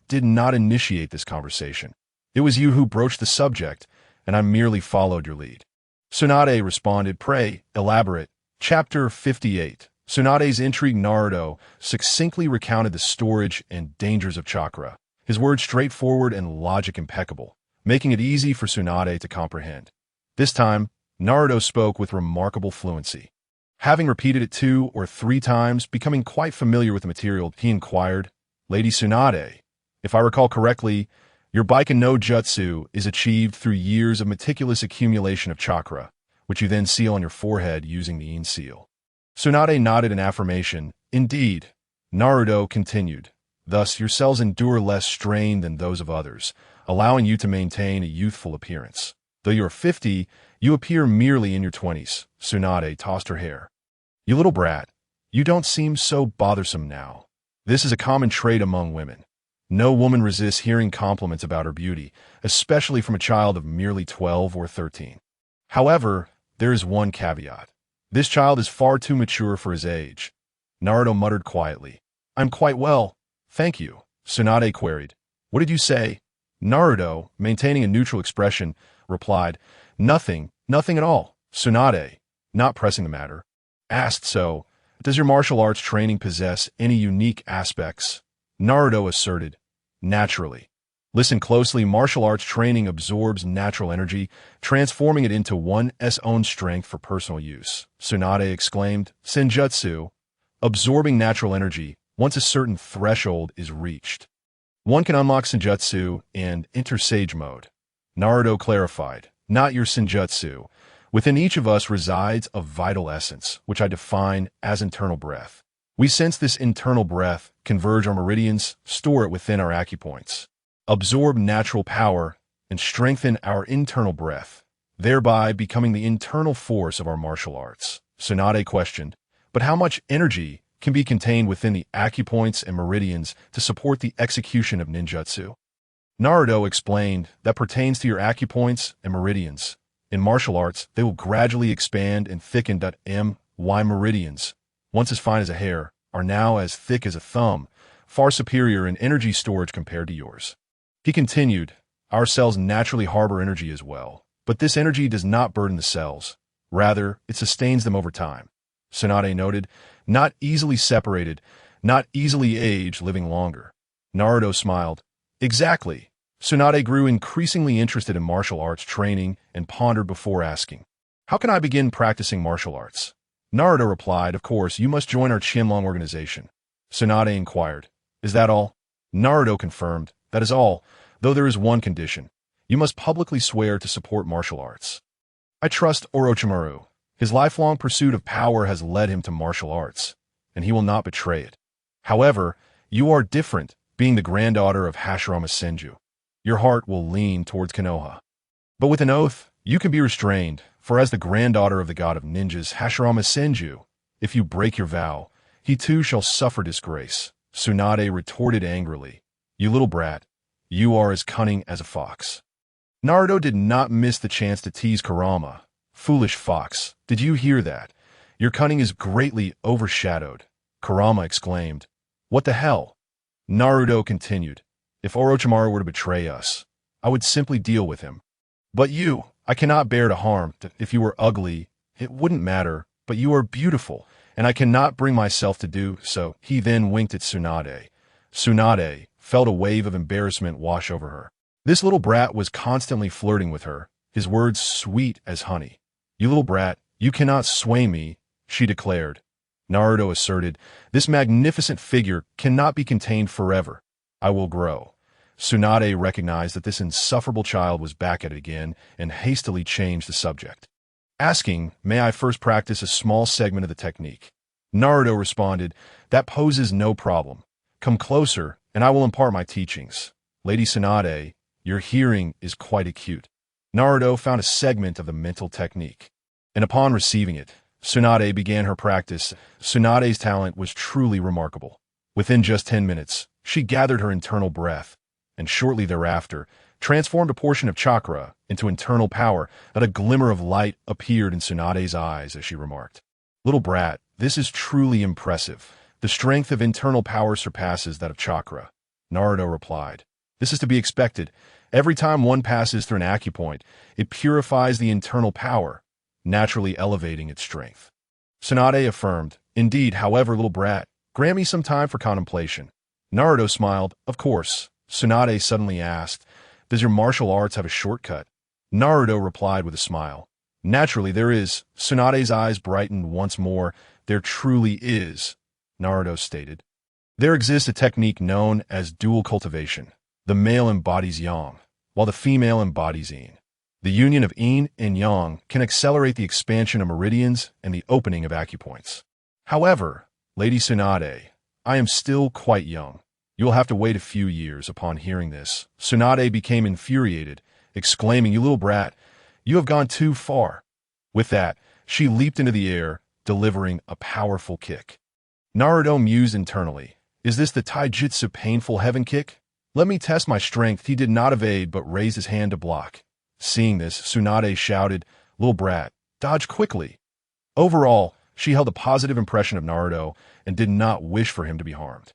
did not initiate this conversation. It was you who broached the subject, and I merely followed your lead. Tsunade responded, pray, elaborate. Chapter 58. Tsunade's intrigued Naruto succinctly recounted the storage and dangers of chakra, his words straightforward and logic impeccable, making it easy for Tsunade to comprehend. This time, Naruto spoke with remarkable fluency. Having repeated it 2 or 3 times, becoming quite familiar with the material, he inquired, Lady Tsunade, if I recall correctly, your Baiken no Jutsu is achieved through years of meticulous accumulation of chakra, which you then seal on your forehead using the In seal. Tsunade nodded in affirmation. Indeed. Naruto continued. Thus, your cells endure less strain than those of others, allowing you to maintain a youthful appearance. Though you are 50, you appear merely in your 20s. Tsunade tossed her hair. You little brat, you don't seem so bothersome now. This is a common trait among women. No woman resists hearing compliments about her beauty, especially from a child of merely 12 or 13. However, there is one caveat. This child is far too mature for his age. Naruto muttered quietly. I'm quite well, thank you. Tsunade queried. What did you say? Naruto, maintaining a neutral expression, replied, nothing at all. Tsunade, not pressing the matter, asked, so, does your martial arts training possess any unique aspects? Naruto asserted, naturally. Listen closely, martial arts training absorbs natural energy, transforming it into one's own strength for personal use. Tsunade exclaimed, Senjutsu, absorbing natural energy, once a certain threshold is reached. One can unlock Senjutsu and enter Sage mode. Naruto clarified, not your Senjutsu. Within each of us resides a vital essence, which I define as internal breath. We sense this internal breath, converge our meridians, store it within our acupoints, absorb natural power, and strengthen our internal breath, thereby becoming the internal force of our martial arts. Tsunade questioned, but how much energy can be contained within the acupoints and meridians to support the execution of ninjutsu? Naruto explained that pertains to your acupoints and meridians. In martial arts, they will gradually expand and thicken. My meridians, once as fine as a hair, are now as thick as a thumb, far superior in energy storage compared to yours. He continued, our cells naturally harbor energy as well, but this energy does not burden the cells. Rather, it sustains them over time. Tsunade noted, not easily separated, not easily aged, living longer. Naruto smiled. Exactly. Tsunade grew increasingly interested in martial arts training and pondered before asking, how can I begin practicing martial arts? Naruto replied, of course, you must join our Qianlong organization. Tsunade inquired, is that all? Naruto confirmed, that is all, though there is one condition. You must publicly swear to support martial arts. I trust Orochimaru. His lifelong pursuit of power has led him to martial arts, and he will not betray it. However, you are different, being the granddaughter of Hashirama Senju. Your heart will lean towards Konoha. But with an oath, you can be restrained, for as the granddaughter of the god of ninjas, Hashirama Senju, if you break your vow, he too shall suffer disgrace. Tsunade retorted angrily, you little brat, you are as cunning as a fox. Naruto did not miss the chance to tease Kurama. Foolish fox, did you hear that? Your cunning is greatly overshadowed. Kurama exclaimed, what the hell? Naruto continued, if Orochimaru were to betray us, I would simply deal with him. But you, I cannot bear to harm. If you were ugly, it wouldn't matter, but you are beautiful, and I cannot bring myself to do so. He then winked at Tsunade. Tsunade felt a wave of embarrassment wash over her. This little brat was constantly flirting with her, his words sweet as honey. You little brat, you cannot sway me, she declared. Naruto asserted, this magnificent figure cannot be contained forever. I will grow. Tsunade recognized that this insufferable child was back at it again and hastily changed the subject, asking, may I first practice a small segment of the technique? Naruto responded, that poses no problem. Come closer, and I will impart my teachings. Lady Tsunade, your hearing is quite acute. Naruto found a segment of the mental technique, and upon receiving it, Tsunade began her practice. Tsunade's talent was truly remarkable. Within just 10 minutes, she gathered her internal breath, and shortly thereafter, transformed a portion of chakra into internal power. That a glimmer of light appeared in Tsunade's eyes as she remarked, little brat, this is truly impressive. The strength of internal power surpasses that of chakra. Naruto replied, this is to be expected. Every time one passes through an acupoint, it purifies the internal power, naturally elevating its strength. Tsunade affirmed, indeed, however, little brat, grant me some time for contemplation. Naruto smiled, of course. Tsunade suddenly asked, does your martial arts have a shortcut? Naruto replied with a smile, naturally there is. Tsunade's eyes brightened once more. There truly is, Naruto stated. There exists a technique known as dual cultivation. The male embodies yang, while the female embodies yin. The union of yin and yang can accelerate the expansion of meridians and the opening of acupoints. However, Lady Tsunade, I am still quite young. You will have to wait a few years. Upon hearing this, Tsunade became infuriated, exclaiming, you little brat, you have gone too far. With that, she leaped into the air, delivering a powerful kick. Naruto mused internally, is this the taijutsu painful heaven kick? Let me test my strength. He did not evade but raised his hand to block. Seeing this, Tsunade shouted, little brat, dodge quickly. Overall, she held a positive impression of Naruto and did not wish for him to be harmed.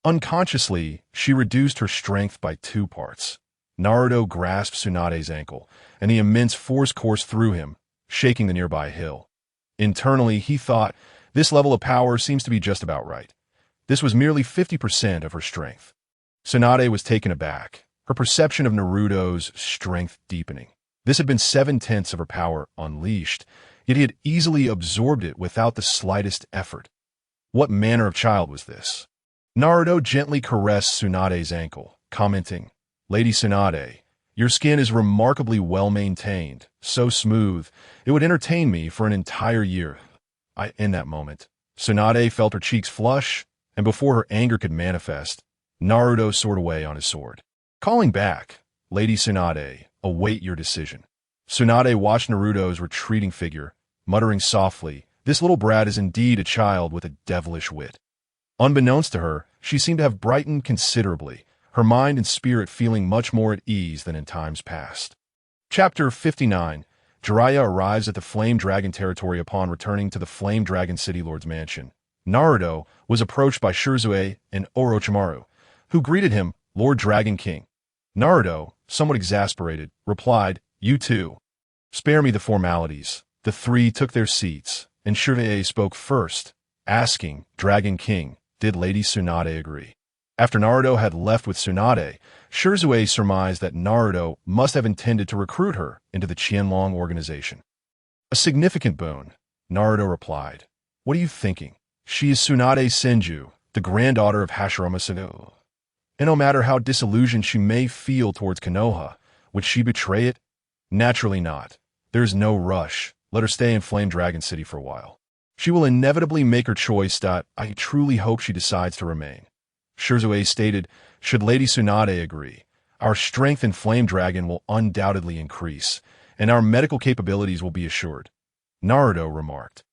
Unconsciously, she reduced her strength by 2 parts. Naruto grasped Tsunade's ankle, and the immense force coursed through him, shaking the nearby hill. Internally, he thought, this level of power seems to be just about right. This was merely 50% of her strength. Tsunade was taken aback, her perception of Naruto's strength deepening. This had been 7/10 of her power unleashed, yet he had easily absorbed it without the slightest effort. What manner of child was this? Naruto gently caressed Tsunade's ankle, commenting, "Lady Tsunade, your skin is remarkably well-maintained, so smooth, it would entertain me for an entire year." In that moment, Tsunade felt her cheeks flush, and before her anger could manifest, Naruto soared away on his sword. Calling back, "Lady Tsunade, await your decision." Tsunade watched Naruto's retreating figure, muttering softly, "This little brat is indeed a child with a devilish wit." Unbeknownst to her, she seemed to have brightened considerably, her mind and spirit feeling much more at ease than in times past. Chapter 59. Jiraiya arrives at the Flame Dragon territory upon returning to the Flame Dragon City Lord's mansion. Naruto was approached by Shirzue and Orochimaru, who greeted him, "Lord Dragon King." Naruto, somewhat exasperated, replied, "You too. Spare me the formalities." The three took their seats, and Shirzue spoke first, asking, "Dragon King, did Lady Tsunade agree?" After Naruto had left with Tsunade, Shirzue surmised that Naruto must have intended to recruit her into the Qianlong organization. "A significant boon," Naruto replied. "What are you thinking? She is Tsunade Senju, the granddaughter of Hashirama Senju. And no matter how disillusioned she may feel towards Konoha, would she betray it? Naturally not. There is no rush. Let her stay in Flame Dragon City for a while. She will inevitably make her choice. I truly hope she decides to remain." Shirzue stated, "Should Lady Tsunade agree, our strength in Flame Dragon will undoubtedly increase, and our medical capabilities will be assured." Naruto remarked,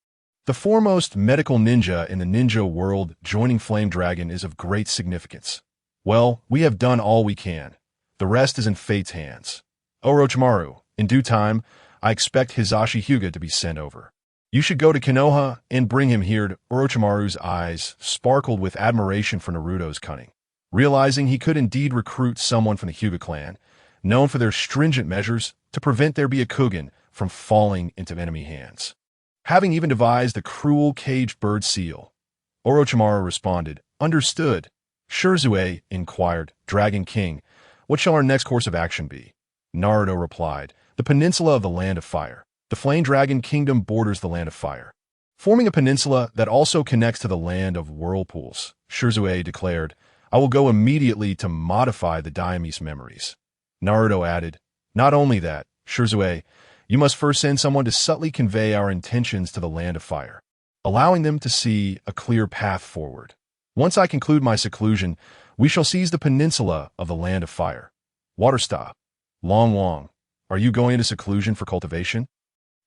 "The foremost medical ninja in the ninja world joining Flame Dragon is of great significance. Well, we have done all we can. The rest is in fate's hands. Orochimaru, in due time, I expect Hisashi Hyuga to be sent over. You should go to Konoha and bring him here." Orochimaru's eyes sparkled with admiration for Naruto's cunning. Realizing he could indeed recruit someone from the Hyuga clan, known for their stringent measures to prevent there be a Kugen from falling into enemy hands. Having even devised the cruel caged bird seal, Orochimaru responded, "Understood." Shirzue inquired, "Dragon King, what shall our next course of action be?" Naruto replied, "The peninsula of the Land of Fire. The Flame Dragon Kingdom borders the Land of Fire, forming a peninsula that also connects to the Land of Whirlpools." Shirzue declared, "I will go immediately to modify the demise memories." Naruto added, "Not only that, Shirzue, you must first send someone to subtly convey our intentions to the Land of Fire, allowing them to see a clear path forward. Once I conclude my seclusion, we shall seize the peninsula of the Land of Fire." Waterstop. Long, are you going into seclusion for cultivation?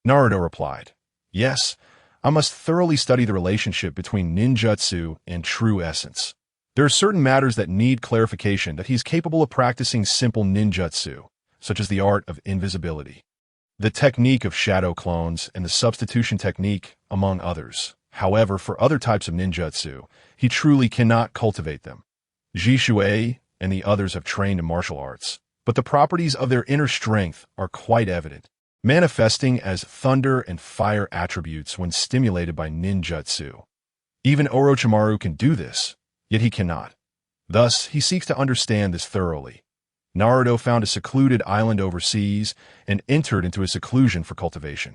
Naruto replied, "Yes, I must thoroughly study the relationship between ninjutsu and true essence. There are certain matters that need clarification that he's capable of practicing simple ninjutsu, such as the art of invisibility, the technique of shadow clones, and the substitution technique, among others. However, for other types of ninjutsu, he truly cannot cultivate them. Jishuei and the others have trained in martial arts, but the properties of their inner strength are quite evident, manifesting as thunder and fire attributes when stimulated by ninjutsu. Even Orochimaru can do this, yet he cannot. Thus, he seeks to understand this thoroughly. Naruto found a secluded island overseas and entered into a seclusion for cultivation.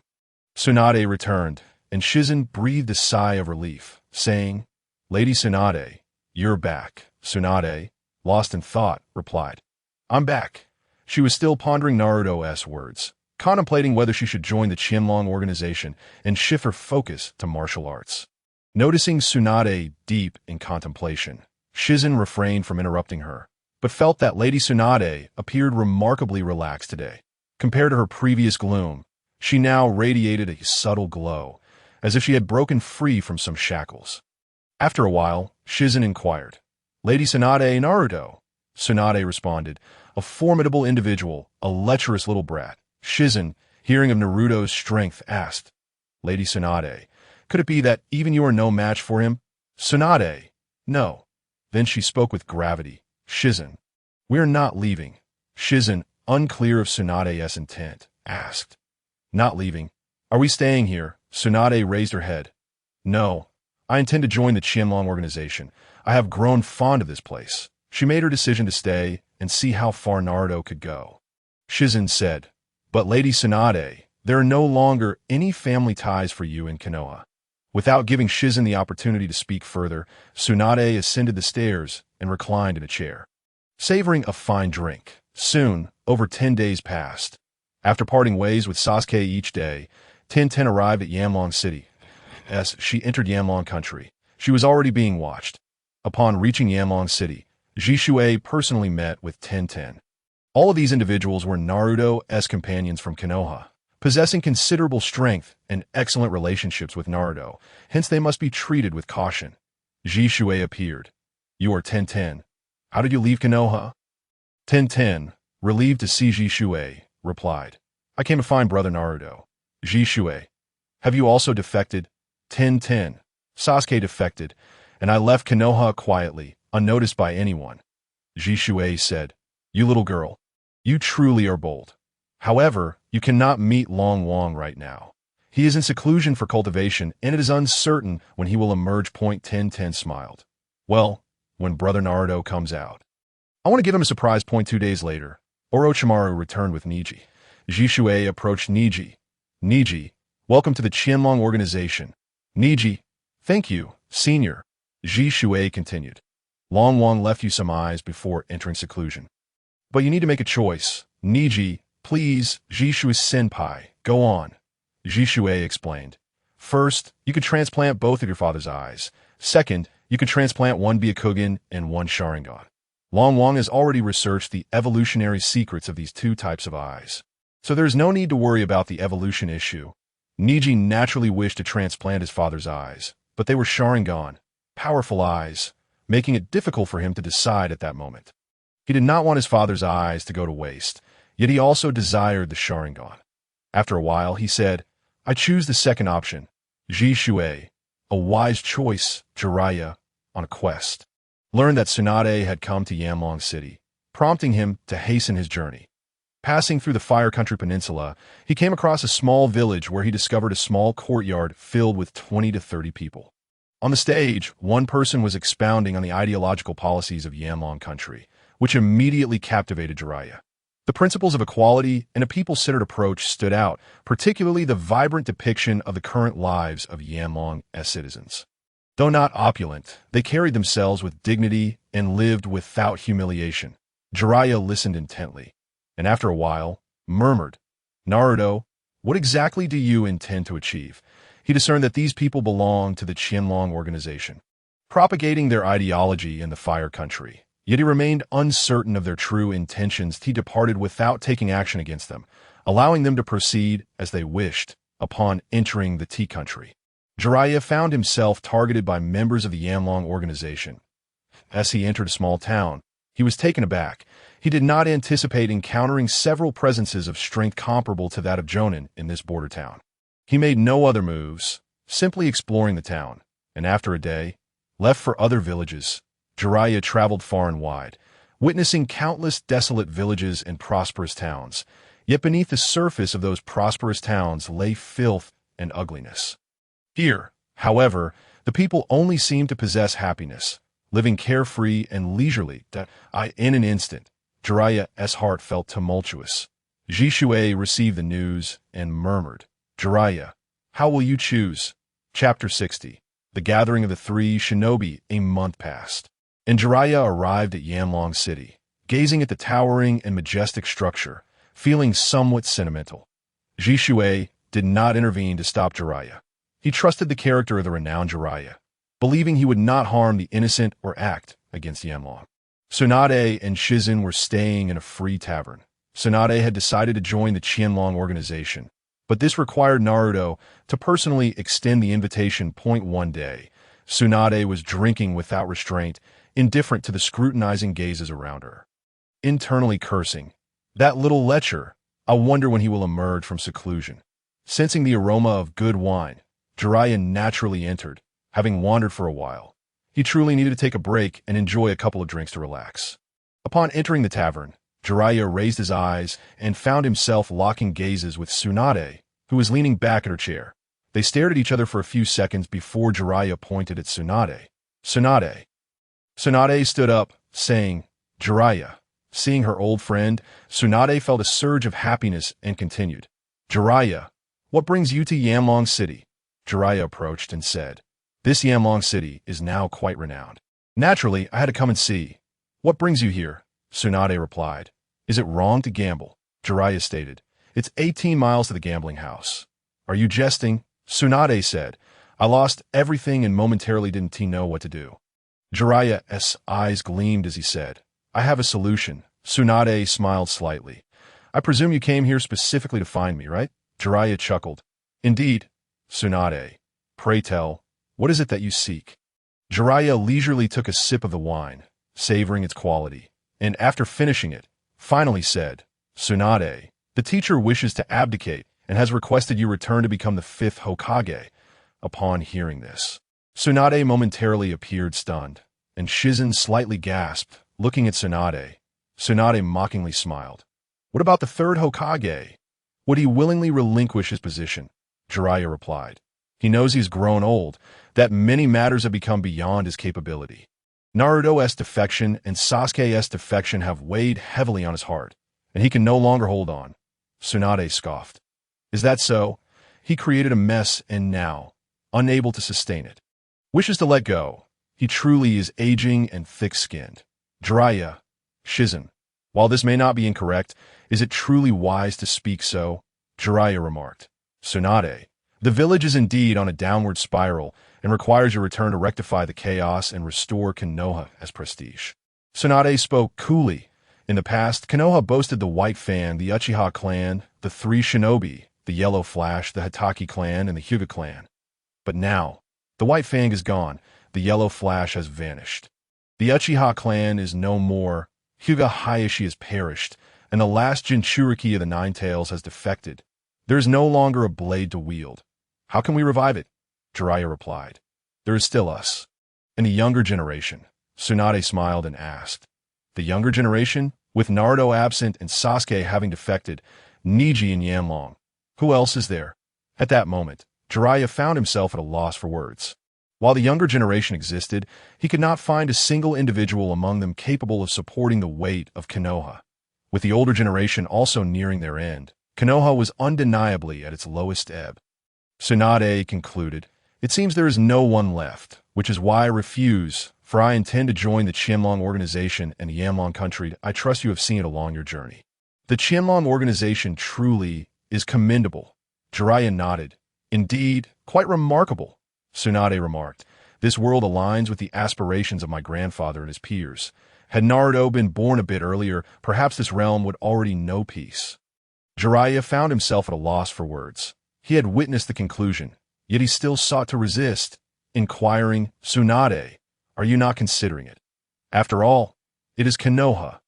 Tsunade returned, and Shizen breathed a sigh of relief, saying, "Lady Tsunade, you're back." Tsunade, lost in thought, replied, "I'm back." She was still pondering Naruto's words, contemplating whether she should join the Qianlong organization and shift her focus to martial arts. Noticing Tsunade deep in contemplation, Shizen refrained from interrupting her, but felt that Lady Tsunade appeared remarkably relaxed today. Compared to her previous gloom, she now radiated a subtle glow, as if she had broken free from some shackles. After a while, Shizen inquired, "Lady Tsunade Naruto?" Tsunade responded, "A formidable individual, a lecherous little brat." Shizen, hearing of Naruto's strength, asked, "Lady Tsunade, could it be that even you are no match for him?" Tsunade, "No." Then she spoke with gravity, "Shizen, we are not leaving." Shizen, unclear of Tsunade's intent, asked, "Not leaving? Are we staying here?" Tsunade raised her head. "No, I intend to join the Qianlong organization. I have grown fond of this place." She made her decision to stay, and see how far Naruto could go. Shizen said, "But Lady Tsunade, there are no longer any family ties for you in Konoha." Without giving Shizen the opportunity to speak further, Tsunade ascended the stairs and reclined in a chair, savoring a fine drink. Soon, over 10 days passed. After parting ways with Sasuke each day, Tenten arrived at Yamlong City. As she entered Yamlong country, she was already being watched. Upon reaching Yamlong City, Jisue personally met with Tenten. All of these individuals were Naruto's companions from Konoha, possessing considerable strength and excellent relationships with Naruto, hence they must be treated with caution. Jisue appeared. "You are Tenten. How did you leave Konoha?" Tenten, relieved to see Jisue, replied, "I came to find brother Naruto." Jisue, "Have you also defected?" Tenten, "Sasuke defected, and I left Konoha quietly, unnoticed by anyone." Jisue said, "You little girl, you truly are bold. However, you cannot meet Youming Wang right now. He is in seclusion for cultivation, and it is uncertain when he will emerge. Tenten smiled. "Well, when brother Naruto comes out, I want to give him a surprise. 2 days later, Orochimaru returned with Neji. Jisue approached Neji. "Neji, welcome to the Qianlong organization." "Neji, thank you, senior." Jisue continued. "Youming Wang left you some eyes before entering seclusion. But you need to make a choice. Neji, please, Jisue senpai, go on." Jisue explained. "First, you could transplant both of your father's eyes. Second, you could transplant one Byakugan and one Sharingan. Youming Wang has already researched the evolutionary secrets of these two types of eyes, so there is no need to worry about the evolution issue." Neji naturally wished to transplant his father's eyes, but they were Sharingan, powerful eyes, making it difficult for him to decide at that moment. He did not want his father's eyes to go to waste, yet he also desired the Sharingan. After a while, he said, "I choose the second option." Jisue, a wise choice. Jiraiya, on a quest, learned that Tsunade had come to Yamlong City, prompting him to hasten his journey. Passing through the Fire Country Peninsula, he came across a small village where he discovered a small courtyard filled with 20 to 30 people. On the stage, one person was expounding on the ideological policies of Yamlong country, which immediately captivated Jiraiya. The principles of equality and a people-centered approach stood out, particularly the vibrant depiction of the current lives of Yamlong as citizens. Though not opulent, they carried themselves with dignity and lived without humiliation. Jiraiya listened intently, and after a while, murmured, "Naruto, what exactly do you intend to achieve?" He discerned that these people belonged to the Qianlong organization, propagating their ideology in the Fire Country. Yet he remained uncertain of their true intentions. He departed without taking action against them, allowing them to proceed as they wished upon entering the Tea Country. Jiraiya found himself targeted by members of the Yamlong organization. As he entered a small town, he was taken aback. He did not anticipate encountering several presences of strength comparable to that of Jonin in this border town. He made no other moves, simply exploring the town, and after a day, left for other villages. Jiraiya traveled far and wide, witnessing countless desolate villages and prosperous towns. Yet beneath the surface of those prosperous towns lay filth and ugliness. Here, however, the people only seemed to possess happiness, living carefree and leisurely. In an instant, Jiraiya's heart felt tumultuous. Jisue received the news and murmured, "Jiraiya, how will you choose?" Chapter 60. The Gathering of the Three Shinobi. A month passed, and Jiraiya arrived at Yamlong City, gazing at the towering and majestic structure, feeling somewhat sentimental. Jisue did not intervene to stop Jiraiya. He trusted the character of the renowned Jiraiya, believing he would not harm the innocent or act against Yamlong. Tsunade and Shizen were staying in a free tavern. Tsunade had decided to join the Qianlong organization, but this required Naruto to personally extend the invitation. One day, Tsunade was drinking without restraint, indifferent to the scrutinizing gazes around her. Internally cursing, "That little lecher, I wonder when he will emerge from seclusion." Sensing the aroma of good wine, Jiraiya naturally entered, having wandered for a while. He truly needed to take a break and enjoy a couple of drinks to relax. Upon entering the tavern, Jiraiya raised his eyes and found himself locking gazes with Tsunade, who was leaning back in her chair. They stared at each other for a few seconds before Jiraiya pointed at Tsunade. "Tsunade." Tsunade stood up, saying, "Jiraiya, Seeing her old friend, Tsunade felt a surge of happiness and continued. Jiraiya, what brings you to Yamlong City? Jiraiya approached and said, This Yamlong City is now quite renowned. Naturally, I had to come and see. What brings you here? Tsunade replied. Is it wrong to gamble? Jiraiya stated. It's 18 miles to the gambling house. Are you jesting? Tsunade said. I lost everything and momentarily didn't know what to do. Jiraiya's eyes gleamed as he said, I have a solution. Tsunade smiled slightly. I presume you came here specifically to find me, right? Jiraiya chuckled. Indeed. Tsunade. Pray tell, what is it that you seek? Jiraiya leisurely took a sip of the wine, savoring its quality, and after finishing it, finally said, Tsunade, the teacher wishes to abdicate and has requested you return to become the 5th Hokage. Upon hearing this, Tsunade momentarily appeared stunned, and Shizen slightly gasped, looking at Tsunade. Tsunade mockingly smiled. What about the 3rd Hokage? Would he willingly relinquish his position? Jiraiya replied. He knows he's grown old, that many matters have become beyond his capability. Naruto's defection and Sasuke's defection have weighed heavily on his heart, and he can no longer hold on. Tsunade scoffed. Is that so? He created a mess and now, unable to sustain it, wishes to let go. He truly is aging and thick-skinned. Jiraiya, Shizen, while this may not be incorrect, is it truly wise to speak so? Jiraiya remarked. Tsunade, the village is indeed on a downward spiral and requires your return to rectify the chaos and restore Konoha as prestige. Tsunade spoke coolly. In the past, Konoha boasted the White Fang, the Uchiha clan, the 3 shinobi, the Yellow Flash, the Hatake clan, and the Hyuga clan. But now, the White Fang is gone, the Yellow Flash has vanished. The Uchiha clan is no more, Hyuga Hayashi has perished, and the last Jinchuriki of the Nine Tails has defected. There is no longer a blade to wield. How can we revive it? Jiraiya replied. There is still us. And the younger generation. Tsunade smiled and asked. The younger generation? With Naruto absent and Sasuke having defected, Neji and Yamlong. Who else is there? At that moment, Jiraiya found himself at a loss for words. While the younger generation existed, he could not find a single individual among them capable of supporting the weight of Konoha. With the older generation also nearing their end, Konoha was undeniably at its lowest ebb. Tsunade concluded, It seems there is no one left, which is why I refuse, for I intend to join the Qianlong organization and the Yamlong country I trust you have seen it along your journey. The Qianlong organization truly is commendable. Jiraiya nodded. Indeed, quite remarkable. Tsunade remarked, This world aligns with the aspirations of my grandfather and his peers. Had Naruto been born a bit earlier, perhaps this realm would already know peace. Jiraiya found himself at a loss for words. He had witnessed the conclusion, yet he still sought to resist, inquiring, Tsunade, are you not considering it? After all, it is Konoha.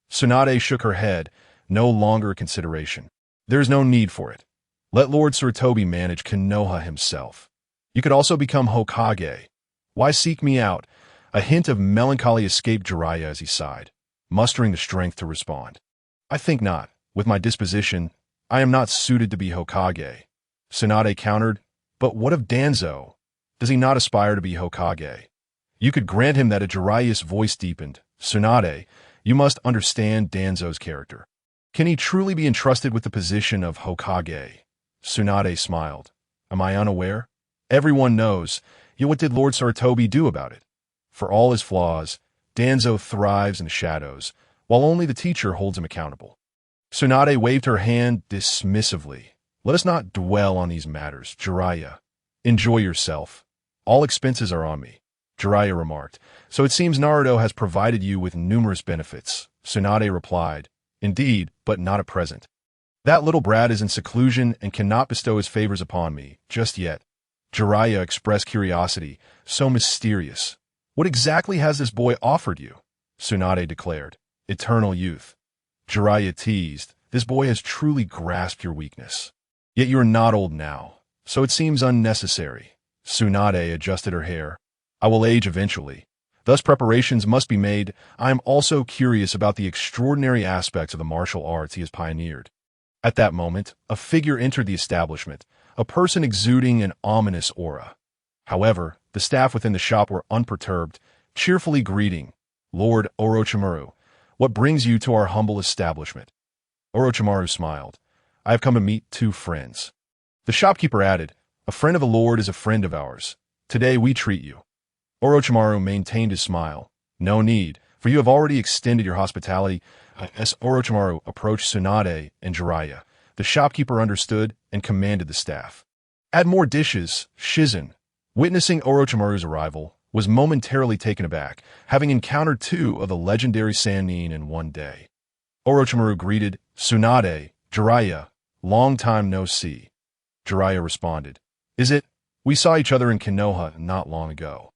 Tsunade shook her head, no longer a consideration. There is no need for it. Let Lord Sarutobi manage Konoha himself. You could also become Hokage. Why seek me out? A hint of melancholy escaped Jiraiya as he sighed, mustering the strength to respond. I think not. With my disposition, I am not suited to be Hokage. Tsunade countered, But what of Danzo? Does he not aspire to be Hokage? You could grant him that. A Jiraiya's voice deepened. Tsunade, you must understand Danzo's character. Can he truly be entrusted with the position of Hokage? Tsunade smiled. Am I unaware? Everyone knows, yet what did Lord Sarutobi do about it? For all his flaws, Danzo thrives in the shadows, while only the teacher holds him accountable. Tsunade waved her hand dismissively. Let us not dwell on these matters, Jiraiya. Enjoy yourself. All expenses are on me, Jiraiya remarked. So it seems Naruto has provided you with numerous benefits. Tsunade replied. Indeed, but not at present. That little brat is in seclusion and cannot bestow his favors upon me, just yet. Jiraiya expressed curiosity, so mysterious. What exactly has this boy offered you? Tsunade declared. Eternal youth. Jiraiya teased. This boy has truly grasped your weakness. Yet you are not old now, so it seems unnecessary. Tsunade adjusted her hair. I will age eventually. Thus preparations must be made. I am also curious about the extraordinary aspects of the martial arts he has pioneered. At that moment, a figure entered the establishment, a person exuding an ominous aura. However, the staff within the shop were unperturbed, cheerfully greeting, Lord Orochimaru, What brings you to our humble establishment? Orochimaru smiled. I have come to meet two friends. The shopkeeper added, a friend of a lord is a friend of ours. Today we treat you. Orochimaru maintained his smile. No need, for you have already extended your hospitality. As Orochimaru approached Tsunade and Jiraiya, the shopkeeper understood and commanded the staff. Add more dishes, Shizen. Witnessing Orochimaru's arrival, was momentarily taken aback, having encountered two of the legendary Sannin in one day. Orochimaru greeted, Tsunade, Jiraiya, long time no see. Jiraiya responded, Is it? We saw each other in Konoha not long ago.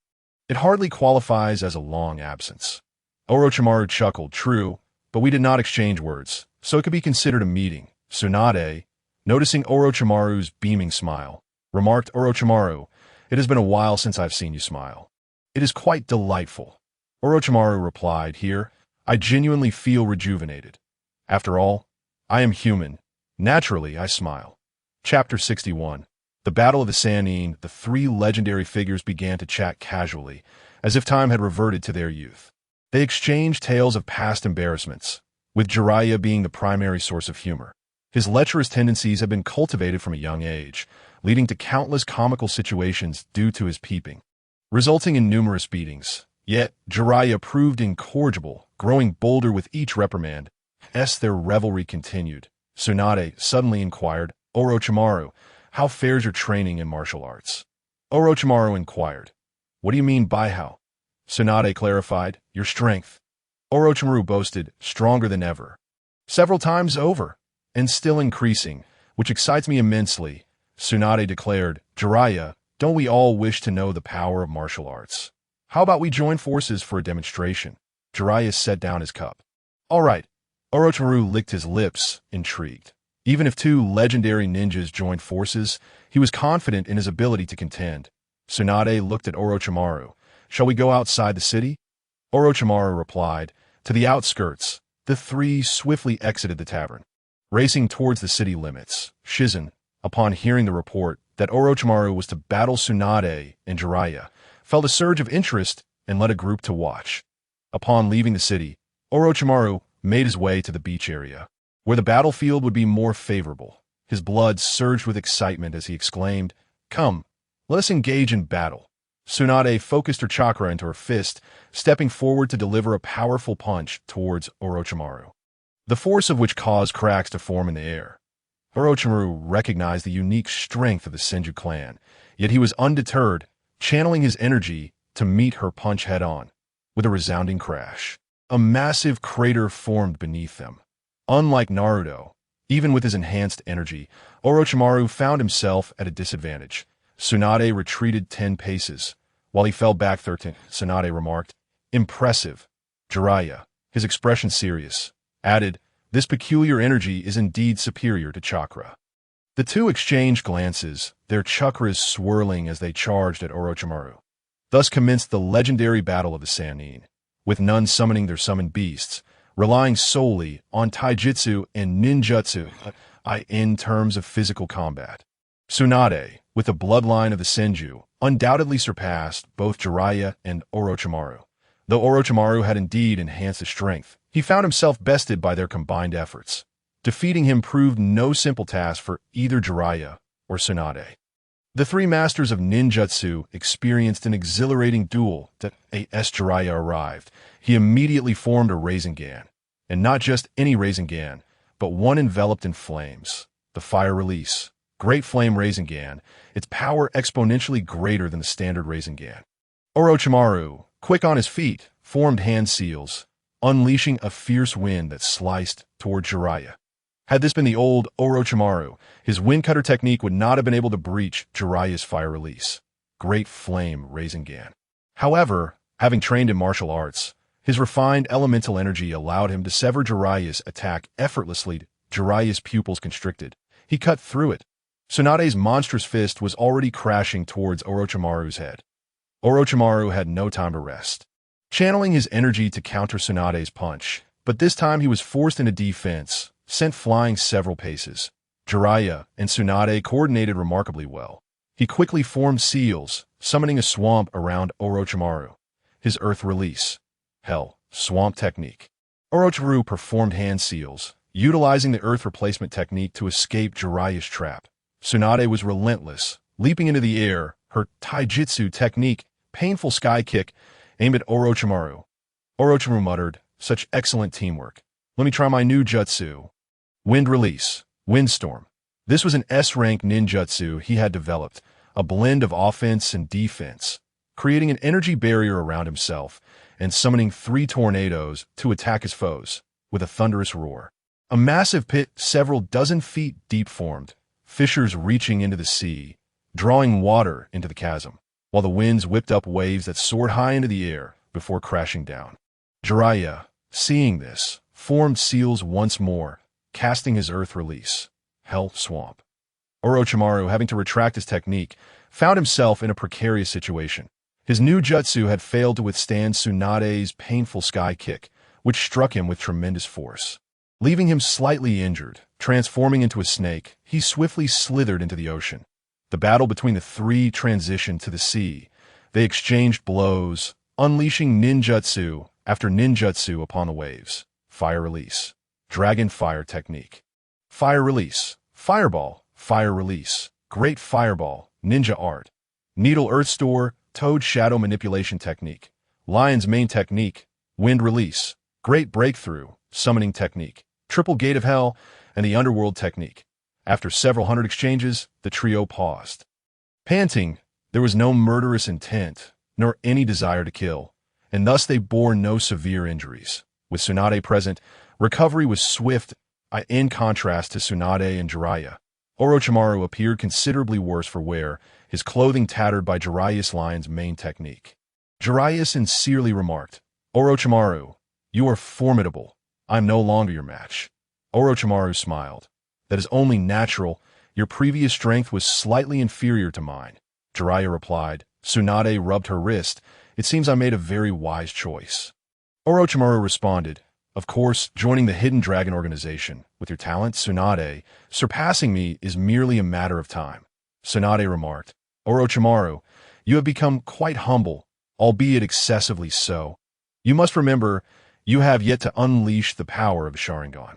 It hardly qualifies as a long absence. Orochimaru chuckled, true, but we did not exchange words, so it could be considered a meeting. Tsunade, noticing Orochimaru's beaming smile, remarked, Orochimaru, it has been a while since I've seen you smile. It is quite delightful. Orochimaru replied, Here, I genuinely feel rejuvenated. After all, I am human. Naturally, I smile. Chapter 61. The Battle of the Sannin. The three legendary figures began to chat casually, as if time had reverted to their youth. They exchanged tales of past embarrassments, with Jiraiya being the primary source of humor. His lecherous tendencies had been cultivated from a young age, leading to countless comical situations due to his peeping, resulting in numerous beatings. Yet, Jiraiya proved incorrigible, growing bolder with each reprimand. As their revelry continued, Tsunade suddenly inquired, Orochimaru, how fares your training in martial arts? Orochimaru inquired, What do you mean by how? Tsunade clarified, Your strength. Orochimaru boasted, Stronger than ever. Several times over, and still increasing, which excites me immensely. Tsunade declared, Jiraiya, don't we all wish to know the power of martial arts? How about we join forces for a demonstration? Jiraiya set down his cup. All right. Orochimaru licked his lips, intrigued. Even if two legendary ninjas joined forces, he was confident in his ability to contend. Tsunade looked at Orochimaru. Shall we go outside the city? Orochimaru replied, To the outskirts. The three swiftly exited the tavern, racing towards the city limits. Shizen, upon hearing the report that Orochimaru was to battle Tsunade and Jiraiya, felt a surge of interest and led a group to watch. Upon leaving the city, Orochimaru made his way to the beach area, where the battlefield would be more favorable. His blood surged with excitement as he exclaimed, Come, let us engage in battle. Tsunade focused her chakra into her fist, stepping forward to deliver a powerful punch towards Orochimaru, the force of which caused cracks to form in the air. Orochimaru recognized the unique strength of the Senju clan, yet he was undeterred, channeling his energy to meet her punch head-on. With a resounding crash, a massive crater formed beneath them. Unlike Naruto, even with his enhanced energy, Orochimaru found himself at a disadvantage. Tsunade retreated 10 paces, while he fell back 13. Tsunade remarked, Impressive. Jiraiya, his expression serious, added, This peculiar energy is indeed superior to chakra. The two exchanged glances, their chakras swirling as they charged at Orochimaru. Thus commenced the legendary battle of the Sannin, with none summoning their summoned beasts, relying solely on taijutsu and ninjutsu in terms of physical combat. Tsunade, with the bloodline of the Senju, undoubtedly surpassed both Jiraiya and Orochimaru. Though Orochimaru had indeed enhanced his strength, he found himself bested by their combined efforts. Defeating him proved no simple task for either Jiraiya or Tsunade. The three masters of ninjutsu experienced an exhilarating duel that as Jiraiya arrived. He immediately formed a Rasengan, and not just any Rasengan, but one enveloped in flames. The fire release, Great Flame Rasengan, its power exponentially greater than the standard Rasengan. Orochimaru, quick on his feet, formed hand seals, unleashing a fierce wind that sliced toward Jiraiya. Had this been the old Orochimaru, his wind cutter technique would not have been able to breach Jiraiya's fire release, Great Flame Rasengan. However, having trained in martial arts, his refined elemental energy allowed him to sever Jiraiya's attack effortlessly. Jiraiya's pupils constricted. He cut through it. Tsunade's monstrous fist was already crashing towards Orochimaru's head. Orochimaru had no time to rest, channeling his energy to counter Tsunade's punch, but this time he was forced into defense, sent flying several paces. Jiraiya and Tsunade coordinated remarkably well. He quickly formed seals, summoning a swamp around Orochimaru. His earth release. Hell, swamp technique. Orochimaru performed hand seals, utilizing the earth replacement technique to escape Jiraiya's trap. Tsunade was relentless, leaping into the air, her taijutsu technique, painful sky kick, aimed at Orochimaru. Orochimaru muttered, "Such excellent teamwork. Let me try my new jutsu." Wind release, windstorm. This was an S-rank ninjutsu he had developed, a blend of offense and defense, creating an energy barrier around himself and summoning 3 tornadoes to attack his foes with a thunderous roar. A massive pit several dozen feet deep formed, fissures reaching into the sea, drawing water into the chasm, while the winds whipped up waves that soared high into the air before crashing down. Jiraiya, seeing this, formed seals once more, casting his earth release, Hell Swamp. Orochimaru, having to retract his technique, found himself in a precarious situation. His new jutsu had failed to withstand Tsunade's painful sky kick, which struck him with tremendous force. Leaving him slightly injured, transforming into a snake, he swiftly slithered into the ocean. The battle between the 3 transitioned to the sea. They exchanged blows, unleashing ninjutsu after ninjutsu upon the waves. Fire release. Dragon fire technique. Fire release. Fireball. Fire release. Great fireball. Ninja art. Needle earth store. Toad shadow manipulation technique. Lion's main technique. Wind release. Great breakthrough. Summoning technique. Triple gate of hell and the underworld technique. After several hundred exchanges, the trio paused. Panting, there was no murderous intent, nor any desire to kill, and thus they bore no severe injuries. With Tsunade present, recovery was swift, in contrast to Tsunade and Jiraiya. Orochimaru appeared considerably worse for wear, his clothing tattered by Jiraiya's lion's main technique. Jiraiya sincerely remarked, "Orochimaru, you are formidable. I am no longer your match." Orochimaru smiled. "That is only natural. Your previous strength was slightly inferior to mine." Jiraiya replied. Tsunade rubbed her wrist. "It seems I made a very wise choice." Orochimaru responded, "Of course, joining the Hidden Dragon organization, with your talent, Tsunade, surpassing me is merely a matter of time." Tsunade remarked, "Orochimaru, you have become quite humble, albeit excessively so. You must remember, you have yet to unleash the power of the Sharingan.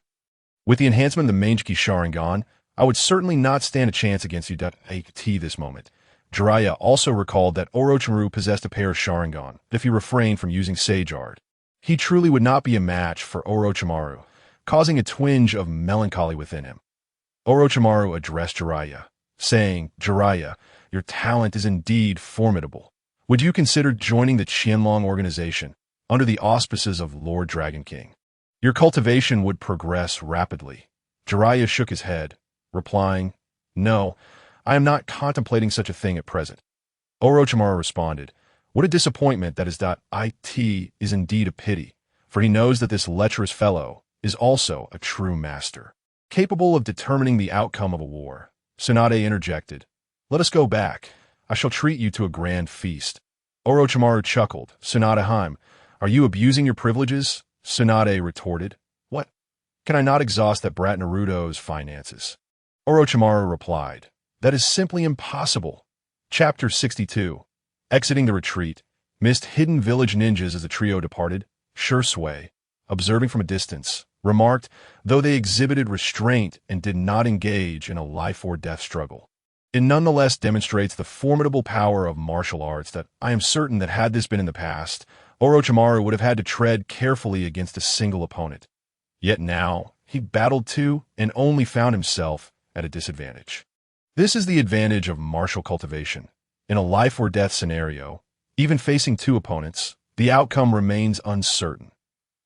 With the enhancement of the Mangeki Sharingan, I would certainly not stand a chance against you at this moment." Jiraiya also recalled that Orochimaru possessed a pair of Sharingan, if he refrained from using Sage Art. He truly would not be a match for Orochimaru, causing a twinge of melancholy within him. Orochimaru addressed Jiraiya, saying, "Jiraiya, your talent is indeed formidable. Would you consider joining the Qianlong organization under the auspices of Lord Dragon King? Your cultivation would progress rapidly." Jiraiya shook his head, replying, "No, I am not contemplating such a thing at present." Orochimaru responded, "What a disappointment that it is indeed a pity, for he knows that this lecherous fellow is also a true master, capable of determining the outcome of a war." Tsunade interjected, "Let us go back. I shall treat you to a grand feast." Orochimaru chuckled. "Tsunade-heim, are you abusing your privileges?" Tsunade retorted, "What? Can I not exhaust that brat Naruto's finances?" Orochimaru replied, "That is simply impossible." Chapter 62. Exiting the retreat, missed hidden village ninjas as the trio departed. Shursui, observing from a distance, remarked, though they exhibited restraint and did not engage in a life-or-death struggle, "It nonetheless demonstrates the formidable power of martial arts that I am certain that had this been in the past, Orochimaru would have had to tread carefully against a single opponent. Yet now, he battled 2 and only found himself at a disadvantage. This is the advantage of martial cultivation. In a life-or-death scenario, even facing 2 opponents, the outcome remains uncertain."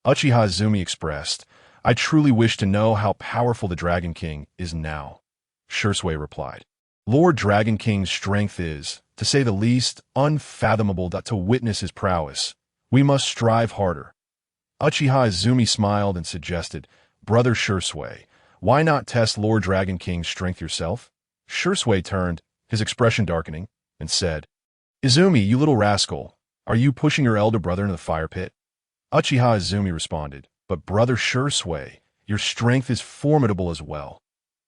Uchiha Izumi expressed, "I truly wish to know how powerful the Dragon King is now." Shursui replied, "Lord Dragon King's strength is, to say the least, unfathomable. To witness his prowess, we must strive harder." Uchiha Izumi smiled and suggested, "Brother Shursui, why not test Lord Dragon King's strength yourself?" Shursui turned, his expression darkening, and said, "Izumi, you little rascal, are you pushing your elder brother into the fire pit?" Uchiha Izumi responded, "But Brother Shursui, your strength is formidable as well."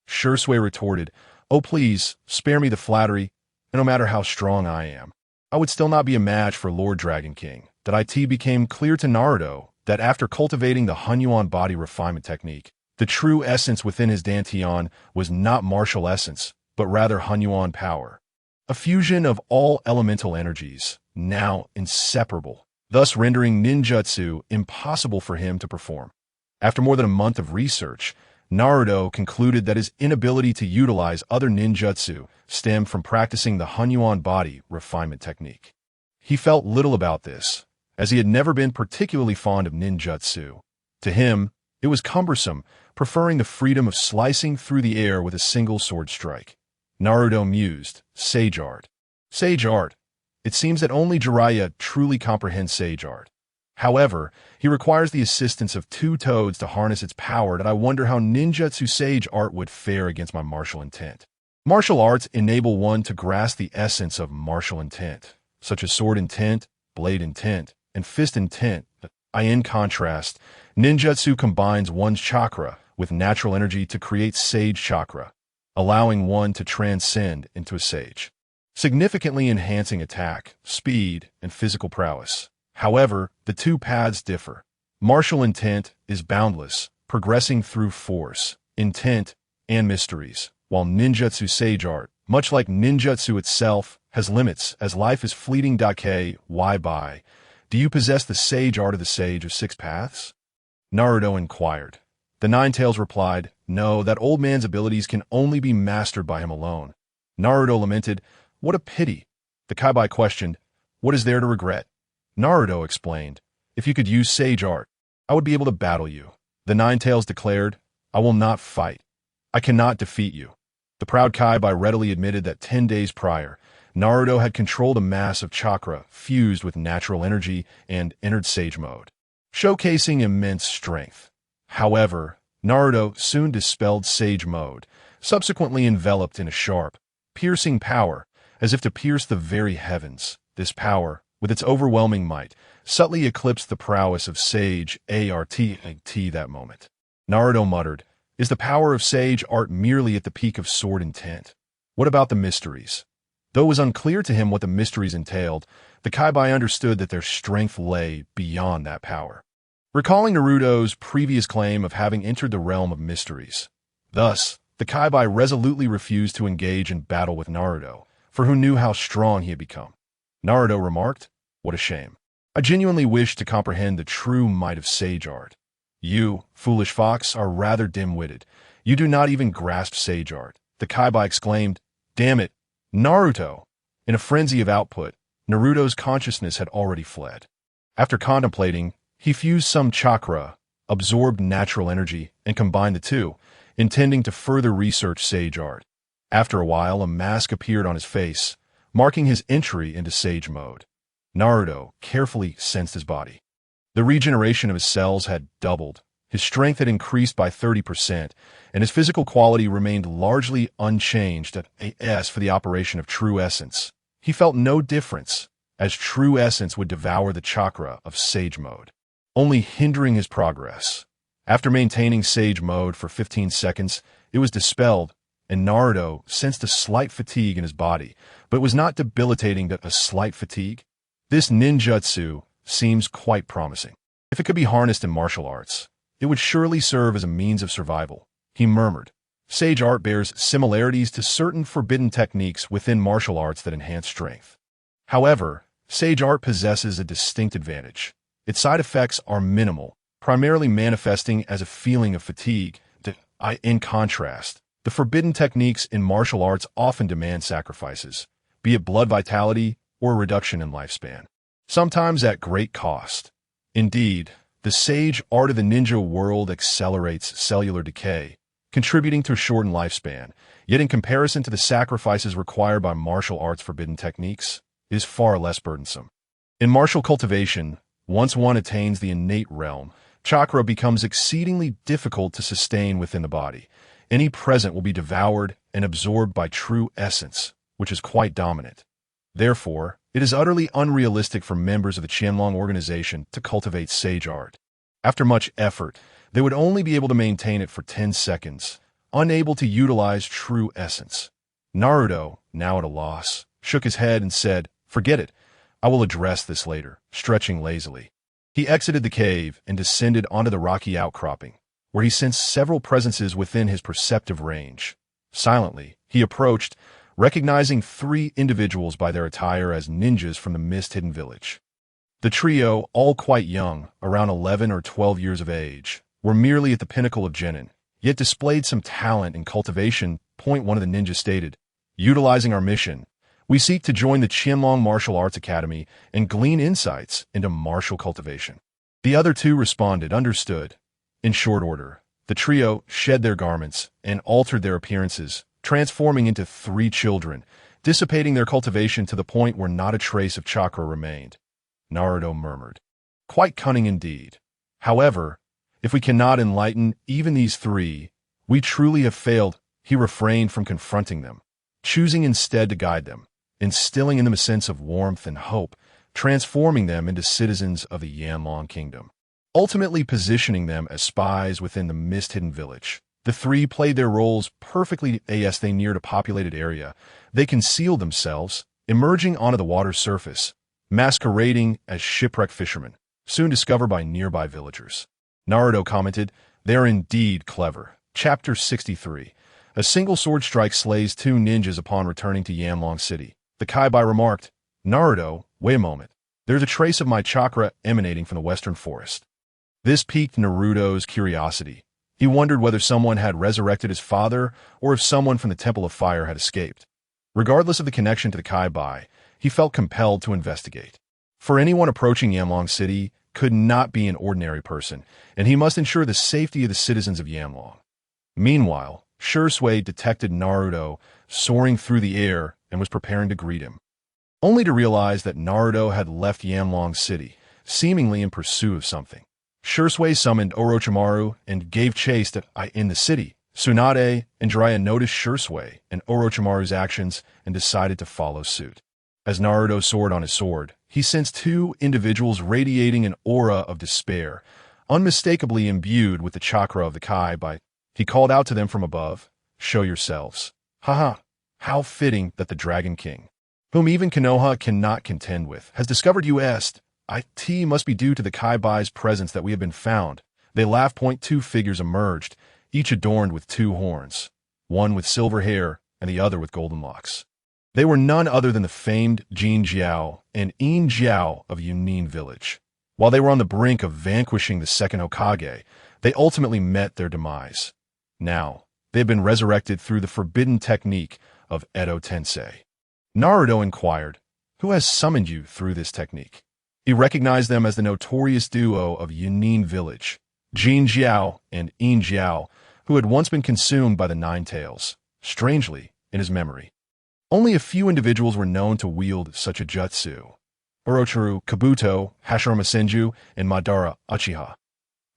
Shursui retorted, "Oh please, spare me the flattery, and no matter how strong I am, I would still not be a match for Lord Dragon King. That it became clear to Naruto that after cultivating the Hunyuan body refinement technique, the true essence within his Dantian was not martial essence, but rather Hunyuan power. A fusion of all elemental energies, now inseparable, thus rendering ninjutsu impossible for him to perform. After more than a month of research, Naruto concluded that his inability to utilize other ninjutsu stemmed from practicing the Hunyuan body refinement technique. He felt little about this, as he had never been particularly fond of ninjutsu. To him, it was cumbersome, preferring the freedom of slicing through the air with a single sword strike. Naruto mused, Sage art. Sage art. It seems that only Jiraiya truly comprehends sage art. However, he requires the assistance of two toads to harness its power, and I wonder how ninjutsu sage art would fare against my martial intent. Martial arts enable one to grasp the essence of martial intent, such as sword intent, blade intent, and fist intent. In contrast, ninjutsu combines one's chakra with natural energy to create sage chakra, allowing one to transcend into a sage, significantly enhancing attack, speed, and physical prowess. However, the two paths differ. Martial intent is boundless, progressing through force, intent, and mysteries, while ninjutsu sage art, much like ninjutsu itself, has limits, as life is fleeting. Why buy? Do you possess the sage art of the Sage of Six Paths? Naruto inquired. The Ninetales replied, No, that old man's abilities can only be mastered by him alone. Naruto lamented, What a pity. The Kaibai questioned, What is there to regret? Naruto explained, If you could use sage art, I would be able to battle you. The Ninetales declared, I will not fight. I cannot defeat you. The proud Kaibai readily admitted that 10 days prior, Naruto had controlled a mass of chakra fused with natural energy and entered sage mode, showcasing immense strength. However, Naruto soon dispelled sage mode, subsequently enveloped in a sharp, piercing power, as if to pierce the very heavens. This power, with its overwhelming might, subtly eclipsed the prowess of sage art that moment. Naruto muttered, Is the power of sage art merely at the peak of sword intent? What about the mysteries? Though it was unclear to him what the mysteries entailed, the Kaibai understood that their strength lay beyond that power. Recalling Naruto's previous claim of having entered the realm of mysteries. Thus, the Kaibai resolutely refused to engage in battle with Naruto, for who knew how strong he had become. Naruto remarked, What a shame. I genuinely wish to comprehend the true might of sage art. You, foolish fox, are rather dim-witted. You do not even grasp sage art. The Kaibai exclaimed, Damn it, Naruto! In a frenzy of output, Naruto's consciousness had already fled. After contemplating, he fused some chakra, absorbed natural energy, and combined the two, intending to further research sage art. After a while, a mask appeared on his face, marking his entry into sage mode. Naruto carefully sensed his body. The regeneration of his cells had doubled, his strength had increased by 30%, and his physical quality remained largely unchanged. As for the operation of true essence, he felt no difference, as true essence would devour the chakra of sage mode, only hindering his progress. After maintaining sage mode for 15 seconds, it was dispelled, and Naruto sensed a slight fatigue in his body, but it was not debilitating. A slight fatigue? This ninjutsu seems quite promising. If it could be harnessed in martial arts, it would surely serve as a means of survival, he murmured. Sage art bears similarities to certain forbidden techniques within martial arts that enhance strength. However, sage art possesses a distinct advantage. Its side effects are minimal, primarily manifesting as a feeling of fatigue. In contrast, the forbidden techniques in martial arts often demand sacrifices, be it blood vitality or a reduction in lifespan, sometimes at great cost. Indeed, the sage art of the ninja world accelerates cellular decay, contributing to a shortened lifespan, yet in comparison to the sacrifices required by martial arts forbidden techniques, is far less burdensome. In martial cultivation, once one attains the innate realm, chakra becomes exceedingly difficult to sustain within the body. Any present will be devoured and absorbed by true essence, which is quite dominant. Therefore, it is utterly unrealistic for members of the Qianlong organization to cultivate sage art. After much effort, they would only be able to maintain it for 10 seconds, unable to utilize true essence. Naruto, now at a loss, shook his head and said, Forget it. I will address this later, stretching lazily. He exited the cave and descended onto the rocky outcropping, where he sensed several presences within his perceptive range. Silently, he approached, recognizing 3 individuals by their attire as ninjas from the mist-hidden village. The trio, all quite young, around 11 or 12 years of age, were merely at the pinnacle of genin, yet displayed some talent in cultivation. One of the ninjas stated, "Utilizing our mission, we seek to join the Qianlong Martial Arts Academy and glean insights into martial cultivation." The other 2 responded, "Understood." In short order, the trio shed their garments and altered their appearances, transforming into 3 children, dissipating their cultivation to the point where not a trace of chakra remained. Naruto murmured, "Quite cunning indeed. However, if we cannot enlighten even these 3, we truly have failed." He refrained from confronting them, choosing instead to guide them, instilling in them a sense of warmth and hope, transforming them into citizens of the Yanlong Kingdom, ultimately positioning them as spies within the mist-hidden village. The 3 played their roles perfectly. As they neared a populated area, they concealed themselves, emerging onto the water's surface, masquerading as shipwrecked fishermen, soon discovered by nearby villagers. Naruto commented, "They are indeed clever." Chapter 63. A single sword strike slays 2 ninjas upon returning to Yanlong City. The Kaibai remarked, "Naruto, wait a moment. There's a trace of my chakra emanating from the western forest." This piqued Naruto's curiosity. He wondered whether someone had resurrected his father or if someone from the Temple of Fire had escaped. Regardless of the connection to the Kaibai, he felt compelled to investigate. For anyone approaching Yanlong City could not be an ordinary person, and he must ensure the safety of the citizens of Yanlong. Meanwhile, Shursui detected Naruto soaring through the air and was preparing to greet him, only to realize that Naruto had left Yanlong City, seemingly in pursuit of something. Shursui summoned Orochimaru and gave chase in the city. Tsunade and Jiraiya noticed Shursui and Orochimaru's actions and decided to follow suit. As Naruto soared on his sword, he sensed 2 individuals radiating an aura of despair, unmistakably imbued with the chakra of the Kaibai. He called out to them from above, "Show yourselves." Haha, how fitting that the Dragon King, whom even Konoha cannot contend with, has discovered it must be due to the Kaibai's presence that we have been found. They laughed. 2 figures emerged, each adorned with 2 horns, one with silver hair and the other with golden locks. They were none other than the famed Jin Jiao and In Jiao of Yunin Village. While they were on the brink of vanquishing the second Hokage, they ultimately met their demise. Now, they have been resurrected through the forbidden technique of Edo Tensei. Naruto inquired, "Who has summoned you through this technique?" He recognized them as the notorious duo of Yunin Village, Jin Jiao and In Jiao, who had once been consumed by the Nine Tails. Strangely, in his memory, only a few individuals were known to wield such a jutsu: Orochimaru, Kabuto, Hashirama Senju, and Madara Uchiha.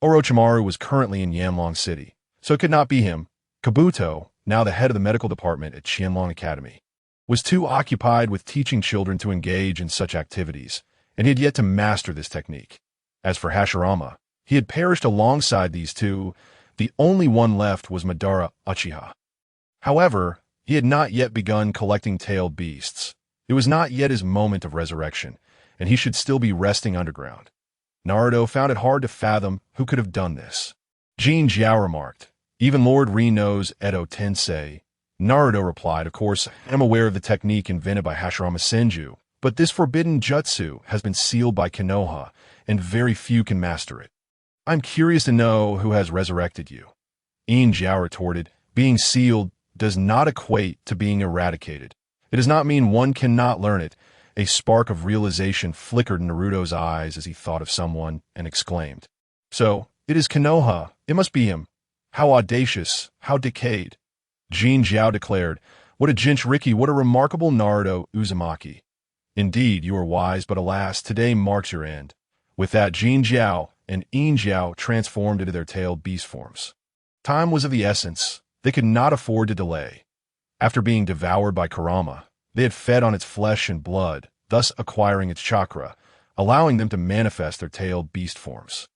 Orochimaru was currently in Yanlong City, so it could not be him. Kabuto, now the head of the medical department at Qianlong Academy, was too occupied with teaching children to engage in such activities, and he had yet to master this technique. As for Hashirama, he had perished alongside these 2. The only one left was Madara Uchiha. However, he had not yet begun collecting tailed beasts. It was not yet his moment of resurrection, and he should still be resting underground. Naruto found it hard to fathom who could have done this. Jin Jiao remarked, "Even Lord Rin knows Edo Tensei." Naruto replied, "Of course, I am aware of the technique invented by Hashirama Senju, but this forbidden jutsu has been sealed by Konoha, and very few can master it. I'm curious to know who has resurrected you." In Jiao retorted, "Being sealed does not equate to being eradicated. It does not mean one cannot learn it." A spark of realization flickered in Naruto's eyes as he thought of someone and exclaimed, "So, it is Konoha. It must be him. How audacious, how decayed." Jin Jiao declared, "What a jinchuriki, what a remarkable Naruto Uzumaki. Indeed, you are wise, but alas, today marks your end." With that, Jin Jiao and In Jiao transformed into their tailed beast forms. Time was of the essence. They could not afford to delay. After being devoured by Kurama, they had fed on its flesh and blood, thus acquiring its chakra, allowing them to manifest their tailed beast forms.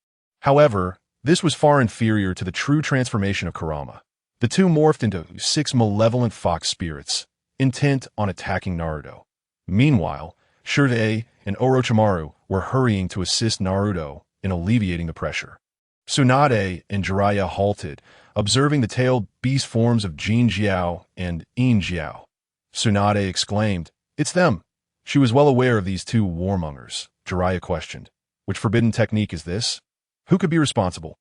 However, this was far inferior to the true transformation of Kurama. The 2 morphed into 6 malevolent fox spirits, intent on attacking Naruto. Meanwhile, Shursui and Orochimaru were hurrying to assist Naruto in alleviating the pressure. Tsunade and Jiraiya halted, observing the tailed beast forms of Jin Jiao and Yin Jiao. Tsunade exclaimed, "It's them!" She was well aware of these two warmongers. Jiraiya questioned, "Which forbidden technique is this? Who could be responsible?"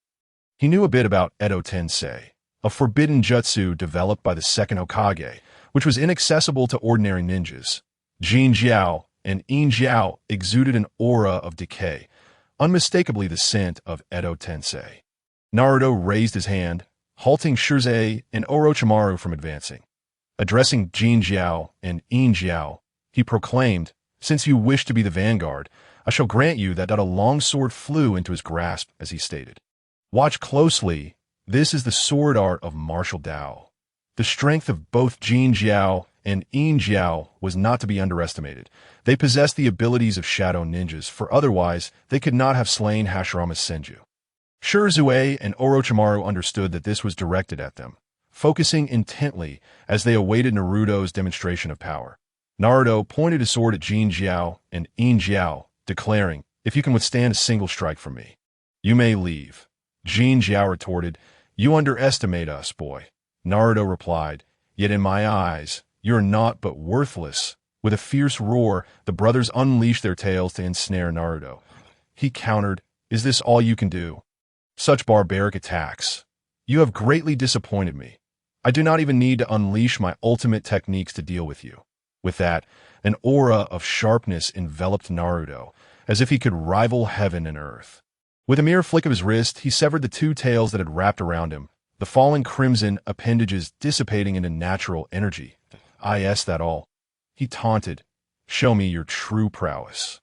He knew a bit about Edo Tensei, a forbidden jutsu developed by the second Hokage, which was inaccessible to ordinary ninjas. Jin Jiao and Yin Jiao exuded an aura of decay, unmistakably the scent of Edo Tensei. Naruto raised his hand, halting Shirzei and Orochimaru from advancing. Addressing Jin Jiao and Yin Jiao, he proclaimed, "Since you wish to be the vanguard, I shall grant you that." A long sword flew into his grasp as he stated, "Watch closely. This is the sword art of martial Tao." The strength of both Jin Jiao and Yin Jiao was not to be underestimated. They possessed the abilities of shadow ninjas, for otherwise they could not have slain Hashirama's Senju. Shirzue and Orochimaru understood that this was directed at them, focusing intently as they awaited Naruto's demonstration of power. Naruto pointed his sword at Jin Jiao and Yin Jiao, declaring, "If you can withstand a single strike from me, you may leave." Jin Jiao retorted, "You underestimate us, boy." Naruto replied, "Yet in my eyes, you are naught but worthless." With a fierce roar, the brothers unleashed their tails to ensnare Naruto. He countered, "Is this all you can do? Such barbaric attacks. You have greatly disappointed me. I do not even need to unleash my ultimate techniques to deal with you." With that, an aura of sharpness enveloped Naruto, as if he could rival heaven and earth. With a mere flick of his wrist, he severed the two tails that had wrapped around him, the falling crimson appendages dissipating into natural energy. "Is that all?" he taunted. "Show me your true prowess."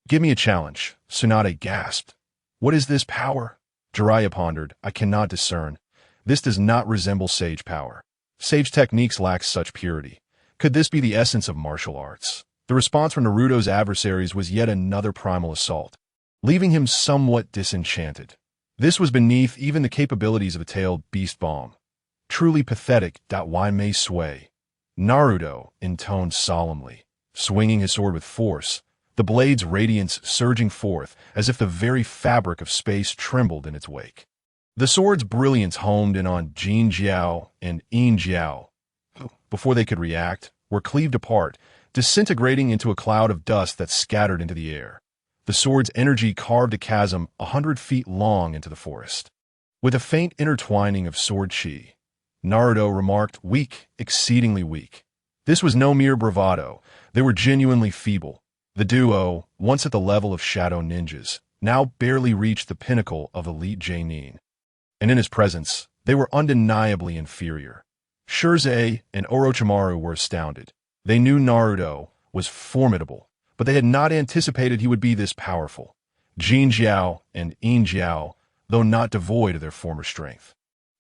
"Give me a challenge," Tsunade gasped. "What is this power?" Jiraiya pondered. "I cannot discern. This does not resemble sage power. Sage techniques lack such purity. Could this be the essence of martial arts?" The response from Naruto's adversaries was yet another primal assault, leaving him somewhat disenchanted. This was beneath even the capabilities of a tailed beast bomb. Truly pathetic. Why may sway? Naruto intoned solemnly, swinging his sword with force, the blade's radiance surging forth as if the very fabric of space trembled in its wake. The sword's brilliance homed in on Jin Jiao and Yin Jiao. Before they could react, were cleaved apart, disintegrating into a cloud of dust that scattered into the air. The sword's energy carved a chasm 100 feet long into the forest. With a faint intertwining of sword chi, Naruto remarked, "Weak, exceedingly weak." This was no mere bravado. They were genuinely feeble. The duo, once at the level of shadow ninjas, now barely reached the pinnacle of elite Genin. And in his presence, they were undeniably inferior. Shirzei and Orochimaru were astounded. They knew Naruto was formidable, but they had not anticipated he would be this powerful. Jin Jiao and Yin Jiao, though not devoid of their former strength,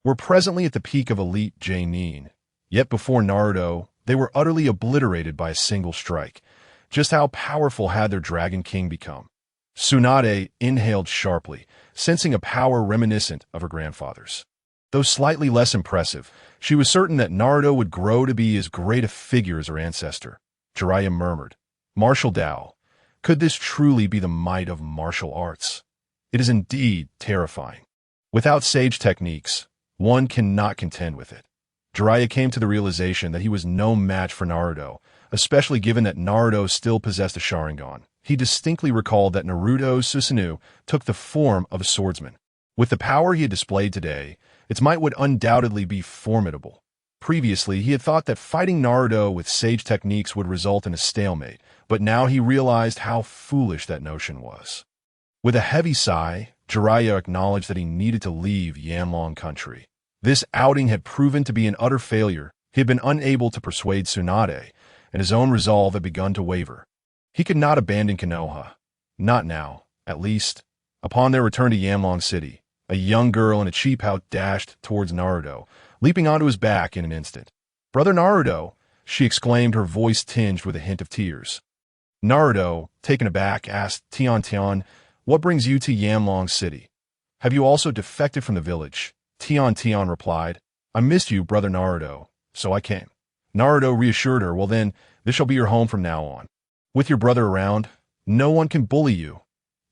were presently at the peak of elite Genin. Yet before Naruto, they were utterly obliterated by a single strike. Just how powerful had their Dragon King become? Tsunade inhaled sharply, sensing a power reminiscent of her grandfather's. Though slightly less impressive, she was certain that Naruto would grow to be as great a figure as her ancestor. Jiraiya murmured, "Martial Tao. Could this truly be the might of martial arts? It is indeed terrifying. Without sage techniques, one cannot contend with it." Jiraiya came to the realization that he was no match for Naruto, especially given that Naruto still possessed a Sharingan. He distinctly recalled that Naruto's Susanoo took the form of a swordsman. With the power he had displayed today, its might would undoubtedly be formidable. Previously, he had thought that fighting Naruto with sage techniques would result in a stalemate, but now he realized how foolish that notion was. With a heavy sigh, Jiraiya acknowledged that he needed to leave Yanlong country. This outing had proven to be an utter failure. He had been unable to persuade Tsunade, and his own resolve had begun to waver. He could not abandon Konoha. Not now, at least. Upon their return to Yanlong City, a young girl in a cheap house dashed towards Naruto, leaping onto his back in an instant. "Brother Naruto!" she exclaimed, her voice tinged with a hint of tears. Naruto, taken aback, asked, Tian, what brings you to Yanlong City? Have you also defected from the village?" Tian replied, "I missed you, brother Naruto, so I came." Naruto reassured her, "Well then, this shall be your home from now on. With your brother around, no one can bully you."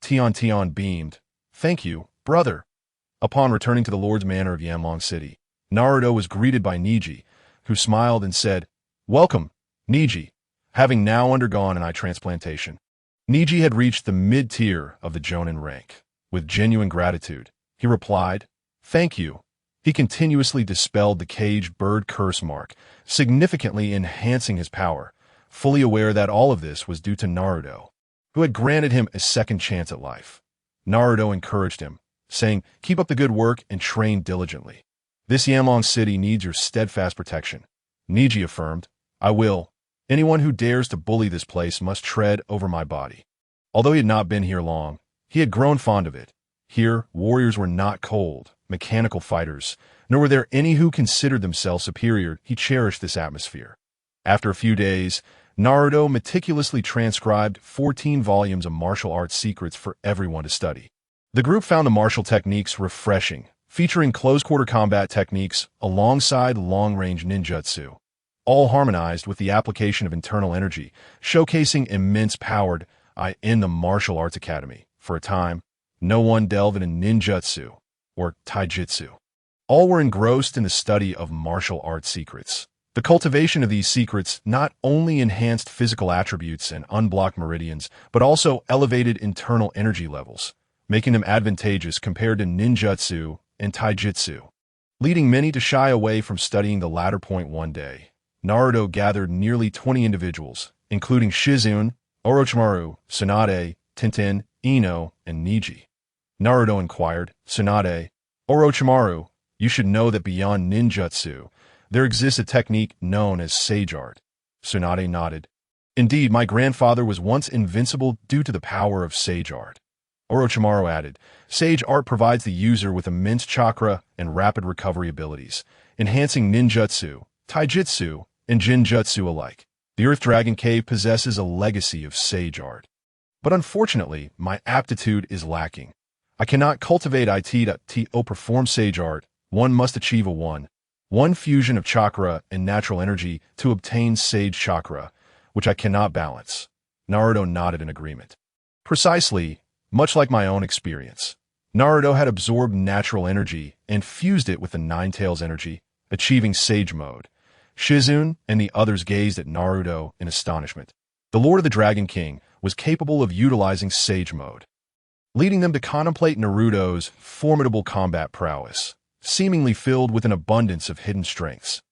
Tian beamed. "Thank you, brother." Upon returning to the Lord's Manor of Yanlong City, Naruto was greeted by Niji, who smiled and said, "Welcome, Niji," having now undergone an eye transplantation. Niji had reached the mid-tier of the Jonin rank. With genuine gratitude, he replied, "Thank you." He continuously dispelled the caged bird curse mark, significantly enhancing his power, fully aware that all of this was due to Naruto, who had granted him a second chance at life. Naruto encouraged him, saying, "Keep up the good work and train diligently. This Yanlong City needs your steadfast protection." Niji affirmed, "I will. Anyone who dares to bully this place must tread over my body." Although he had not been here long, he had grown fond of it. Here, warriors were not cold, mechanical fighters, nor were there any who considered themselves superior. He cherished this atmosphere. After a few days, Naruto meticulously transcribed 14 volumes of martial arts secrets for everyone to study. The group found the martial techniques refreshing, featuring close-quarter combat techniques alongside long-range ninjutsu, all harmonized with the application of internal energy, showcasing immense power in the martial arts academy. For a time, no one delved into ninjutsu or taijutsu. All were engrossed in the study of martial arts secrets. The cultivation of these secrets not only enhanced physical attributes and unblocked meridians, but also elevated internal energy levels, making them advantageous compared to ninjutsu and taijutsu, leading many to shy away from studying the latter point. One day, Naruto gathered nearly 20 individuals, including Shizune, Orochimaru, Tsunade, Tenten, Ino, and Niji. Naruto inquired, "Tsunade, Orochimaru, you should know that beyond ninjutsu, there exists a technique known as sage art." Tsunade nodded. "Indeed, my grandfather was once invincible due to the power of sage art." Orochimaru added, "Sage art provides the user with immense chakra and rapid recovery abilities, enhancing ninjutsu, taijutsu, and jinjutsu alike. The Earth Dragon Cave possesses a legacy of sage art. But unfortunately, my aptitude is lacking. I cannot cultivate it or perform sage art. One must achieve a one fusion of chakra and natural energy to obtain sage chakra, which I cannot balance." Naruto nodded in agreement. Precisely, much like my own experience. Naruto had absorbed natural energy and fused it with the Nine Tails energy, achieving sage mode. Shizune and the others gazed at Naruto in astonishment. The Lord of the Dragon King was capable of utilizing sage mode, leading them to contemplate Naruto's formidable combat prowess, seemingly filled with an abundance of hidden strengths.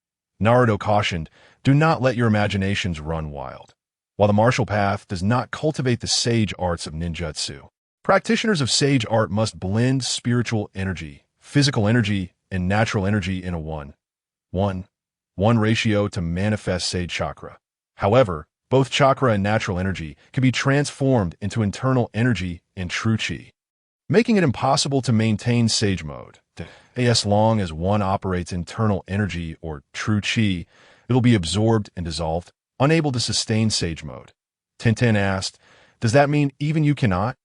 Naruto cautioned, "Do not let your imaginations run wild. While the martial path does not cultivate the sage arts of ninjutsu, practitioners of sage art must blend spiritual energy, physical energy, and natural energy in a one ratio to manifest sage chakra. However, both chakra and natural energy can be transformed into internal energy and true chi, making it impossible to maintain sage mode. As long as one operates internal energy or true chi, it'll be absorbed and dissolved, unable to sustain sage mode." Tenten asked, "Does that mean even you cannot?"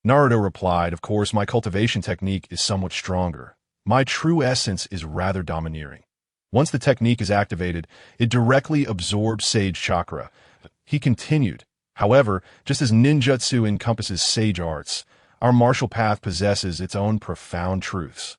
Naruto replied, "Of course, my cultivation technique is somewhat stronger. My true essence is rather domineering. Once the technique is activated, it directly absorbs sage chakra." He continued, "However, just as ninjutsu encompasses sage arts, our martial path possesses its own profound truths.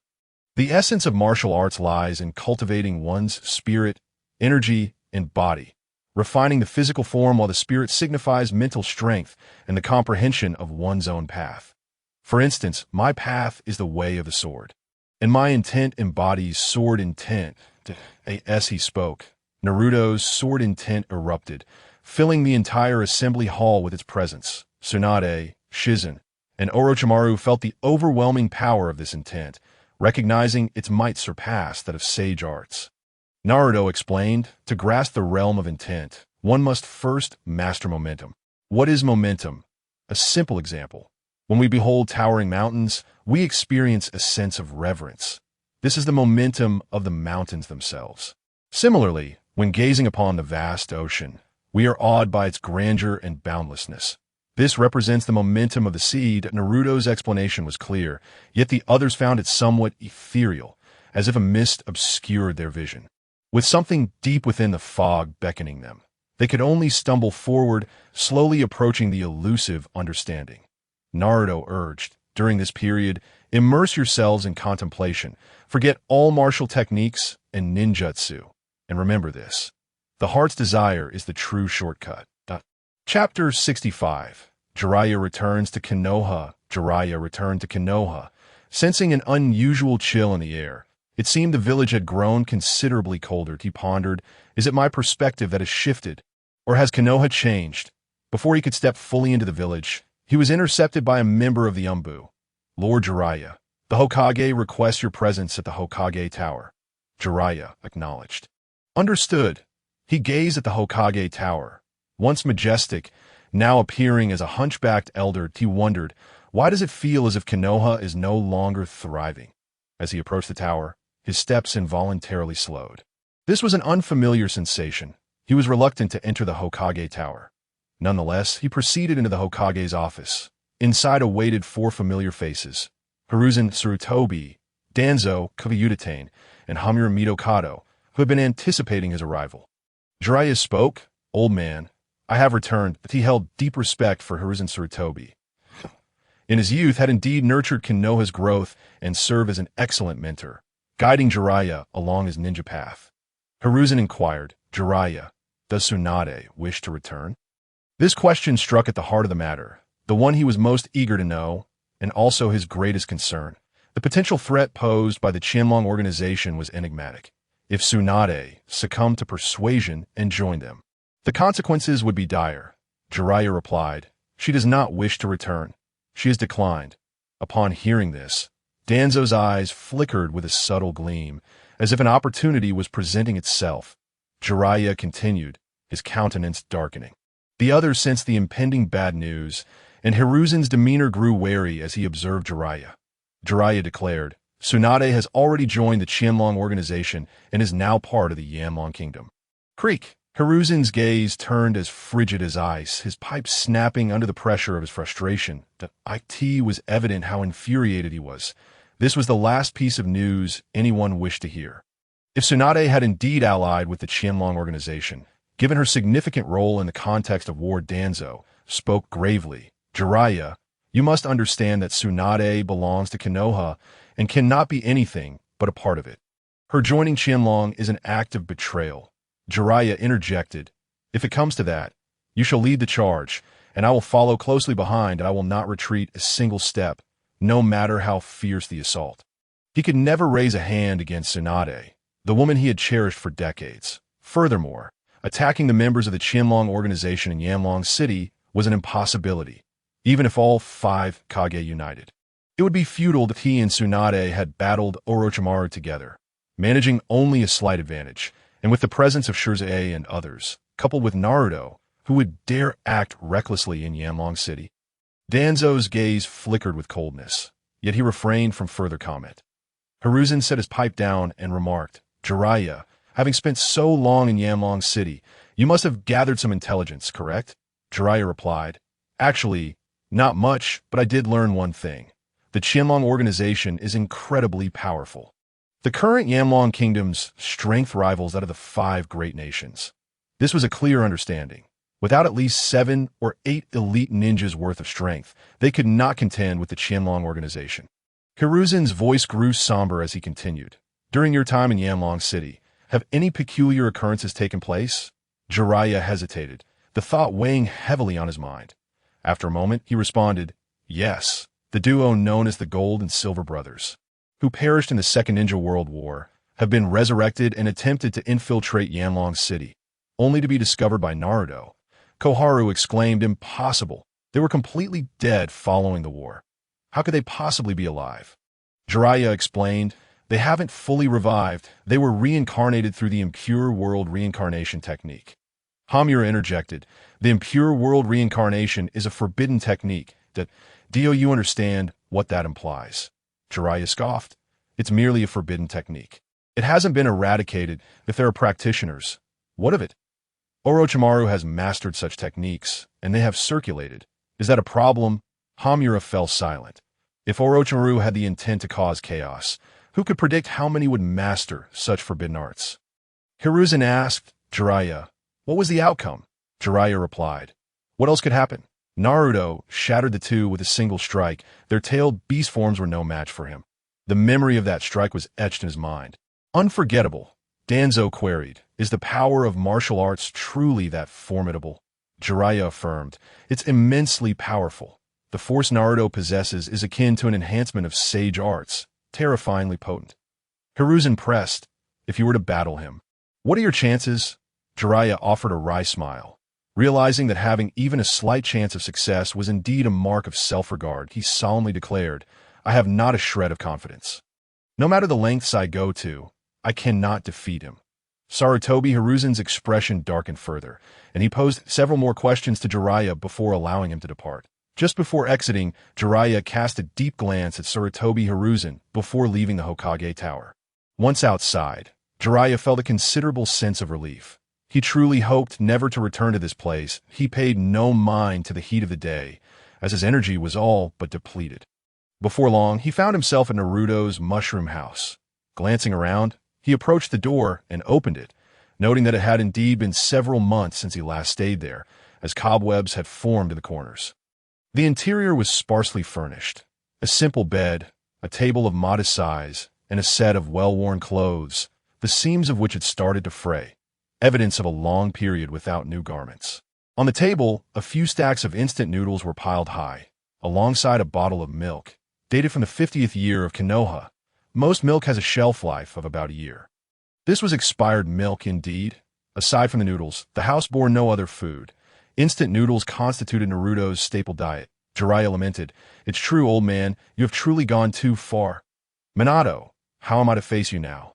The essence of martial arts lies in cultivating one's spirit, energy, and body, refining the physical form while the spirit signifies mental strength and the comprehension of one's own path. For instance, my path is the way of the sword, and my intent embodies sword intent." As he spoke, Naruto's sword intent erupted, filling the entire assembly hall with its presence. Tsunade, Shizune, and Orochimaru felt the overwhelming power of this intent, recognizing its might surpass that of sage arts. Naruto explained, "To grasp the realm of intent, one must first master momentum." What is momentum? A simple example. When we behold towering mountains, we experience a sense of reverence. This is the momentum of the mountains themselves. Similarly, when gazing upon the vast ocean, we are awed by its grandeur and boundlessness. This represents the momentum of the sea. Naruto's explanation was clear, yet the others found it somewhat ethereal, as if a mist obscured their vision. With something deep within the fog beckoning them, they could only stumble forward, slowly approaching the elusive understanding. Naruto urged, During this period, immerse yourselves in contemplation. Forget all martial techniques and ninjutsu. And remember this: the heart's desire is the true shortcut. Chapter 65. Jiraiya returns to Konoha. Jiraiya returned to Konoha, sensing an unusual chill in the air. It seemed the village had grown considerably colder. He pondered, is it my perspective that has shifted, or has Konoha changed? Before he could step fully into the village, he was intercepted by a member of the Umbu. Lord Jiraiya, the Hokage requests your presence at the Hokage Tower. Jiraiya acknowledged. Understood. He gazed at the Hokage Tower. Once majestic, now appearing as a hunchbacked elder, he wondered, why does it feel as if Konoha is no longer thriving? As he approached the tower, his steps involuntarily slowed. This was an unfamiliar sensation. He was reluctant to enter the Hokage Tower. Nonetheless, he proceeded into the Hokage's office. Inside awaited four familiar faces: Hiruzen Tsurutobi, Danzo Kvyudatane, and Hamura Midokado, who had been anticipating his arrival. Jiraiya spoke. Old man, I have returned. He held deep respect for Hiruzen Tsurutobi. In his youth, had indeed nurtured Konoha's growth and served as an excellent mentor, guiding Jiraiya along his ninja path. Hiruzen inquired, Jiraiya, does Tsunade wish to return? This question struck at the heart of the matter, the one he was most eager to know, and also his greatest concern. The potential threat posed by the Qianlong organization was enigmatic. If Tsunade succumbed to persuasion and joined them, the consequences would be dire. Jiraiya replied, she does not wish to return. She has declined. Upon hearing this, Danzo's eyes flickered with a subtle gleam, as if an opportunity was presenting itself. Jiraiya continued, his countenance darkening. The others sensed the impending bad news, and Hiruzen's demeanor grew wary as he observed Jiraiya. Jiraiya declared, Tsunade has already joined the Qianlong organization and is now part of the Yanlong Kingdom. Creak! Hiruzen's gaze turned as frigid as ice, his pipe snapping under the pressure of his frustration. It was evident how infuriated he was. This was the last piece of news anyone wished to hear. If Tsunade had indeed allied with the Qianlong organization, given her significant role in the context of war, Danzo spoke gravely. Jiraiya, you must understand that Tsunade belongs to Konoha and cannot be anything but a part of it. Her joining Qianlong is an act of betrayal. Jiraiya interjected, if it comes to that, you shall lead the charge, and I will follow closely behind, and I will not retreat a single step, no matter how fierce the assault. He could never raise a hand against Tsunade, the woman he had cherished for decades. Furthermore, attacking the members of the Qianlong organization in Yanlong City was an impossibility, even if all 5 Kage united. It would be futile if he and Tsunade had battled Orochimaru together, managing only a slight advantage, and with the presence of Shirzue and others, coupled with Naruto, who would dare act recklessly in Yanlong City. Danzo's gaze flickered with coldness, yet he refrained from further comment. Hiruzen set his pipe down and remarked, Jiraiya, having spent so long in Yanlong City, you must have gathered some intelligence, correct? Jiraiya replied, actually, not much, but I did learn one thing. The Qianlong organization is incredibly powerful. The current Yanlong Kingdom's strength rivals that of the 5 great nations. This was a clear understanding. Without at least 7 or 8 elite ninjas worth of strength, they could not contend with the Qianlong organization. Hiruzen's voice grew somber as he continued. During your time in Yanlong City, have any peculiar occurrences taken place? Jiraiya hesitated, the thought weighing heavily on his mind. After a moment, he responded, yes, the duo known as the Gold and Silver Brothers, who perished in the Second Ninja World War, have been resurrected and attempted to infiltrate Yanlong City, only to be discovered by Naruto. Koharu exclaimed, impossible. They were completely dead following the war. How could they possibly be alive? Jiraiya explained, they haven't fully revived. They were reincarnated through the impure world reincarnation technique. Hamura interjected, the impure world reincarnation is a forbidden technique. Do you understand what that implies? Jiraiya scoffed. It's merely a forbidden technique. It hasn't been eradicated if there are practitioners. What of it? Orochimaru has mastered such techniques, and they have circulated. Is that a problem? Hamura fell silent. If Orochimaru had the intent to cause chaos, who could predict how many would master such forbidden arts? Hiruzen asked, Jiraiya, what was the outcome? Jiraiya replied, what else could happen? Naruto shattered the two with a single strike. Their tailed beast forms were no match for him. The memory of that strike was etched in his mind. Unforgettable, Danzo queried. Is the power of martial arts truly that formidable? Jiraiya affirmed. It's immensely powerful. The force Naruto possesses is akin to an enhancement of sage arts, terrifyingly potent. Hiruzen pressed. If you were to battle him, what are your chances? Jiraiya offered a wry smile. Realizing that having even a slight chance of success was indeed a mark of self-regard, he solemnly declared, I have not a shred of confidence. No matter the lengths I go to, I cannot defeat him. Sarutobi Hiruzen's expression darkened further, and he posed several more questions to Jiraiya before allowing him to depart. Just before exiting, Jiraiya cast a deep glance at Sarutobi Hiruzen before leaving the Hokage Tower. Once outside, Jiraiya felt a considerable sense of relief. He truly hoped never to return to this place. He paid no mind to the heat of the day, as his energy was all but depleted. Before long, he found himself at Naruto's mushroom house. Glancing around, he approached the door and opened it, noting that it had indeed been several months since he last stayed there, as cobwebs had formed in the corners. The interior was sparsely furnished. A simple bed, a table of modest size, and a set of well-worn clothes, the seams of which had started to fray, evidence of a long period without new garments. On the table, a few stacks of instant noodles were piled high, alongside a bottle of milk, dated from the 50th year of Konoha. Most milk has a shelf life of about a year. This was expired milk indeed. Aside from the noodles, the house bore no other food. Instant noodles constituted Naruto's staple diet. Jiraiya lamented, It's true, old man, you have truly gone too far. Minato, how am I to face you now?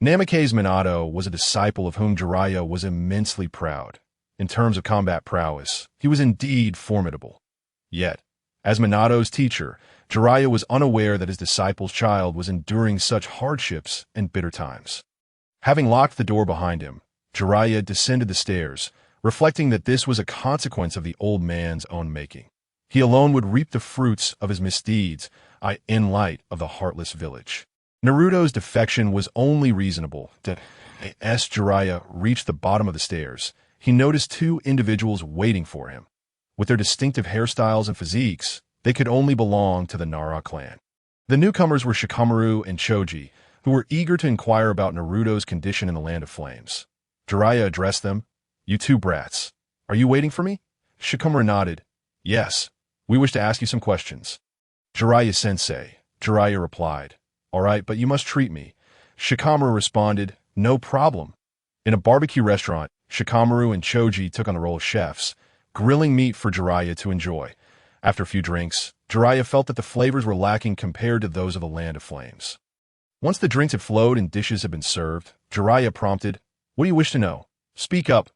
Namake's Minato was a disciple of whom Jiraiya was immensely proud. In terms of combat prowess, he was indeed formidable. Yet, as Minato's teacher, Jiraiya was unaware that his disciple's child was enduring such hardships and bitter times. Having locked the door behind him, Jiraiya descended the stairs, reflecting that this was a consequence of the old man's own making. He alone would reap the fruits of his misdeeds, in light of the heartless village. Naruto's defection was only reasonable. As Jiraiya reached the bottom of the stairs, he noticed two individuals waiting for him. With their distinctive hairstyles and physiques, they could only belong to the Nara clan. The newcomers were Shikamaru and Choji, who were eager to inquire about Naruto's condition in the Land of Flames. Jiraiya addressed them. You two brats. Are you waiting for me? Shikamaru nodded. Yes. We wish to ask you some questions. Jiraiya-sensei, Jiraiya replied. All right, but you must treat me. Shikamaru responded, No problem. In a barbecue restaurant, Shikamaru and Choji took on the role of chefs, grilling meat for Jiraiya to enjoy. After a few drinks, Jiraiya felt that the flavors were lacking compared to those of the Land of Flames. Once the drinks had flowed and dishes had been served, Jiraiya prompted, What do you wish to know? Speak up.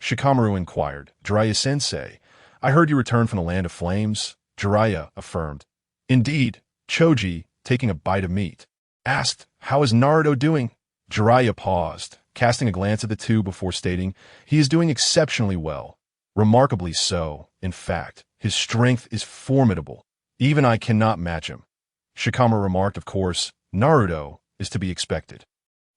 Shikamaru inquired. Jiraiya-sensei, I heard you returned from the Land of Flames. Jiraiya affirmed. Indeed. Choji, taking a bite of meat, asked, How is Naruto doing? Jiraiya paused, casting a glance at the two before stating, He is doing exceptionally well. Remarkably so, in fact. His strength is formidable. Even I cannot match him. Shikamaru remarked, Of course, Naruto is to be expected.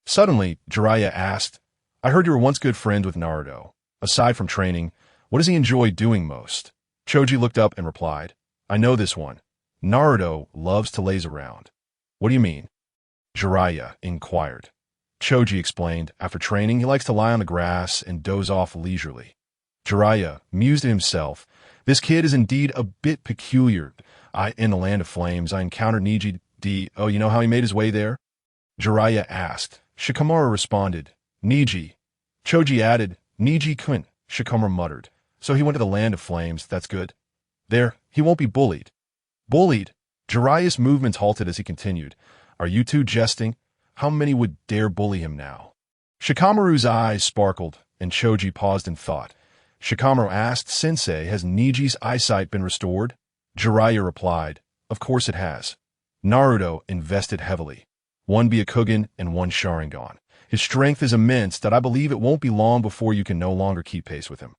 Suddenly, Jiraiya asked, I heard you were once good friends with Naruto. Aside from training, what does he enjoy doing most? Choji looked up and replied, I know this one. Naruto loves to laze around. What do you mean? Jiraiya inquired. Choji explained, After training, he likes to lie on the grass and doze off leisurely. Jiraiya mused to himself, This kid is indeed a bit peculiar. In the Land of Flames, I encountered Niji D. Oh, you know how he made his way there? Jiraiya asked. Shikamaru responded, Niji. Choji added, Niji-kun. Shikamaru muttered. So he went to the Land of Flames, that's good. There, he won't be bullied. Bullied? Jiraiya's movements halted as he continued. Are you two jesting? How many would dare bully him now? Shikamaru's eyes sparkled, and Choji paused in thought. Shikamaru asked, Sensei, has Niji's eyesight been restored? Jiraiya replied, Of course it has. Naruto invested heavily. One Byakugan and one Sharingan. His strength is immense that I believe it won't be long before you can no longer keep pace with him.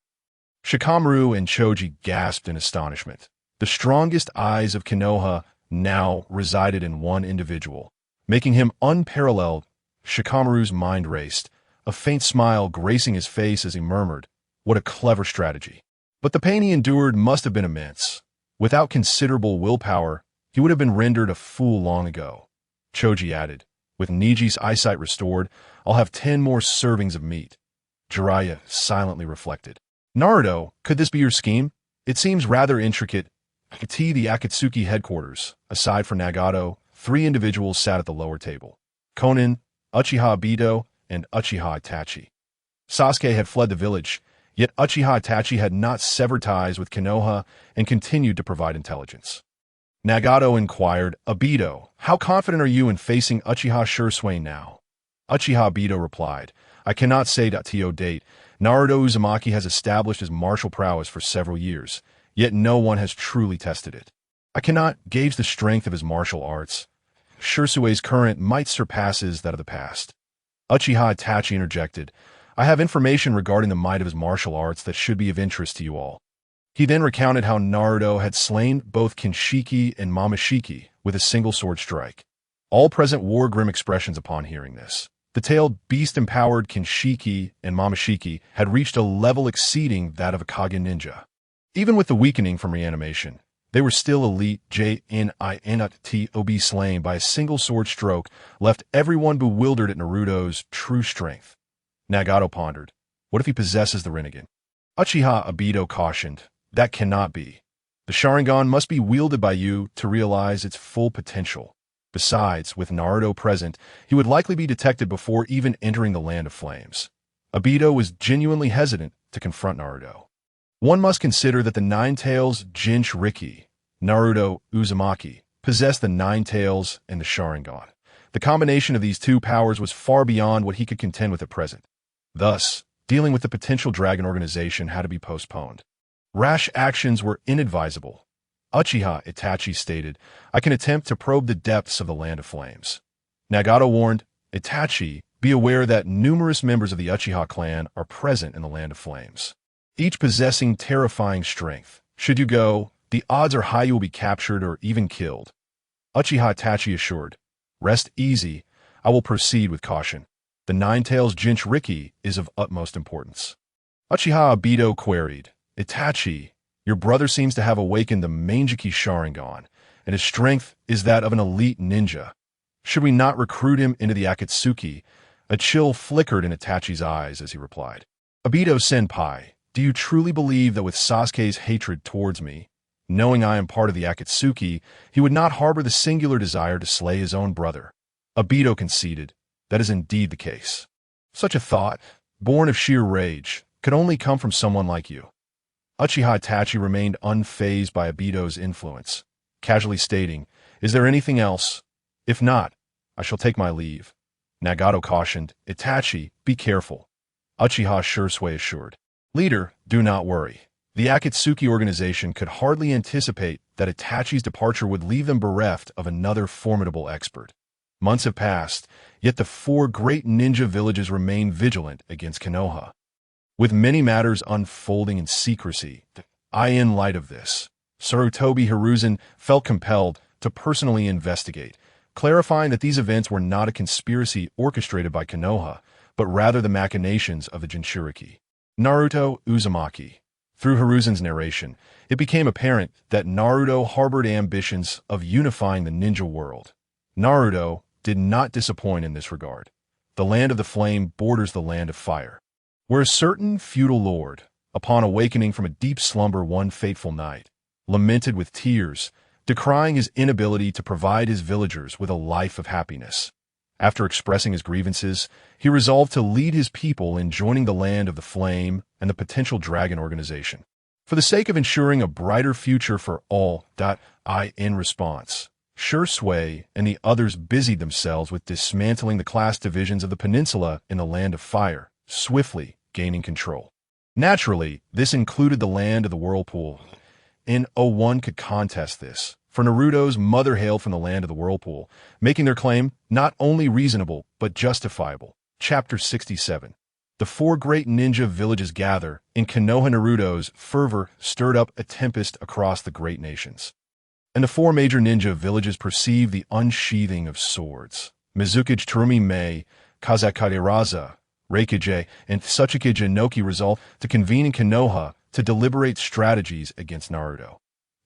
Shikamaru and Choji gasped in astonishment. The strongest eyes of Konoha now resided in one individual, making him unparalleled. Shikamaru's mind raced, a faint smile gracing his face as he murmured, What a clever strategy. But the pain he endured must have been immense. Without considerable willpower, he would have been rendered a fool long ago. Choji added, with Niji's eyesight restored, I'll have 10 more servings of meat. Jiraiya silently reflected. Naruto, could this be your scheme? It seems rather intricate. At the Akatsuki headquarters, aside from Nagato, 3 individuals sat at the lower table. Konin, Uchiha Obito, and Uchiha Itachi. Sasuke had fled the village, yet Uchiha Itachi had not severed ties with Konoha and continued to provide intelligence. Nagato inquired, Obito, how confident are you in facing Uchiha Shurswain now? Uchiha Obito replied, I cannot say to date. Naruto Uzumaki has established his martial prowess for several years, yet no one has truly tested it. I cannot gauge the strength of his martial arts. Shursue's current might surpasses that of the past. Uchiha Itachi interjected, I have information regarding the might of his martial arts that should be of interest to you all. He then recounted how Naruto had slain both Kinshiki and Momoshiki with a single sword strike. All present wore grim expressions upon hearing this. The tailed, beast-empowered Kinshiki and Momoshiki had reached a level exceeding that of a Kage ninja. Even with the weakening from reanimation, they were still elite. JNINTOB slain by a single sword stroke left everyone bewildered at Naruto's true strength. Nagato pondered, what if he possesses the Rinnegan? Uchiha Obito cautioned, that cannot be. The Sharingan must be wielded by you to realize its full potential. Besides, with Naruto present, he would likely be detected before even entering the Land of Flames. Obito was genuinely hesitant to confront Naruto. One must consider that the Nine-Tails Jinchuriki, Naruto Uzumaki, possessed the Nine-Tails and the Sharingan. The combination of these two powers was far beyond what he could contend with at present. Thus, dealing with the potential dragon organization had to be postponed. Rash actions were inadvisable. Uchiha Itachi stated, I can attempt to probe the depths of the Land of Flames. Nagato warned, Itachi, be aware that numerous members of the Uchiha clan are present in the Land of Flames, each possessing terrifying strength. Should you go, the odds are high you will be captured or even killed. Uchiha Itachi assured, rest easy, I will proceed with caution. The Nine-Tails Jinchuriki is of utmost importance. Uchiha Obito queried, Itachi, your brother seems to have awakened the Mangeki Sharingan, and his strength is that of an elite ninja. Should we not recruit him into the Akatsuki? A chill flickered in Itachi's eyes as he replied. Obito-senpai, do you truly believe that with Sasuke's hatred towards me, knowing I am part of the Akatsuki, he would not harbor the singular desire to slay his own brother? Obito conceded, that is indeed the case. Such a thought, born of sheer rage, could only come from someone like you. Uchiha Itachi remained unfazed by Obito's influence, casually stating, is there anything else? If not, I shall take my leave. Nagato cautioned, Itachi, be careful. Uchiha Shursui assured, leader, do not worry. The Akatsuki organization could hardly anticipate that Itachi's departure would leave them bereft of another formidable expert. Months have passed, yet the 4 great ninja villages remain vigilant against Konoha. With many matters unfolding in secrecy, in light of this, Sarutobi Hiruzen felt compelled to personally investigate, clarifying that these events were not a conspiracy orchestrated by Konoha, but rather the machinations of the Jinchuriki. Naruto Uzumaki. Through Hiruzen's narration, it became apparent that Naruto harbored ambitions of unifying the ninja world. Naruto did not disappoint in this regard. The Land of the Flame borders the Land of Fire, where a certain feudal lord, upon awakening from a deep slumber one fateful night, lamented with tears, decrying his inability to provide his villagers with a life of happiness. After expressing his grievances, he resolved to lead his people in joining the Land of the Flame and the potential dragon organization, for the sake of ensuring a brighter future for all. In response, Shursui and the others busied themselves with dismantling the class divisions of the peninsula in the Land of Fire, swiftly gaining control. Naturally, this included the Land of the Whirlpool. No one could contest this, for Naruto's mother hailed from the Land of the Whirlpool, making their claim not only reasonable, but justifiable. Chapter 67. The 4 great ninja villages gather, in Konoha. Naruto's fervor stirred up a tempest across the great nations, and the 4 major ninja villages perceived the unsheathing of swords. Mizukage Terumi Mei, Kazakage Raza, Reikage, and Tsuchikage Inoki resolved to convene in Konoha to deliberate strategies against Naruto.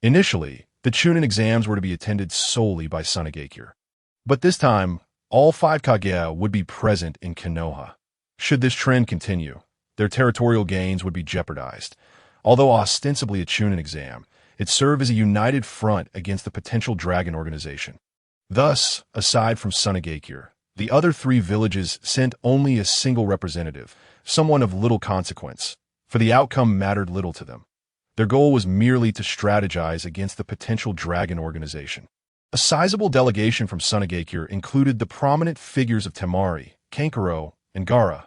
Initially, the Chunin exams were to be attended solely by Tsunagakure. But this time, all 5 Kage would be present in Konoha. Should this trend continue, their territorial gains would be jeopardized. Although ostensibly a Chunin exam, it served as a united front against the potential Dragon Organization. Thus, aside from Tsunagakure, the other 3 villages sent only a single representative, someone of little consequence, for the outcome mattered little to them. Their goal was merely to strategize against the potential Dragon Organization. A sizable delegation from Tsunagakure included the prominent figures of Temari, Kankuro, and Gaara.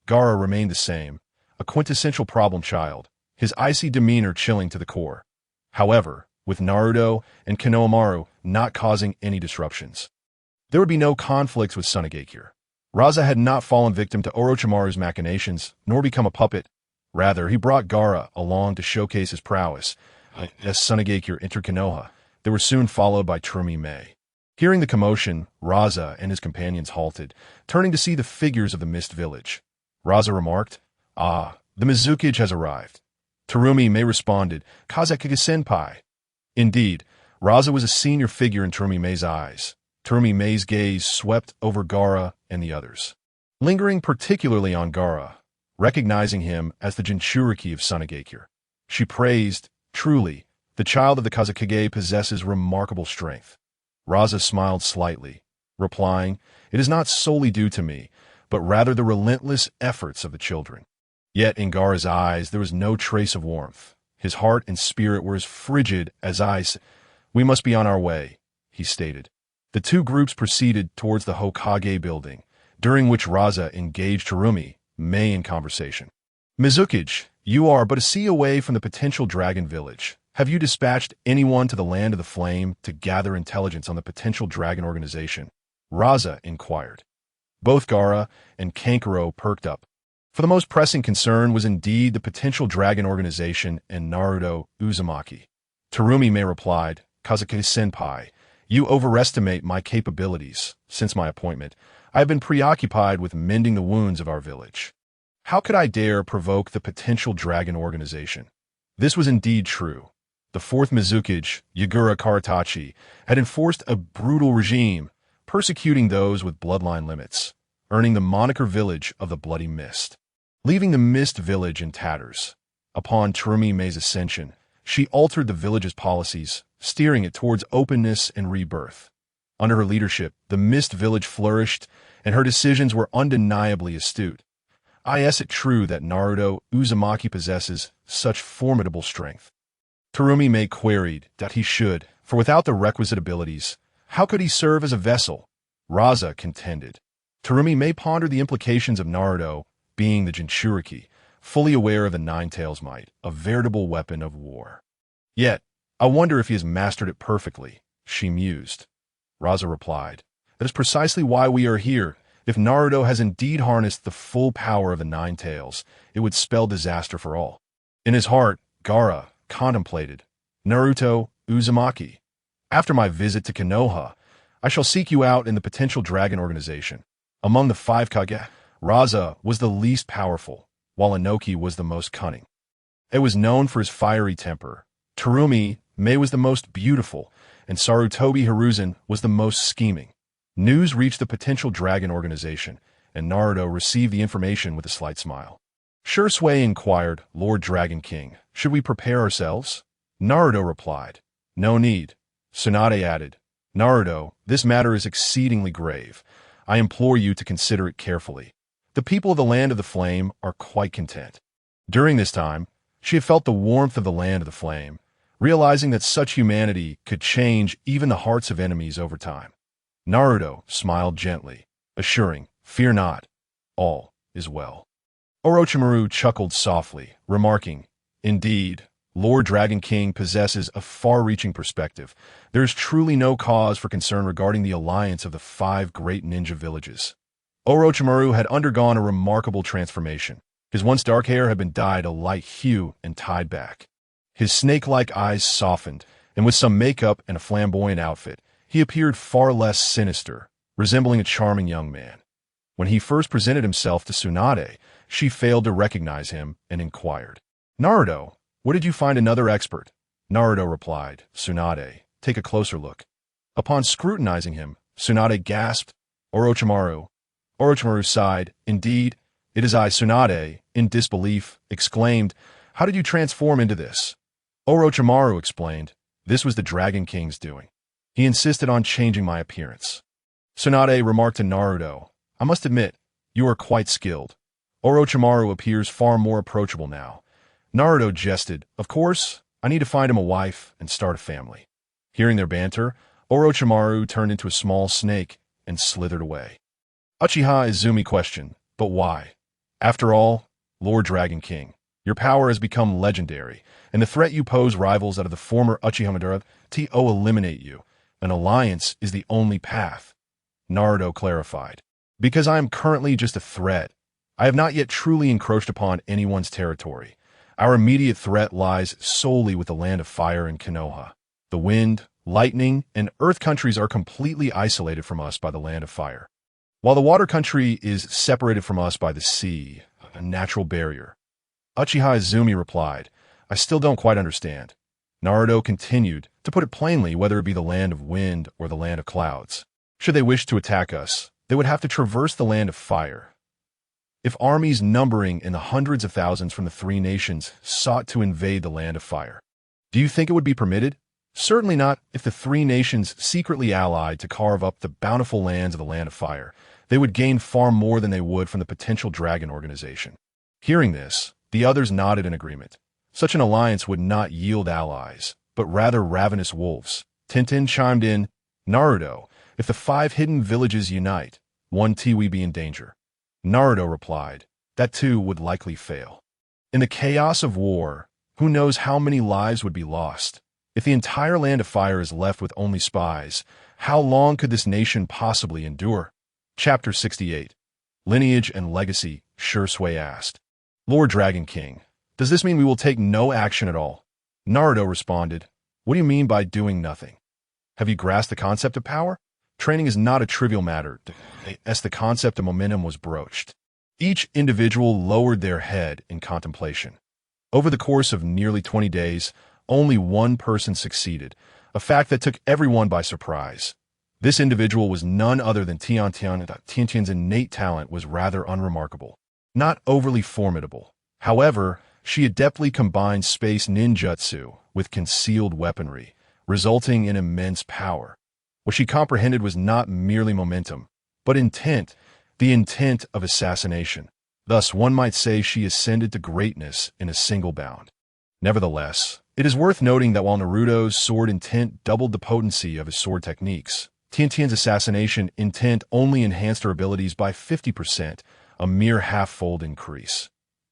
Gaara remained the same, a quintessential problem child, his icy demeanor chilling to the core. However, with Naruto and Konohamaru not causing any disruptions, there would be no conflicts with Tsunagakure. Raza had not fallen victim to Orochimaru's machinations, nor become a puppet. Rather, he brought Gaara along to showcase his prowess. As Tsunagakure entered Konoha, they were soon followed by Turumi Mei. Hearing the commotion, Raza and his companions halted, turning to see the figures of the Mist Village. Raza remarked, "Ah, the Mizukage has arrived." Turumi Mei responded, "Kazekage-senpai." Indeed, Raza was a senior figure in Turumi Mei's eyes. Turumi Mei's gaze swept over Gaara and the others, lingering particularly on Gaara, recognizing him as the Jinchuriki of Tsunagakure. She praised, "Truly, the child of the Kazekage possesses remarkable strength." Raza smiled slightly, replying, "It is not solely due to me, but rather the relentless efforts of the children." Yet in Gaara's eyes there was no trace of warmth. His heart and spirit were as frigid as ice. "We must be on our way," he stated. The 2 groups proceeded towards the Hokage building, during which Raza engaged Turumi Mei in conversation. "Mizukage, you are but a sea away from the potential dragon village. Have you dispatched anyone to the Land of the Flame to gather intelligence on the potential dragon organization?" Raza inquired. Both Gaara and Kankuro perked up. For the most pressing concern was indeed the potential dragon organization and Naruto Uzumaki. Turumi Mei replied, "Kazekage-senpai, you overestimate my capabilities. Since my appointment, I have been preoccupied with mending the wounds of our village. How could I dare provoke the potential dragon organization?" This was indeed true. The 4th Mizukage, Yagura Karatachi, had enforced a brutal regime, persecuting those with bloodline limits, earning the moniker Village of the Bloody Mist. Leaving the Mist Village in tatters. Upon Turumi Mei's ascension, she altered the village's policies, steering it towards openness and rebirth. Under her leadership, the Mist Village flourished, and her decisions were undeniably astute. Is it true that Naruto Uzumaki possesses such formidable strength? Turumi Mei queried that he should, for without the requisite abilities, how could he serve as a vessel? Raza contended. Turumi Mei pondered the implications of Naruto being the Jinchuriki, fully aware of the Nine-Tails might, a veritable weapon of war. Yet, I wonder if he has mastered it perfectly, she mused. Raza replied, "That is precisely why we are here. If Naruto has indeed harnessed the full power of the Nine-Tails, it would spell disaster for all." In his heart, Gaara contemplated, "Naruto Uzumaki, after my visit to Konoha, I shall seek you out in the potential dragon organization. Among the 5 Kage, Raza was the least powerful, while Inoki was the most cunning. It was known for his fiery temper. Turumi Mei was the most beautiful, and Sarutobi Hiruzen was the most scheming." News reached the potential dragon organization, and Naruto received the information with a slight smile. Shursui inquired, "Lord Dragon King, should we prepare ourselves?" Naruto replied, "No need." Tsunade added, "Naruto, this matter is exceedingly grave. I implore you to consider it carefully. The people of the Land of the Flame are quite content." During this time, she had felt the warmth of the Land of the Flame, realizing that such humanity could change even the hearts of enemies over time. Naruto smiled gently, assuring, "Fear not, all is well." Orochimaru chuckled softly, remarking, "Indeed, Lord Dragon King possesses a far-reaching perspective. There is truly no cause for concern regarding the alliance of the 5 great ninja villages." Orochimaru had undergone a remarkable transformation. His once dark hair had been dyed a light hue and tied back. His snake-like eyes softened, and with some makeup and a flamboyant outfit, he appeared far less sinister, resembling a charming young man. When he first presented himself to Tsunade, she failed to recognize him and inquired, "Naruto, Where did you find another expert? Naruto replied. Tsunade, take a closer look. Upon scrutinizing him, Tsunade gasped. Orochimaru. Orochimaru sighed. Indeed, it is I, Tsunade, in disbelief, exclaimed, how did you transform into this? Orochimaru explained, this was the Dragon King's doing. He insisted on changing my appearance. Tsunade remarked to Naruto, I must admit, you are quite skilled. Orochimaru appears far more approachable now. Naruto jested, of course, I need to find him a wife and start a family. Hearing their banter, Orochimaru turned into a small snake and slithered away. Uchiha Izumi questioned, but why? After all, Lord Dragon King, your power has become legendary, and the threat you pose rivals that of the former Uchiha Madara. To eliminate you. An alliance is the only path. Naruto clarified. Because I am currently just a threat. I have not yet truly encroached upon anyone's territory. Our immediate threat lies solely with the land of fire and Konoha. The wind, lightning, and earth countries are completely isolated from us by the land of fire, while the water country is separated from us by the sea, a natural barrier. Uchiha Izumi replied, I still don't quite understand. Naruto continued, to put it plainly, whether it be the land of wind or the land of clouds. Should they wish to attack us, they would have to traverse the land of fire. If armies numbering in the hundreds of thousands from the three nations sought to invade the land of fire, do you think it would be permitted? Certainly not if the three nations secretly allied to carve up the bountiful lands of the land of fire. They would gain far more than they would from the potential dragon organization. Hearing this, the others nodded in agreement. Such an alliance would not yield allies, but rather ravenous wolves. Tintin chimed in, Naruto, if the 5 hidden villages unite, one Tiwi be in danger. Naruto replied, that too would likely fail. In the chaos of war, who knows how many lives would be lost? If the entire land of fire is left with only spies, how long could this nation possibly endure? Chapter 68. Lineage and Legacy, Shursui asked. Lord Dragon King, does this mean we will take no action at all? Naruto responded, what do you mean by doing nothing? Have you grasped the concept of power? Training is not a trivial matter, as the concept of momentum was broached. Each individual lowered their head in contemplation. Over the course of nearly 20 days, only one person succeeded, a fact that took everyone by surprise. This individual was none other than Tiantian. Tiantian's innate talent was rather unremarkable, not overly formidable. However, she adeptly combined space ninjutsu with concealed weaponry, resulting in immense power. What she comprehended was not merely momentum, but intent, the intent of assassination. Thus, one might say she ascended to greatness in a single bound. Nevertheless, it is worth noting that while Naruto's sword intent doubled the potency of his sword techniques, Tiantian's assassination intent only enhanced her abilities by 50%, a mere half-fold increase.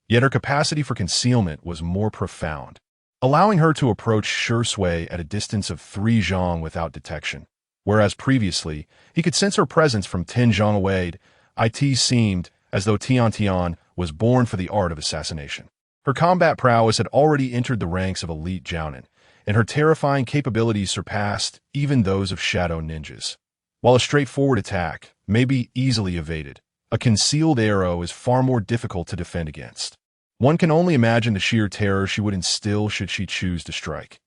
Yet her capacity for concealment was more profound, allowing her to approach Shursui at a distance of 3 zhang without detection. Whereas previously, he could sense her presence from 10 zhang away, it seemed as though Tiantian was born for the art of assassination. Her combat prowess had already entered the ranks of elite jounin, and her terrifying capabilities surpassed even those of shadow ninjas. While a straightforward attack may be easily evaded, a concealed arrow is far more difficult to defend against. One can only imagine the sheer terror she would instill should she choose to strike.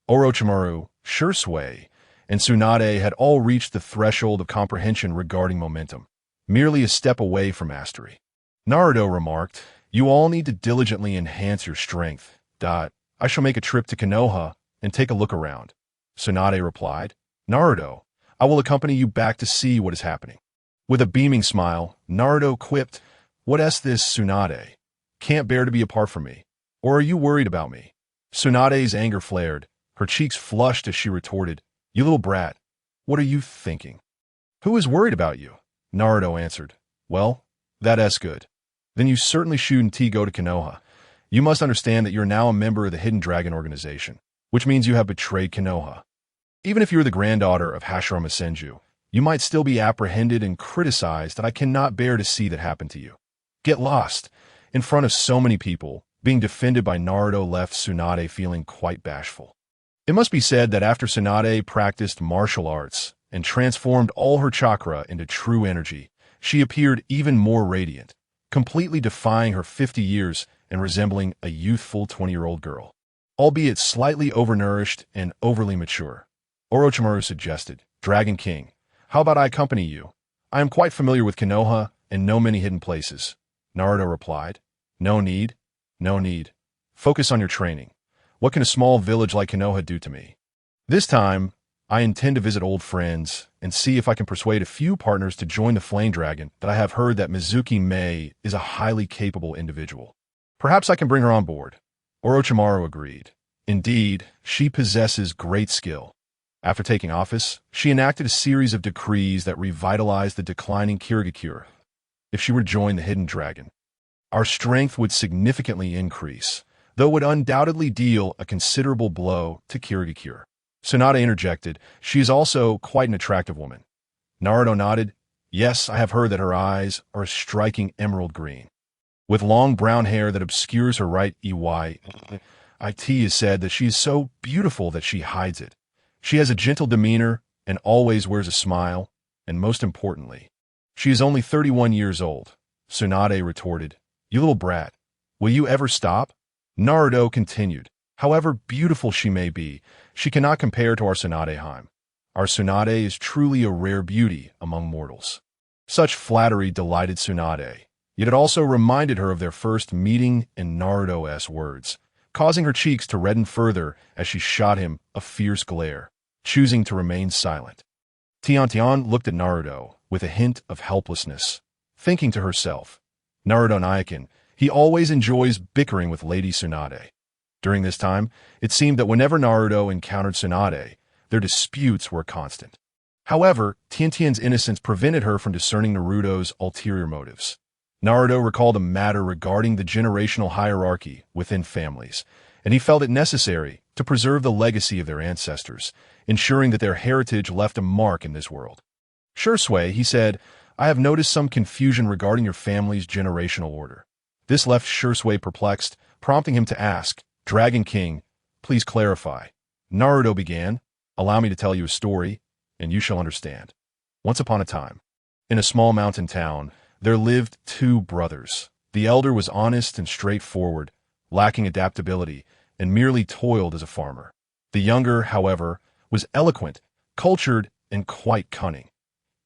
Orochimaru, Shursui, and Tsunade had all reached the threshold of comprehension regarding momentum, merely a step away from mastery. Naruto remarked, you all need to diligently enhance your strength. I shall make a trip to Konoha and take a look around. Tsunade replied, Naruto, I will accompany you back to see what is happening. With a beaming smile, Naruto quipped, what this, Tsunade? Can't bear to be apart from me. Or are you worried about me? Tsunade's anger flared. Her cheeks flushed as she retorted, you little brat, what are you thinking? Who is worried about you? Naruto answered, well, that's good. Then you certainly shouldn't go to Konoha. You must understand that you're now a member of the Hidden Dragon Organization, which means you have betrayed Konoha. Even if you're the granddaughter of Hashirama Senju, you might still be apprehended and criticized that I cannot bear to see that happen to you. Get lost. In front of so many people, being defended by Naruto left Tsunade feeling quite bashful. It must be said that after Tsunade practiced martial arts and transformed all her chakra into true energy, she appeared even more radiant, completely defying her 50 years and resembling a youthful 20-year-old girl. albeit slightly overnourished and overly mature. Orochimaru suggested, Dragon King, how about I accompany you? I am quite familiar with Konoha and know many hidden places. Naruto replied, No need. No need. Focus on your training. What can a small village like Konoha do to me? This time, I intend to visit old friends and see if I can persuade a few partners to join the Flame Dragon that I have heard that Mizuki Mei is a highly capable individual. Perhaps I can bring her on board. Orochimaru agreed. Indeed, she possesses great skill. After taking office, she enacted a series of decrees that revitalized the declining Kirigakure. If she were to join the Hidden Dragon, our strength would significantly increase, though it would undoubtedly deal a considerable blow to Kirigakure. Tsunade interjected, She is also quite an attractive woman. Naruto nodded, Yes, I have heard that her eyes are a striking emerald green. With long brown hair that obscures her right eye, it is said that she is so beautiful that she hides it. She has a gentle demeanor and always wears a smile, and most importantly, she is only 31 years old. Tsunade retorted, You little brat, will you ever stop? Naruto continued, However beautiful she may be, she cannot compare to our Tsunadeheim. Our Tsunade is truly a rare beauty among mortals. Such flattery delighted Tsunade, yet it also reminded her of their first meeting in Naruto's words, causing her cheeks to redden further as she shot him a fierce glare, choosing to remain silent. Tian looked at Naruto with a hint of helplessness, thinking to herself, Naruto Naikin, he always enjoys bickering with Lady Tsunade. During this time, it seemed that whenever Naruto encountered Tsunade, their disputes were constant. However, Tian's innocence prevented her from discerning Naruto's ulterior motives. Naruto recalled a matter regarding the generational hierarchy within families, and he felt it necessary to preserve the legacy of their ancestors, ensuring that their heritage left a mark in this world. Shursui, he said, I have noticed some confusion regarding your family's generational order. This left Shursui perplexed, prompting him to ask, Dragon King, please clarify. Naruto began, Allow me to tell you a story, and you shall understand. Once upon a time, in a small mountain town, there lived two brothers. The elder was honest and straightforward, lacking adaptability, and merely toiled as a farmer. The younger, however, was eloquent, cultured, and quite cunning,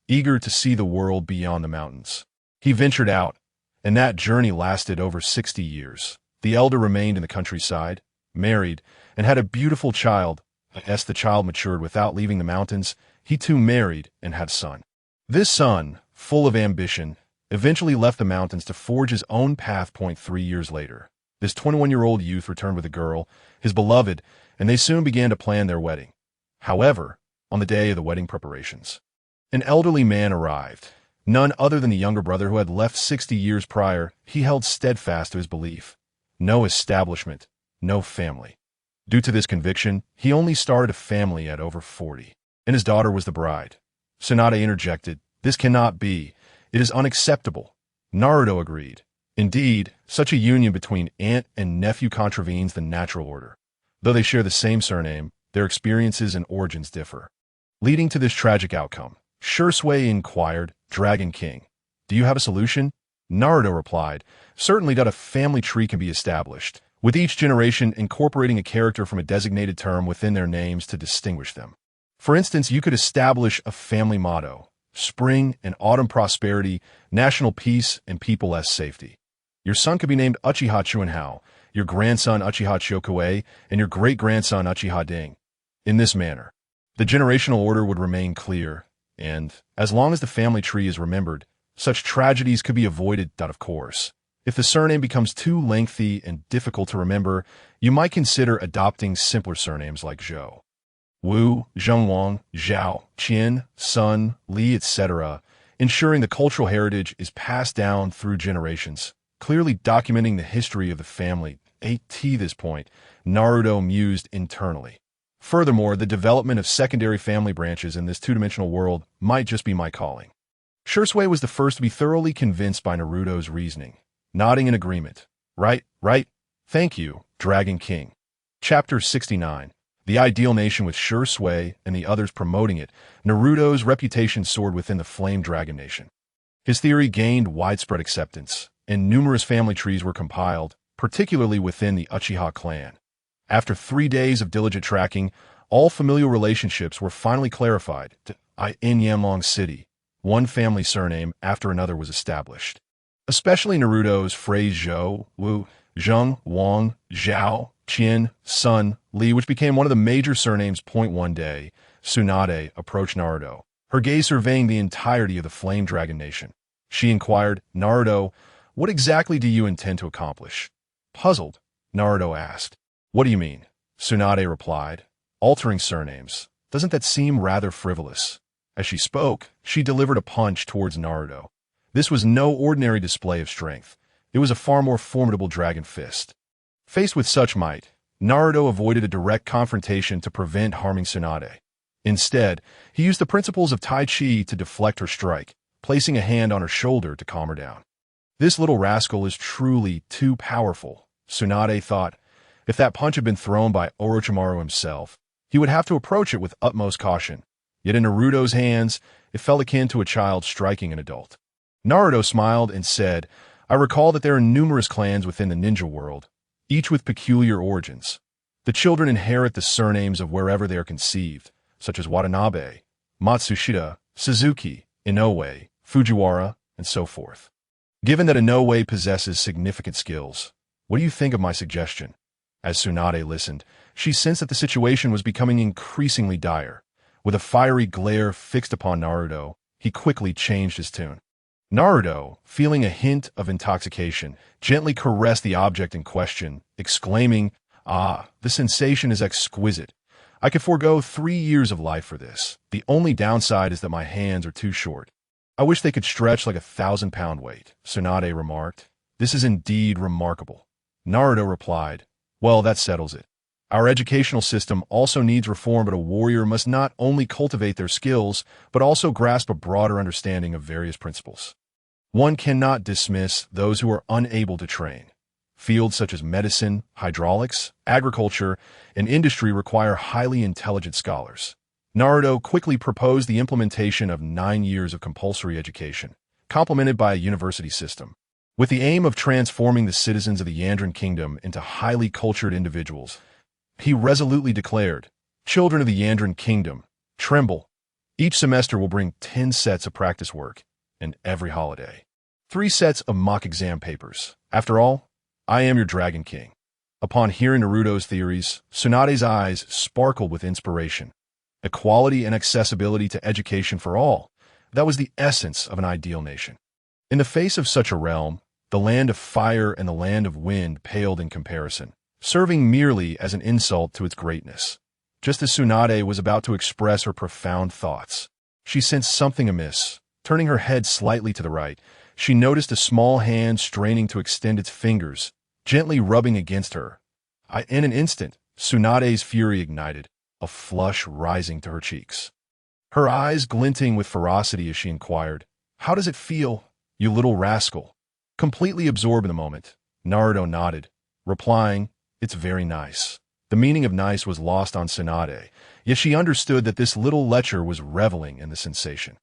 eager to see the world beyond the mountains. He ventured out, and that journey lasted over 60 years. The elder remained in the countryside, married, and had a beautiful child. As the child matured without leaving the mountains, he too married and had a son. This son, full of ambition, eventually left the mountains to forge his own path. 3 years later, this 21-year-old youth returned with a girl, his beloved, and they soon began to plan their wedding. However, on the day of the wedding preparations, an elderly man arrived, none other than the younger brother who had left 60 years prior. He held steadfast to his belief. No establishment, no family. Due to this conviction, he only started a family at over 40, and his daughter was the bride. Tsunade interjected, This cannot be. It is unacceptable. Naruto agreed. Indeed, such a union between aunt and nephew contravenes the natural order. Though they share the same surname, their experiences and origins differ. Leading to this tragic outcome, Shursui inquired, Dragon King, do you have a solution? Naruto replied, Certainly that a family tree can be established, with each generation incorporating a character from a designated term within their names to distinguish them. For instance, you could establish a family motto, spring and autumn prosperity, national peace, and people as safety. Your son could be named Uchiha Chuanhao, your grandson Uchiha Chokue, and your great-grandson Uchiha Ding. In this manner, the generational order would remain clear, and, as long as the family tree is remembered, such tragedies could be avoided. Of course, if the surname becomes too lengthy and difficult to remember, you might consider adopting simpler surnames like Zhou, Wu, Zhengwang, Zhao, Qian, Sun, Li, etc., ensuring the cultural heritage is passed down through generations, clearly documenting the history of the family. At this point, Naruto mused internally. Furthermore, the development of secondary family branches in this two-dimensional world might just be my calling. Shursui was the first to be thoroughly convinced by Naruto's reasoning, nodding in agreement. Right. Thank you, Dragon King. Chapter 69. The ideal nation with Shursui and the others promoting it, Naruto's reputation soared within the Flame Dragon Nation. His theory gained widespread acceptance, and numerous family trees were compiled, particularly within the Uchiha clan. After 3 days of diligent tracking, all familial relationships were finally clarified. In Yamlong City, one family surname after another was established. Especially Naruto's phrase Zhou, Wu, Zheng, Wang, Zhao, Qian, Sun, Li, which became one of the major surnames. One day, Tsunade approached Naruto, her gaze surveying the entirety of the Flame Dragon Nation. She inquired, Naruto, what exactly do you intend to accomplish? Puzzled, Naruto asked. What do you mean? Tsunade replied, altering surnames. Doesn't that seem rather frivolous? As she spoke, she delivered a punch towards Naruto. This was no ordinary display of strength. It was a far more formidable dragon fist. Faced with such might, Naruto avoided a direct confrontation to prevent harming Tsunade. Instead, he used the principles of Tai Chi to deflect her strike, placing a hand on her shoulder to calm her down. This little rascal is truly too powerful, Tsunade thought. If that punch had been thrown by Orochimaru himself, he would have to approach it with utmost caution. Yet in Naruto's hands, it felt akin to a child striking an adult. Naruto smiled and said, I recall that there are numerous clans within the ninja world, each with peculiar origins. The children inherit the surnames of wherever they are conceived, such as Watanabe, Matsushita, Suzuki, Inoue, Fujiwara, and so forth. Given that Inoue possesses significant skills, what do you think of my suggestion? As Tsunade listened, she sensed that the situation was becoming increasingly dire. With a fiery glare fixed upon Naruto, he quickly changed his tune. Naruto, feeling a hint of intoxication, gently caressed the object in question, exclaiming, Ah, the sensation is exquisite. I could forego 3 years of life for this. The only downside is that my hands are too short. I wish they could stretch like a 1,000-pound weight, Tsunade remarked. This is indeed remarkable. Naruto replied, Well, that settles it. Our educational system also needs reform, but a warrior must not only cultivate their skills, but also grasp a broader understanding of various principles. One cannot dismiss those who are unable to train. Fields such as medicine, hydraulics, agriculture, and industry require highly intelligent scholars. Naruto quickly proposed the implementation of 9 years of compulsory education, complemented by a university system. With the aim of transforming the citizens of the Yandran Kingdom into highly cultured individuals, he resolutely declared, Children of the Yandran Kingdom, tremble. Each semester will bring 10 sets of practice work, and every holiday 3 sets of mock exam papers. After all, I am your Dragon King. Upon hearing Naruto's theories, Tsunade's eyes sparkled with inspiration. Equality and accessibility to education for all, that was the essence of an ideal nation. In the face of such a realm, the land of fire and the land of wind paled in comparison, serving merely as an insult to its greatness. Just as Tsunade was about to express her profound thoughts, she sensed something amiss. Turning her head slightly to the right, she noticed a small hand straining to extend its fingers, gently rubbing against her. In an instant, Tsunade's fury ignited, a flush rising to her cheeks. Her eyes glinting with ferocity as she inquired, How does it feel, you little rascal? Completely absorbed in the moment, Naruto nodded, replying, It's very nice. The meaning of nice was lost on Tsunade, yet she understood that this little lecher was reveling in the sensation.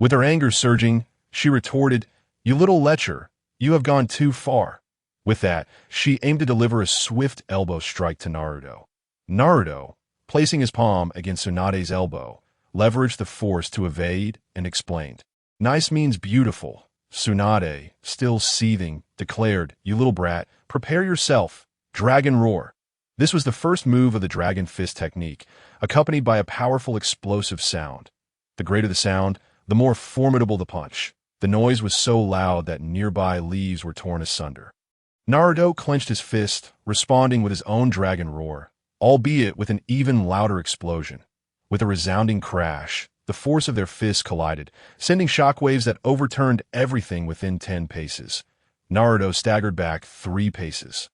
With her anger surging, she retorted, You little lecher, you have gone too far. With that, she aimed to deliver a swift elbow strike to Naruto. Naruto, placing his palm against Tsunade's elbow, leveraged the force to evade and explained. Nice means beautiful. Tsunade, still seething, declared, You little brat, prepare yourself. Dragon Roar. This was the first move of the Dragon Fist technique, accompanied by a powerful explosive sound. The greater the sound, the more formidable the punch. The noise was so loud that nearby leaves were torn asunder. Naruto clenched his fist, responding with his own Dragon Roar, albeit with an even louder explosion. With a resounding crash, the force of their fists collided, sending shockwaves that overturned everything within 10 paces. Naruto staggered back 3 paces,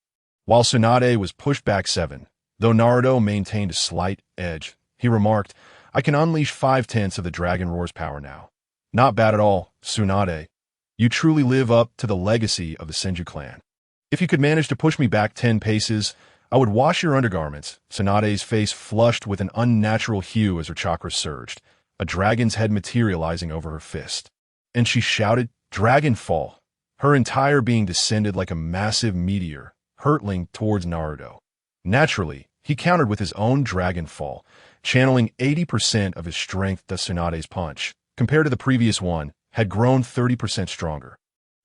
while Tsunade was pushed back 7. Though Naruto maintained a slight edge, he remarked, I can unleash 5/10 of the Dragon Roar's power now. Not bad at all, Tsunade. You truly live up to the legacy of the Senju clan. If you could manage to push me back 10 paces, I would wash your undergarments. Tsunade's face flushed with an unnatural hue as her chakra surged, a dragon's head materializing over her fist. And she shouted, Dragon Fall. Her entire being descended like a massive meteor, hurtling towards Naruto. Naturally, He countered with his own dragon fall, channeling 80% of his strength to Tsunade's punch, compared to the previous one, had grown 30% stronger.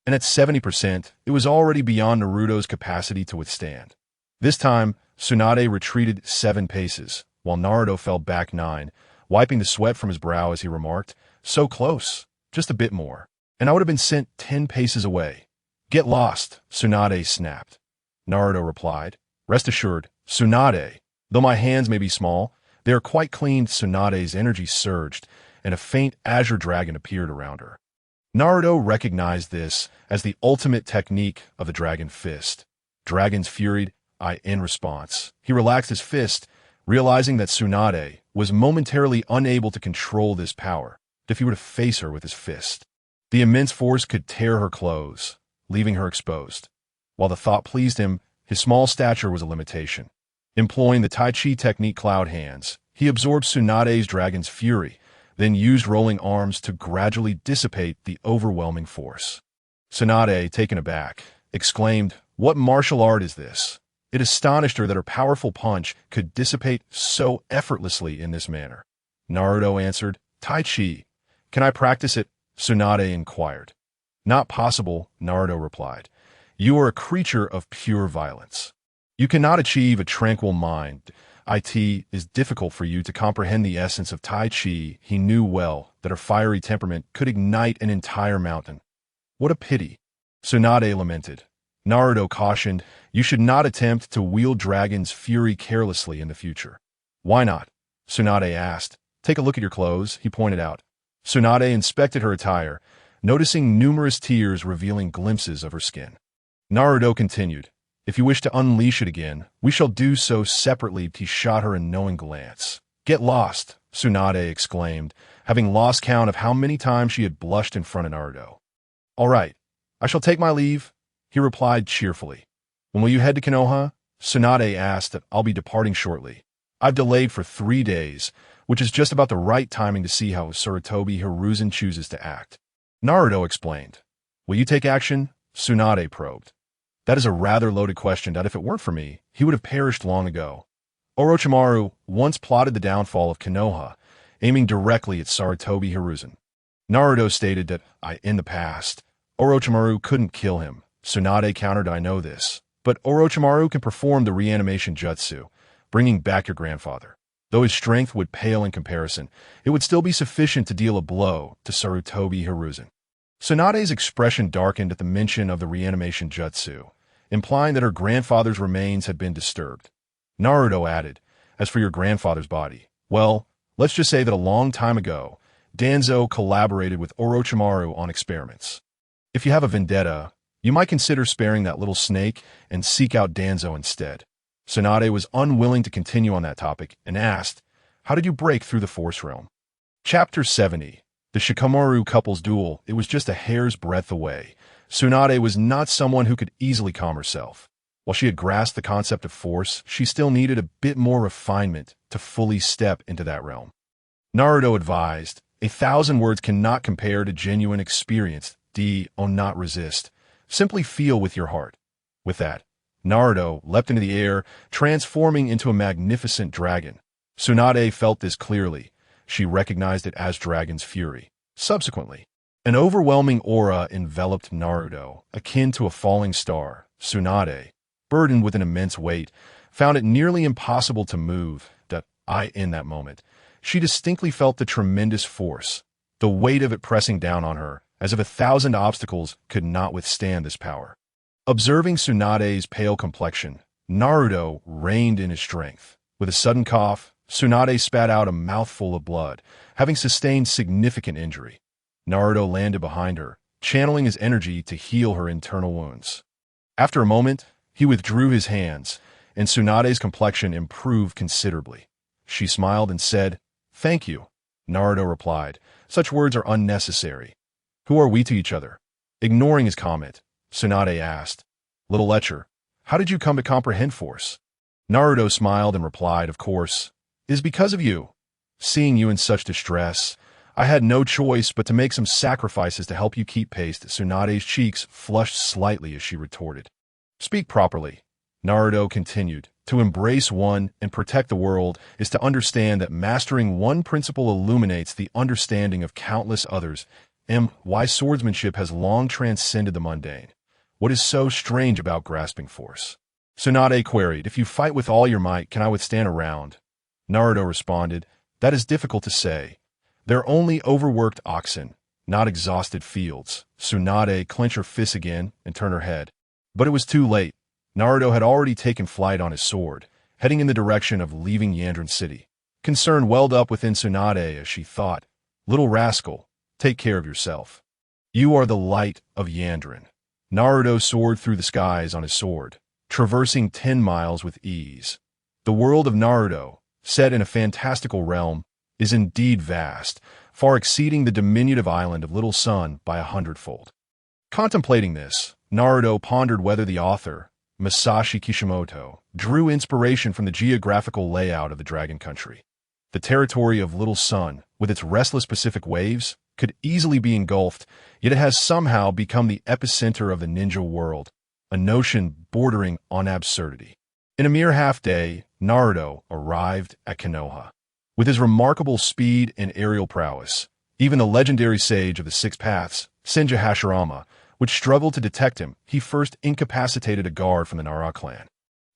And at 70%, it was already beyond Naruto's capacity to withstand. This time, Tsunade retreated 7 paces, while Naruto fell back 9, wiping the sweat from his brow as he remarked, "So close, just a bit more, and I would have been sent 10 paces away." "Get lost," Tsunade snapped. Naruto replied, "Rest assured, Tsunade, though my hands may be small, they are quite clean." Tsunade's energy surged, and a faint azure dragon appeared around her. Naruto recognized this as the ultimate technique of the Dragon Fist. Dragon's Fury, in response. He relaxed his fist, realizing that Tsunade was momentarily unable to control this power if he were to face her with his fist. The immense force could tear her clothes, leaving her exposed. While the thought pleased him, his small stature was a limitation. Employing the Tai Chi technique Cloud Hands, he absorbed Tsunade's Dragon's Fury, then used rolling arms to gradually dissipate the overwhelming force. Tsunade, taken aback, exclaimed, "What martial art is this?" It astonished her that her powerful punch could dissipate so effortlessly in this manner. Naruto answered, "Tai Chi. Can I practice it?" Tsunade inquired. "Not possible," Naruto replied. "You are a creature of pure violence. You cannot achieve a tranquil mind. It is difficult for you to comprehend the essence of Tai Chi." He knew well that her fiery temperament could ignite an entire mountain. "What a pity," Tsunade lamented. Naruto cautioned, "You should not attempt to wield Dragon's Fury carelessly in the future." "Why not?" Tsunade asked. "Take a look at your clothes," he pointed out. Tsunade inspected her attire, noticing numerous tears revealing glimpses of her skin. Naruto continued, "If you wish to unleash it again, we shall do so separately." He shot her a knowing glance. "Get lost," Tsunade exclaimed, having lost count of how many times she had blushed in front of Naruto. "All right, I shall take my leave," he replied cheerfully. "When will you head to Konoha?" Tsunade asked. "I'll be departing shortly. I've delayed for 3 days, which is just about the right timing to see how Sarutobi Hiruzen chooses to act." Naruto explained. "Will you take action?" Tsunade probed. "That is a rather loaded question that if it weren't for me, he would have perished long ago. Orochimaru once plotted the downfall of Konoha, aiming directly at Sarutobi Hiruzen. Naruto stated that in the past, Orochimaru couldn't kill him. Tsunade countered, "I know this, but Orochimaru can perform the reanimation jutsu, bringing back your grandfather. Though his strength would pale in comparison, it would still be sufficient to deal a blow to Sarutobi Hiruzen." Tsunade's expression darkened at the mention of the reanimation jutsu, implying that her grandfather's remains had been disturbed. Naruto added, "As for your grandfather's body, well, let's just say that a long time ago, Danzo collaborated with Orochimaru on experiments. If you have a vendetta, you might consider sparing that little snake and seek out Danzo instead." Tsunade was unwilling to continue on that topic and asked, "How did you break through the Force Realm?" Chapter 70. The Shikamaru couple's duel. It was just a hair's breadth away. Tsunade was not someone who could easily calm herself. While she had grasped the concept of force, she still needed a bit more refinement to fully step into that realm. Naruto advised, "1,000 words cannot compare to genuine experience. Do not resist. Simply feel with your heart." With that, Naruto leapt into the air, transforming into a magnificent dragon. Tsunade felt this clearly. She recognized it as Dragon's Fury. Subsequently, an overwhelming aura enveloped Naruto, akin to a falling star. Tsunade, burdened with an immense weight, found it nearly impossible to move. In that moment, she distinctly felt the tremendous force, the weight of it pressing down on her, as if 1,000 obstacles could not withstand this power. Observing Tsunade's pale complexion, Naruto reined in his strength. With a sudden cough, Tsunade spat out a mouthful of blood, having sustained significant injury. Naruto landed behind her, channeling his energy to heal her internal wounds. After a moment, he withdrew his hands, and Tsunade's complexion improved considerably. She smiled and said, "Thank you." Naruto replied, "Such words are unnecessary. Who are we to each other?" Ignoring his comment, Tsunade asked, "Little lecher, how did you come to comprehend force?" Naruto smiled and replied, "Of course, it is because of you. Seeing you in such distress, I had no choice but to make some sacrifices to help you keep pace." Tsunade's cheeks flushed slightly as she retorted, "Speak properly." Naruto continued. To embrace one and protect the world is to understand that mastering one principle illuminates the understanding of countless others. Why swordsmanship has long transcended the mundane. What is so strange about grasping force? Tsunade queried, if you fight with all your might, can I withstand a round? Naruto responded, that is difficult to say. They're only overworked oxen, not exhausted fields. Tsunade clenched her fists again and turned her head. But it was too late. Naruto had already taken flight on his sword, heading in the direction of leaving Yandran City. Concern welled up within Tsunade as she thought, little rascal, take care of yourself. You are the light of Yandran. Naruto soared through the skies on his sword, traversing 10 miles with ease. The world of Naruto, set in a fantastical realm, is indeed vast, far exceeding the diminutive island of Little Sun by 100-fold. Contemplating this, Naruto pondered whether the author, Masashi Kishimoto, drew inspiration from the geographical layout of the Dragon Country. The territory of Little Sun, with its restless Pacific waves, could easily be engulfed, yet it has somehow become the epicenter of the ninja world, a notion bordering on absurdity. In a mere half-day, Naruto arrived at Konoha. With his remarkable speed and aerial prowess, even the legendary sage of the Six Paths, Senju Hashirama, which struggled to detect him, he first incapacitated a guard from the Nara clan.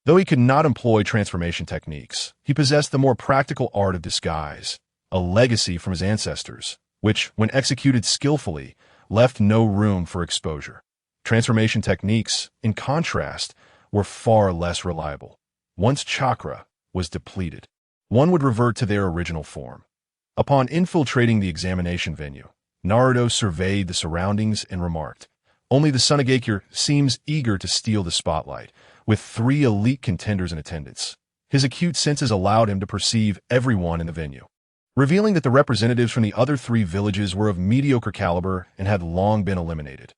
Though he could not employ transformation techniques, he possessed the more practical art of disguise, a legacy from his ancestors, which, when executed skillfully, left no room for exposure. Transformation techniques, in contrast, were far less reliable. Once chakra was depleted, one would revert to their original form. Upon infiltrating the examination venue, Naruto surveyed the surroundings and remarked, only the Tsunade seems eager to steal the spotlight, with 3 elite contenders in attendance. His acute senses allowed him to perceive everyone in the venue, revealing that the representatives from the other 3 villages were of mediocre caliber and had long been eliminated.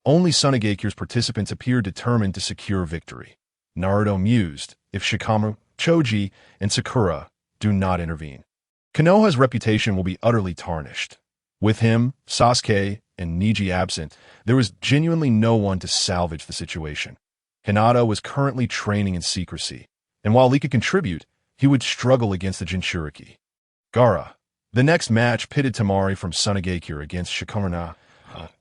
Only Tsunade's participants appeared determined to secure victory. Naruto mused, if Shikamaru, Choji, and Sakura do not intervene, Konoha's reputation will be utterly tarnished. With him, Sasuke, and Neji absent, there was genuinely no one to salvage the situation. Hinata was currently training in secrecy, and while he could contribute, he would struggle against the Jinchuriki. Gaara. The next match pitted Temari from Tsunade against Shikamaru.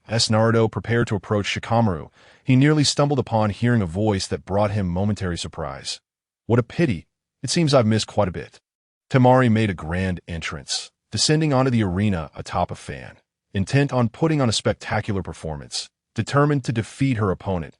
As Naruto prepared to approach Shikamaru, he nearly stumbled upon hearing a voice that brought him momentary surprise. What a pity. It seems I've missed quite a bit. Temari made a grand entrance, descending onto the arena atop a fan, intent on putting on a spectacular performance, determined to defeat her opponent.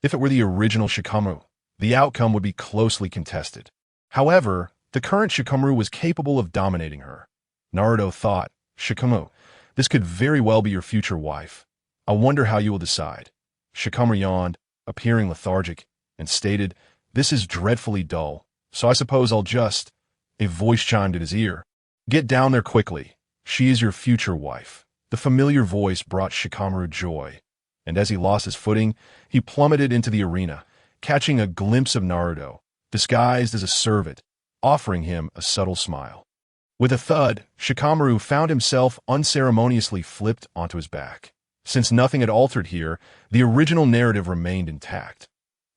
If it were the original Shikamaru, the outcome would be closely contested. However, the current Shikamaru was capable of dominating her. Naruto thought, Shikamaru, this could very well be your future wife. I wonder how you will decide. Shikamaru yawned, appearing lethargic, and stated, this is dreadfully dull, so I suppose I'll just... A voice chimed in his ear. Get down there quickly. She is your future wife. The familiar voice brought Shikamaru joy, and as he lost his footing, he plummeted into the arena, catching a glimpse of Naruto, disguised as a servant, offering him a subtle smile. With a thud, Shikamaru found himself unceremoniously flipped onto his back. Since nothing had altered here, the original narrative remained intact.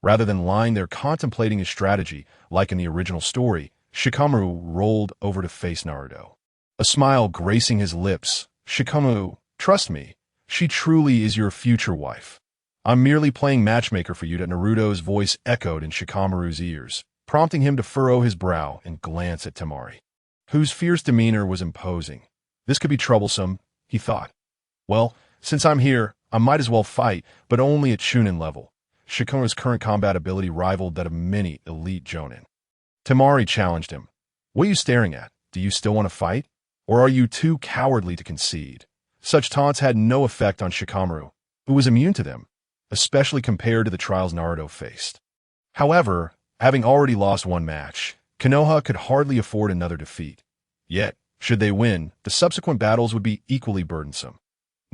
Rather than lying there contemplating his strategy, like in the original story, Shikamaru rolled over to face Naruto. A smile gracing his lips. Shikamaru, trust me, she truly is your future wife. I'm merely playing matchmaker for you. Naruto's voice echoed in Shikamaru's ears, prompting him to furrow his brow and glance at Temari, whose fierce demeanor was imposing. This could be troublesome, he thought. Well, since I'm here, I might as well fight, but only at Chunin level. Shikamaru's current combat ability rivaled that of many elite jonin. Temari challenged him. What are you staring at? Do you still want to fight? Or are you too cowardly to concede? Such taunts had no effect on Shikamaru, who was immune to them, especially compared to the trials Naruto faced. However, having already lost one match, Konoha could hardly afford another defeat. Yet, should they win, the subsequent battles would be equally burdensome.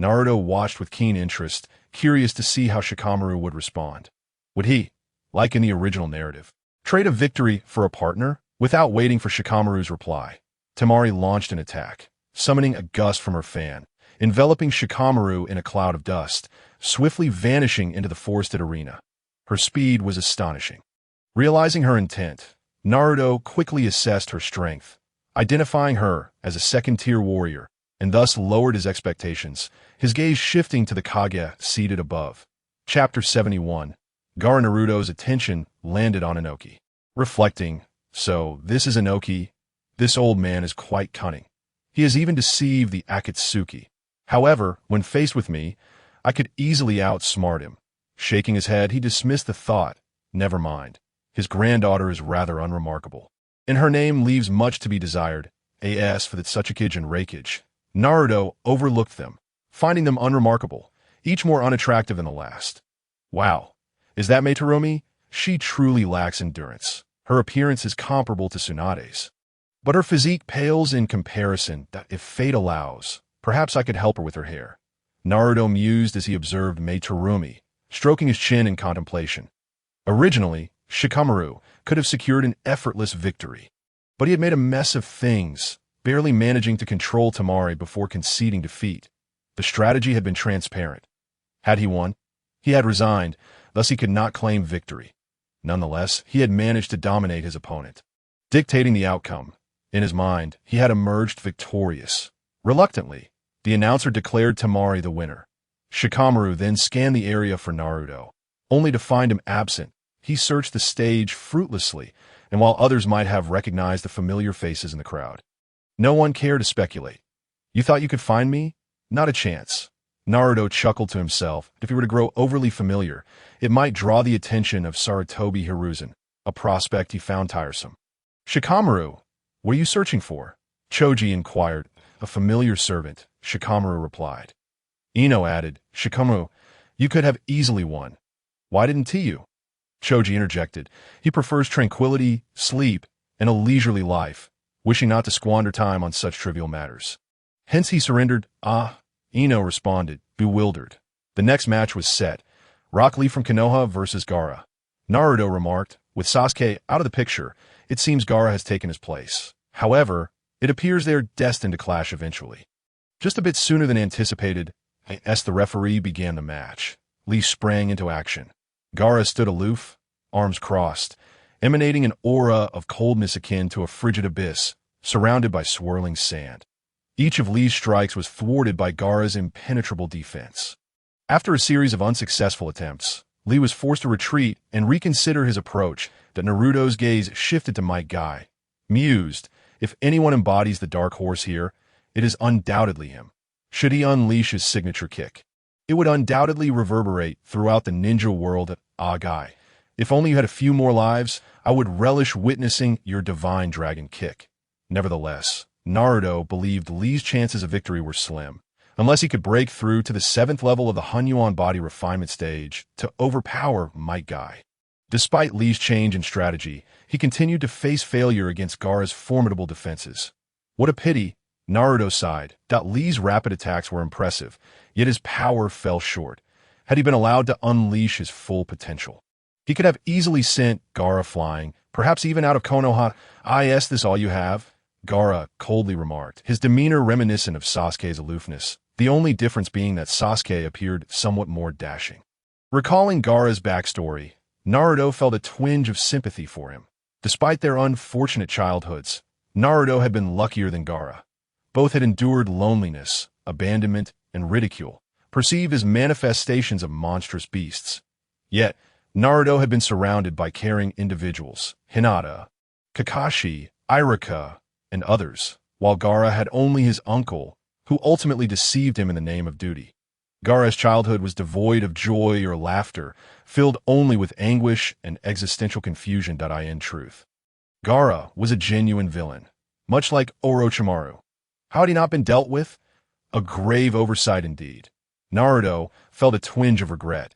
Naruto watched with keen interest, curious to see how Shikamaru would respond. Would he, like in the original narrative, trade a victory for a partner? Without waiting for Shikamaru's reply, Temari launched an attack, summoning a gust from her fan, enveloping Shikamaru in a cloud of dust, swiftly vanishing into the forested arena. Her speed was astonishing. Realizing her intent, Naruto quickly assessed her strength, identifying her as a second-tier warrior, and thus lowered his expectations, his gaze shifting to the Kage seated above. Chapter 71. Gaara Naruto's attention landed on Inoki. Reflecting, so this is Inoki. This old man is quite cunning. He has even deceived the Akatsuki. However, when faced with me, I could easily outsmart him. Shaking his head, he dismissed the thought. Never mind. His granddaughter is rather unremarkable, and her name leaves much to be desired. As for the Tsuchikage and Reikage, Naruto overlooked them, finding them unremarkable, each more unattractive than the last. Wow, is that Meitoumi? She truly lacks endurance. Her appearance is comparable to Tsunade's, but her physique pales in comparison. That if fate allows, perhaps I could help her with her hair. Naruto mused as he observed Meitoumi, stroking his chin in contemplation. Originally, Shikamaru could have secured an effortless victory, but he had made a mess of things, barely managing to control Temari before conceding defeat. The strategy had been transparent. Had he won, he had resigned, thus he could not claim victory. Nonetheless, he had managed to dominate his opponent, dictating the outcome. In his mind, he had emerged victorious. Reluctantly, the announcer declared Temari the winner. Shikamaru then scanned the area for Naruto, only to find him absent. He searched the stage fruitlessly, and while others might have recognized the familiar faces in the crowd, no one cared to speculate. You thought you could find me? Not a chance. Naruto chuckled to himself. If he were to grow overly familiar, it might draw the attention of Sarutobi Hiruzen, a prospect he found tiresome. Shikamaru, what are you searching for? Choji inquired. A familiar servant, Shikamaru replied. Ino added, Shikamaru, you could have easily won. Why didn't you? Choji interjected. He prefers tranquility, sleep, and a leisurely life, wishing not to squander time on such trivial matters. Hence he surrendered. Ah, Ino responded, bewildered. The next match was set. Rock Lee from Konoha versus Gaara. Naruto remarked, with Sasuke out of the picture, it seems Gaara has taken his place. However, it appears they are destined to clash eventually. Just a bit sooner than anticipated, as the referee began the match, Lee sprang into action. Gaara stood aloof, arms crossed, emanating an aura of coldness akin to a frigid abyss, surrounded by swirling sand. Each of Lee's strikes was thwarted by Gaara's impenetrable defense. After a series of unsuccessful attempts, Lee was forced to retreat and reconsider his approach. That Naruto's gaze shifted to Might Guy. Mused, if anyone embodies the dark horse here, it is undoubtedly him. Should he unleash his signature kick, it would undoubtedly reverberate throughout the ninja world. Guy, if only you had a few more lives, I would relish witnessing your divine dragon kick. Nevertheless, Naruto believed Lee's chances of victory were slim, unless he could break through to the 7th level of the Hunyuan body refinement stage to overpower Might Guy. Despite Lee's change in strategy, he continued to face failure against Gaara's formidable defenses. What a pity, Naruto sighed. Lee's rapid attacks were impressive, yet his power fell short. Had he been allowed to unleash his full potential, he could have easily sent Gaara flying, perhaps even out of Konoha. Is this all you have? Gaara coldly remarked, his demeanor reminiscent of Sasuke's aloofness, the only difference being that Sasuke appeared somewhat more dashing. Recalling Gaara's backstory, Naruto felt a twinge of sympathy for him. Despite their unfortunate childhoods, Naruto had been luckier than Gaara. Both had endured loneliness, abandonment, and ridicule, perceived as manifestations of monstrous beasts. Yet, Naruto had been surrounded by caring individuals, Hinata, Kakashi, Iruka, and others, while Gaara had only his uncle, who ultimately deceived him in the name of duty. Gaara's childhood was devoid of joy or laughter, filled only with anguish and existential confusion. In truth, Gaara was a genuine villain, much like Orochimaru. How had he not been dealt with? A grave oversight indeed. Naruto felt a twinge of regret.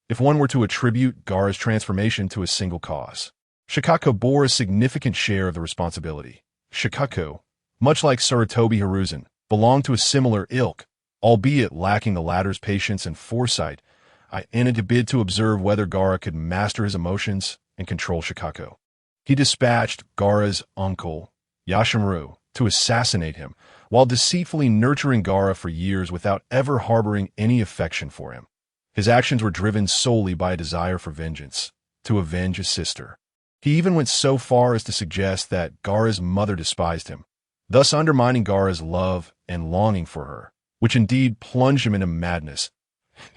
If one were to attribute Gaara's transformation to a single cause, Shikako bore a significant share of the responsibility. Shikako, much like Sarutobi Hiruzen, belonged to a similar ilk, albeit lacking the latter's patience and foresight. In a bid to observe whether Gaara could master his emotions and control Shikako, he dispatched Gaara's uncle, Yashimaru, to assassinate him, while deceitfully nurturing Gaara for years without ever harboring any affection for him. His actions were driven solely by a desire for vengeance. to avenge his sister. He even went so far as to suggest that Gaara's mother despised him, thus undermining Gaara's love and longing for her, which indeed plunged him into madness.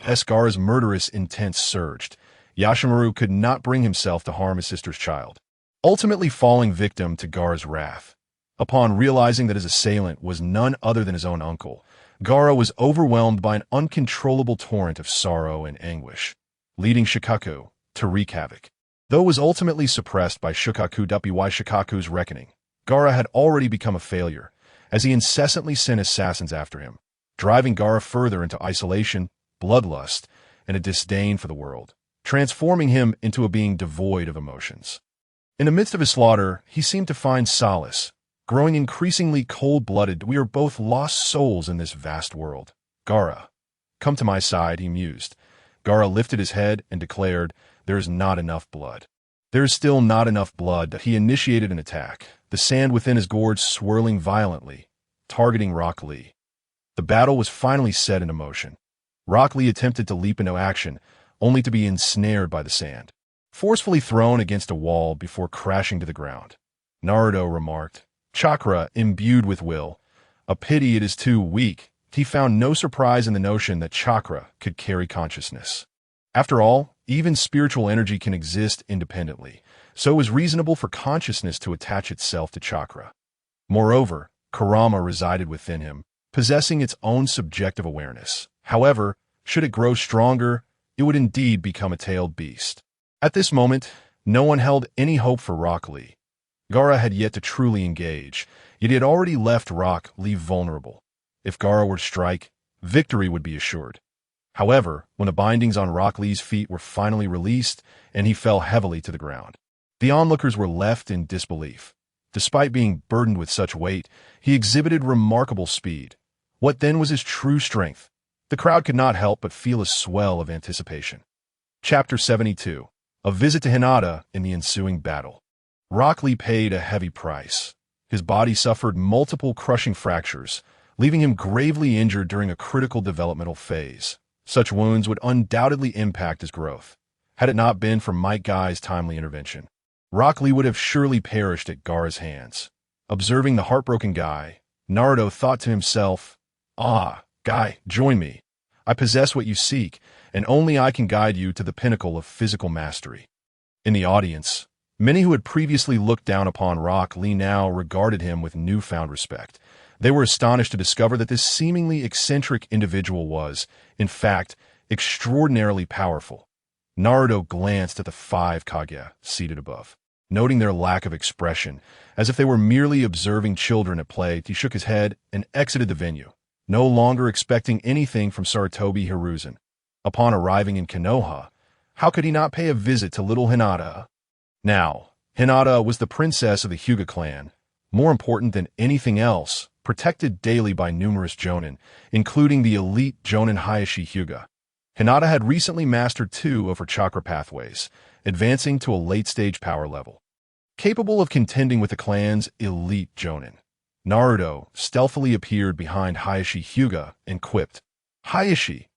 As Gaara's murderous intent surged, Yashimaru could not bring himself to harm his sister's child, ultimately falling victim to Gaara's wrath. Upon realizing that his assailant was none other than his own uncle, Gaara was overwhelmed by an uncontrollable torrent of sorrow and anguish, leading Shikaku to wreak havoc. Though it was ultimately suppressed by Shikaku's reckoning, Gaara had already become a failure, as he incessantly sent assassins after him, driving Gaara further into isolation, bloodlust, and a disdain for the world, transforming him into a being devoid of emotions. In the midst of his slaughter, he seemed to find solace, growing increasingly cold-blooded. We are both lost souls in this vast world. Gaara, come to my side, he mused. Gaara lifted his head and declared, there is not enough blood. There is still not enough blood. He initiated an attack, the sand within his gorge swirling violently, targeting Rock Lee. The battle was finally set into motion. Rock Lee attempted to leap into action, only to be ensnared by the sand, forcefully thrown against a wall before crashing to the ground. Naruto remarked, chakra imbued with will. A pity it is too weak. He found no surprise in the notion that chakra could carry consciousness. After all, even spiritual energy can exist independently, so it was reasonable for consciousness to attach itself to chakra. Moreover, Kurama resided within him, possessing its own subjective awareness. However, should it grow stronger, it would indeed become a tailed beast. At this moment, no one held any hope for Rock Lee. Gaara had yet to truly engage, yet he had already left Rock Lee vulnerable. If Gaara were to strike, victory would be assured. However, when the bindings on Rock Lee's feet were finally released and he fell heavily to the ground, the onlookers were left in disbelief. Despite being burdened with such weight, he exhibited remarkable speed. What then was his true strength? The crowd could not help but feel a swell of anticipation. Chapter 72. A visit to Hinata in the ensuing battle. Rock Lee paid a heavy price. His body suffered multiple crushing fractures, leaving him gravely injured during a critical developmental phase. Such wounds would undoubtedly impact his growth. Had it not been for Might Guy's timely intervention, Rock Lee would have surely perished at Gaara's hands. Observing the heartbroken Guy, Naruto thought to himself, ah, Guy, join me. I possess what you seek, and only I can guide you to the pinnacle of physical mastery. In the audience, many who had previously looked down upon Rock Lee now regarded him with newfound respect. They were astonished to discover that this seemingly eccentric individual was, in fact, extraordinarily powerful. Naruto glanced at the 5 Kage seated above. Noting their lack of expression, as if they were merely observing children at play, he shook his head and exited the venue, no longer expecting anything from Sarutobi Hiruzen. Upon arriving in Konoha, how could he not pay a visit to little Hinata? Now, Hinata was the princess of the Hyuga clan, more important than anything else, protected daily by numerous jonin, including the elite jonin Hayashi Hyuga. Hinata had recently mastered 2 of her chakra pathways, advancing to a late-stage power level, capable of contending with the clan's elite jonin. Naruto stealthily appeared behind Hayashi Hyuga and quipped, Hayashi,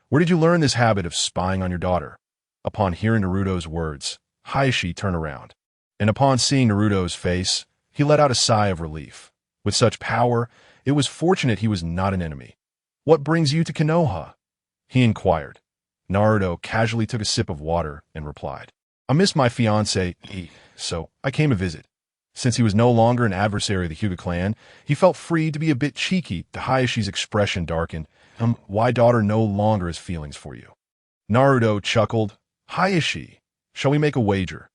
where did you learn this habit of spying on your daughter? Upon hearing Naruto's words, Hayashi turned around, and upon seeing Naruto's face, he let out a sigh of relief. With such power, it was fortunate he was not an enemy. What brings you to Konoha? He inquired. Naruto casually took a sip of water and replied, I miss my fiancé, so I came to visit. Since he was no longer an adversary of the Hyuga clan, he felt free to be a bit cheeky. Hayashi's expression darkened. Why daughter no longer has feelings for you? Naruto chuckled. Hayashi, shall we make a wager?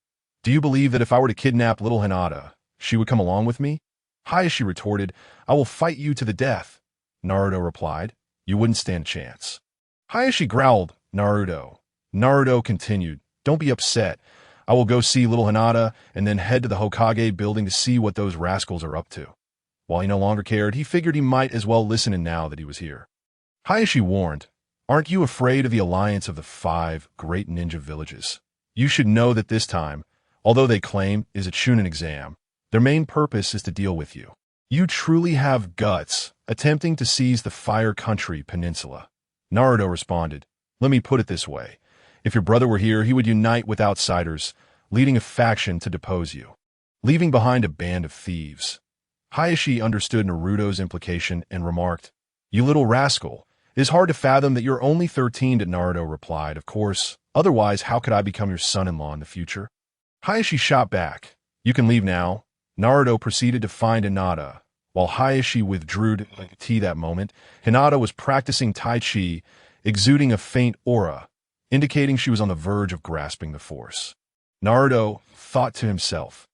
Do you believe that if I were to kidnap little Hinata, she would come along with me? Hayashi retorted, I will fight you to the death. Naruto replied, you wouldn't stand a chance. Hayashi growled, Naruto. Naruto continued, don't be upset. I will go see little Hinata and then head to the Hokage building to see what those rascals are up to. While he no longer cared, he figured he might as well listen in now that he was here. Hayashi warned, aren't you afraid of the alliance of the 5 great ninja villages? You should know that this time, although they claim is a Chunin exam, their main purpose is to deal with you. You truly have guts, attempting to seize the Fire Country Peninsula. Naruto responded, let me put it this way. If your brother were here, he would unite with outsiders, leading a faction to depose you, leaving behind a band of thieves. Hayashi understood Naruto's implication and remarked, "You little rascal, it is hard to fathom that you're only 13, Naruto replied. Of course, otherwise how could I become your son-in-law in the future?" Hayashi shot back, "You can leave now." Naruto proceeded to find Hinata. While Hayashi withdrew to tea that moment, Hinata was practicing Tai Chi, exuding a faint aura, indicating she was on the verge of grasping the force. Naruto thought to himself,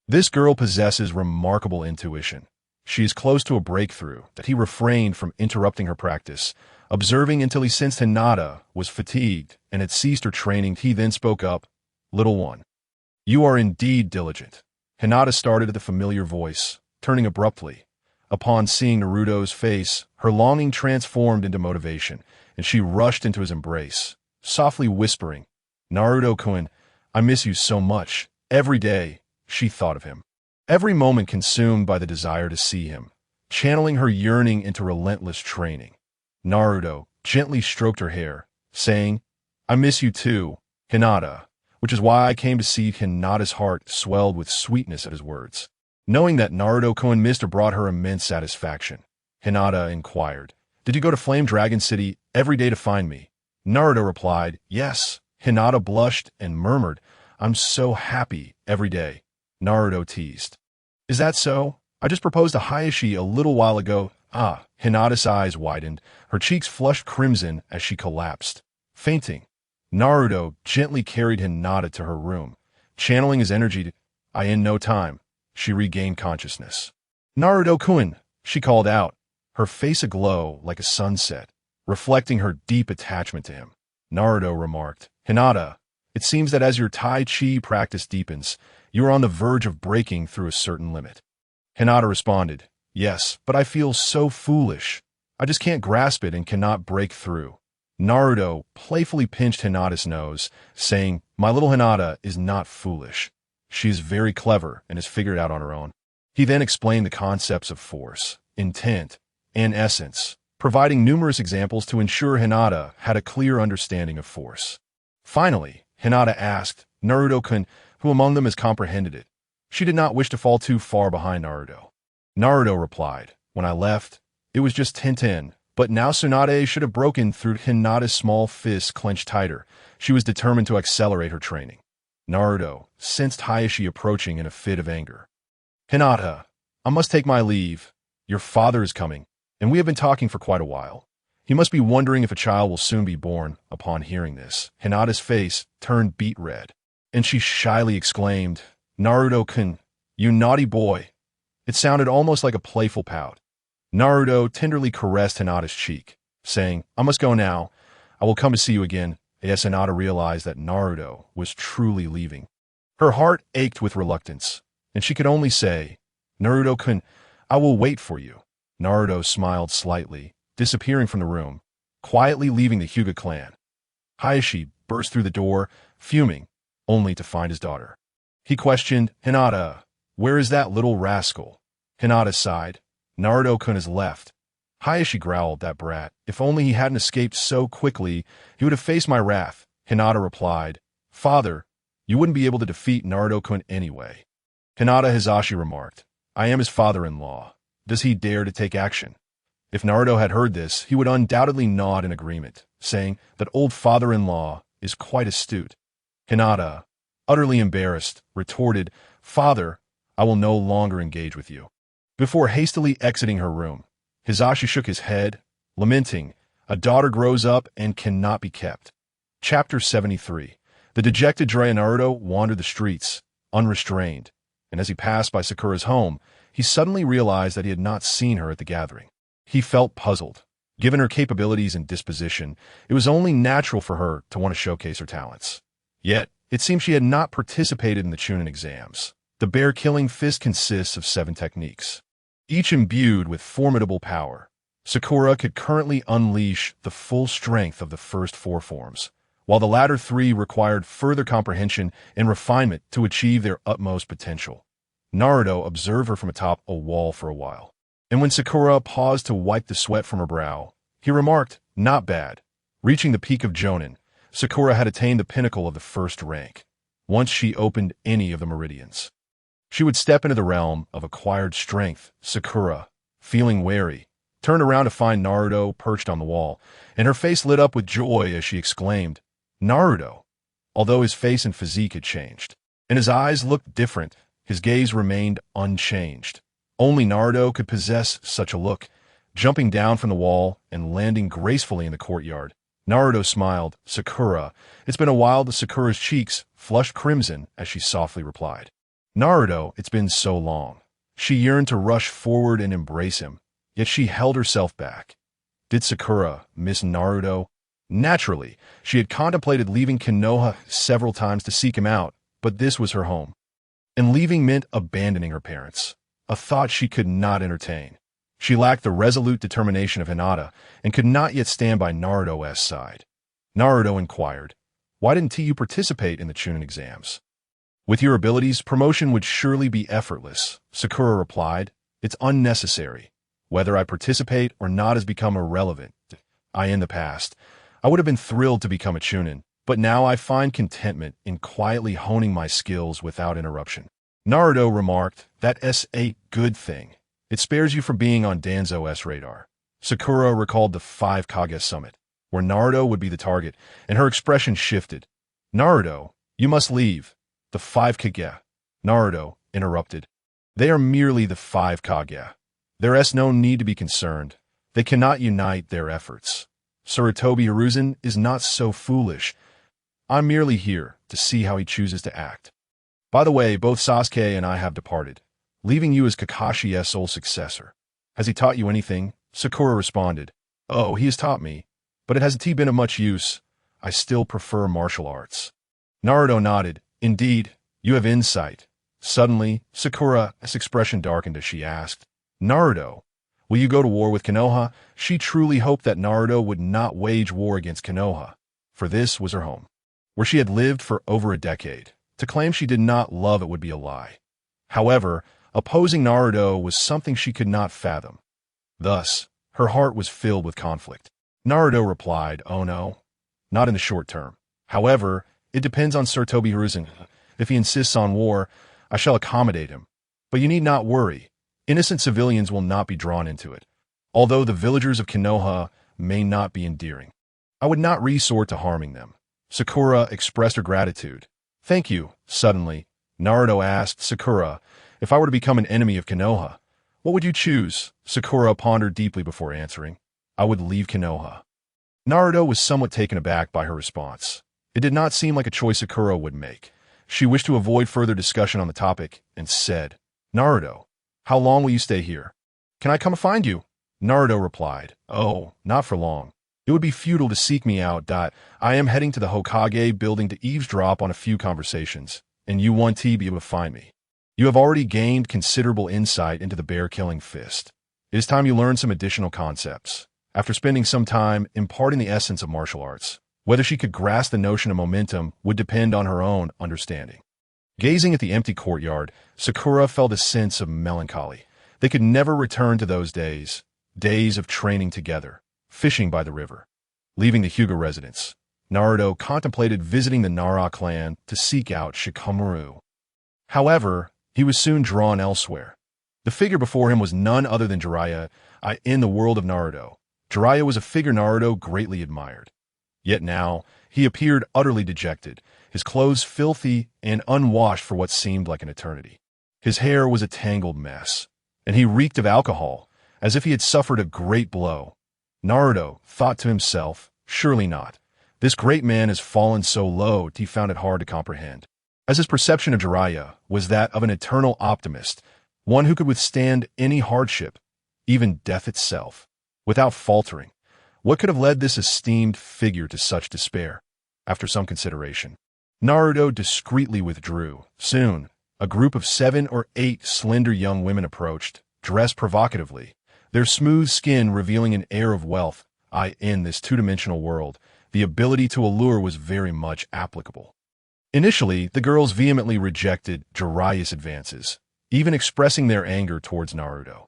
"This girl possesses remarkable intuition. She is close to a breakthrough," that he refrained from interrupting her practice, observing until he sensed Hinata was fatigued and had ceased her training. He then spoke up, "Little one, you are indeed diligent." Hinata started at the familiar voice, turning abruptly. Upon seeing Naruto's face, her longing transformed into motivation, and she rushed into his embrace, softly whispering, "Naruto-kun, I miss you so much." Every day, she thought of him. Every moment consumed by the desire to see him, channeling her yearning into relentless training. Naruto gently stroked her hair, saying, "I miss you too, Hinata," which is why I came to see. Hinata's heart swelled with sweetness at his words. Knowing that Naruto-kun missed her brought her immense satisfaction. Hinata inquired, "Did you go to Flame Dragon City every day to find me?" Naruto replied, "Yes." Hinata blushed and murmured, "I'm so happy every day." Naruto teased, "Is that so? I just proposed to Hayashi a little while ago." Ah, Hinata's eyes widened, her cheeks flushed crimson as she collapsed, fainting. Naruto gently carried Hinata to her room, channeling his energy. In no time, she regained consciousness. "Naruto-kun," she called out, her face aglow like a sunset, reflecting her deep attachment to him. Naruto remarked, "Hinata, it seems that as your Tai Chi practice deepens, you are on the verge of breaking through a certain limit." Hinata responded, "Yes, but I feel so foolish. I just can't grasp it and cannot break through." Naruto playfully pinched Hinata's nose, saying, "My little Hinata is not foolish. She is very clever and has figured it out on her own." He then explained the concepts of force, intent, and essence, providing numerous examples to ensure Hinata had a clear understanding of force. Finally, Hinata asked, "Naruto-kun, who among them has comprehended it?" She did not wish to fall too far behind Naruto. Naruto replied, "When I left, it was just Tenten, but now Tsunade should have broken through." Hinata's small fist clenched tighter. She was determined to accelerate her training. Naruto sensed Hayashi approaching in a fit of anger. "Hinata, I must take my leave. Your father is coming, and we have been talking for quite a while. He must be wondering if a child will soon be born." Upon hearing this, Hinata's face turned beet red, and she shyly exclaimed, "Naruto-kun, you naughty boy." It sounded almost like a playful pout. Naruto tenderly caressed Hinata's cheek, saying, "I must go now. I will come to see you again." As Hinata realized that Naruto was truly leaving, her heart ached with reluctance, and she could only say, "Naruto-kun, I will wait for you." Naruto smiled slightly, disappearing from the room, quietly leaving the Hyuga clan. Hayashi burst through the door, fuming, only to find his daughter. He questioned, "Hinata, where is that little rascal?" Hinata sighed, "Naruto-kun has left." Hayashi growled, "That brat. If only he hadn't escaped so quickly, he would have faced my wrath." Hinata replied, "Father, you wouldn't be able to defeat Naruto-kun anyway." Hinata Hizashi remarked, "I am his father-in-law. Does he dare to take action?" If Naruto had heard this, he would undoubtedly nod in agreement, saying that old father-in-law is quite astute. Hinata, utterly embarrassed, retorted, "Father, I will no longer engage with you." Before hastily exiting her room, Hizashi shook his head, lamenting, "A daughter grows up and cannot be kept." Chapter 73. The dejected Naruto wandered the streets, unrestrained, and as he passed by Sakura's home, he suddenly realized that he had not seen her at the gathering. He felt puzzled. Given her capabilities and disposition, it was only natural for her to want to showcase her talents. Yet, it seemed she had not participated in the Chunin exams. The bear-killing fist consists of 7 techniques, each imbued with formidable power. Sakura could currently unleash the full strength of the first 4 forms, while the latter 3 required further comprehension and refinement to achieve their utmost potential. Naruto observed her from atop a wall for a while, and when Sakura paused to wipe the sweat from her brow, he remarked, "Not bad." Reaching the peak of Jonin, Sakura had attained the pinnacle of the first rank. Once she opened any of the meridians, she would step into the realm of acquired strength. Sakura, feeling wary, turned around to find Naruto perched on the wall, and her face lit up with joy as she exclaimed, "Naruto!" Although his face and physique had changed, and his eyes looked different, his gaze remained unchanged. Only Naruto could possess such a look. Jumping down from the wall and landing gracefully in the courtyard, Naruto smiled. "Sakura." It's been a while. The Sakura's cheeks flushed crimson as she softly replied, "Naruto, it's been so long." She yearned to rush forward and embrace him, yet she held herself back. Did Sakura miss Naruto? Naturally, she had contemplated leaving Konoha several times to seek him out, but this was her home. And leaving meant abandoning her parents, a thought she could not entertain. She lacked the resolute determination of Hinata and could not yet stand by Naruto's side. Naruto inquired, "Why didn't you participate in the Chunin exams?" "With your abilities, promotion would surely be effortless," Sakura replied. "It's unnecessary. Whether I participate or not has become irrelevant. In the past, I would have been thrilled to become a Chunin, but now I find contentment in quietly honing my skills without interruption." Naruto remarked, "That's a good thing. It spares you from being on Danzo's radar." Sakura recalled the 5 Kage summit, where Naruto would be the target, and her expression shifted. "Naruto, you must leave." "The 5 Kage," Naruto interrupted. "They are merely the 5 Kage. There's no need to be concerned. They cannot unite their efforts. Sarutobi Hiruzen is not so foolish. I'm merely here to see how he chooses to act. By the way, both Sasuke and I have departed, leaving you as Kakashi's sole successor. Has he taught you anything?" Sakura responded, "Oh, he has taught me, but it hasn't been of much use. I still prefer martial arts." Naruto nodded. "Indeed, you have insight." Suddenly, Sakura's expression darkened as she asked, "Naruto, will you go to war with Konoha?" She truly hoped that Naruto would not wage war against Konoha, for this was her home, where she had lived for over a decade. To claim she did not love it would be a lie. However, opposing Naruto was something she could not fathom. Thus, her heart was filled with conflict. Naruto replied, "Oh no, not in the short term. However, it depends on Sarutobi Hiruzen. If he insists on war, I shall accommodate him. But you need not worry. Innocent civilians will not be drawn into it. Although the villagers of Konoha may not be endearing, I would not resort to harming them." Sakura expressed her gratitude. "Thank you." Suddenly, Naruto asked Sakura, "If I were to become an enemy of Konoha, what would you choose?" Sakura pondered deeply before answering, "I would leave Konoha." Naruto was somewhat taken aback by her response. It did not seem like a choice Sakura would make. She wished to avoid further discussion on the topic and said, "Naruto, how long will you stay here?" "Can I come find you?" Naruto replied, "Oh, not for long. It would be futile to seek me out. I am heading to the Hokage building to eavesdrop on a few conversations, and you won't be able to find me. You have already gained considerable insight into the bear-killing fist. It is time you learn some additional concepts." After spending some time imparting the essence of martial arts, whether she could grasp the notion of momentum would depend on her own understanding. Gazing at the empty courtyard, Sakura felt a sense of melancholy. They could never return to those days of training together, fishing by the river. Leaving the Hyuga residence, Naruto contemplated visiting the Nara clan to seek out Shikamaru. However, he was soon drawn elsewhere. The figure before him was none other than Jiraiya. In the world of Naruto, Jiraiya was a figure Naruto greatly admired. Yet now, he appeared utterly dejected, his clothes filthy and unwashed for what seemed like an eternity. His hair was a tangled mess, and he reeked of alcohol, as if he had suffered a great blow. Naruto thought to himself, surely not. This great man has fallen so low he found it hard to comprehend, as his perception of Jiraiya was that of an eternal optimist, one who could withstand any hardship, even death itself, without faltering. What could have led this esteemed figure to such despair? After some consideration, Naruto discreetly withdrew. Soon, a group of 7 or 8 slender young women approached, dressed provocatively, their smooth skin revealing an air of wealth. In this two-dimensional world, the ability to allure was very much applicable. Initially, the girls vehemently rejected Jiraiya's advances, even expressing their anger towards Naruto.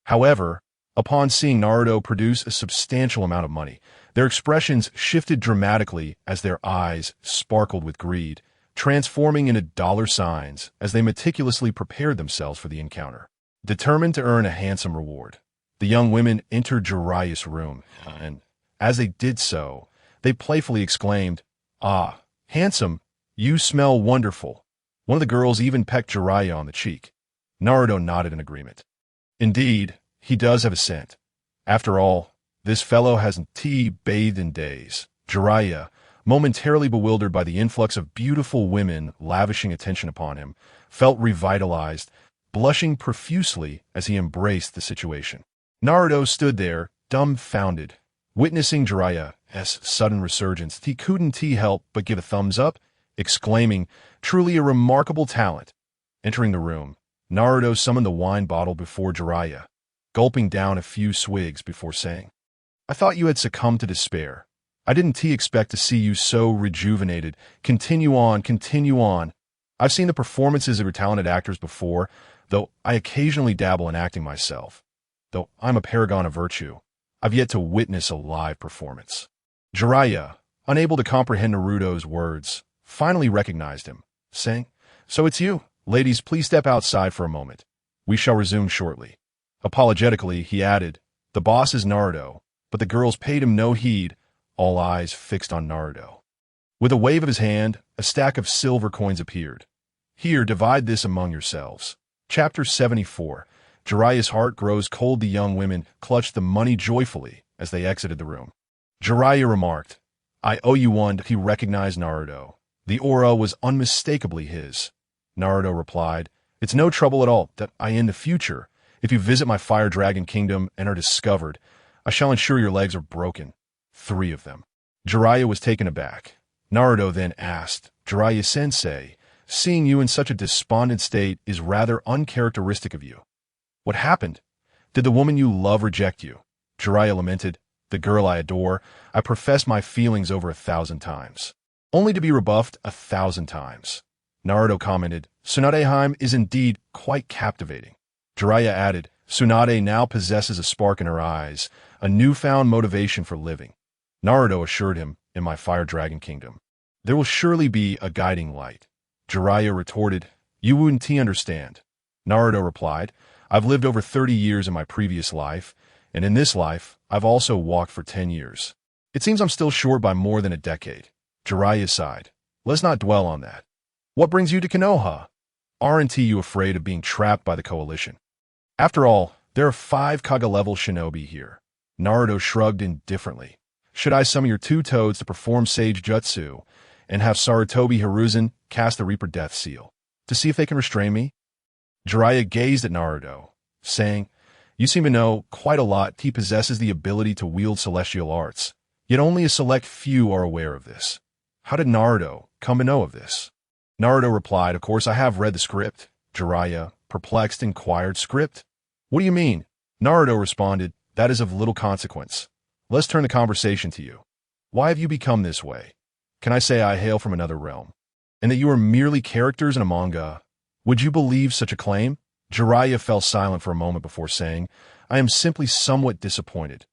However, upon seeing Naruto produce a substantial amount of money, Their expressions shifted dramatically as their eyes sparkled with greed, transforming into dollar signs as they meticulously prepared themselves for the encounter. Determined to earn a handsome reward, the young women entered Jiraiya's room, and as they did so, they playfully exclaimed, "Ah, handsome, you smell wonderful." One of the girls even pecked Jiraiya on the cheek. Naruto nodded in agreement. Indeed, he does have a scent. After all, this fellow hasn't bathed in days. Jiraiya, momentarily bewildered by the influx of beautiful women lavishing attention upon him, felt revitalized, blushing profusely as he embraced the situation. Naruto stood there, dumbfounded, witnessing Jiraiya's sudden resurgence. He couldn't help but give a thumbs up, exclaiming, "Truly a remarkable talent." Entering the room, Naruto summoned the wine bottle before Jiraiya, gulping down a few swigs before saying, "I thought you had succumbed to despair. I didn't expect to see you so rejuvenated. Continue on, continue on. I've seen the performances of your talented actors before, though I occasionally dabble in acting myself. Though I'm a paragon of virtue, I've yet to witness a live performance." Jiraiya, unable to comprehend Naruto's words, finally recognized him, saying, "So it's you. Ladies, please step outside for a moment. We shall resume shortly." Apologetically, he added, "The boss is Naruto," but the girls paid him no heed, all eyes fixed on Naruto. With a wave of his hand, a stack of silver coins appeared. "Here, divide this among yourselves." Chapter 74. Jiraiya's heart grows cold. The young women clutched the money joyfully as they exited the room. Jiraiya remarked, "I owe you one." He recognized Naruto. The aura was unmistakably his. Naruto replied, "It's no trouble at all that in the future, if you visit my Fire Dragon Kingdom and are discovered, I shall ensure your legs are broken. 3 of them." Jiraiya was taken aback. Naruto then asked, "Jiraiya-sensei, seeing you in such a despondent state is rather uncharacteristic of you. What happened? Did the woman you love reject you?" Jiraiya lamented, "The girl I adore, I professed my feelings over 1,000 times, only to be rebuffed 1,000 times." Naruto commented, "Tsunadeheim is indeed quite captivating." Jiraiya added, "Tsunade now possesses a spark in her eyes, a newfound motivation for living." Naruto assured him, "In my Fire Dragon Kingdom, there will surely be a guiding light." Jiraiya retorted, "You wouldn't understand." Naruto replied, "I've lived over 30 years in my previous life, and in this life, I've also walked for 10 years. It seems I'm still short by more than a decade." Jiraiya sighed, "Let's not dwell on that. What brings you to Konoha? Aren't you afraid of being trapped by the coalition? After all, there are 5 Kage-level shinobi here." Naruto shrugged indifferently. "Should I summon your 2 toads to perform sage jutsu, and have Sarutobi Hiruzen cast the Reaper Death Seal, to see if they can restrain me?" Jiraiya gazed at Naruto, saying, "You seem to know quite a lot." He possesses the ability to wield celestial arts, yet only a select few are aware of this. How did Naruto come to know of this? Naruto replied, "Of course I have read the script." Jiraiya, perplexed, inquired, "Script? What do you mean?" Naruto responded, "That is of little consequence. Let's turn the conversation to you. Why have you become this way? Can I say I hail from another realm, and that you are merely characters in a manga? Would you believe such a claim?" Jiraiya fell silent for a moment before saying, "I am simply somewhat disappointed."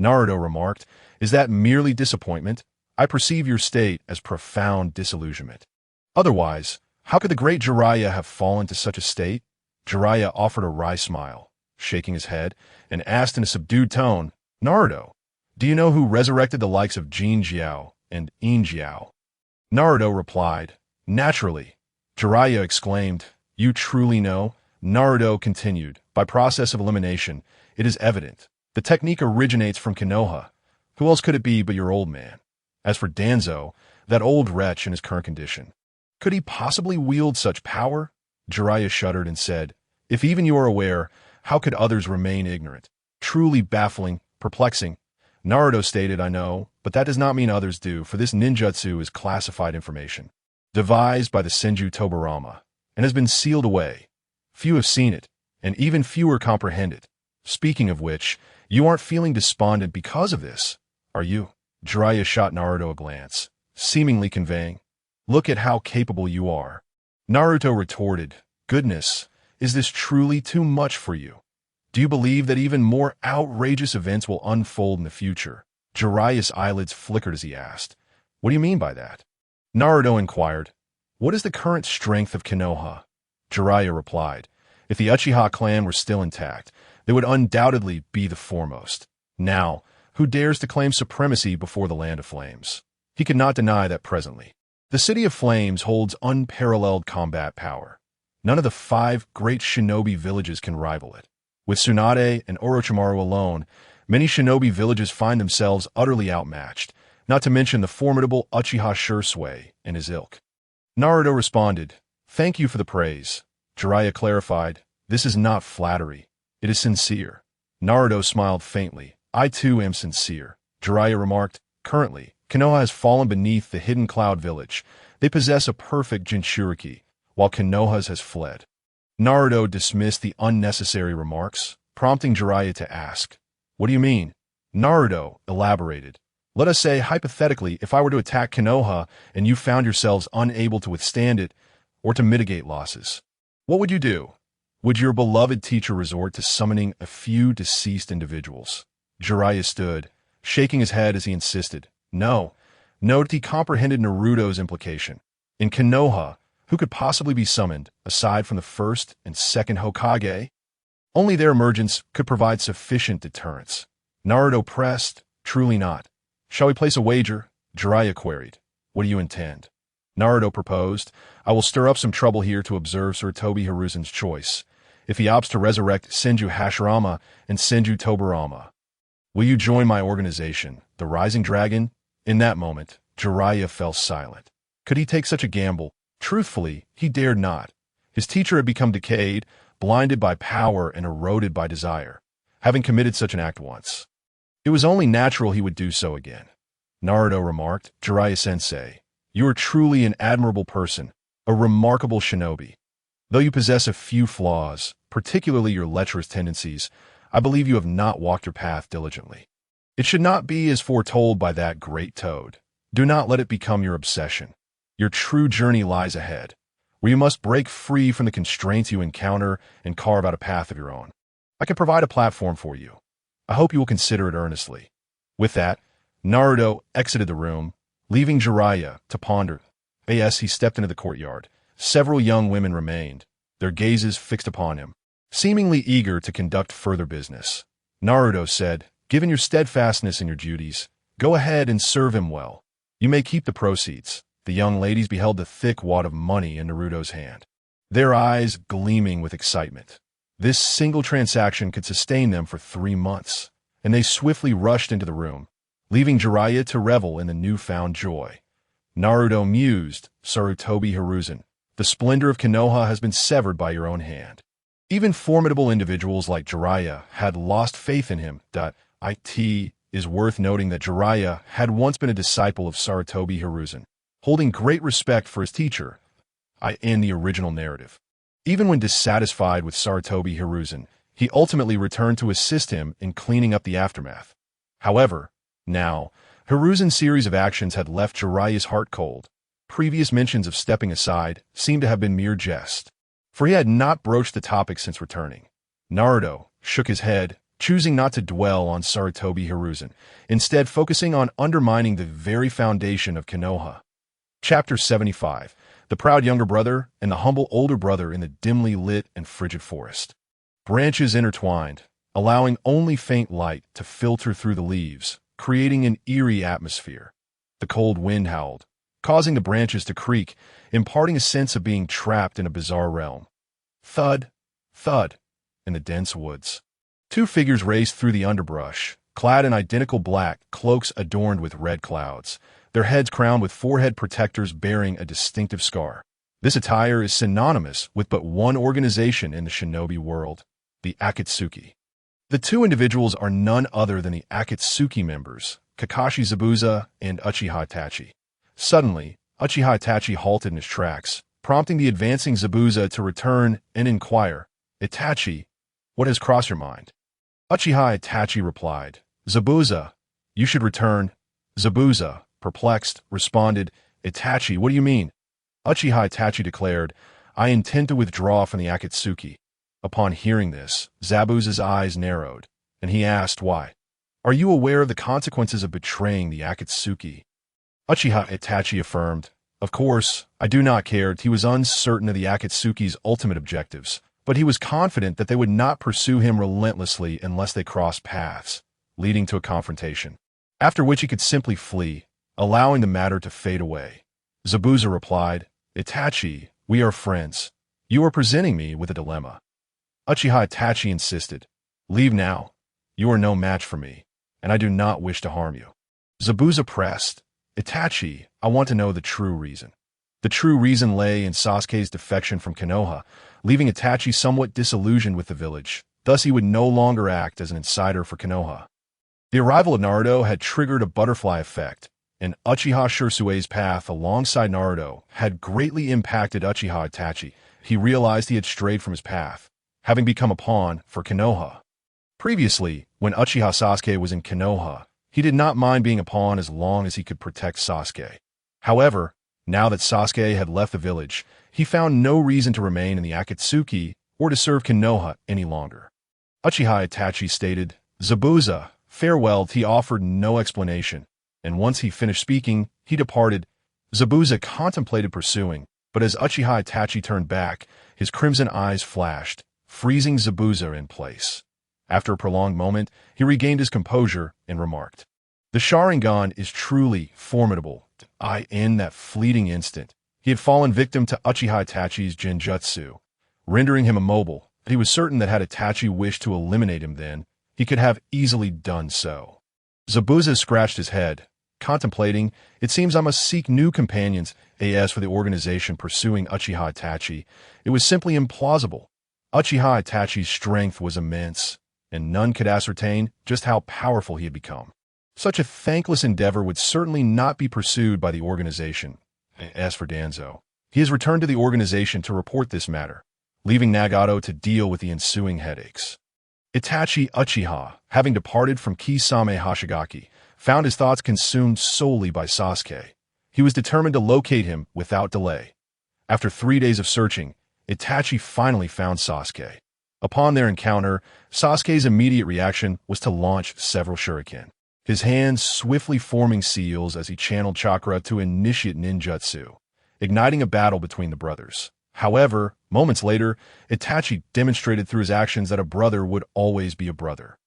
Naruto remarked, "Is that merely disappointment? I perceive your state as profound disillusionment. Otherwise, how could the great Jiraiya have fallen to such a state?" Jiraiya offered a wry smile, shaking his head, and asked in a subdued tone, "Naruto, do you know who resurrected the likes of Jin Jiao and In Jiao?" Naruto replied, "Naturally." Jiraiya exclaimed, "You truly know?" Naruto continued, "By process of elimination, it is evident. The technique originates from Konoha. Who else could it be but your old man? As for Danzo, that old wretch in his current condition, could he possibly wield such power?" Jiraiya shuddered and said, "If even you are aware, how could others remain ignorant? Truly baffling, perplexing." Naruto stated, "I know, but that does not mean others do, for this ninjutsu is classified information, devised by the Senju Tobarama, and has been sealed away. Few have seen it, and even fewer comprehend it. Speaking of which, you aren't feeling despondent because of this, are you?" Jiraiya shot Naruto a glance, seemingly conveying, "Look at how capable you are." Naruto retorted, "Goodness, is this truly too much for you? Do you believe that even more outrageous events will unfold in the future?" Jiraiya's eyelids flickered as he asked, "What do you mean by that?" Naruto inquired, "What is the current strength of Konoha?" Jiraiya replied, "If the Uchiha clan were still intact, they would undoubtedly be the foremost. Now, who dares to claim supremacy before the Land of Flames?" He could not deny that presently, the City of Flames holds unparalleled combat power. None of the 5 great shinobi villages can rival it. With Tsunade and Orochimaru alone, many shinobi villages find themselves utterly outmatched, not to mention the formidable Uchiha Shursui and his ilk. Naruto responded, "Thank you for the praise." Jiraiya clarified, "This is not flattery. It is sincere." Naruto smiled faintly. "I too am sincere." Jiraiya remarked, "Currently, Konoha has fallen beneath the Hidden Cloud Village. They possess a perfect Jinchuriki, while Konoha's has fled." Naruto dismissed the unnecessary remarks, prompting Jiraiya to ask, "What do you mean?" Naruto elaborated, "Let us say, hypothetically, if I were to attack Konoha and you found yourselves unable to withstand it or to mitigate losses, what would you do? Would your beloved teacher resort to summoning a few deceased individuals?" Jiraiya stood, shaking his head as he insisted, "No. Note he comprehended Naruto's implication. In Konoha, who could possibly be summoned, aside from the first and second Hokage? Only their emergence could provide sufficient deterrence." Naruto pressed, "Truly not." "Shall we place a wager?" Jiraiya queried. "What do you intend?" Naruto proposed, "I will stir up some trouble here to observe Sarutobi Hiruzen's choice. If he opts to resurrect Senju Hashirama and Senju Tobirama, will you join my organization, the Rising Dragon?" In that moment, Jiraiya fell silent. Could he take such a gamble? Truthfully, he dared not. His teacher had become decayed, blinded by power and eroded by desire, having committed such an act once. It was only natural he would do so again. Naruto remarked, "Jiraiya-sensei, you are truly an admirable person, a remarkable shinobi. Though you possess a few flaws, particularly your lecherous tendencies, I believe you have not walked your path diligently. It should not be as foretold by that great toad. Do not let it become your obsession. Your true journey lies ahead, where you must break free from the constraints you encounter and carve out a path of your own. I can provide a platform for you. I hope you will consider it earnestly." With that, Naruto exited the room, leaving Jiraiya to ponder. As he stepped into the courtyard, several young women remained, their gazes fixed upon him, seemingly eager to conduct further business. Naruto said, "Given your steadfastness in your duties, go ahead and serve him well. You may keep the proceeds." The young ladies beheld the thick wad of money in Naruto's hand, their eyes gleaming with excitement. This single transaction could sustain them for 3 months, and they swiftly rushed into the room, leaving Jiraiya to revel in the newfound joy. Naruto mused, "Sarutobi Hiruzen, the splendor of Konoha has been severed by your own hand." Even formidable individuals like Jiraiya had lost faith in him. It is worth noting that Jiraiya had once been a disciple of Sarutobi Hiruzen, holding great respect for his teacher in the original narrative. Even when dissatisfied with Sarutobi Hiruzen, he ultimately returned to assist him in cleaning up the aftermath. However, now, Hiruzen's series of actions had left Jiraiya's heart cold. Previous mentions of stepping aside seemed to have been mere jest, for he had not broached the topic since returning. Naruto shook his head, choosing not to dwell on Sarutobi Hiruzen, instead focusing on undermining the very foundation of Konoha. Chapter 75. The proud younger brother and the humble older brother in the dimly lit and frigid forest. Branches intertwined, allowing only faint light to filter through the leaves, creating an eerie atmosphere. The cold wind howled, causing the branches to creak, imparting a sense of being trapped in a bizarre realm. Thud, thud, in the dense woods. 2 figures raced through the underbrush, clad in identical black cloaks adorned with red clouds, their heads crowned with forehead protectors bearing a distinctive scar. This attire is synonymous with but one organization in the shinobi world, the Akatsuki. The 2 individuals are none other than the Akatsuki members, Kakashi Zabuza and Uchiha Itachi. Suddenly, Uchiha Itachi halted in his tracks, prompting the advancing Zabuza to return and inquire, "Itachi, what has crossed your mind?" Uchiha Itachi replied, "Zabuza, you should return." Zabuza, perplexed, responded, "Itachi, what do you mean?" Uchiha Itachi declared, "I intend to withdraw from the Akatsuki." Upon hearing this, Zabuza's eyes narrowed, and he asked why. Are you aware of the consequences of betraying the Akatsuki? Uchiha Itachi affirmed, "Of course, I do not care." He was uncertain of the Akatsuki's ultimate objectives, but he was confident that they would not pursue him relentlessly unless they crossed paths, leading to a confrontation, after which he could simply flee, allowing the matter to fade away. Zabuza replied, "Itachi, we are friends. You are presenting me with a dilemma." Uchiha Itachi insisted, "Leave now. You are no match for me, and I do not wish to harm you." Zabuza pressed, "Itachi, I want to know the true reason." The true reason lay in Sasuke's defection from Konoha, leaving Itachi somewhat disillusioned with the village. Thus he would no longer act as an insider for Konoha. The arrival of Naruto had triggered a butterfly effect, and Uchiha Shirsue's path alongside Naruto had greatly impacted Uchiha Itachi. He realized he had strayed from his path, having become a pawn for Konoha. Previously, when Uchiha Sasuke was in Konoha, he did not mind being a pawn as long as he could protect Sasuke. However, now that Sasuke had left the village, he found no reason to remain in the Akatsuki or to serve Konoha any longer. Uchiha Itachi stated, "Zabuza, farewell." He offered no explanation, and once he finished speaking, he departed. Zabuza contemplated pursuing, but as Uchiha Itachi turned back, his crimson eyes flashed, freezing Zabuza in place. After a prolonged moment, he regained his composure and remarked, "The Sharingan is truly formidable." In that fleeting instant, he had fallen victim to Uchiha Itachi's genjutsu, rendering him immobile. He was certain that had Itachi wished to eliminate him then, he could have easily done so. Zabuza scratched his head, contemplating, "It seems I must seek new companions." As for the organization pursuing Uchiha Itachi, it was simply implausible. Uchiha Itachi's strength was immense, and none could ascertain just how powerful he had become. Such a thankless endeavor would certainly not be pursued by the organization. As for Danzo, he has returned to the organization to report this matter, leaving Nagato to deal with the ensuing headaches. Itachi Uchiha, having departed from Kisame Hashigaki, found his thoughts consumed solely by Sasuke. He was determined to locate him without delay. After 3 days of searching, Itachi finally found Sasuke. Upon their encounter, Sasuke's immediate reaction was to launch several shuriken, his hands swiftly forming seals as he channeled chakra to initiate ninjutsu, igniting a battle between the brothers. However, moments later, Itachi demonstrated through his actions that a brother would always be a brother.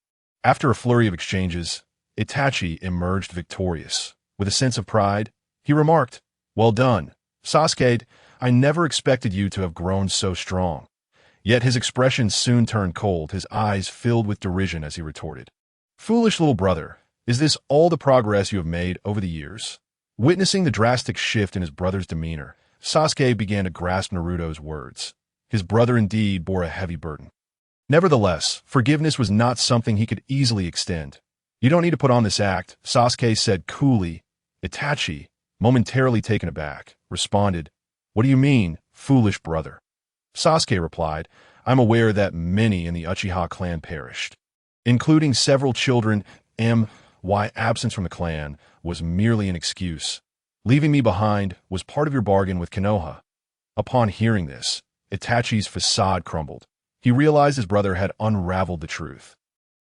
After a flurry of exchanges, Itachi emerged victorious. With a sense of pride, he remarked, "Well done, Sasuke. I never expected you to have grown so strong." Yet his expression soon turned cold, his eyes filled with derision as he retorted, "Foolish little brother, is this all the progress you have made over the years?" Witnessing the drastic shift in his brother's demeanor, Sasuke began to grasp Naruto's words. His brother indeed bore a heavy burden. Nevertheless, forgiveness was not something he could easily extend. "You don't need to put on this act," Sasuke said coolly. Itachi, momentarily taken aback, responded, "What do you mean, foolish brother?" Sasuke replied, "I'm aware that many in the Uchiha clan perished, including several children. My absence from the clan was merely an excuse. Leaving me behind was part of your bargain with Konoha." Upon hearing this, Itachi's facade crumbled. He realized his brother had unraveled the truth.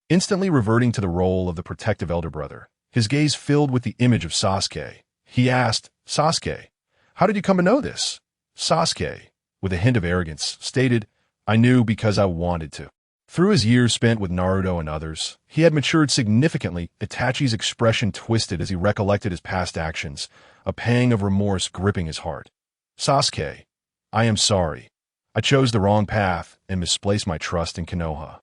Instantly reverting to the role of the protective elder brother, his gaze filled with the image of Sasuke. He asked, "Sasuke, how did you come to know this?" Sasuke, with a hint of arrogance, stated, "I knew because I wanted to." Through his years spent with Naruto and others, he had matured significantly. Itachi's expression twisted as he recollected his past actions, a pang of remorse gripping his heart. "Sasuke, I am sorry. I chose the wrong path and misplaced my trust in Konoha.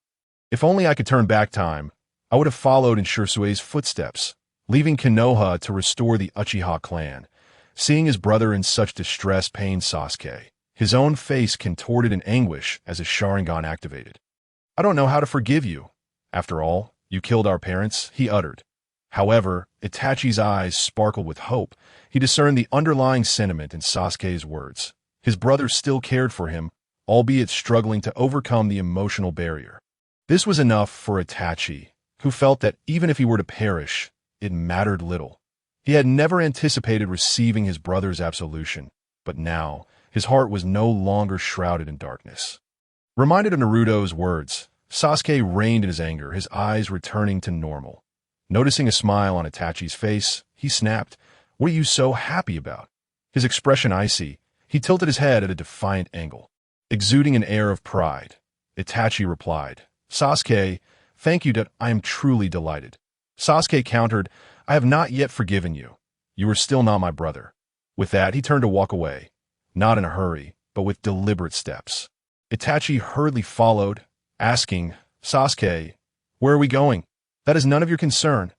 If only I could turn back time, I would have followed in Shirsue's footsteps, leaving Konoha to restore the Uchiha clan." Seeing his brother in such distress pained Sasuke. His own face contorted in anguish as his Sharingan activated. "I don't know how to forgive you. After all, you killed our parents," he uttered. However, Itachi's eyes sparkled with hope. He discerned the underlying sentiment in Sasuke's words. His brother still cared for him, albeit struggling to overcome the emotional barrier. This was enough for Itachi, who felt that even if he were to perish, it mattered little. He had never anticipated receiving his brother's absolution, but now his heart was no longer shrouded in darkness. Reminded of Naruto's words, Sasuke reined in his anger, his eyes returning to normal. Noticing a smile on Itachi's face, he snapped, "What are you so happy about?" His expression icy, he tilted his head at a defiant angle. Exuding an air of pride, Itachi replied, "Sasuke, thank you that I am truly delighted." Sasuke countered, "I have not yet forgiven you. You are still not my brother." With that, he turned to walk away, not in a hurry, but with deliberate steps. Itachi hurriedly followed, asking, "Sasuke, where are we going?" "That is none of your concern."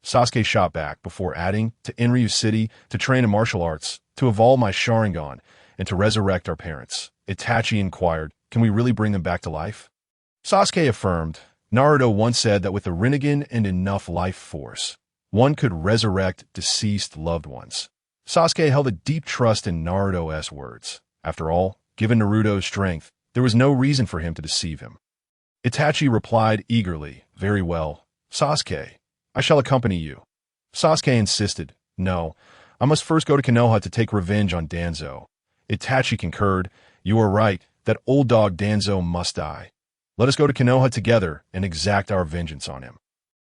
Sasuke shot back before adding, "To Inryu City, to train in martial arts, to evolve my Sharingan, and to resurrect our parents." Itachi inquired, "Can we really bring them back to life?" Sasuke affirmed, "Naruto once said that with a Rinnegan and enough life force, one could resurrect deceased loved ones." Sasuke held a deep trust in Naruto's words. After all, given Naruto's strength, there was no reason for him to deceive him. Itachi replied eagerly, "Very well, Sasuke, I shall accompany you." Sasuke insisted, "No, I must first go to Konoha to take revenge on Danzo." Itachi concurred, "You are right, that old dog Danzo must die. Let us go to Konoha together and exact our vengeance on him."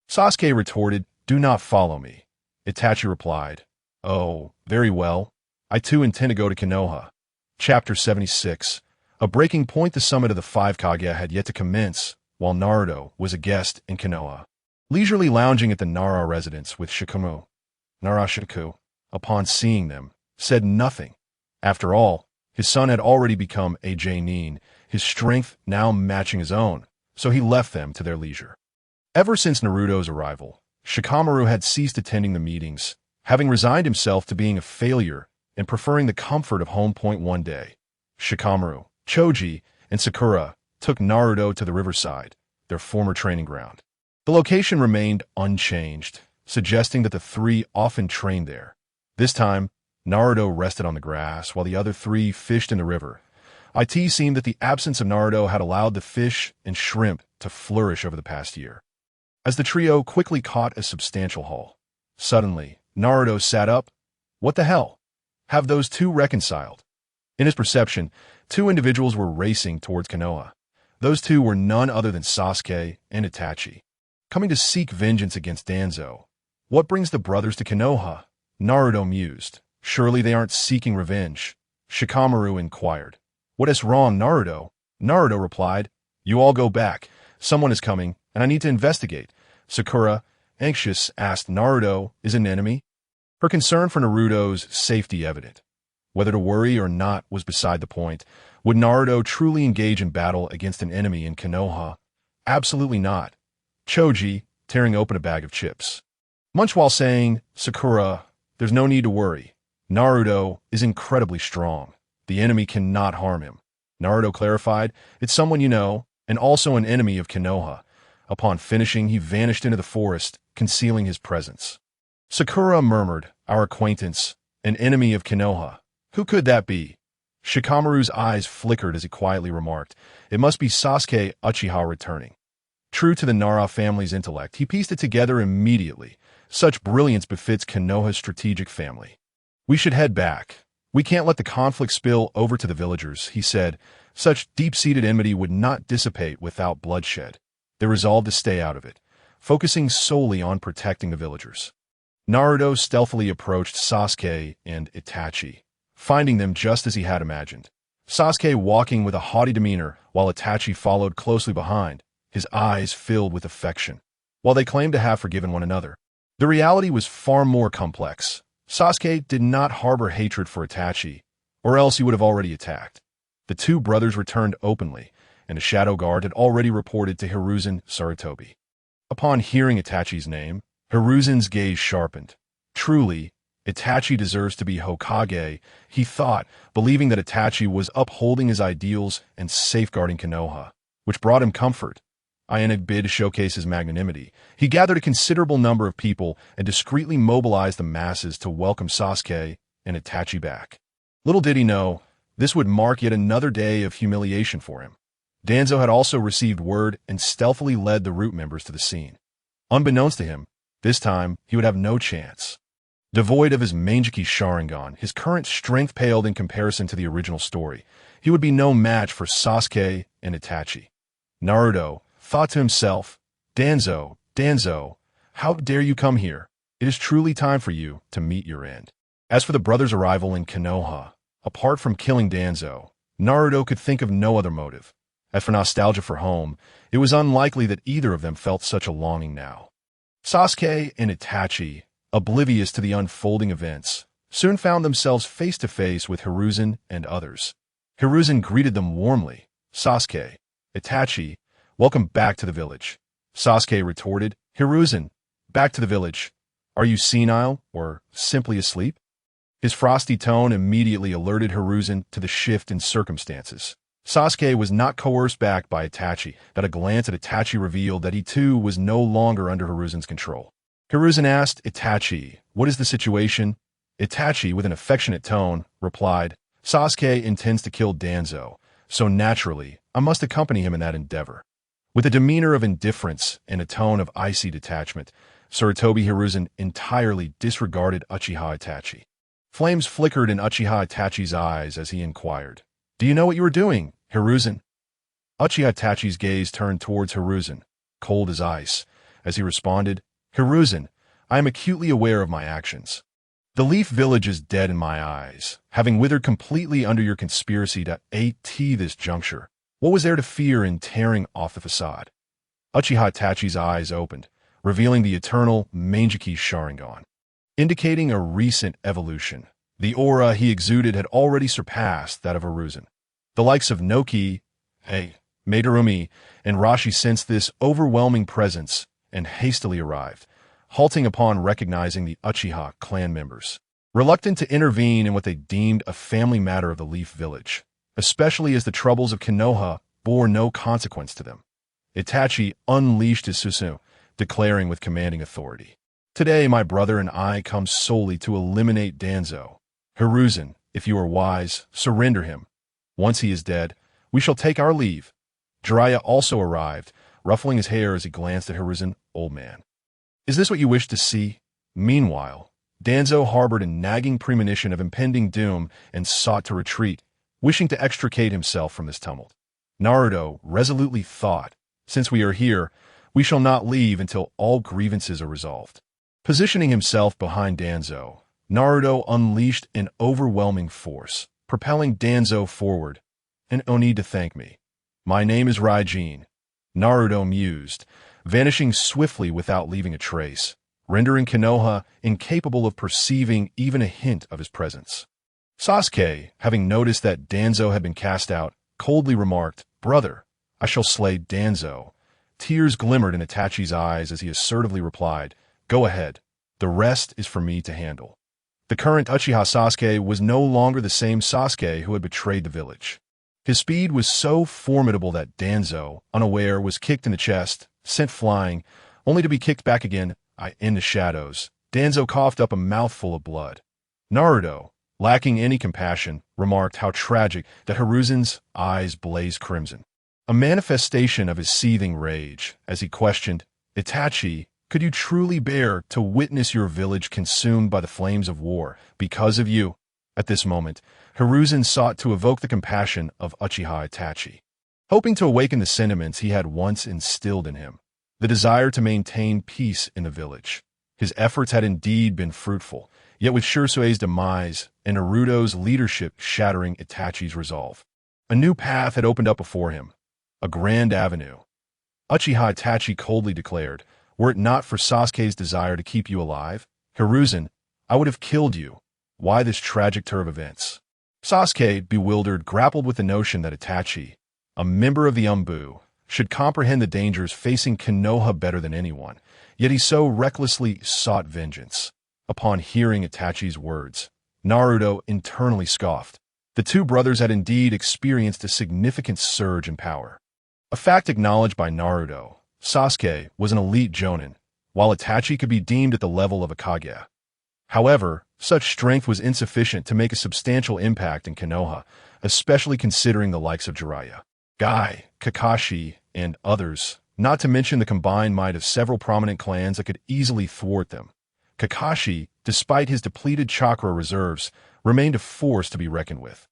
Sasuke retorted, "Do not follow me." Itachi replied, "Oh, very well. I too intend to go to Konoha." Chapter 76. A breaking point. The summit of the five Kage had yet to commence, while Naruto was a guest in Konoha. Leisurely lounging at the Nara residence with Shikamaru, Narashiku, upon seeing them, said nothing. After all, his son had already become a Jonin, his strength now matching his own, so he left them to their leisure. Ever since Naruto's arrival, Shikamaru had ceased attending the meetings, having resigned himself to being a failure and preferring the comfort of home. One day, Shikamaru, Choji, and Sakura took Naruto to the riverside, their former training ground. The location remained unchanged, suggesting that the three often trained there. This time, Naruto rested on the grass while the other three fished in the river. It seemed that the absence of Naruto had allowed the fish and shrimp to flourish over the past year. As the trio quickly caught a substantial haul, suddenly, Naruto sat up. What the hell? Have those two reconciled? In his perception, two individuals were racing towards Konoha. Those two were none other than Sasuke and Itachi, coming to seek vengeance against Danzo. What brings the brothers to Konoha? Naruto mused. Surely they aren't seeking revenge. Shikamaru inquired, "What is wrong, Naruto?" Naruto replied, "You all go back. Someone is coming, and I need to investigate." Sakura, anxious, asked, "Naruto is an enemy?" Her concern for Naruto's safety evident. Whether to worry or not was beside the point. Would Naruto truly engage in battle against an enemy in Konoha? Absolutely not. Choji, tearing open a bag of chips, munched while saying, "Sakura, there's no need to worry. Naruto is incredibly strong. The enemy cannot harm him." Naruto clarified, "It's someone you know, and also an enemy of Konoha." Upon finishing, he vanished into the forest, concealing his presence. Sakura murmured, "Our acquaintance, an enemy of Konoha. Who could that be?" Shikamaru's eyes flickered as he quietly remarked, "It must be Sasuke Uchiha returning." True to the Nara family's intellect, he pieced it together immediately. Such brilliance befits Konoha's strategic family. "We should head back. We can't let the conflict spill over to the villagers," he said. Such deep-seated enmity would not dissipate without bloodshed. They resolved to stay out of it, focusing solely on protecting the villagers. Naruto stealthily approached Sasuke and Itachi, finding them just as he had imagined. Sasuke walking with a haughty demeanor, while Itachi followed closely behind, his eyes filled with affection. While they claimed to have forgiven one another, the reality was far more complex. Sasuke did not harbor hatred for Itachi, or else he would have already attacked. The two brothers returned openly, and a shadow guard had already reported to Hiruzen Sarutobi. Upon hearing Itachi's name, Hiruzen's gaze sharpened. Truly, Itachi deserves to be Hokage, he thought, believing that Itachi was upholding his ideals and safeguarding Konoha, which brought him comfort. In a bid to showcase his magnanimity, he gathered a considerable number of people and discreetly mobilized the masses to welcome Sasuke and Itachi back. Little did he know, this would mark yet another day of humiliation for him. Danzo had also received word and stealthily led the root members to the scene. Unbeknownst to him, this time he would have no chance. Devoid of his Manjiki Sharingan, his current strength paled in comparison to the original story. He would be no match for Sasuke and Itachi. Naruto thought to himself, Danzo, How dare you come here? It is truly time for you to meet your end. As for the brothers' arrival in Konoha, apart from killing Danzo, Naruto could think of no other motive. As for nostalgia for home, it was unlikely that either of them felt such a longing now. Sasuke and Itachi, oblivious to the unfolding events, soon found themselves face to face with Hiruzen and others. Hiruzen greeted them warmly. Sasuke, Itachi, welcome back to the village. Sasuke retorted, Hiruzen, back to the village. Are you senile or simply asleep? His frosty tone immediately alerted Hiruzen to the shift in circumstances. Sasuke was not coerced back by Itachi, that a glance at Itachi revealed that he too was no longer under Hiruzen's control. Hiruzen asked Itachi, what is the situation? Itachi, with an affectionate tone, replied, Sasuke intends to kill Danzo, so naturally, I must accompany him in that endeavor. With a demeanor of indifference and a tone of icy detachment, Sarutobi Hiruzen entirely disregarded Uchiha Itachi. Flames flickered in Uchiha Itachi's eyes as he inquired, do you know what you are doing, Hiruzen? Uchiha Itachi's gaze turned towards Hiruzen, cold as ice, as he responded, Hiruzen, I am acutely aware of my actions. The Leaf Village is dead in my eyes, having withered completely under your conspiracy to AT this juncture. What was there to fear in tearing off the facade? Uchiha Itachi's eyes opened, revealing the eternal Mangeki Sharingan. Indicating a recent evolution, the aura he exuded had already surpassed that of Hiruzen. The likes of Noki, Madarumi, and Rashi sensed this overwhelming presence and hastily arrived, halting upon recognizing the Uchiha clan members. Reluctant to intervene in what they deemed a family matter of the Leaf Village, especially as the troubles of Konoha bore no consequence to them, Itachi unleashed his Susu, declaring with commanding authority, Today my brother and I come solely to eliminate Danzo. Hiruzen, if you are wise, surrender him. Once he is dead, we shall take our leave. Jiraiya also arrived, ruffling his hair as he glanced at Hiruzen, old man. Is this what you wish to see? Meanwhile, Danzo harbored a nagging premonition of impending doom and sought to retreat, wishing to extricate himself from this tumult. Naruto resolutely thought, since we are here, we shall not leave until all grievances are resolved. Positioning himself behind Danzo, Naruto unleashed an overwhelming force, propelling Danzo forward. And no need to thank me. My name is Raijin. Naruto mused, vanishing swiftly without leaving a trace, rendering Konoha incapable of perceiving even a hint of his presence. Sasuke, having noticed that Danzo had been cast out, coldly remarked, Brother, I shall slay Danzo. Tears glimmered in Itachi's eyes as he assertively replied, Go ahead. The rest is for me to handle. The current Uchiha Sasuke was no longer the same Sasuke who had betrayed the village. His speed was so formidable that Danzo, unaware, was kicked in the chest, sent flying, only to be kicked back again in the shadows. Danzo coughed up a mouthful of blood. Naruto, lacking any compassion, remarked how tragic that Hiruzen's eyes blazed crimson, a manifestation of his seething rage, as he questioned, Itachi, could you truly bear to witness your village consumed by the flames of war because of you? At this moment, Hiruzen sought to evoke the compassion of Uchiha Itachi, hoping to awaken the sentiments he had once instilled in him, the desire to maintain peace in the village. His efforts had indeed been fruitful, yet with Shurisue's demise and Naruto's leadership shattering Itachi's resolve, a new path had opened up before him, a grand avenue. Uchiha Itachi coldly declared, Were it not for Sasuke's desire to keep you alive, Hiruzen, I would have killed you. Why this tragic turn of events? Sasuke, bewildered, grappled with the notion that Itachi, a member of the Umbu, should comprehend the dangers facing Konoha better than anyone, yet he so recklessly sought vengeance. Upon hearing Itachi's words, Naruto internally scoffed. The two brothers had indeed experienced a significant surge in power. A fact acknowledged by Naruto, Sasuke was an elite Jonin, while Itachi could be deemed at the level of a Kage. However, such strength was insufficient to make a substantial impact in Konoha, especially considering the likes of Jiraiya, Guy, Kakashi, and others, not to mention the combined might of several prominent clans that could easily thwart them. Kakashi, despite his depleted chakra reserves, remained a force to be reckoned with.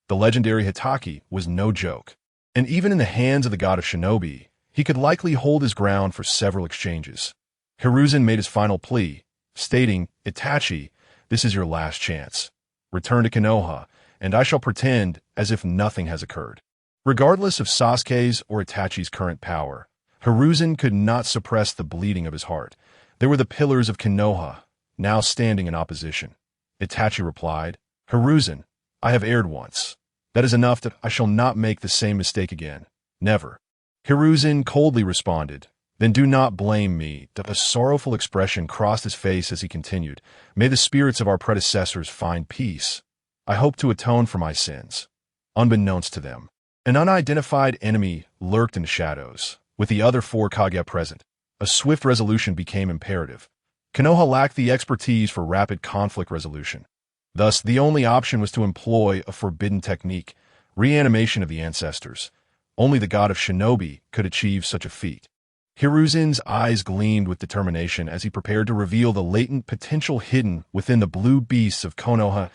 The legendary Hitaki was no joke, and even in the hands of the god of shinobi, he could likely hold his ground for several exchanges. Hiruzen made his final plea, stating, "Itachi, this is your last chance. Return to Konoha, and I shall pretend as if nothing has occurred." Regardless of Sasuke's or Itachi's current power, Hiruzen could not suppress the bleeding of his heart. They were the pillars of Konoha, now standing in opposition. Itachi replied, "Hiruzen, I have erred once. That is enough that I shall not make the same mistake again. Never." Hiruzen coldly responded, "Then do not blame me." A sorrowful expression crossed his face as he continued, "May the spirits of our predecessors find peace. I hope to atone for my sins." Unbeknownst to them, an unidentified enemy lurked in the shadows, with the other four Kage present. A swift resolution became imperative. Konoha lacked the expertise for rapid conflict resolution. Thus, the only option was to employ a forbidden technique, reanimation of the ancestors. Only the god of shinobi could achieve such a feat. Hiruzen's eyes gleamed with determination as he prepared to reveal the latent potential hidden within the blue beasts of Konoha.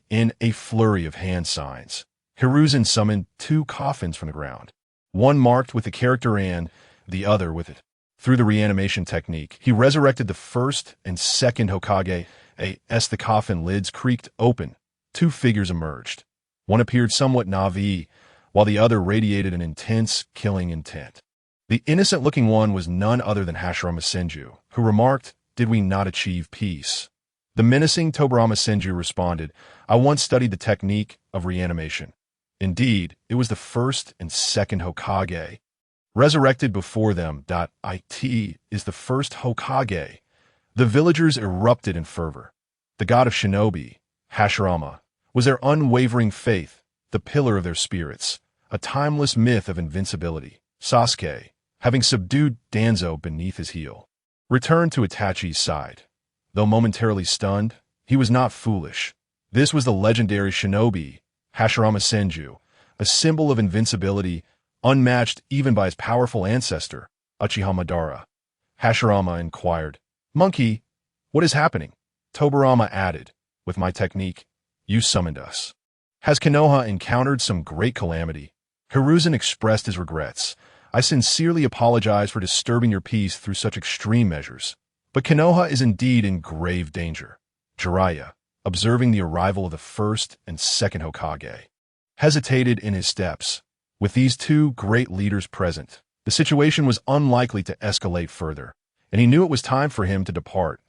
In a flurry of hand signs, Hiruzen summoned two coffins from the ground, one marked with the character and the other with it. Through the reanimation technique, he resurrected the first and second Hokage. As the coffin lids creaked open, two figures emerged. One appeared somewhat naive, while the other radiated an intense, killing intent. The innocent-looking one was none other than Hashirama Senju, who remarked, "Did we not achieve peace?" The menacing Tobirama Senju responded, "I once studied the technique of reanimation. Indeed, it was the first and second Hokage. Resurrected before them. It is the first Hokage." The villagers erupted in fervor. The god of shinobi, Hashirama, was their unwavering faith, the pillar of their spirits, a timeless myth of invincibility. Sasuke, having subdued Danzo beneath his heel, returned to Itachi's side. Though momentarily stunned, he was not foolish. This was the legendary shinobi, Hashirama Senju, a symbol of invincibility, unmatched even by his powerful ancestor, Uchiha Madara. Hashirama inquired, "Monkey, what is happening?" Tobirama added, "With my technique, you summoned us. Has Konoha encountered some great calamity?" Hiruzen expressed his regrets. "I sincerely apologize for disturbing your peace through such extreme measures. But Konoha is indeed in grave danger." Jiraiya, observing the arrival of the first and second Hokage, hesitated in his steps. With these two great leaders present, the situation was unlikely to escalate further, and he knew it was time for him to depart.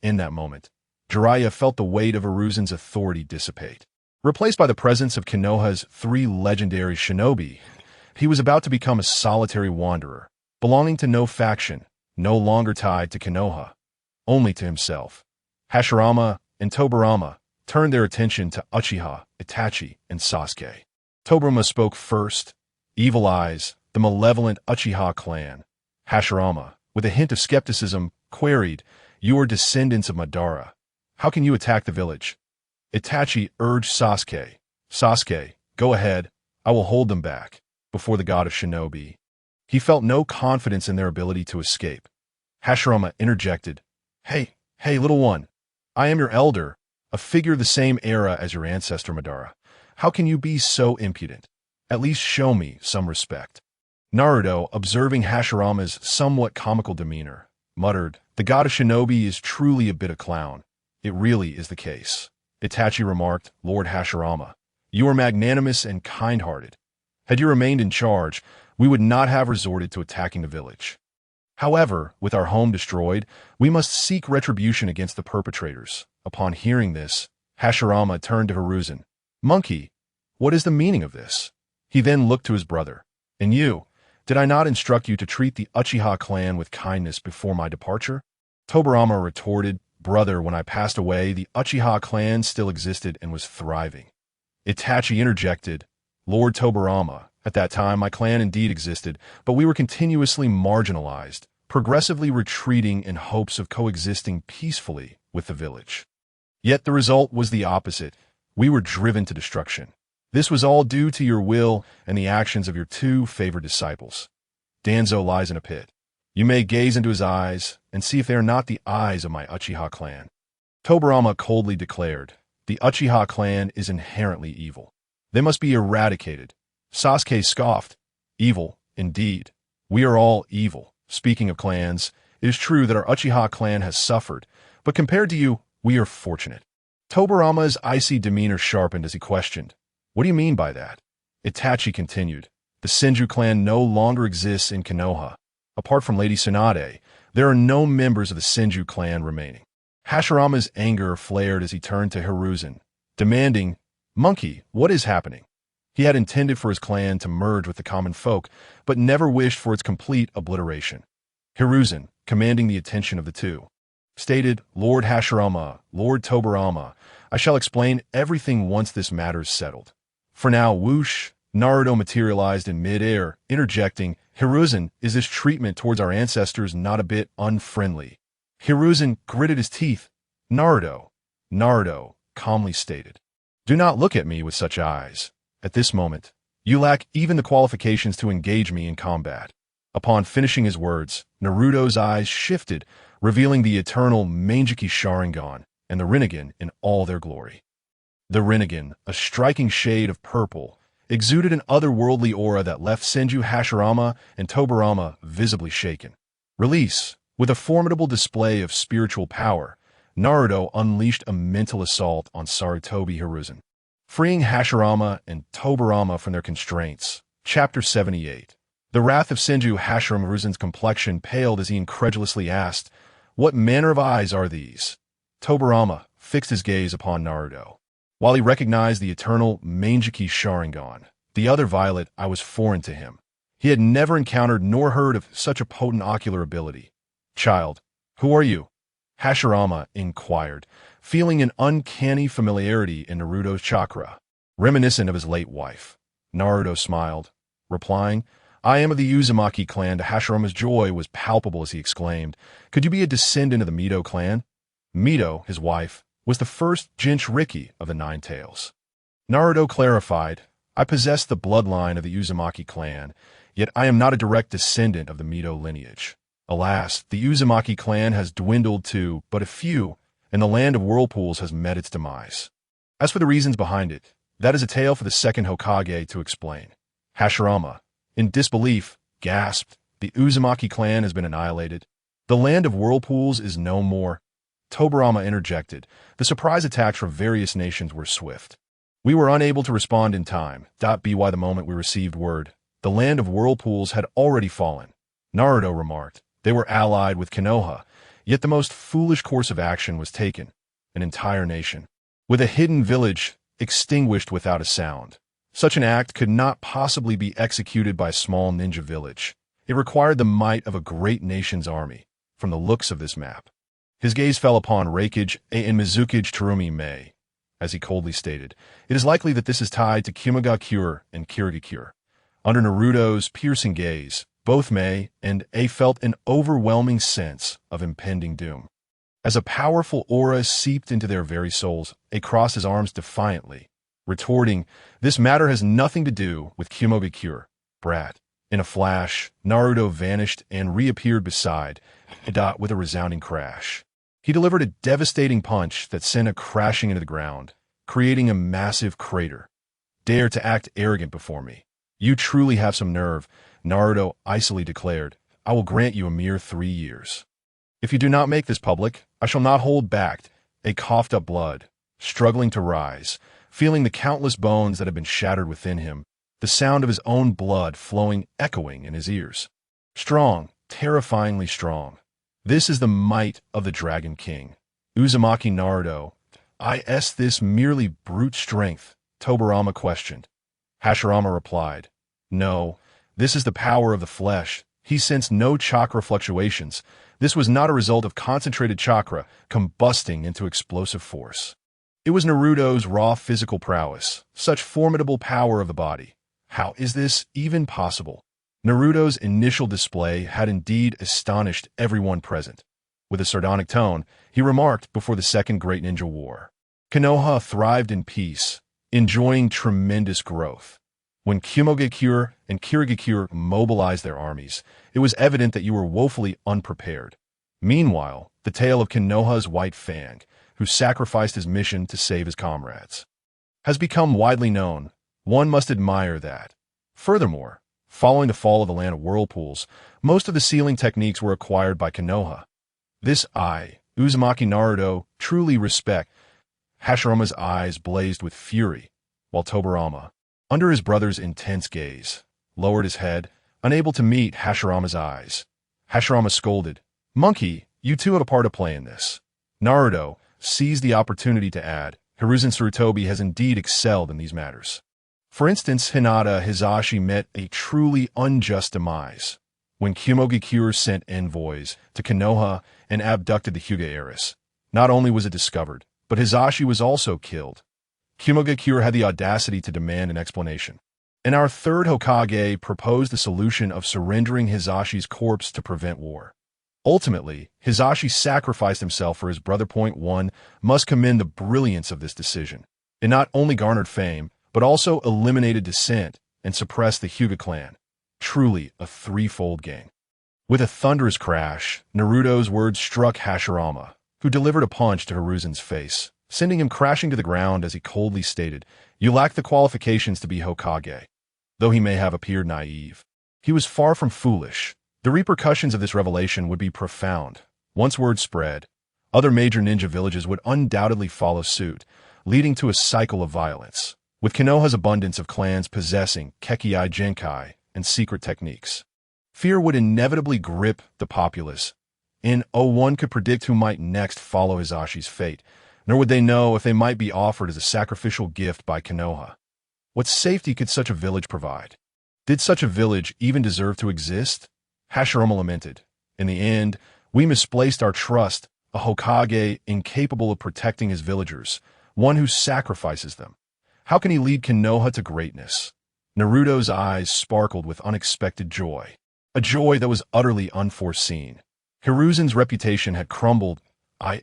In that moment, Jiraiya felt the weight of Hiruzen's authority dissipate. Replaced by the presence of Konoha's three legendary shinobi, he was about to become a solitary wanderer, belonging to no faction, no longer tied to Konoha, only to himself. Hashirama and Tobirama turned their attention to Uchiha, Itachi, and Sasuke. Tobirama spoke first. "Evil Eyes, the malevolent Uchiha clan." Hashirama, with a hint of skepticism, queried, "You are descendants of Madara. How can you attack the village?" Itachi urged Sasuke, "Sasuke, go ahead. I will hold them back." Before the god of shinobi, he felt no confidence in their ability to escape. Hashirama interjected, Hey, little one. I am your elder, a figure of the same era as your ancestor Madara. How can you be so impudent? At least show me some respect." Naruto, observing Hashirama's somewhat comical demeanor, muttered, "The god of shinobi is truly a bit of clown." "It really is the case." Itachi remarked, "Lord Hashirama, you are magnanimous and kind-hearted. Had you remained in charge, we would not have resorted to attacking the village. However, with our home destroyed, we must seek retribution against the perpetrators." Upon hearing this, Hashirama turned to Hiruzen. "Monkey, what is the meaning of this?" He then looked to his brother. "And you, did I not instruct you to treat the Uchiha clan with kindness before my departure?" Tobirama retorted, "Brother, when I passed away, the Uchiha clan still existed and was thriving." Itachi interjected, "Lord Tobirama, at that time my clan indeed existed, but we were continuously marginalized, progressively retreating in hopes of coexisting peacefully with the village. Yet the result was the opposite. We were driven to destruction. This was all due to your will and the actions of your two favored disciples. Danzo lies in a pit. You may gaze into his eyes and see if they are not the eyes of my Uchiha clan." Tobirama coldly declared, "The Uchiha clan is inherently evil. They must be eradicated." Sasuke scoffed, "Evil, indeed. We are all evil." Speaking of clans, It is true that our Uchiha clan has suffered, but compared to you, we are fortunate. Tobarama's icy demeanor sharpened as he questioned, "What do you mean by that?" Itachi continued, "The Senju clan no longer exists in Konoha. Apart from Lady Tsunade, there are no members of the Senju clan remaining." Hashirama's anger flared as he turned to Hiruzen, demanding, "Monkey, what is happening?" He had intended for his clan to merge with the common folk, but never wished for its complete obliteration. Hiruzen, commanding the attention of the two, stated, "Lord Hashirama, Lord Tobarama, I shall explain everything once this matter is settled." For now, whoosh, Naruto materialized in mid-air, interjecting, "Hiruzen, is this treatment towards our ancestors not a bit unfriendly?" Hiruzen gritted his teeth. Naruto calmly stated, "Do not look at me with such eyes. At this moment, you lack even the qualifications to engage me in combat." Upon finishing his words, Naruto's eyes shifted, revealing the eternal Mangeki Sharingan and the Rinnegan in all their glory. The Rinnegan, a striking shade of purple, exuded an otherworldly aura that left Senju Hashirama and Tobarama visibly shaken. Release. With a formidable display of spiritual power, Naruto unleashed a mental assault on Sarutobi Hiruzen, freeing Hashirama and Tobarama from their constraints. Chapter 78. The wrath of Senju Hashirama Hiruzen's complexion paled as he incredulously asked, "What manner of eyes are these?" Tobarama fixed his gaze upon Naruto. While he recognized the eternal Mangeki Sharingan, the other violet eye was foreign to him. He had never encountered nor heard of such a potent ocular ability. "Child, who are you?" Hashirama inquired, feeling an uncanny familiarity in Naruto's chakra, reminiscent of his late wife. Naruto smiled, replying, "I am of the Uzumaki clan." Hashirama's joy was palpable as he exclaimed, "Could you be a descendant of the Mito clan?" Mito, his wife, was the first Jinchuriki of the Nine Tails. Naruto clarified, "I possess the bloodline of the Uzumaki clan, yet I am not a direct descendant of the Mito lineage. Alas, the Uzumaki clan has dwindled to but a few, and the land of whirlpools has met its demise. As for the reasons behind it, that is a tale for the second Hokage to explain." Hashirama, in disbelief, gasped, "The Uzumaki clan has been annihilated. The land of whirlpools is no more." Tobarama interjected, "The surprise attacks from various nations were swift. We were unable to respond in time. By the moment we received word, the land of whirlpools had already fallen." Naruto remarked, "They were allied with Konoha, yet the most foolish course of action was taken. An entire nation, with a hidden village, extinguished without a sound. Such an act could not possibly be executed by a small ninja village. It required the might of a great nation's army, from the looks of this map." His gaze fell upon Raikage and Mizukage Terumi Mei. As he coldly stated, "It is likely that this is tied to Kimagakure and Kirigakure." Under Naruto's piercing gaze, both Mei and A felt an overwhelming sense of impending doom. As a powerful aura seeped into their very souls, A crossed his arms defiantly, retorting, "This matter has nothing to do with Kimagakure, brat." In a flash, Naruto vanished and reappeared beside Dot with a resounding crash. He delivered a devastating punch that sent it crashing into the ground, creating a massive crater. "Dare to act arrogant before me. You truly have some nerve," Naruto icily declared. "I will grant you a mere 3 years. If you do not make this public, I shall not hold back." A coughed up blood, struggling to rise, feeling the countless bones that had been shattered within him, the sound of his own blood flowing echoing in his ears. Strong, terrifyingly strong. This is the might of the Dragon King. Uzumaki Naruto. Is this merely brute strength? Tobarama questioned. Hashirama replied, "No, this is the power of the flesh." He sensed no chakra fluctuations. This was not a result of concentrated chakra combusting into explosive force. It was Naruto's raw physical prowess, such formidable power of the body. How is this even possible? Naruto's initial display had indeed astonished everyone present. With a sardonic tone, he remarked before the Second Great Ninja War, "Konoha thrived in peace, enjoying tremendous growth. When Kimagakure and Kirigakure mobilized their armies, it was evident that you were woefully unprepared. Meanwhile, the tale of Konoha's White Fang, who sacrificed his mission to save his comrades, has become widely known. One must admire that. Furthermore, Following the fall of the land of whirlpools, most of the sealing techniques were acquired by Konoha. This Uzumaki Naruto truly respect. Hashirama's eyes blazed with fury, while Tobirama, under his brother's intense gaze, lowered his head, unable to meet Hashirama's eyes. Hashirama scolded, "Monkey, you two have a part to play in this." Naruto seized the opportunity to add, "Hiruzen Sarutobi has indeed excelled in these matters. For instance, Hinata Hizashi met a truly unjust demise when Kumogakure sent envoys to Konoha and abducted the Hyuga heiress. Not only was it discovered, but Hizashi was also killed. Kumogakure had the audacity to demand an explanation. And our third Hokage proposed the solution of surrendering Hizashi's corpse to prevent war. Ultimately, Hizashi sacrificed himself for his brother. One must commend the brilliance of this decision. It not only garnered fame, but also eliminated dissent and suppressed the Hyuga clan. Truly a threefold gain." With a thunderous crash, Naruto's words struck Hashirama, who delivered a punch to Hiruzen's face, sending him crashing to the ground as he coldly stated, "You lack the qualifications to be Hokage." Though he may have appeared naive, he was far from foolish. The repercussions of this revelation would be profound. Once word spread, other major ninja villages would undoubtedly follow suit, leading to a cycle of violence, with Konoha's abundance of clans possessing Kekkei Genkai and secret techniques. Fear would inevitably grip the populace, and one could predict who might next follow Hizashi's fate, nor would they know if they might be offered as a sacrificial gift by Konoha. What safety could such a village provide? Did such a village even deserve to exist? Hashirama lamented. In the end, we misplaced our trust, a Hokage incapable of protecting his villagers, one who sacrifices them. How can he lead Konoha to greatness? Naruto's eyes sparkled with unexpected joy, a joy that was utterly unforeseen. Hiruzen's reputation had crumbled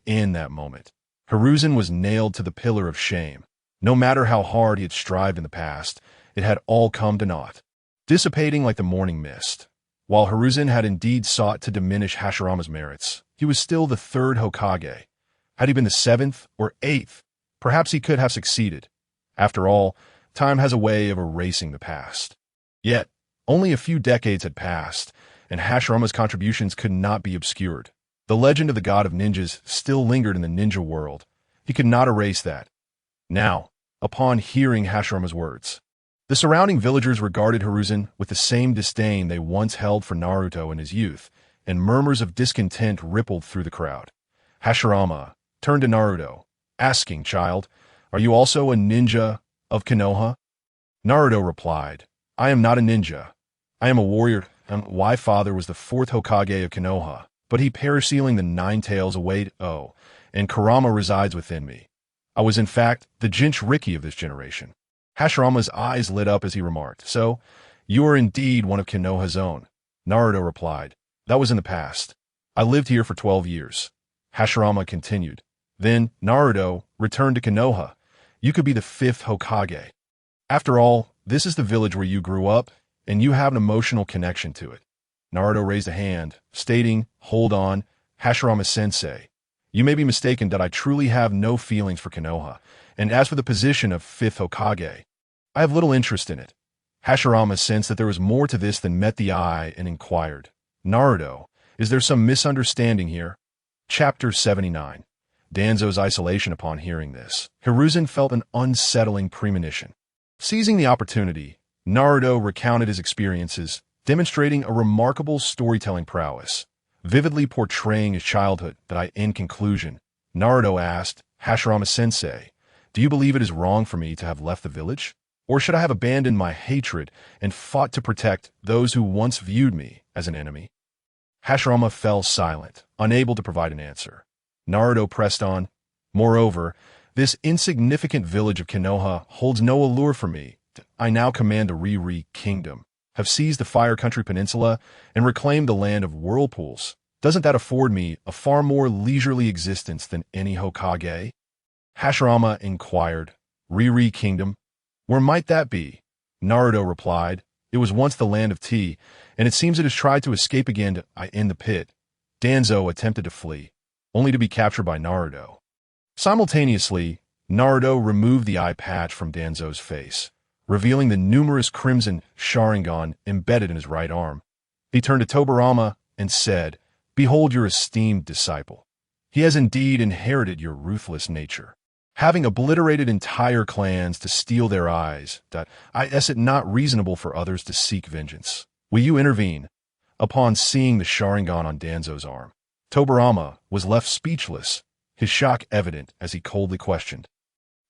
in that moment. Hiruzen was nailed to the pillar of shame. No matter how hard he had strived in the past, it had all come to naught, dissipating like the morning mist. While Hiruzen had indeed sought to diminish Hashirama's merits, he was still the third Hokage. Had he been the seventh or eighth, perhaps he could have succeeded. After all, time has a way of erasing the past. Yet, only a few decades had passed, and Hashirama's contributions could not be obscured. The legend of the god of ninjas still lingered in the ninja world. He could not erase that. Now, upon hearing Hashirama's words, the surrounding villagers regarded Hiruzen with the same disdain they once held for Naruto in his youth, and murmurs of discontent rippled through the crowd. Hashirama turned to Naruto, asking, "Child, are you also a ninja of Konoha?" Naruto replied, "I am not a ninja. I am a warrior, and my father was the fourth Hokage of Konoha, but he perished sealing the 9 tails away, and Kurama resides within me. I was in fact the Jinchuriki of this generation." Hashirama's eyes lit up as he remarked, "So, you are indeed one of Konoha's own." Naruto replied, "That was in the past. I lived here for 12 years. Hashirama continued, "Then, Naruto, return to Konoha. You could be the 5th Hokage. After all, this is the village where you grew up, and you have an emotional connection to it." Naruto raised a hand, stating, "Hold on, Hashirama-sensei. You may be mistaken that I truly have no feelings for Konoha, and as for the position of 5th Hokage, I have little interest in it." Hashirama sensed that there was more to this than met the eye and inquired, "Naruto, is there some misunderstanding here?" Chapter 79. Danzo's isolation. Upon hearing this, Hiruzen felt an unsettling premonition. Seizing the opportunity, Naruto recounted his experiences, demonstrating a remarkable storytelling prowess, vividly portraying his childhood. In conclusion, Naruto asked, "Hashirama-sensei, do you believe it is wrong for me to have left the village? Or should I have abandoned my hatred and fought to protect those who once viewed me as an enemy?" Hashirama fell silent, unable to provide an answer. Naruto pressed on, "Moreover, this insignificant village of Konoha holds no allure for me. I now command the Riri Kingdom, have seized the Fire Country Peninsula, and reclaimed the land of whirlpools. Doesn't that afford me a far more leisurely existence than any Hokage?" Hashirama inquired, "Riri Kingdom? Where might that be?" Naruto replied, "It was once the land of tea, and it seems it has tried to escape again in the pit." Danzo attempted to flee, only to be captured by Naruto. Simultaneously, Naruto removed the eye patch from Danzo's face, revealing the numerous crimson Sharingan embedded in his right arm. He turned to Tobirama and said, "Behold your esteemed disciple. He has indeed inherited your ruthless nature. Having obliterated entire clans to steal their eyes, is it not reasonable for others to seek vengeance? Will you intervene?" Upon seeing the Sharingan on Danzo's arm, Tobirama was left speechless, his shock evident as he coldly questioned.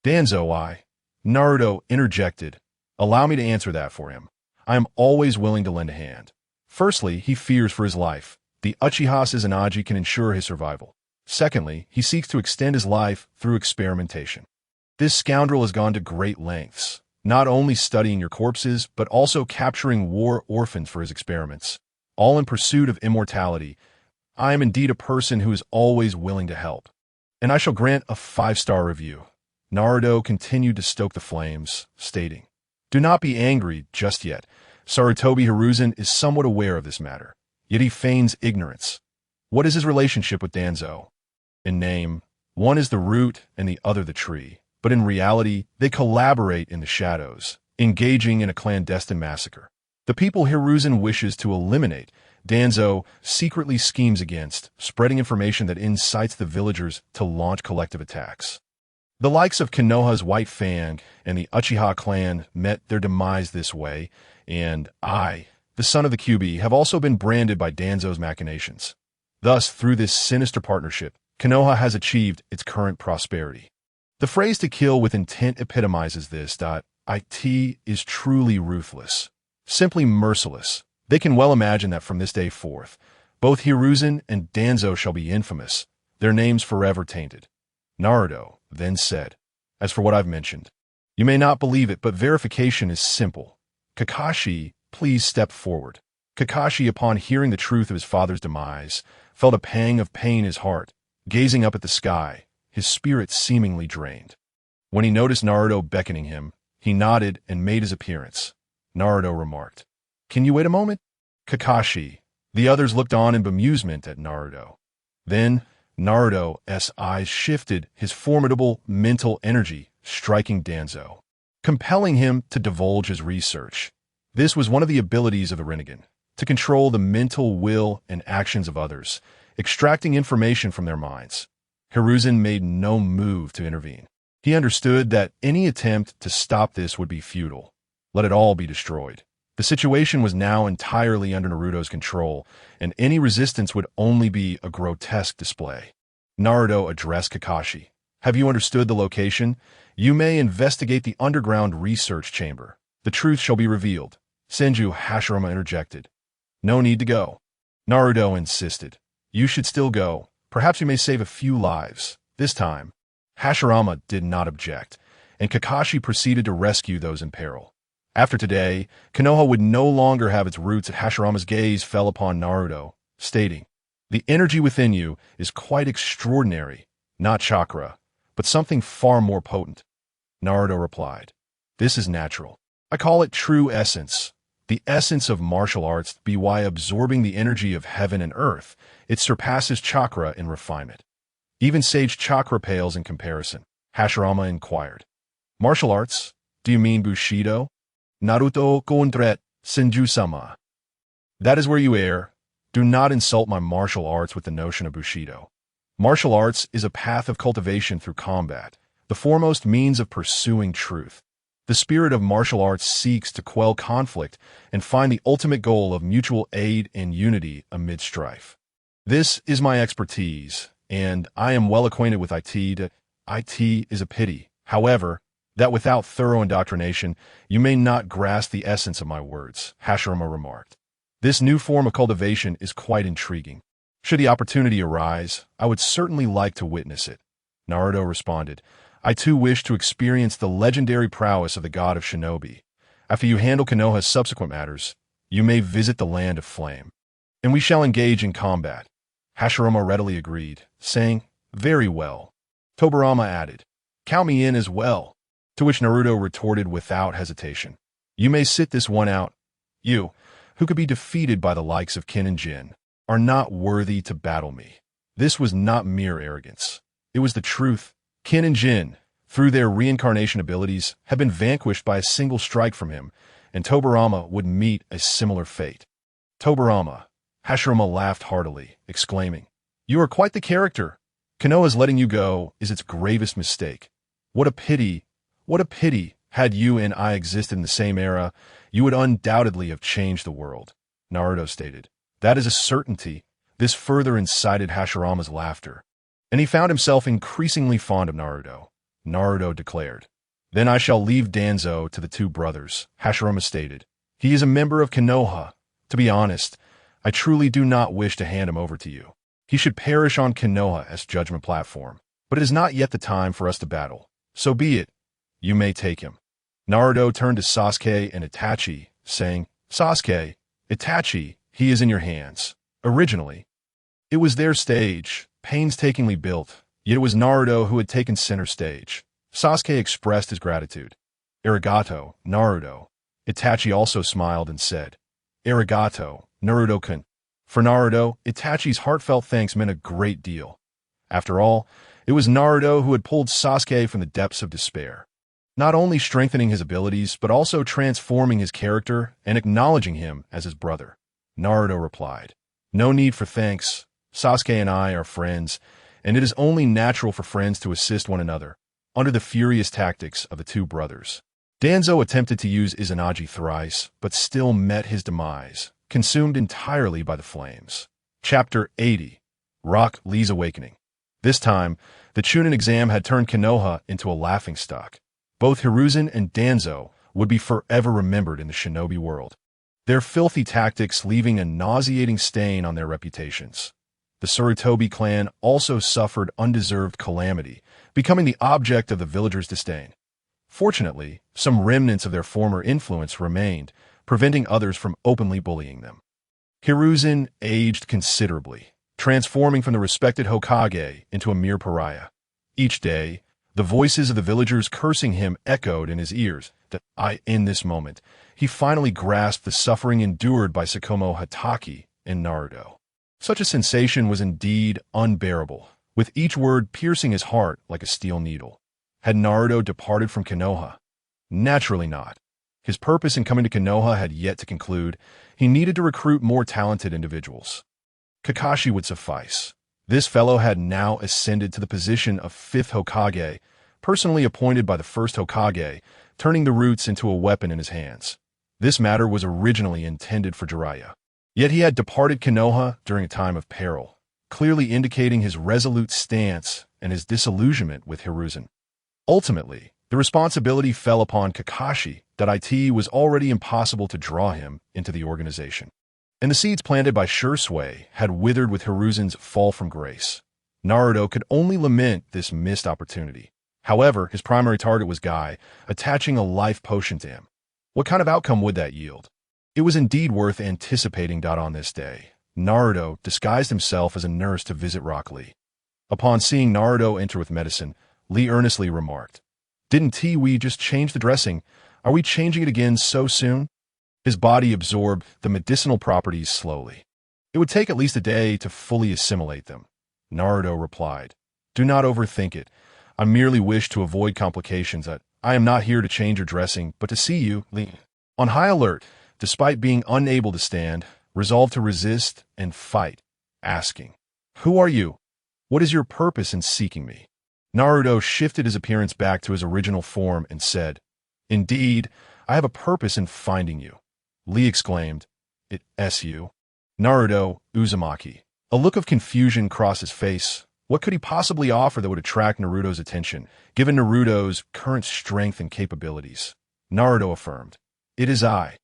"Danzo, Naruto interjected. "Allow me to answer that for him. I am always willing to lend a hand. Firstly, he fears for his life. The Uchiha Izanagi can ensure his survival. Secondly, he seeks to extend his life through experimentation. This scoundrel has gone to great lengths, not only studying your corpses, but also capturing war orphans for his experiments, all in pursuit of immortality. I am indeed a person who is always willing to help, and I shall grant a 5-star review." Naruto continued to stoke the flames, stating, "Do not be angry just yet. Sarutobi Hiruzen is somewhat aware of this matter, yet he feigns ignorance. What is his relationship with Danzo? In name, one is the root and the other the tree, but in reality, they collaborate in the shadows, engaging in a clandestine massacre. The people Hiruzen wishes to eliminate, Danzo secretly schemes against, spreading information that incites the villagers to launch collective attacks. The likes of Konoha's White Fang and the Uchiha clan met their demise this way, and I, the son of the Kyuubi, have also been branded by Danzo's machinations. Thus, through this sinister partnership, Konoha has achieved its current prosperity. The phrase to kill with intent epitomizes this. It is truly ruthless, simply merciless. They can well imagine that from this day forth, both Hiruzen and Danzo shall be infamous, their names forever tainted." Naruto then said, "As for what I've mentioned, you may not believe it, but verification is simple. Kakashi, please step forward." Kakashi, upon hearing the truth of his father's demise, felt a pang of pain in his heart, gazing up at the sky, his spirit seemingly drained. When he noticed Naruto beckoning him, he nodded and made his appearance. Naruto remarked, "Can you wait a moment?" Kakashi. The others looked on in bemusement at Naruto. Then, Naruto's eyes shifted, his formidable mental energy striking Danzo, compelling him to divulge his research. This was one of the abilities of the Rinnegan, to control the mental will and actions of others, extracting information from their minds. Hiruzen made no move to intervene. He understood that any attempt to stop this would be futile. Let it all be destroyed. The situation was now entirely under Naruto's control, and any resistance would only be a grotesque display. Naruto addressed Kakashi. "Have you understood the location? You may investigate the underground research chamber. The truth shall be revealed." Senju Hashirama interjected. "No need to go." Naruto insisted. "You should still go. Perhaps you may save a few lives. This time." Hashirama did not object, and Kakashi proceeded to rescue those in peril. After today, Konoha would no longer have its roots. Hashirama's gaze fell upon Naruto, stating, "The energy within you is quite extraordinary, not chakra, but something far more potent." Naruto replied, "This is natural. I call it true essence. The essence of martial arts be why absorbing the energy of heaven and earth, it surpasses chakra in refinement. Even sage chakra pales in comparison." Hashirama inquired, "Martial arts? Do you mean Bushido?" Naruto Koundret, Senju-sama. "That is where you err. Do not insult my martial arts with the notion of Bushido. Martial arts is a path of cultivation through combat, the foremost means of pursuing truth. The spirit of martial arts seeks to quell conflict and find the ultimate goal of mutual aid and unity amid strife. This is my expertise, and I am well acquainted with IT. IT is a pity, however, that without thorough indoctrination, you may not grasp the essence of my words," Hashirama remarked. "This new form of cultivation is quite intriguing. Should the opportunity arise, I would certainly like to witness it." Naruto responded, "I too wish to experience the legendary prowess of the god of shinobi. After you handle Konoha's subsequent matters, you may visit the land of flame, and we shall engage in combat." Hashirama readily agreed, saying, "Very well." Tobirama added, "Count me in as well." To which Naruto retorted without hesitation, "You may sit this one out. You, who could be defeated by the likes of Kin and Jin, are not worthy to battle me." This was not mere arrogance. It was the truth. Kin and Jin, through their reincarnation abilities, had been vanquished by a single strike from him, and Tobirama would meet a similar fate. Tobirama. Hashirama laughed heartily, exclaiming, "You are quite the character. Konoha's letting you go is its gravest mistake. What a pity, what a pity. Had you and I existed in the same era, you would undoubtedly have changed the world," Naruto stated. "That is a certainty." This further incited Hashirama's laughter, and he found himself increasingly fond of Naruto. Naruto declared, "Then I shall leave Danzo to the two brothers," Hashirama stated. "He is a member of Konoha. To be honest, I truly do not wish to hand him over to you. He should perish on Konoha as judgment platform. But it is not yet the time for us to battle. So be it. You may take him." Naruto turned to Sasuke and Itachi, saying, "Sasuke, Itachi, he is in your hands." Originally, it was their stage, painstakingly built, yet it was Naruto who had taken center stage. Sasuke expressed his gratitude. "Arigato, Naruto." Itachi also smiled and said, "Arigato, Naruto-kun." For Naruto, Itachi's heartfelt thanks meant a great deal. After all, it was Naruto who had pulled Sasuke from the depths of despair, not only strengthening his abilities, but also transforming his character and acknowledging him as his brother. Naruto replied, "No need for thanks. Sasuke and I are friends, and it is only natural for friends to assist one another." Under the furious tactics of the two brothers, Danzo attempted to use Izanagi thrice, but still met his demise, consumed entirely by the flames. Chapter 80. Rock Lee's Awakening. This time, the Chunin exam had turned Konoha into a laughingstock. Both Hiruzen and Danzo would be forever remembered in the shinobi world, their filthy tactics leaving a nauseating stain on their reputations. The Sarutobi clan also suffered undeserved calamity, becoming the object of the villagers' disdain. Fortunately, some remnants of their former influence remained, preventing others from openly bullying them. Hiruzen aged considerably, transforming from the respected Hokage into a mere pariah. Each day, the voices of the villagers cursing him echoed in his ears. In this moment, he finally grasped the suffering endured by Tsukumo Hatake and Naruto. Such a sensation was indeed unbearable, with each word piercing his heart like a steel needle. Had Naruto departed from Konoha? Naturally not. His purpose in coming to Konoha had yet to conclude. He needed to recruit more talented individuals. Kakashi would suffice. This fellow had now ascended to the position of 5th Hokage, personally appointed by the 1st Hokage, turning the roots into a weapon in his hands. This matter was originally intended for Jiraiya. Yet he had departed Konoha during a time of peril, clearly indicating his resolute stance and his disillusionment with Hiruzen. Ultimately, the responsibility fell upon Kakashi that it was already impossible to draw him into the organization. And the seeds planted by Shursui had withered with Hiruzen's fall from grace. Naruto could only lament this missed opportunity. However, his primary target was Guy, attaching a life potion to him. What kind of outcome would that yield? It was indeed worth anticipating. On this day, Naruto disguised himself as a nurse to visit Rock Lee. Upon seeing Naruto enter with medicine, Lee earnestly remarked, "Didn't we just change the dressing? Are we changing it again so soon?" His body absorbed the medicinal properties slowly. It would take at least a day to fully assimilate them. Naruto replied, "Do not overthink it. I merely wish to avoid complications. I am not here to change your dressing, but to see you, Lee, on high alert, despite being unable to stand, resolved to resist and fight, asking, 'Who are you? What is your purpose in seeking me?'" Naruto shifted his appearance back to his original form and said, "Indeed, I have a purpose in finding you." Lee exclaimed, "It's you?" Naruto, Uzumaki. A look of confusion crossed his face. What could he possibly offer that would attract Naruto's attention, given Naruto's current strength and capabilities? Naruto affirmed, "It is I."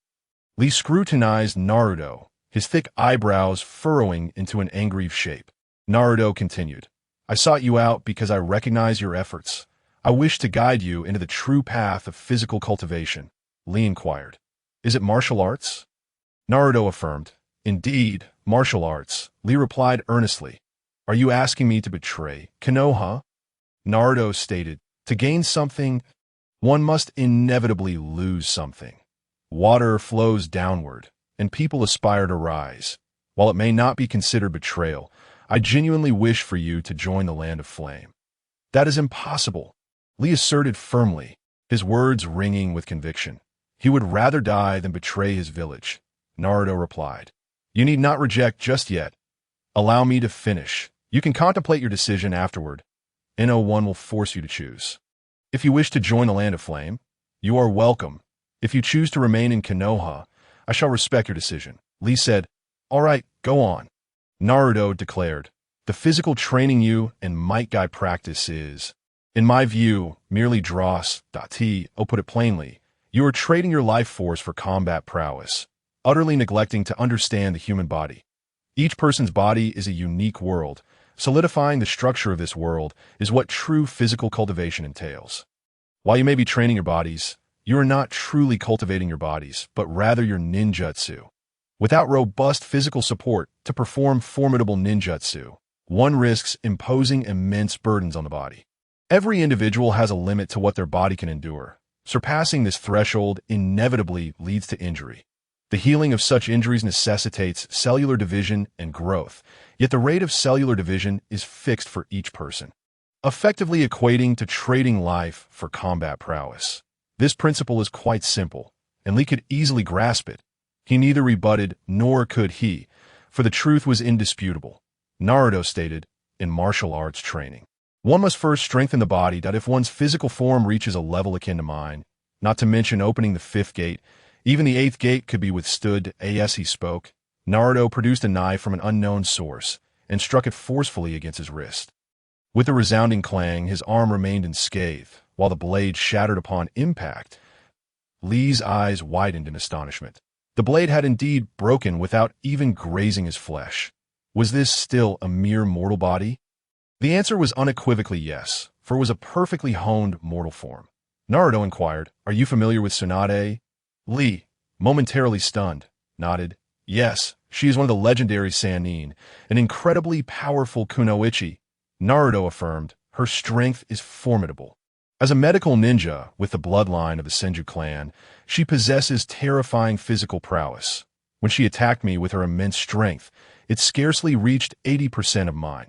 Lee scrutinized Naruto, his thick eyebrows furrowing into an angry shape. Naruto continued, "I sought you out because I recognize your efforts. I wish to guide you into the true path of physical cultivation." Lee inquired, "Is it martial arts?" Naruto affirmed, "Indeed, martial arts." Lee replied earnestly, "Are you asking me to betray Konoha?" Naruto stated, "To gain something, one must inevitably lose something. Water flows downward, and people aspire to rise. While it may not be considered betrayal, I genuinely wish for you to join the Land of Flame." "That is impossible." Lee asserted firmly, his words ringing with conviction. He would rather die than betray his village. Naruto replied, "You need not reject just yet. Allow me to finish. You can contemplate your decision afterward. N01 will force you to choose. If you wish to join the Land of Flame, you are welcome. If you choose to remain in Konoha, I shall respect your decision." Lee said, "All right, go on." Naruto declared, "The physical training you and Might Guy practice is, in my view, merely dross. Put it plainly, you are trading your life force for combat prowess, utterly neglecting to understand the human body. Each person's body is a unique world. Solidifying the structure of this world is what true physical cultivation entails. While you may be training your bodies, you are not truly cultivating your bodies, but rather your ninjutsu. Without robust physical support to perform formidable ninjutsu, one risks imposing immense burdens on the body. Every individual has a limit to what their body can endure. Surpassing this threshold inevitably leads to injury. The healing of such injuries necessitates cellular division and growth, yet the rate of cellular division is fixed for each person, effectively equating to trading life for combat prowess. This principle is quite simple, and Lee could easily grasp it. He neither rebutted nor could he, for the truth was indisputable. Naruto stated, in martial arts training, one must first strengthen the body that if one's physical form reaches a level akin to mine, not to mention opening the fifth gate, even the eighth gate could be withstood. As he spoke, Naruto produced a knife from an unknown source and struck it forcefully against his wrist. With a resounding clang, his arm remained unscathed, while the blade shattered upon impact. Lee's eyes widened in astonishment. The blade had indeed broken without even grazing his flesh. Was this still a mere mortal body? The answer was unequivocally yes, for it was a perfectly honed mortal form. Naruto inquired, "Are you familiar with Tsunade?" Lee, momentarily stunned, nodded. "Yes, she is one of the legendary Sannin, an incredibly powerful kunoichi." Naruto affirmed, "Her strength is formidable. As a medical ninja with the bloodline of the Senju clan, she possesses terrifying physical prowess. When she attacked me with her immense strength, it scarcely reached 80% of mine.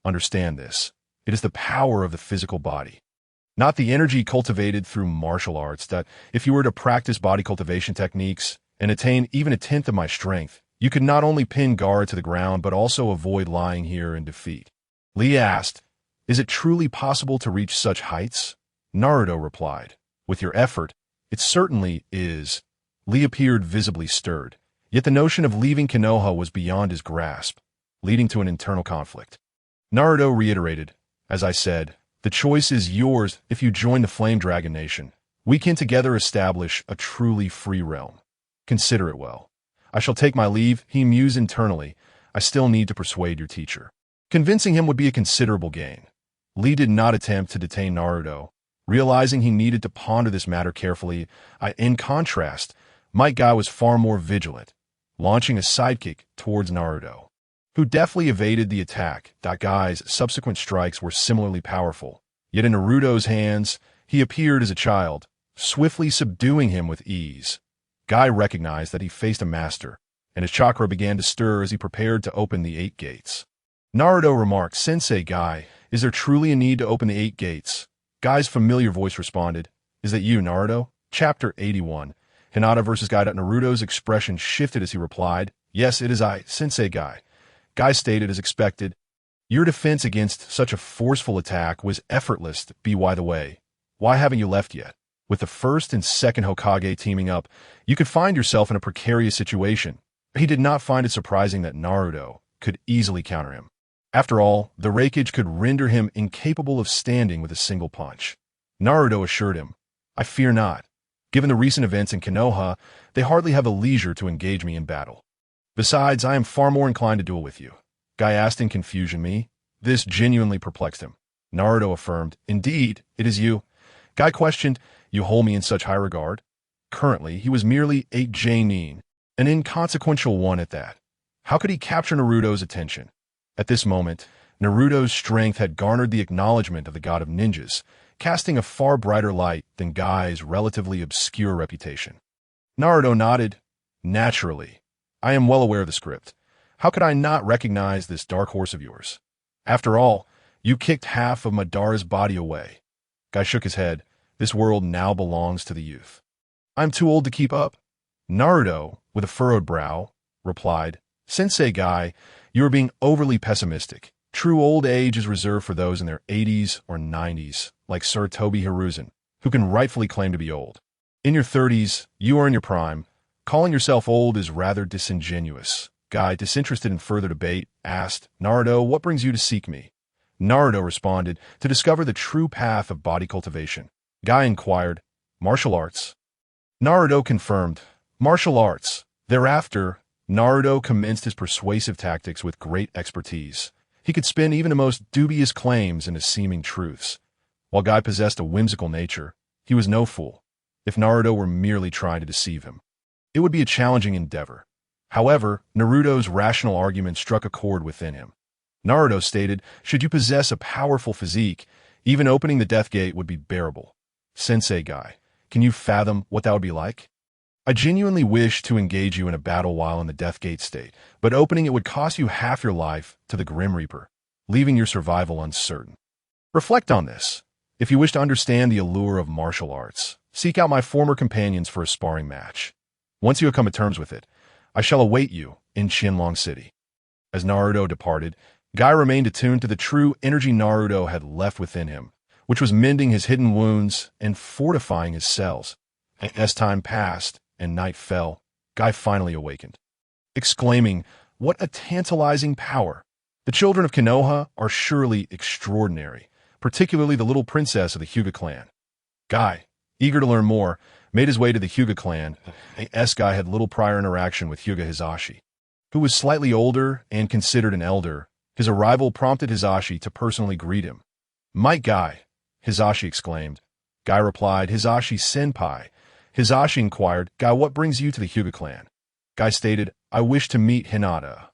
Understand this. It is the power of the physical body, not the energy cultivated through martial arts, that if you were to practice body cultivation techniques and attain even a tenth of my strength, you could not only pin guard to the ground but also avoid lying here in defeat." Lee asked, "Is it truly possible to reach such heights?" Naruto replied, "With your effort, it certainly is." Lee appeared visibly stirred, yet the notion of leaving Konoha was beyond his grasp, leading to an internal conflict. Naruto reiterated, "As I said, the choice is yours. If you join the Flame Dragon Nation, we can together establish a truly free realm. Consider it well. I shall take my leave." He mused internally. "I still need to persuade your teacher. Convincing him would be a considerable gain." Lee did not attempt to detain Naruto, realizing he needed to ponder this matter carefully. In contrast, Might Guy was far more vigilant, launching a sidekick towards Naruto, who deftly evaded the attack. Guy's subsequent strikes were similarly powerful, yet in Naruto's hands, he appeared as a child, swiftly subduing him with ease. Guy recognized that he faced a master, and his chakra began to stir as he prepared to open the 8 gates. Naruto remarked, "Sensei Guy, is there truly a need to open the 8 gates?" Guy's familiar voice responded, "Is that you, Naruto?" Chapter 81. Hinata vs. Guy. Naruto's expression shifted as he replied, "Yes, it is I, Sensei Guy." Guy stated as expected, "Your defense against such a forceful attack was effortless. By the way, why haven't you left yet? With the first and second Hokage teaming up, you could find yourself in a precarious situation." He did not find it surprising that Naruto could easily counter him. After all, the Raikage could render him incapable of standing with a single punch. Naruto assured him, "I fear not. Given the recent events in Konoha, they hardly have the leisure to engage me in battle. Besides, I am far more inclined to duel with you." Guy asked in confusion. Me? This genuinely perplexed him. Naruto affirmed, "Indeed, it is you." Guy questioned, "You hold me in such high regard?" Currently, he was merely a genin, an inconsequential one at that. How could he capture Naruto's attention? At this moment, Naruto's strength had garnered the acknowledgement of the god of ninjas, casting a far brighter light than Guy's relatively obscure reputation. Naruto nodded. "Naturally. I am well aware of the script. How could I not recognize this dark horse of yours? After all, you kicked half of Madara's body away." Guy shook his head. This world now belongs to the youth. I'm too old to keep up. Naruto, with a furrowed brow, replied, Sensei Guy, you are being overly pessimistic. True old age is reserved for those in their 80s or 90s, like Sir Toby Hiruzen, who can rightfully claim to be old. In your 30s, you are in your prime. Calling yourself old is rather disingenuous. Guy, disinterested in further debate, asked, Naruto, what brings you to seek me? Naruto responded, to discover the true path of body cultivation. Guy inquired, martial arts? Naruto confirmed, martial arts. Thereafter, Naruto commenced his persuasive tactics with great expertise. He could spin even the most dubious claims into seeming truths. While Guy possessed a whimsical nature, he was no fool. If Naruto were merely trying to deceive him, it would be a challenging endeavor. However, Naruto's rational argument struck a chord within him. Naruto stated, should you possess a powerful physique, even opening the death gate would be bearable. Sensei Guy, can you fathom what that would be like? I genuinely wish to engage you in a battle while in the death gate state, but opening it would cost you half your life to the Grim Reaper, leaving your survival uncertain. Reflect on this. If you wish to understand the allure of martial arts, seek out my former companions for a sparring match. Once you have come to terms with it, I shall await you in Qianlong City. As Naruto departed, Guy remained attuned to the true energy Naruto had left within him, which was mending his hidden wounds and fortifying his cells. And as time passed and night fell, Guy finally awakened, exclaiming, what a tantalizing power! The children of Konoha are surely extraordinary, particularly the little princess of the Hyuga clan. Guy, eager to learn more, made his way to the Hyuga clan. Guy had little prior interaction with Hyuga Hisashi, who was slightly older and considered an elder. His arrival prompted Hisashi to personally greet him. Might Guy, Hisashi exclaimed. Guy replied, Hisashi senpai. Hisashi inquired, Guy, what brings you to the Hyuga clan? Guy stated, I wish to meet Hinata.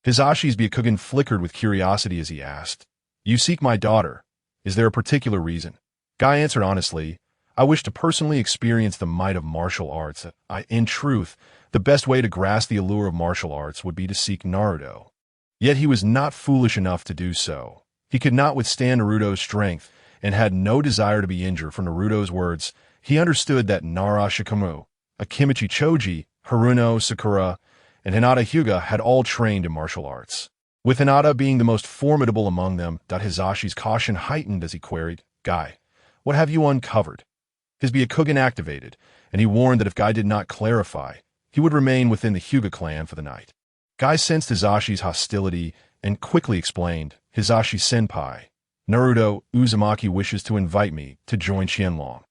Hisashi's Byakugan flickered with curiosity as he asked, you seek my daughter. Is there a particular reason? Guy answered honestly, I wish to personally experience the might of martial arts. In truth, the best way to grasp the allure of martial arts would be to seek Naruto. Yet he was not foolish enough to do so. He could not withstand Naruto's strength and had no desire to be injured. From Naruto's words, he understood that Nara Shikamu, Akimichi Choji, Haruno Sakura, and Hinata Hyuga had all trained in martial arts, with Hinata being the most formidable among them. Hisashi's caution heightened as he queried, Guy, what have you uncovered? His Byakugan activated, and he warned that if Guy did not clarify, he would remain within the Hyuga clan for the night. Guy sensed Hisashi's hostility and quickly explained, Hisashi senpai, Naruto Uzumaki wishes to invite me to join Qianlong.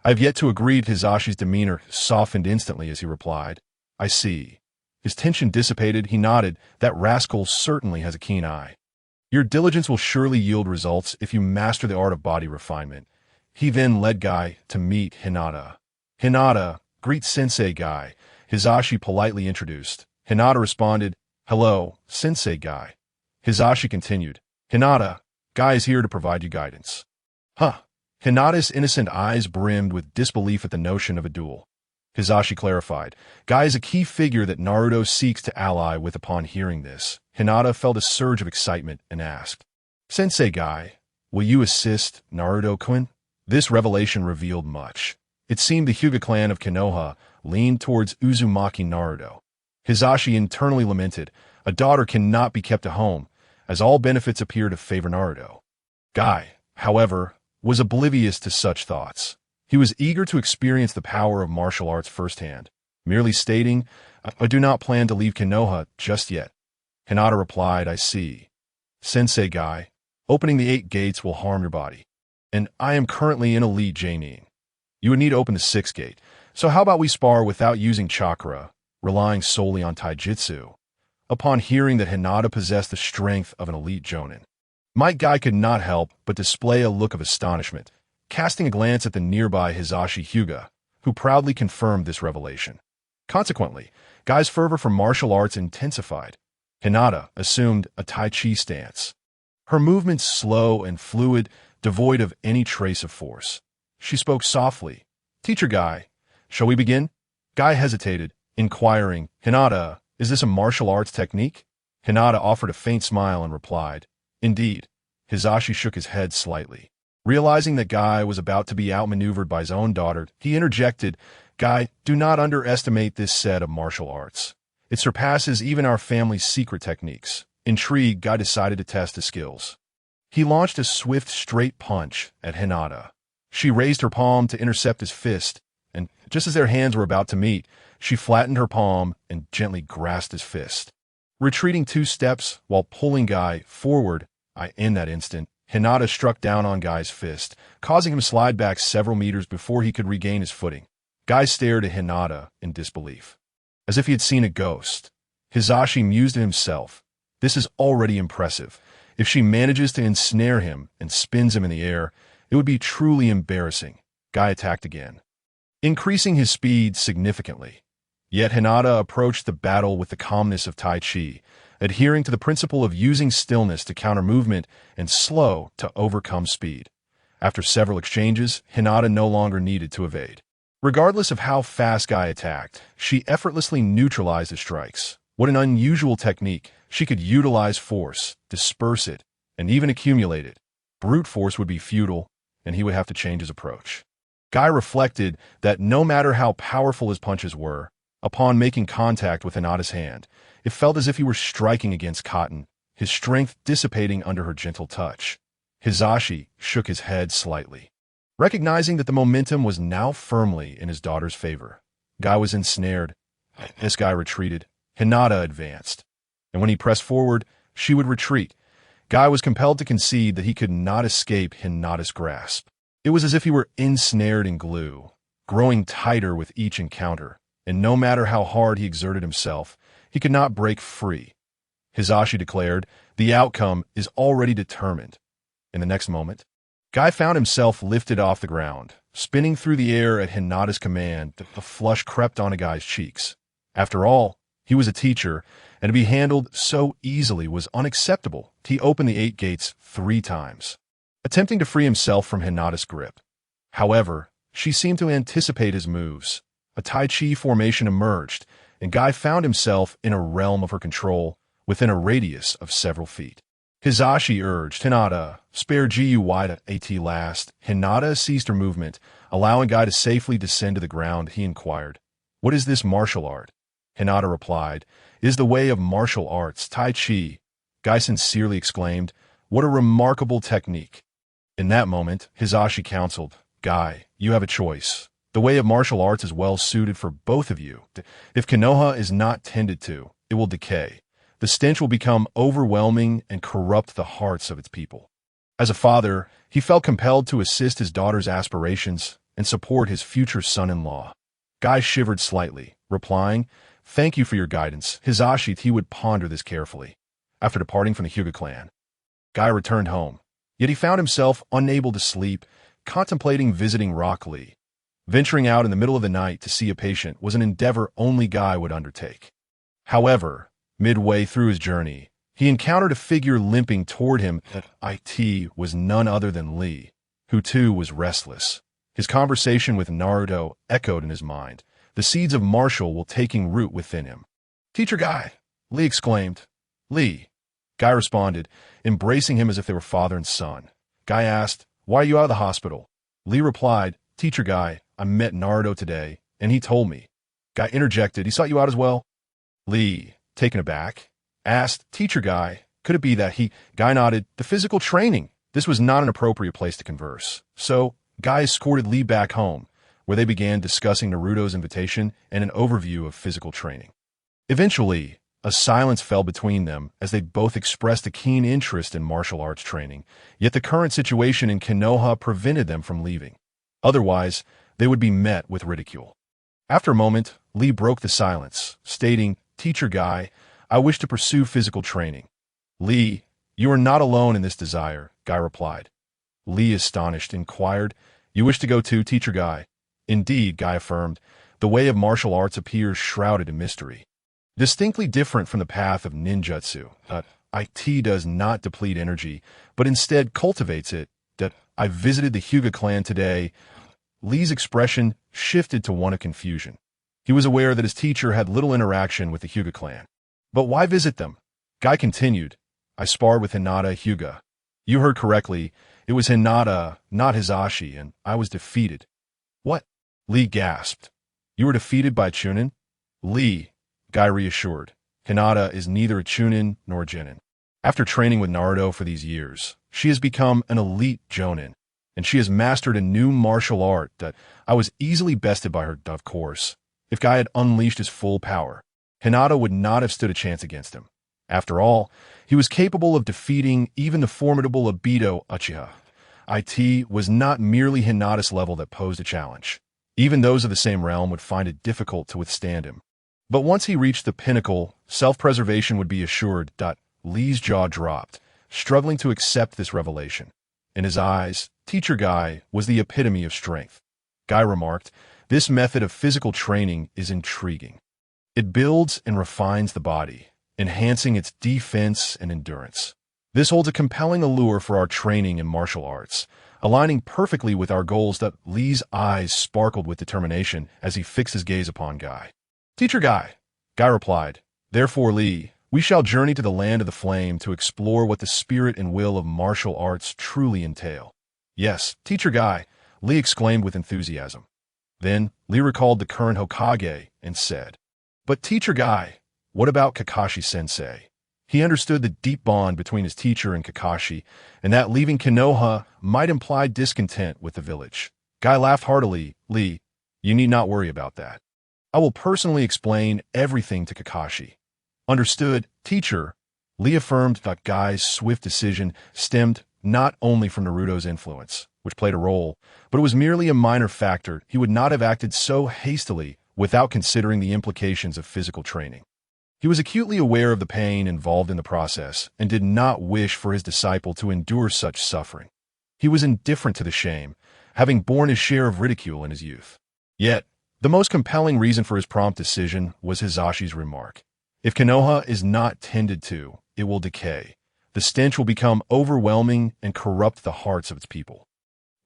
I have yet to agree. Hisashi's demeanor softened instantly as he replied, I see. His tension dissipated, he nodded, that rascal certainly has a keen eye. Your diligence will surely yield results if you master the art of body refinement. He then led Guy to meet Hinata. Hinata, greet Sensei Guy, Hisashi politely introduced. Hinata responded, hello, Sensei Guy. Hisashi continued, Hinata, Guy is here to provide you guidance. Huh. Hinata's innocent eyes brimmed with disbelief at the notion of a duel. Hisashi clarified, Guy is a key figure that Naruto seeks to ally with. Upon hearing this, Hinata felt a surge of excitement and asked, Sensei Guy, will you assist Naruto-kun? This revelation revealed much. It seemed the Hyuga clan of Konoha leaned towards Uzumaki Naruto. Hisashi internally lamented, a daughter cannot be kept at home, as all benefits appear to favor Naruto. Guy, however, was oblivious to such thoughts. He was eager to experience the power of martial arts firsthand, merely stating, I do not plan to leave Konoha just yet. Hinata replied, I see. Sensei Guy, opening the 8 gates will harm your body, and I am currently in elite Jainin. You would need to open the 6th gate, so how about we spar without using chakra, relying solely on taijutsu? Upon hearing that Hinata possessed the strength of an elite jonin, Might Guy could not help but display a look of astonishment, casting a glance at the nearby Hisashi Hyuga, who proudly confirmed this revelation. Consequently, Guy's fervor for martial arts intensified. Hinata assumed a Tai Chi stance, her movements slow and fluid, devoid of any trace of force. She spoke softly, Teacher Guy, shall we begin? Guy hesitated, inquiring, Hinata, is this a martial arts technique? Hinata offered a faint smile and replied, Indeed. Hisashi shook his head slightly. Realizing that Guy was about to be outmaneuvered by his own daughter, he interjected, "Guy, do not underestimate this set of martial arts. It surpasses even our family's secret techniques." Intrigued, Guy decided to test his skills. He launched a swift, straight punch at Hinata. She raised her palm to intercept his fist, and just as their hands were about to meet, she flattened her palm and gently grasped his fist. Retreating 2 steps while pulling Guy forward, in that instant, Hinata struck down on Guy's fist, causing him to slide back several meters before he could regain his footing. Guy stared at Hinata in disbelief, as if he had seen a ghost. Hizashi mused to himself, "This is already impressive. If she manages to ensnare him and spins him in the air, it would be truly embarrassing." Guy attacked again, increasing his speed significantly. Yet Hinata approached the battle with the calmness of Tai Chi, adhering to the principle of using stillness to counter movement and slow to overcome speed. After several exchanges, Hinata no longer needed to evade. Regardless of how fast Guy attacked, she effortlessly neutralized his strikes. What an unusual technique. She could utilize force, disperse it, and even accumulate it. Brute force would be futile, and he would have to change his approach. Guy reflected that no matter how powerful his punches were, upon making contact with Hinata's hand, it felt as if he were striking against cotton, his strength dissipating under her gentle touch. Hizashi shook his head slightly, recognizing that the momentum was now firmly in his daughter's favor. Guy was ensnared. As Guy retreated, Hinata advanced, and when he pressed forward, she would retreat. Guy was compelled to concede that he could not escape Hinata's grasp. It was as if he were ensnared in glue, growing tighter with each encounter, and no matter how hard he exerted himself, he could not break free. Hizashi declared, "The outcome is already determined." In the next moment, Guy found himself lifted off the ground, spinning through the air at Hinata's command. The flush crept onto Guy's cheeks. After all, he was a teacher, and to be handled so easily was unacceptable. He opened the 8 gates 3 times, attempting to free himself from Hinata's grip. However, she seemed to anticipate his moves. A Tai Chi formation emerged, and Guy found himself in a realm of her control, within a radius of several feet. Hizashi urged, "Hinata, spare Guy at last." Hinata ceased her movement, allowing Guy to safely descend to the ground. He inquired, "What is this martial art?" Hinata replied, "It is the way of martial arts, Tai Chi." Guy sincerely exclaimed, "What a remarkable technique." In that moment, Hizashi counseled, "Guy, you have a choice. The way of martial arts is well suited for both of you. If Konoha is not tended to, it will decay. The stench will become overwhelming and corrupt the hearts of its people." As a father, he felt compelled to assist his daughter's aspirations and support his future son-in-law. Guy shivered slightly, replying, "Thank you for your guidance." He would ponder this carefully. After departing from the Hyuga clan, Guy returned home, yet he found himself unable to sleep, contemplating visiting Rock Lee. Venturing out in the middle of the night to see a patient was an endeavor only Guy would undertake. However, midway through his journey, he encountered a figure limping toward him. It was none other than Lee, who too was restless. His conversation with Naruto echoed in his mind, the seeds of martial will taking root within him. "Teacher Guy!" Lee exclaimed. "Lee!" Guy responded, embracing him as if they were father and son. Guy asked, "Why are you out of the hospital?" Lee replied, "Teacher Guy, I met Naruto today, and he told me." Guy interjected, "He sought you out as well?" Lee, taken aback, asked, "Teacher Guy, could it be that he—" Guy nodded, "The physical training." This was not an appropriate place to converse. So, Guy escorted Lee back home, where they began discussing Naruto's invitation and an overview of physical training. Eventually, a silence fell between them as they both expressed a keen interest in martial arts training, yet the current situation in Konoha prevented them from leaving. Otherwise, they would be met with ridicule. After a moment, Lee broke the silence, stating, "Teacher Guy, I wish to pursue physical training." "Lee, you are not alone in this desire," Guy replied. Lee, astonished, inquired, "You wish to go too, Teacher Guy?" "Indeed," Guy affirmed, "the way of martial arts appears shrouded in mystery. Distinctly different from the path of ninjutsu. It does not deplete energy, but instead cultivates it. I visited the Hyuga clan today." Lee's expression shifted to one of confusion. He was aware that his teacher had little interaction with the Hyuga clan. "But why visit them?" Guy continued, "I sparred with Hinata Hyuga." "You heard correctly. It was Hinata, not Hisashi, and I was defeated. What? Lee gasped. You were defeated by Chunin? Lee, Guy reassured. Hinata is neither a Chunin nor a Genin. After training with Naruto for these years, she has become an elite Jonin, and she has mastered a new martial art that I was easily bested by her, of course. If Guy had unleashed his full power, Hinata would not have stood a chance against him. After all, he was capable of defeating even the formidable Obito Uchiha. It was not merely Hinata's level that posed a challenge. Even those of the same realm would find it difficult to withstand him. But once he reached the pinnacle, self-preservation would be assured. Lee's jaw dropped, struggling to accept this revelation. In his eyes, Teacher Guy was the epitome of strength. Guy remarked, this method of physical training is intriguing. It builds and refines the body, enhancing its defense and endurance. This holds a compelling allure for our training in martial arts, aligning perfectly with our goals. Lee's eyes sparkled with determination as he fixed his gaze upon Guy. Teacher Guy, Guy replied, therefore Lee, we shall journey to the land of the flame to explore what the spirit and will of martial arts truly entail. Yes, Teacher Guy, Lee exclaimed with enthusiasm. Then Lee recalled the current Hokage and said, but Teacher Guy, what about Kakashi-sensei? He understood the deep bond between his teacher and Kakashi, and that leaving Konoha might imply discontent with the village. Guy laughed heartily. Lee, you need not worry about that. I will personally explain everything to Kakashi. Understood, teacher. Lee affirmed that Guy's swift decision stemmed not only from Naruto's influence, which played a role, but it was merely a minor factor. He would not have acted so hastily without considering the implications of physical training. He was acutely aware of the pain involved in the process and did not wish for his disciple to endure such suffering. He was indifferent to the shame, having borne his share of ridicule in his youth. Yet, the most compelling reason for his prompt decision was Hisashi's remark. If Konoha is not tended to, it will decay. The stench will become overwhelming and corrupt the hearts of its people.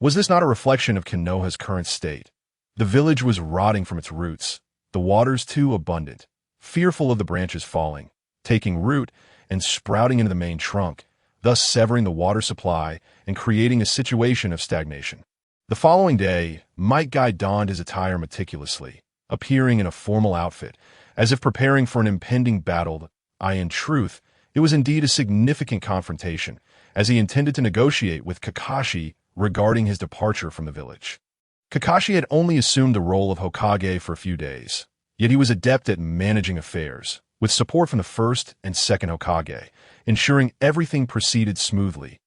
Was this not a reflection of Konoha's current state? The village was rotting from its roots, the waters too abundant, fearful of the branches falling, taking root and sprouting into the main trunk, thus severing the water supply and creating a situation of stagnation. The following day, Might Guy donned his attire meticulously, appearing in a formal outfit, as if preparing for an impending battle. In truth, it was indeed a significant confrontation, as he intended to negotiate with Kakashi regarding his departure from the village. Kakashi had only assumed the role of Hokage for a few days, yet he was adept at managing affairs, with support from the first and second Hokage, ensuring everything proceeded smoothly.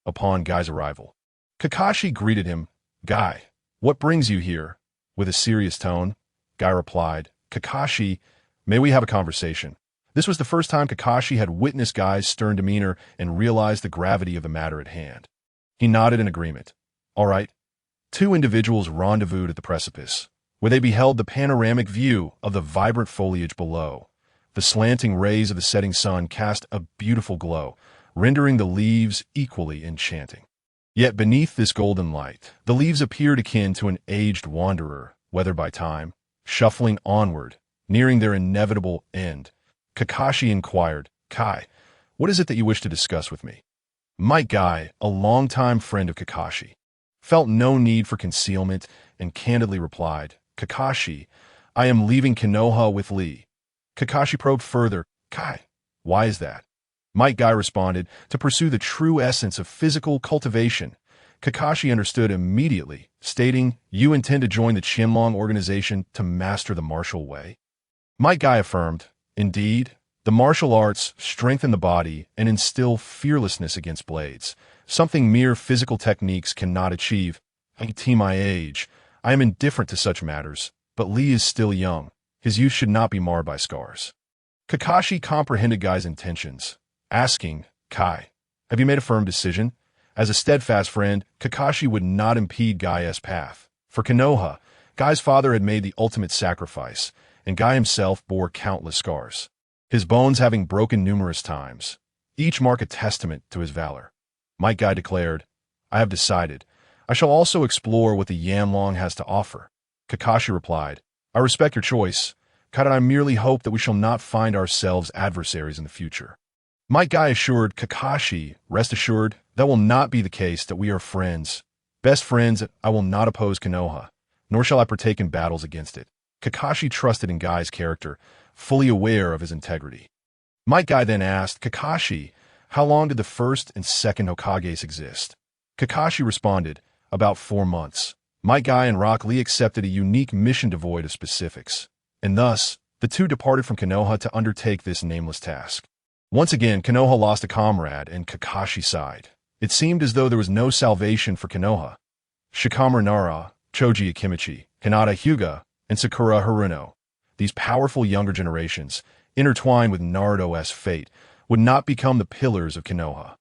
Upon Guy's arrival, Kakashi greeted him. Guy, what brings you here? With a serious tone, Guy replied, Kakashi, may we have a conversation? This was the first time Kakashi had witnessed Guy's stern demeanor and realized the gravity of the matter at hand. He nodded in agreement. All right. Two individuals rendezvoused at the precipice, where they beheld the panoramic view of the vibrant foliage below. The slanting rays of the setting sun cast a beautiful glow, rendering the leaves equally enchanting. Yet beneath this golden light, the leaves appeared akin to an aged wanderer, weathered by time, shuffling onward, nearing their inevitable end. Kakashi inquired, Kai, what is it that you wish to discuss with me? Might Guy, a longtime friend of Kakashi, felt no need for concealment and candidly replied, Kakashi, I am leaving Konoha with Lee. Kakashi probed further, Kai, why is that? Might Guy responded, to pursue the true essence of physical cultivation. Kakashi understood immediately, stating, you intend to join the Qianlong organization to master the martial way? Might Guy affirmed, indeed, the martial arts strengthen the body and instill fearlessness against blades, something mere physical techniques cannot achieve. At my age, I am indifferent to such matters, but Lee is still young. His youth should not be marred by scars. Kakashi comprehended Guy's intentions, asking, Kai, have you made a firm decision? As a steadfast friend, Kakashi would not impede Guy's path. For Konoha, Guy's father had made the ultimate sacrifice, and Guy himself bore countless scars, his bones having broken numerous times. Each mark a testament to his valor. Might Guy declared, I have decided. I shall also explore what the Yanlong has to offer. Kakashi replied, I respect your choice, Kai, and I merely hope that we shall not find ourselves adversaries in the future. Might Guy assured Kakashi, rest assured, That will not be the case, that we are friends. Best friends, I will not oppose Konoha, nor shall I partake in battles against it. Kakashi trusted in Guy's character, fully aware of his integrity. Might Guy then asked, Kakashi, how long did the first and second Hokages exist? Kakashi responded, about 4 months. Might Guy and Rock Lee accepted a unique mission devoid of specifics, and thus, the two departed from Konoha to undertake this nameless task. Once again, Konoha lost a comrade, and Kakashi sighed. It seemed as though there was no salvation for Konoha. Shikamaru Nara, Choji Akimichi, Hinata Hyuga, and Sakura Haruno, these powerful younger generations, intertwined with Naruto's fate, would not become the pillars of Konoha.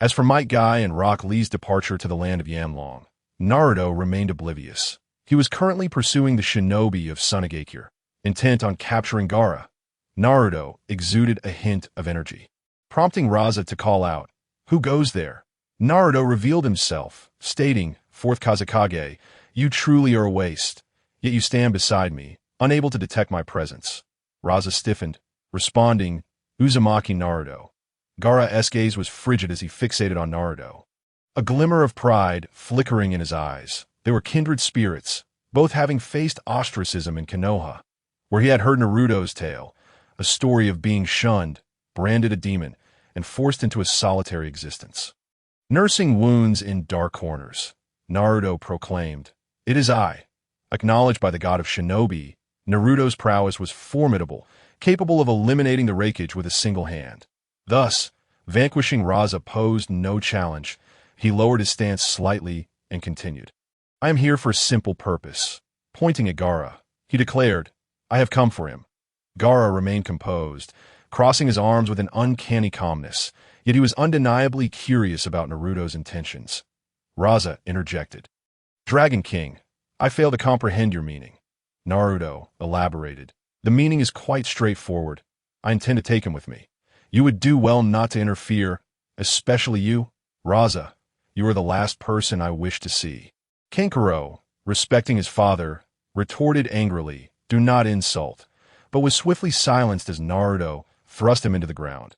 As for Might Guy and Rock Lee's departure to the land of Yamlong, Naruto remained oblivious. He was currently pursuing the shinobi of Sunagakure, intent on capturing Gaara. Naruto exuded a hint of energy, prompting Raza to call out, "Who goes there?" Naruto revealed himself, stating, "Fourth Kazekage, you truly are a waste, yet you stand beside me, unable to detect my presence." Raza stiffened, responding, "Uzumaki Naruto." Gaara's gaze was frigid as he fixated on Naruto, a glimmer of pride flickering in his eyes. They were kindred spirits, both having faced ostracism in Konoha, where he had heard Naruto's tale, a story of being shunned, branded a demon, and forced into a solitary existence. Nursing wounds in dark corners, Naruto proclaimed, "It is I." Acknowledged by the god of shinobi, Naruto's prowess was formidable, capable of eliminating the Raikage with a single hand. Thus, vanquishing Raza posed no challenge. He lowered his stance slightly and continued, "I am here for a simple purpose." Pointing at Gaara, he declared, "I have come for him." Gaara remained composed, crossing his arms with an uncanny calmness, yet he was undeniably curious about Naruto's intentions. Raza interjected, "Dragon King, I fail to comprehend your meaning." Naruto elaborated, "The meaning is quite straightforward. I intend to take him with me. You would do well not to interfere, especially you, Raza. You are the last person I wish to see." Kankuro, respecting his father, retorted angrily, "Do not insult," but was swiftly silenced as Naruto thrust him into the ground.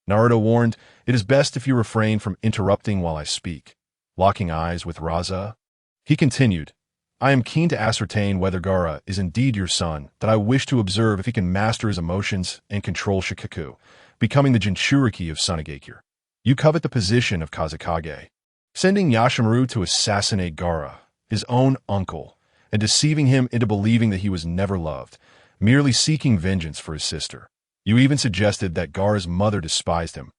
Naruto warned, "It is best if you refrain from interrupting while I speak." Locking eyes with Raza, he continued, "I am keen to ascertain whether Gaara is indeed your son, that I wish to observe if he can master his emotions and control Shikaku, becoming the Jinchuriki of Sunagakure. You covet the position of Kazekage. Sending Yashimaru to assassinate Gaara, his own uncle, and deceiving him into believing that he was never loved, merely seeking vengeance for his sister. You even suggested that Gaara's mother despised him,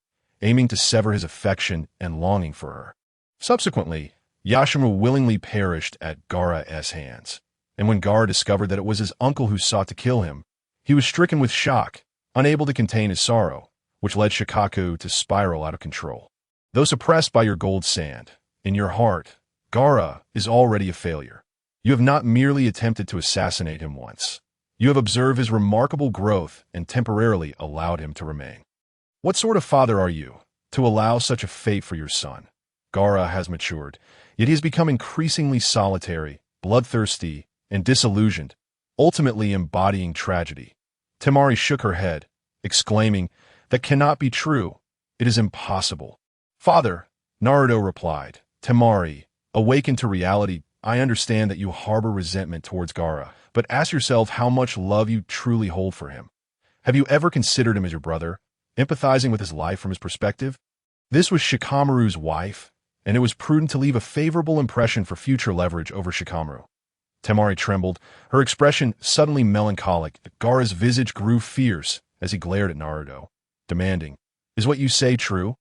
aiming to sever his affection and longing for her. Subsequently, Yashimaru willingly perished at Gaara's hands, and when Gaara discovered that it was his uncle who sought to kill him, he was stricken with shock, unable to contain his sorrow, which led Shikaku to spiral out of control. Though suppressed by your gold sand, in your heart, Gaara is already a failure. You have not merely attempted to assassinate him once. You have observed his remarkable growth and temporarily allowed him to remain. What sort of father are you, to allow such a fate for your son? Gaara has matured, yet he has become increasingly solitary, bloodthirsty, and disillusioned, ultimately embodying tragedy. Temari shook her head, exclaiming, "That cannot be true. It is impossible." "Father," Naruto replied, "Temari, awakened to reality, I understand that you harbor resentment towards Gaara, but ask yourself how much love you truly hold for him. Have you ever considered him as your brother, empathizing with his life from his perspective?" This was Shikamaru's wife, and it was prudent to leave a favorable impression for future leverage over Shikamaru. Temari trembled, her expression suddenly melancholic. Gaara's visage grew fierce as he glared at Naruto, demanding, "Is what you say true?"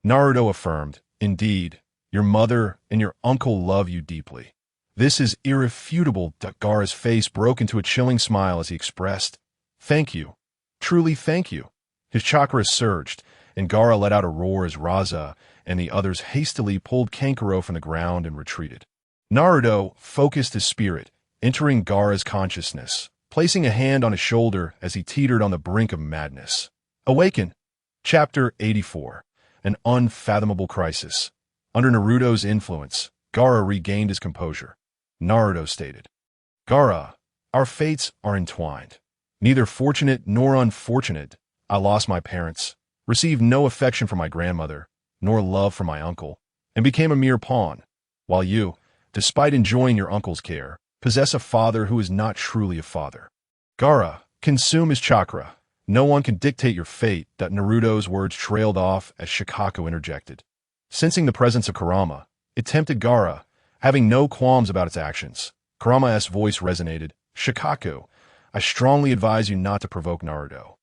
Naruto affirmed, "Indeed, your mother and your uncle love you deeply." "This is irrefutable." Gaara's face broke into a chilling smile as he expressed, "Thank you. Truly thank you." His chakra surged, and Gaara let out a roar as Raza and the others hastily pulled Kankuro from the ground and retreated. Naruto focused his spirit, entering Gaara's consciousness, placing a hand on his shoulder as he teetered on the brink of madness. Awaken! Chapter 84. An Unfathomable Crisis. Under Naruto's influence, Gaara regained his composure. Naruto stated, "Gaara, our fates are entwined. Neither fortunate nor unfortunate, I lost my parents, received no affection from my grandmother, nor love for my uncle, and became a mere pawn, while you, despite enjoying your uncle's care, possess a father who is not truly a father. Gaara, consume his chakra. No one can dictate your fate. That Naruto's words trailed off as Shikaku interjected. Sensing the presence of Kurama, it tempted Gaara, having no qualms about its actions. Kurama's voice resonated. Shikaku, I strongly advise you not to provoke Naruto.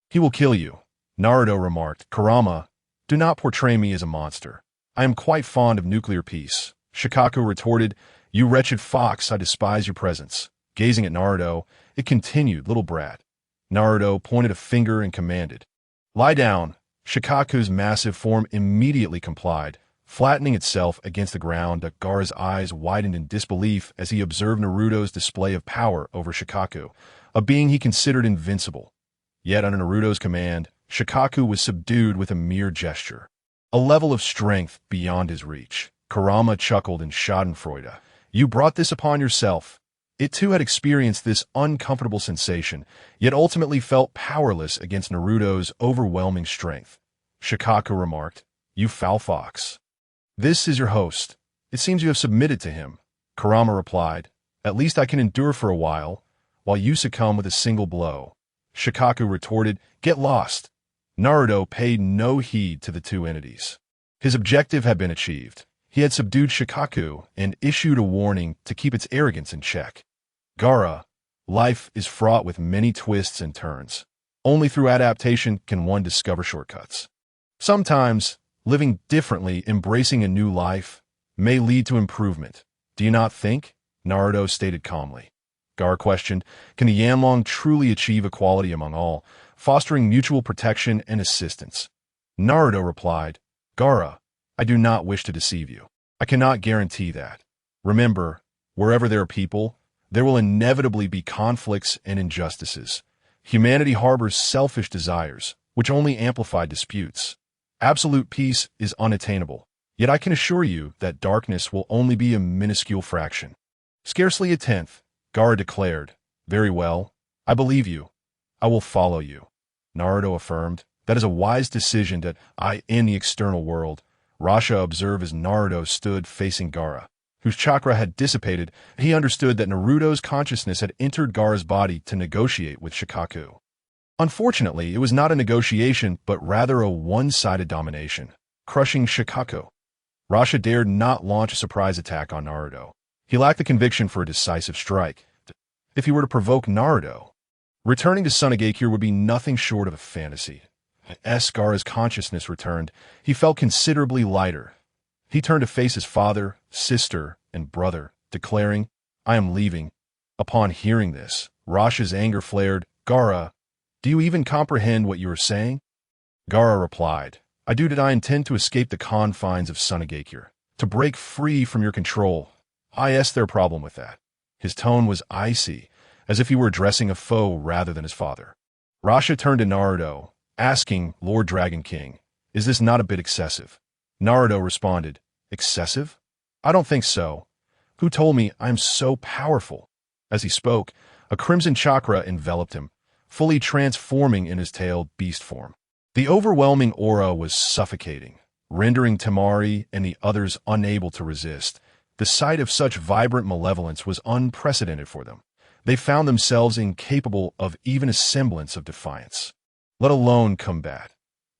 He will kill you. Naruto remarked. Kurama, do not portray me as a monster. I am quite fond of nuclear peace. Shikaku retorted, you wretched fox, I despise your presence. Gazing at Naruto, it continued, little brat. Naruto pointed a finger and commanded. Lie down. Shikaku's massive form immediately complied, flattening itself against the ground. Gaara's eyes widened in disbelief as he observed Naruto's display of power over Shikaku, a being he considered invincible. Yet under Naruto's command, Shikaku was subdued with a mere gesture, a level of strength beyond his reach. Kurama chuckled in schadenfreude. You brought this upon yourself. It too had experienced this uncomfortable sensation, yet ultimately felt powerless against Naruto's overwhelming strength. Shikaku remarked, you foul fox. This is your host. It seems you have submitted to him. Kurama replied, at least I can endure for a while you succumb with a single blow. Shikaku retorted, get lost. Naruto paid no heed to the two entities. His objective had been achieved. He had subdued Shikaku and issued a warning to keep its arrogance in check. Gaara, life is fraught with many twists and turns. Only through adaptation can one discover shortcuts. Sometimes, living differently, embracing a new life, may lead to improvement. Do you not think? Naruto stated calmly. Gaara questioned, can the Yanlong truly achieve equality among all, fostering mutual protection and assistance? Naruto replied, Gaara, I do not wish to deceive you. I cannot guarantee that. Remember, wherever there are people, there will inevitably be conflicts and injustices. Humanity harbors selfish desires, which only amplify disputes. Absolute peace is unattainable, yet I can assure you that darkness will only be a minuscule fraction. Scarcely a tenth, Gaara declared. Very well, I believe you. I will follow you. Naruto affirmed, that is a wise decision that I in the external world. Rasha observed as Naruto stood facing Gaara, whose chakra had dissipated. He understood that Naruto's consciousness had entered Gaara's body to negotiate with Shikaku. Unfortunately, it was not a negotiation, but rather a one-sided domination, crushing Shikaku. Rasha dared not launch a surprise attack on Naruto. He lacked the conviction for a decisive strike. If he were to provoke Naruto, returning to Sunagakure would be nothing short of a fantasy. As Gaara's consciousness returned, he felt considerably lighter. He turned to face his father, sister, and brother, declaring, I am leaving. Upon hearing this, Rasha's anger flared. Gaara, do you even comprehend what you are saying? Gaara replied, I do. Did I intend to escape the confines of Sunagakure, to break free from your control? I asked their problem with that. His tone was icy, as if he were addressing a foe rather than his father. Rasha turned to Naruto, asking, Lord Dragon King, is this not a bit excessive? Naruto responded, excessive? I don't think so. Who told me I am so powerful? As he spoke, a crimson chakra enveloped him, fully transforming in his tailed beast form. The overwhelming aura was suffocating, rendering Temari and the others unable to resist. The sight of such vibrant malevolence was unprecedented for them. They found themselves incapable of even a semblance of defiance, let alone combat.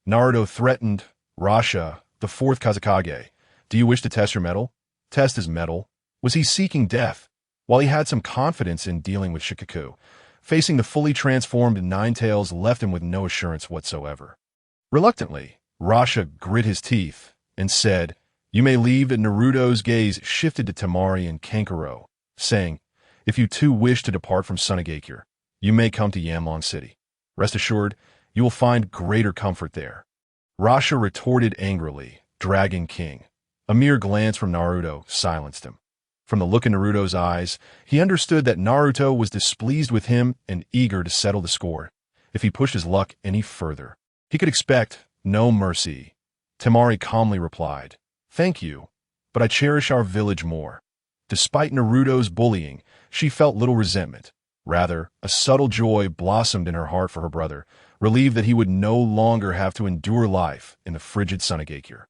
Naruto threatened, Rasha, the fourth Kazekage, do you wish to test your mettle? Test his mettle? Was he seeking death? While he had some confidence in dealing with Shikaku, facing the fully transformed Ninetales left him with no assurance whatsoever. Reluctantly, Rasha grit his teeth and said, you may leave. And Naruto's gaze shifted to Temari and Kankuro, saying, if you too wish to depart from Sunagakure, you may come to Yanlong City. Rest assured, you will find greater comfort there. Rasha retorted angrily, Dragon King. A mere glance from Naruto silenced him. From the look in Naruto's eyes, he understood that Naruto was displeased with him and eager to settle the score. If he pushed his luck any further, he could expect no mercy. Temari calmly replied, thank you, but I cherish our village more. Despite Naruto's bullying, she felt little resentment. Rather, a subtle joy blossomed in her heart for her brother, relieved that he would no longer have to endure life in the frigid Sunagakure.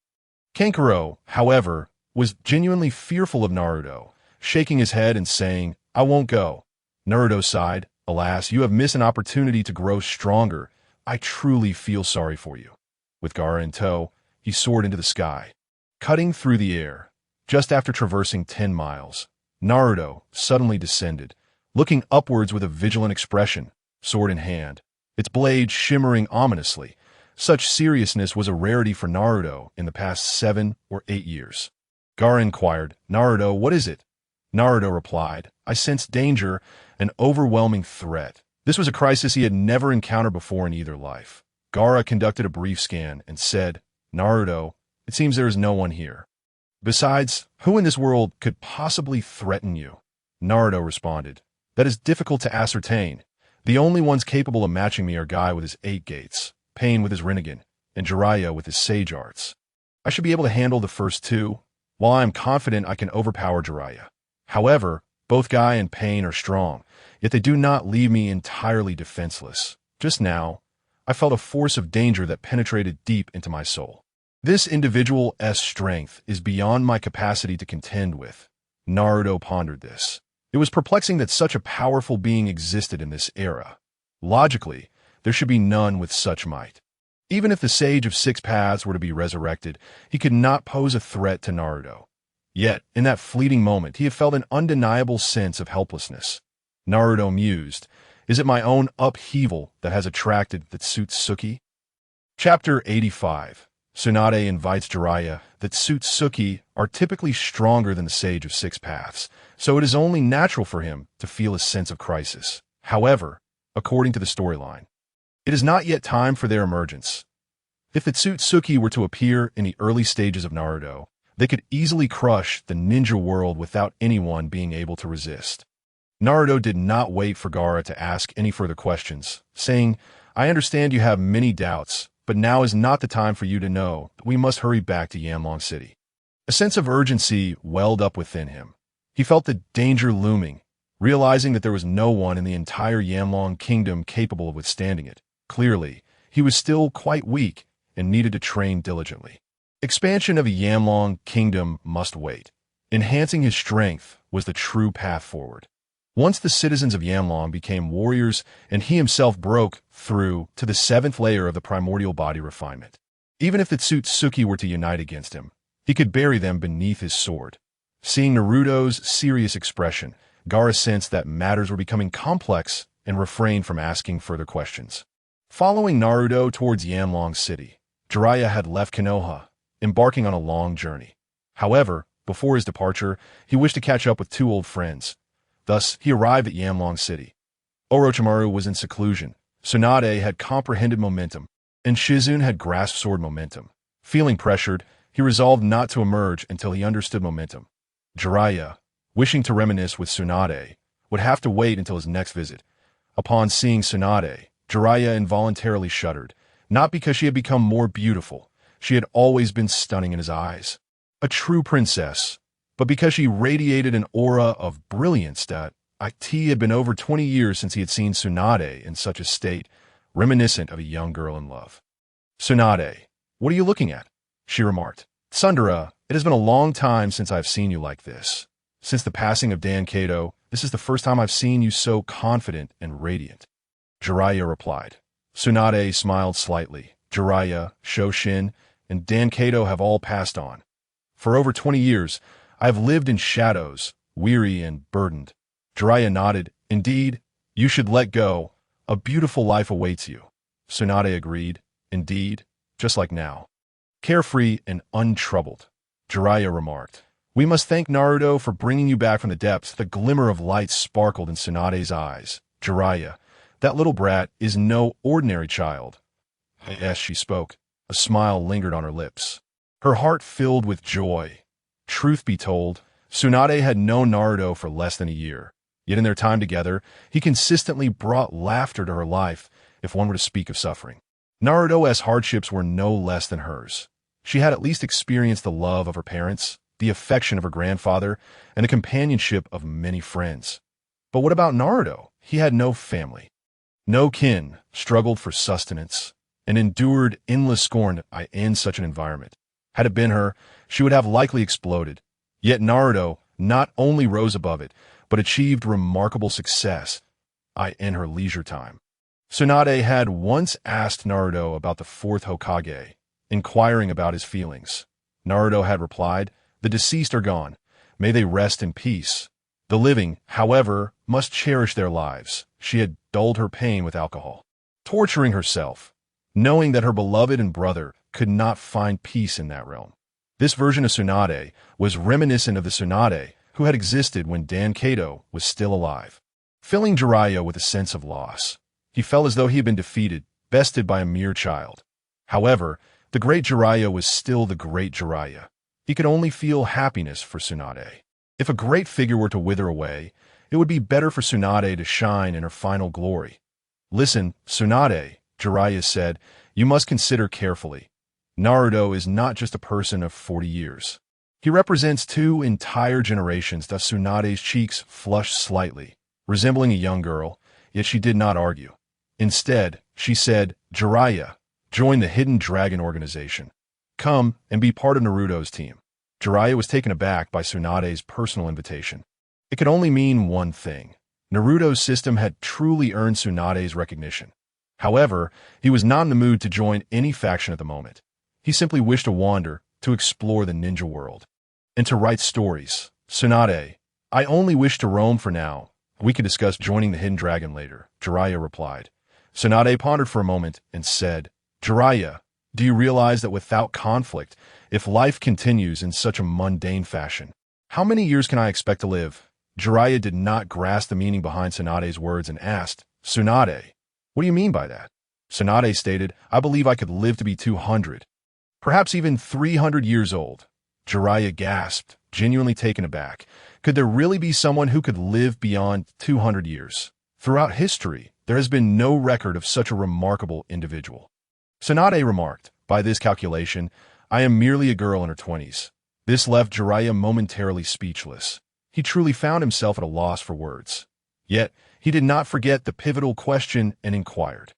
Kankuro, however, was genuinely fearful of Naruto, shaking his head and saying, "I won't go." Naruto sighed, "Alas, you have missed an opportunity to grow stronger. I truly feel sorry for you." With Gaara in tow, he soared into the sky, cutting through the air. Just after traversing 10 miles, Naruto suddenly descended, looking upwards with a vigilant expression, sword in hand, its blade shimmering ominously. Such seriousness was a rarity for Naruto in the past 7 or 8 years. Gaara inquired, "Naruto, what is it?" Naruto replied, "I sense danger, an overwhelming threat." This was a crisis he had never encountered before in either life. Gaara conducted a brief scan and said, "Naruto, it seems there is no one here. Besides, who in this world could possibly threaten you?" Naruto responded, "That is difficult to ascertain. The only ones capable of matching me are Guy with his 8 gates, Pain with his Rinnegan, and Jiraiya with his Sage Arts. I should be able to handle the first 2, while I am confident I can overpower Jiraiya. However, both Guy and Pain are strong, yet they do not leave me entirely defenseless. Just now, I felt a force of danger that penetrated deep into my soul. This individual's strength is beyond my capacity to contend with." Naruto pondered this. It was perplexing that such a powerful being existed in this era. Logically, there should be none with such might. Even if the Sage of 6 Paths were to be resurrected, he could not pose a threat to Naruto. Yet, in that fleeting moment, he had felt an undeniable sense of helplessness. Naruto mused, "Is it my own upheaval that has attracted Tsuki?" Chapter 85. Tsunade invites Jiraiya. The Tsuki are typically stronger than the Sage of 6 Paths, so it is only natural for him to feel a sense of crisis. However, according to the storyline, it is not yet time for their emergence. If the Tsuki were to appear in the early stages of Naruto, they could easily crush the ninja world without anyone being able to resist. Naruto did not wait for Gaara to ask any further questions, saying, "I understand you have many doubts, but now is not the time for you to know that we must hurry back to Yanlong City." A sense of urgency welled up within him. He felt the danger looming, realizing that there was no one in the entire Yanlong kingdom capable of withstanding it. Clearly, he was still quite weak and needed to train diligently. Expansion of the Yanlong kingdom must wait. Enhancing his strength was the true path forward. Once the citizens of Yanlong became warriors and he himself broke through to the 7th layer of the primordial body refinement. Even if the Tsuki were to unite against him, he could bury them beneath his sword. Seeing Naruto's serious expression, Gaara sensed that matters were becoming complex and refrained from asking further questions. Following Naruto towards Yanlong City, Jiraiya had left Konoha, embarking on a long journey. However, before his departure, he wished to catch up with 2 old friends. Thus, he arrived at Yanlong City. Orochimaru was in seclusion, Tsunade had comprehended momentum, and Shizune had grasped sword momentum. Feeling pressured, he resolved not to emerge until he understood momentum. Jiraiya, wishing to reminisce with Tsunade, would have to wait until his next visit. Upon seeing Tsunade, Jiraiya involuntarily shuddered, not because she had become more beautiful. She had always been stunning in his eyes. A true princess, but because she radiated an aura of brilliance that it had been over 20 years since he had seen Tsunade in such a state, reminiscent of a young girl in love. "Tsunade, what are you looking at?" she remarked. "Tsundere, it has been a long time since I have seen you like this. Since the passing of Dan Kato, this is the first time I've seen you so confident and radiant." Jiraiya replied. Tsunade smiled slightly. "Jiraiya, Shoshin, and Dan Kato have all passed on. For over 20 years, I have lived in shadows, weary and burdened." Jiraiya nodded. "Indeed, you should let go. A beautiful life awaits you." Tsunade agreed. "Indeed, just like now. Carefree and untroubled." Jiraiya remarked. "We must thank Naruto for bringing you back from the depths." The glimmer of light sparkled in Tsunade's eyes. "Jiraiya, that little brat is no ordinary child." As she spoke, a smile lingered on her lips. Her heart filled with joy. Truth be told, Tsunade had known Naruto for less than a year. Yet in their time together, he consistently brought laughter to her life, if one were to speak of suffering. Naruto's hardships were no less than hers. She had at least experienced the love of her parents, the affection of her grandfather, and the companionship of many friends. But what about Naruto? He had no family, no kin, struggled for sustenance, and endured endless scorn in such an environment. Had it been her, she would have likely exploded. Yet Naruto not only rose above it, but achieved remarkable success in her leisure time. Tsunade had once asked Naruto about the fourth Hokage, inquiring about his feelings. Naruto had replied, "The deceased are gone. May they rest in peace. The living, however, must cherish their lives." She had dulled her pain with alcohol, torturing herself, knowing that her beloved and brother could not find peace in that realm. This version of Tsunade was reminiscent of the Tsunade who had existed when Dan Kato was still alive, filling Jiraiya with a sense of loss. He felt as though he had been defeated, bested by a mere child. However, the great Jiraiya was still the great Jiraiya. He could only feel happiness for Tsunade. If a great figure were to wither away, it would be better for Tsunade to shine in her final glory. "Listen, Tsunade," Jiraiya said, "you must consider carefully. Naruto is not just a person of 40 years. He represents 2 entire generations." Thus Tsunade's cheeks flushed slightly, resembling a young girl, yet she did not argue. Instead, she said, "Jiraiya, join the Hidden Dragon organization. Come and be part of Naruto's team." Jiraiya was taken aback by Tsunade's personal invitation. It could only mean one thing. Naruto's system had truly earned Tsunade's recognition. However, he was not in the mood to join any faction at the moment. He simply wished to wander, to explore the ninja world, and to write stories. "Tsunade, I only wish to roam for now. We could discuss joining the Hidden Dragon later," Jiraiya replied. Tsunade pondered for a moment and said, "Jiraiya, do you realize that without conflict, if life continues in such a mundane fashion, how many years can I expect to live?" Jiraiya did not grasp the meaning behind Tsunade's words and asked, "Tsunade, what do you mean by that?" Tsunade stated, "I believe I could live to be 200, perhaps even 300 years old." Jiraiya gasped, genuinely taken aback. Could there really be someone who could live beyond 200 years? Throughout history, there has been no record of such a remarkable individual. Tsunade remarked, "By this calculation, I am merely a girl in her 20s. This left Jiraiya momentarily speechless. He truly found himself at a loss for words. Yet, he did not forget the pivotal question and inquired,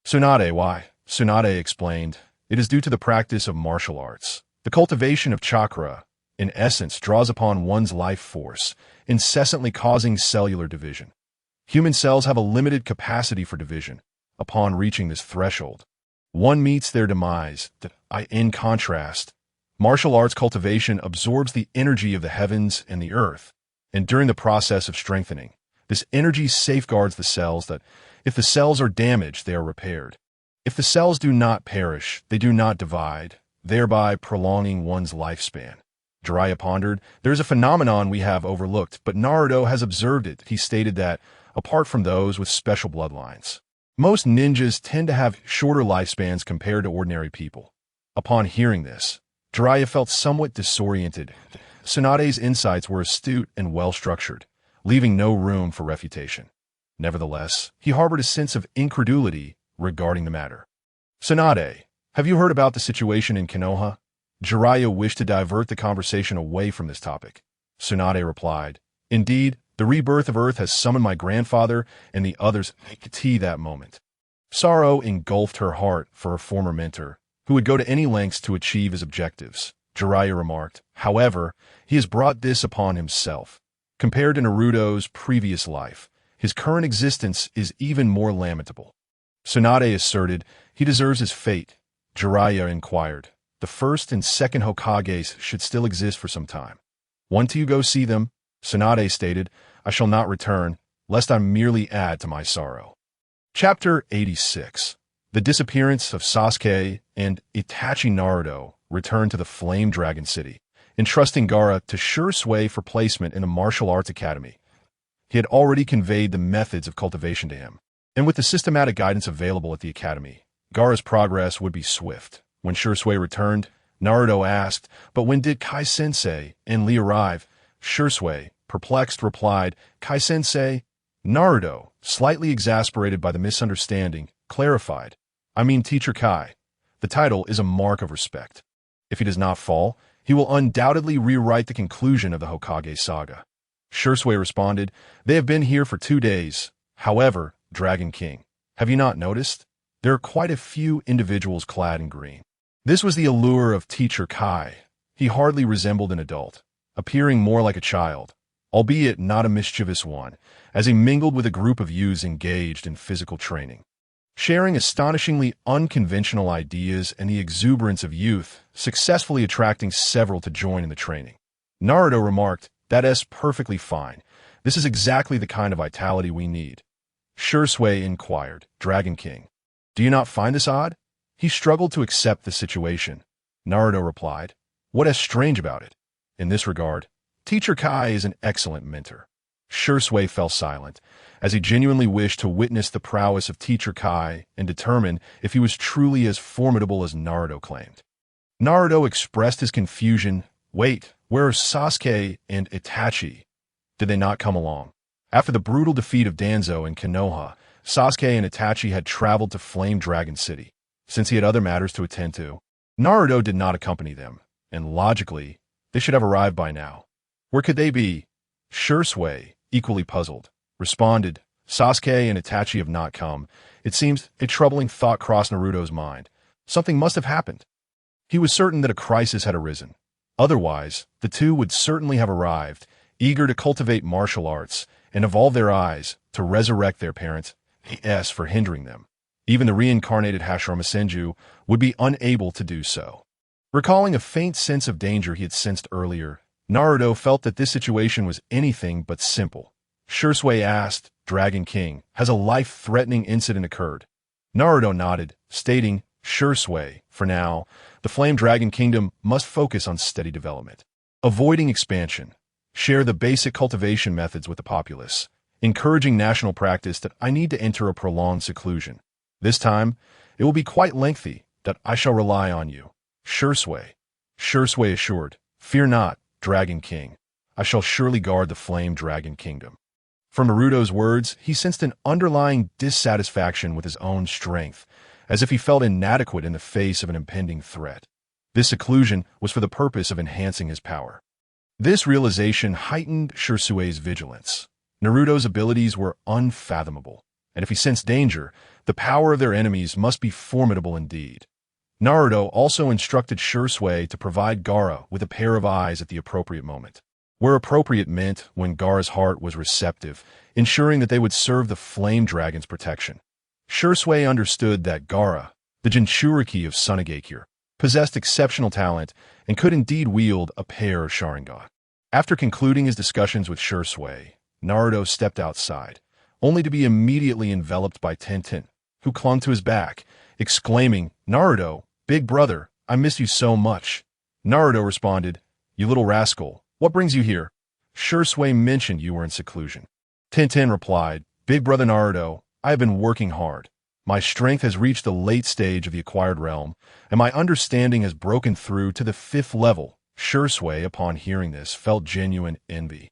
"Tsunade, why?" Tsunade explained, "It is due to the practice of martial arts. The cultivation of chakra, in essence, draws upon one's life force, incessantly causing cellular division. Human cells have a limited capacity for division. Upon reaching this threshold, one meets their demise. In contrast, martial arts cultivation absorbs the energy of the heavens and the earth, and during the process of strengthening, this energy safeguards the cells that, if the cells are damaged, they are repaired. If the cells do not perish, they do not divide, thereby prolonging one's lifespan." Jiraiya pondered, "There is a phenomenon we have overlooked, but Naruto has observed it." He stated that, apart from those with special bloodlines, most ninjas tend to have shorter lifespans compared to ordinary people. Upon hearing this, Jiraiya felt somewhat disoriented. Tsunade's insights were astute and well-structured, leaving no room for refutation. Nevertheless, he harbored a sense of incredulity regarding the matter. "Tsunade, have you heard about the situation in Konoha?" Jiraiya wished to divert the conversation away from this topic. Tsunade replied, "Indeed, the rebirth of Earth has summoned my grandfather and the others." That moment, sorrow engulfed her heart for her former mentor, who would go to any lengths to achieve his objectives. Jiraiya remarked, "However, he has brought this upon himself. Compared to Naruto's previous life, his current existence is even more lamentable." Tsunade asserted, "He deserves his fate." Jiraiya inquired, "The first and second Hokages should still exist for some time. When do you go see them?" Tsunade stated, "I shall not return, lest I merely add to my sorrow." Chapter 86. The disappearance of Sasuke and Itachi. Naruto returned to the Flame Dragon City, entrusting Gaara to sure sway for placement in a martial arts academy. He had already conveyed the methods of cultivation to him, and with the systematic guidance available at the academy, Gaara's progress would be swift. When Shursui returned, Naruto asked, "But when did Kai-sensei and Lee arrive?" Shursui, perplexed, replied, "Kai-sensei?" Naruto, slightly exasperated by the misunderstanding, clarified, "I mean Teacher Kai. The title is a mark of respect. If he does not fall, he will undoubtedly rewrite the conclusion of the Hokage saga." Shursui responded, "They have been here for 2 days. However, Dragon King, have you not noticed? There are quite a few individuals clad in green. This was the allure of Teacher Kai. He hardly resembled an adult, appearing more like a child, albeit not a mischievous one, as he mingled with a group of youths engaged in physical training. Sharing astonishingly unconventional ideas and the exuberance of youth, successfully attracting several to join in the training. Naruto remarked, "That's perfectly fine. This is exactly the kind of vitality we need." Shursui inquired, "Dragon King, do you not find this odd?" He struggled to accept the situation. Naruto replied, "What is strange about it? In this regard, Teacher Kai is an excellent mentor." Shursui fell silent, as he genuinely wished to witness the prowess of Teacher Kai and determine if he was truly as formidable as Naruto claimed. Naruto expressed his confusion. "Wait, where are Sasuke and Itachi? Did they not come along?" After the brutal defeat of Danzo in Konoha, Sasuke and Itachi had traveled to Flame Dragon City, since he had other matters to attend to. Naruto did not accompany them, and logically, they should have arrived by now. Where could they be? Shursui, equally puzzled, responded, "Sasuke and Itachi have not come. It seems a troubling thought crossed Naruto's mind. Something must have happened. He was certain that a crisis had arisen. Otherwise, the two would certainly have arrived, eager to cultivate martial arts and evolve their eyes to resurrect their parents for hindering them. Even the reincarnated Hashirama Senju would be unable to do so." Recalling a faint sense of danger he had sensed earlier, Naruto felt that this situation was anything but simple. Shursui asked, "Dragon King, has a life-threatening incident occurred?" Naruto nodded, stating, "Shursui, for now, the Flame Dragon Kingdom must focus on steady development. Avoiding expansion. Share the basic cultivation methods with the populace. Encouraging national practice that I need to enter a prolonged seclusion. This time, it will be quite lengthy, that I shall rely on you." Shursui assured, "Fear not, Dragon King. I shall surely guard the Flame Dragon Kingdom." From Naruto's words, he sensed an underlying dissatisfaction with his own strength, as if he felt inadequate in the face of an impending threat. This seclusion was for the purpose of enhancing his power. This realization heightened Shursui's vigilance. Naruto's abilities were unfathomable, and if he sensed danger, the power of their enemies must be formidable indeed. Naruto also instructed Shursui to provide Gaara with a pair of eyes at the appropriate moment. Where appropriate meant when Gaara's heart was receptive, ensuring that they would serve the Flame Dragon's protection. Shursui understood that Gaara, the Jinchuriki of Tsunagakure, possessed exceptional talent and could indeed wield a pair of Sharingan. After concluding his discussions with Shursui, Naruto stepped outside, only to be immediately enveloped by Tenten, who clung to his back, exclaiming, "Naruto, big brother, I miss you so much." Naruto responded, "You little rascal, what brings you here?" "Shursui mentioned you were in seclusion." Tenten replied, "Big brother Naruto, I have been working hard. My strength has reached the late stage of the acquired realm, and my understanding has broken through to the 5th level." Shursui, upon hearing this, felt genuine envy.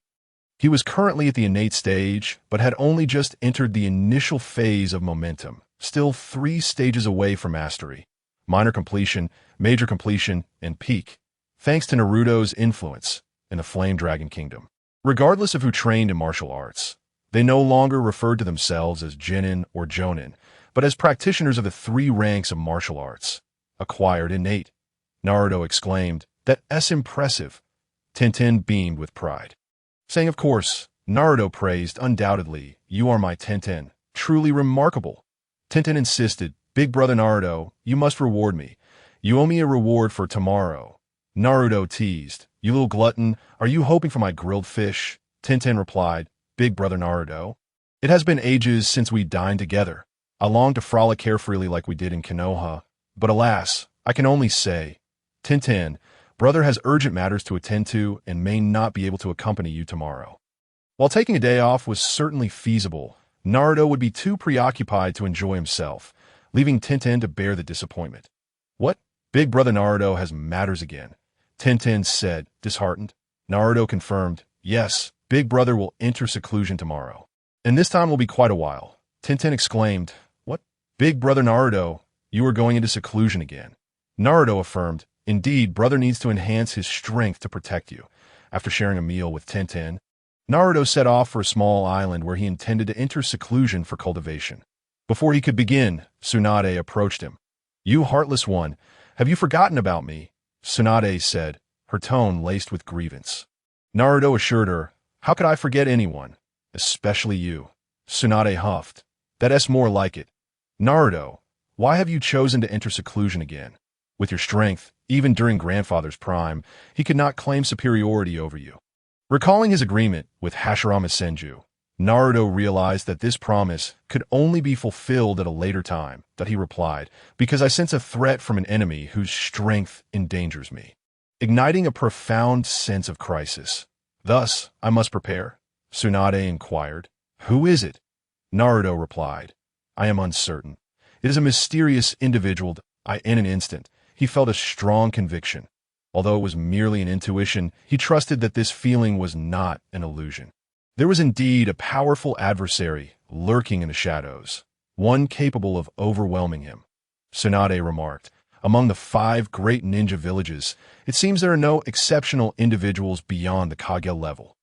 He was currently at the innate stage, but had only just entered the initial phase of momentum, still 3 stages away from mastery: minor completion, major completion, and peak, thanks to Naruto's influence in the Flame Dragon Kingdom. Regardless of who trained in martial arts, they no longer referred to themselves as Genin or Jonin, but as practitioners of the 3 ranks of martial arts. Acquired innate. Naruto exclaimed, "That's impressive." Tenten beamed with pride, saying, "Of course." Naruto praised, "Undoubtedly, you are my Tenten. Truly remarkable." Tenten insisted, "Big brother Naruto, you must reward me. You owe me a reward for tomorrow." Naruto teased, "You little glutton, are you hoping for my grilled fish?" Tenten replied, "Big brother Naruto, it has been ages since we dined together. I long to frolic carefreely like we did in Konoha, but alas, I can only say, Tenten, brother has urgent matters to attend to and may not be able to accompany you tomorrow." While taking a day off was certainly feasible, Naruto would be too preoccupied to enjoy himself, leaving Tenten to bear the disappointment. "What? Big brother Naruto has matters again," Tenten said, disheartened. Naruto confirmed, "Yes, big brother will enter seclusion tomorrow. And this time will be quite a while." Tenten exclaimed, "What? Big brother Naruto, you are going into seclusion again." Naruto affirmed, "Indeed, brother needs to enhance his strength to protect you." After sharing a meal with Tenten, Naruto set off for a small island where he intended to enter seclusion for cultivation. Before he could begin, Tsunade approached him. "You heartless one, Have you forgotten about me? Tsunade said, her tone laced with grievance. Naruto assured her, how could I forget anyone? Especially you. Tsunade huffed. That's more like it. Naruto, why have you chosen to enter seclusion again? With your strength, even during grandfather's prime, he could not claim superiority over you. Recalling his agreement with Hashirama Senju, Naruto realized that this promise could only be fulfilled at a later time, that he replied, because I sense a threat from an enemy whose strength endangers me, igniting a profound sense of crisis. Thus, I must prepare. Tsunade inquired. Who is it? Naruto replied. I am uncertain. It is a mysterious individual. In an instant, he felt a strong conviction. Although it was merely an intuition, he trusted that this feeling was not an illusion. There was indeed a powerful adversary lurking in the shadows, one capable of overwhelming him. Tsunade remarked, among the 5 great ninja villages, it seems there are no exceptional individuals beyond the Kage level.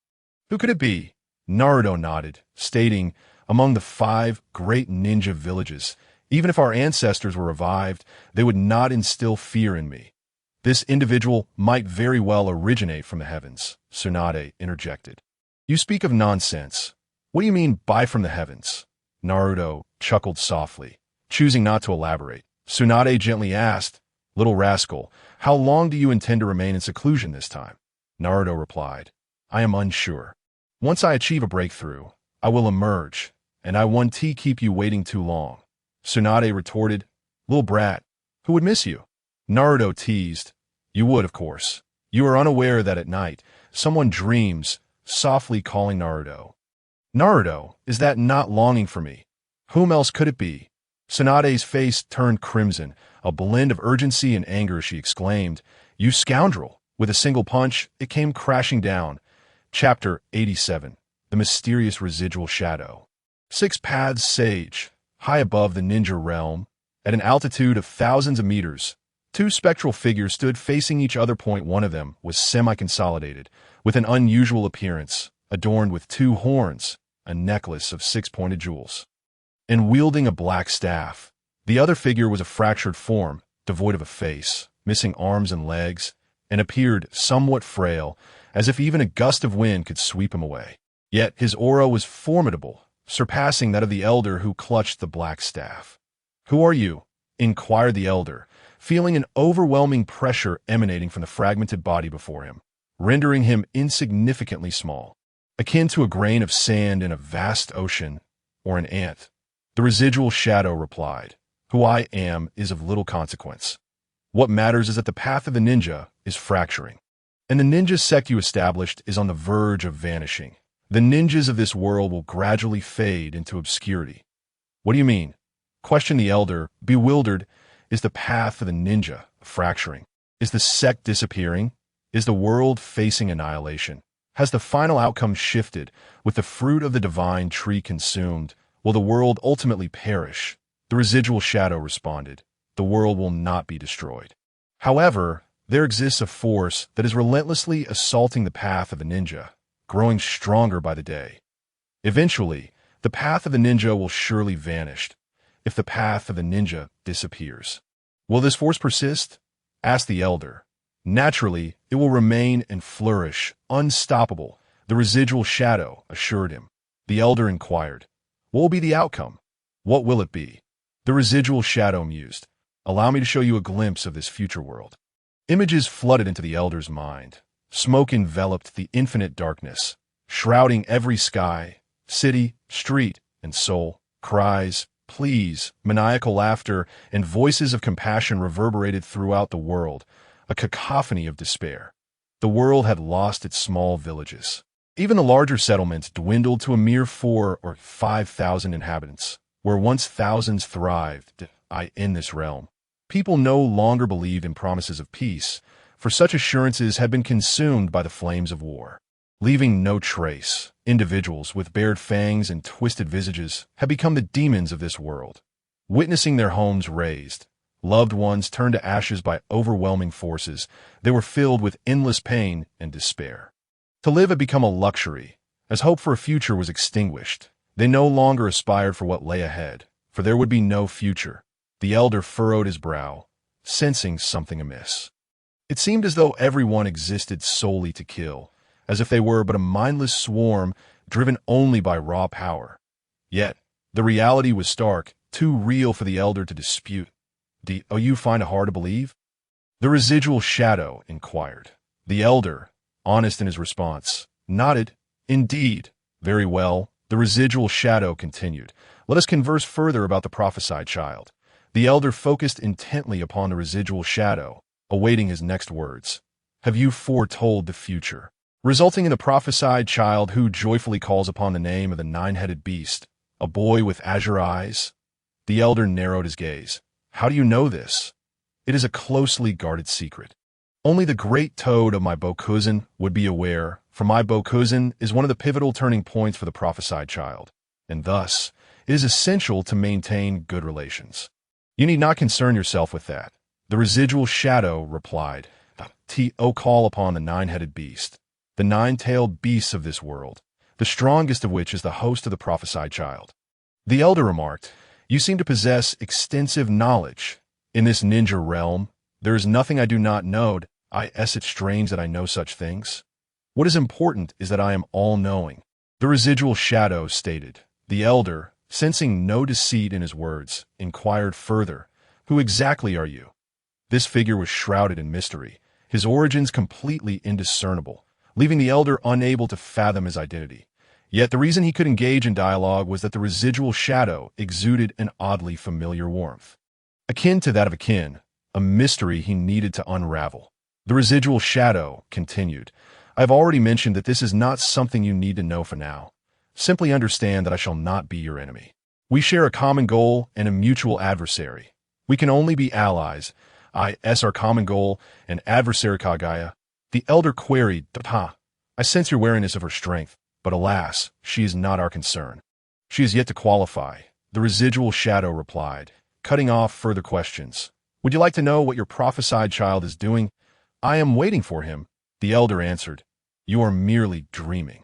Who could it be? Naruto nodded, stating, among the 5 great ninja villages, even if our ancestors were revived, they would not instill fear in me. This individual might very well originate from the heavens, Tsunade interjected. You speak of nonsense. What do you mean by from the heavens? Naruto chuckled softly, choosing not to elaborate. Tsunade gently asked, Little rascal, how long do you intend to remain in seclusion this time? Naruto replied, I am unsure. Once I achieve a breakthrough, I will emerge, and I won't keep you waiting too long. Tsunade retorted, Little brat, who would miss you? Naruto teased, You would, of course. You are unaware that at night, someone dreams, softly calling Naruto. Naruto, is that not longing for me? Whom else could it be? Tsunade's face turned crimson, a blend of urgency and anger as she exclaimed, You scoundrel! With a single punch, it came crashing down. Chapter 87. The Mysterious Residual Shadow. 6 paths sage, high above the ninja realm, at an altitude of thousands of meters, 2 spectral figures stood facing each other. One of them was semi-consolidated, with an unusual appearance, adorned with 2 horns, a necklace of 6-pointed jewels, and wielding a black staff. The other figure was a fractured form, devoid of a face, missing arms and legs, and appeared somewhat frail, as if even a gust of wind could sweep him away. Yet his aura was formidable, surpassing that of the elder who clutched the black staff. Who are you? Inquired the elder, feeling an overwhelming pressure emanating from the fragmented body before him, rendering him insignificantly small, akin to a grain of sand in a vast ocean, or an ant. The residual shadow replied, Who I am is of little consequence. What matters is that the path of the ninja is fracturing, and the ninja sect you established is on the verge of vanishing. The ninjas of this world will gradually fade into obscurity. What do you mean? Questioned the elder, bewildered. Is the path of the ninja fracturing? Is the sect disappearing? Is the world facing annihilation? Has the final outcome shifted, with the fruit of the divine tree consumed? Will the world ultimately perish? The residual shadow responded, The world will not be destroyed. However, there exists a force that is relentlessly assaulting the path of the ninja, growing stronger by the day. Eventually, the path of the ninja will surely vanish, if the path of the ninja disappears. Will this force persist? Asked the elder. Naturally, it will remain and flourish, unstoppable, the residual shadow assured him. The elder inquired, What will be the outcome? What will it be? The residual shadow mused, Allow me to show you a glimpse of this future world. Images flooded into the elder's mind. Smoke enveloped the infinite darkness, shrouding every sky, city, street, and soul. Cries, pleas, maniacal laughter, and voices of compassion reverberated throughout the world, a cacophony of despair. The world had lost its small villages. Even the larger settlements dwindled to a mere 4,000 or 5,000 inhabitants, where once thousands thrived. In this realm, people no longer believed in promises of peace, for such assurances had been consumed by the flames of war. Leaving no trace, individuals with bared fangs and twisted visages had become the demons of this world. Witnessing their homes razed, loved ones turned to ashes by overwhelming forces, they were filled with endless pain and despair. To live had become a luxury, as hope for a future was extinguished. They no longer aspired for what lay ahead, for there would be no future. The elder furrowed his brow, sensing something amiss. It seemed as though everyone existed solely to kill, as if they were but a mindless swarm driven only by raw power. Yet, the reality was stark, too real for the elder to dispute. "Do you find it hard to believe?" The residual shadow inquired. The elder, honest in his response, nodded. "Indeed. Very well." The residual shadow continued. "Let us converse further about the prophesied child." The elder focused intently upon the residual shadow, awaiting his next words. "Have you foretold the future, resulting in the prophesied child who joyfully calls upon the name of the nine-headed beast, a boy with azure eyes?" The elder narrowed his gaze. "How do you know this?" "It is a closely guarded secret. Only the great toad of my Bokuzen would be aware, for my Bokuzen is one of the pivotal turning points for the prophesied child, and thus it is essential to maintain good relations. You need not concern yourself with that." The residual shadow replied. "To call upon the nine-headed beast, the nine-tailed beasts of this world, the strongest of which is the host of the prophesied child." The elder remarked, "You seem to possess extensive knowledge. In this ninja realm, there is nothing I do not know. It's strange that I know such things. What is important is that I am all-knowing." The residual shadow stated. The elder, sensing no deceit in his words, inquired further, "Who exactly are you?" This figure was shrouded in mystery, his origins completely indiscernible, leaving the elder unable to fathom his identity. Yet the reason he could engage in dialogue was that the residual shadow exuded an oddly familiar warmth, akin to that of a kin, a mystery he needed to unravel. The residual shadow continued. "I have already mentioned that this is not something you need to know for now. Simply understand that I shall not be your enemy. We share a common goal and a mutual adversary. We can only be allies. Our common goal and adversary Kagaya." The elder queried, "I sense your wariness of her strength, but alas, she is not our concern. She is yet to qualify." The residual shadow replied, cutting off further questions. "Would you like to know what your prophesied child is doing?" "I am waiting for him," the elder answered. "You are merely dreaming.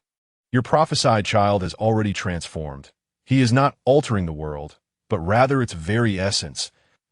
Your prophesied child has already transformed. He is not altering the world, but rather its very essence.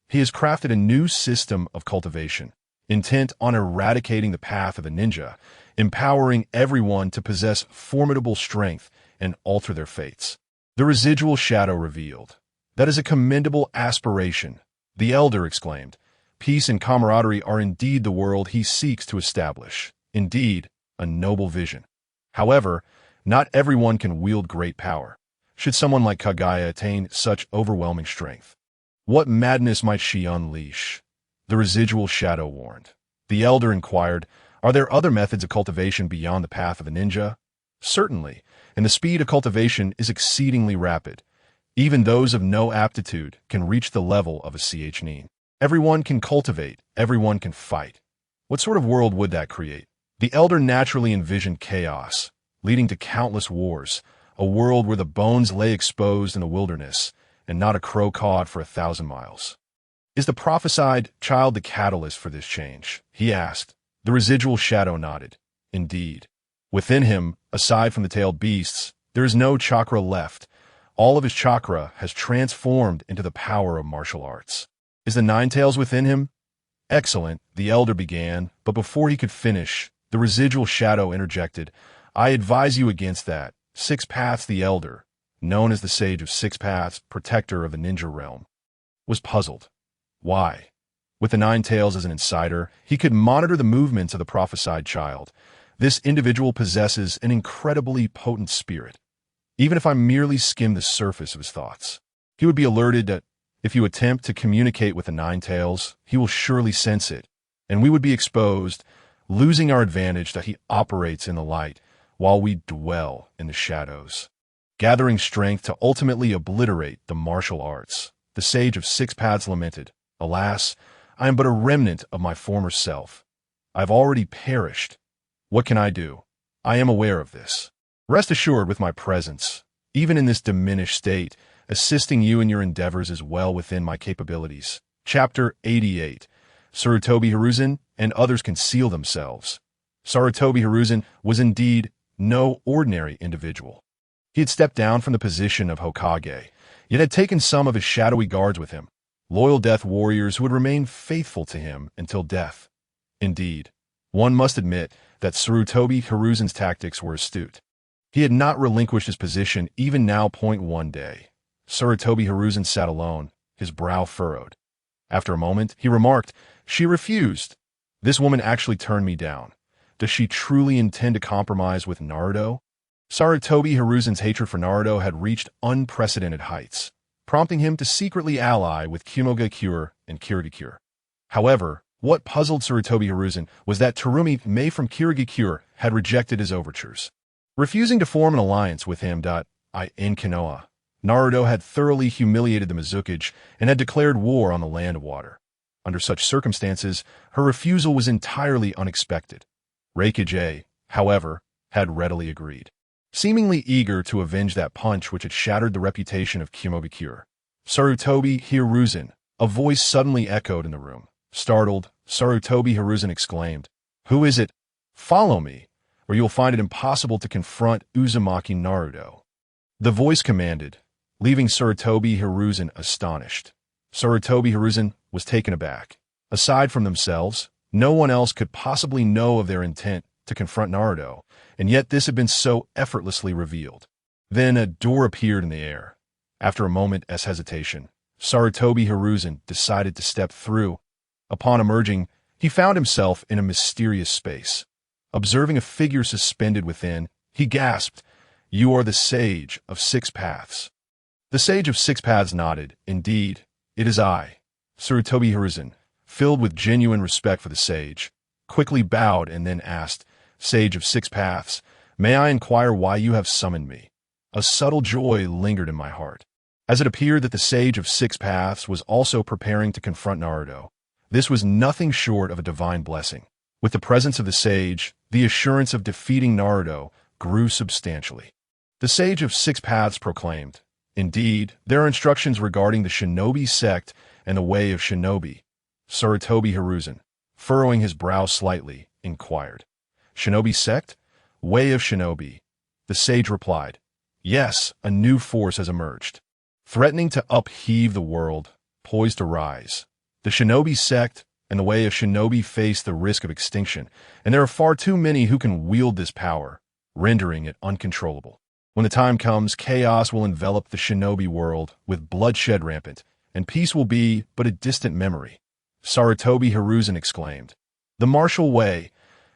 He has crafted a new system of cultivation, intent on eradicating the path of the ninja, empowering everyone to possess formidable strength and alter their fates." The residual shadow revealed. "That is a commendable aspiration," the elder exclaimed. "Peace and camaraderie are indeed the world he seeks to establish. Indeed, a noble vision. However, not everyone can wield great power. Should someone like Kagaya attain such overwhelming strength, what madness might she unleash?" The residual shadow warned. The elder inquired, "Are there other methods of cultivation beyond the path of a ninja?" "Certainly, and the speed of cultivation is exceedingly rapid. Even those of no aptitude can reach the level of a nin. Everyone can cultivate, everyone can fight. What sort of world would that create?" The elder naturally envisioned chaos, leading to countless wars, a world where the bones lay exposed in the wilderness, and not a crow cawed for 1,000 miles. "Is the prophesied child the catalyst for this change?" he asked. The residual shadow nodded. "Indeed. Within him, aside from the tailed beasts, there is no chakra left. All of his chakra has transformed into the power of martial arts." "Is the nine tails within him?" "Excellent," the elder began, but before he could finish, the residual shadow interjected. "I advise you against that. Six Paths the elder, known as the Sage of Six Paths, protector of the ninja realm, was puzzled. Why? With the nine tails as an insider, he could monitor the movements of the prophesied child. This individual possesses an incredibly potent spirit. Even if I merely skim the surface of his thoughts, he would be alerted that if you attempt to communicate with the nine tails, he will surely sense it, and we would be exposed, losing our advantage that he operates in the light, while we dwell in the shadows, gathering strength to ultimately obliterate the martial arts." The Sage of Six Paths lamented, "Alas, I am but a remnant of my former self. I have already perished. What can I do? I am aware of this. Rest assured with my presence, even in this diminished state, assisting you in your endeavors is well within my capabilities." Chapter 88. Sarutobi Hiruzen and others conceal themselves. Sarutobi Hiruzen was indeed no ordinary individual. He had stepped down from the position of Hokage, yet had taken some of his shadowy guards with him. loyal death warriors who would remain faithful to him until death. Indeed, one must admit that Sarutobi Hiruzen's tactics were astute. He had not relinquished his position even now. One day, Sarutobi Hiruzen sat alone, his brow furrowed. After a moment, he remarked, "She refused. This woman actually turned me down. Does she truly intend to compromise with Naruto?" Sarutobi Hiruzen's hatred for Naruto had reached unprecedented heights, prompting him to secretly ally with Kumogakure and Kirigakure. However, what puzzled Sarutobi Hiruzen was that Terumi Mei from Kirigakure had rejected his overtures. Refusing to form an alliance with him. In Konoha, Naruto had thoroughly humiliated the Mizukage and had declared war on the land of water. Under such circumstances, her refusal was entirely unexpected. Reikage, however, had readily agreed, seemingly eager to avenge that punch which had shattered the reputation of Kumogakure. "Sarutobi Hiruzen," a voice suddenly echoed in the room. Startled, Sarutobi Hiruzen exclaimed, "Who is it? Follow me, or you will find it impossible to confront Uzumaki Naruto." The voice commanded, leaving Sarutobi Hiruzen astonished. Sarutobi Hiruzen was taken aback. Aside from themselves, no one else could possibly know of their intent to confront Naruto, and yet this had been so effortlessly revealed. Then a door appeared in the air. After a moment's hesitation, Sarutobi Hiruzen decided to step through. Upon emerging, he found himself in a mysterious space. Observing a figure suspended within, he gasped, "You are the Sage of Six Paths." The Sage of Six Paths nodded. "Indeed, it is I." Sarutobi Hiruzen, filled with genuine respect for the sage, quickly bowed and then asked, "Sage of Six Paths, may I inquire why you have summoned me?" A subtle joy lingered in my heart, as it appeared that the Sage of Six Paths was also preparing to confront Naruto. This was nothing short of a divine blessing. With the presence of the sage, the assurance of defeating Naruto grew substantially. The Sage of Six Paths proclaimed, "Indeed, there are instructions regarding the shinobi sect and the way of shinobi." Sarutobi Hiruzen, furrowing his brow slightly, inquired, "Shinobi sect? Way of shinobi?" The sage replied, "Yes, a new force has emerged, threatening to upheave the world, poised to rise. The shinobi sect and the way of shinobi face the risk of extinction, and there are far too many who can wield this power, rendering it uncontrollable. When the time comes, chaos will envelop the shinobi world with bloodshed rampant, and peace will be but a distant memory." Sarutobi Hiruzen exclaimed, "The martial way,"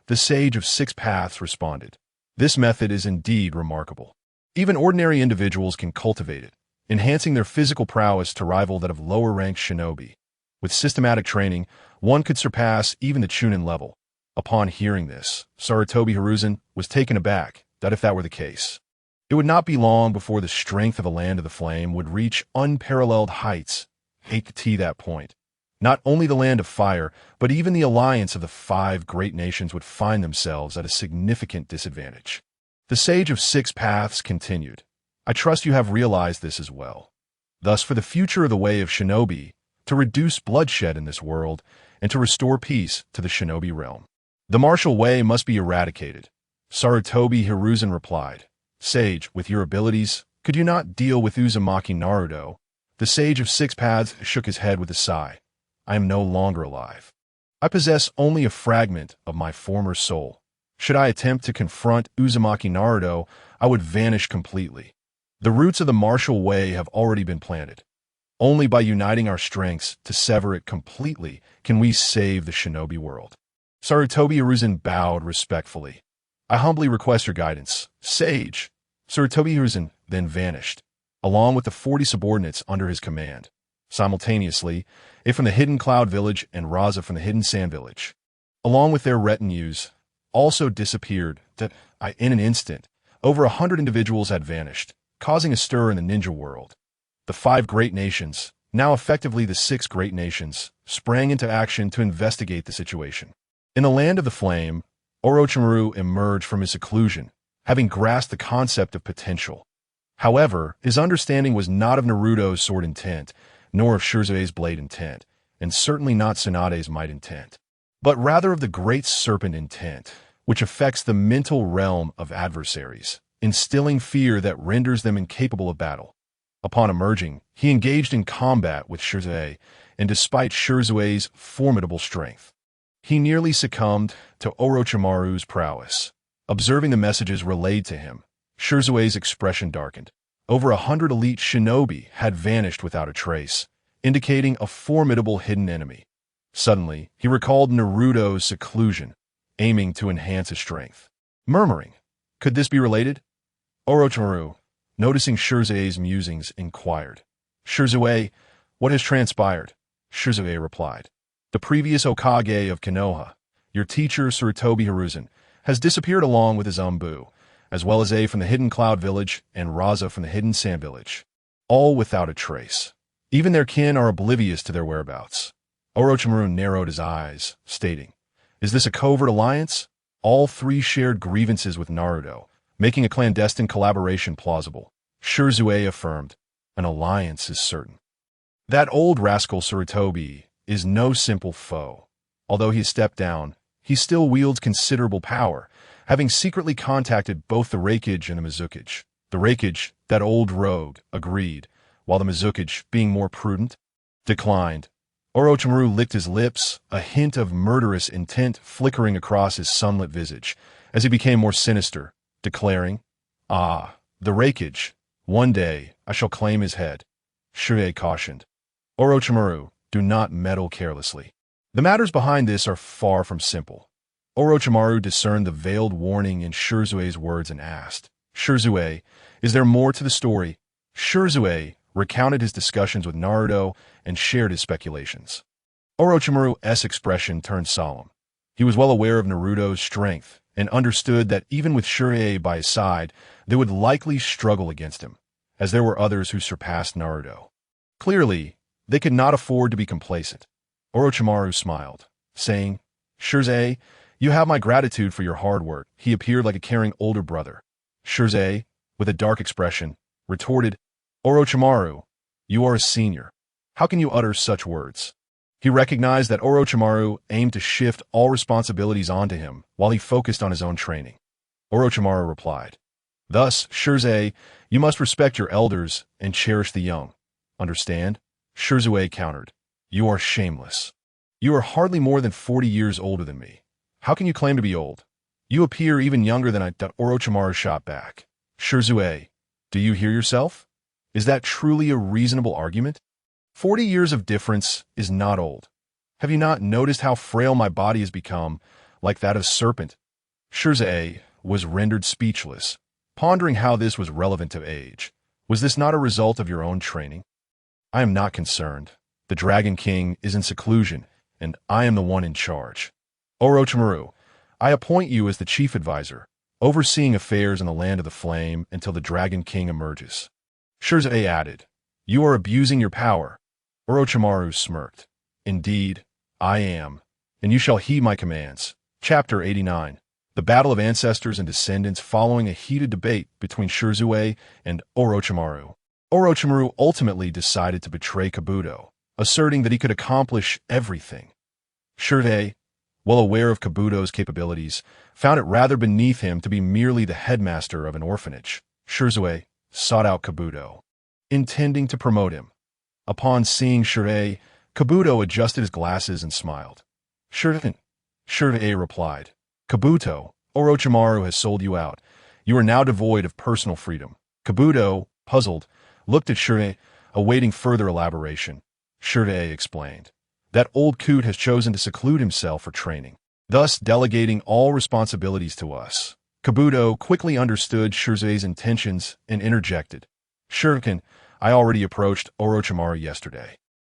the Sage of Six Paths responded. "This method is indeed remarkable. Even ordinary individuals can cultivate it, enhancing their physical prowess to rival that of lower-ranked shinobi. With systematic training, one could surpass even the Chunin level." Upon hearing this, Sarutobi Hiruzen was taken aback that if that were the case, it would not be long before the strength of the Land of the Flame would reach unparalleled heights. At that point, not only the Land of Fire, but even the alliance of the five great nations would find themselves at a significant disadvantage. The Sage of Six Paths continued, "I trust you have realized this as well. Thus, for the future of the way of shinobi, to reduce bloodshed in this world, and to restore peace to the shinobi realm, the martial way must be eradicated." Sarutobi Hiruzen replied, "Sage, with your abilities, could you not deal with Uzumaki Naruto?" The Sage of Six Paths shook his head with a sigh. "I am no longer alive. I possess only a fragment of my former soul. Should I attempt to confront Uzumaki Naruto, I would vanish completely. The roots of the martial way have already been planted. Only by uniting our strengths to sever it completely can we save the shinobi world." Sarutobi Hiruzen bowed respectfully. "I humbly request your guidance, Sage." Sarutobi Hiruzen then vanished, along with the 40 subordinates under his command. Simultaneously, A from the Hidden Cloud Village and Raza from the Hidden Sand Village, along with their retinues, also disappeared. In an instant, over 100 individuals had vanished, causing a stir in the ninja world. The five great nations, now effectively the six great nations, sprang into action to investigate the situation. In the Land of the Flame, Orochimaru emerged from his seclusion, having grasped the concept of potential. However, his understanding was not of Naruto's sword intent, nor of Shinsuke's blade intent, and certainly not Tsunade's might intent, but rather of the great serpent intent, which affects the mental realm of adversaries, instilling fear that renders them incapable of battle. Upon emerging, he engaged in combat with Shirzue, and despite Shirzue's formidable strength, he nearly succumbed to Orochimaru's prowess. Observing the messages relayed to him, Shirzue's expression darkened. Over 100 elite shinobi had vanished without a trace, indicating a formidable hidden enemy. Suddenly, he recalled Naruto's seclusion, aiming to enhance his strength. Murmuring, "Could this be related?" Orochimaru, noticing Shirzue's musings, inquired. "Shirzue, what has transpired?" Shirzue replied. "The previous Hokage of Konoha, your teacher Sarutobi Hiruzen, has disappeared along with his Umbu, as well as A from the Hidden Cloud Village and Raza from the Hidden Sand Village, all without a trace. Even their kin are oblivious to their whereabouts." Orochimaru narrowed his eyes, stating, "Is this a covert alliance?" All three shared grievances with Naruto, making a clandestine collaboration plausible. Shirzue affirmed, "An alliance is certain. That old rascal Sarutobi is no simple foe. Although he has stepped down, he still wields considerable power, having secretly contacted both the Raikage and the Mizukage. The Raikage, that old rogue, agreed, while the Mizukage, being more prudent, declined." Orochimaru licked his lips, a hint of murderous intent flickering across his sunlit visage, as he became more sinister, declaring, "Ah, the Raikage. One day I shall claim his head." Shirzue cautioned, "Orochimaru, do not meddle carelessly. The matters behind this are far from simple." Orochimaru discerned the veiled warning in Shirzue's words and asked, "Shirzue, is there more to the story?" Shirzue recounted his discussions with Naruto and shared his speculations. Orochimaru's expression turned solemn. He was well aware of Naruto's strength and understood that even with Shirzue by his side, they would likely struggle against him, as there were others who surpassed Naruto. Clearly, they could not afford to be complacent. Orochimaru smiled, saying, "Shirzue, you have my gratitude for your hard work." He appeared like a caring older brother. Shirzue, with a dark expression, retorted, "Orochimaru, you are a senior. How can you utter such words?" He recognized that Orochimaru aimed to shift all responsibilities onto him while he focused on his own training. Orochimaru replied, "Thus, Shirzue, you must respect your elders and cherish the young. Understand?" Shirzue countered, "You are shameless. You are hardly more than 40 years older than me. How can you claim to be old? You appear even younger than I." Orochimaru shot back. "Shirzue, do you hear yourself? Is that truly a reasonable argument? 40 years of difference is not old. Have you not noticed how frail my body has become, like that of a serpent?" Shirzue was rendered speechless, pondering how this was relevant to age. Was this not a result of your own training? "I am not concerned. The Dragon King is in seclusion, and I am the one in charge. Orochimaru, I appoint you as the chief advisor, overseeing affairs in the Land of the Flame until the Dragon King emerges." Shirzue added, "You are abusing your power." Orochimaru smirked. "Indeed, I am, and you shall heed my commands." Chapter 89. The Battle of Ancestors and Descendants following a heated debate between Shirzue and Orochimaru. Orochimaru ultimately decided to betray Kabuto, asserting that he could accomplish everything. Shirzue, well aware of Kabuto's capabilities, found it rather beneath him to be merely the headmaster of an orphanage. Shirzue sought out Kabuto, intending to promote him. Upon seeing Shirzue, Kabuto adjusted his glasses and smiled. Shirzue replied, "Kabuto, Orochimaru has sold you out. You are now devoid of personal freedom." Kabuto, puzzled, looked at Shirzue, awaiting further elaboration. Shirzue explained, "That old coot has chosen to seclude himself for training, thus delegating all responsibilities to us." Kabuto quickly understood Shirzue's intentions and interjected, "Shuriken, I already approached Orochimaru yesterday.